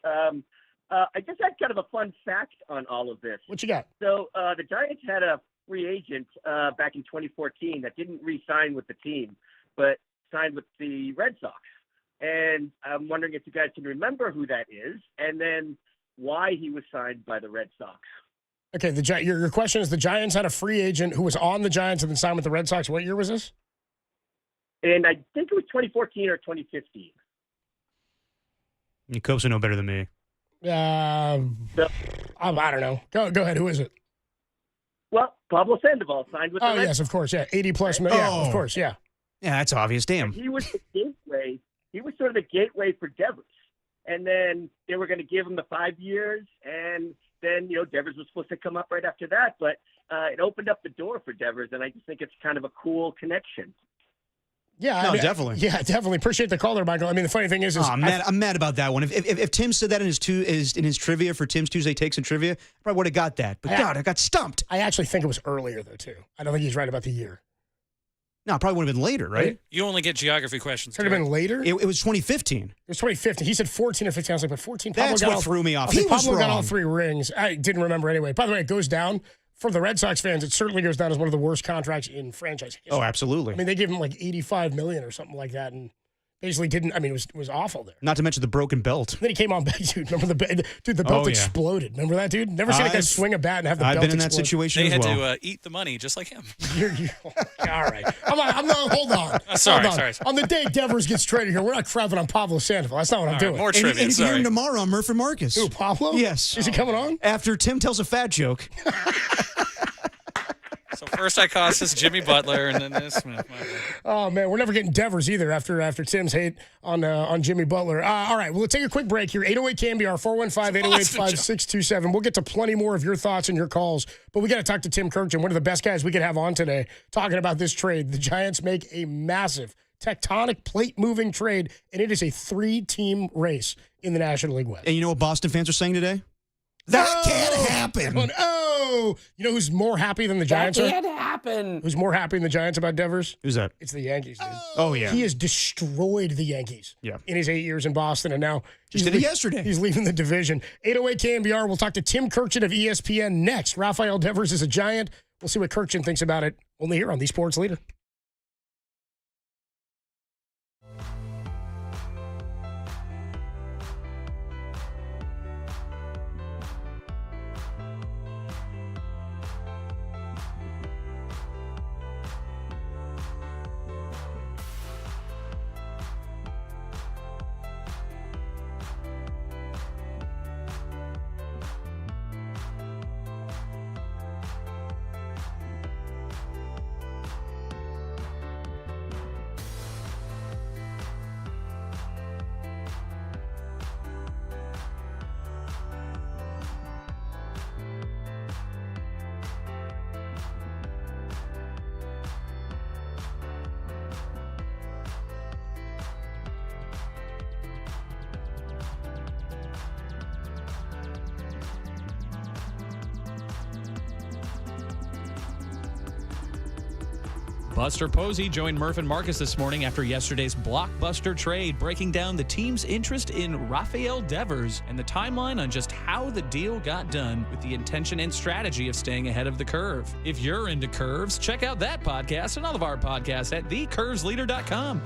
I just had kind of a fun fact on all of this. What you got? So the Giants had a free agent back in 2014 that didn't re-sign with the team, but signed with the Red Sox. And I'm wondering if you guys can remember who that is, and then why he was signed by the Red Sox. Okay, your question is the Giants had a free agent who was on the Giants and then signed with the Red Sox. What year was this? And I think it was 2014 or 2015. You Copes know better than me. I don't know. Go ahead. Who is it? Well, Pablo Sandoval signed with the Red Sox. Yes, of course. Yeah, 80-plus million. Yeah, of course, yeah. Yeah, that's obvious. Damn. He was the gateway. He was sort of the gateway for Devers. And then they were going to give him the 5 years, and then, Devers was supposed to come up right after that. But it opened up the door for Devers, and I just think it's kind of a cool connection. Yeah, definitely. Yeah, definitely. Appreciate the call there, Michael. I mean, the funny thing is I'm mad about that one. If Tim said that in his trivia for Tim's Tuesday Takes and Trivia, I probably would have got that. But God, I got stumped. I actually think it was earlier, though, too. I don't think he's right about the year. No, it probably would have been later, right? You only get geography questions. Could have been later? It was 2015. It was 2015. He said 14 or 15. I was like, but 14. That's what threw me off. Pablo got all 3 rings. I didn't remember anyway. By the way, it goes down. For the Red Sox fans, it certainly goes down as one of the worst contracts in franchise history. Oh, absolutely. I mean, they gave him like $85 million or something like that, and basically didn't. I mean, it was awful there. Not to mention the broken belt. Then he came on back, dude. Remember the belt exploded. Remember that, dude? Never seen a guy swing a bat and have the belt explode. I've been in that situation they as well. They had to eat the money just like him. All right. I'm not. Hold on. Sorry. On the day Devers gets traded here, we're not crapping on Pablo Sandoval. That's not what I'm doing. More trivia. And if you hear him tomorrow on Murph and Marcus. Who, Pablo? Yes. Is he coming on? After Tim tells a fat joke. So first I cost this Jimmy Butler, and then this. Oh man, we're never getting Devers either after Tim's hate on Jimmy Butler. All right, we'll take a quick break here. 808 KNBR 415-808-5627. We'll get to plenty more of your thoughts and your calls, but we got to talk to Tim Kirkjian, one of the best guys we could have on today, talking about this trade. The Giants make a massive tectonic plate-moving trade, and it is a 3-team race in the National League West. And you know what Boston fans are saying today? That can't happen. Oh, you know who's more happy than the Giants are? That can't happen. Who's more happy than the Giants about Devers? Who's that? It's the Yankees, dude. Oh, yeah. He has destroyed the Yankees in his 8 years in Boston, and now Just did it yesterday. He's leaving the division. 808 KNBR. We'll talk to Tim Kirkjian of ESPN next. Rafael Devers is a Giant. We'll see what Kirkjian thinks about it only here on The Sports Leader. Buster Posey joined Murph and Marcus this morning after yesterday's blockbuster trade, breaking down the team's interest in Rafael Devers and the timeline on just how the deal got done with the intention and strategy of staying ahead of the curve. If you're into curves, check out that podcast and all of our podcasts at thecurvesleader.com.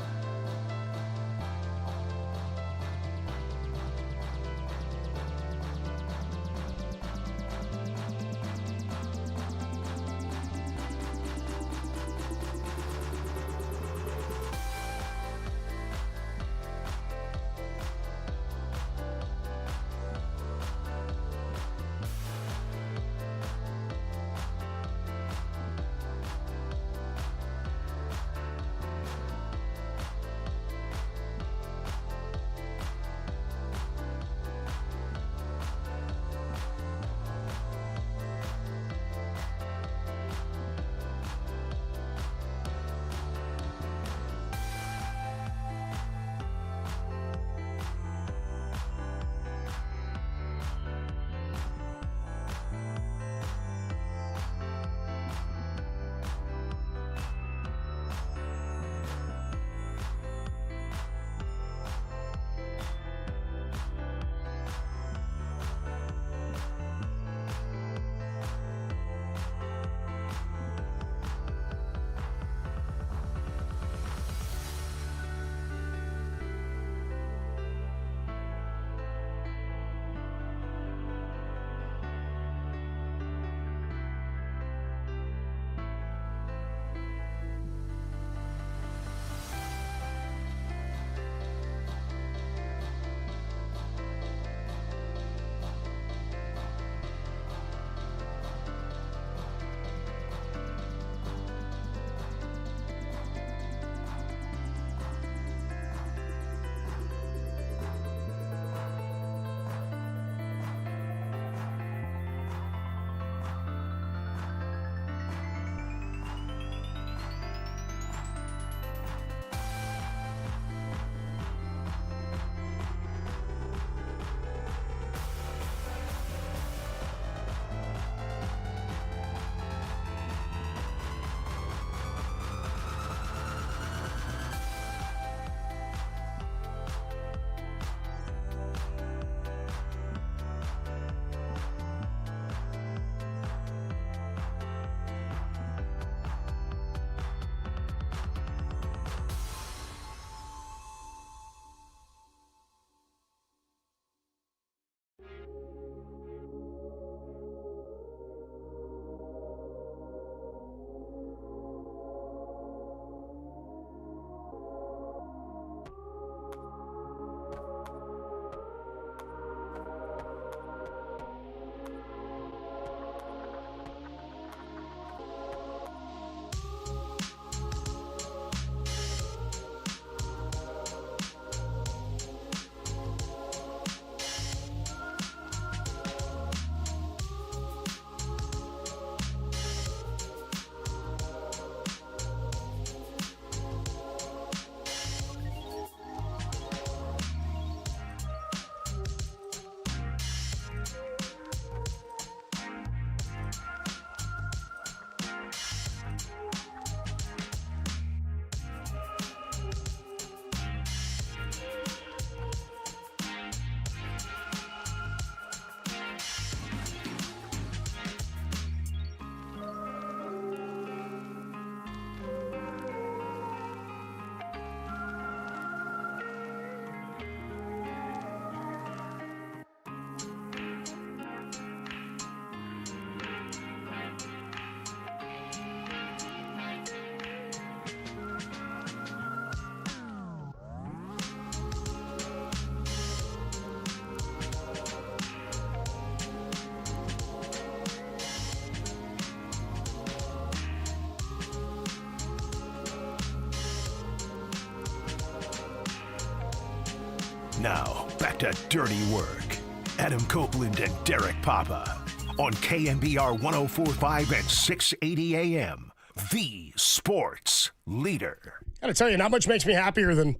Now, back to Dirty Work. Adam Copeland and Derek Papa on KNBR 104.5 and 680 AM. The Sports Leader. Got to tell you, not much makes me happier than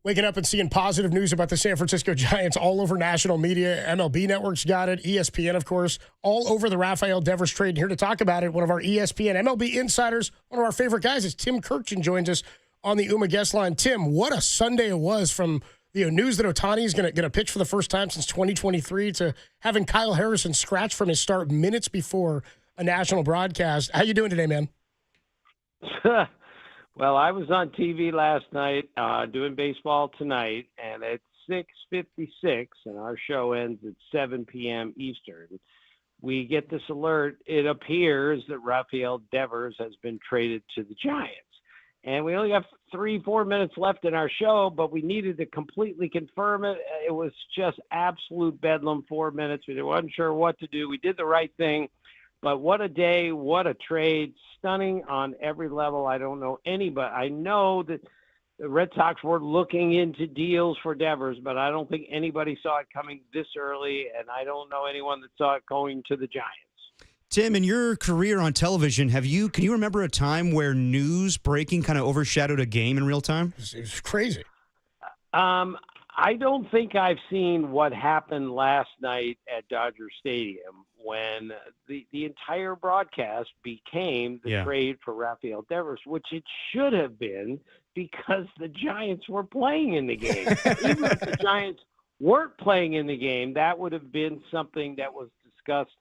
waking up and seeing positive news about the San Francisco Giants all over national media. MLB Network's got it, ESPN, of course, all over the Rafael Devers trade. And here to talk about it, one of our ESPN MLB insiders, one of our favorite guys is Tim Kirchin, joins us on the UMA guest line. Tim, what a Sunday it was, from the news that Ohtani is going to pitch for the first time since 2023 to having Kyle Harrison scratch from his start minutes before a national broadcast. How you doing today, man? Well, I was on TV last night doing baseball tonight, and at 6:56, and our show ends at 7 p.m. Eastern, we get this alert. It appears that Rafael Devers has been traded to the Giants. And we only have 3-4 minutes left in our show, but we needed to completely confirm it. It was just absolute bedlam, 4 minutes. We weren't sure what to do. We did the right thing. But what a day, what a trade, stunning on every level. I don't know anybody. I know that the Red Sox were looking into deals for Devers, but I don't think anybody saw it coming this early, and I don't know anyone that saw it going to the Giants. Tim, in your career on television, can you remember a time where news breaking kind of overshadowed a game in real time? It was crazy. I don't think I've seen what happened last night at Dodger Stadium when the entire broadcast became the trade for Rafael Devers, which it should have been because the Giants were playing in the game. Even if the Giants weren't playing in the game, that would have been something that was discussed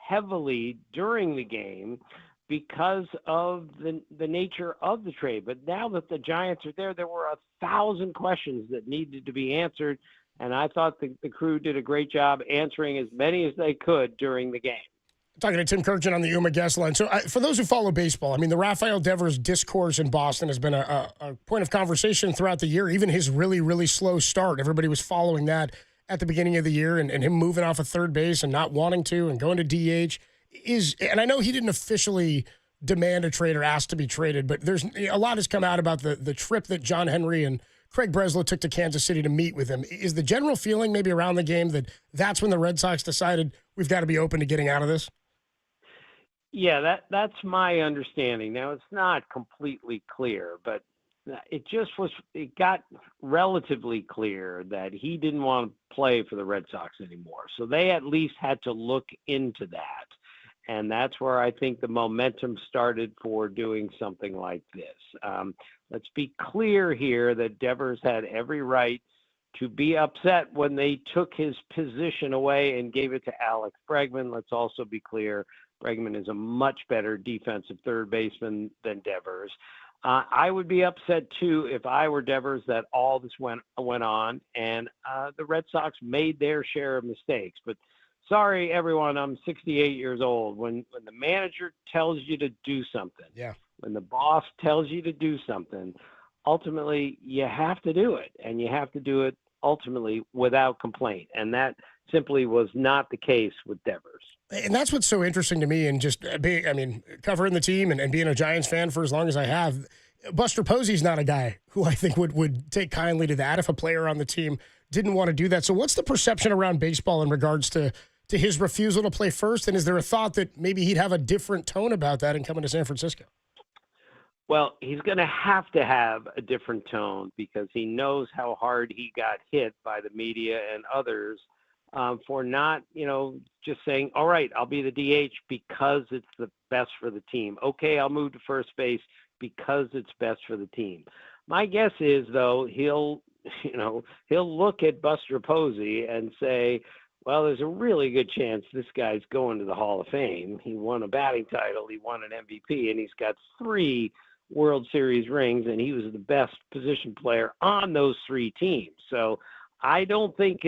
heavily during the game because of the nature of the trade. But now that the Giants are there were 1,000 questions that needed to be answered, and I thought the crew did a great job answering as many as they could during the game. Talking to Tim Kirchin on the UMA guest line. So for those who follow baseball, I mean, the Rafael Devers discourse in Boston has been a point of conversation throughout the year, even his really, really slow start. Everybody was following that at the beginning of the year, and him moving off of third base and not wanting to and going to DH and I know he didn't officially demand a trade or ask to be traded, but there's a lot has come out about the trip that John Henry and Craig Breslow took to Kansas City to meet with him. Is the general feeling maybe around the game that that's when the Red Sox decided we've got to be open to getting out of this? Yeah, that's my understanding. Now, it's not completely clear, but it got relatively clear that he didn't want to play for the Red Sox anymore. So they at least had to look into that. And that's where I think the momentum started for doing something like this. Let's be clear here that Devers had every right to be upset when they took his position away and gave it to Alex Bregman. Let's also be clear, Bregman is a much better defensive third baseman than Devers. I would be upset, too, if I were Devers that all this went on and the Red Sox made their share of mistakes. But sorry, everyone, I'm 68 years old. When the manager tells you to do something, when the boss tells you to do something, ultimately you have to do it, and you have to do it ultimately without complaint. And that simply was not the case with Devers. And that's what's so interesting to me, and just covering the team and being a Giants fan for as long as I have. Buster Posey's not a guy who I think would take kindly to that if a player on the team didn't want to do that. So what's the perception around baseball in regards to his refusal to play first? And is there a thought that maybe he'd have a different tone about that in coming to San Francisco? Well, he's going to have a different tone because he knows how hard he got hit by the media and others for not, just saying, all right, I'll be the DH because it's the best for the team. Okay, I'll move to first base because it's best for the team. My guess is, though, he'll look at Buster Posey and say, well, there's a really good chance this guy's going to the Hall of Fame. He won a batting title, he won an MVP, and he's got 3 World Series rings, and he was the best position player on those 3 teams. So I don't think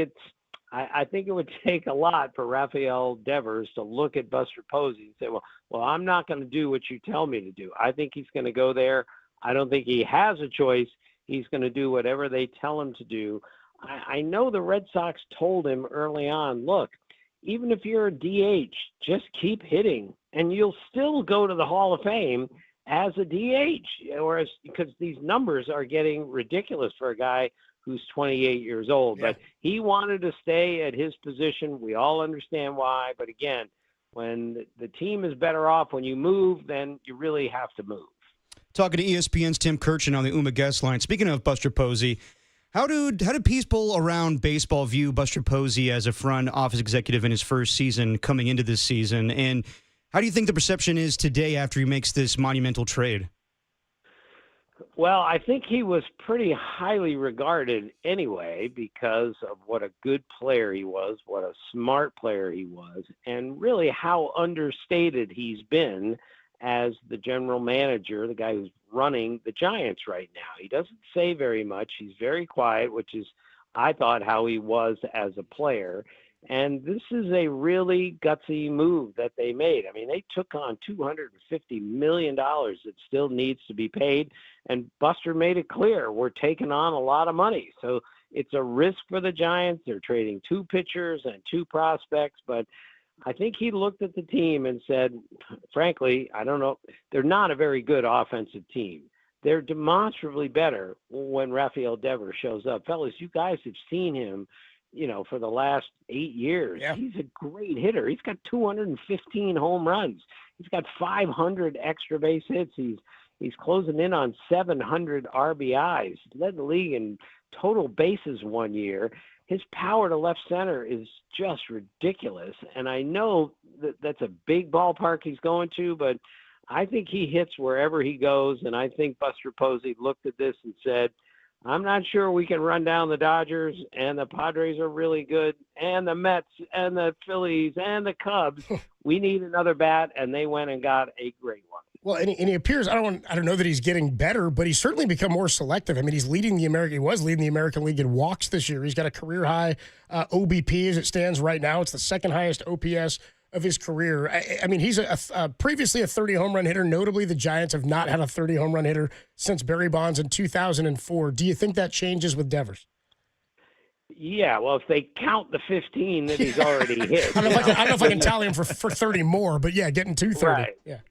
I think it would take a lot for Rafael Devers to look at Buster Posey and say, well, I'm not going to do what you tell me to do. I think he's going to go there. I don't think he has a choice. He's going to do whatever they tell him to do. I know the Red Sox told him early on, look, even if you're a DH, just keep hitting, and you'll still go to the Hall of Fame as a DH, because these numbers are getting ridiculous for a guy who's 28 years old. But he wanted to stay at his position. We all understand why. But again, when the team is better off when you move, then you really have to move. Talking to ESPN's Tim Kirchin on the UMA guest line. Speaking of Buster Posey, how do people around baseball view Buster Posey as a front office executive in his first season coming into this season? And how do you think the perception is today after he makes this monumental trade? Well, I think he was pretty highly regarded anyway because of what a good player he was, what a smart player he was, and really how understated he's been as the general manager, the guy who's running the Giants right now. He doesn't say very much. He's very quiet, which is, I thought, how he was as a player. And this is a really gutsy move that they made. I mean, they took on $250 million that still needs to be paid. And Buster made it clear, we're taking on a lot of money. So it's a risk for the Giants. They're trading 2 pitchers and 2 prospects. But I think he looked at the team and said, frankly, I don't know. They're not a very good offensive team. They're demonstrably better when Rafael Devers shows up. Fellas, you guys have seen him, for the last 8 years. Yeah. He's a great hitter. He's got 215 home runs. He's got 500 extra base hits. He's closing in on 700 RBIs. He led the league in total bases one year. His power to left center is just ridiculous. And I know that that's a big ballpark he's going to, but I think he hits wherever he goes. And I think Buster Posey looked at this and said, I'm not sure we can run down the Dodgers, and the Padres are really good, and the Mets and the Phillies and the Cubs. We need another bat, and they went and got a great one. Well, and he appears, I don't know that he's getting better, but he's certainly become more selective. I mean, he was leading the American League in walks this year. He's got a career high OBP as it stands right now. It's the second highest OPS of his career. I mean, he's previously a 30 home run hitter. Notably, the Giants have not had a 30 home run hitter since Barry Bonds in 2004. Do you think that changes with Devers? Yeah, well, if they count the 15 that he's already hit. I don't know if I can tally him for 30 more, but yeah, getting 230. Right. Yeah.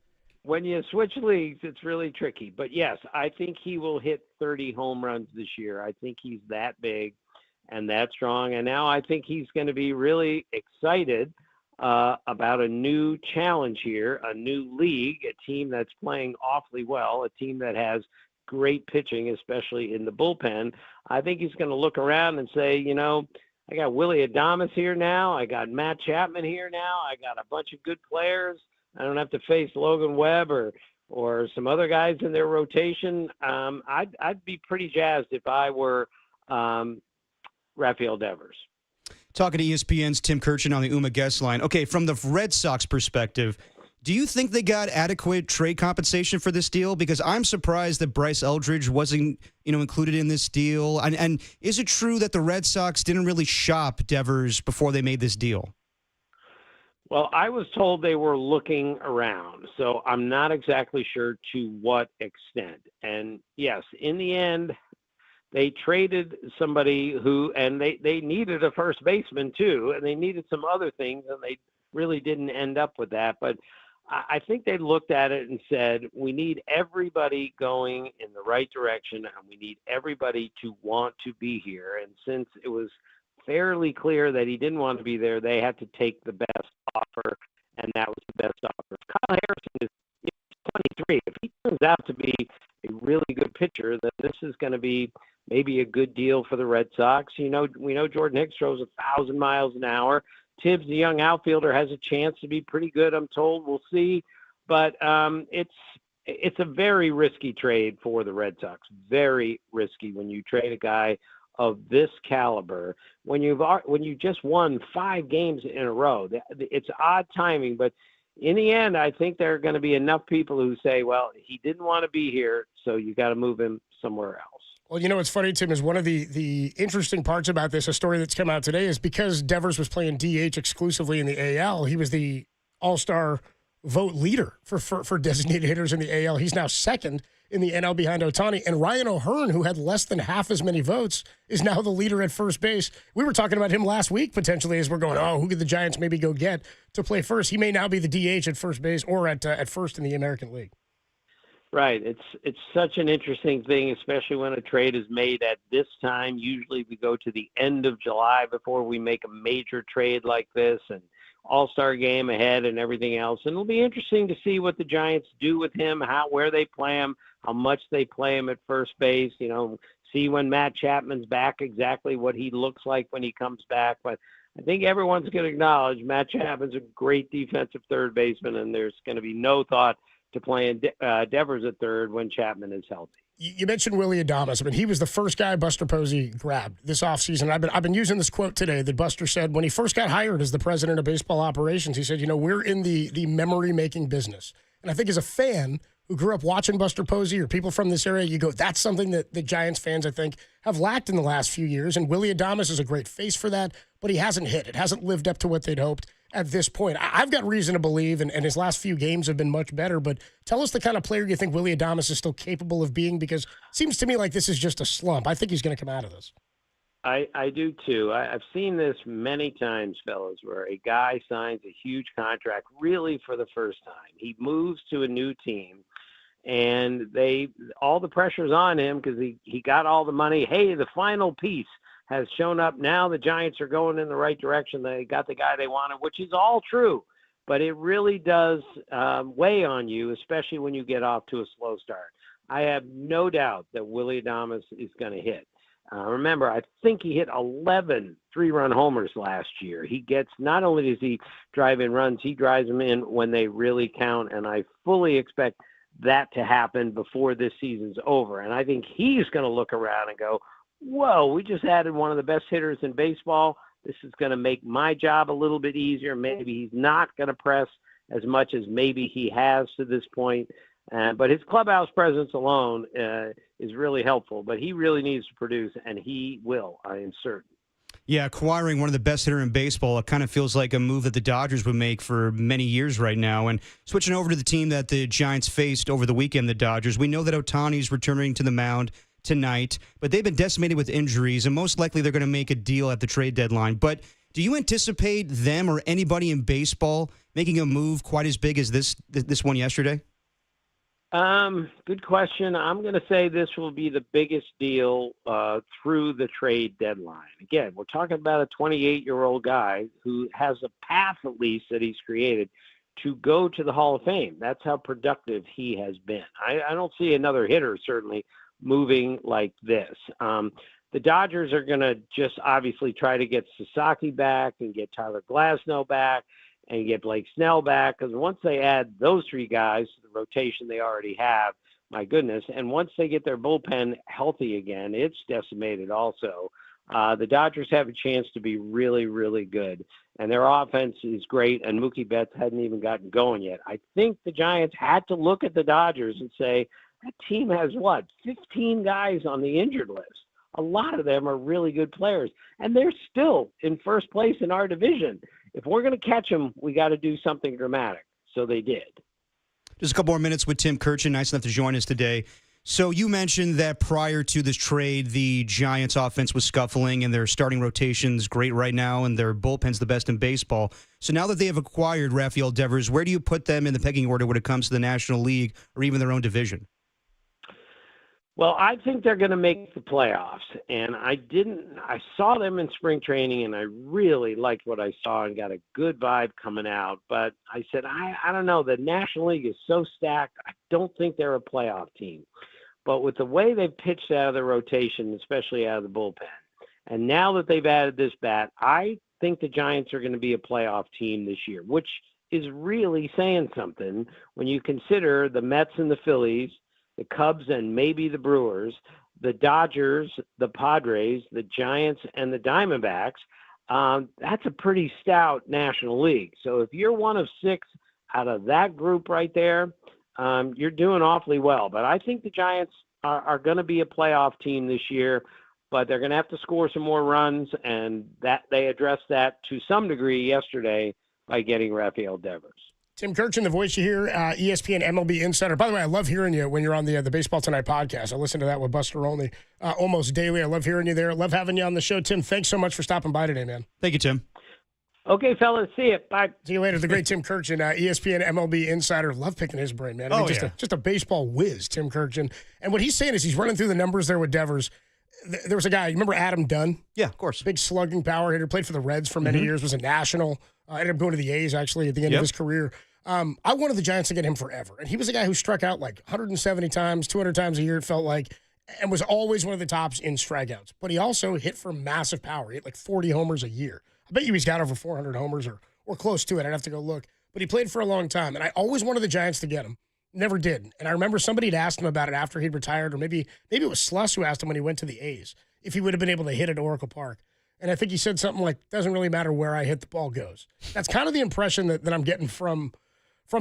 When you switch leagues, it's really tricky. But yes, I think he will hit 30 home runs this year. I think he's that big and that strong. And now I think he's going to be really excited about a new challenge here, a new league, a team that's playing awfully well, a team that has great pitching, especially in the bullpen. I think he's going to look around and say, I got Willie Adames here now. I got Matt Chapman here now. I got a bunch of good players. I don't have to face Logan Webb or some other guys in their rotation. I'd be pretty jazzed if I were Rafael Devers. Talking to ESPN's Tim Kirchin on the UMA guest line. Okay, from the Red Sox perspective, do you think they got adequate trade compensation for this deal? Because I'm surprised that Bryce Eldridge wasn't, included in this deal. And is it true that the Red Sox didn't really shop Devers before they made this deal? Well, I was told they were looking around, so I'm not exactly sure to what extent. And yes, in the end, they traded somebody and they needed a first baseman too, and they needed some other things, and they really didn't end up with that. But I think they looked at it and said, we need everybody going in the right direction, and we need everybody to want to be here. And since it was fairly clear that he didn't want to be there, they had to take the best offer, and that was the best offer. Kyle Harrison is 23. If he turns out to be a really good pitcher, then this is going to be maybe a good deal for the Red Sox. We know Jordan Hicks throws 1,000 miles an hour. Tibbs, the young outfielder, has a chance to be pretty good, I'm told. We'll see. But it's a very risky trade for the Red Sox. Very risky when you trade a guy of this caliber. When you just won 5 games in a row, it's odd timing. But in the end, I think there are going to be enough people who say, well, he didn't want to be here, so you got to move him somewhere else. Well, what's funny, Tim, is one of the interesting parts about this, a story that's come out today, is because Devers was playing DH exclusively in the AL, he was the all-star vote leader for designated hitters in the AL. He's now second in the NL behind Ohtani. And Ryan O'Hearn, who had less than half as many votes, is now the leader at first base. We were talking about him last week, potentially, as we're going, who could the Giants maybe go get to play first? He may now be the DH at first base or at first in the American League. Right. It's such an interesting thing, especially when a trade is made at this time. Usually we go to the end of July before we make a major trade like this, and All-Star game ahead and everything else. And it'll be interesting to see what the Giants do with him, where they play him, how much they play him at first base, see when Matt Chapman's back exactly what he looks like when he comes back. But I think everyone's going to acknowledge Matt Chapman's a great defensive third baseman, and there's going to be no thought to playing Devers at third when Chapman is healthy. You mentioned Willie Adames. I mean, he was the first guy Buster Posey grabbed this offseason. I've been using this quote today that Buster said when he first got hired as the president of baseball operations. He said, we're in the memory-making business. And I think as a fan who grew up watching Buster Posey or people from this area, you go, that's something that the Giants fans, I think, have lacked in the last few years. And Willie Adames is a great face for that, but he hasn't hit. It hasn't lived up to what they'd hoped at this point. I've got reason to believe, and his last few games have been much better, but tell us the kind of player you think Willie Adames is still capable of being, because it seems to me like this is just a slump. I think he's going to come out of this. I do too. I've seen this many times, fellas, where a guy signs a huge contract really for the first time. He moves to a new team, and all the pressure's on him because he got all the money. Hey, the final piece has shown up. Now the Giants are going in the right direction. They got the guy they wanted, which is all true. But it really does weigh on you, especially when you get off to a slow start. I have no doubt that Willie Adames is going to hit. Remember, I think he hit 11 three-run homers last year. He gets, not only does he drive in runs, he drives them in when they really count, and I fully expect that to happen before this season's over. And I think he's going to look around and go, whoa, we just added one of the best hitters in baseball. This is going to make my job a little bit easier. Maybe he's not going to press as much as maybe he has to this point. But his clubhouse presence alone is really helpful. But he really needs to produce, and he will, I am certain. Yeah, acquiring one of the best hitters in baseball, it kind of feels like a move that the Dodgers would make for many years right now. And switching over to the team that the Giants faced over the weekend, the Dodgers, we know that Ohtani's returning to the mound tonight, but they've been decimated with injuries, and most likely they're going to make a deal at the trade deadline. But do you anticipate them or anybody in baseball making a move quite as big as this one yesterday? Good question. I'm going to say this will be the biggest deal through the trade deadline. Again, we're talking about a 28-year-old guy who has a path, at least, that he's created to go to the Hall of Fame. That's how productive he has been. I don't see another hitter, certainly, moving like this. The Dodgers are going to just obviously try to get Sasaki back and get Tyler Glasnow back and get Blake Snell back, because once they add those three guys to the rotation they already have, my goodness, and once they get their bullpen healthy again, it's decimated also. The Dodgers have a chance to be really, really good, and their offense is great, and Mookie Betts hadn't even gotten going yet. I think the Giants had to look at the Dodgers and say, that team has, 15 guys on the injured list. A lot of them are really good players, and they're still in first place in our division. If we're going to catch them, we got to do something dramatic. So they did. Just a couple more minutes with Tim Kirchin, nice enough to join us today. So you mentioned that prior to this trade, the Giants' offense was scuffling, and their starting rotation's great right now, and their bullpen's the best in baseball. So now that they have acquired Rafael Devers, where do you put them in the pecking order when it comes to the National League or even their own division? Well, I think they're going to make the playoffs, and I saw them in spring training, and I really liked what I saw and got a good vibe coming out. But I said, I don't know. The National League is so stacked. I don't think they're a playoff team. But with the way they've pitched out of the rotation, especially out of the bullpen, and now that they've added this bat, I think the Giants are going to be a playoff team this year, which is really saying something when you consider the Mets and the Phillies, the Cubs and maybe the Brewers, the Dodgers, the Padres, the Giants, and the Diamondbacks. That's a pretty stout National League. So if you're one of six out of that group right there, you're doing awfully well. But I think the Giants are going to be a playoff team this year, but they're going to have to score some more runs, and that they addressed that to some degree yesterday by getting Rafael Devers. Tim Kirchin, the voice you hear, ESPN MLB Insider. By the way, I love hearing you when you're on the Baseball Tonight podcast. I listen to that with Buster Olney almost daily. I love hearing you there. I love having you on the show. Tim, thanks so much for stopping by today, man. Thank you, Tim. Okay, fellas, see you. Bye. See you later. The great Tim Kirchin, ESPN MLB insider. Love picking his brain, man. I mean, just a baseball whiz, Tim Kirchin. And what he's saying is he's running through the numbers there with Devers. There was a guy, you remember Adam Dunn? Yeah, of course. Big slugging power hitter, played for the Reds for many years, was a national. Ended up going to the A's, actually, at the end of his career. I wanted the Giants to get him forever. And he was a guy who struck out like 170 times, 200 times a year, it felt like, and was always one of the tops in strikeouts. But he also hit for massive power. He hit like 40 homers a year. I bet you he's got over 400 homers or close to it. I'd have to go look. But he played for a long time, and I always wanted the Giants to get him. Never did. And I remember somebody had asked him about it after he'd retired, or maybe it was Sluss who asked him when he went to the A's if he would have been able to hit at Oracle Park. And I think he said something like, doesn't really matter where I hit, the ball goes. That's kind of the impression that I'm getting from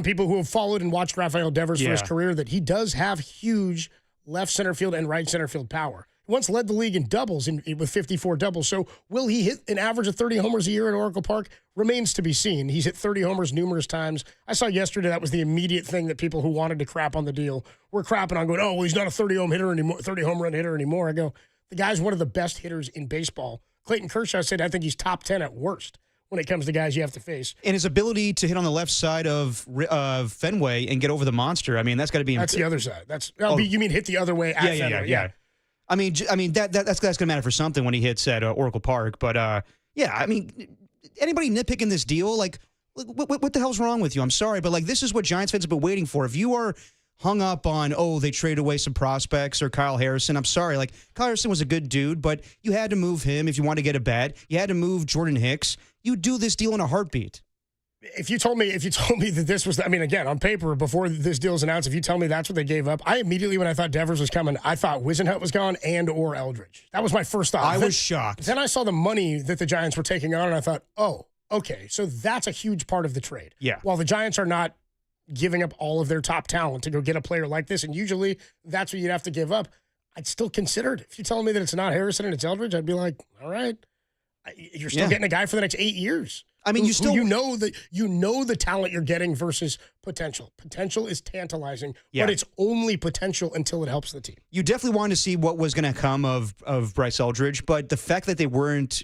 people who have followed and watched Rafael Devers for his career, that he does have huge left center field and right center field power. He once led the league in doubles with 54 doubles. So will he hit an average of 30 homers a year at Oracle Park? Remains to be seen. He's hit 30 homers numerous times. I saw yesterday that was the immediate thing that people who wanted to crap on the deal were crapping on, going, oh, well, he's not a 30 home run hitter anymore. I go, the guy's one of the best hitters in baseball. Clayton Kershaw said, I think he's top 10 at worst when it comes to guys you have to face. And his ability to hit on the left side of Fenway and get over the monster, I mean, that's got to be... That's the other side. You mean hit the other way at Fenway? Yeah. I mean that's going to matter for something when he hits at Oracle Park. But, I mean, anybody nitpicking this deal, like, what the hell's wrong with you? I'm sorry, but, like, this is what Giants fans have been waiting for. If you are hung up on, they traded away some prospects or Kyle Harrison, I'm sorry. Like, Kyle Harrison was a good dude, but you had to move him if you wanted to get a bat. You had to move Jordan Hicks. You do this deal in a heartbeat. If you told me that this was, I mean, again, on paper, before this deal is announced, if you tell me that's what they gave up, I immediately, when I thought Devers was coming, I thought Wisenhunt was gone or Eldridge. That was my first thought. I was shocked. Then I saw the money that the Giants were taking on, and I thought, oh, okay, so that's a huge part of the trade. Yeah. While the Giants are not giving up all of their top talent to go get a player like this, and usually that's what you'd have to give up, I'd still consider it. If you tell me that it's not Harrison and it's Eldridge, I'd be like, all right, you're still getting a guy for the next 8 years. I mean, you know the talent you're getting versus potential. Potential is tantalizing, but it's only potential until it helps the team. You definitely wanted to see what was going to come of Bryce Eldridge, but the fact that they weren't,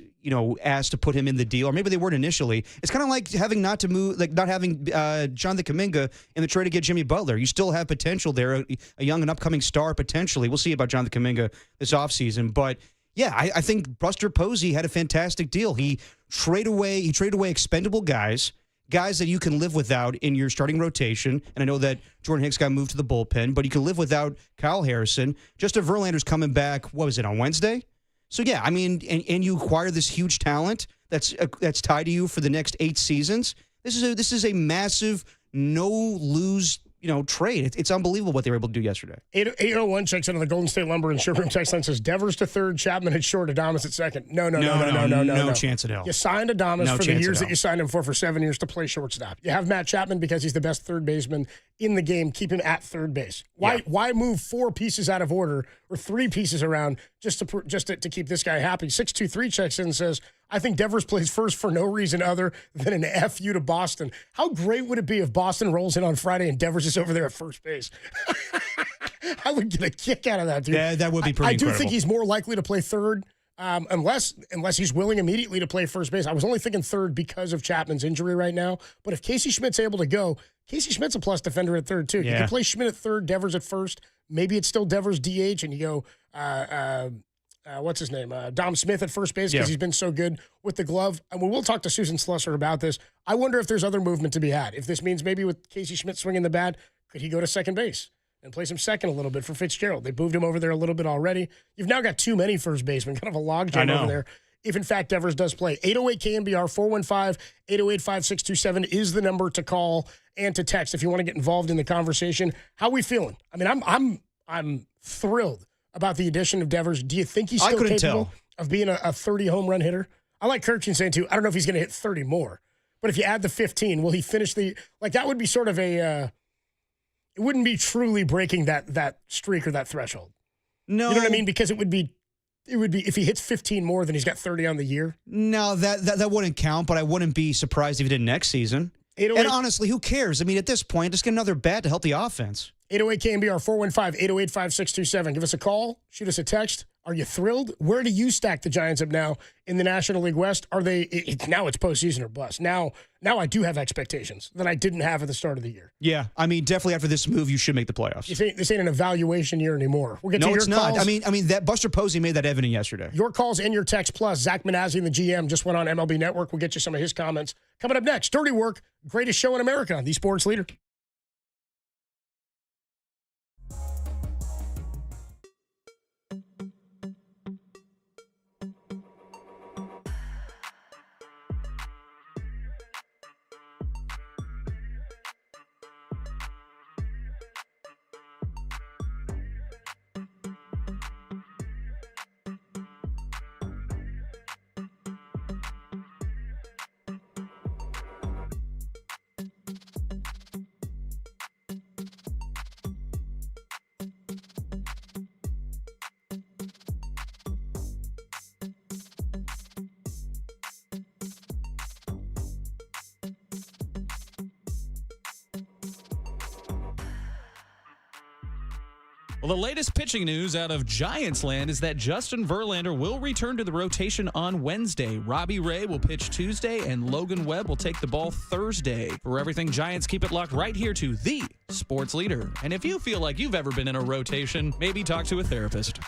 asked to put him in the deal, or maybe they weren't initially, it's kind of like not having Jonathan Kuminga in the trade to get Jimmy Butler. You still have potential there, a young and upcoming star potentially. We'll see about Jonathan Kuminga this offseason, but yeah, I think Buster Posey had a fantastic deal. He traded away expendable guys that you can live without in your starting rotation. And I know that Jordan Hicks got moved to the bullpen, but you can live without Kyle Harrison. Justin Verlander's coming back, what was it, on Wednesday? So yeah, I mean, and you acquire this huge talent that's tied to you for the next 8 seasons. This is a massive no-lose trade. It's unbelievable what they were able to do yesterday. 801 checks into the Golden State Lumber and Showroom text line, says Devers to third, Chapman at short, Adames at second. No chance in hell. You signed Adames for the years that you signed him for 7 years to play shortstop. You have Matt Chapman because he's the best third baseman in the game. Keep him at third base. Why move 4 pieces out of order or 3 pieces around just to keep this guy happy? 623 checks in and says, I think Devers plays first for no reason other than an FU to Boston. How great would it be if Boston rolls in on Friday and Devers is over there at first base? I would get a kick out of that, dude. Yeah, that would be pretty incredible. I do think he's more likely to play third unless he's willing immediately to play first base. I was only thinking third because of Chapman's injury right now. But if Casey Schmidt's able to go, Casey Schmidt's a plus defender at third, too. Yeah. You can play Schmidt at third, Devers at first. Maybe it's still Devers DH, and you go what's his name? Dom Smith at first base because he's been so good with the glove. And we'll talk to Susan Slusser about this. I wonder if there's other movement to be had. If this means maybe with Casey Schmidt swinging the bat, could he go to second base and play some second a little bit for Fitzgerald? They moved him over there a little bit already. You've now got too many first basemen, kind of a logjam over there. If, in fact, Devers does play. 808 KNBR, 415-808-5627 is the number to call and to text if you want to get involved in the conversation. How are we feeling? I mean, I'm thrilled about the addition of Devers. Do you think he's still capable of being a 30 home run hitter? I like Kirchin saying too, I don't know if he's going to hit 30 more, but if you add the 15, will he finish that would be sort of it wouldn't be truly breaking that streak or that threshold. No. You know what I mean? Because it would be if he hits 15 more than he's got 30 on the year. No, that wouldn't count, but I wouldn't be surprised if he did next season. And honestly, who cares? I mean, at this point, just get another bat to help the offense. 808 KNBR, 415-808-5627. Give us a call, shoot us a text. Are you thrilled? Where do you stack the Giants up now in the National League West? Are they now it's postseason or bust? Now I do have expectations that I didn't have at the start of the year. Yeah, I mean, definitely after this move, you should make the playoffs. This ain't an evaluation year anymore. We'll get to your it's not. calls. I mean that Buster Posey made that evident yesterday. Your calls and your text plus. Zach Manazzi, the GM, just went on MLB Network. We'll get you some of his comments. Coming up next, Dirty Work, greatest show in America, the sports leader. Well, the latest pitching news out of Giants land is that Justin Verlander will return to the rotation on Wednesday. Robbie Ray will pitch Tuesday, and Logan Webb will take the ball Thursday. For everything Giants, keep it locked right here to the sports leader. And if you feel like you've ever been in a rotation, maybe talk to a therapist.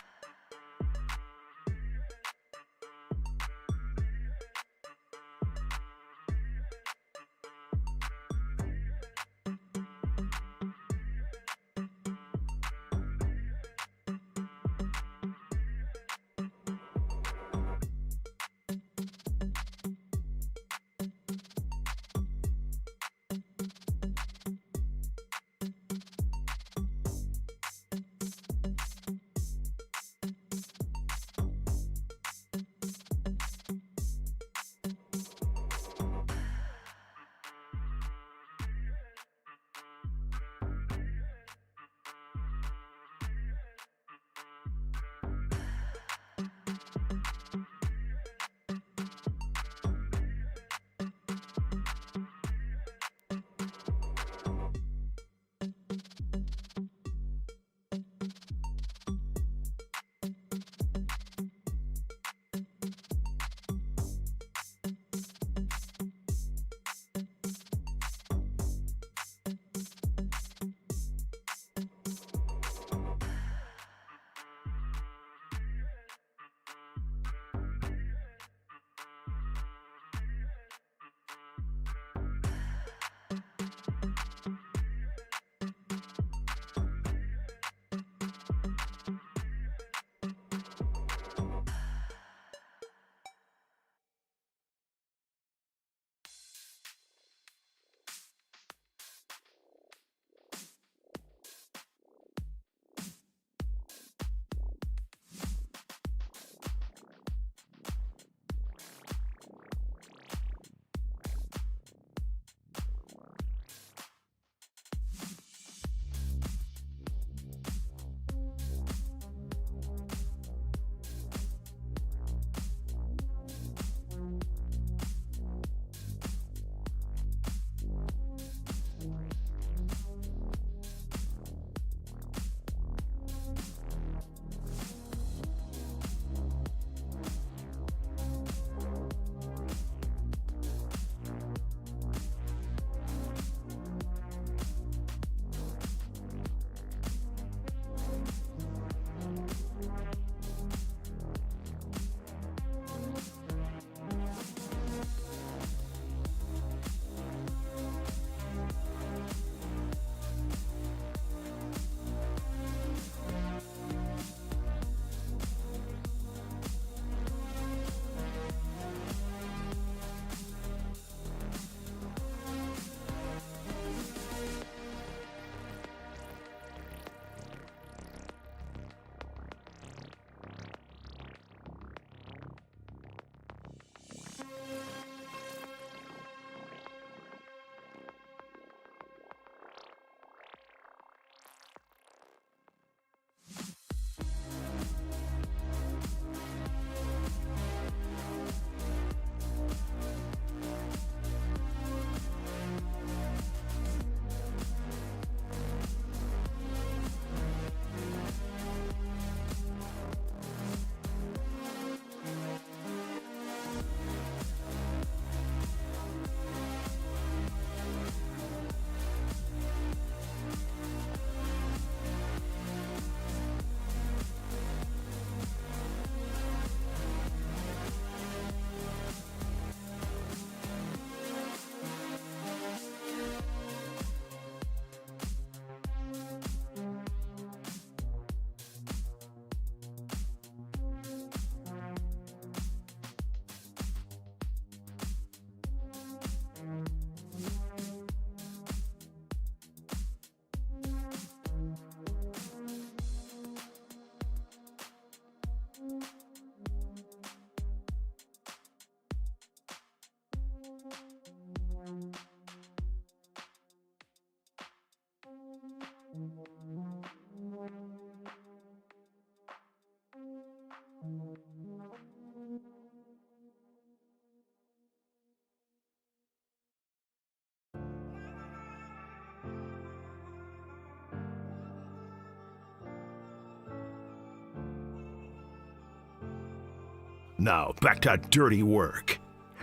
Now back to dirty work.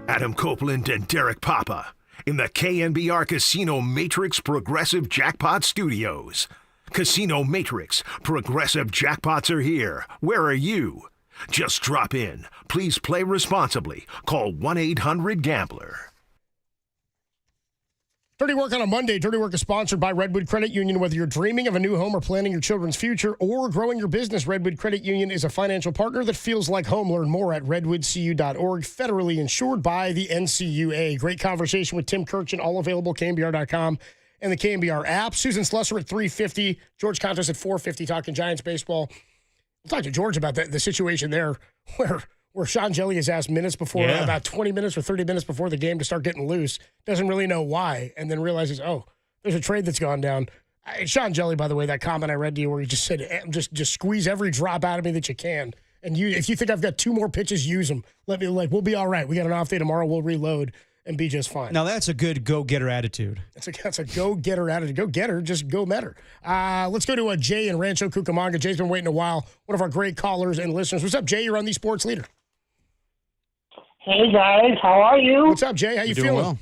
Adam Copeland and Derek Papa in the KNBR Casino Matrix Progressive Jackpot Studios. Casino Matrix Progressive Jackpots are here. Where are you? Just drop in. Please play responsibly. Call 1-800-GAMBLER. Dirty Work on a Monday. Dirty Work is sponsored by Redwood Credit Union. Whether you're dreaming of a new home or planning your children's future or growing your business, Redwood Credit Union is a financial partner that feels like home. Learn more at redwoodcu.org. Federally insured by the NCUA. Great conversation with Tim Kirchin, all available, KNBR.com and the KNBR app. Susan Slusser at 3:50. George Contos at 4:50 talking Giants baseball. We'll talk to George about the situation there where Sean Jelly is asked minutes before, about 20 minutes or 30 minutes before the game to start getting loose, doesn't really know why, and then realizes, oh, there's a trade that's gone down. Sean Jelly, by the way, that comment I read to you where he just said, just squeeze every drop out of me that you can. And if you think I've got 2 more pitches, use them. We'll be all right. We got an off day tomorrow. We'll reload and be just fine. Now, that's a good go-getter attitude. That's a go-getter attitude. Go-getter, just go better. Let's go to Jay in Rancho Cucamonga. Jay's been waiting a while. One of our great callers and listeners. What's up, Jay? You're on the Sports Leader. Hey, guys. How are you? What's up, Jay? How you feeling? Well.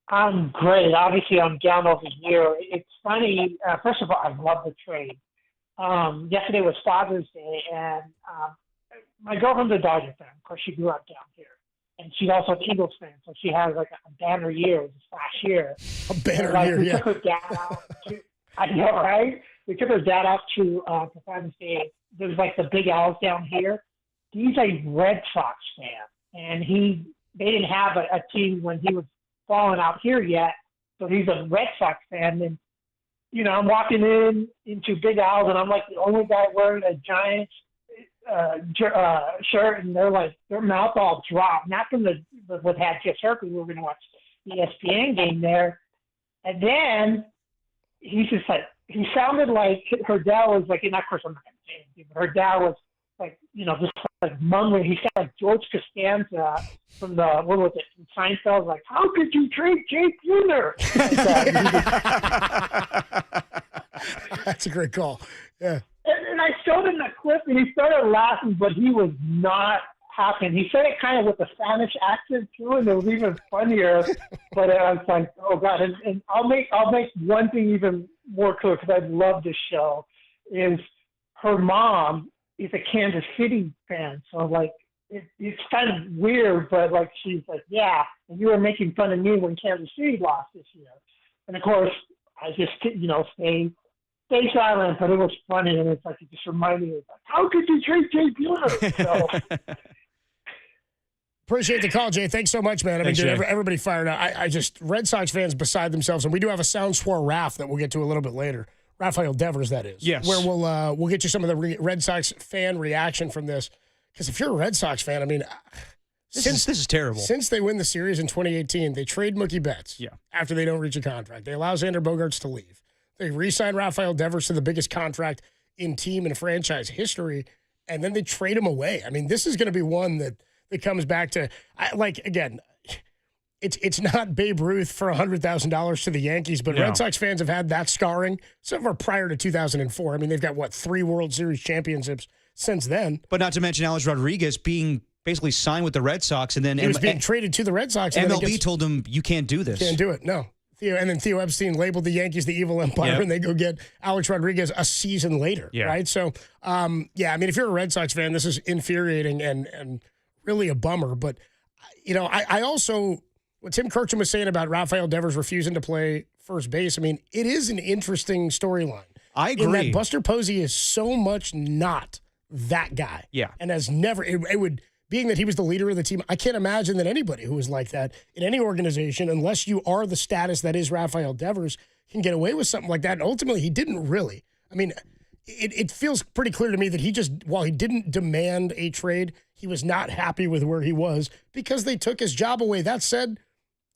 I'm great. Obviously, I'm down over here. It's funny. First of all, I love the trade. Yesterday was Father's Day, and my girlfriend's a Dodger fan. Of course, she grew up down here. And she's also an Eagles fan, so she has like a banner year this last year. A banner year, we took her dad out to, I know, right? We took her dad out to Father's Day. There's like the Big Owls down here. He's a Red Sox fan, and they didn't have a team when he was falling out here yet, so he's a Red Sox fan. And I'm walking into Big Owls, and I'm like the only guy wearing a Giants shirt, and they're like their mouth all dropped. Not from what had just heard, because we were going to watch the ESPN game there, and then he's just like he sounded like her dad was like, and of course I'm not going to say anything, but her dad was like, just like mumbling. He sounded like George Costanza from what was it, from Seinfeld, like, how could you trade Jake Buhner? That's a great call. Yeah. And I showed him that clip, and he started laughing, but he was not happy. He said it kind of with a Spanish accent too, and it was even funnier. But I was like, oh God! And I'll make one thing even more clear, because I love this show. Is her mom is a Kansas City fan, so like it's kind of weird, but like she's like, yeah, and you were making fun of me when Kansas City lost this year, and of course I just stay silent, but it was funny, and it's like it just reminded me, like, how could you trade Jay Buhner? So. Appreciate the call, Jay. Thanks so much, man. I mean, dude, everybody fired out. I just Red Sox fans beside themselves, and we do have a soundswore Raf that we'll get to a little bit later. Rafael Devers, that is. Yes. Where we'll get you some of the Red Sox fan reaction from this. Because if you're a Red Sox fan, I mean, this is terrible. Since they win the series in 2018, they trade Mookie Betts after they don't reach a contract. They allow Xander Bogaerts to leave. They re-sign Rafael Devers to the biggest contract in team and franchise history, and then they trade him away. I mean, this is going to be one that comes back to, again, it's not Babe Ruth for $100,000 to the Yankees, but Red Sox fans have had that scarring some of prior to 2004. I mean, they've got, 3 World Series championships since then. But not to mention Alex Rodriguez being basically signed with the Red Sox, and then he was being traded to the Red Sox. And MLB told him, you can't do this. Can't do it, no. And then Theo Epstein labeled the Yankees the evil empire, and they go get Alex Rodriguez a season later, right? So, I mean, if you're a Red Sox fan, this is infuriating and really a bummer. But, I also, what Tim Kirchin was saying about Rafael Devers refusing to play first base, I mean, it is an interesting storyline. I agree. In that Buster Posey is so much not that guy. Yeah. And has never, it would, being that he was the leader of the team, I can't imagine that anybody who was like that in any organization, unless you are the status that is Rafael Devers, can get away with something like that. And ultimately, he didn't really. I mean, it feels pretty clear to me that he just, while he didn't demand a trade, he was not happy with where he was because they took his job away. That said,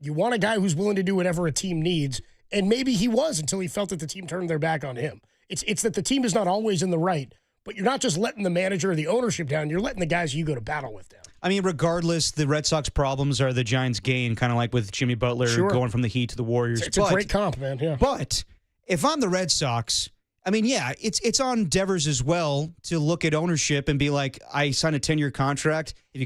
you want a guy who's willing to do whatever a team needs, and maybe he was until he felt that the team turned their back on him. It's that the team is not always in the right, but you're not just letting the manager or the ownership down. You're letting the guys you go to battle with down. I mean, regardless, the Red Sox problems are the Giants' gain, kind of like with Jimmy Butler going from the Heat to the Warriors. It's a great comp, man. Yeah. But if I'm the Red Sox, I mean, yeah, it's on Devers as well to look at ownership and be like, I signed a 10-year contract. If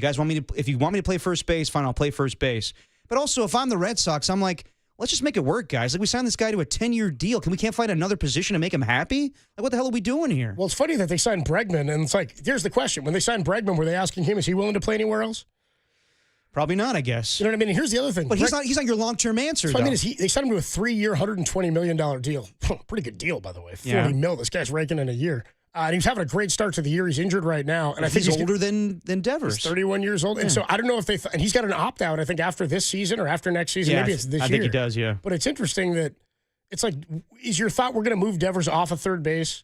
you want me to play first base, fine, I'll play first base. But also, if I'm the Red Sox, I'm like, let's just make it work, guys. Like, we signed this guy to a 10-year deal. We can't find another position to make him happy? Like, what the hell are we doing here? Well, it's funny that they signed Bregman, and it's like, here's the question. When they signed Bregman, were they asking him, is he willing to play anywhere else? Probably not, I guess. You know what I mean? Here's the other thing. But he's not your long-term answer, so though. I mean, they signed him to a 3-year, $120 million deal. Pretty good deal, by the way. 40 mil this guy's raking in a year. And he's having a great start to the year. He's injured right now. And I think he's older than Devers. He's 31 years old. And so I don't know if and he's got an opt-out, I think, after this season or after next season. Yeah, maybe it's this year. I think he does, yeah. But it's interesting that it's like, is your thought we're going to move Devers off of third base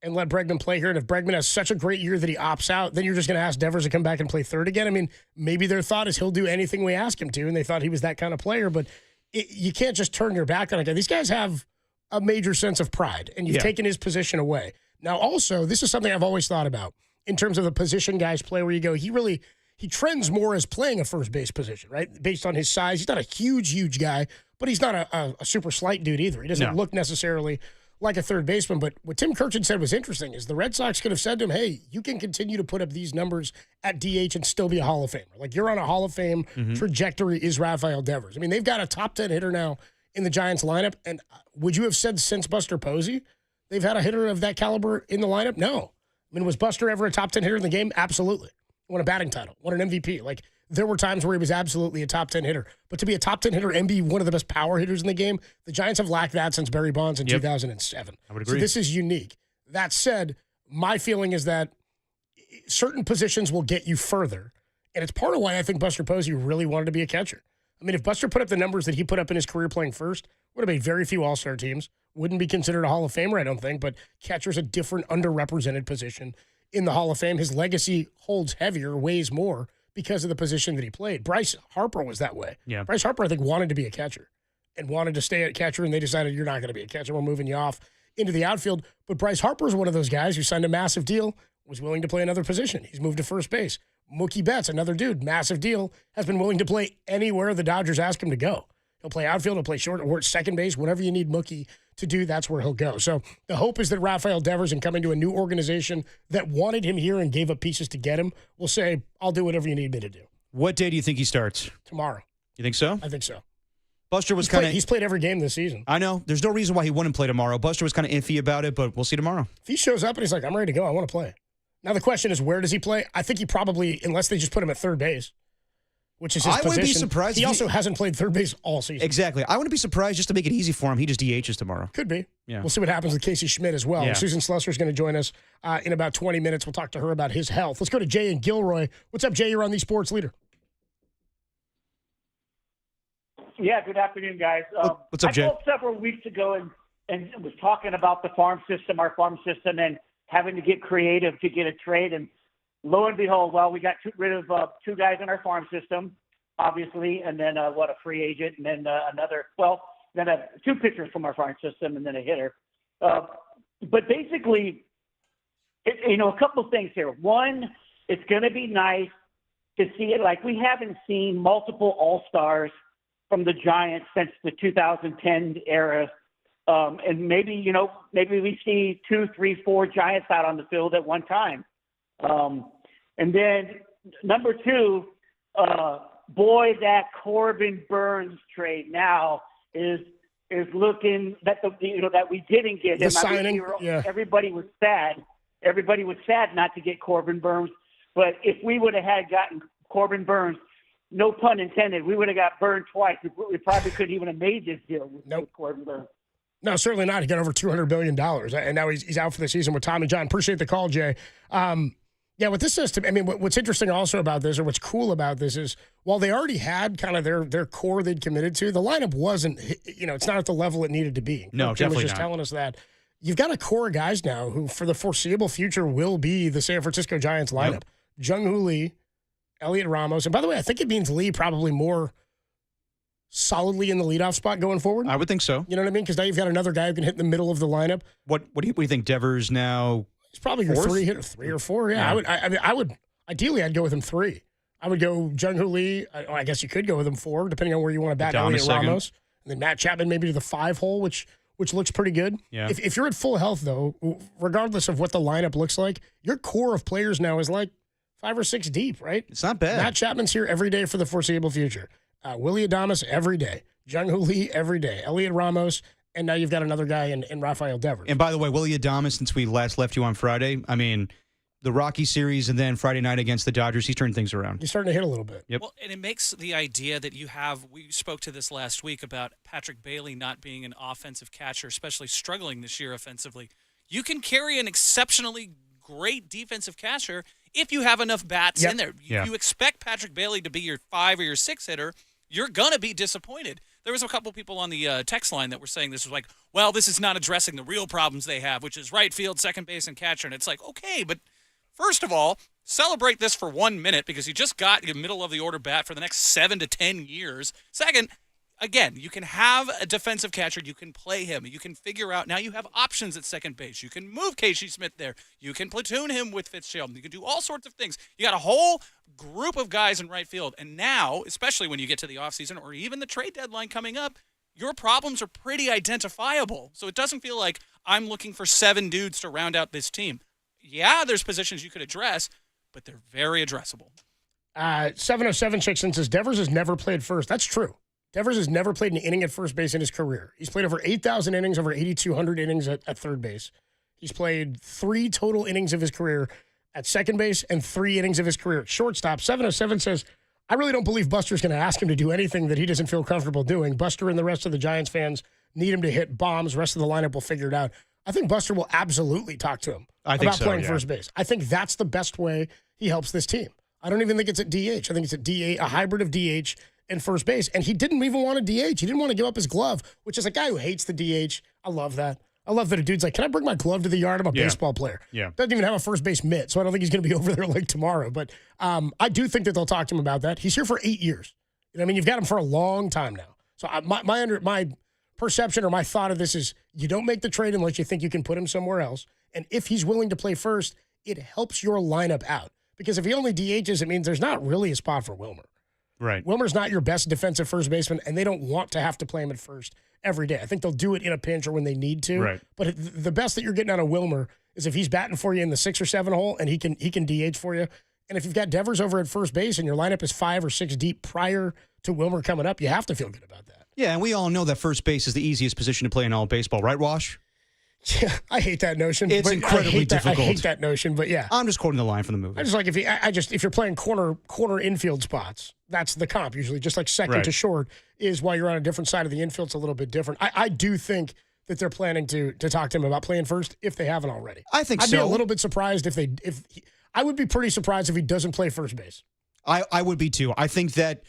and let Bregman play here? And if Bregman has such a great year that he opts out, then you're just going to ask Devers to come back and play third again? I mean, maybe their thought is he'll do anything we ask him to, and they thought he was that kind of player. But you can't just turn your back on a guy. These guys have a major sense of pride, and you've taken his position away. Now, also, this is something I've always thought about in terms of the position guys play, where you go, he trends more as playing a first base position, right? Based on his size. He's not a huge guy, but he's not a super slight dude either. He doesn't look necessarily like a third baseman. But what Tim Kirchin said was interesting is the Red Sox could have said to him, hey, you can continue to put up these numbers at DH and still be a Hall of Famer. Like, you're on a Hall of Fame trajectory is Rafael Devers. I mean, they've got a top 10 hitter now in the Giants lineup. And would you have said since Buster Posey they've had a hitter of that caliber in the lineup? No. I mean, was Buster ever a top 10 hitter in the game? Absolutely. Won a batting title, won an MVP. Like, there were times where he was absolutely a top 10 hitter. But to be a top 10 hitter and be one of the best power hitters in the game, the Giants have lacked that since Barry Bonds in 2007. I would agree. So this is unique. That said, my feeling is that certain positions will get you further. And it's part of why I think Buster Posey really wanted to be a catcher. I mean, if Buster put up the numbers that he put up in his career playing first, would have made very few All-Star teams. Wouldn't be considered a Hall of Famer, I don't think, but catcher's a different underrepresented position in the Hall of Fame. His legacy holds heavier, weighs more because of the position that he played. Bryce Harper was that way. Yeah. Bryce Harper, I think, wanted to be a catcher and wanted to stay at catcher, and they decided, you're not going to be a catcher. We're moving you off into the outfield. But Bryce Harper is one of those guys who signed a massive deal, was willing to play another position. He's moved to first base. Mookie Betts, another dude, massive deal, has been willing to play anywhere the Dodgers ask him to go. He'll play outfield, he'll play short or second base, whatever you need Mookie to do, that's where he'll go. So the hope is that Rafael Devers, in coming to a new organization that wanted him here and gave up pieces to get him, will say, I'll do whatever you need me to do. What day do you think he starts? Tomorrow. You think so? I think so. Buster was He's played every game this season. I know. There's no reason why he wouldn't play tomorrow. Buster was kind of iffy about it, but we'll see tomorrow. If he shows up and he's like, I'm ready to go, I want to play. Now the question is, where does he play? I think he probably, unless they just put him at third base, which is his position. I wouldn't be surprised. He also hasn't played third base all season. Exactly. I wouldn't be surprised, just to make it easy for him, he just DHs tomorrow. Could be. Yeah. We'll see what happens with Casey Schmidt as well. Yeah. Susan Slusser is going to join us in about 20 minutes. We'll talk to her about his health. Let's go to Jay and Gilroy. What's up, Jay? You're on the Sports Leader. Yeah, good afternoon, guys. What's up, Jay? I called several weeks ago and was talking about the farm system, our farm system, and having to get creative to get a trade. And lo and behold, we got rid of two guys in our farm system, obviously, and then a free agent, and then two pitchers from our farm system, and then a hitter. But basically, a couple of things here. One, it's going to be nice to see it. Like, we haven't seen multiple All-Stars from the Giants since the 2010 era. And maybe we see 2, 3, 4 Giants out on the field at one time. And then number two, that Corbin Burns trade now is looking that that we didn't get him. The signing, everybody was sad. Everybody was sad not to get Corbin Burns. But if we would have gotten Corbin Burns, no pun intended, we would have got burned twice. We probably couldn't even have made this deal with Corbin Burns. No, certainly not. He got over $200 billion, and now he's out for the season with Tommy John. Appreciate the call, Jay. What this says to me, I mean, what's interesting also about this, or what's cool about this, is while they already had kind of their core they'd committed to, the lineup wasn't, it's not at the level it needed to be. No, Jim definitely was just not. telling us that. You've got a core of guys now who, for the foreseeable future, will be the San Francisco Giants lineup. Jung-Hoo Lee, Elliot Ramos, and by the way, I think it means Lee probably more solidly in the leadoff spot going forward. I would think so. You know what I mean? Because now you've got another guy who can hit in the middle of the lineup. What do you think? Devers now? He's probably your fourth? 3 or 4. Yeah. I would. Ideally, I'd go with him 3. I would go Jung-Hoo Lee. I guess you could go with him 4, depending on where you want to bat Elliot Ramos, and then Matt Chapman maybe to the 5 hole, which which looks pretty good. Yeah. If you're at full health, though, regardless of what the lineup looks like, your core of players now is like 5 or 6 deep, right? It's not bad. Matt Chapman's here every day for the foreseeable future. Willie Adames every day. Jung-Hoo Lee every day. Elliot Ramos, and now you've got another guy in Rafael Devers. And by the way, Willie Adames, since we last left you on Friday, I mean, the Rocky series and then Friday night against the Dodgers, he's turned things around. He's starting to hit a little bit. Yep. Well, and it makes the idea that you have, we spoke to this last week about Patrick Bailey not being an offensive catcher, especially struggling this year offensively. You can carry an exceptionally great defensive catcher if you have enough bats in there. You expect Patrick Bailey to be your 5 or your 6 hitter, you're going to be disappointed. There was a couple people on the text line that were saying this was like, well, this is not addressing the real problems they have, which is right field, second base, and catcher. And it's like, okay, but first of all, celebrate this for 1 minute because you just got your middle of the order bat for the next 7 to 10 years. Second, again, you can have a defensive catcher. You can play him. You can figure out. Now you have options at second base. You can move Casey Smith there. You can platoon him with Fitzgerald. You can do all sorts of things. You got a whole group of guys in right field. And now, especially when you get to the offseason or even the trade deadline coming up, your problems are pretty identifiable. So it doesn't feel like I'm looking for 7 dudes to round out this team. Yeah, there's positions you could address, but they're very addressable. 707 Chickson says Devers has never played first. That's true. Devers has never played an inning at first base in his career. He's played over 8,000 innings, over 8,200 innings at third base. He's played 3 total innings of his career at second base and 3 innings of his career at shortstop. 707 says, I really don't believe Buster's going to ask him to do anything that he doesn't feel comfortable doing. Buster and the rest of the Giants fans need him to hit bombs. The rest of the lineup will figure it out. I think Buster will absolutely talk to him about playing first base. I think that's the best way he helps this team. I don't even think it's at DH. I think it's at DH, a hybrid of DH and first base. And he didn't even want a DH. He didn't want to give up his glove, which is a guy who hates the DH. I love that. I love that a dude's like, can I bring my glove to the yard? I'm a baseball player. Yeah. Doesn't even have a first base mitt, so I don't think he's going to be over there like tomorrow. But I do think that they'll talk to him about that. He's here for 8 years. I mean, you've got him for a long time now. So my perception or my thought of this is you don't make the trade unless you think you can put him somewhere else. And if he's willing to play first, it helps your lineup out. Because if he only DHs, it means there's not really a spot for Wilmer. Right. Wilmer's not your best defensive first baseman, and they don't want to have to play him at first every day. I think they'll do it in a pinch or when they need to. Right. But the best that you're getting out of Wilmer is if he's batting for you in the 6 or 7 hole and he can DH for you. And if you've got Devers over at first base and your lineup is 5 or 6 deep prior to Wilmer coming up, you have to feel good about that. Yeah, and we all know that first base is the easiest position to play in all baseball, right, Wash? Yeah, I hate that notion. It's incredibly difficult. I hate that notion, but yeah. I'm just quoting the line from the movie. I just like if you're playing corner infield spots, that's the comp usually. Just like second to short is while you're on a different side of the infield, it's a little bit different. I do think that they're planning to talk to him about playing first if they haven't already. I think I'd so. be a little bit surprised I would be pretty surprised if he doesn't play first base. I would be too. I think that,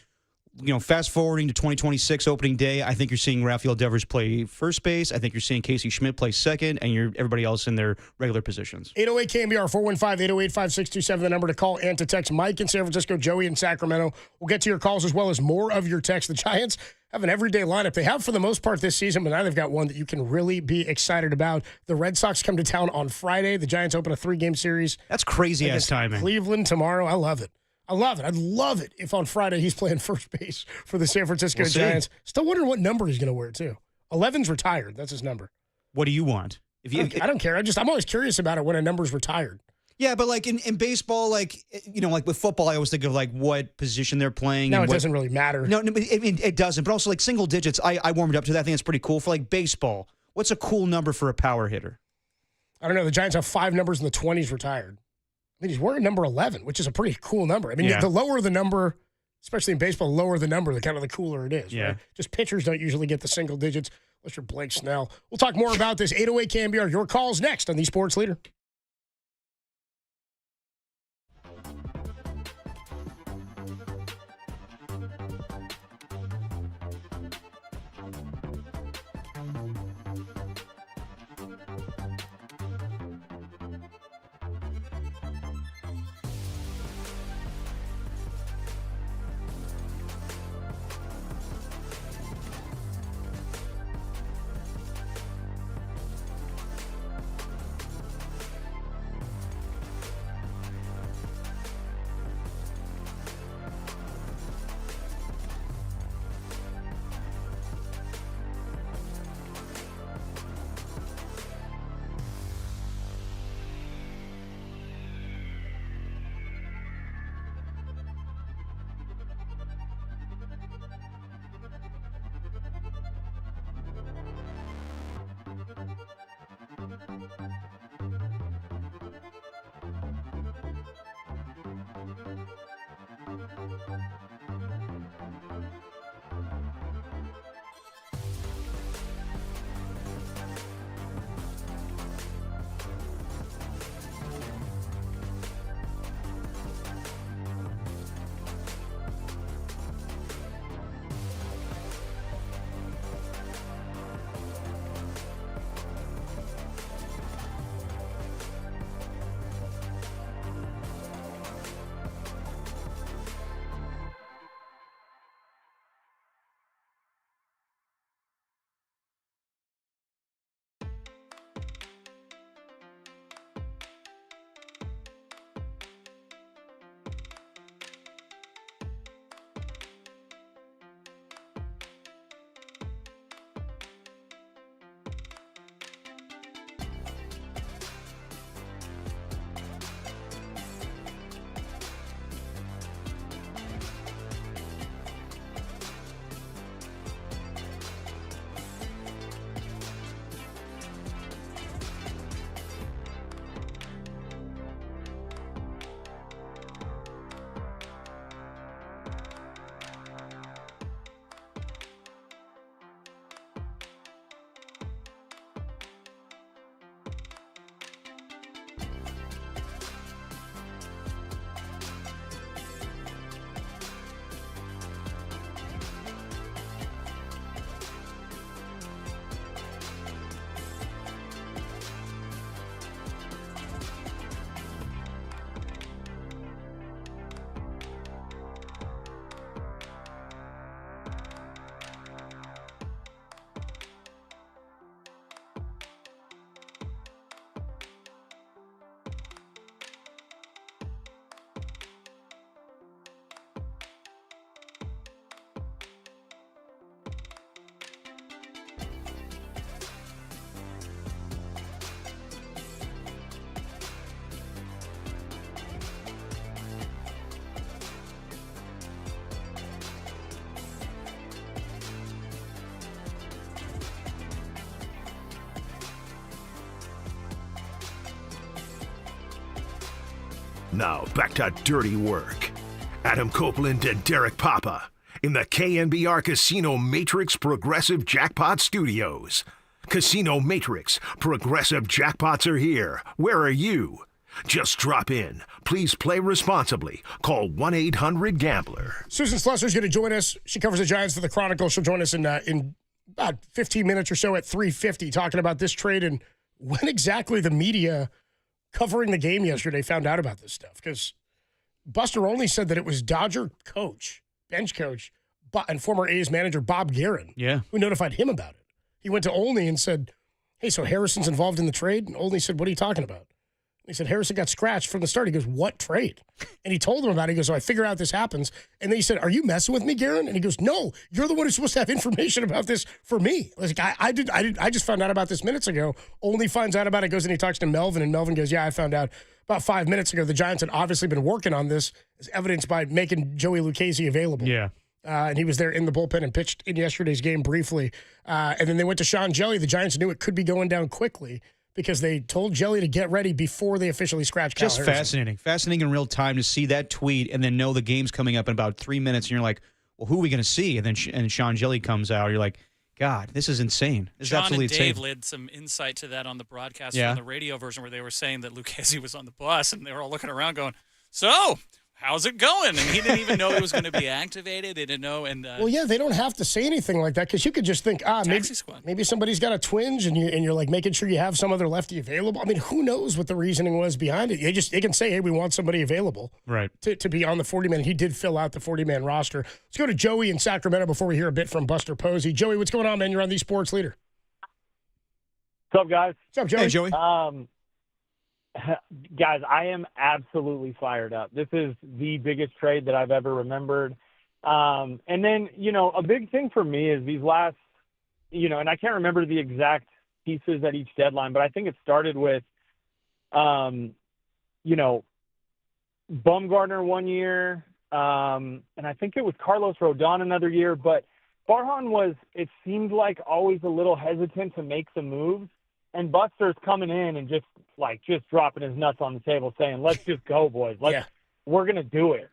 fast forwarding to 2026 opening day, I think you're seeing Rafael Devers play first base. I think you're seeing Casey Schmidt play second, and everybody else in their regular positions. 808 KNBR 415-808-5627, the number to call and to text. Mike in San Francisco, Joey in Sacramento. We'll get to your calls as well as more of your texts. The Giants have an everyday lineup. They have for the most part this season, but now they've got one that you can really be excited about. The Red Sox come to town on Friday. The Giants open a 3-game series. That's crazy-ass timing. Cleveland tomorrow. I love it. I'd love it if on Friday he's playing first base for the San Francisco Giants. Still wondering what number he's going to wear, too. 11's retired. That's his number. What do you want? I don't care. I'm always curious about it when a number's retired. Yeah, but like in baseball, like with football, I always think of like what position they're playing. No, it doesn't really matter. No, it doesn't. But also like single digits, I warmed up to that. I think it's pretty cool. For like baseball, what's a cool number for a power hitter? I don't know. The Giants have 5 numbers in the 20s retired. I mean, he's wearing number 11, which is a pretty cool number. I mean, the lower the number, especially in baseball, the lower the number, the kind of the cooler it is. Yeah. Right? Just pitchers don't usually get the single digits unless you're Blake Snell. We'll talk more about this. 808 KNBR. Your calls next on the Sports Leader. Now back to dirty work. Adam Copeland and Derek Papa in the KNBR Casino Matrix Progressive Jackpot Studios. Casino Matrix Progressive Jackpots are here. Where are you? Just drop in. Please play responsibly. Call 1-800-GAMBLER. Susan Slusser's going to join us. She covers the Giants for the Chronicle. She'll join us in about 15 minutes or so at 3:50 talking about this trade and when exactly the media covering the game yesterday found out about this stuff. Because Buster only said that it was Dodger coach, bench coach, and former A's manager Bob Guerin who notified him about it. He went to Olney and said, hey, so Harrison's involved in the trade? And Olney said, what are you talking about? He said, Harrison got scratched from the start. He goes, what trade? And he told him about it. He goes, so I figure out this happens. And then he said, are you messing with me, Guerin? And he goes, no, you're the one who's supposed to have information about this for me. I was like, I just found out about this minutes ago. Only finds out about it, goes and he talks to Melvin, and Melvin goes, yeah, I found out about 5 minutes ago. The Giants had obviously been working on this, as evidenced by making Joey Lucchesi available. Yeah. And he was there in the bullpen and pitched in yesterday's game briefly. And then they went to Sean Jelly. The Giants knew it could be going down quickly because they told Jelly to get ready before they officially scratched Kyle Just Harrison. fascinating in real time to see that tweet and then know the game's coming up in about 3 minutes. And you're like, well, who are we going to see? And then and Sean Jelly comes out. You're like, God, this is insane. This is absolutely John and Dave insane. led some insight to that on the broadcast Yeah. on the radio version where they were saying that Lucchesi was on the bus, and they were all looking around going, so, how's it going? And he didn't even know he was going to be activated. He didn't know. And Well, yeah, they don't have to say anything like that because you could just think, maybe somebody's got a twinge, and you're like making sure you have some other lefty available. I mean, who knows what the reasoning was behind it? They can say, hey, we want somebody available Right. to be on the 40-man. He did fill out the 40-man roster. Let's go to Joey in Sacramento before we hear a bit from Buster Posey. Joey, what's going on, man? You're on the Sports Leader. What's up, guys? What's up, Joey? Hey, Joey. Guys, I am absolutely fired up. This is the biggest trade that I've ever remembered. And then, a big thing for me is these last, and I can't remember the exact pieces at each deadline, but I think it started with, Bumgarner 1 year, and I think it was Carlos Rodon another year, but Farhan was, it seemed like, always a little hesitant to make the moves. and Buster's coming in and just dropping his nuts on the table saying, let's just go, boys. We're going to do it.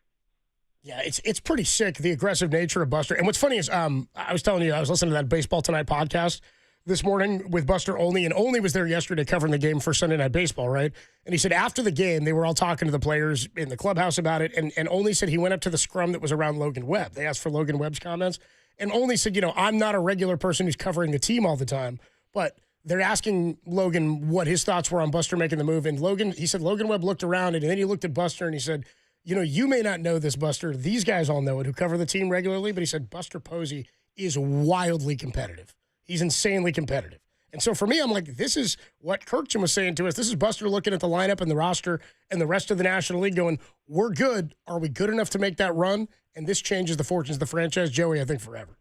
Yeah, it's pretty sick, the aggressive nature of Buster. And what's funny is I was telling you, I was listening to that Baseball Tonight podcast this morning with Buster Olney, and Olney was there yesterday covering the game for Sunday Night Baseball, right? And he said after the game, they were all talking to the players in the clubhouse about it, and Olney said he went up to the scrum that was around Logan Webb. They asked for Logan Webb's comments, and Olney said, I'm not a regular person who's covering the team all the time, but they're asking Logan what his thoughts were on Buster making the move, and he said Logan Webb looked around, and then he looked at Buster, and he said, you may not know this, Buster. These guys all know it who cover the team regularly, but he said Buster Posey is wildly competitive. He's insanely competitive. And so for me, I'm like, this is what Kirkchen was saying to us. This is Buster looking at the lineup and the roster and the rest of the National League going, we're good. Are we good enough to make that run? And this changes the fortunes of the franchise, Joey, I think forever.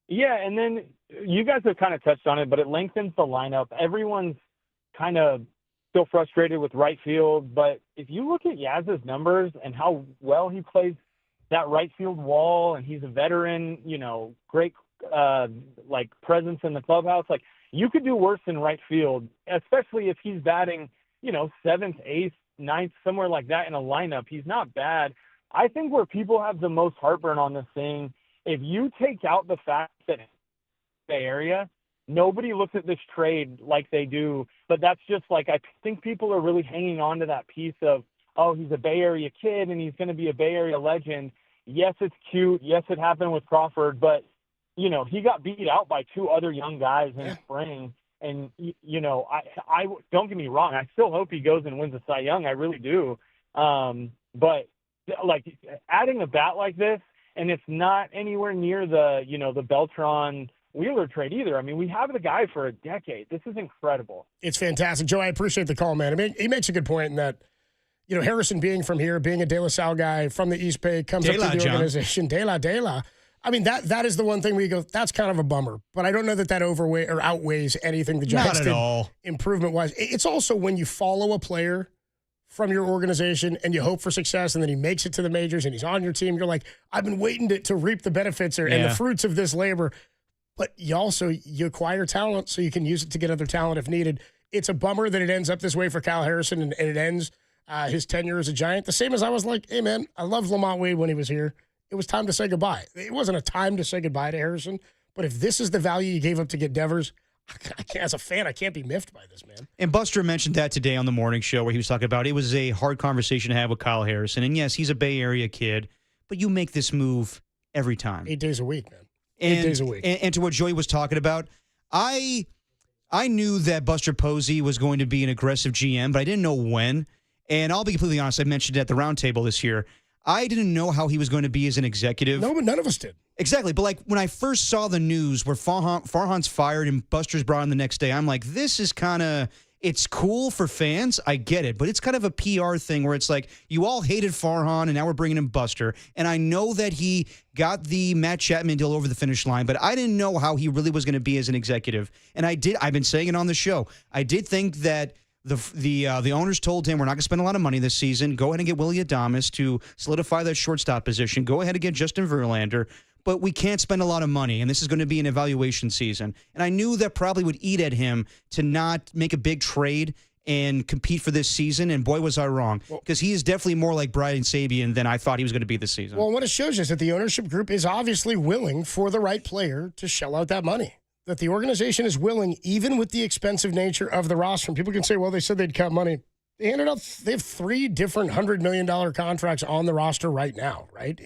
Yeah, and then you guys have kind of touched on it, but it lengthens the lineup. Everyone's kind of still frustrated with right field, but if you look at Yaz's numbers and how well he plays that right field wall, and he's a veteran, great presence in the clubhouse, you could do worse in right field, especially if he's batting, 7th, 8th, 9th, somewhere like that in a lineup. He's not bad. I think where people have the most heartburn on this thing, if you take out the fact that Bay Area, nobody looks at this trade like they do, but that's just I think people are really hanging on to that piece of, oh, he's a Bay Area kid and he's going to be a Bay Area legend. Yes, it's cute. Yes, it happened with Crawford, but he got beat out by 2 other young guys in spring. And, I don't get me wrong. I still hope he goes and wins a Cy Young. I really do. But adding a bat like this, and it's not anywhere near the, the Beltran Wheeler trade either. I mean, we have the guy for a decade. This is incredible. It's fantastic. Joe, I appreciate the call, man. I mean, he makes a good point in that, Harrison being from here, being a De La Salle guy from the East Bay, comes up to the organization. De La. I mean, that is the one thing where you go, that's kind of a bummer. But I don't know that outweighs anything the Giants did improvement-wise. It's also when you follow a player from your organization and you hope for success, and then he makes it to the majors and he's on your team, you're like, I've been waiting to reap the benefits and the fruits of this labor. But you acquire talent so you can use it to get other talent if needed. It's a bummer that it ends up this way for Kyle Harrison and it ends his tenure as a Giant. The same as I was like, hey, man, I loved Lamont Wade when he was here. It was time to say goodbye. It wasn't a time to say goodbye to Harrison, but if this is the value you gave up to get Devers, as a fan, I can't be miffed by this, man. And Buster mentioned that today on the morning show where he was talking about it was a hard conversation to have with Kyle Harrison. And yes, he's a Bay Area kid, but you make this move every time. 8 days a week, man. 8 And, days a week. And to what Joey was talking about, I knew that Buster Posey was going to be an aggressive GM, but I didn't know when. And I'll be completely honest, I mentioned it at the roundtable this year. I didn't know how he was going to be as an executive. No, but none of us did. Exactly. But when I first saw the news where Farhan's fired and Buster's brought in the next day, I'm like, this is kind of, it's cool for fans. I get it. But it's kind of a PR thing where it's like, you all hated Farhan and now we're bringing in Buster. And I know that he got the Matt Chapman deal over the finish line, but I didn't know how he really was going to be as an executive. And I've been saying it on the show. I did think that the owners told him, we're not going to spend a lot of money this season. Go ahead and get Willie Adames to solidify that shortstop position. Go ahead and get Justin Verlander. But we can't spend a lot of money, and this is going to be an evaluation season. And I knew that probably would eat at him to not make a big trade and compete for this season, and boy, was I wrong. Because he is definitely more like Brian Sabian than I thought he was going to be this season. Well, what it shows you is that the ownership group is obviously willing for the right player to shell out that money. That the organization is willing, even with the expensive nature of the roster. And people can say, well, they said they'd cut money. They have 3 different $100 million contracts on the roster right now, right?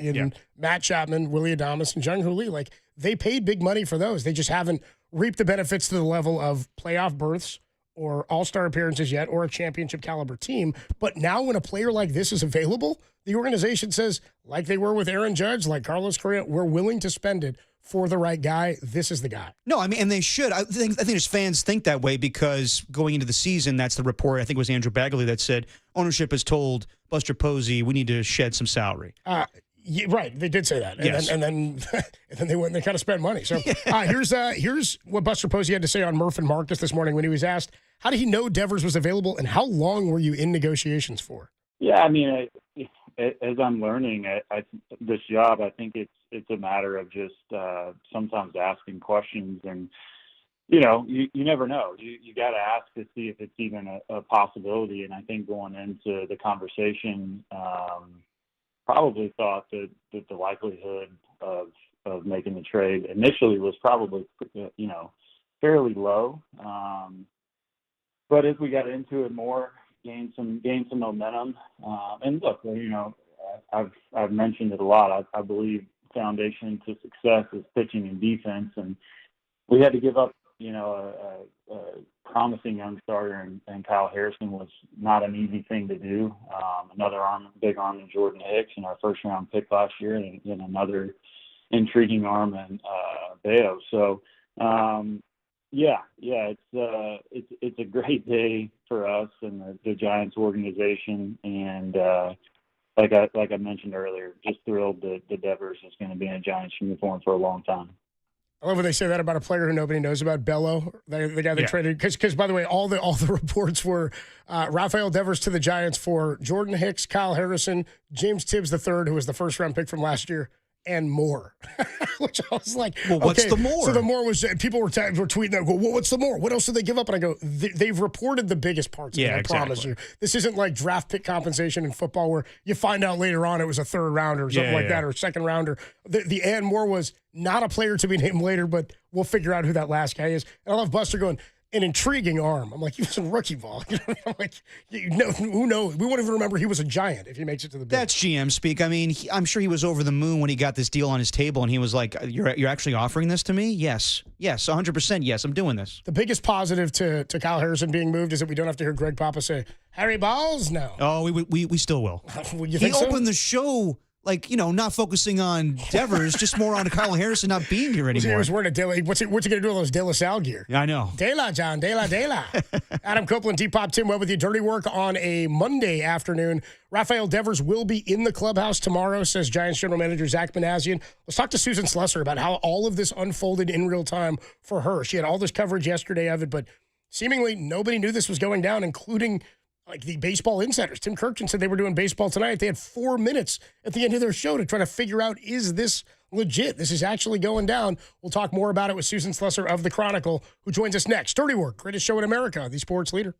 Matt Chapman, Willie Adames, and Jung Hoo Lee. They paid big money for those. They just haven't reaped the benefits to the level of playoff berths or all-star appearances yet or a championship caliber team. But now when a player like this is available, the organization says, like they were with Aaron Judge, like Carlos Correa, we're willing to spend it for the right guy. This is the guy. No, I mean, and they should. I think as fans think that way because going into the season, that's the report. I think it was Andrew Bagley that said ownership has told Buster Posey we need to shed some salary. Yeah, right. They did say that. And yes. then they went and they kind of spent money. So here's what Buster Posey had to say on Murph and Marcus this morning when he was asked, how did he know Devers was available and how long were you in negotiations for? Yeah, I mean, as I'm learning this job, I think it's a matter of just sometimes asking questions and you never know. You got to ask to see if it's even a possibility. And I think going into the conversation, probably thought that the likelihood of making the trade initially was probably, fairly low. But as we got into it more, gained some momentum. And look, I've mentioned it a lot. I believe foundation to success is pitching and defense, and we had to give up, a promising young starter, and Kyle Harrison was not an easy thing to do. Another big arm in Jordan Hicks, and our first round pick last year, and another intriguing arm in Bayo. So, it's a great day for us and the Giants organization, and like I mentioned earlier, just thrilled that Devers is going to be in a Giants uniform for a long time. I love when they say that about a player who nobody knows about, Bello, the guy they traded. Because by the way, all the reports were Rafael Devers to the Giants for Jordan Hicks, Kyle Harrison, James Tibbs III, who was the first round pick from last year, and more. Which I was like, well, what's the more? So the more was people were tweeting that. Go, well, what's the more? What else did they give up? And I go, they've reported the biggest parts. Yeah, of it, I exactly. promise you. This isn't like draft pick compensation in football where you find out later on it was a third rounder or something like that, or a second rounder. The and more was not a player to be named later, but we'll figure out who that last guy is. And I love Buster going, an intriguing arm. I'm like, he was in rookie ball. I'm like, who knows? We won't even remember he was a Giant if he makes it to the big. That's GM speak. I mean, I'm sure he was over the moon when he got this deal on his table, and he was like, "You're actually offering this to me? Yes, 100%. Yes, I'm doing this." The biggest positive to Kyle Harrison being moved is that we don't have to hear Greg Papa say Harry Balls now. Oh, we still will. You He think so? opened the show. Like, not focusing on Devers, just more on Kyle Harrison not being here anymore. He was wearing a De La. What's he going to do with those De La Salle gear? I know. De La, John. De La. Adam Copeland, T-Pop, Tim Webb with you. Dirty work on a Monday afternoon. Rafael Devers will be in the clubhouse tomorrow, says Giants general manager Zach Manassian. Let's talk to Susan Slesser about how all of this unfolded in real time for her. She had all this coverage yesterday of it, but seemingly nobody knew this was going down, including like the baseball insiders. Tim Kirkton said they were doing baseball tonight. They had 4 minutes at the end of their show to try to figure out, is this legit? This is actually going down. We'll talk more about it with Susan Slesser of The Chronicle, who joins us next. Dirty Work, greatest show in America, the sports leader.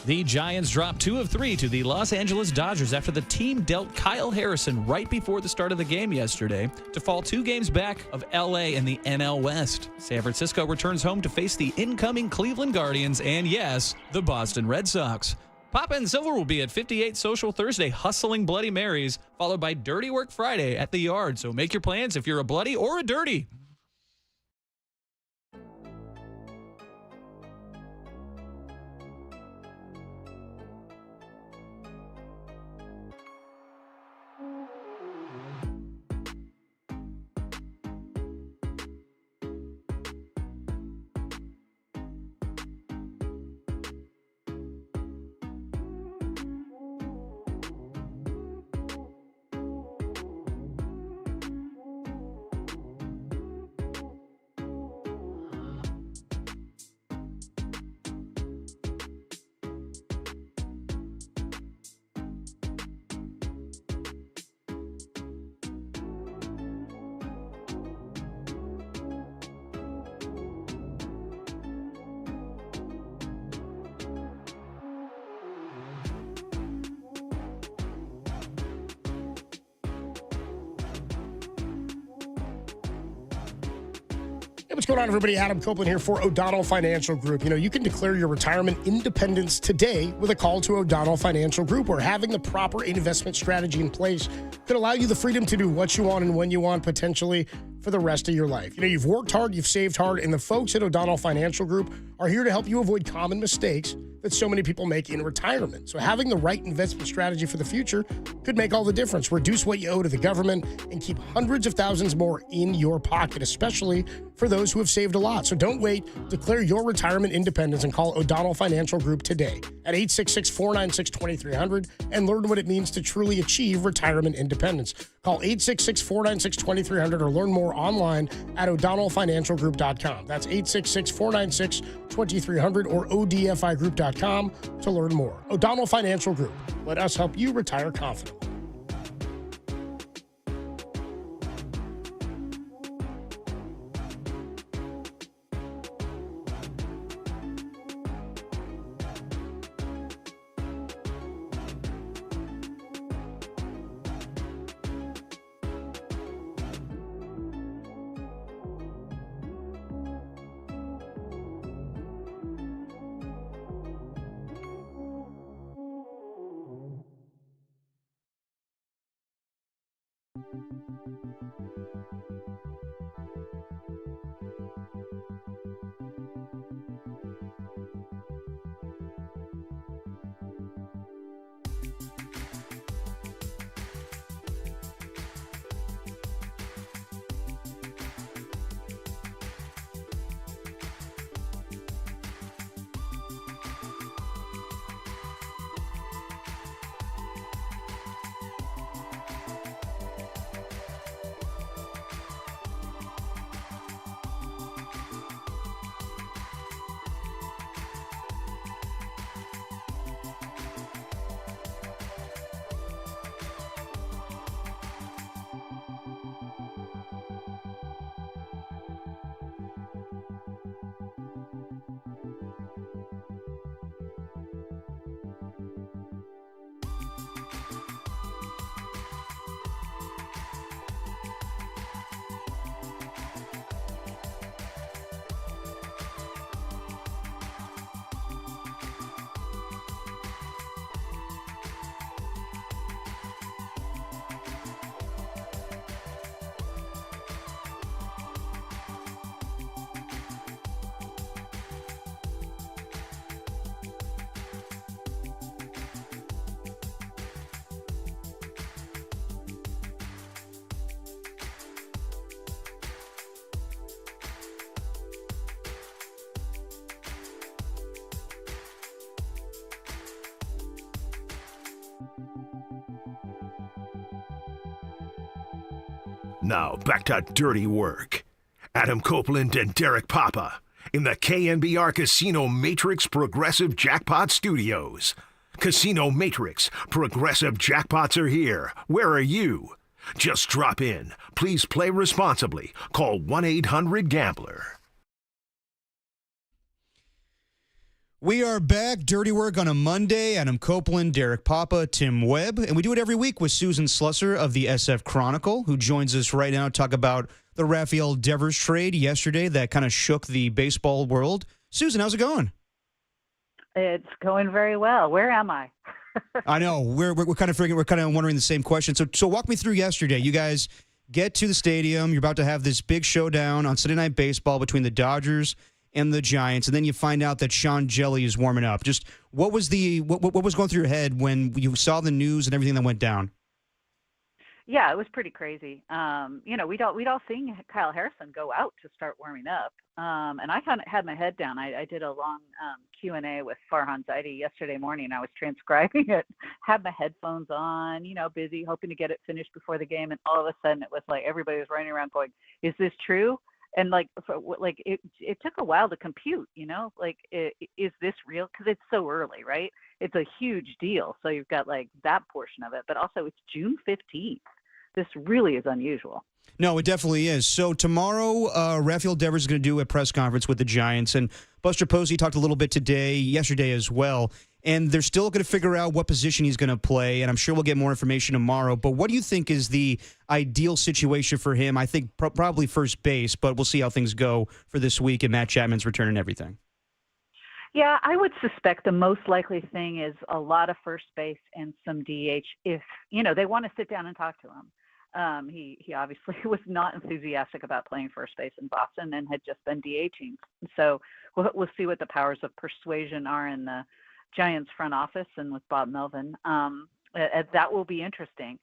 The Giants dropped 2 of 3 to the Los Angeles Dodgers after the team dealt Kyle Harrison right before the start of the game yesterday to fall 2 games back of LA in the NL West. San Francisco returns home to face the incoming Cleveland Guardians and, yes, the Boston Red Sox. Papa and Silver will be at 58 Social Thursday hustling Bloody Marys, followed by Dirty Work Friday at the Yard. So make your plans if you're a bloody or a dirty. Hey, what's going on, everybody? Adam Copeland here for O'Donnell Financial Group. You can declare your retirement independence today with a call to O'Donnell Financial Group, where having the proper investment strategy in place could allow you the freedom to do what you want and when you want, potentially for the rest of your life. You've worked hard, you've saved hard, and the folks at O'Donnell Financial Group are here to help you avoid common mistakes that so many people make in retirement. So having the right investment strategy for the future could make all the difference. Reduce what you owe to the government and keep hundreds of thousands more in your pocket, especially for those who have saved a lot. So don't wait. Declare your retirement independence and call O'Donnell Financial Group today at 866-496-2300 and learn what it means to truly achieve retirement independence. Call 866-496-2300 or learn more online at o'donnellfinancialgroup.com. That's 866-496-2300 or odfigroup.com to learn more. O'Donnell Financial Group. Let us help you retire confidently. Now back to dirty work. Adam Copeland and Derek Papa in the KNBR Casino Matrix Progressive Jackpot Studios. Casino Matrix Progressive Jackpots are here. Where are you? Just drop in. Please play responsibly. Call 1-800-GAMBLER. We are back. Dirty Work on a Monday. Adam Copeland, Derek Papa, Tim Webb. And we do it every week with Susan Slusser of the SF Chronicle, who joins us right now to talk about the Rafael Devers trade yesterday that kind of shook the baseball world. Susan, how's it going? It's going very well. Where am I? I know. We're kind of wondering the same question. So walk me through yesterday. You guys get to the stadium. You're about to have this big showdown on Sunday Night Baseball between the Dodgers and the Giants, and then you find out that Sean Jelly is warming up. Just what was going through your head when you saw the news and everything that went down? Yeah, it was pretty crazy. We'd all seen Kyle Harrison go out to start warming up, and I kind of had my head down. I did a long Q&A with Farhan Zaidi yesterday morning. I was transcribing it, had my headphones on, busy, hoping to get it finished before the game, and all of a sudden it was like everybody was running around going, "Is this true?" And it took a while to compute, is this real? Because it's so early, right? It's a huge deal. So you've got that portion of it, but also it's June 15th. This really is unusual. No, it definitely is. So tomorrow, Rafael Devers is going to do a press conference with the Giants, and Buster Posey talked a little bit yesterday as well. And they're still going to figure out what position he's going to play, and I'm sure we'll get more information tomorrow. But what do you think is the ideal situation for him? I think probably first base, but we'll see how things go for this week and Matt Chapman's return and everything. Yeah, I would suspect the most likely thing is a lot of first base and some DH if, they want to sit down and talk to him. He obviously was not enthusiastic about playing first base in Boston and had just been DHing. So we'll see what the powers of persuasion are in the Giants front office and with Bob Melvin. That will be interesting.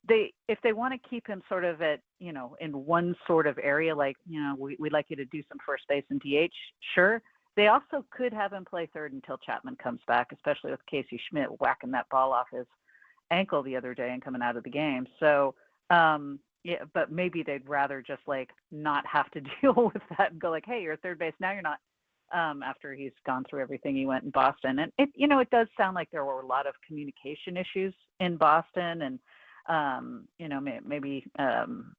If they want to keep him sort of at, in one sort of area, like, we'd like you to do some first base and DH, sure. They also could have him play third until Chapman comes back, especially with Casey Schmidt whacking that ball off his ankle the other day and coming out of the game. So, yeah, but maybe they'd rather just like not have to deal with that and go like, hey, you're at third base. Now you're not, after he's gone through everything he went in Boston. And it does sound like there were a lot of communication issues in Boston and, maybe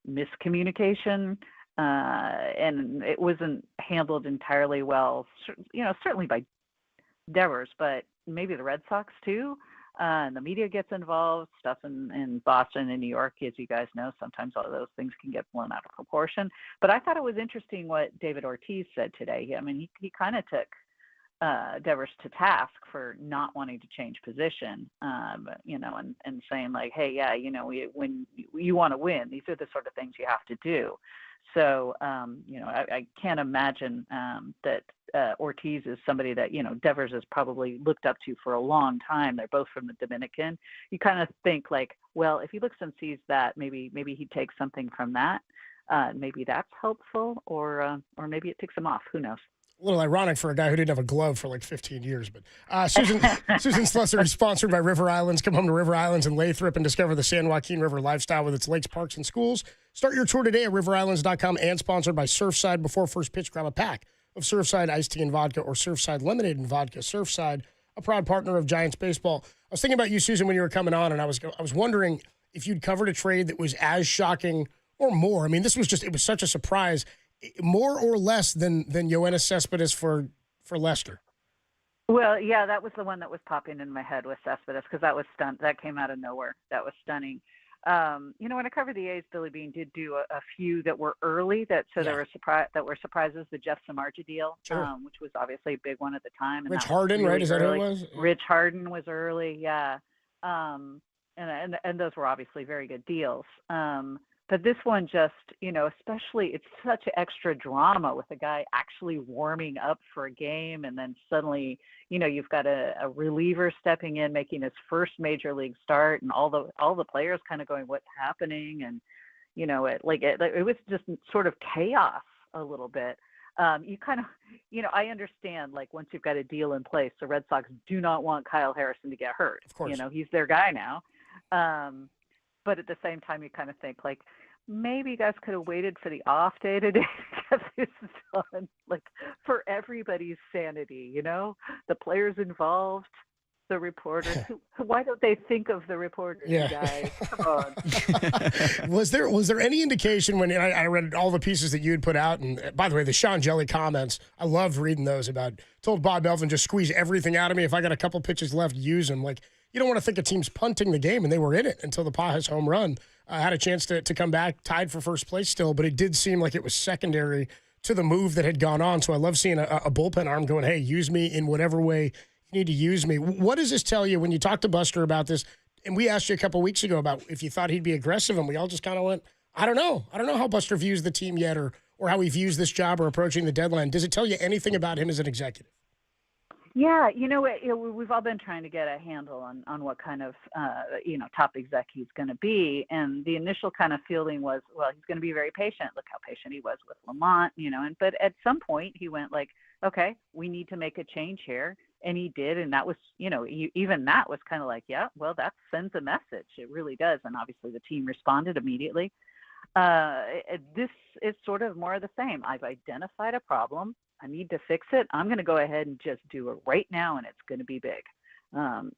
miscommunication. And it wasn't handled entirely well, certainly by Devers, but maybe the Red Sox too. And the media gets involved, stuff in Boston and New York, as you guys know, sometimes all of those things can get blown out of proportion. But I thought it was interesting what David Ortiz said today. I mean, he kind of took Devers to task for not wanting to change position, and saying like, hey, yeah, when you want to win, these are the sort of things you have to do. So, I can't imagine that Ortiz is somebody that, Devers has probably looked up to for a long time. They're both from the Dominican. You kind of think like, well, if he looks and sees that, maybe he takes something from that. Maybe that's helpful, or maybe it ticks him off. Who knows? A little ironic for a guy who didn't have a glove for like 15 years. But Susan Slusser is sponsored by River Islands. Come home to River Islands and Lathrop and discover the San Joaquin River lifestyle with its lakes, parks, and schools. Start your tour today at riverislands.com and sponsored by Surfside. Before first pitch, grab a pack of Surfside iced tea and vodka or Surfside lemonade and vodka. Surfside, a proud partner of Giants baseball. I was thinking about you, Susan, when you were coming on, and I was wondering if you'd covered a trade that was as shocking or more. I mean, it was such a surprise. More or less than Yoenis Cespedes for Leicester? Well, yeah, that was the one that was popping in my head with Cespedes because that was that came out of nowhere. That was stunning. When I covered the A's, Billy Bean did do a few that were early there were surprises. The Jeff Samardzija deal, sure. Which was obviously a big one at the time. And Rich Harden, really right? Is that who it was? Rich Harden was early, yeah. And those were obviously very good deals. But this one just, especially it's such extra drama with a guy actually warming up for a game. And then suddenly, you've got a reliever stepping in, making his first major league start and all the players kind of going, what's happening? And, it was just sort of chaos a little bit. You kind of, I understand, like, once you've got a deal in place, the Red Sox do not want Kyle Harrison to get hurt. Of course. He's their guy now. But at the same time, you kind of think, like, maybe you guys could have waited for the off day today to get this done, like, for everybody's sanity, the players involved, the reporters. Why don't they think of the reporters, guys? Come on. Was there any indication when I read all the pieces that you had put out, and by the way, the Sean Jelly comments, I loved reading those told Bob Melvin, just squeeze everything out of me. If I got a couple pitches left, use them. Like, you don't want to think a team's punting the game, and they were in it until the Pajas home run. Had a chance to come back, tied for first place still, but it did seem like it was secondary to the move that had gone on. So I love seeing a bullpen arm going, hey, use me in whatever way you need to use me. What does this tell you when you talk to Buster about this? And we asked you a couple weeks ago about if you thought he'd be aggressive, and we all just kind of went, I don't know. I don't know how Buster views the team yet or how he views this job or approaching the deadline. Does it tell you anything about him as an executive? Yeah, we've all been trying to get a handle on what kind of, top exec he's going to be. And the initial kind of feeling was, well, he's going to be very patient. Look how patient he was with Lamont, but at some point he went like, okay, we need to make a change here. And he did. And that was, even that was kind of like, yeah, well, that sends a message. It really does. And obviously the team responded immediately. This is sort of more of the same. I've identified a problem. I need to fix it. I'm going to go ahead and just do it right now, and it's going to be big.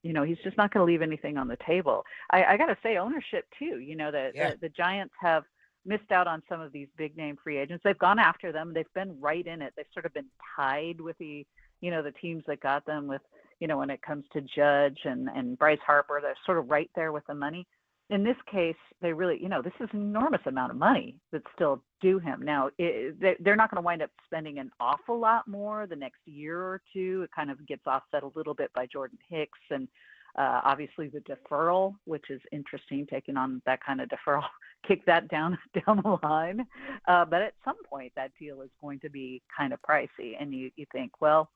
He's just not going to leave anything on the table. I got to say, ownership too. The Giants have missed out on some of these big name free agents. They've gone after them. They've been right in it. They've sort of been tied with the teams that got them with, when it comes to Judge and Bryce Harper. They're sort of right there with the money. In this case, they really, this is an enormous amount of money that's still due him. Now, they're not going to wind up spending an awful lot more the next year or two. It kind of gets offset a little bit by Jordan Hicks and Obviously, the deferral, which is interesting, taking on that kind of deferral, kick that down the line. But at some point, that deal is going to be kind of pricey, and you think, well,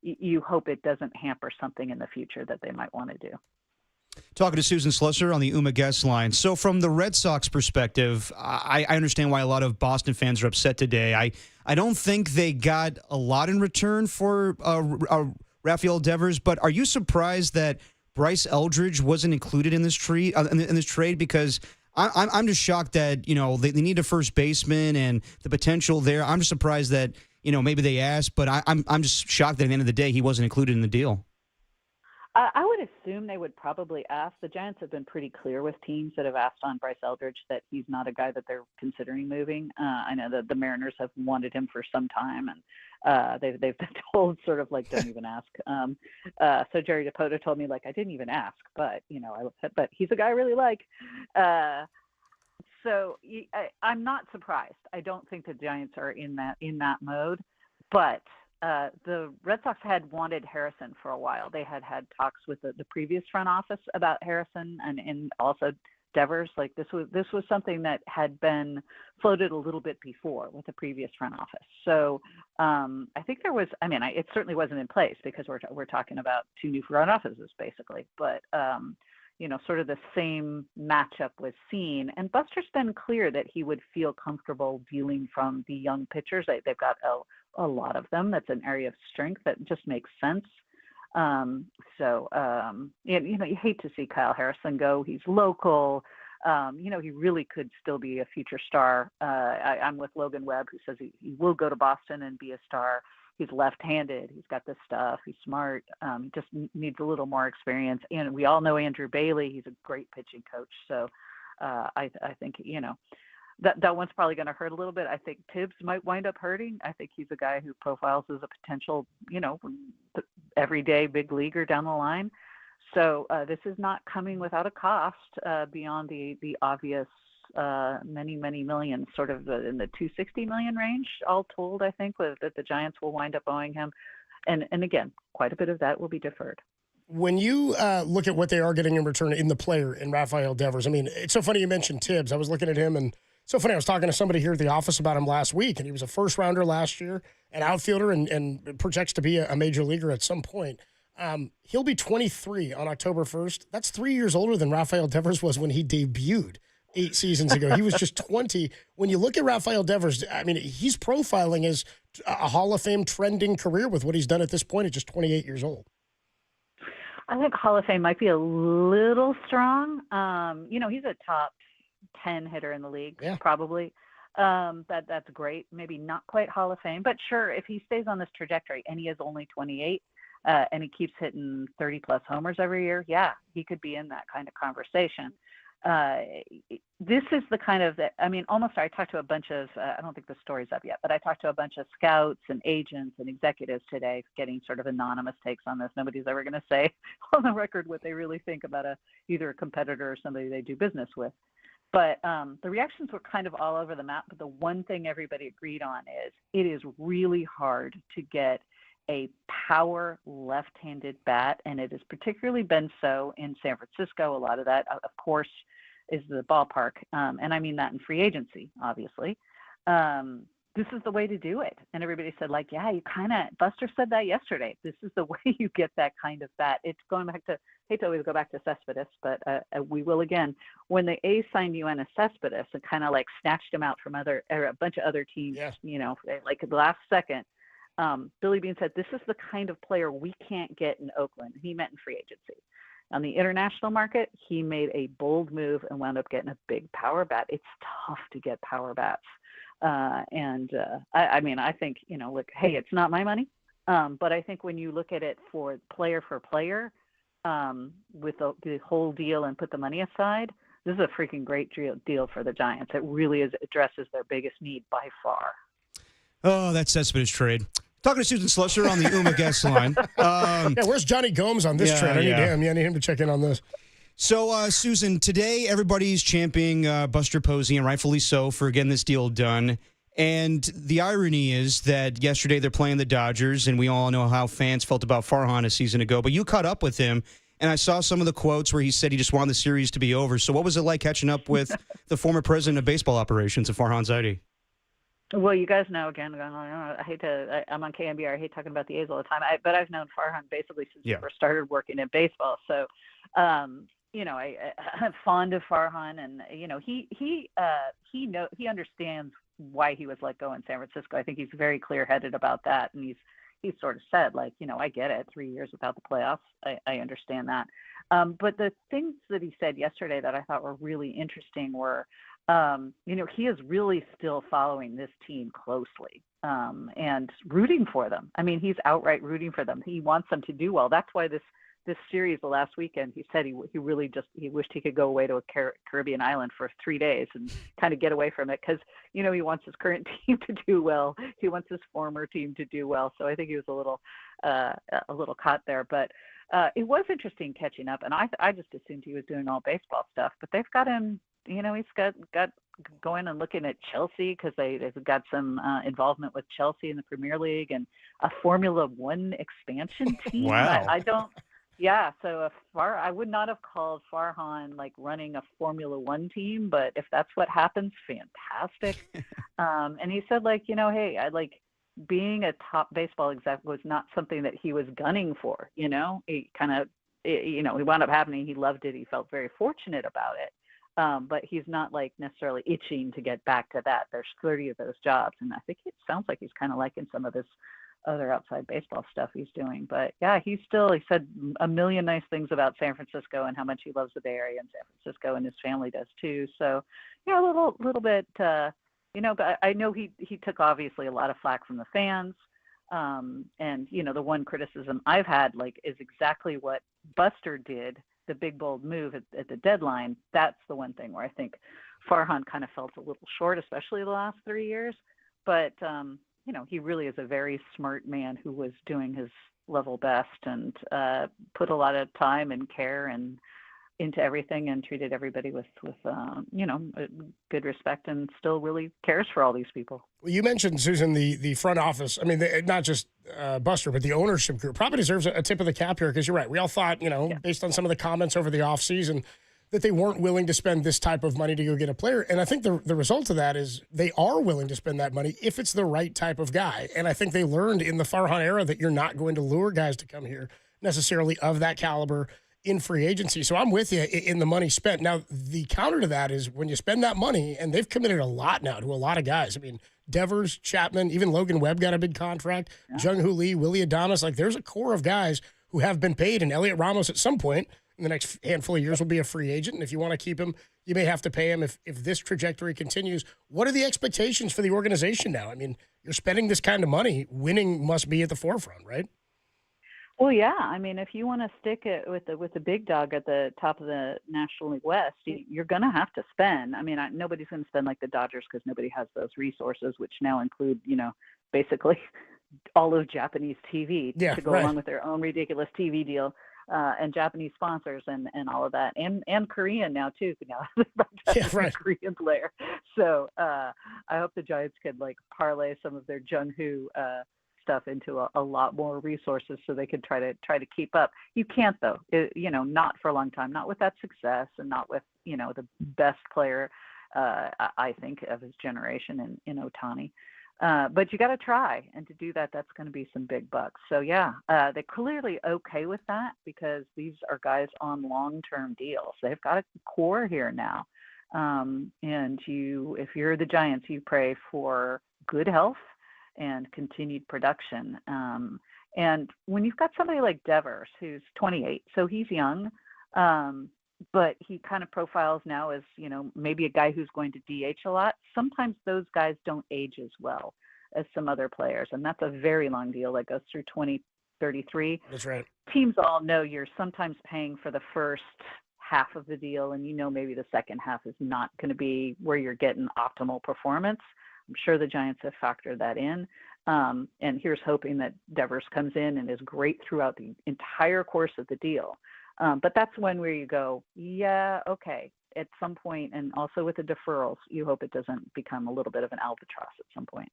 you hope it doesn't hamper something in the future that they might want to do. Talking to Susan Slusser on the UMA guest line. So from the Red Sox perspective, I understand why a lot of Boston fans are upset today. I don't think they got a lot in return for Rafael Devers, but are you surprised that Bryce Eldridge wasn't included in this trade? Because I'm just shocked that, they need a first baseman and the potential there. I'm just surprised that, maybe they asked, but I'm just shocked that at the end of the day he wasn't included in the deal. I would assume they would probably ask. The Giants have been pretty clear with teams that have asked on Bryce Eldridge that he's not a guy that they're considering moving. I know that the Mariners have wanted him for some time, and they've been told sort of like, don't even ask. So Jerry DePota told me, like, I didn't even ask, but but he's a guy I really like. So I'm not surprised. I don't think the Giants are in that mode, but the Red Sox had wanted Harrison for a while. They had talks with the previous front office about Harrison and also Devers. Like this was something that had been floated a little bit before with the previous front office. So I think there was. I mean, it certainly wasn't in place because we're talking about two new front offices basically. But sort of the same matchup was seen. And Buster's been clear that he would feel comfortable dealing from the young pitchers. They've got a lot of them. That's an area of strength that just makes sense. You hate to see Kyle Harrison go. He's local. He really could still be a future star. I'm with Logan Webb, who says he will go to Boston and be a star. He's left-handed. He's got this stuff. He's smart. He just needs a little more experience. And we all know Andrew Bailey. He's a great pitching coach. So I think, that one's probably going to hurt a little bit. I think Tibbs might wind up hurting. I think he's a guy who profiles as a potential, everyday big leaguer down the line. So this is not coming without a cost beyond the obvious many, many millions, sort of in the $260 million range, all told, I think, that the Giants will wind up owing him. And again, quite a bit of that will be deferred. When you look at what they are getting in return in the player in Rafael Devers, I mean, it's so funny you mentioned Tibbs. I was looking at him, and so funny, I was talking to somebody here at the office about him last week, and he was a first-rounder last year, an outfielder, and projects to be a major leaguer at some point. He'll be 23 on October 1st. That's 3 years older than Rafael Devers was when he debuted 8 seasons ago. He was just 20. When you look at Rafael Devers, I mean, he's profiling as a Hall of Fame trending career with what he's done at this point at just 28 years old. I think Hall of Fame might be a little strong. He's a top 10 hitter in the league, probably. That's great. Maybe not quite Hall of Fame, but sure, if he stays on this trajectory and he is only 28 and he keeps hitting 30-plus homers every year, he could be in that kind of conversation. This is the kind of, I talked to a bunch of, I don't think the story's up yet, but I talked to a bunch of scouts and agents and executives today getting sort of anonymous takes on this. Nobody's ever going to say on the record what they really think about either a competitor or somebody they do business with. But the reactions were kind of all over the map. But the one thing everybody agreed on is it is really hard to get a power left-handed bat, and it has particularly been so in San Francisco. A lot of that, of course, is the ballpark, and I mean that in free agency, obviously. This is the way to do it. And everybody said, Buster said that yesterday. This is the way you get that kind of bat. It's going back to, I hate to always go back to Cespedes, but we will again. When the A's signed Yoenis Cespedes and kind of like snatched him out from a bunch of other teams, like the last second, Billy Beane said, this is the kind of player we can't get in Oakland. He meant in free agency. On the international market, he made a bold move and wound up getting a big power bat. It's tough to get power bats. I think, look, hey, it's not my money. But I think when you look at it for player, with the whole deal and put the money aside, this is a freaking great deal for the Giants. It really addresses their biggest need by far. Oh, that Cespedes trade. Talking to Susan Slusser on the UMA guest line. Where's Johnny Gomes on this trade? I need him to check in on this. So, Susan, today everybody's championing Buster Posey, and rightfully so, for getting this deal done. And the irony is that yesterday they're playing the Dodgers, and we all know how fans felt about Farhan a season ago. But you caught up with him, And I saw some of the quotes where he said he just wanted the series to be over. So what was it like catching up with the former president of baseball operations of Farhan Zaidi? Well, you guys know, again, I'm on KNBR. I hate talking about the A's all the time. But I've known Farhan basically since he first started working in baseball. So, I'm fond of Farhan, and he understands why he was let go in San Francisco. I think he's very clear-headed about that, and he's sort of said, I get it, 3 years without the playoffs. I understand that. But the things that he said yesterday that I thought were really interesting were, he is really still following this team closely and rooting for them. I mean, he's outright rooting for them. He wants them to do well. That's why this series the last weekend, he said he really he wished he could go away to a Caribbean island for 3 days and kind of get away from it because, he wants his current team to do well. He wants his former team to do well. So I think he was a little caught there. But it was interesting catching up, and I just assumed he was doing all baseball stuff. But they've got him, he's got going and looking at Chelsea because they've got some involvement with Chelsea in the Premier League and a Formula One expansion team. Wow. I don't. Yeah, so I would not have called Farhan running a Formula One team, but if that's what happens, fantastic. And he said hey, I being a top baseball exec was not something that he was gunning for. He kind of, he wound up happening. He loved it. He felt very fortunate about it. But he's not necessarily itching to get back to that. There's 30 of those jobs, and I think it sounds like he's kind of liking some of this other outside baseball stuff he's doing. But yeah, he said a million nice things about San Francisco and how much he loves the Bay Area and San Francisco, and his family does too. So yeah, a little bit, but I know he took obviously a lot of flack from the fans. And the one criticism I've had is exactly what Buster did, the big bold move at the deadline. That's the one thing where I think Farhan kind of felt a little short, especially the last 3 years. But he really is a very smart man who was doing his level best and put a lot of time and care and into everything and treated everybody with good respect and still really cares for all these people. Well, you mentioned, Susan, the front office. I mean, not just Buster, but the ownership group probably deserves a tip of the cap here because you're right. We all thought, based on some of the comments over the offseason, that they weren't willing to spend this type of money to go get a player. And I think the result of that is they are willing to spend that money if it's the right type of guy. And I think they learned in the Farhan era that you're not going to lure guys to come here necessarily of that caliber in free agency. So I'm with you in the money spent. Now, the counter to that is when you spend that money, and they've committed a lot now to a lot of guys. I mean, Devers, Chapman, even Logan Webb got a big contract. Yeah. Jung-Hoo Lee, Willie Adames. There's a core of guys who have been paid, and Elliot Ramos at some point in the next handful of years will be a free agent. And if you want to keep him, you may have to pay him if this trajectory continues. What are the expectations for the organization now? I mean, you're spending this kind of money. Winning must be at the forefront, right? Well, yeah. I mean, if you want to stick it with the big dog at the top of the National League West, you're going to have to spend. I mean, nobody's going to spend like the Dodgers because nobody has those resources, which now include, basically all of Japanese TV to go along with their own ridiculous TV deal. And Japanese sponsors and all of that, and Korean now too. Now a Korean player. So I hope the Giants could parlay some of their Jung-Hoo stuff into a lot more resources so they could try to keep up. You can't though, not for a long time, not with that success, and not with the best player I think of his generation in Ohtani. But you got to try, and to do that, that's going to be some big bucks. So yeah, they're clearly okay with that because these are guys on long-term deals. They've got a core here now, and if you're the Giants, you pray for good health and continued production. And when you've got somebody like Devers, who's 28, so he's young. But he kind of profiles now as, maybe a guy who's going to DH a lot. Sometimes those guys don't age as well as some other players. And that's a very long deal that goes through 2033. That's right. Teams all know you're sometimes paying for the first half of the deal, and maybe the second half is not going to be where you're getting optimal performance. I'm sure the Giants have factored that in. And here's hoping that Devers comes in and is great throughout the entire course of the deal. But that's one where you go, yeah, okay, at some point, and also with the deferrals, you hope it doesn't become a little bit of an albatross at some point.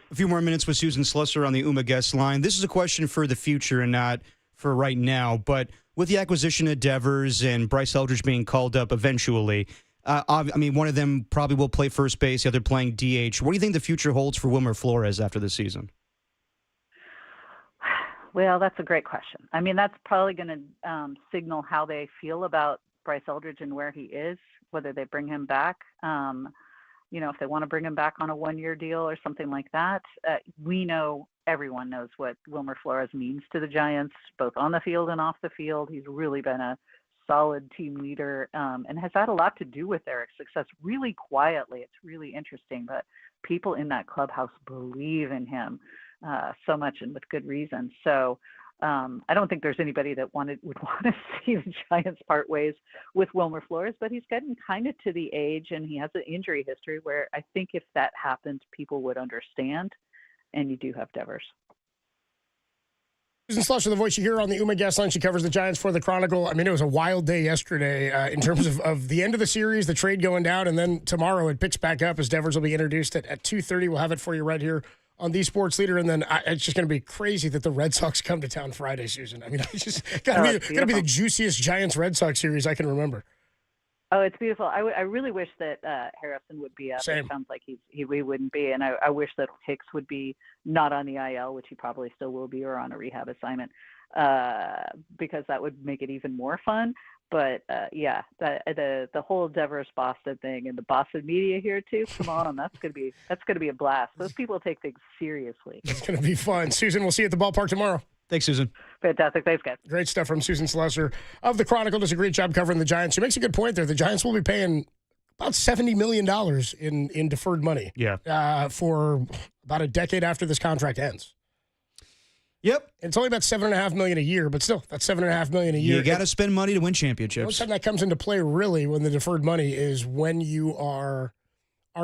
A few more minutes with Susan Slusser on the UMA guest line. This is a question for the future and not for right now. But with the acquisition of Devers and Bryce Eldridge being called up eventually, I mean, one of them probably will play first base, the other playing DH. What do you think the future holds for Wilmer Flores after this season? Well, that's a great question. I mean, that's probably going to signal how they feel about Bryce Eldridge and where he is, whether they bring him back. If they want to bring him back on a one-year deal or something like that. Everyone knows what Wilmer Flores means to the Giants, both on the field and off the field. He's really been a solid team leader and has had a lot to do with Eric's success really quietly. It's really interesting, but people in that clubhouse believe in him so much, and with good reason. So I don't think there's anybody that would want to see the Giants part ways with Wilmer Flores, but he's getting kind of to the age, and he has an injury history where I think if that happened, people would understand. And you do have Devers. Susan Slusher, the voice you hear on the UMA guest line. She covers the Giants for the Chronicle. I mean, it was a wild day yesterday in terms of the end of the series, the trade going down, and then tomorrow it picks back up as Devers will be introduced at 2:30. We'll have it for you right here on the Sports Leader, and then it's just going to be crazy that the Red Sox come to town Friday, Susan. I mean, it's just got to be the juiciest Giants-Red Sox series I can remember. Oh, it's beautiful. I really wish that Harrison would be up. Same. It sounds like he wouldn't be, and I wish that Hicks would be not on the IL, which he probably still will be, or on a rehab assignment, because that would make it even more fun. But the whole Devers Boston thing and the Boston media here too. Come on, that's gonna be a blast. Those people take things seriously. It's gonna be fun. Susan, we'll see you at the ballpark tomorrow. Thanks, Susan. Fantastic. Thanks, guys. Great stuff from Susan Slusher of the Chronicle. Does a great job covering the Giants. She makes a good point there. The Giants will be paying about $70 million in deferred money. Yeah. For about a decade after this contract ends. Yep. It's only about $7.5 million a year, but still, that's $7.5 million a year. You got to spend money to win The championships. only time that comes into play, really, when the deferred money is when you are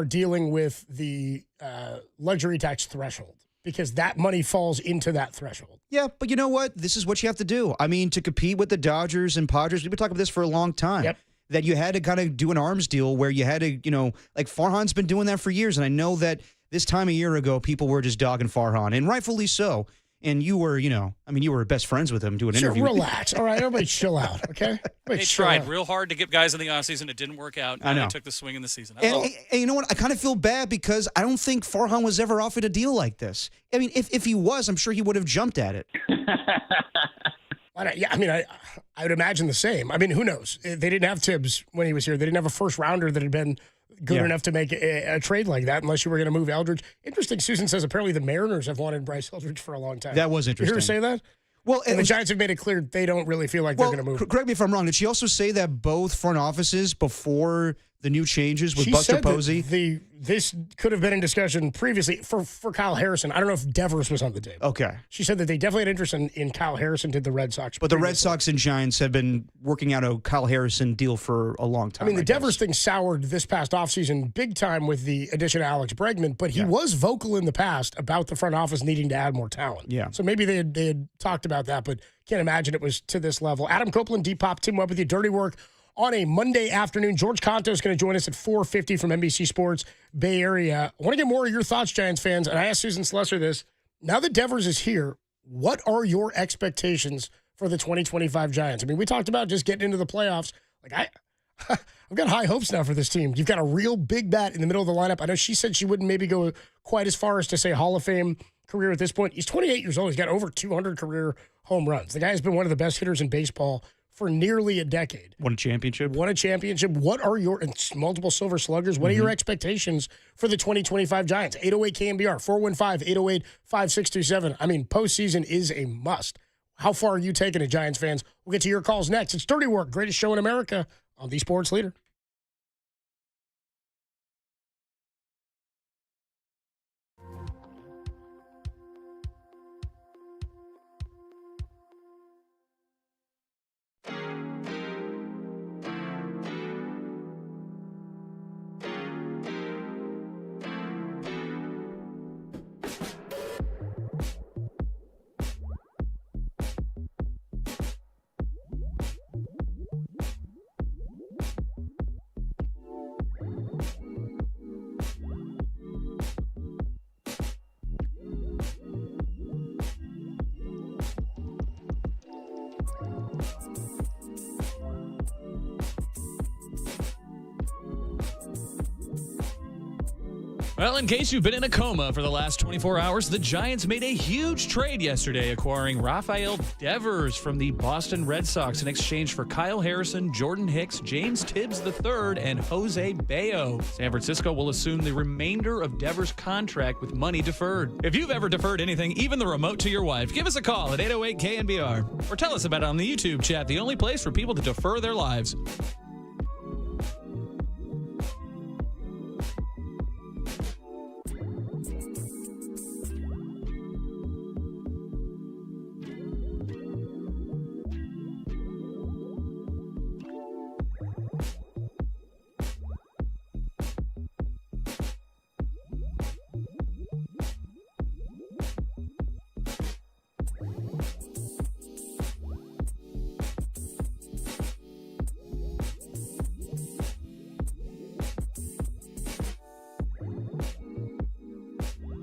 dealing with the luxury tax threshold, because that money falls into that threshold. Yeah, but you know what? This is what you have to do. I mean, to compete with the Dodgers and Padres, we've been talking about this for a long time. Yep. That you had to kind of do an arms deal where you had to, like Farhan's been doing that for years. And I know that this time a year ago, people were just dogging Farhan, and rightfully so. And you were, you were best friends with him doing an interview. Relax. All right, everybody chill out, okay? They tried real hard to get guys in the offseason. It didn't work out. I know. They took the swing in the season. And you know what? I kind of feel bad because I don't think Farhan was ever offered a deal like this. I mean, if he was, I'm sure he would have jumped at it. I would imagine the same. I mean, who knows? They didn't have Tibbs when he was here. They didn't have a first rounder that had been good enough to make a trade like that unless you were going to move Eldridge. Interesting, Susan says apparently the Mariners have wanted Bryce Eldridge for a long time. That was You interesting. hear her say that? Well, and the Giants have made it clear they don't really feel like they're going to move. Correct me if I'm wrong. Did she also say that both front offices before the new changes with She Buster said that Posey? This could have been in discussion previously for Kyle Harrison. I don't know if Devers was on the table. Okay. She said that they definitely had interest in Kyle Harrison, did the Red Sox. But the Red Sox and Giants have been working out a Kyle Harrison deal for a long time. I mean, the Devers thing soured this past offseason big time with the addition of Alex Bregman, but he was vocal in the past about the front office needing to add more talent. Yeah. So maybe they had talked about that, but can't imagine it was to this level. Adam Copeland, Depop, team up with you. Dirty Work on a Monday afternoon. George Conto is going to join us at 4:50 from NBC Sports Bay Area. I want to get more of your thoughts, Giants fans, and I asked Susan Slusser this. Now that Devers is here, what are your expectations for the 2025 Giants? I mean, we talked about just getting into the playoffs. Like I've got high hopes now for this team. You've got a real big bat in the middle of the lineup. I know she said she wouldn't maybe go quite as far as to say Hall of Fame career at this point. He's 28 years old. He's got over 200 career home runs. The guy has been one of the best hitters in baseball for nearly a decade. Won a championship. What are your multiple Silver Sluggers? What are your expectations for the 2025 Giants? 808 KNBR, 415-808-5627. I mean, postseason is a must. How far are you taking it, Giants fans? We'll get to your calls next. It's Dirty Work, greatest show in America on the Sports Leader. Well, in case you've been in a coma for the last 24 hours, the Giants made a huge trade yesterday, acquiring Rafael Devers from the Boston Red Sox in exchange for Kyle Harrison, Jordan Hicks, James Tibbs III, and Jose Bayo. San Francisco will assume the remainder of Devers' contract with money deferred. If you've ever deferred anything, even the remote to your wife, give us a call at 808-KNBR or tell us about it on the YouTube chat, the only place for people to defer their lives.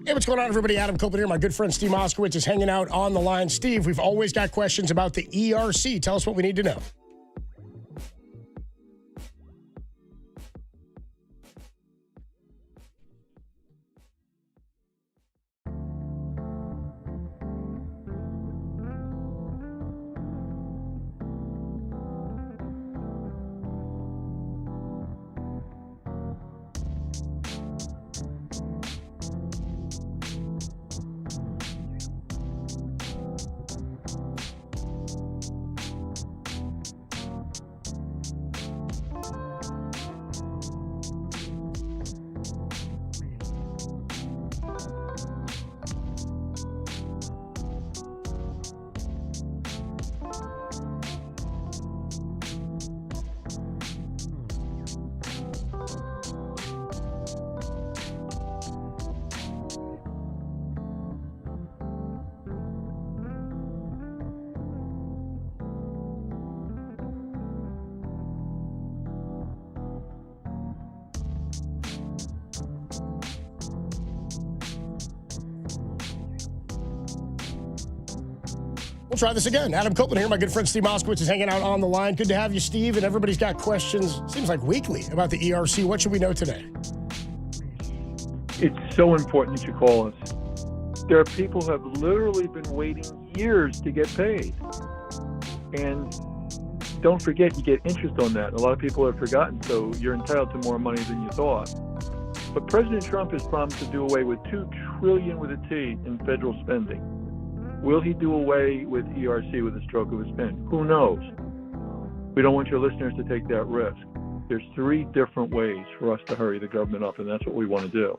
Hey, what's going on, everybody? Adam Copeland here. My good friend Steve Moskowitz is hanging out on the line. Steve, we've always got questions about the ERC. Tell us what we need to know. We'll try this again. Adam Copeland here. My good friend Steve Moskowitz is hanging out on the line. Good to have you, Steve. And everybody's got questions, seems like weekly, about the ERC. What should we know today? It's so important that you call us. There are people who have literally been waiting years to get paid. And don't forget, you get interest on that. A lot of people have forgotten, so you're entitled to more money than you thought. But President Trump has promised to do away with $2 trillion with a T in federal spending. Will he do away with ERC with a stroke of his pen? Who knows? We don't want your listeners to take that risk. There's 3 different ways for us to hurry the government up, and that's what we want to do.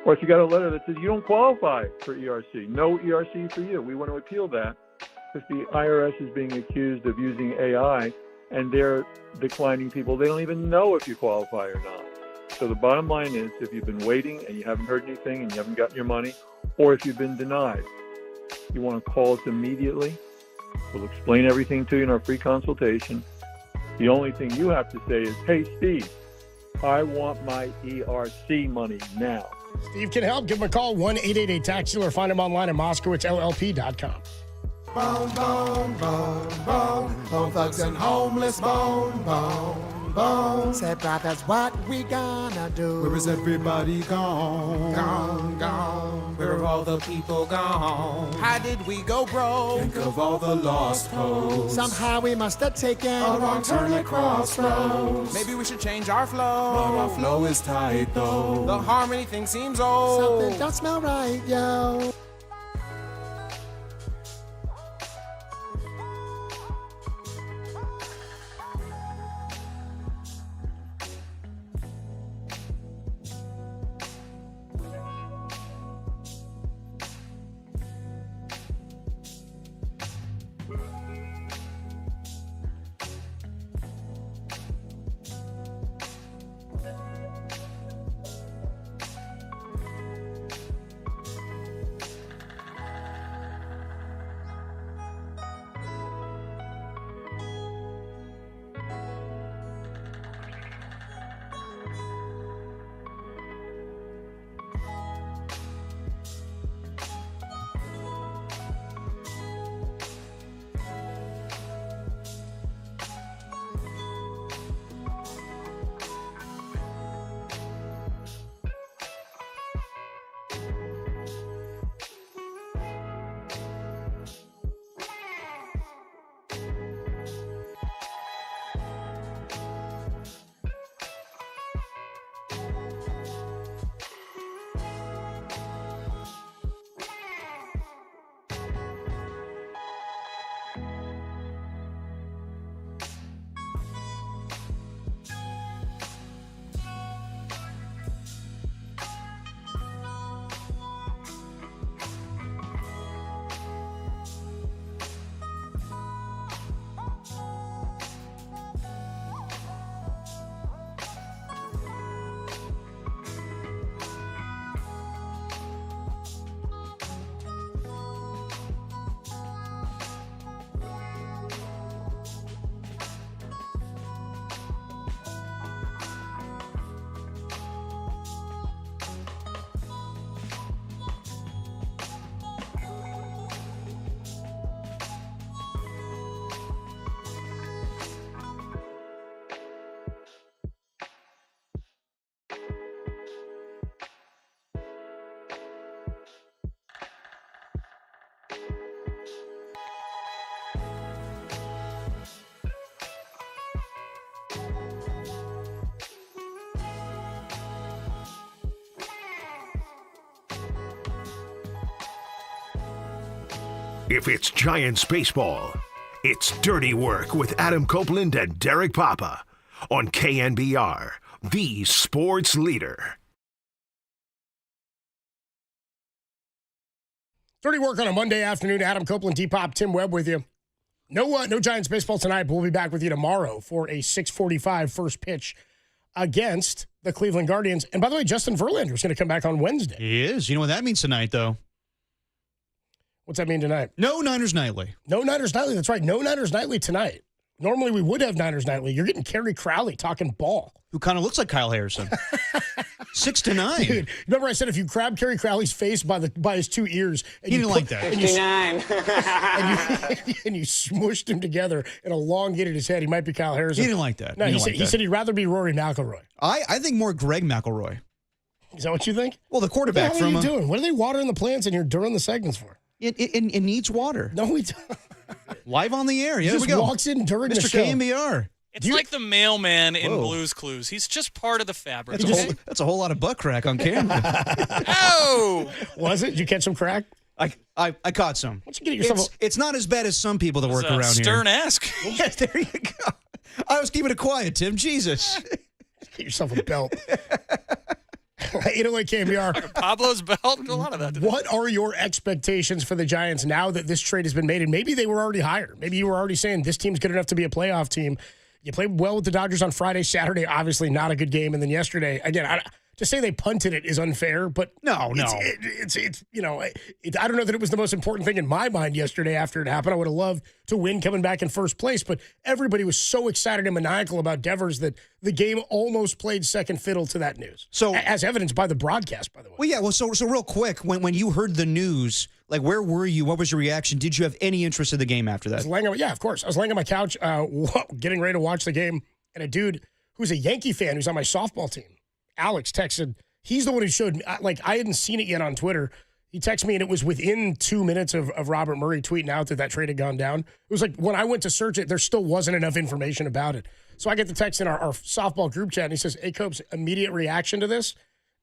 Or if you got a letter that says you don't qualify for ERC, no ERC for you, we want to appeal that because the IRS is being accused of using AI, and they're declining people. They don't even know if you qualify or not. So the bottom line is, if you've been waiting and you haven't heard anything and you haven't gotten your money, or if you've been denied, you want to call us immediately. We'll explain everything to you in our free consultation. The only thing you have to say is, hey, Steve, I want my ERC money now. Steve can help. Give him a call, 1-888-TAX-DEALER, or find him online at MoskowitzLLP.com. Bone, bone, bone, bone, bone thugs and homeless, bone, bone, bone. Said, brothers, what we gonna do? Where is everybody gone? Gone, gone. Where are all the people gone? How did we go broke? Think of all the lost hoes. Somehow we must have taken a wrong turn at crossroads. Maybe we should change our flow. But our flow is tight though. The harmony thing seems old. Something don't smell right, yo. If it's Giants baseball, it's Dirty Work with Adam Copeland and Derek Papa on KNBR, the sports leader. Dirty Work on a Monday afternoon. Adam Copeland, D-Pop, Tim Webb with you. No Giants baseball tonight, but we'll be back with you tomorrow for a 6:45 first pitch against the Cleveland Guardians. And by the way, Justin Verlander is going to come back on Wednesday. He is. You know what that means tonight, though? What's that mean tonight? No Niners Nightly. No Niners Nightly. That's right. No Niners Nightly tonight. Normally we would have Niners Nightly. You're getting Kerry Crowley talking ball. Who kind of looks like Kyle Harrison. 6'9". Dude, remember I said if you grab Kerry Crowley's face by his two ears. And he didn't like that. 59. And you smushed him together and elongated his head. He might be Kyle Harrison. He didn't like that. No, he said he'd rather be Rory McIlroy. I think more Greg McElroy. Is that what you think? Well, the quarterback what are you doing? What are they watering the plants in here during the segments for? It needs water. No, we don't. Live on the air. He just walks in during the Mr. show. KNBR. It's like the mailman in Blue's Clues. He's just part of the fabric. That's a whole lot of butt crack on camera. Oh! Was it? Did you catch some crack? I caught some. Why don't you get yourself it's not as bad as some people that work around here. Stern-esque. Yes, there you go. I was keeping it quiet, Tim. Jesus. Get yourself a belt. 808 KNBR. Pablo's belt. A lot of that today. What are your expectations for the Giants now that this trade has been made? And maybe they were already higher. Maybe you were already saying this team's good enough to be a playoff team. You played well with the Dodgers on Friday. Saturday, obviously not a good game. And then yesterday, again, to say they punted it is unfair, but no. It's I don't know that it was the most important thing in my mind yesterday after it happened. I would have loved to win coming back in first place, but everybody was so excited and maniacal about Devers that the game almost played second fiddle to that news. So, as evidenced by the broadcast, by the way. Well, yeah. Well, so real quick, when you heard the news, like where were you? What was your reaction? Did you have any interest in the game after that? Yeah, of course. I was laying on my couch, getting ready to watch the game, and a dude who's a Yankee fan who's on my softball team, Alex, texted. He's the one who showed me. I hadn't seen it yet on Twitter. He texted me, and it was within 2 minutes of Robert Murray tweeting out that trade had gone down. It was like when I went to search it, there still wasn't enough information about it. So I get the text in our softball group chat, and he says, "Hey, Copes, immediate reaction to this?"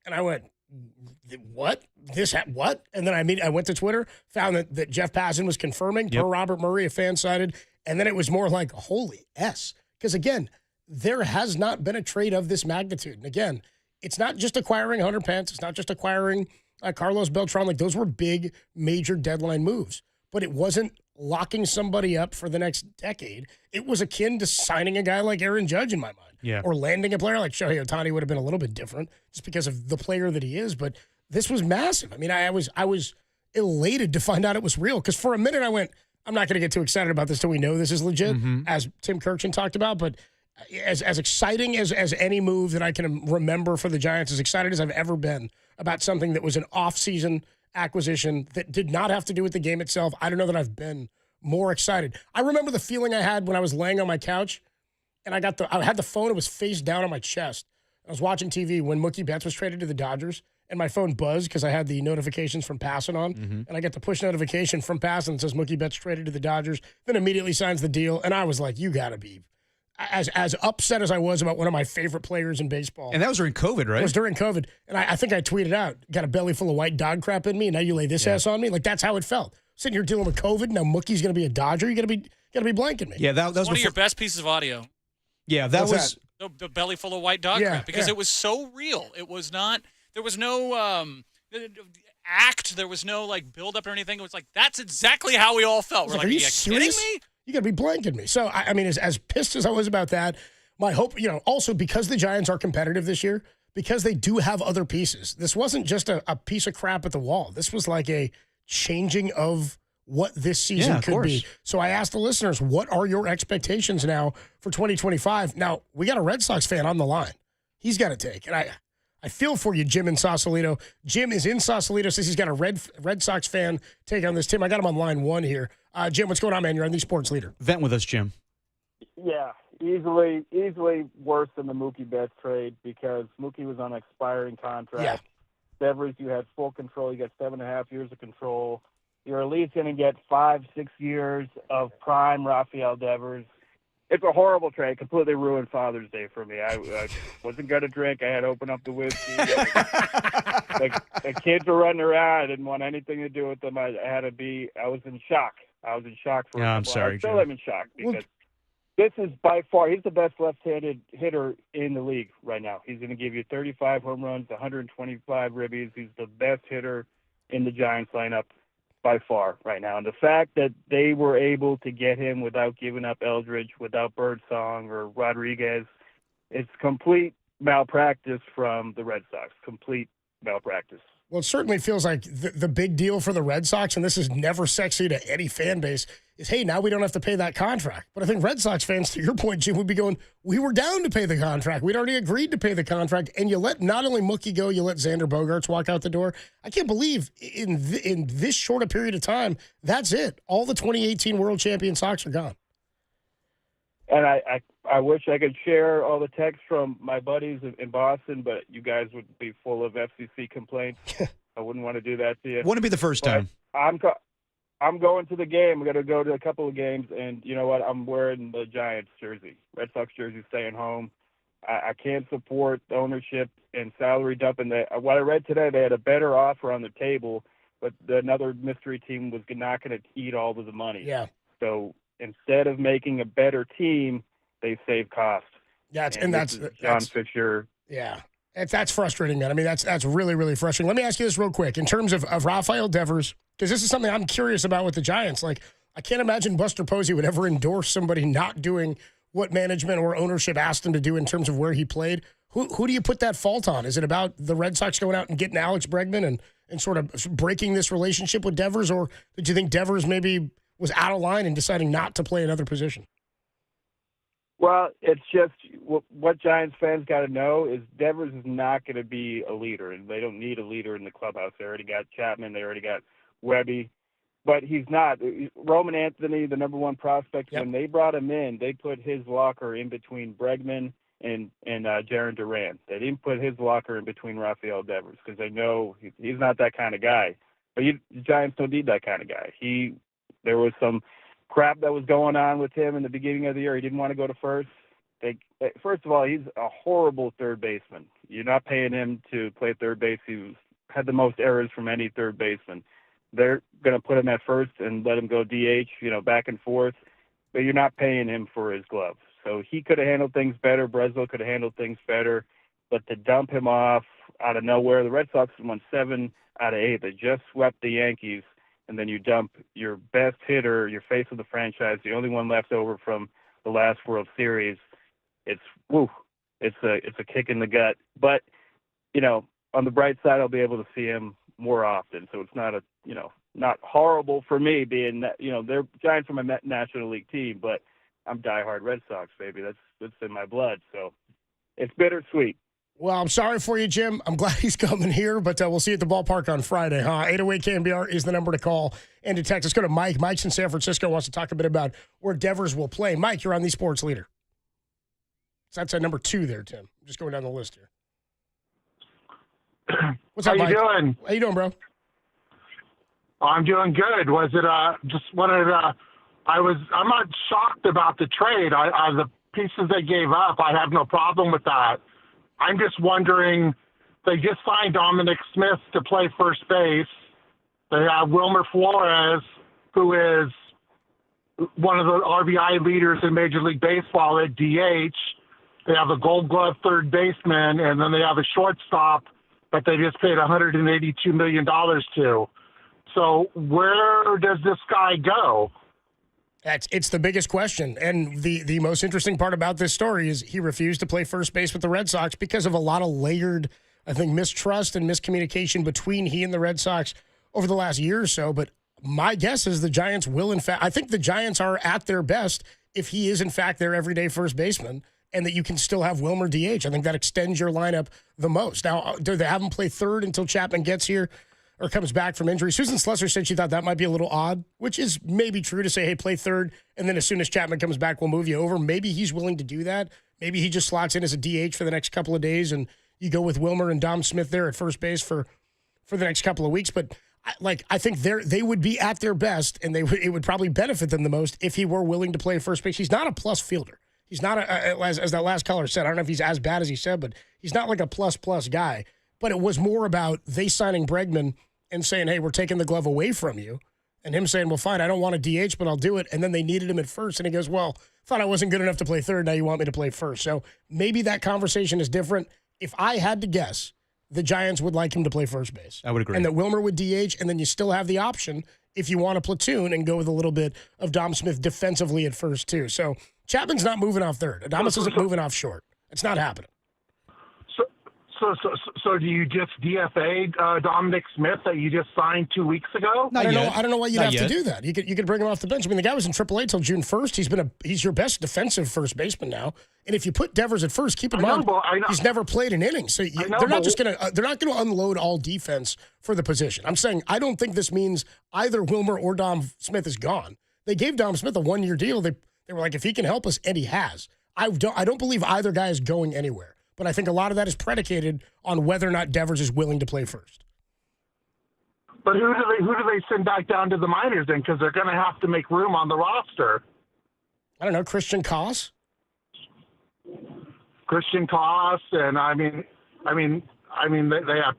And I went, "What? What?" And then I went to Twitter, found that Jeff Passan was confirming per Robert Murray, a fan cited, and then it was more like, holy S. Because, again, there has not been a trade of this magnitude. And, again, it's not just acquiring Hunter Pence. It's not just acquiring Carlos Beltran. Like, those were big, major deadline moves. But it wasn't locking somebody up for the next decade. It was akin to signing a guy like Aaron Judge in my mind. Yeah. Or landing a player like Shohei Ohtani would have been a little bit different just because of the player that he is. But this was massive. I mean, I was elated to find out it was real. Because for a minute I went, I'm not going to get too excited about this till we know this is legit, as Tim Kirchin talked about. But as exciting as any move that I can remember for the Giants, as excited as I've ever been about something that was an off-season acquisition that did not have to do with the game itself, I don't know that I've been more excited. I remember the feeling I had when I was laying on my couch and I had the phone, it was face down on my chest. I was watching TV when Mookie Betts was traded to the Dodgers, and my phone buzzed because I had the notifications from Passan on, and I get the push notification from Passan that says Mookie Betts traded to the Dodgers, then immediately signs the deal, and I was like, you got to be. As upset as I was about one of my favorite players in baseball. And that was during COVID, right? It was during COVID. And I think I tweeted out, got a belly full of white dog crap in me, and now you lay this ass on me? Like, that's how it felt. Sitting here dealing with COVID, now Mookie's going to be a Dodger. You got to be blanking me. Yeah, that was one of your best pieces of audio. Yeah, that was... The belly full of white dog crap, because it was so real. It was not... There was no act. There was no, like, build-up or anything. It was like, that's exactly how we all felt. We're like, are you kidding me? You got to be blanking me. So, I mean, as pissed as I was about that, my hope, also because the Giants are competitive this year, because they do have other pieces. This wasn't just a piece of crap at the wall. This was like a changing of what this season could be. So I asked the listeners, what are your expectations now for 2025? Now, we got a Red Sox fan on the line. He's got to take. And I feel for you, Jim in Sausalito. Jim is in Sausalito, says he's got a Red Sox fan take on this. Tim, I got him on line one here. Jim, what's going on, man? You're on the sports leader. Vent with us, Jim. Yeah, easily worse than the Mookie Betts trade because Mookie was on an expiring contract. Yeah. Devers, you had full control. You got 7.5 years of control. You're at least going to get 5-6 years of prime Rafael Devers. It's a horrible trade. Completely ruined Father's Day for me. I wasn't going to drink. I had to open up the whiskey. the kids were running around. I didn't want anything to do with them. I was in shock. I was in shock for a I'm couple sorry, hours. Still Joe. am in shock because this is by far, he's the best left-handed hitter in the league right now. He's going to give you 35 home runs, 125 ribbies. He's the best hitter in the Giants lineup by far right now. And the fact that they were able to get him without giving up Eldridge, without Birdsong or Rodriguez, it's complete malpractice from the Red Sox. Complete malpractice. Well, it certainly feels like the big deal for the Red Sox, and this is never sexy to any fan base, is, hey, now we don't have to pay that contract. But I think Red Sox fans, to your point, Jim, would be going, we were down to pay the contract. We'd already agreed to pay the contract, and you let not only Mookie go, you let Xander Bogaerts walk out the door. I can't believe in this short a period of time, that's it. All the 2018 World Champion Sox are gone. And I wish I could share all the texts from my buddies in Boston, but you guys would be full of FCC complaints. I wouldn't want to do that to you. Wouldn't be the first time. I'm going to the game. I'm going to go to a couple of games, and you know what? I'm wearing the Giants jersey. Red Sox jersey, staying home. I can't support ownership and salary dumping. What I read today, they had a better offer on the table, but another mystery team was not going to eat all of the money. Yeah. So instead of making a better team, they save cost. Yeah, that's John Fisher. Yeah, that's frustrating, man. I mean, that's really, really frustrating. Let me ask you this real quick. In terms of Rafael Devers, because this is something I'm curious about with the Giants. Like, I can't imagine Buster Posey would ever endorse somebody not doing what management or ownership asked him to do in terms of where he played. Who do you put that fault on? Is it about the Red Sox going out and getting Alex Bregman and sort of breaking this relationship with Devers, or did you think Devers maybe was out of line and deciding not to play another position? Well, it's just what Giants fans got to know is Devers is not going to be a leader, and they don't need a leader in the clubhouse. They already got Chapman. They already got Webby. But he's not. Roman Anthony, the number one prospect, when they brought him in, they put his locker in between Bregman and Jarren Duran. They didn't put his locker in between Rafael Devers because they know he's not that kind of guy. But the Giants don't need that kind of guy. There was some crap that was going on with him in the beginning of the year. He didn't want to go to first. First of all, he's a horrible third baseman. You're not paying him to play third base. He had the most errors from any third baseman. They're going to put him at first and let him go DH, back and forth. But you're not paying him for his gloves. So he could have handled things better. Breslow could have handled things better. But to dump him off out of nowhere, the Red Sox won 7 out of 8. They just swept the Yankees. And then you dump your best hitter, your face of the franchise, the only one left over from the last World Series. It's a kick in the gut. But, on the bright side, I'll be able to see him more often. So it's not horrible for me being that, they're Giants from a National League team, but I'm diehard Red Sox, baby. That's in my blood. So it's bittersweet. Well, I'm sorry for you, Jim. I'm glad he's coming here, but we'll see you at the ballpark on Friday, huh? 808 KNBR is the number to call and to text. Let's go to Mike. Mike's in San Francisco, wants to talk a bit about where Devers will play. Mike, you're on the Sports Leader. So that's at number 2 there, Tim. I'm just going down the list here. What's up, Mike? How you doing? How you doing, bro? I'm doing good. Was it I'm not shocked about the trade. The pieces they gave up, I have no problem with that. I'm just wondering, they just signed Dominic Smith to play first base. They have Wilmer Flores, who is one of the RBI leaders in Major League Baseball at DH. They have a Gold Glove third baseman, and then they have a shortstop that they just paid $182 million to. So where does this guy go? It's the biggest question. And the most interesting part about this story is he refused to play first base with the Red Sox because of a lot of layered, I think, mistrust and miscommunication between he and the Red Sox over the last year or so. But my guess is the Giants will, in fact, I think the Giants are at their best if he is, in fact, their everyday first baseman, and that you can still have Wilmer DH. I think that extends your lineup the most. Now, do they have him play third until Chapman gets here or comes back from injury? Susan Slesser said she thought that might be a little odd, which is maybe true to say, hey, play third, and then as soon as Chapman comes back, we'll move you over. Maybe he's willing to do that. Maybe he just slots in as a DH for the next couple of days, and you go with Wilmer and Dom Smith there at first base for the next couple of weeks. But I think they would be at their best, and it would probably benefit them the most if he were willing to play first base. He's not a plus fielder. He's not, as that last caller said, I don't know if he's as bad as he said, but he's not like a plus guy. But it was more about they signing Bregman and saying, hey, we're taking the glove away from you. And him saying, well, fine, I don't want a DH, but I'll do it. And then they needed him at first. And he goes, well, thought I wasn't good enough to play third. Now you want me to play first. So maybe that conversation is different. If I had to guess, the Giants would like him to play first base. I would agree. And that Wilmer would DH, and then you still have the option if you want a platoon and go with a little bit of Dom Smith defensively at first, too. So Chapman's not moving off third. Adames isn't moving off short. It's not happening. So do you just DFA Dominic Smith that you just signed 2 weeks ago? I don't know why you'd have to do that. You could bring him off the bench. I mean, the guy was in AAA till June 1st. He's your best defensive first baseman now. And if you put Devers at first, keep in mind he's never played an inning. So they're not going to unload all defense for the position. I'm saying I don't think this means either Wilmer or Dom Smith is gone. They gave Dom Smith a 1-year deal. They were like, if he can help us, and he has. I don't believe either guy is going anywhere. But I think a lot of that is predicated on whether or not Devers is willing to play first. But who do they send back down to the minors then? Because they're going to have to make room on the roster. I don't know, Christian Koss, and I mean they have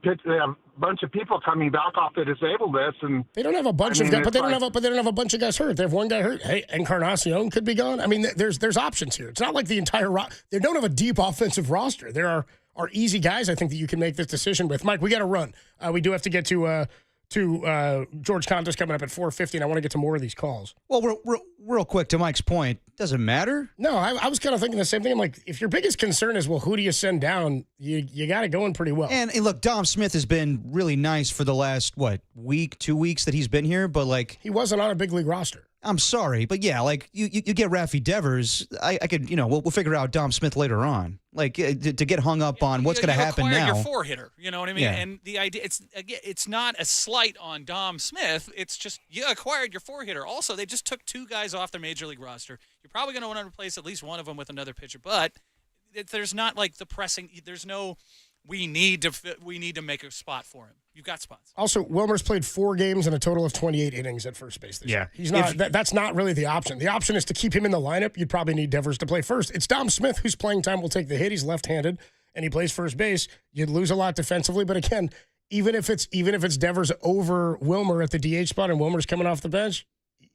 a bunch of people coming back off the disabled list, and they don't have a bunch of guys, but they don't have a bunch of guys hurt. They have one guy hurt. Hey, Encarnacion could be gone. I mean, there's options here. It's not like the entire they don't have a deep offensive roster. There are easy guys I think that you can make this decision with. Mike, we got to run. We do have to get to George Contos coming up at 4:50, and I want to get to more of these calls. Well, real quick to Mike's point, doesn't matter. No, I was kind of thinking the same thing. I'm like, if your biggest concern is, well, who do you send down? You got it going pretty well. And look, Dom Smith has been really nice for the last, 2 weeks that he's been here, but like he wasn't on a big league roster. I'm sorry, but yeah, like you get Rafi Devers, I could, we'll figure out Dom Smith later on. Like to get hung up on what's going to happen now. Your four hitter, you know what I mean? Yeah. And the idea, it's not a slight on Dom Smith. It's just you acquired your four hitter. Also, they just took 2 guys off their major league roster. You're probably going to want to replace at least one of them with another pitcher, but there's not like the pressing. There's no. We need to make a spot for him. You've got spots. Also, Wilmer's played 4 games and a total of 28 innings at first base this year. He's not. That's not really the option. The option is to keep him in the lineup. You'd probably need Devers to play first. It's Dom Smith whose playing time will take the hit. He's left-handed and he plays first base. You'd lose a lot defensively, but again, even if it's Devers over Wilmer at the DH spot and Wilmer's coming off the bench,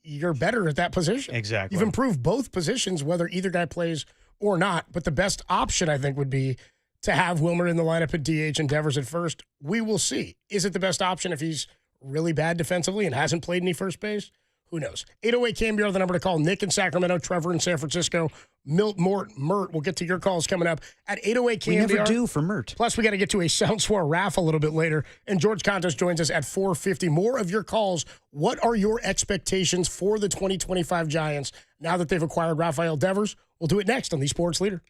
you're better at that position. Exactly. You've improved both positions, whether either guy plays or not. But the best option, I think, would be to have Wilmer in the lineup at DH and Devers at first. We will see. Is it the best option if he's really bad defensively and hasn't played any first base? Who knows? 808 KNBR, the number to call. Nick in Sacramento, Trevor in San Francisco, Milt, Mert. We'll get to your calls coming up at 808 KNBR. We never do for Mert. Plus, we got to get to a Sound Swore Raff a little bit later. And George Contos joins us at 4:50. More of your calls. What are your expectations for the 2025 Giants now that they've acquired Rafael Devers? We'll do it next on the Sports Leader.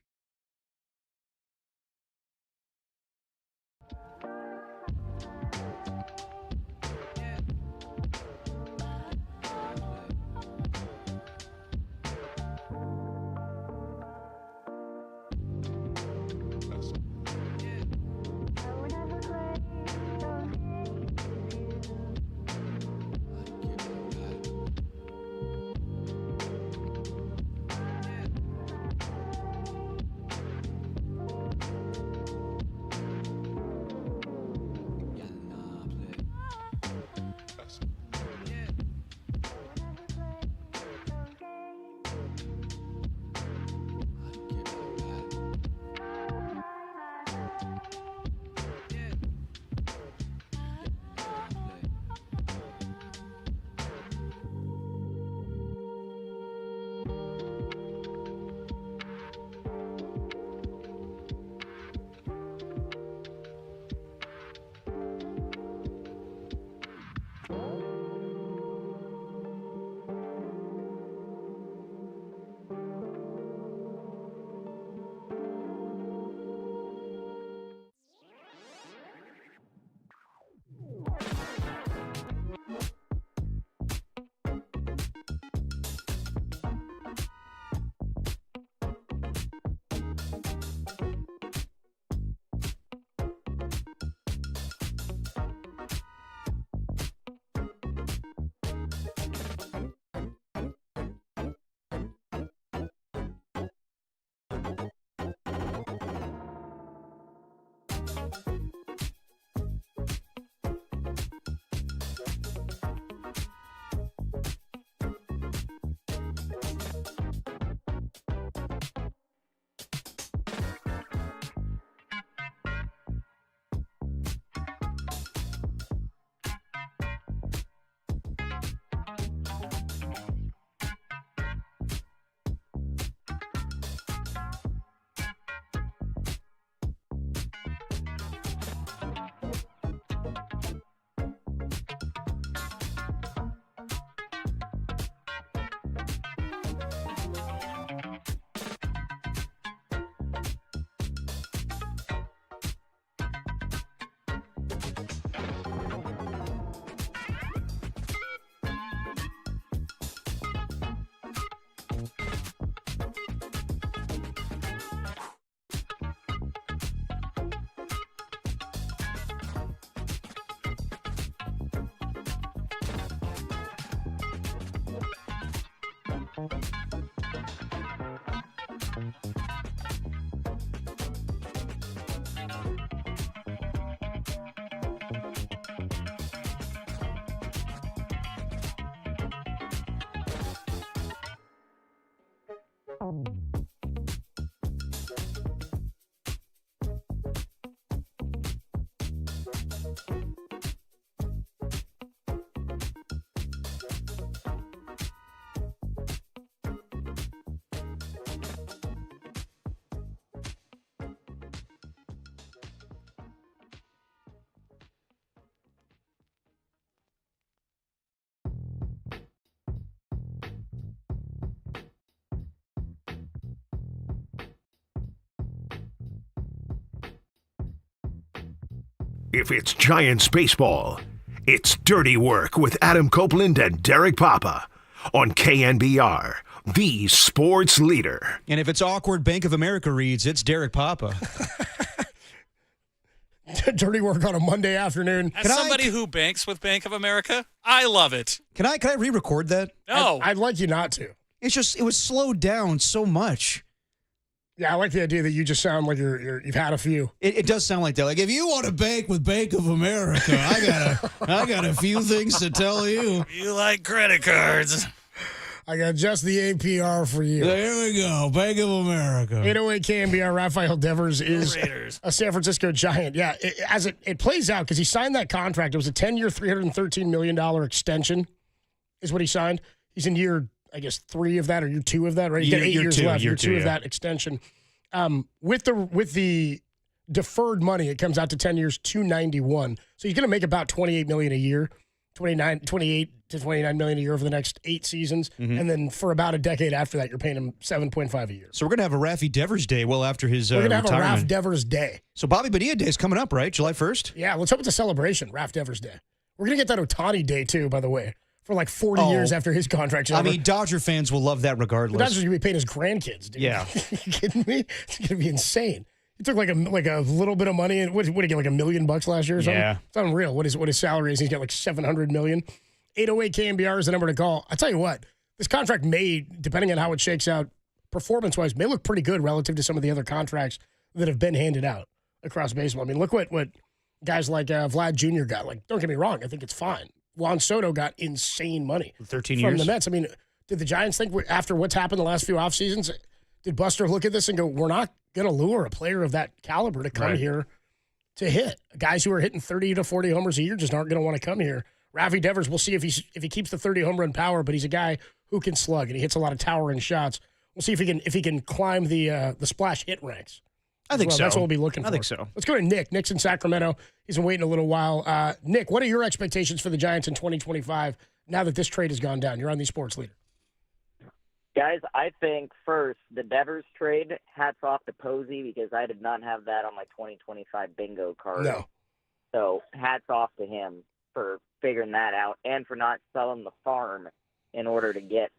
If it's Giants baseball, it's Dirty Work with Adam Copeland and Derek Papa on KNBR, the sports leader. And if it's awkward Bank of America reads, it's Derek Papa. Dirty Work on a Monday afternoon. As somebody who banks with Bank of America, I love it. Can I re-record that? No. I'd like you not to. It's just, it was slowed down so much. Yeah, I like the idea that you just sound like you've had a few. It does sound like that. Like, if you want to bank with Bank of America, I got a few things to tell you. You like credit cards. I got just the APR for you. There we go. Bank of America. 808 KNBR, Rafael Devers is a San Francisco Giant. Yeah, as it plays out, because he signed that contract. It was a 10-year, $313 million extension is what he signed. He's in year, I guess, 3 of that or year 2 of that, right? You got 8 years left. Year 2 of that extension. With the deferred money, it comes out to 10 years, $291. So he's going to make about $28 million a year, $28 to $29 million a year over the next 8 seasons, and then for about a decade after that, you're paying him $7.5 a year. So we're going to have a Raffy Devers Day well after his We're going to have retirement. a Raph Devers Day. So Bobby Bonilla Day is coming up, right? July 1st? Yeah, let's hope it's a celebration, Raph Devers Day. We're going to get that Otani Day, too, by the way, for like 40 years after his contract's over. I mean, Dodger fans will love that regardless. The Dodgers are going to be paying his grandkids, dude. Yeah. You kidding me? It's going to be insane. He took like a little bit of money, and what did he get, like $1 million last year or something? Yeah. It's unreal. What his salary is. He's got like $700 million. 808 KNBR is the number to call. I tell you what, this contract may, depending on how it shakes out, performance-wise, may look pretty good relative to some of the other contracts that have been handed out across baseball. I mean, look what guys like Vlad Jr. got. Like, don't get me wrong, I think it's fine. Juan Soto got insane money 13 from years the Mets. I mean, did the Giants think after what's happened the last few off seasons, did Buster look at this and go, we're not going to lure a player of that caliber to come here to hit? Guys who are hitting 30 to 40 homers a year just aren't going to want to come here. Raffy Devers, we'll see if he keeps the 30 home run power, but he's a guy who can slug and he hits a lot of towering shots. We'll see if he can climb the splash hit ranks. I think so. That's what we'll be looking for. I think so. Let's go to Nick. Nick's in Sacramento. He's been waiting a little while. Nick, what are your expectations for the Giants in 2025 now that this trade has gone down? You're on the sports leader. Guys, I think first, the Devers trade, hats off to Posey because I did not have that on my 2025 bingo card. No. So hats off to him for figuring that out and for not selling the farm in order to get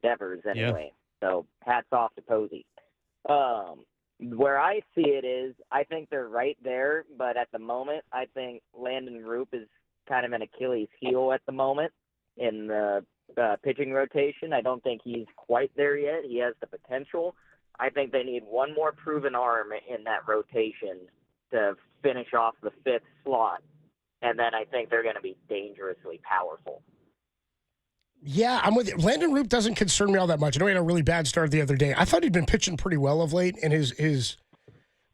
Devers anyway. So hats off to Posey. Where I see it is, I think they're right there, but at the moment, I think Landon Roop is kind of an Achilles heel at the moment in the pitching rotation. I don't think he's quite there yet. He has the potential. I think they need one more proven arm in that rotation to finish off the 5th slot, and then I think they're going to be dangerously powerful. Yeah, I'm with you. Landon Roop doesn't concern me all that much. I know he had a really bad start the other day. I thought he'd been pitching pretty well of late, and his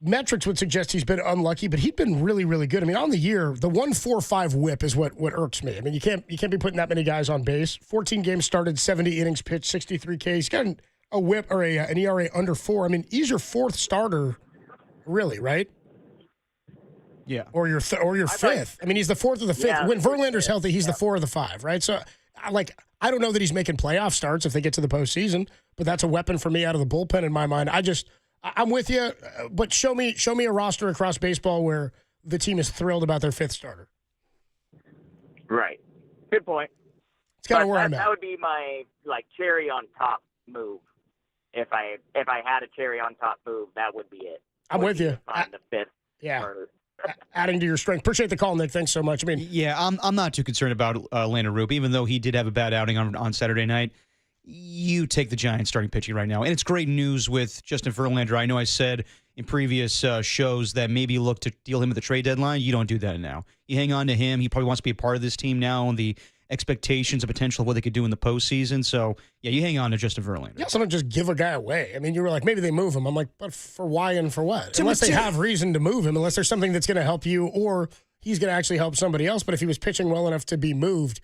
metrics would suggest he's been unlucky, but he'd been really, really good. I mean, on the year, the 1.45 whip is what irks me. I mean, you can't be putting that many guys on base. 14 games started, 70 innings pitched, 63 Ks. He's got a whip or an ERA under 4. I mean, he's your 4th starter, really, right? Yeah. Or your 5th. I mean, he's the 4th or the 5th. Yeah, when Verlander's healthy, he's the 4 or the 5, right? So, I don't know that he's making playoff starts if they get to the postseason, but that's a weapon for me out of the bullpen in my mind. I'm with you, but show me a roster across baseball where the team is thrilled about their 5th starter. Right. Good point. It's kind of where I'm at. That would be my cherry on top move. If I had a cherry on top move, that would be it. I'm with you. Find the 5th starter. Adding to your strength. Appreciate the call, Nick. Thanks so much. I mean, yeah, I'm not too concerned about Landon Roop, even though he did have a bad outing on Saturday night. You take the Giants starting pitching right now, and it's great news with Justin Verlander. I know I said in previous shows that maybe look to deal him at the trade deadline. You don't do that now. You hang on to him. He probably wants to be a part of this team now, and the expectations and potential of what they could do in the postseason. So, yeah, you hang on to Justin Verlander. You also don't just give a guy away. I mean, you were like, maybe they move him. I'm like, but for why and for what? Unless they have reason to move him, unless there's something that's going to help you or he's going to actually help somebody else. But if he was pitching well enough to be moved,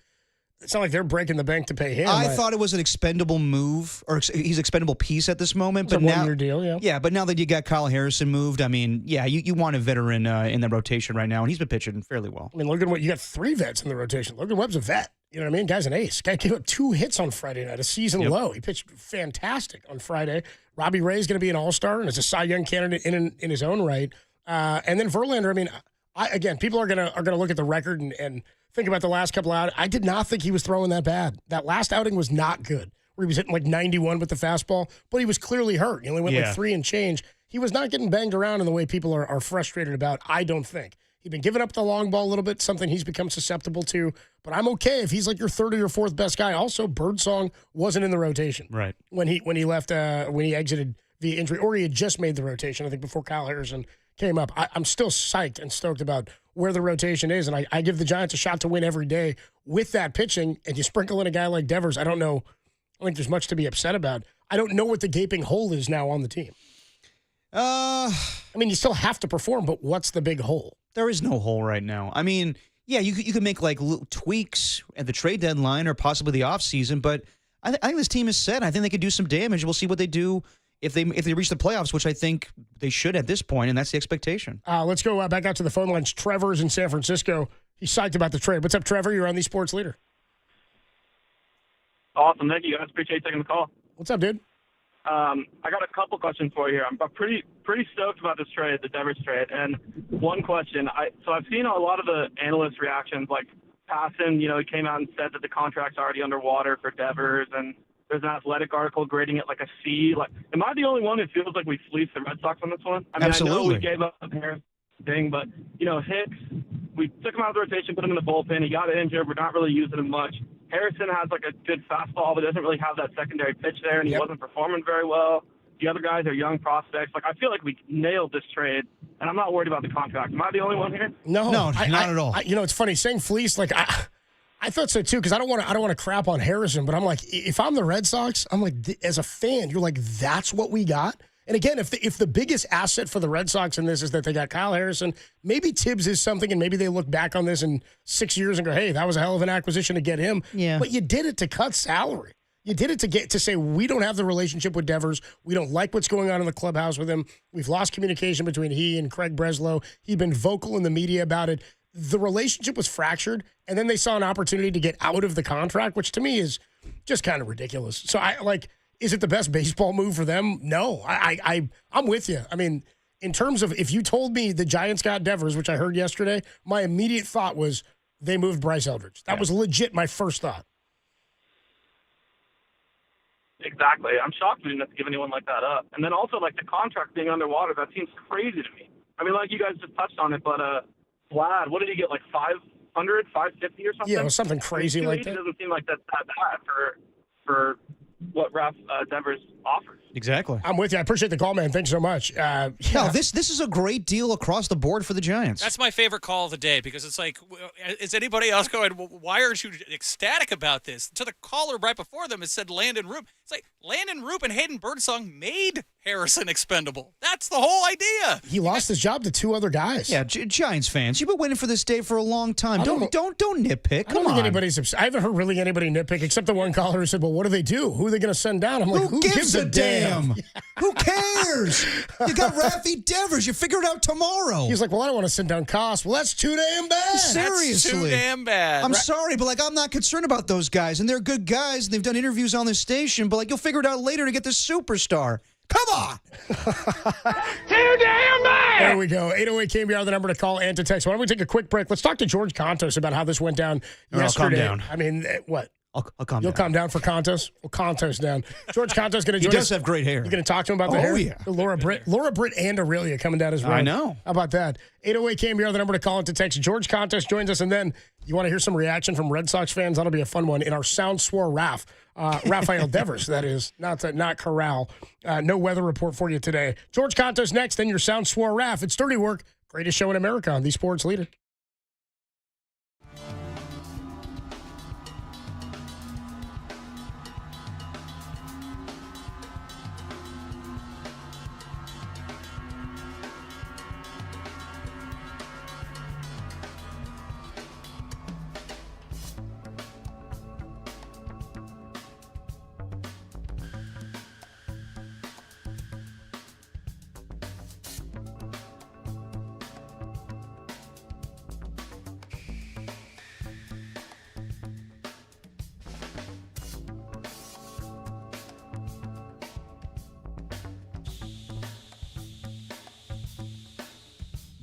it's not like they're breaking the bank to pay him. I thought it was an expendable move, or he's expendable piece at this moment. It's But a now, one-year deal, yeah. Yeah, but now that you got Kyle Harrison moved, I mean, yeah, you want a veteran in the rotation right now, and he's been pitching fairly well. I mean, look at what you got 3 vets in the rotation. Logan Webb's a vet. You know what I mean? Guy's an ace. Guy gave up 2 hits on Friday night, a season low. He pitched fantastic on Friday. Robbie Ray's going to be an all-star and is a Cy Young candidate in his own right. And then Verlander, I mean, again, people are gonna look at the record and think about the last couple out. I did not think he was throwing that bad. That last outing was not good, where he was hitting like 91 with the fastball, but he was clearly hurt. He only went like 3 and change. He was not getting banged around in the way people are frustrated about, I don't think. He'd been giving up the long ball a little bit, something he's become susceptible to, but I'm okay if he's like your 3rd or your 4th best guy. Also, Birdsong wasn't in the rotation. Right. When he left, when he exited via injury, or he had just made the rotation, I think, before Kyle Harrison came up. I'm still psyched and stoked about where the rotation is, and I give the Giants a shot to win every day with that pitching, and you sprinkle in a guy like Devers, I don't think there's much to be upset about. I don't know what the gaping hole is now on the team. I mean, you still have to perform, but what's the big hole? There is no hole right now. I mean, yeah, you could make like little tweaks at the trade deadline or possibly the offseason, but I think this team is set. I think they could do some damage. We'll see what they do if they reach the playoffs, which I think they should at this point, and that's the expectation. Let's go back out to the phone lines. Trevor's in San Francisco. He's psyched about the trade. What's up, Trevor? You're on the Sports Leader. Awesome. Thank you, guys. Appreciate you taking the call. What's up, dude? I got a couple questions for you here. I'm pretty stoked about this trade, the Devers trade. And one question. I've seen a lot of the analyst reactions, like Passan, he came out and said that the contract's already underwater for Devers, and there's an Athletic article grading it like a C. Like, am I the only one who feels like we fleeced the Red Sox on this one? I mean, Absolutely. I know we gave up Harris thing, but Hicks, we took him out of the rotation, put him in the bullpen. He got injured. We're not really using him much. Harrison has like a good fastball, but doesn't really have that secondary pitch there, and he wasn't performing very well. The other guys are young prospects. Like, I feel like we nailed this trade, and I'm not worried about the contract. Am I the only one here? No, not at all. It's funny saying fleece. Like I thought so too, because I don't want to crap on Harrison, but I'm like, if I'm the Red Sox, I'm like, as a fan, you're like, that's what we got. And again, if the biggest asset for the Red Sox in this is that they got Kyle Harrison, maybe Tibbs is something, and maybe they look back on this in 6 years and go, hey, that was a hell of an acquisition to get him. Yeah. But you did it to cut salary. You did it to say, we don't have the relationship with Devers. We don't like what's going on in the clubhouse with him. We've lost communication between he and Craig Breslow. He'd been vocal in the media about it. The relationship was fractured, and then they saw an opportunity to get out of the contract, which to me is just kind of ridiculous. So is it the best baseball move for them? No, I'm with you. I mean, in terms of if you told me the Giants got Devers, which I heard yesterday, my immediate thought was they moved Bryce Eldridge. That was legit my first thought. Exactly. I'm shocked we didn't have to give anyone like that up. And then also, like, the contract being underwater, that seems crazy to me. I mean, like you guys just touched on it, but Vlad, what did he get, like 500, 550 or something? Yeah, it was something crazy like that. It doesn't seem like that's that bad for what Raf Devers offers. Exactly. I'm with you. I appreciate the call, man. Thanks so much. No, this is a great deal across the board for the Giants. That's my favorite call of the day, because it's like, is anybody else going, why aren't you ecstatic about this? To the caller right before them, it said Landon Roop. It's like Landon Roop and Hayden Birdsong made Harrison expendable. That's the whole idea. He lost his job to 2 other guys. Yeah, Giants fans, you've been waiting for this day for a long time. Don't nitpick. I don't think anybody's upset. I haven't heard really anybody nitpick except the one caller who said, well, what do they do? Who are they going to send down? I'm like, who gives a damn? Who cares? You got Rafi Devers. You figure it out tomorrow. He's like, well, I don't want to send down Koss. Well, that's too damn bad. Seriously. That's too damn bad. I'm sorry, but I'm not concerned about those guys. And they're good guys. And they've done interviews on this station. But you'll figure it out later to get this superstar. Come on. Too damn bad. There we go. 808 KNBR, the number to call and to text. Why don't we take a quick break? Let's talk to George Contos about how this went down yesterday. Calm down. I mean, what? I'll calm down. You'll calm down for Contos? Well, Contos down. George Contos going to join us. He does have great hair. You're going to talk to him about the hair? Oh, yeah. Laura Britt and Aurelia coming down his road. I know. How about that? 808 KNBR, the number to call and to text. George Contos joins us, and then you want to hear some reaction from Red Sox fans? That'll be a fun one in our Sound Swore Rafael Devers, that is, not Corral. No weather report for you today. George Contos next, then your Sound Swore Raf. It's Dirty Work. Greatest show in America on the Sports Leader.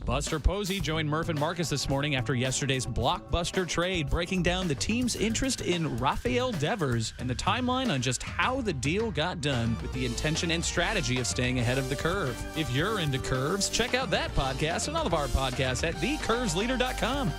Buster Posey joined Murph and Marcus this morning after yesterday's blockbuster trade, breaking down the team's interest in Rafael Devers and the timeline on just how the deal got done with the intention and strategy of staying ahead of the curve. If you're into curves, check out that podcast and all of our podcasts at thecurvesleader.com.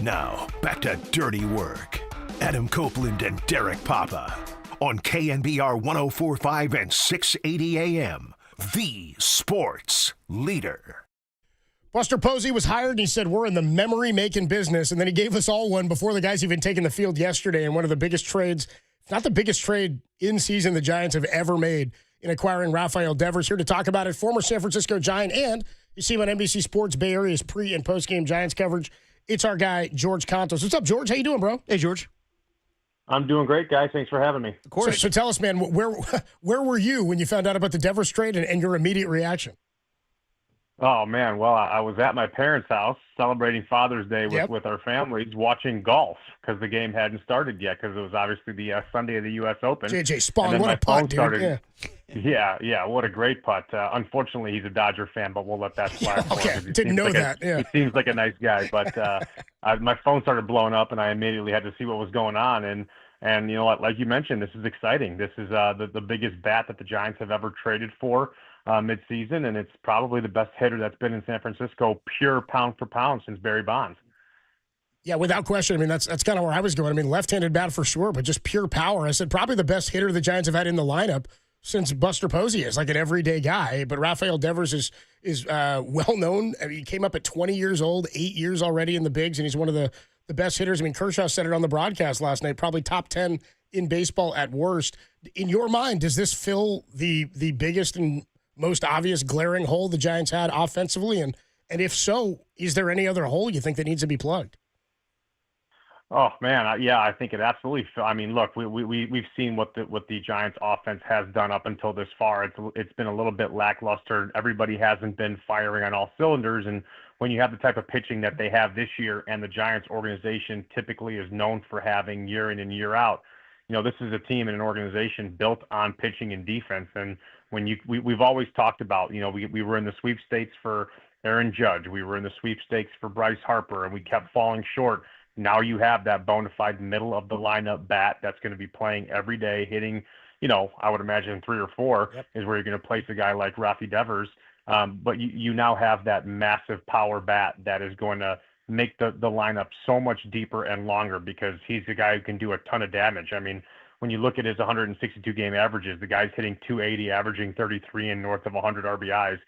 Now, back to Dirty Work. Adam Copeland and Derek Papa on KNBR 104.5 and 680 AM, the sports leader. Buster Posey was hired, and he said, we're in the memory-making business, and then he gave us all one before the guys even taken the field yesterday in one of the biggest trades, if not the biggest trade in season the Giants have ever made in acquiring Rafael Devers. Here to talk about it, former San Francisco Giant and You see him on NBC Sports Bay Area's pre- and post-game Giants coverage. It's our guy, George Contos. What's up, George? How you doing, bro? Hey, George. I'm doing great, guys. Thanks for having me. Of course. So tell us, man, where were you when you found out about the Devers trade and your immediate reaction? Oh, man. Well, I was at my parents' house celebrating Father's Day with our families, watching golf because the game hadn't started yet because it was obviously the Sunday of the U.S. Open. JJ Spawn, what a putt, dude. Yeah, what a great putt. Unfortunately, he's a Dodger fan, but we'll let that slide. Okay, didn't know that. He seems like a nice guy, but my phone started blowing up, and I immediately had to see what was going on. And you know what? Like you mentioned, this is exciting. This is the biggest bat that the Giants have ever traded for midseason, and it's probably the best hitter that's been in San Francisco, pure pound for pound, since Barry Bonds. Yeah, without question. I mean, that's kind of where I was going. I mean, left-handed bat for sure, but just pure power. I said probably the best hitter the Giants have had in the lineup since Buster Posey is, like an everyday guy. But Rafael Devers is well known. I mean, he came up at 20 years old, 8 years already in the bigs, and he's one of the best hitters. I mean, Kershaw said it on the broadcast last night, probably top 10 in baseball at worst. In your mind, does this fill the biggest and most obvious glaring hole the Giants had offensively? And if so, is there any other hole you think that needs to be plugged? Oh man, I think it absolutely. I mean, look, we've seen what the Giants' offense has done up until this far. It's been a little bit lackluster. Everybody hasn't been firing on all cylinders, and when you have the type of pitching that they have this year, and the Giants' organization typically is known for having year in and year out, you know, this is a team and an organization built on pitching and defense. And when we've always talked about, you know, we were in the sweepstakes for Aaron Judge, we were in the sweepstakes for Bryce Harper, and we kept falling short. Now you have that bona fide middle of the lineup bat that's going to be playing every day, hitting, you know, I would imagine 3 or 4 is where you're going to place a guy like Rafi Devers. But you now have that massive power bat that is going to make the lineup so much deeper and longer because he's the guy who can do a ton of damage. I mean, when you look at his 162 game averages, the guy's hitting 280, averaging 33 and north of 100 RBIs.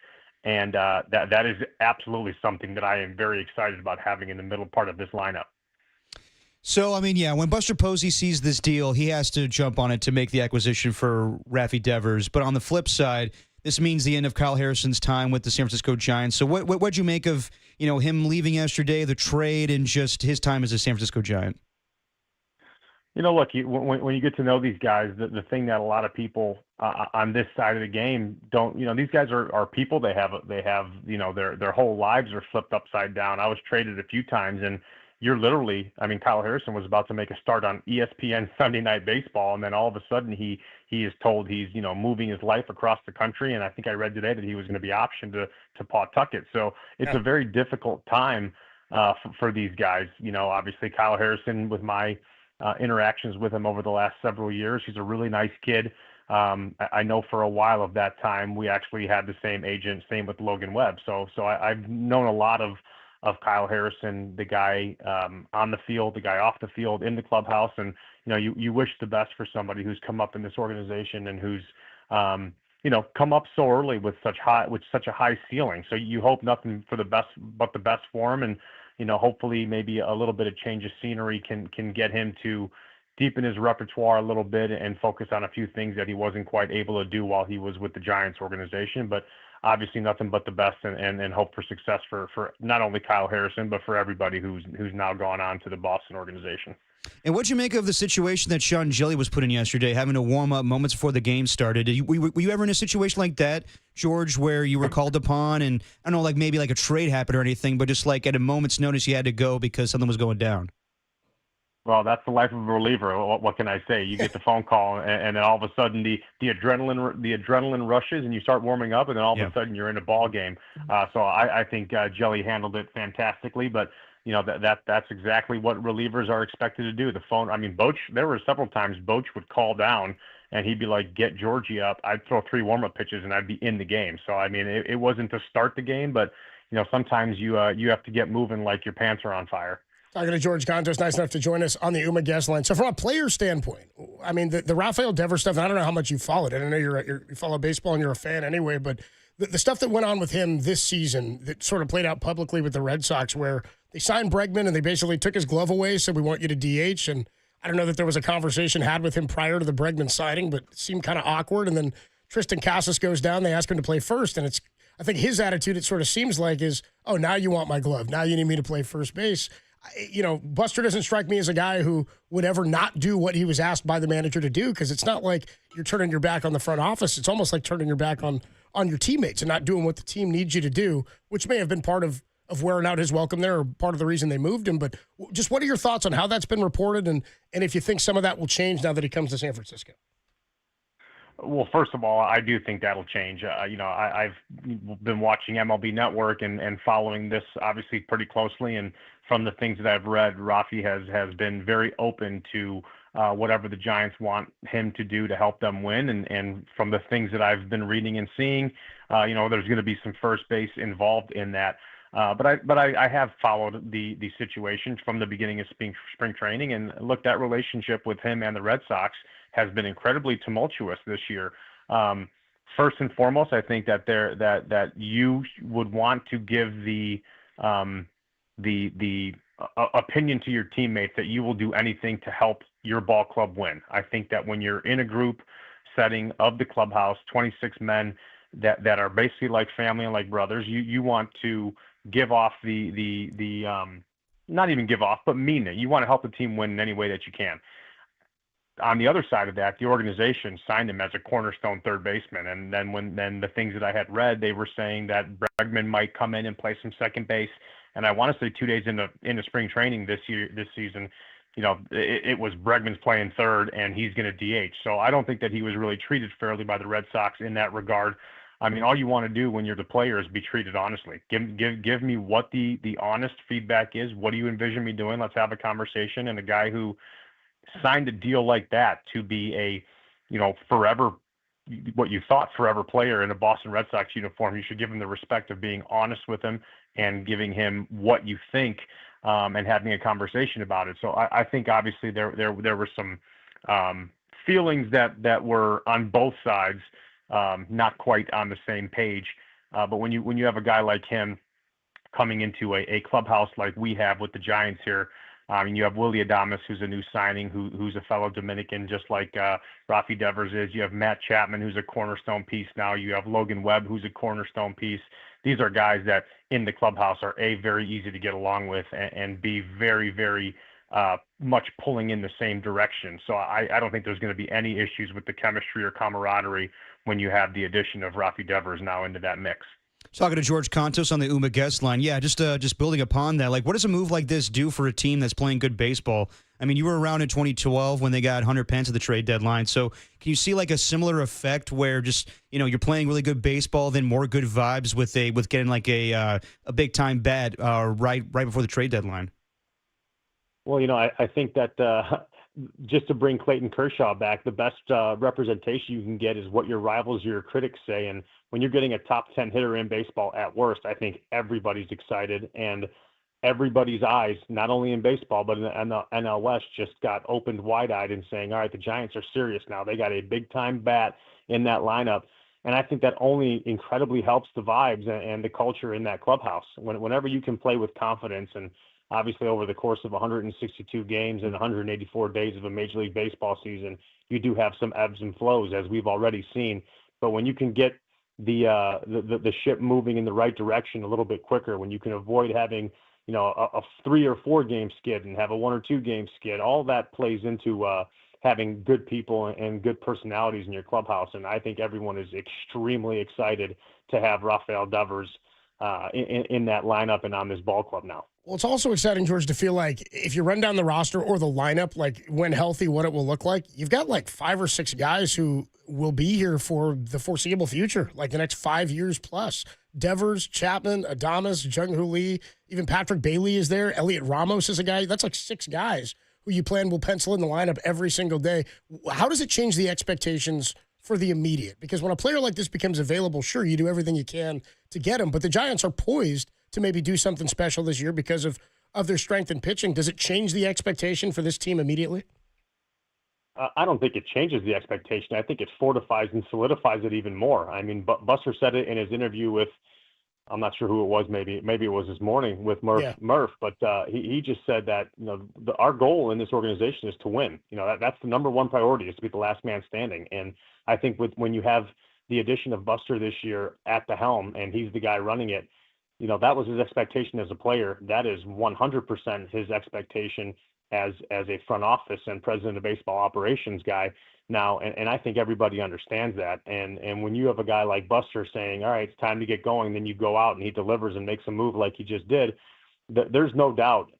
And that is absolutely something that I am very excited about having in the middle part of this lineup. So, I mean, yeah, when Buster Posey sees this deal, he has to jump on it to make the acquisition for Rafi Devers. But on the flip side, this means the end of Kyle Harrison's time with the San Francisco Giants. So what'd you make of, you know, him leaving yesterday, the trade, and just his time as a San Francisco Giant? You know, look, when you get to know these guys, the thing that a lot of people on this side of the game don't, you know, these guys are people. They have, you know, their whole lives are flipped upside down. I was traded a few times, and you're literally, I mean, Kyle Harrison was about to make a start on ESPN Sunday Night Baseball, and then all of a sudden he is told he's, you know, moving his life across the country, and I think I read today that he was going to be optioned to Pawtucket. So it's a very difficult time for these guys. You know, obviously Kyle Harrison, with my interactions with him over the last several years, he's a really nice kid. I know for a while of that time we actually had the same agent, same with Logan Webb. So I've known a lot of Kyle Harrison, the guy on the field, the guy off the field, in the clubhouse. And, you know, you wish the best for somebody who's come up in this organization and who's, you know, come up so early with such a high ceiling. So you hope nothing for the best but the best for him. And, you know, hopefully maybe a little bit of change of scenery can get him to deepen his repertoire a little bit and focus on a few things that he wasn't quite able to do while he was with the Giants organization. But obviously nothing but the best and hope for success for not only Kyle Harrison, but for everybody who's now gone on to the Boston organization. And what'd you make of the situation that Sean Gilly was put in yesterday, having to warm up moments before the game started? Were you ever in a situation like that, George, where you were called upon and, I don't know, like maybe like a trade happened or anything, but just like at a moment's notice you had to go because something was going down? Well, that's the life of a reliever. What can I say? You get the phone call, and then all of a sudden the adrenaline rushes, and you start warming up, and then all of a sudden you're in a ball game. So I think Jelly handled it fantastically. But you know that's exactly what relievers are expected to do. The phone. I mean, Boch. There were several times Boch would call down, and he'd be like, "Get Georgie up." I'd throw 3 warm-up pitches, and I'd be in the game. So I mean, it wasn't to start the game, but you know sometimes you have to get moving like your pants are on fire. Talking to George Contos, nice enough to join us on the UMA guest line. So from a player standpoint, I mean, the Rafael Devers stuff, and I don't know how much you followed it. I know you follow baseball and you're a fan anyway, but the stuff that went on with him this season that sort of played out publicly with the Red Sox where they signed Bregman and they basically took his glove away, said we want you to DH. And I don't know that there was a conversation had with him prior to the Bregman signing, but it seemed kind of awkward. And then Tristan Casas goes down. They ask him to play first, and it's I think his attitude, it sort of seems like, is, oh, now you want my glove. Now you need me to play first base. Buster doesn't strike me as a guy who would ever not do what he was asked by the manager to do, because it's not like you're turning your back on the front office. It's almost like turning your back on your teammates and not doing what the team needs you to do, which may have been part of wearing out his welcome there, or part of the reason they moved him. But just what are your thoughts on how that's been reported, and if you think some of that will change now that he comes to San Francisco? Well, first of all, I do think that'll change. I've been watching MLB Network and following this obviously pretty closely. And from the things that I've read, Rafi has been very open to whatever the Giants want him to do to help them win. And from the things that I've been reading and seeing, there's going to be some first base involved in that. But I have followed the situation from the beginning of spring training, and look, that relationship with him and the Red Sox has been incredibly tumultuous this year. First and foremost, I think that you would want to give the opinion to your teammates that you will do anything to help your ball club win. I think that when you're in a group setting of the clubhouse, 26 men that are basically like family and like brothers, you want to give off the not even give off, but mean it. You want to help the team win in any way that you can. On the other side of that, the organization signed him as a cornerstone third baseman. And then the things that I had read, they were saying that Bregman might come in and play some second base. And I want to say 2 days into spring training this season, it was Bregman's playing third and he's going to DH. So I don't think that he was really treated fairly by the Red Sox in that regard. I mean, all you want to do when you're the player is be treated honestly. Give me what the honest feedback is. What do you envision me doing? Let's have a conversation. And a guy who signed a deal like that to be a, forever, what you thought forever player in a Boston Red Sox uniform, you should give him the respect of being honest with him and giving him what you think, and having a conversation about it. So I think obviously there were some feelings that were on both sides, not quite on the same page. But when you have a guy like him coming into a clubhouse like we have with the Giants here, you have Willie Adames, who's a new signing, who's a fellow Dominican, just like Rafi Devers is. You have Matt Chapman, who's a cornerstone piece now. You have Logan Webb, who's a cornerstone piece. These are guys that in the clubhouse are very easy to get along with and be very, very much pulling in the same direction. So I don't think there's going to be any issues with the chemistry or camaraderie when you have the addition of Rafi Devers now into that mix. Talking to George Contos on the UMA guest line. Yeah, just building upon that. Like, what does a move like this do for a team that's playing good baseball? I mean, you were around in 2012 when they got Hunter Pence at the trade deadline. So can you see like a similar effect where just, you're playing really good baseball, then more good vibes with getting like a big time bat right before the trade deadline? Well, I think that just to bring Clayton Kershaw back, the best representation you can get is what your rivals, your critics say. And when you're getting a top 10 hitter in baseball at worst, I think everybody's excited, and everybody's eyes, not only in baseball, but in the NL West, just got opened wide-eyed and saying, all right, the Giants are serious now. They got a big-time bat in that lineup. And I think that only incredibly helps the vibes and the culture in that clubhouse. Whenever you can play with confidence, and obviously over the course of 162 games and 184 days of a Major League Baseball season, you do have some ebbs and flows, as we've already seen. But when you can get the ship moving in the right direction a little bit quicker, when you can avoid having a 3 or 4 game skid and have a 1 or 2 game skid, all that plays into having good people and good personalities in your clubhouse. And I think everyone is extremely excited to have Rafael Devers in that lineup and on this ball club now. Well, it's also exciting, George, to feel like if you run down the roster or the lineup, like when healthy, what it will look like. You've got like 5 or 6 guys who will be here for the foreseeable future, like the next 5 years plus. Devers, Chapman, Adames, Jung-Hoo Lee, even Patrick Bailey is there. Elliot Ramos is a guy. That's like 6 guys who you plan will pencil in the lineup every single day. How does it change the expectations for the immediate? Because when a player like this becomes available, sure, you do everything you can to get him, but the Giants are poised to maybe do something special this year because of their strength in pitching. Does it change the expectation for this team immediately? I don't think it changes the expectation. I think it fortifies and solidifies it even more. I mean, Buster said it in his interview with, I'm not sure who it was, maybe it was this morning with Murph, but he just said that, our goal in this organization is to win. That's the number one priority, is to be the last man standing. And I think when you have the addition of Buster this year at the helm, and he's the guy running it, that was his expectation as a player. That is 100% his expectation as a front office and president of baseball operations guy now. And I think everybody understands that. And when you have a guy like Buster saying, all right, it's time to get going, then you go out and he delivers and makes a move like he just did, there's no doubt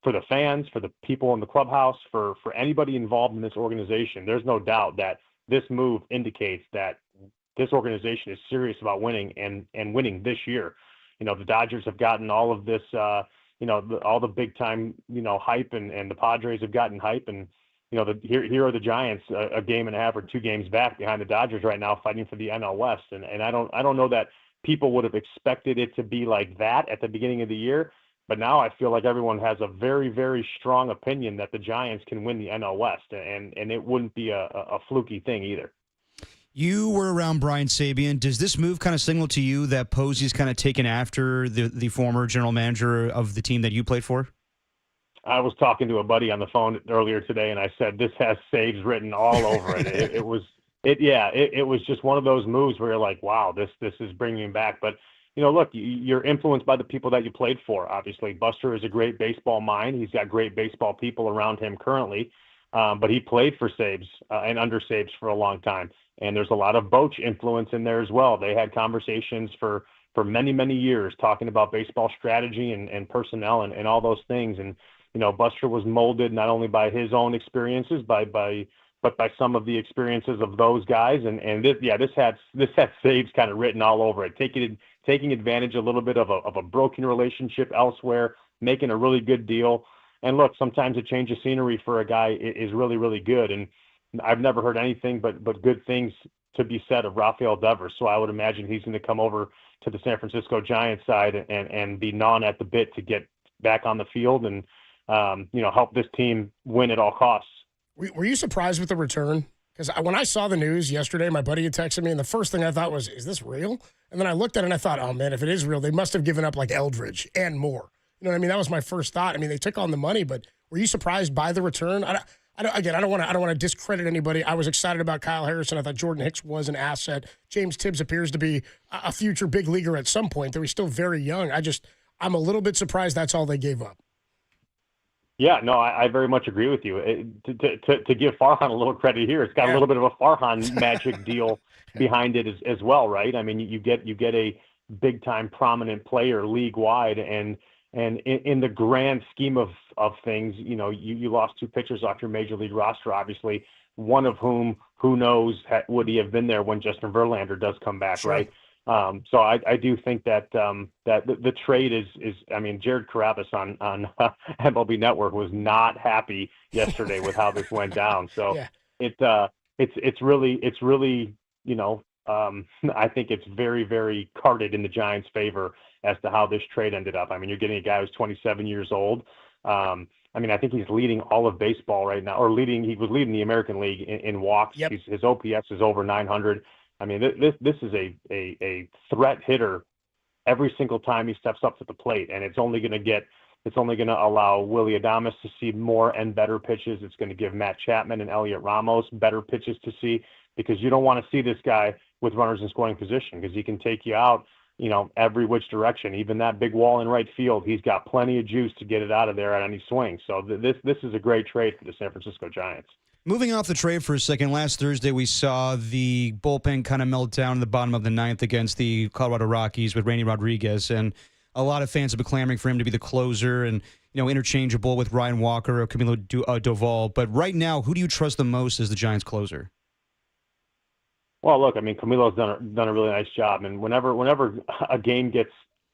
for the fans, for the people in the clubhouse, for anybody involved in this organization, there's no doubt that this move indicates that this organization is serious about winning and winning this year. The Dodgers have gotten all of this, all the big time, hype, and the Padres have gotten hype, and here are the Giants, a game and a half or 2 games back behind the Dodgers right now, fighting for the NL West. And I don't know that people would have expected it to be like that at the beginning of the year, but now I feel like everyone has a very, very strong opinion that the Giants can win the NL West, and it wouldn't be a fluky thing either. You were around Brian Sabian. Does this move kind of signal to you that Posey's kind of taken after the former general manager of the team that you played for? I was talking to a buddy on the phone earlier today, and I said, this has saves written all over it. It was just one of those moves where you're like, wow, this is bringing him back. But, look, you're influenced by the people that you played for, obviously. Buster is a great baseball mind. He's got great baseball people around him currently, but he played for Sabes and under Sabes for a long time. And there's a lot of Boch influence in there as well. They had conversations for many, many years talking about baseball strategy and personnel and all those things. And, Buster was molded not only by his own experiences, but by some of the experiences of those guys. And this had Sabes kind of written all over it, taking advantage a little bit of a broken relationship elsewhere, making a really good deal. And look, sometimes a change of scenery for a guy is really, really good. And I've never heard anything but good things to be said of Rafael Devers. So I would imagine he's going to come over to the San Francisco Giants side and be gnawing at the bit to get back on the field and, help this team win at all costs. Were you surprised with the return? Because when I saw the news yesterday, my buddy had texted me, and the first thing I thought was, is this real? And then I looked at it and I thought, oh, man, if it is real, they must have given up like Eldridge and more. You know what I mean? That was my first thought. I mean, they took on the money, but were you surprised by the return? I don't want to discredit anybody. I was excited about Kyle Harrison. I thought Jordan Hicks was an asset. James Tibbs appears to be a future big leaguer at some point, though he's still very young. I'm a little bit surprised that's all they gave up. Yeah, no, I very much agree with you. To give Farhan a little credit here, it's got a little bit of a Farhan magic deal behind it as well, right? I mean, you get a big time prominent player league wide, and in the grand scheme of things, you lost 2 pitchers off your major league roster, obviously, one of whom, who knows, would he have been there when Justin Verlander does come back, sure. Right? So I do think that that the trade is I mean, Jared Carabas on MLB Network was not happy yesterday with how this went down. So yeah. It's really I think it's very, very carded in the Giants' favor as to how this trade ended up. I mean, you're getting a guy who's 27 years old. I mean, I think he's leading all of baseball right now, or he was leading the American League in walks. Yep. His OPS is over 900. I mean, this is a threat hitter every single time he steps up to the plate, and it's only going to allow Willy Adames to see more and better pitches. It's going to give Matt Chapman and Elliot Ramos better pitches to see, because you don't want to see this guy with runners in scoring position, because he can take you out, every which direction. Even that big wall in right field, he's got plenty of juice to get it out of there at any swing. So this is a great trade for the San Francisco Giants. Moving off the trade for a second, last Thursday we saw the bullpen kind of melt down in the bottom of the 9th against the Colorado Rockies with Randy Rodriguez, and a lot of fans have been clamoring for him to be the closer and interchangeable with Ryan Walker or Camilo Doval. But right now, who do you trust the most as the Giants closer? Well, look, I mean, Camilo's done a really nice job, and whenever a game gets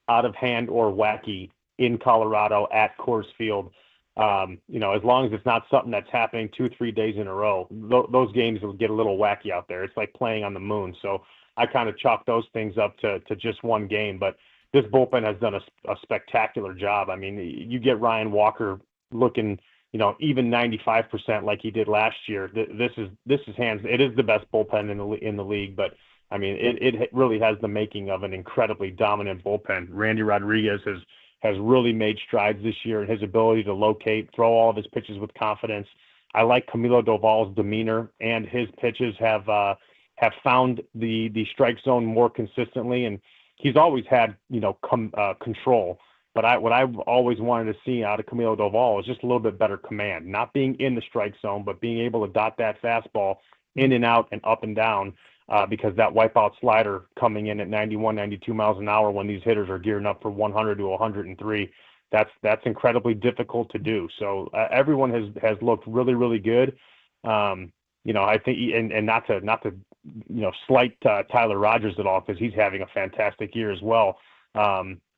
out of hand or wacky in Colorado at Coors Field, as long as it's not something that's happening 2-3 days in a row, those games will get a little wacky out there. It's like playing on the moon. So I kind of chalk those things up to just one game. But this bullpen has done a spectacular job. I mean, you get Ryan Walker looking, even 95% like he did last year. This is it is the best bullpen in the league. But I mean, it really has the making of an incredibly dominant bullpen. Randy Rodriguez has really made strides this year in his ability to locate, throw all of his pitches with confidence. I like Camilo Doval's demeanor, and his pitches have have found the strike zone more consistently, and he's always had control. But what I've always wanted to see out of Camilo Doval is just a little bit better command, not being in the strike zone, but being able to dot that fastball in and out and up and down, because that wipeout slider coming in at 91, 92 miles an hour when these hitters are gearing up for 100 to 103, that's incredibly difficult to do. So everyone has looked really, really good. I think, and not to slight Tyler Rogers at all, because he's having a fantastic year as well.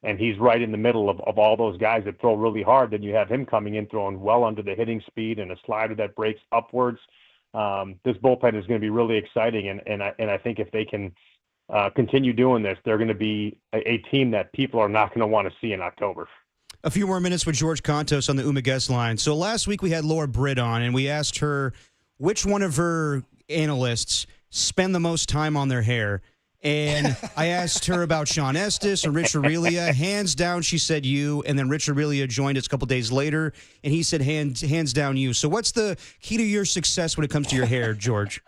And he's right in the middle of all those guys that throw really hard. Then you have him coming in throwing well under the hitting speed and a slider that breaks upwards. This bullpen is going to be really exciting, and I think if they can continue doing this, they're going to be a team that people are not going to want to see in October. A few more minutes with George Contos on the Uma guest line. So last week we had Laura Britt on, and we asked her which one of her analysts spend the most time on their hair. And I asked her about Sean Estes and Rich Aurelia. Hands down, she said you. And then Rich Aurelia joined us a couple days later, and he said hands down you. So what's the key to your success when it comes to your hair, George?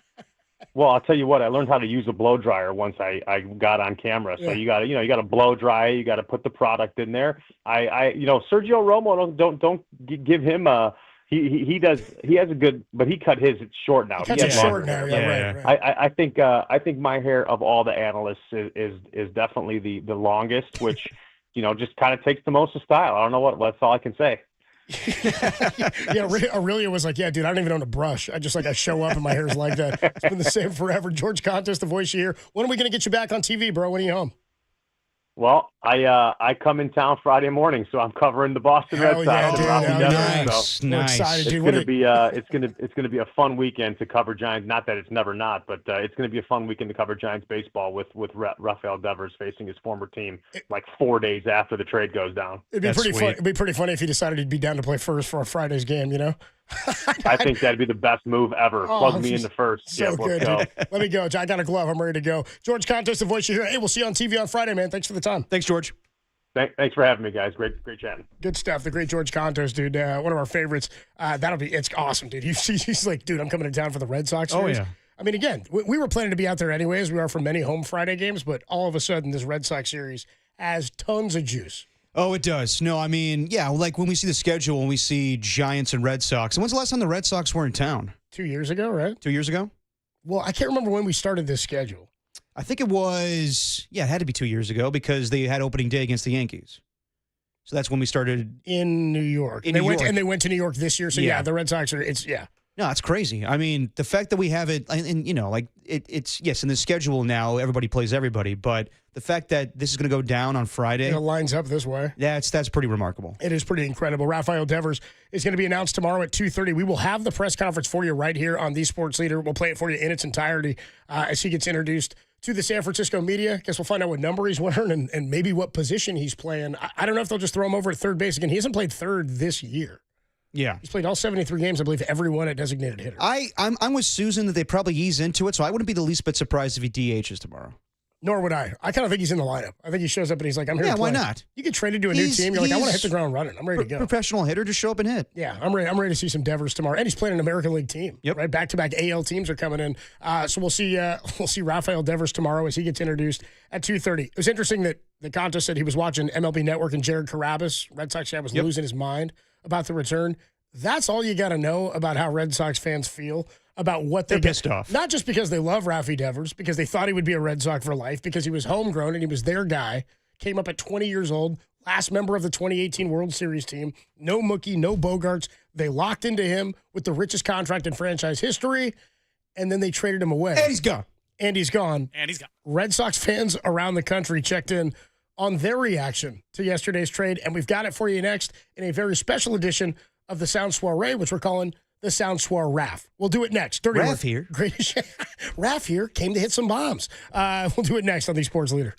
Well, I'll tell you what, I learned how to use a blow dryer once I got on camera. So you got to blow dry, you got to put the product in there. Sergio Romo, don't give him a. He has a good, but he cut his short now. He has short now. Right. I think my hair of all the analysts is definitely the longest, which just kind of takes the most of style. I don't know that's all I can say. Yeah, Aurelia was like, yeah, dude, I don't even own a brush. I show up and my hair's like that. It's been the same forever. George Contos, the voice you hear. When are we going to get you back on TV, bro? When are you home? Well, I come in town Friday morning, so I'm covering the Boston Red Sox. Nice. We're excited, dude. It's going to be a fun weekend to cover Giants. Not that it's never not, but it's going to be a fun weekend to cover Giants baseball with Rafael Devers facing his former team 4 days after the trade goes down. It'd be pretty fun. It'd be pretty funny if he decided he'd be down to play first for a Friday's game. I think that'd be the best move ever. Plug me in the first. So good, dude. Let me go. I got a glove. I'm ready to go. George Contos, the voice you hear. Hey, we'll see you on TV on Friday, man. Thanks for the time. Thanks, George. Thanks for having me, guys. Great chatting. Good stuff. The great George Contos, dude. One of our favorites. It's awesome, dude. He's like, dude, I'm coming to town for the Red Sox series. Oh, yeah. I mean, again, we were planning to be out there anyways. We are for many home Friday games, but all of a sudden, this Red Sox series has tons of juice. Oh, it does. No, I mean, yeah, like when we see the schedule, when we see Giants and Red Sox. And when's the last time the Red Sox were in town? 2 years ago, right? 2 years ago? Well, I can't remember when we started this schedule. I think it was, it had to be 2 years ago because they had opening day against the Yankees. So that's when we started. In New York. And they went to New York this year. So, the Red Sox are, No, it's crazy. I mean, the fact that we have it, and it's yes, in the schedule now, everybody plays everybody, but the fact that this is going to go down on Friday. It lines up this way. That's pretty remarkable. It is pretty incredible. Rafael Devers is going to be announced tomorrow at 2:30. We will have the press conference for you right here on The Sports Leader. We'll play it for you in its entirety as he gets introduced to the San Francisco media. Guess we'll find out what number he's wearing and maybe what position he's playing. I don't know if they'll just throw him over at third base again. He hasn't played third this year. Yeah. He's played all 73 games, I believe, every one at designated hitter. I'm with Susan that they probably ease into it, so I wouldn't be the least bit surprised if he DHs tomorrow. Nor would I. I kind of think he's in the lineup. I think he shows up and he's like, I'm here to play. Why not? You get traded to a new team. You're like, I want to hit the ground running. I'm ready to go. Professional hitter, just show up and hit. Yeah, I'm ready to see some Devers tomorrow. And he's playing an American League team. Yep. Right? Back-to-back AL teams are coming in. So we'll see Rafael Devers tomorrow as he gets introduced at 2:30. It was interesting that the contest said he was watching MLB Network and Jared Carrabis, Red Sox guy, was losing his mind about the return. That's all you got to know about how Red Sox fans feel about what they're pissed off. Not just because they love Rafi Devers, because they thought he would be a Red Sox for life, because he was homegrown and he was their guy, came up at 20 years old, last member of the 2018 World Series team, no Mookie, no Bogarts. They locked into him with the richest contract in franchise history, and then they traded him away. And he's gone. And he's gone. And he's gone. Red Sox fans around the country checked in on their reaction to yesterday's trade, and we've got it for you next in a very special edition of the Sound Soiree, which we're calling the Sound Soiree Raf. We'll do it next. Raf here. Raf here came to hit some bombs. We'll do it next on the Sports Leader.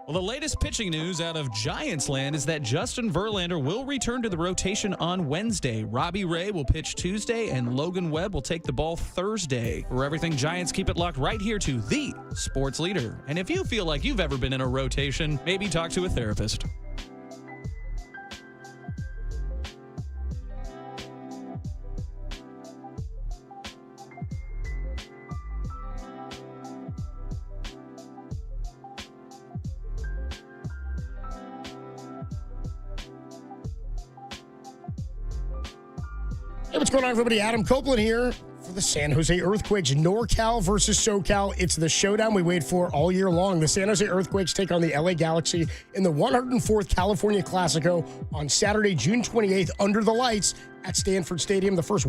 Well, the latest pitching news out of Giants land is that Justin Verlander will return to the rotation on Wednesday. Robbie Ray will pitch Tuesday, and Logan Webb will take the ball Thursday. For everything Giants, keep it locked right here to the Sports Leader. And if you feel like you've ever been in a rotation, maybe talk to a therapist. Hey, what's going on, everybody? Adam Copeland here for the San Jose Earthquakes. NorCal versus SoCal. It's the showdown we wait for all year long. The San Jose Earthquakes take on the LA Galaxy in the 104th California Classico on Saturday, June 28th, under the lights at Stanford Stadium. The first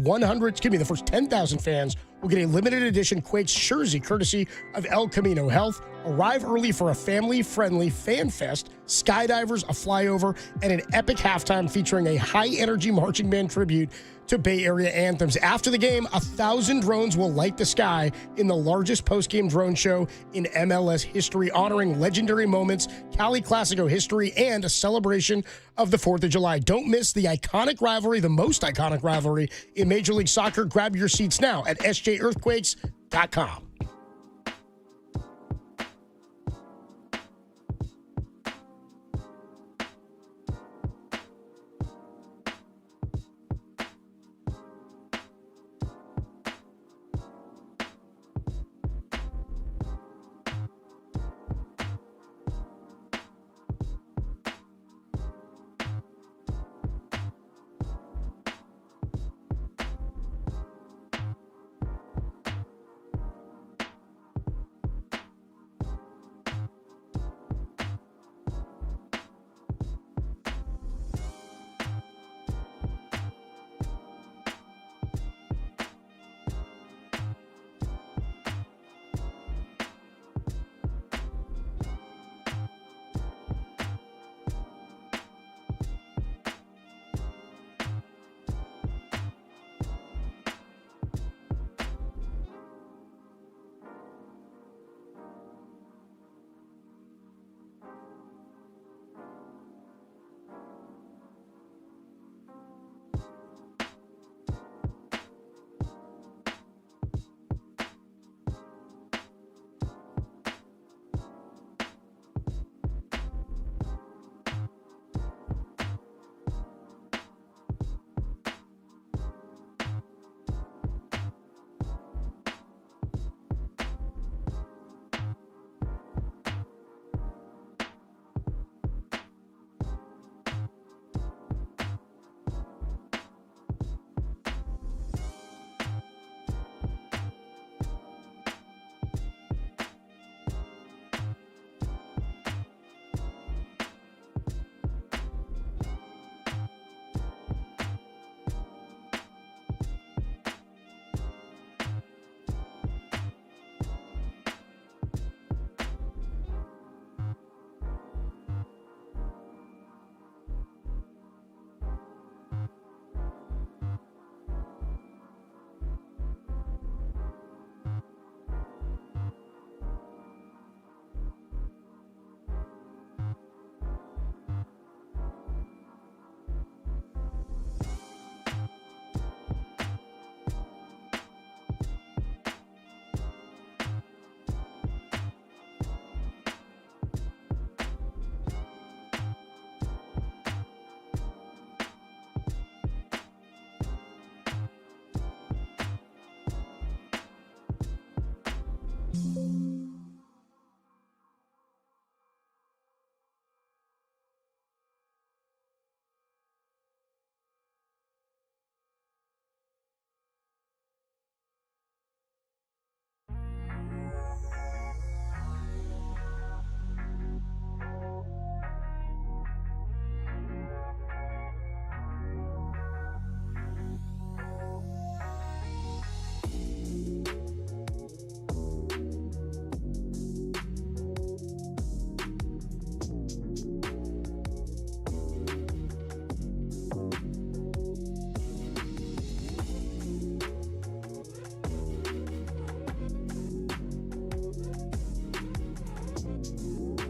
10,000 fans will get a limited edition Quakes jersey courtesy of El Camino Health. Arrive early for a family-friendly fan fest, skydivers, a flyover, and an epic halftime featuring a high-energy marching band tribute to Bay Area anthems. After the game, 1,000 drones will light the sky in the largest post-game drone show in MLS history, honoring legendary moments, Cali Classico history, and a celebration of the 4th of July. Don't miss the iconic rivalry, the most iconic rivalry in Major League Soccer. Grab your seats now at sjearthquakes.com.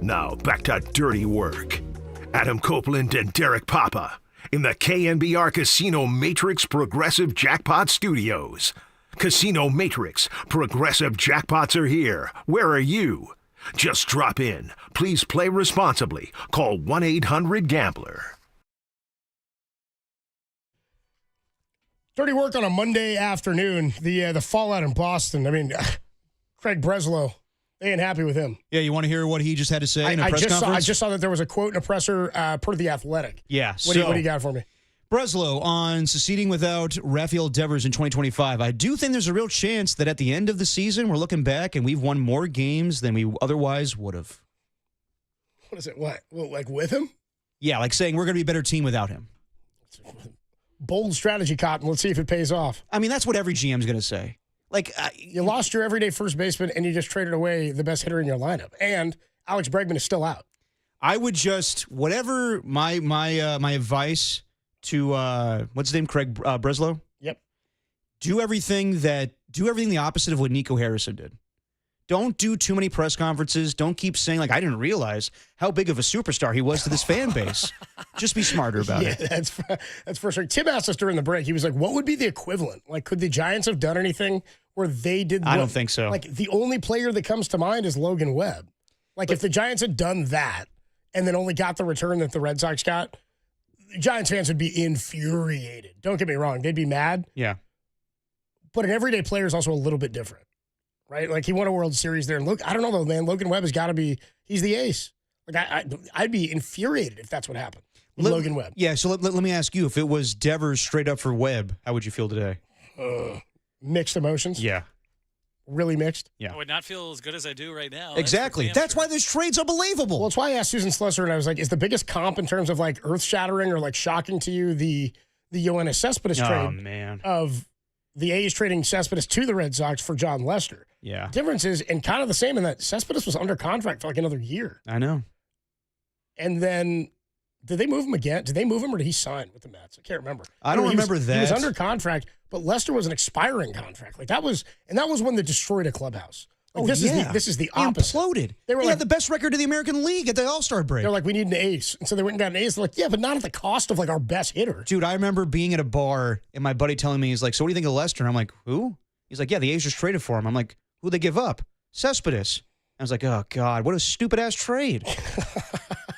Now back to dirty work. Adam Copeland and Derek Papa in the KNBR Casino Matrix Progressive Jackpot Studios. Casino Matrix Progressive Jackpots are here. Where are you? Just drop in. Please play responsibly. Call 1-800-GAMBLER. Dirty work on a Monday afternoon. The fallout in Boston. I mean, Craig Breslow, they ain't happy with him. Yeah, you want to hear what he just had to say in a press conference? I just saw that there was a quote in a presser per The Athletic. Yeah. What do you got for me? Breslow on succeeding without Rafael Devers in 2025. I do think there's a real chance that at the end of the season, we're looking back and we've won more games than we otherwise would have. What is it? What? Well, like with him? Yeah, like saying we're going to be a better team without him. Bold strategy, Cotton. Let's see if it pays off. I mean, that's what every GM's going to say. Like you lost your everyday first baseman and you just traded away the best hitter in your lineup. And Alex Bregman is still out. I would just, whatever my advice to, what's his name, Craig Breslow? Yep. Do everything the opposite of what Nico Harrison did. Don't do too many press conferences. Don't keep saying, like, I didn't realize how big of a superstar he was to this fan base. Just be smarter about it. Yeah, that's for sure. Tim asked us during the break, he was like, what would be the equivalent? Like, could the Giants have done anything where they did? I don't think so. Like, the only player that comes to mind is Logan Webb. Like, if the Giants had done that and then only got the return that the Red Sox got, Giants fans would be infuriated. Don't get me wrong. They'd be mad. Yeah. But an everyday player is also a little bit different. Right? Like, he won a World Series there. And look, I don't know, though, man. Logan Webb has got to be – he's the ace. Like, I'd be infuriated if that's what happened with Logan Webb. Yeah, so let me ask you, if it was Devers straight up for Webb, how would you feel today? Mixed emotions? Yeah. Really mixed? Yeah. I would not feel as good as I do right now. Exactly. That's why this trade's unbelievable. Well, it's why I asked Susan Slusser, and I was like, is the biggest comp in terms of, like, earth-shattering or, like, shocking to you the Yoenis Cespedes trade? Oh, man. Of the A's trading Cespedes to the Red Sox for John Lester. Yeah. Difference is, and kind of the same in that Cespedes was under contract for like another year. I know. And then, did they move him again? Did they move him or did he sign with the Mets? I can't remember. I don't remember that. He was under contract, but Lester was an expiring contract. Like that was one that destroyed a clubhouse. Like this is the opposite. Imploded. They had the best record of the American League at the All-Star break. They're like, we need an ace. And so they went and got an ace. They're like, yeah, but not at the cost of like our best hitter. Dude, I remember being at a bar and my buddy telling me, he's like, so what do you think of Lester? And I'm like, who? He's like, yeah, the A's just traded for him. I'm like, who'd they give up? Cespedes. I was like, oh, God, what a stupid-ass trade.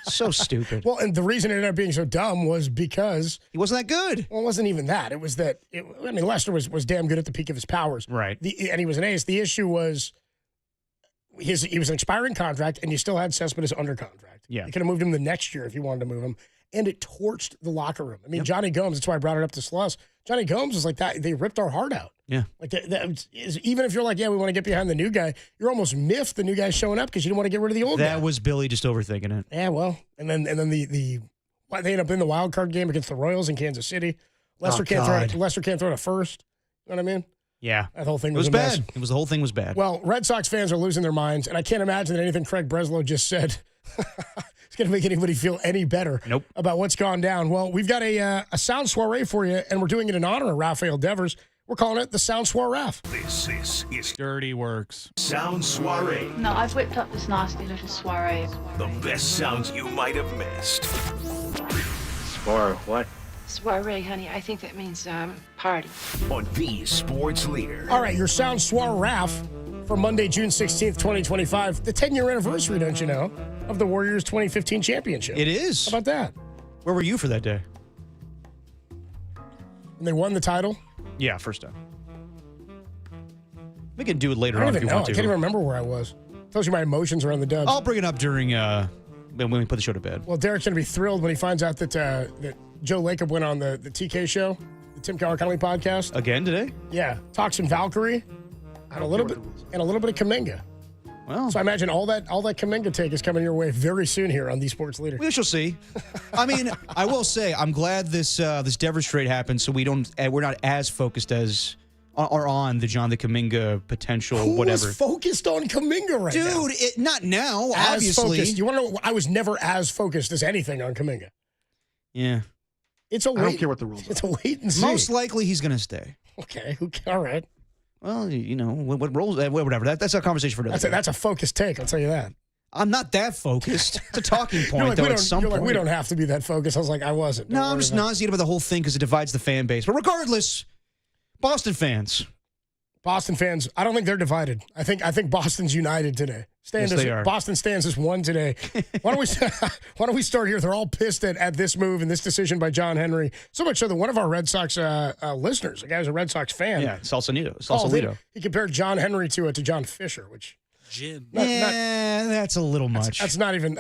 So stupid. Well, and the reason it ended up being so dumb was because he wasn't that good. Well, it wasn't even that. It was that, Lester was damn good at the peak of his powers. Right. And he was an ace. The issue was he was an expiring contract, and you still had Cespedes under contract. Yeah. You could have moved him the next year if you wanted to move him. And it torched the locker room. I mean, Johnny Gomes, that's why I brought it up to Sluss. Johnny Gomes was like that. They ripped our heart out. Yeah. Like even if you're like, yeah, we want to get behind the new guy, you're almost miffed the new guy's showing up because you didn't want to get rid of the old guy. That was Billy just overthinking it. Yeah, well, and then they end up in the wild card game against the Royals in Kansas City. Lester can't throw to first. You know what I mean? Yeah. That whole thing was bad. The whole thing was bad. Well, Red Sox fans are losing their minds, and I can't imagine that anything Craig Breslow just said is going to make anybody feel any better about what's gone down. Well, we've got a sound soiree for you, and we're doing it in honor of Rafael Devers. We're calling it the Sound Soiree. This is Dirty Works. Sound Soiree. No, I've whipped up this nasty little soiree. The best sounds you might have missed. What? Soiree, honey. I think that means party. On the sports leader. All right, your Sound Soiree for Monday, June 16th, 2025. The 10-year anniversary, don't you know, of the Warriors 2015 championship. It is. How about that? Where were you for that day? When they won the title? Yeah, first time. We can do it later I don't on if even you know. want I to. can't even remember where I was. Tells you my emotions around the Dubs. I'll bring it up during when we put the show to bed. Well, Derek's going to be thrilled when he finds out that Joe Lacob went on the TK show, the Tim Keller-Connolly podcast. Again today? Yeah. Talks some Valkyrie and a little bit of Kuminga. Well, so I imagine all that Kuminga take is coming your way very soon here on the Sports Leader. We shall see. I mean, I will say I'm glad this Devers trade happened, so we're not as focused as on the John the Kuminga potential. Who whatever. was focused on Kuminga right now? Dude, not now. As obviously, focused. You want to know? I was never as focused as anything on Kuminga. Yeah. It's a wait. I don't care what the rules are. It's a wait and see. Most likely he's going to stay. Okay. All right. Well, what roles? Whatever. That's a conversation for another day. That's a focused take. I'll tell you that. I'm not that focused. It's a talking point, though, at some point. We don't have to be that focused. I was like, I wasn't. No, I'm just nauseated about the whole thing because it divides the fan base. But regardless, Boston fans, I don't think they're divided. I think Boston's united today. They are. Boston stands as one today. Why don't we start here? They're all pissed at this move and this decision by John Henry. So much so that one of our Red Sox listeners, a guy who's a Red Sox fan, Sausalito. He compared John Henry to John Fisher, which Jim. That's a little much. That's not even.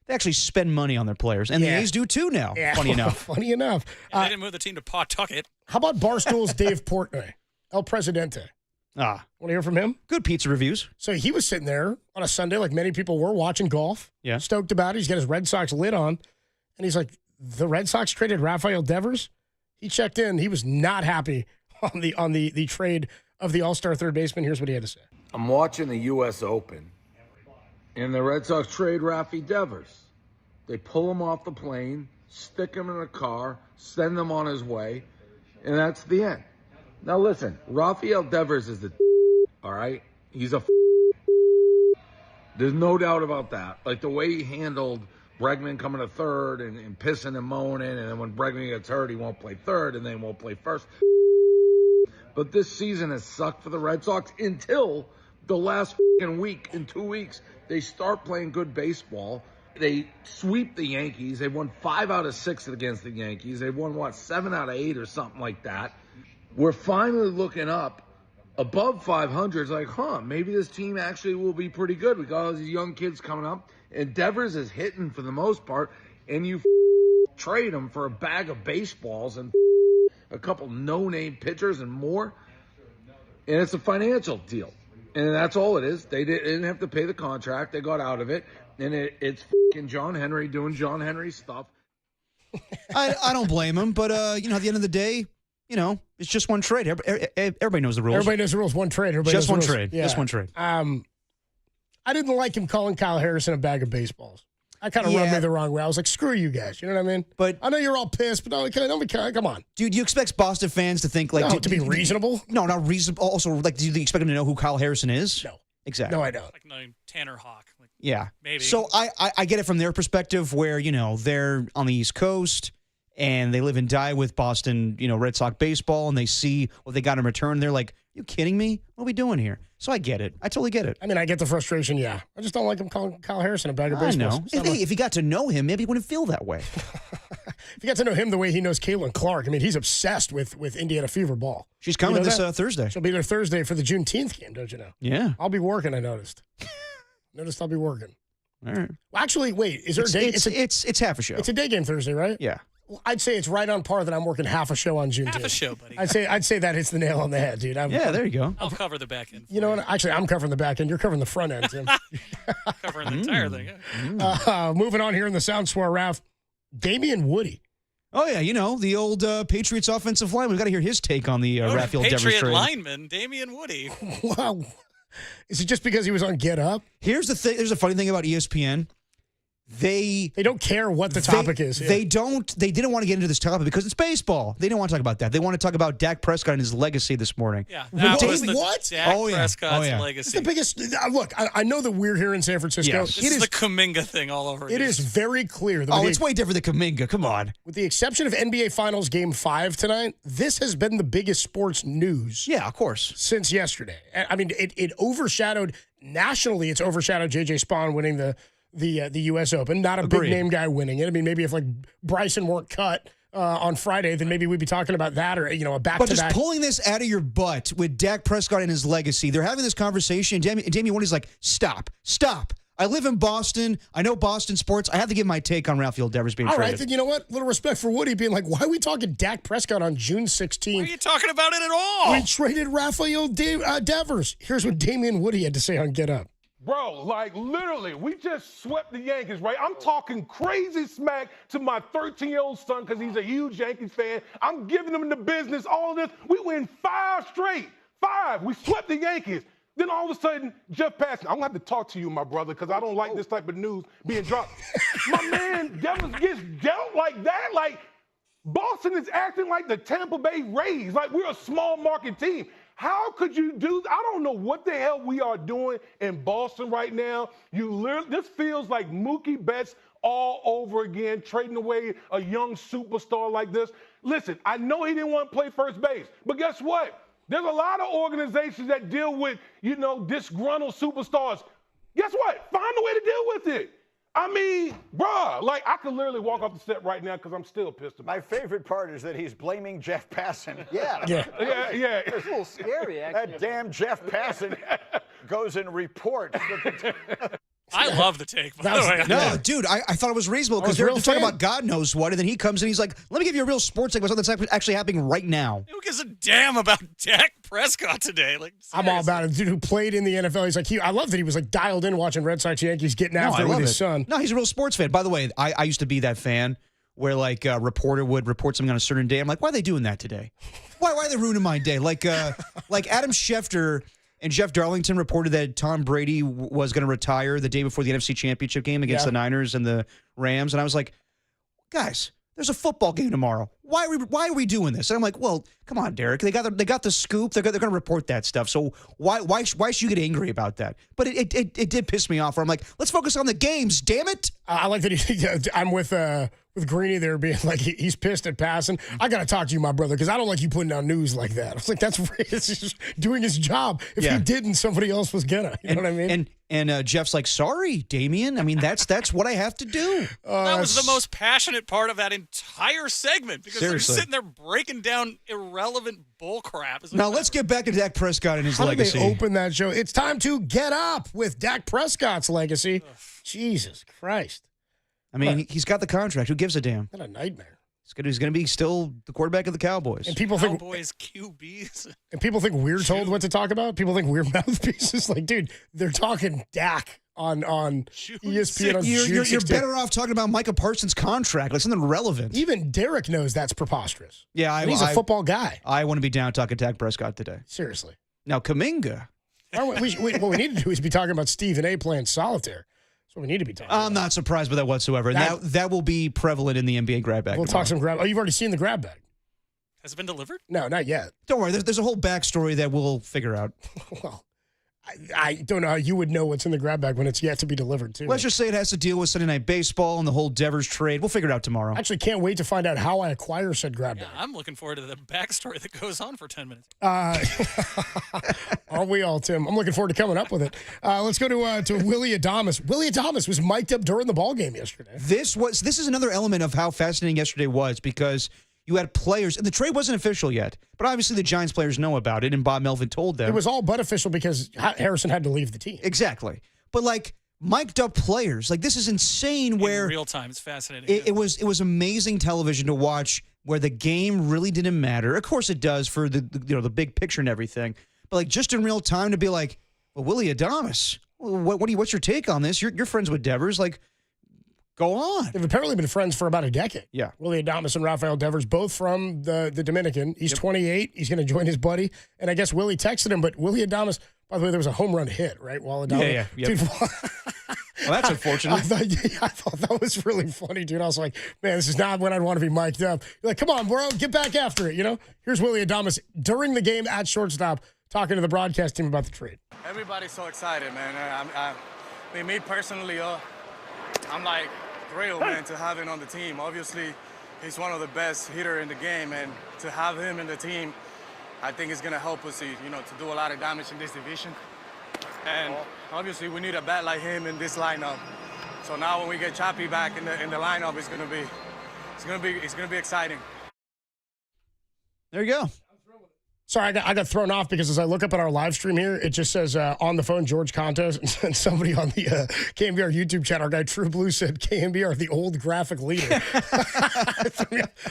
They actually spend money on their players, and the A's do too now. Yeah. Funny enough. Funny enough. They didn't move the team to Pawtucket. How about Barstool's Dave Portnoy, El Presidente? Want to hear from him? Good pizza reviews. So he was sitting there on a Sunday, like many people were, watching golf. Yeah. Stoked about it. He's got his Red Sox lid on. And he's like, the Red Sox traded Rafael Devers? He checked in. He was not happy on the trade of the All-Star third baseman. Here's what he had to say. I'm watching the U.S. Open, and the Red Sox trade Rafi Devers. They pull him off the plane, stick him in a car, send him on his way, and that's the end. Now listen, Rafael Devers is all right? He's there's no doubt about that. Like the way he handled Bregman coming to third and pissing and moaning, and then when Bregman gets hurt, he won't play third and then won't play first. But this season has sucked for the Red Sox until the last week. In 2 weeks, they start playing good baseball. They sweep the Yankees. They won 5 out of 6 against the Yankees. They won, 7 out of 8 or something like that. We're finally looking up above 500. It's like, maybe this team actually will be pretty good. We got all these young kids coming up, and Devers is hitting for the most part, and you trade him for a bag of baseballs and a couple no-name pitchers and more, and it's a financial deal. And that's all it is. They didn't have to pay the contract. They got out of it, and it's John Henry doing John Henry stuff. I don't blame him, but, at the end of the day, it's just one trade. Everybody knows the rules. Everybody knows the rules. One trade. Just one trade. Yeah. Just one trade. I didn't like him calling Kyle Harrison a bag of baseballs. I kind of rubbed me the wrong way. I was like, screw you guys. You know what I mean? But I know you're all pissed, but come on. Dude, you expect Boston fans to think to be reasonable? No, not reasonable. Also, do you expect them to know who Kyle Harrison is? No. Exactly. No, I don't. Like knowing Tanner Hawk. Yeah. Maybe. So I get it from their perspective where, they're on the East Coast and they live and die with Boston, Red Sox baseball, and they see what they got in return. They're like, you kidding me? What are we doing here? So I get it. I totally get it. I mean, I get the frustration, yeah. I just don't like him calling Kyle Harrison a bag of baseballs. I know. If you got to know him, maybe he wouldn't feel that way. If you got to know him the way he knows Caitlin Clark, I mean, he's obsessed with Indiana Fever ball. She's coming this Thursday. She'll be there Thursday for the Juneteenth game, don't you know? Yeah. I'll be working, I noticed. I'll be working. All right. Well, actually, wait. Is there a day? It's half a show. It's a day game Thursday, right? Yeah. Well, I'd say it's right on par that I'm working half a show on Juneteenth. Half a show, buddy. I'd say that hits the nail on the head, dude. There you go. I'll cover the back end. You know what? Actually, I'm covering the back end. You're covering the front end, Tim. Covering the entire thing. Yeah. Moving on here in the Sound Swore, Ralph. Damian Woody. Oh, yeah, the old Patriots offensive line. We've got to hear his take on the Rafael Devers trade. Patriot lineman, Damian Woody. Wow. Is it just because he was on Get Up? Here's the thing. There's a funny thing about ESPN. They don't care what the topic is. Yeah. They didn't want to get into this topic because it's baseball. They didn't want to talk about that. They want to talk about Dak Prescott and his legacy this morning. Yeah. That was the what? Dak Prescott's legacy. It's the biggest. Look, I know that we're here in San Francisco. Yes. This is the Kuminga thing all over again. It is very clear. It's way different than Kuminga. Come on. With the exception of NBA Finals Game 5 tonight, this has been the biggest sports news. Yeah, of course. Since yesterday. I mean, it overshadowed, nationally, it's overshadowed J.J. Spawn winning the U.S. Open. Not a big name guy winning it. I mean, maybe if Bryson weren't cut on Friday, then maybe we'd be talking about that or a back-to-back. But just pulling this out of your butt with Dak Prescott and his legacy, they're having this conversation. Damian Woody's like, stop. I live in Boston. I know Boston sports. I have to give my take on Rafael Devers being traded. All right, then you know what? Little respect for Woody being like, why are we talking Dak Prescott on June 16th? Why are you talking about it at all? We traded Rafael Devers. Here's what Damian Woody had to say on Get Up. Bro, literally, we just swept the Yankees, right? I'm talking crazy smack to my 13-year-old son because he's a huge Yankees fan. I'm giving him the business, all of this. We win 5 straight. 5. We swept the Yankees. Then all of a sudden, Jeff Passan, I'm going to have to talk to you, my brother, because I don't like this type of news being dropped. My man, Devers gets dealt like that. Like, Boston is acting like the Tampa Bay Rays. Like, we're a small market team. How could you do? I don't know what the hell we are doing in Boston right now. This feels like Mookie Betts all over again, trading away a young superstar like this. Listen, I know he didn't want to play first base, but guess what? There's a lot of organizations that deal with, disgruntled superstars. Guess what? Find a way to deal with it. I mean, bruh, like I could literally walk off the set right now because I'm still pissed about it. My favorite part is that he's blaming Jeff Passan. Yeah. It's a little scary, actually. That damn Jeff Passan goes and reports. I love the take, by the way. No, dude, I thought it was reasonable because they're talking about God knows what, and then he comes and he's like, let me give you a real sports take about something that's actually happening right now. Who gives a damn about Dak Prescott today? Like, I'm all about it. The dude who played in the NFL, he's like, I love that he was like dialed in watching Red Sox Yankees getting after it with his son. No, he's a real sports fan. By the way, I used to be that fan where like a reporter would report something on a certain day. I'm like, why are they doing that today? Why are they ruining my day? Like Adam Schefter and Jeff Darlington reported that Tom Brady was going to retire the day before the NFC Championship game against the Niners and the Rams. And I was like, guys, there's a football game tomorrow. Why are we doing this? And I'm like, well, come on, Derek. They got the scoop. They're going to report that stuff. So why should you get angry about that? But it did piss me off. Where I'm like, let's focus on the games. Damn it! I like that. I'm with Greeny there being like he's pissed at passing. I got to talk to you, my brother, because I don't like you putting out news like that. I was like, it's just doing his job. If he didn't, somebody else was gonna. You know what I mean? And Jeff's like, sorry, Damien. I mean, that's what I have to do. That was the most passionate part of that entire segment because they're sitting there breaking down irrelevant bull crap. Now let's get back to Dak Prescott and his How legacy. Did they open that show? It's time to get up with Dak Prescott's legacy. Jesus Christ. I mean, he's got the contract. Who gives a damn? What a nightmare. He's going to be still the quarterback of the Cowboys. And people Cowboys QBs. And people think we're told what to talk about. People think we're mouthpieces. Like, dude, they're talking Dak on ESPN. You're better off talking about Micah Parsons' contract, like something relevant. Even Derek knows that's preposterous. Yeah, and he's a football guy. I want to be down talking Dak Prescott today. Seriously. Now, Kuminga. What we need to do is be talking about Stephen A. playing solitaire. That's what we need to be talking about. I'm not surprised by that whatsoever. That will be prevalent in the NBA grab bag. We'll talk some grab. Oh, you've already seen the grab bag. Has it been delivered? No, not yet. Don't worry. There's a whole backstory that we'll figure out. Well, I don't know how you would know what's in the grab bag when it's yet to be delivered, too. Let's just say it has to deal with Sunday Night Baseball and the whole Devers trade. We'll figure it out tomorrow. I actually can't wait to find out how I acquire said grab bag. I'm looking forward to the backstory that goes on for 10 minutes. Aren't we all, Tim? I'm looking forward to coming up with it. Let's go to Willie Adames. Willie Adames was mic'd up during the ball game yesterday. This is another element of how fascinating yesterday was because you had players, and the trade wasn't official yet, but obviously the Giants players know about it, and Bob Melvin told them. It was all but official because Harrison had to leave the team. Exactly. But, like, mic'd up players. Like, this is insane where... In real time. It's fascinating. It was amazing television to watch where the game really didn't matter. Of course it does for the big picture and everything. But, like, just in real time to be like, well, Willie Adames, what's your take on this? You're friends with Devers. Like, go on. They've apparently been friends for about a decade. Yeah. Willie Adames and Rafael Devers, both from the Dominican. He's 28. He's going to join his buddy. And I guess Willie texted him, but Willie Adames, by the way, there was a home run hit, right? While Adames. Yeah. Yep. Dude, well, that's unfortunate. I thought that was really funny, dude. I was like, man, this is not when I'd want to be mic'd up. You're like, come on, bro, get back after it, you know? Here's Willie Adames during the game at shortstop talking to the broadcast team about the trade. Everybody's so excited, man. I mean, me personally, I'm like thrilled, man, to have him on the team. Obviously, he's one of the best hitter in the game, and to have him in the team, I think it's going to help us, to do a lot of damage in this division. And obviously, we need a bat like him in this lineup. So now when we get Chappie back in the lineup, it's going to be exciting. There you go. Sorry, I got thrown off because as I look up at our live stream here, it just says on the phone George Contos, and somebody on the KNBR YouTube channel, our guy True Blue, said KNBR, the old graphic leader.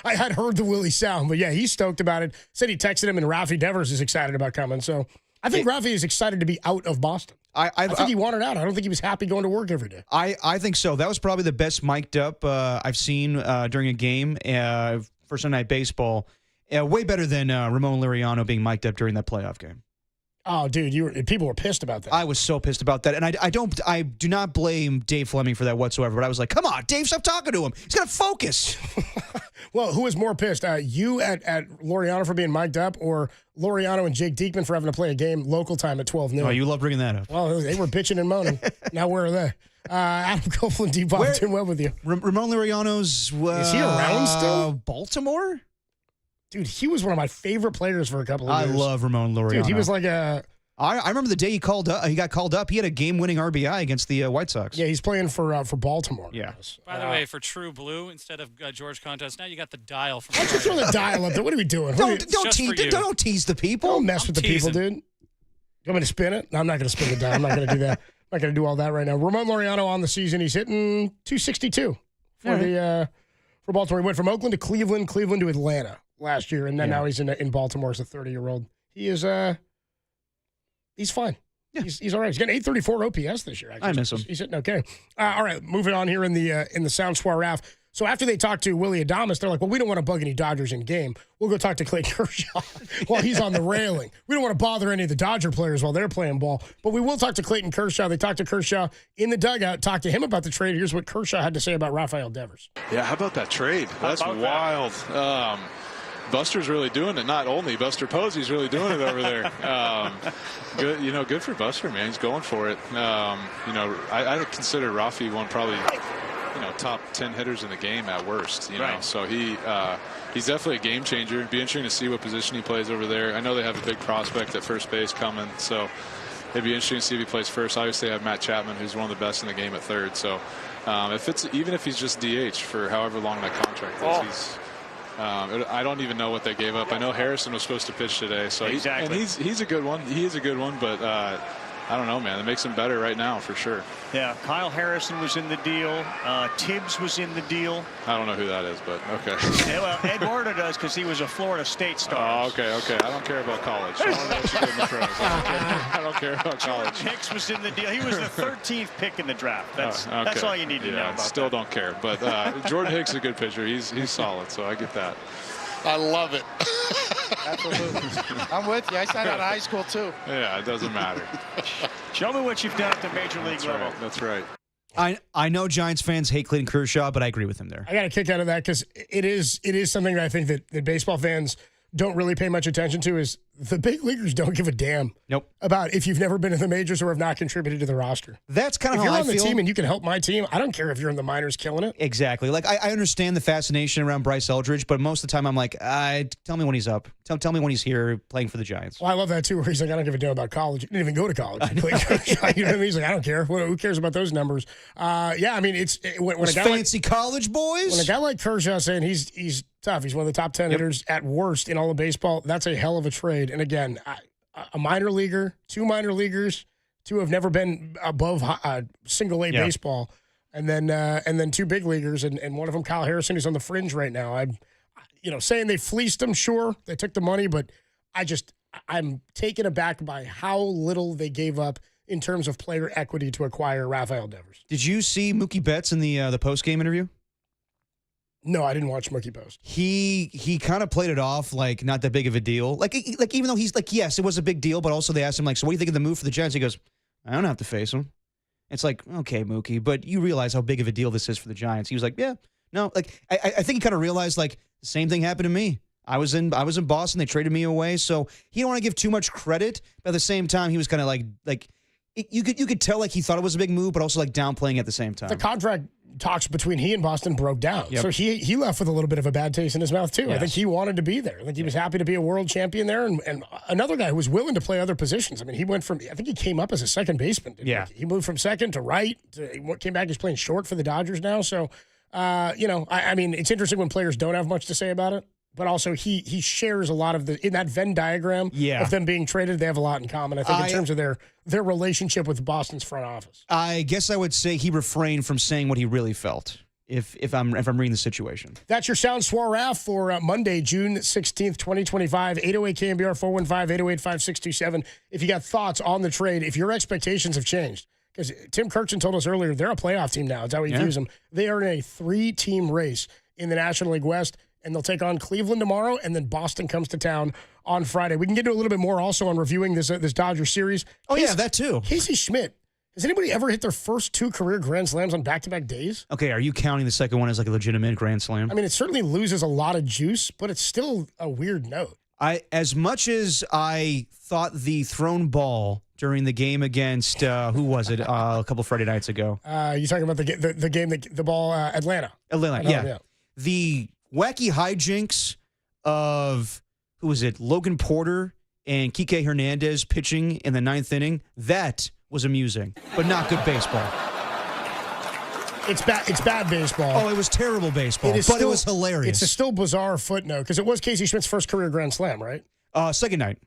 I had heard the Willie sound, but yeah, he's stoked about it. Said he texted him, and Rafi Devers is excited about coming. So I think Rafi is excited to be out of Boston. I think he wanted out. I don't think he was happy going to work every day. I think so. That was probably the best mic'd up I've seen during a game for Sunday Night Baseball. Way better than Ramon Liriano being mic'd up during that playoff game. Oh, dude, people were pissed about that. I was so pissed about that, and I do not blame Dave Fleming for that whatsoever. But I was like, come on, Dave, stop talking to him. He's got to focus. Well, who was more pissed? You at Laureano for being mic'd up, or Laureano and Jake Diekman for having to play a game local time at 12 noon? Oh, you love bringing that up. Well, they were bitching and moaning. Now where are they? Adam Copeland, D-Bob, Tim Webb with you. Ramon Laureano's... Is he around still? Baltimore? Dude, he was one of my favorite players for a couple of years. I love Ramon Laureano. Dude, he was like a... I remember the day he got called up. He had a game-winning RBI against the White Sox. Yeah, he's playing for Baltimore. Yeah. By the way, for True Blue, instead of George Contos, now you got the dial from. Why don't you throw the dial up there? What are we doing? Don't tease the people. Don't mess with the people, dude. You want me to spin it? No, I'm not going to spin the dial. I'm not going to do that. I'm not going to do all that right now. Ramon Laureano on the season. He's hitting 262 for for Baltimore. He went from Oakland to Cleveland to Atlanta last year, and then now he's in Baltimore as a 30-year-old. He is he's fine. Yeah. He's all right. He's got an 834 OPS this year. Actually. I miss him. He's hitting okay. All right, moving on here in the Sound Soirée. So after they talked to Willie Adames, they're like, well, we don't want to bug any Dodgers in game. We'll go talk to Clayton Kershaw while he's on the railing. We don't want to bother any of the Dodger players while they're playing ball. But we will talk to Clayton Kershaw. They talked to Kershaw in the dugout, talked to him about the trade. Here's what Kershaw had to say about Rafael Devers. Yeah, how about that trade? That's wild. Buster's really doing it. Not only Buster Posey's really doing it over there. Good, good for Buster, man. He's going for it. I consider Rafi one probably, top 10 hitters in the game at worst. So he's definitely a game changer. It'd be interesting to see what position he plays over there. I know they have a big prospect at first base coming, so it'd be interesting to see if he plays first. Obviously, they have Matt Chapman, who's one of the best in the game at third. So even if he's just DH for however long that contract is, I don't even know what they gave up. I know Harrison was supposed to pitch today, so he's a good one. He is a good one, but I don't know, man. It makes him better right now for sure. Yeah, Kyle Harrison was in the deal. Tibbs was in the deal. I don't know who that is, but okay. Yeah, well, Eduardo does because he was a Florida State star. Oh, okay. I don't care about college. I don't know what you did in the pros. I don't care about college. Hicks was in the deal. He was the 13th pick in the draft. That's all you need to know about still that. Don't care. But Jordan Hicks is a good pitcher. He's solid, so I get that. I love it. Absolutely. I'm with you. I signed out of high school, too. Yeah, it doesn't matter. Show me what you've done at the major league level. Right. That's right. I know Giants fans hate Clayton Kershaw, but I agree with him there. I got a kick out of that because it is something that I think that baseball fans don't really pay much attention to is the big leaguers don't give a damn about if you've never been in the majors or have not contributed to the roster. That's kind of how I feel. If you're on the team and you can help my team, I don't care if you're in the minors killing it. Exactly. Like, I understand the fascination around Bryce Eldridge, but most of the time I'm like, tell me when he's up. Tell me when he's here playing for the Giants. Well, I love that, too, where he's like, I don't give a damn about college. He didn't even go to college. You know what I mean? He's like, I don't care. Who cares about those numbers? Yeah, I mean, when a guy fancy college boys? When a guy like Kershaw saying he's tough, he's one of the top 10 hitters at worst in all of baseball, that's a hell of a trade. And again, a minor leaguer, two minor leaguers, two have never been above single A baseball, and then two big leaguers, and one of them, Kyle Harrison, who's on the fringe right now. I'm saying they fleeced him, sure, they took the money, but I'm taken aback by how little they gave up in terms of player equity to acquire Rafael Devers. Did you see Mookie Betts in the post-game interview? No, I didn't watch Mookie Post. He kind of played it off like not that big of a deal. Like even though he's like, yes, it was a big deal, but also they asked him like, so what do you think of the move for the Giants? He goes, I don't have to face him. It's like, okay, Mookie, but you realize how big of a deal this is for the Giants. He was like, yeah, no, like I think he kind of realized like the same thing happened to me. I was in Boston. They traded me away, so he didn't want to give too much credit. But at the same time, he was kind of like you could tell like he thought it was a big move, but also like downplaying at the same time. The contract talks between he and Boston broke down. Yep. So he left with a little bit of a bad taste in his mouth, too. Yes. I think he wanted to be there. I think he was happy to be a world champion there. And another guy who was willing to play other positions. I mean, he went from, I think he came up as a second baseman. He moved from second to right. He came back, he's playing short for the Dodgers now. So, I mean, it's interesting when players don't have much to say about it. But also, he shares a lot of in that Venn diagram of them being traded, they have a lot in common, I think, in terms of their relationship with Boston's front office. I guess I would say he refrained from saying what he really felt, if I'm reading the situation. That's your Sound Soirée for Monday, June 16th, 2025, 808 KNBR 415-808-5627. If you got thoughts on the trade, if your expectations have changed, because Tim Kirkson told us earlier, they're a playoff team now. That's how he views them. They are in a 3-team race in the National League West. and they'll take on Cleveland tomorrow, and then Boston comes to town on Friday. We can get into a little bit more also on reviewing this Dodger series. Oh, yeah, that too. Casey Schmidt. Has anybody ever hit their first 2 career Grand Slams on back-to-back days? Okay, are you counting the second one as like a legitimate Grand Slam? I mean, it certainly loses a lot of juice, but it's still a weird note. As much as I thought the thrown ball during the game against who was it a couple Friday nights ago? You talking about the game, the ball, Atlanta? Atlanta, yeah. The wacky hijinks of who was it? Logan Porter and Kike Hernandez pitching in the 9th inning. That was amusing, but not good baseball. It's bad baseball. Oh, it was terrible baseball, it was hilarious. It's a still bizarre footnote because it was Casey Schmidt's first career Grand Slam, right? Second night.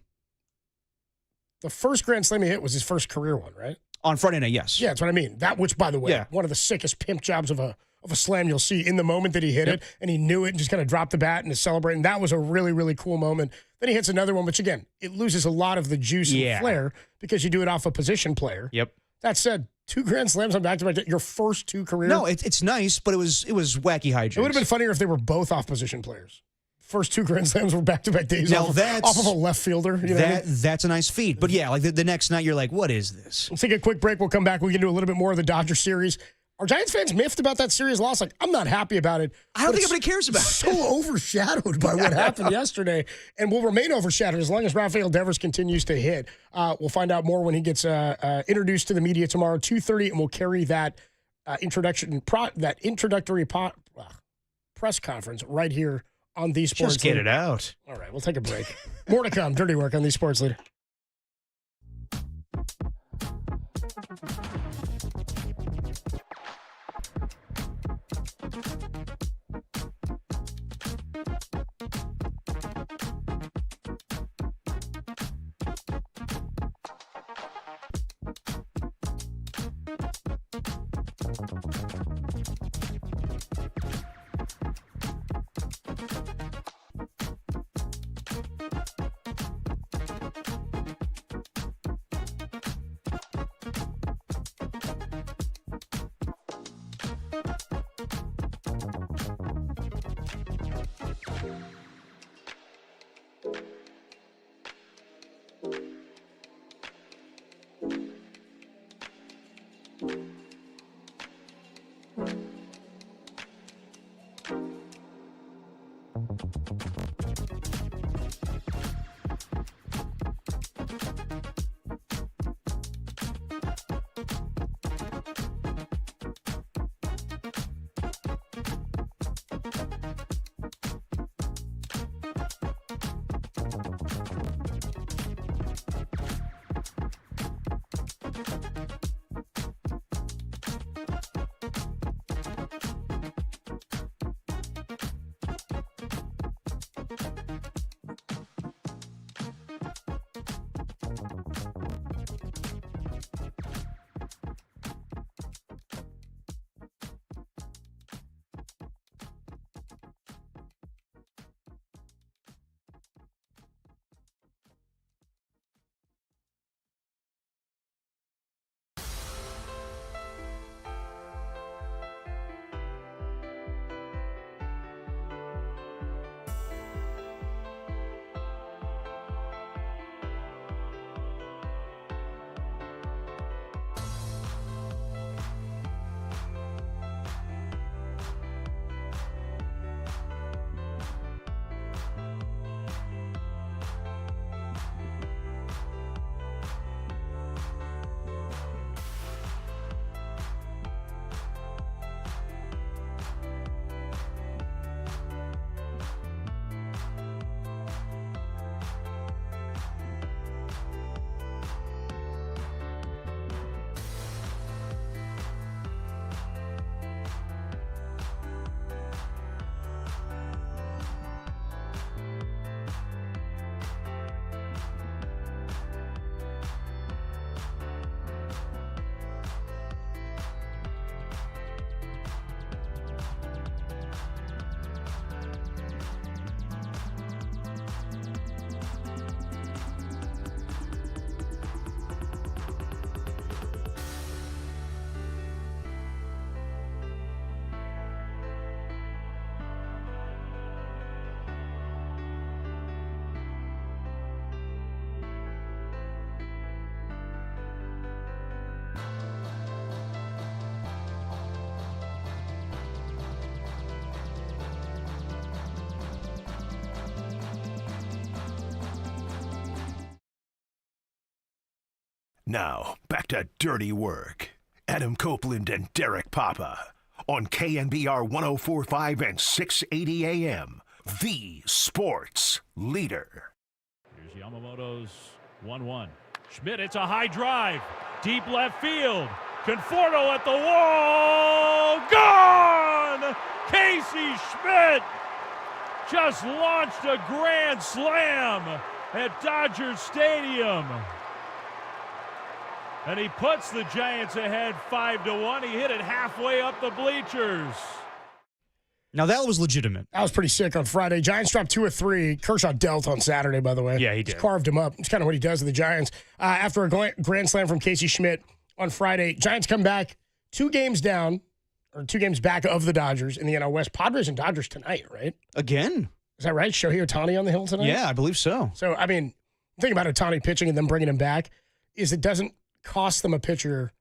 The first Grand Slam he hit was his first career one, right? On Friday night, yes. Yeah, that's what I mean. That, which, by the way, one of the sickest pimp jobs of a slam you'll see in the moment that he hit it, and he knew it and just kind of dropped the bat and is celebrating. That was a really, really cool moment. Then he hits another one, which, again, it loses a lot of the juice and flair because you do it off a position player. Yep. That said, 2 Grand Slams on back-to-back, your first 2 careers. No, it's nice, but it was wacky hijinks. It would have been funnier if they were both off position players. First 2 Grand Slams were back-to-back days off of a left fielder. You know what I mean? That's a nice feat. But yeah, like the next night, you're like, what is this? Let's take a quick break. We'll come back. We can do a little bit more of the Dodger series. Are Giants fans miffed about that series loss? Like, I'm not happy about it. I don't think anybody cares about it. So overshadowed by what happened yesterday and will remain overshadowed as long as Rafael Devers continues to hit. We'll find out more when he gets introduced to the media tomorrow, 2:30, and we'll carry that introductory press conference right here on the Sports Just get Leader. it out. All right, we'll take a break. More to come. Dirty Work on the Sports Leader. Now, back to dirty work. Adam Copeland and Derek Papa on KNBR 104.5 and 680 AM, the sports leader. Here's Yamamoto's 1-1. Schmidt, it's a high drive. Deep left field. Conforto at the wall. Gone! Casey Schmidt just launched a grand slam at Dodger Stadium. And he puts the Giants ahead 5-1. He hit it halfway up the bleachers. Now, that was legitimate. That was pretty sick on Friday. Giants dropped 2 of 3. Kershaw dealt on Saturday, by the way. Yeah, he did. Just carved him up. It's kind of what he does with the Giants. After a grand slam from Casey Schmidt on Friday, Giants come back 2 games down, or 2 games back of the Dodgers in the NL West. Padres and Dodgers tonight, right? Again. Is that right? Shohei Ohtani on the hill tonight? Yeah, I believe so. So, I mean, the thing about Ohtani pitching and then bringing him back is it doesn't cost them a pitcher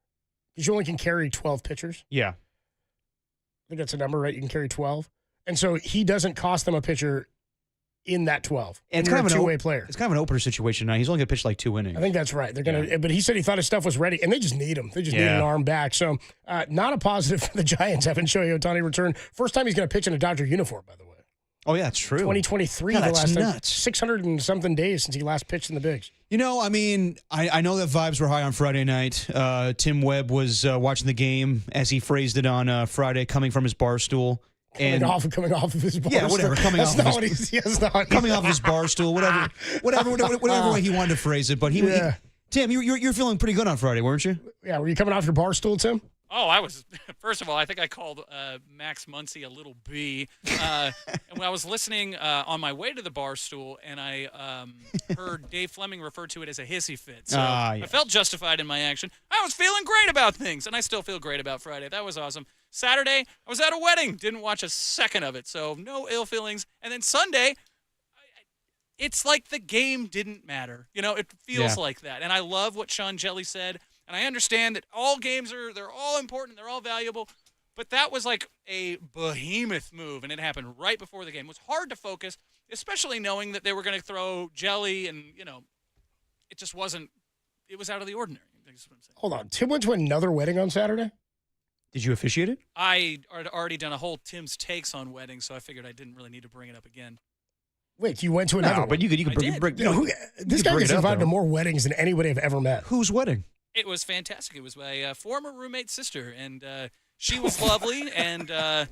because you only can carry 12 pitchers. Yeah. I think that's a number, right? You can carry 12. And so he doesn't cost them a pitcher in that 12. And it's kind kind of of a two-way player. It's kind of an opener situation now. He's only going to pitch like 2 innings. I think that's right. They're going to, but he said he thought his stuff was ready, and they just need him. They just need an arm back. So, not a positive for the Giants having Shohei Ohtani return. First time he's going to pitch in a Dodger uniform, by the way. Oh, yeah, it's true. 2023, God, the that's last time. nuts. 600 and something days since he last pitched in the bigs. You know, I mean, I know that vibes were high on Friday night. Tim Webb was watching the game, as he phrased it on Friday, coming from his bar stool. Coming off of his bar stool. Yeah, whatever. Coming off of his bar stool, whatever way he wanted to phrase it. But Tim, you're feeling pretty good on Friday, weren't you? Yeah, were you coming off your bar stool, Tim? Oh, I was. First of all, I think I called Max Muncy a little B. And when I was listening on my way to the bar stool, and I heard Dave Fleming refer to it as a hissy fit. So I felt justified in my action. I was feeling great about things, and I still feel great about Friday. That was awesome. Saturday, I was at a wedding. Didn't watch a second of it, so no ill feelings. And then Sunday, it's like the game didn't matter. You know, it feels like that. And I love what Sean Jelly said. And I understand that all games they're all important, they're all valuable, but that was like a behemoth move, and it happened right before the game. It was hard to focus, especially knowing that they were going to throw Jelly, and, you know, it just wasn't – it was out of the ordinary. That's what I'm saying. Hold on. Tim went to another wedding on Saturday? Did you officiate it? I had already done a whole Tim's Takes on weddings, so I figured I didn't really need to bring it up again. Wait, you went to another one? But you could bring this guy gets invited to more weddings than anybody I've ever met. Whose wedding? It was fantastic. It was my former roommate's sister, and she was lovely. And I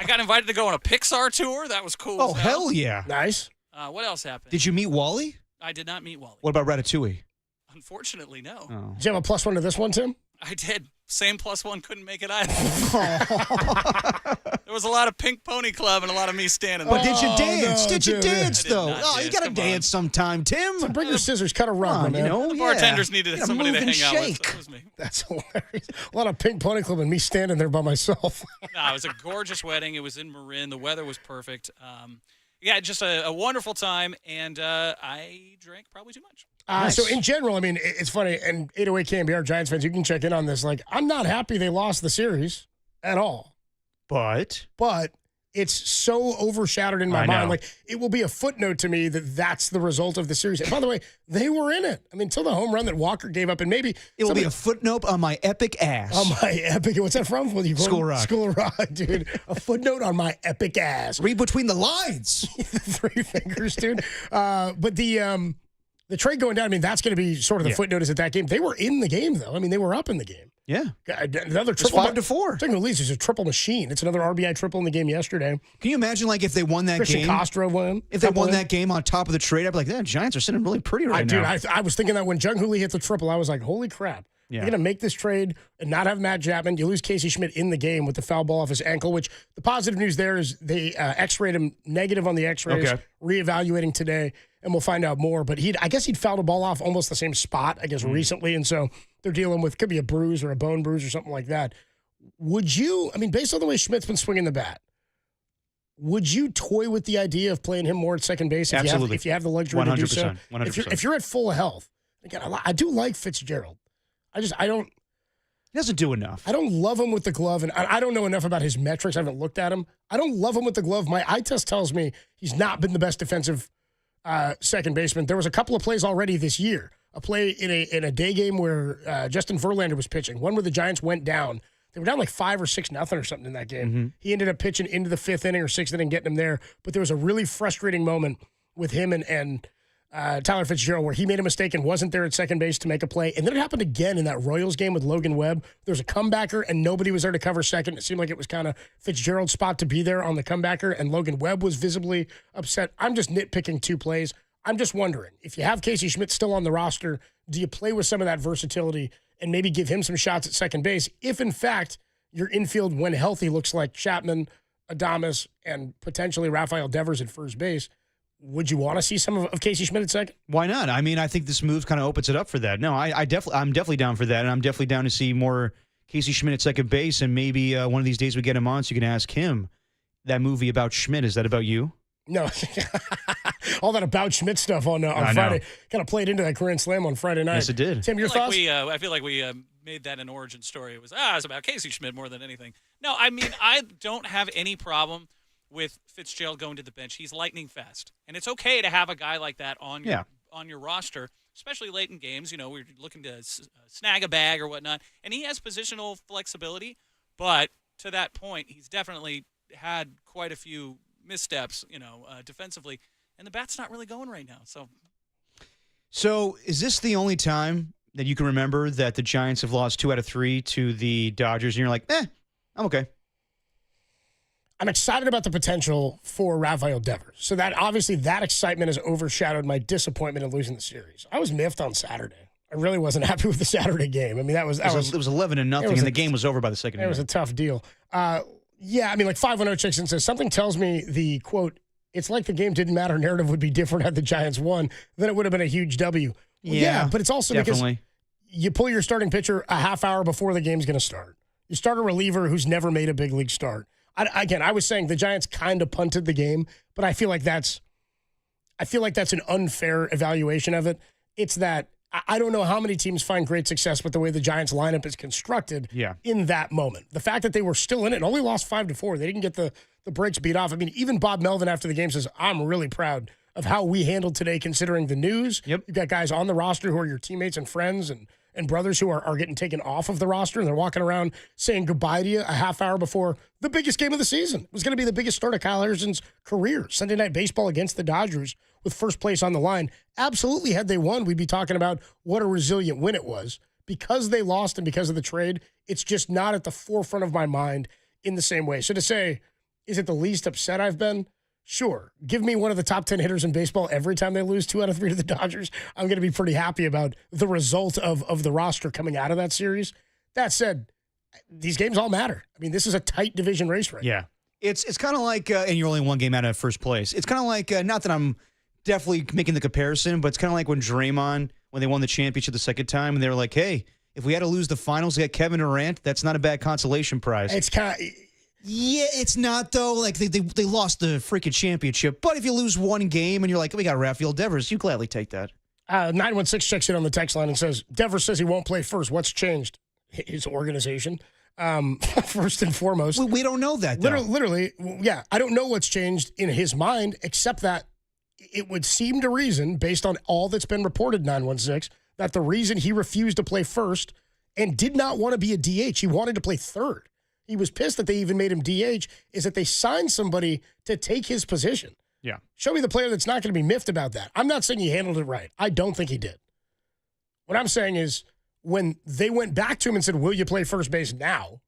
got invited to go on a Pixar tour. That was cool. Oh, hell yeah. Nice. What else happened? Did you meet Wally? I did not meet Wally. What about Ratatouille? Unfortunately, no. Oh. Did you have a +1 to this one, Tim? I did. Same +1, couldn't make it either. There was a lot of Pink Pony Club and a lot of me standing there. But did you dance? no, did you dude. dance, though? not Oh, you dance. got to Come dance sometime, Tim. So bring your scissors, cut a rug, man. You know, The bartenders needed You gotta somebody to move and hang out with. shake. So it was me. That's hilarious. A lot of Pink Pony Club and me standing there by myself. No, it was a gorgeous wedding. It was in Marin. The weather was perfect. Yeah, just a wonderful time, and I drank probably too much. So in general, I mean, it's funny, and 808 KNBR Giants fans, you can check in on this. Like, I'm not happy they lost the series at all. But it's so overshadowed in my I mind. know. Like, it will be a footnote to me that that's the result of the series. And by the way, they were in it. I mean, until the home run that Walker gave up, and maybe it will be a footnote on my epic ass. on my epic. What's that from? School Rock. School Rock, dude. A footnote on my epic ass. Read between the lines. 3 fingers, dude. But the trade going down, I mean, that's going to be sort of the footnote is at that game. They were in the game, though. I mean, they were up in the game. Yeah. Another It's triple. 5-4. Second least is a triple machine. It's another RBI triple in the game yesterday. Can you imagine, like, if they won that Christian game? Castro won. If they won that game on top of the trade, I'd be like, the Giants are sitting really pretty right now. Dude, I was thinking that when Jung Hoo Lee hit the triple, I was like, holy crap. Yeah. You're going to make this trade and not have Matt Chapman. You lose Casey Schmidt in the game with the foul ball off his ankle, which the positive news there is they x-rayed him negative on the x-rays, reevaluating today, and we'll find out more. But I guess he'd fouled a ball off almost the same spot, I guess, recently. And so they're dealing with, could be a bruise or a bone bruise or something like that. Would you, I mean, based on the way Schmidt's been swinging the bat, would you toy with the idea of playing him more at second base Absolutely. if you have the luxury to do so? 100%. If you're at full health, again, I do like Fitzgerald. I don't. He doesn't do enough. I don't love him with the glove, and I don't know enough about his metrics. I haven't looked at him. I don't love him with the glove. My eye test tells me he's not been the best defensive second baseman. There was a couple of plays already this year a play in a day game where Justin Verlander was pitching, one where the Giants went down. They were down like 5 or 6-0 or something in that game. Mm-hmm. He ended up pitching into the 5th inning or 6th inning, getting him there. But there was a really frustrating moment with him and Tyler Fitzgerald where he made a mistake and wasn't there at second base to make a play. And then it happened again in that Royals game with Logan Webb. There was a comebacker and nobody was there to cover second. It seemed like it was kind of Fitzgerald's spot to be there on the comebacker, and Logan Webb was visibly upset. I'm just nitpicking 2 plays. I'm just wondering, if you have Casey Schmidt still on the roster, do you play with some of that versatility and maybe give him some shots at second base if, in fact, your infield, when healthy, looks like Chapman, Adames, and potentially Rafael Devers at first base? Would you want to see some of Casey Schmidt at second? Why not? I mean, I think this move kind of opens it up for that. No, I'm definitely down for that, and I'm definitely down to see more Casey Schmidt at second base, and maybe one of these days we get him on so you can ask him that movie about Schmidt. Is that about you? No. All that about Schmidt stuff on Friday kind of played into that Grand Slam on Friday night. Yes, it did. Tim, your thoughts? I feel like we made that an origin story. It was about Casey Schmidt more than anything. No, I mean, I don't have any problem with Fitzgerald going to the bench. He's lightning fast. And it's okay to have a guy like that on your roster, especially late in games. You know, we're looking to snag a bag or whatnot. And he has positional flexibility. But to that point, he's definitely had quite a few missteps, defensively. And the bat's not really going right now. So is this the only time that you can remember that the Giants have lost 2 out of 3 to the Dodgers, and you're like, I'm okay? I'm excited about the potential for Rafael Devers. So that obviously that excitement has overshadowed my disappointment in losing the series. I was miffed on Saturday. I really wasn't happy with the Saturday game. I mean, it was 11-0, and the game was over by the second inning. It was a tough deal. Yeah, I mean, like 510 Chickson says, something tells me the, quote, it's like the game didn't matter narrative would be different had the Giants won. Then it would have been a huge W. Yeah, but it's also definitely. Because you pull your starting pitcher a half hour before the game's going to start. You start a reliever who's never made a big league start. I was saying the Giants kind of punted the game, but I feel like that's an unfair evaluation of it. It's that I don't know how many teams find great success with the way the Giants lineup is constructed in that moment. The fact that they were still in it and only lost 5-4, they didn't get the brakes beat off. I mean, even Bob Melvin after the game says, I'm really proud of how we handled today considering the news. Yep. You've got guys on the roster who are your teammates and friends and brothers who are getting taken off of the roster, and they're walking around saying goodbye to you a half hour before the biggest game of the season. It was going to be the biggest start of Kyle Harrison's career. Sunday Night Baseball against the Dodgers with first place on the line. Absolutely, had they won, we'd be talking about what a resilient win it was. Because they lost and because of the trade, it's just not at the forefront of my mind in the same way. So to say, is it the least upset I've been? Sure. Give me one of the top 10 hitters in baseball every time they lose 2 out of 3 to the Dodgers. I'm going to be pretty happy about the result of the roster coming out of that series. That said, these games all matter. I mean, this is a tight division race right now. It's kind of like, and you're only 1 game out of first place. It's kind of like, not that I'm definitely making the comparison, but it's kind of like when Draymond, when they won the championship the second time, and they were like, hey, if we had to lose the finals to get Kevin Durant, that's not a bad consolation prize. It's kind of... Yeah, it's not, though. Like, they lost the freaking championship. But if you lose 1 game and you're like, we got Rafael Devers, you gladly take that. 916 checks in on the text line and says, Devers says he won't play first. What's changed? His organization. First and foremost. We don't know that, though. Literally, yeah. I don't know what's changed in his mind, except that it would seem to reason, based on all that's been reported, 916, that the reason he refused to play first and did not want to be a DH, he wanted to play third. He was pissed that they even made him DH, is that they signed somebody to take his position. Yeah. Show me the player that's not going to be miffed about that. I'm not saying he handled it right. I don't think he did. What I'm saying is when they went back to him and said, will you play first base now?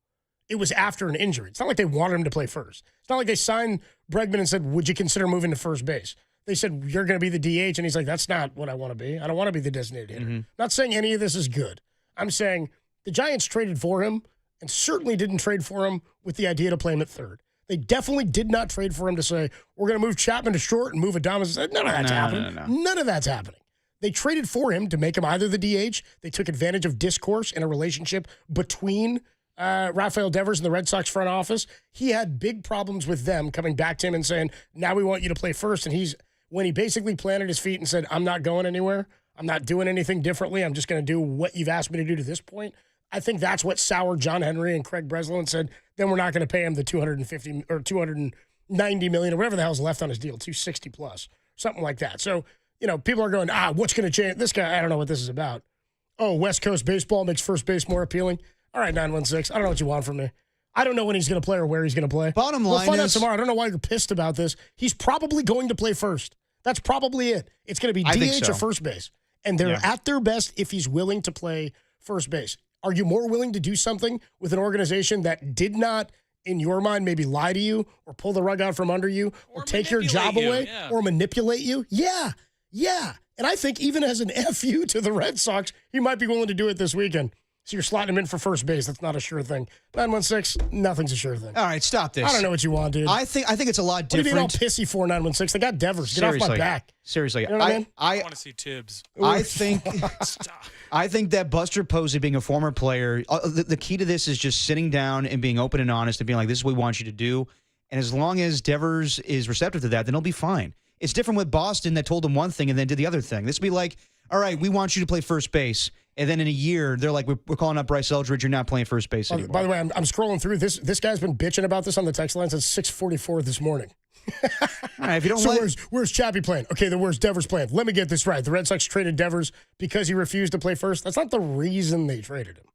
It was after an injury. It's not like they wanted him to play first. It's not like they signed Bregman and said, would you consider moving to first base? They said, you're going to be the DH. And he's like, that's not what I want to be. I don't want to be the designated hitter. Mm-hmm. Not saying any of this is good. I'm saying the Giants traded for him and certainly didn't trade for him with the idea to play him at third. They definitely did not trade for him to say, we're going to move Chapman to short and move Adames. None of that's happening. No. None of that's happening. They traded for him to make him either the DH. They took advantage of discourse in a relationship between Rafael Devers and the Red Sox front office. He had big problems with them coming back to him and saying, now we want you to play first. And when he basically planted his feet and said, I'm not going anywhere. I'm not doing anything differently. I'm just going to do what you've asked me to do to this point. I think that's what soured John Henry and Craig Breslin and said, then we're not going to pay him the $250 or $290 million or whatever the hell's left on his deal, $260 plus, something like that. So people are going, what's going to change? This guy, I don't know what this is about. Oh, West Coast baseball makes first base more appealing. All right, 916. I don't know what you want from me. I don't know when he's going to play or where he's going to play. Bottom line we'll find out is- tomorrow. I don't know why you're pissed about this. He's probably going to play first. That's probably it. It's going to be I think DH so. or first base. And they're at their best if he's willing to play first base. Are you more willing to do something with an organization that did not, in your mind, maybe lie to you or pull the rug out from under you or take your job away or manipulate you? Yeah. And I think even as an FU to the Red Sox, he might be willing to do it this weekend. So you're slotting him in for first base. That's not a sure thing. 916, nothing's a sure thing. All right, stop this. I don't know what you want, dude. I think it's a lot What are you different. being all pissy for, 916? They got Devers. Get off my back. Seriously. You know what I mean? I want to see Tibbs. I think that Buster Posey, being a former player, the key to this is just sitting down and being open and honest and being like, this is what we want you to do. And as long as Devers is receptive to that, then he'll be fine. It's different with Boston that told him one thing and then did the other thing. This would be like, all right, we want you to play first base. And then in a year, they're like, we're calling up Bryce Eldridge. You're not playing first base anymore. By the way, I'm scrolling through. This guy's been bitching about this on the text line since 6:44 this morning. All right, if you don't so like, where's Chappie playing? Okay, then where's Devers playing? Let me get this right. The Red Sox traded Devers because he refused to play first. That's not the reason they traded him.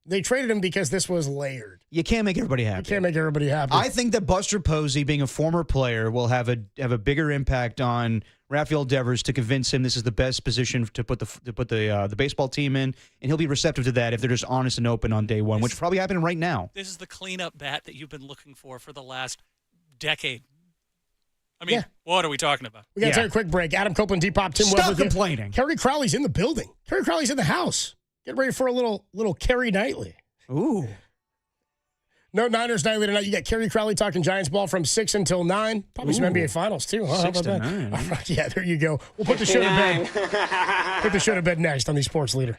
They traded him because this was layered. you can't make everybody happy. You can't make everybody happy. I think that Buster Posey, being a former player, will have a bigger impact on Rafael Devers to convince him this is the best position to put the baseball team in, and he'll be receptive to that if they're just honest and open on day one, which is probably happening right now. This is the cleanup bat that you've been looking for the last decade. I mean, what are we talking about? We got to take a quick break. Adam Copeland, Depop, Tim Webb. Stop complaining. Kerry Crowley's in the building. Kerry Crowley's in the house. Get ready for a little Kerry Nightly. Ooh. No Niners Nightly tonight. You got Kerry Crowley talking Giants ball from 6 until 9. Probably some NBA Finals, too. Huh? How 6 about to that? 9. All right, yeah, there you go. We'll put the show to bed. Put the show to bed next on the Sports Leader.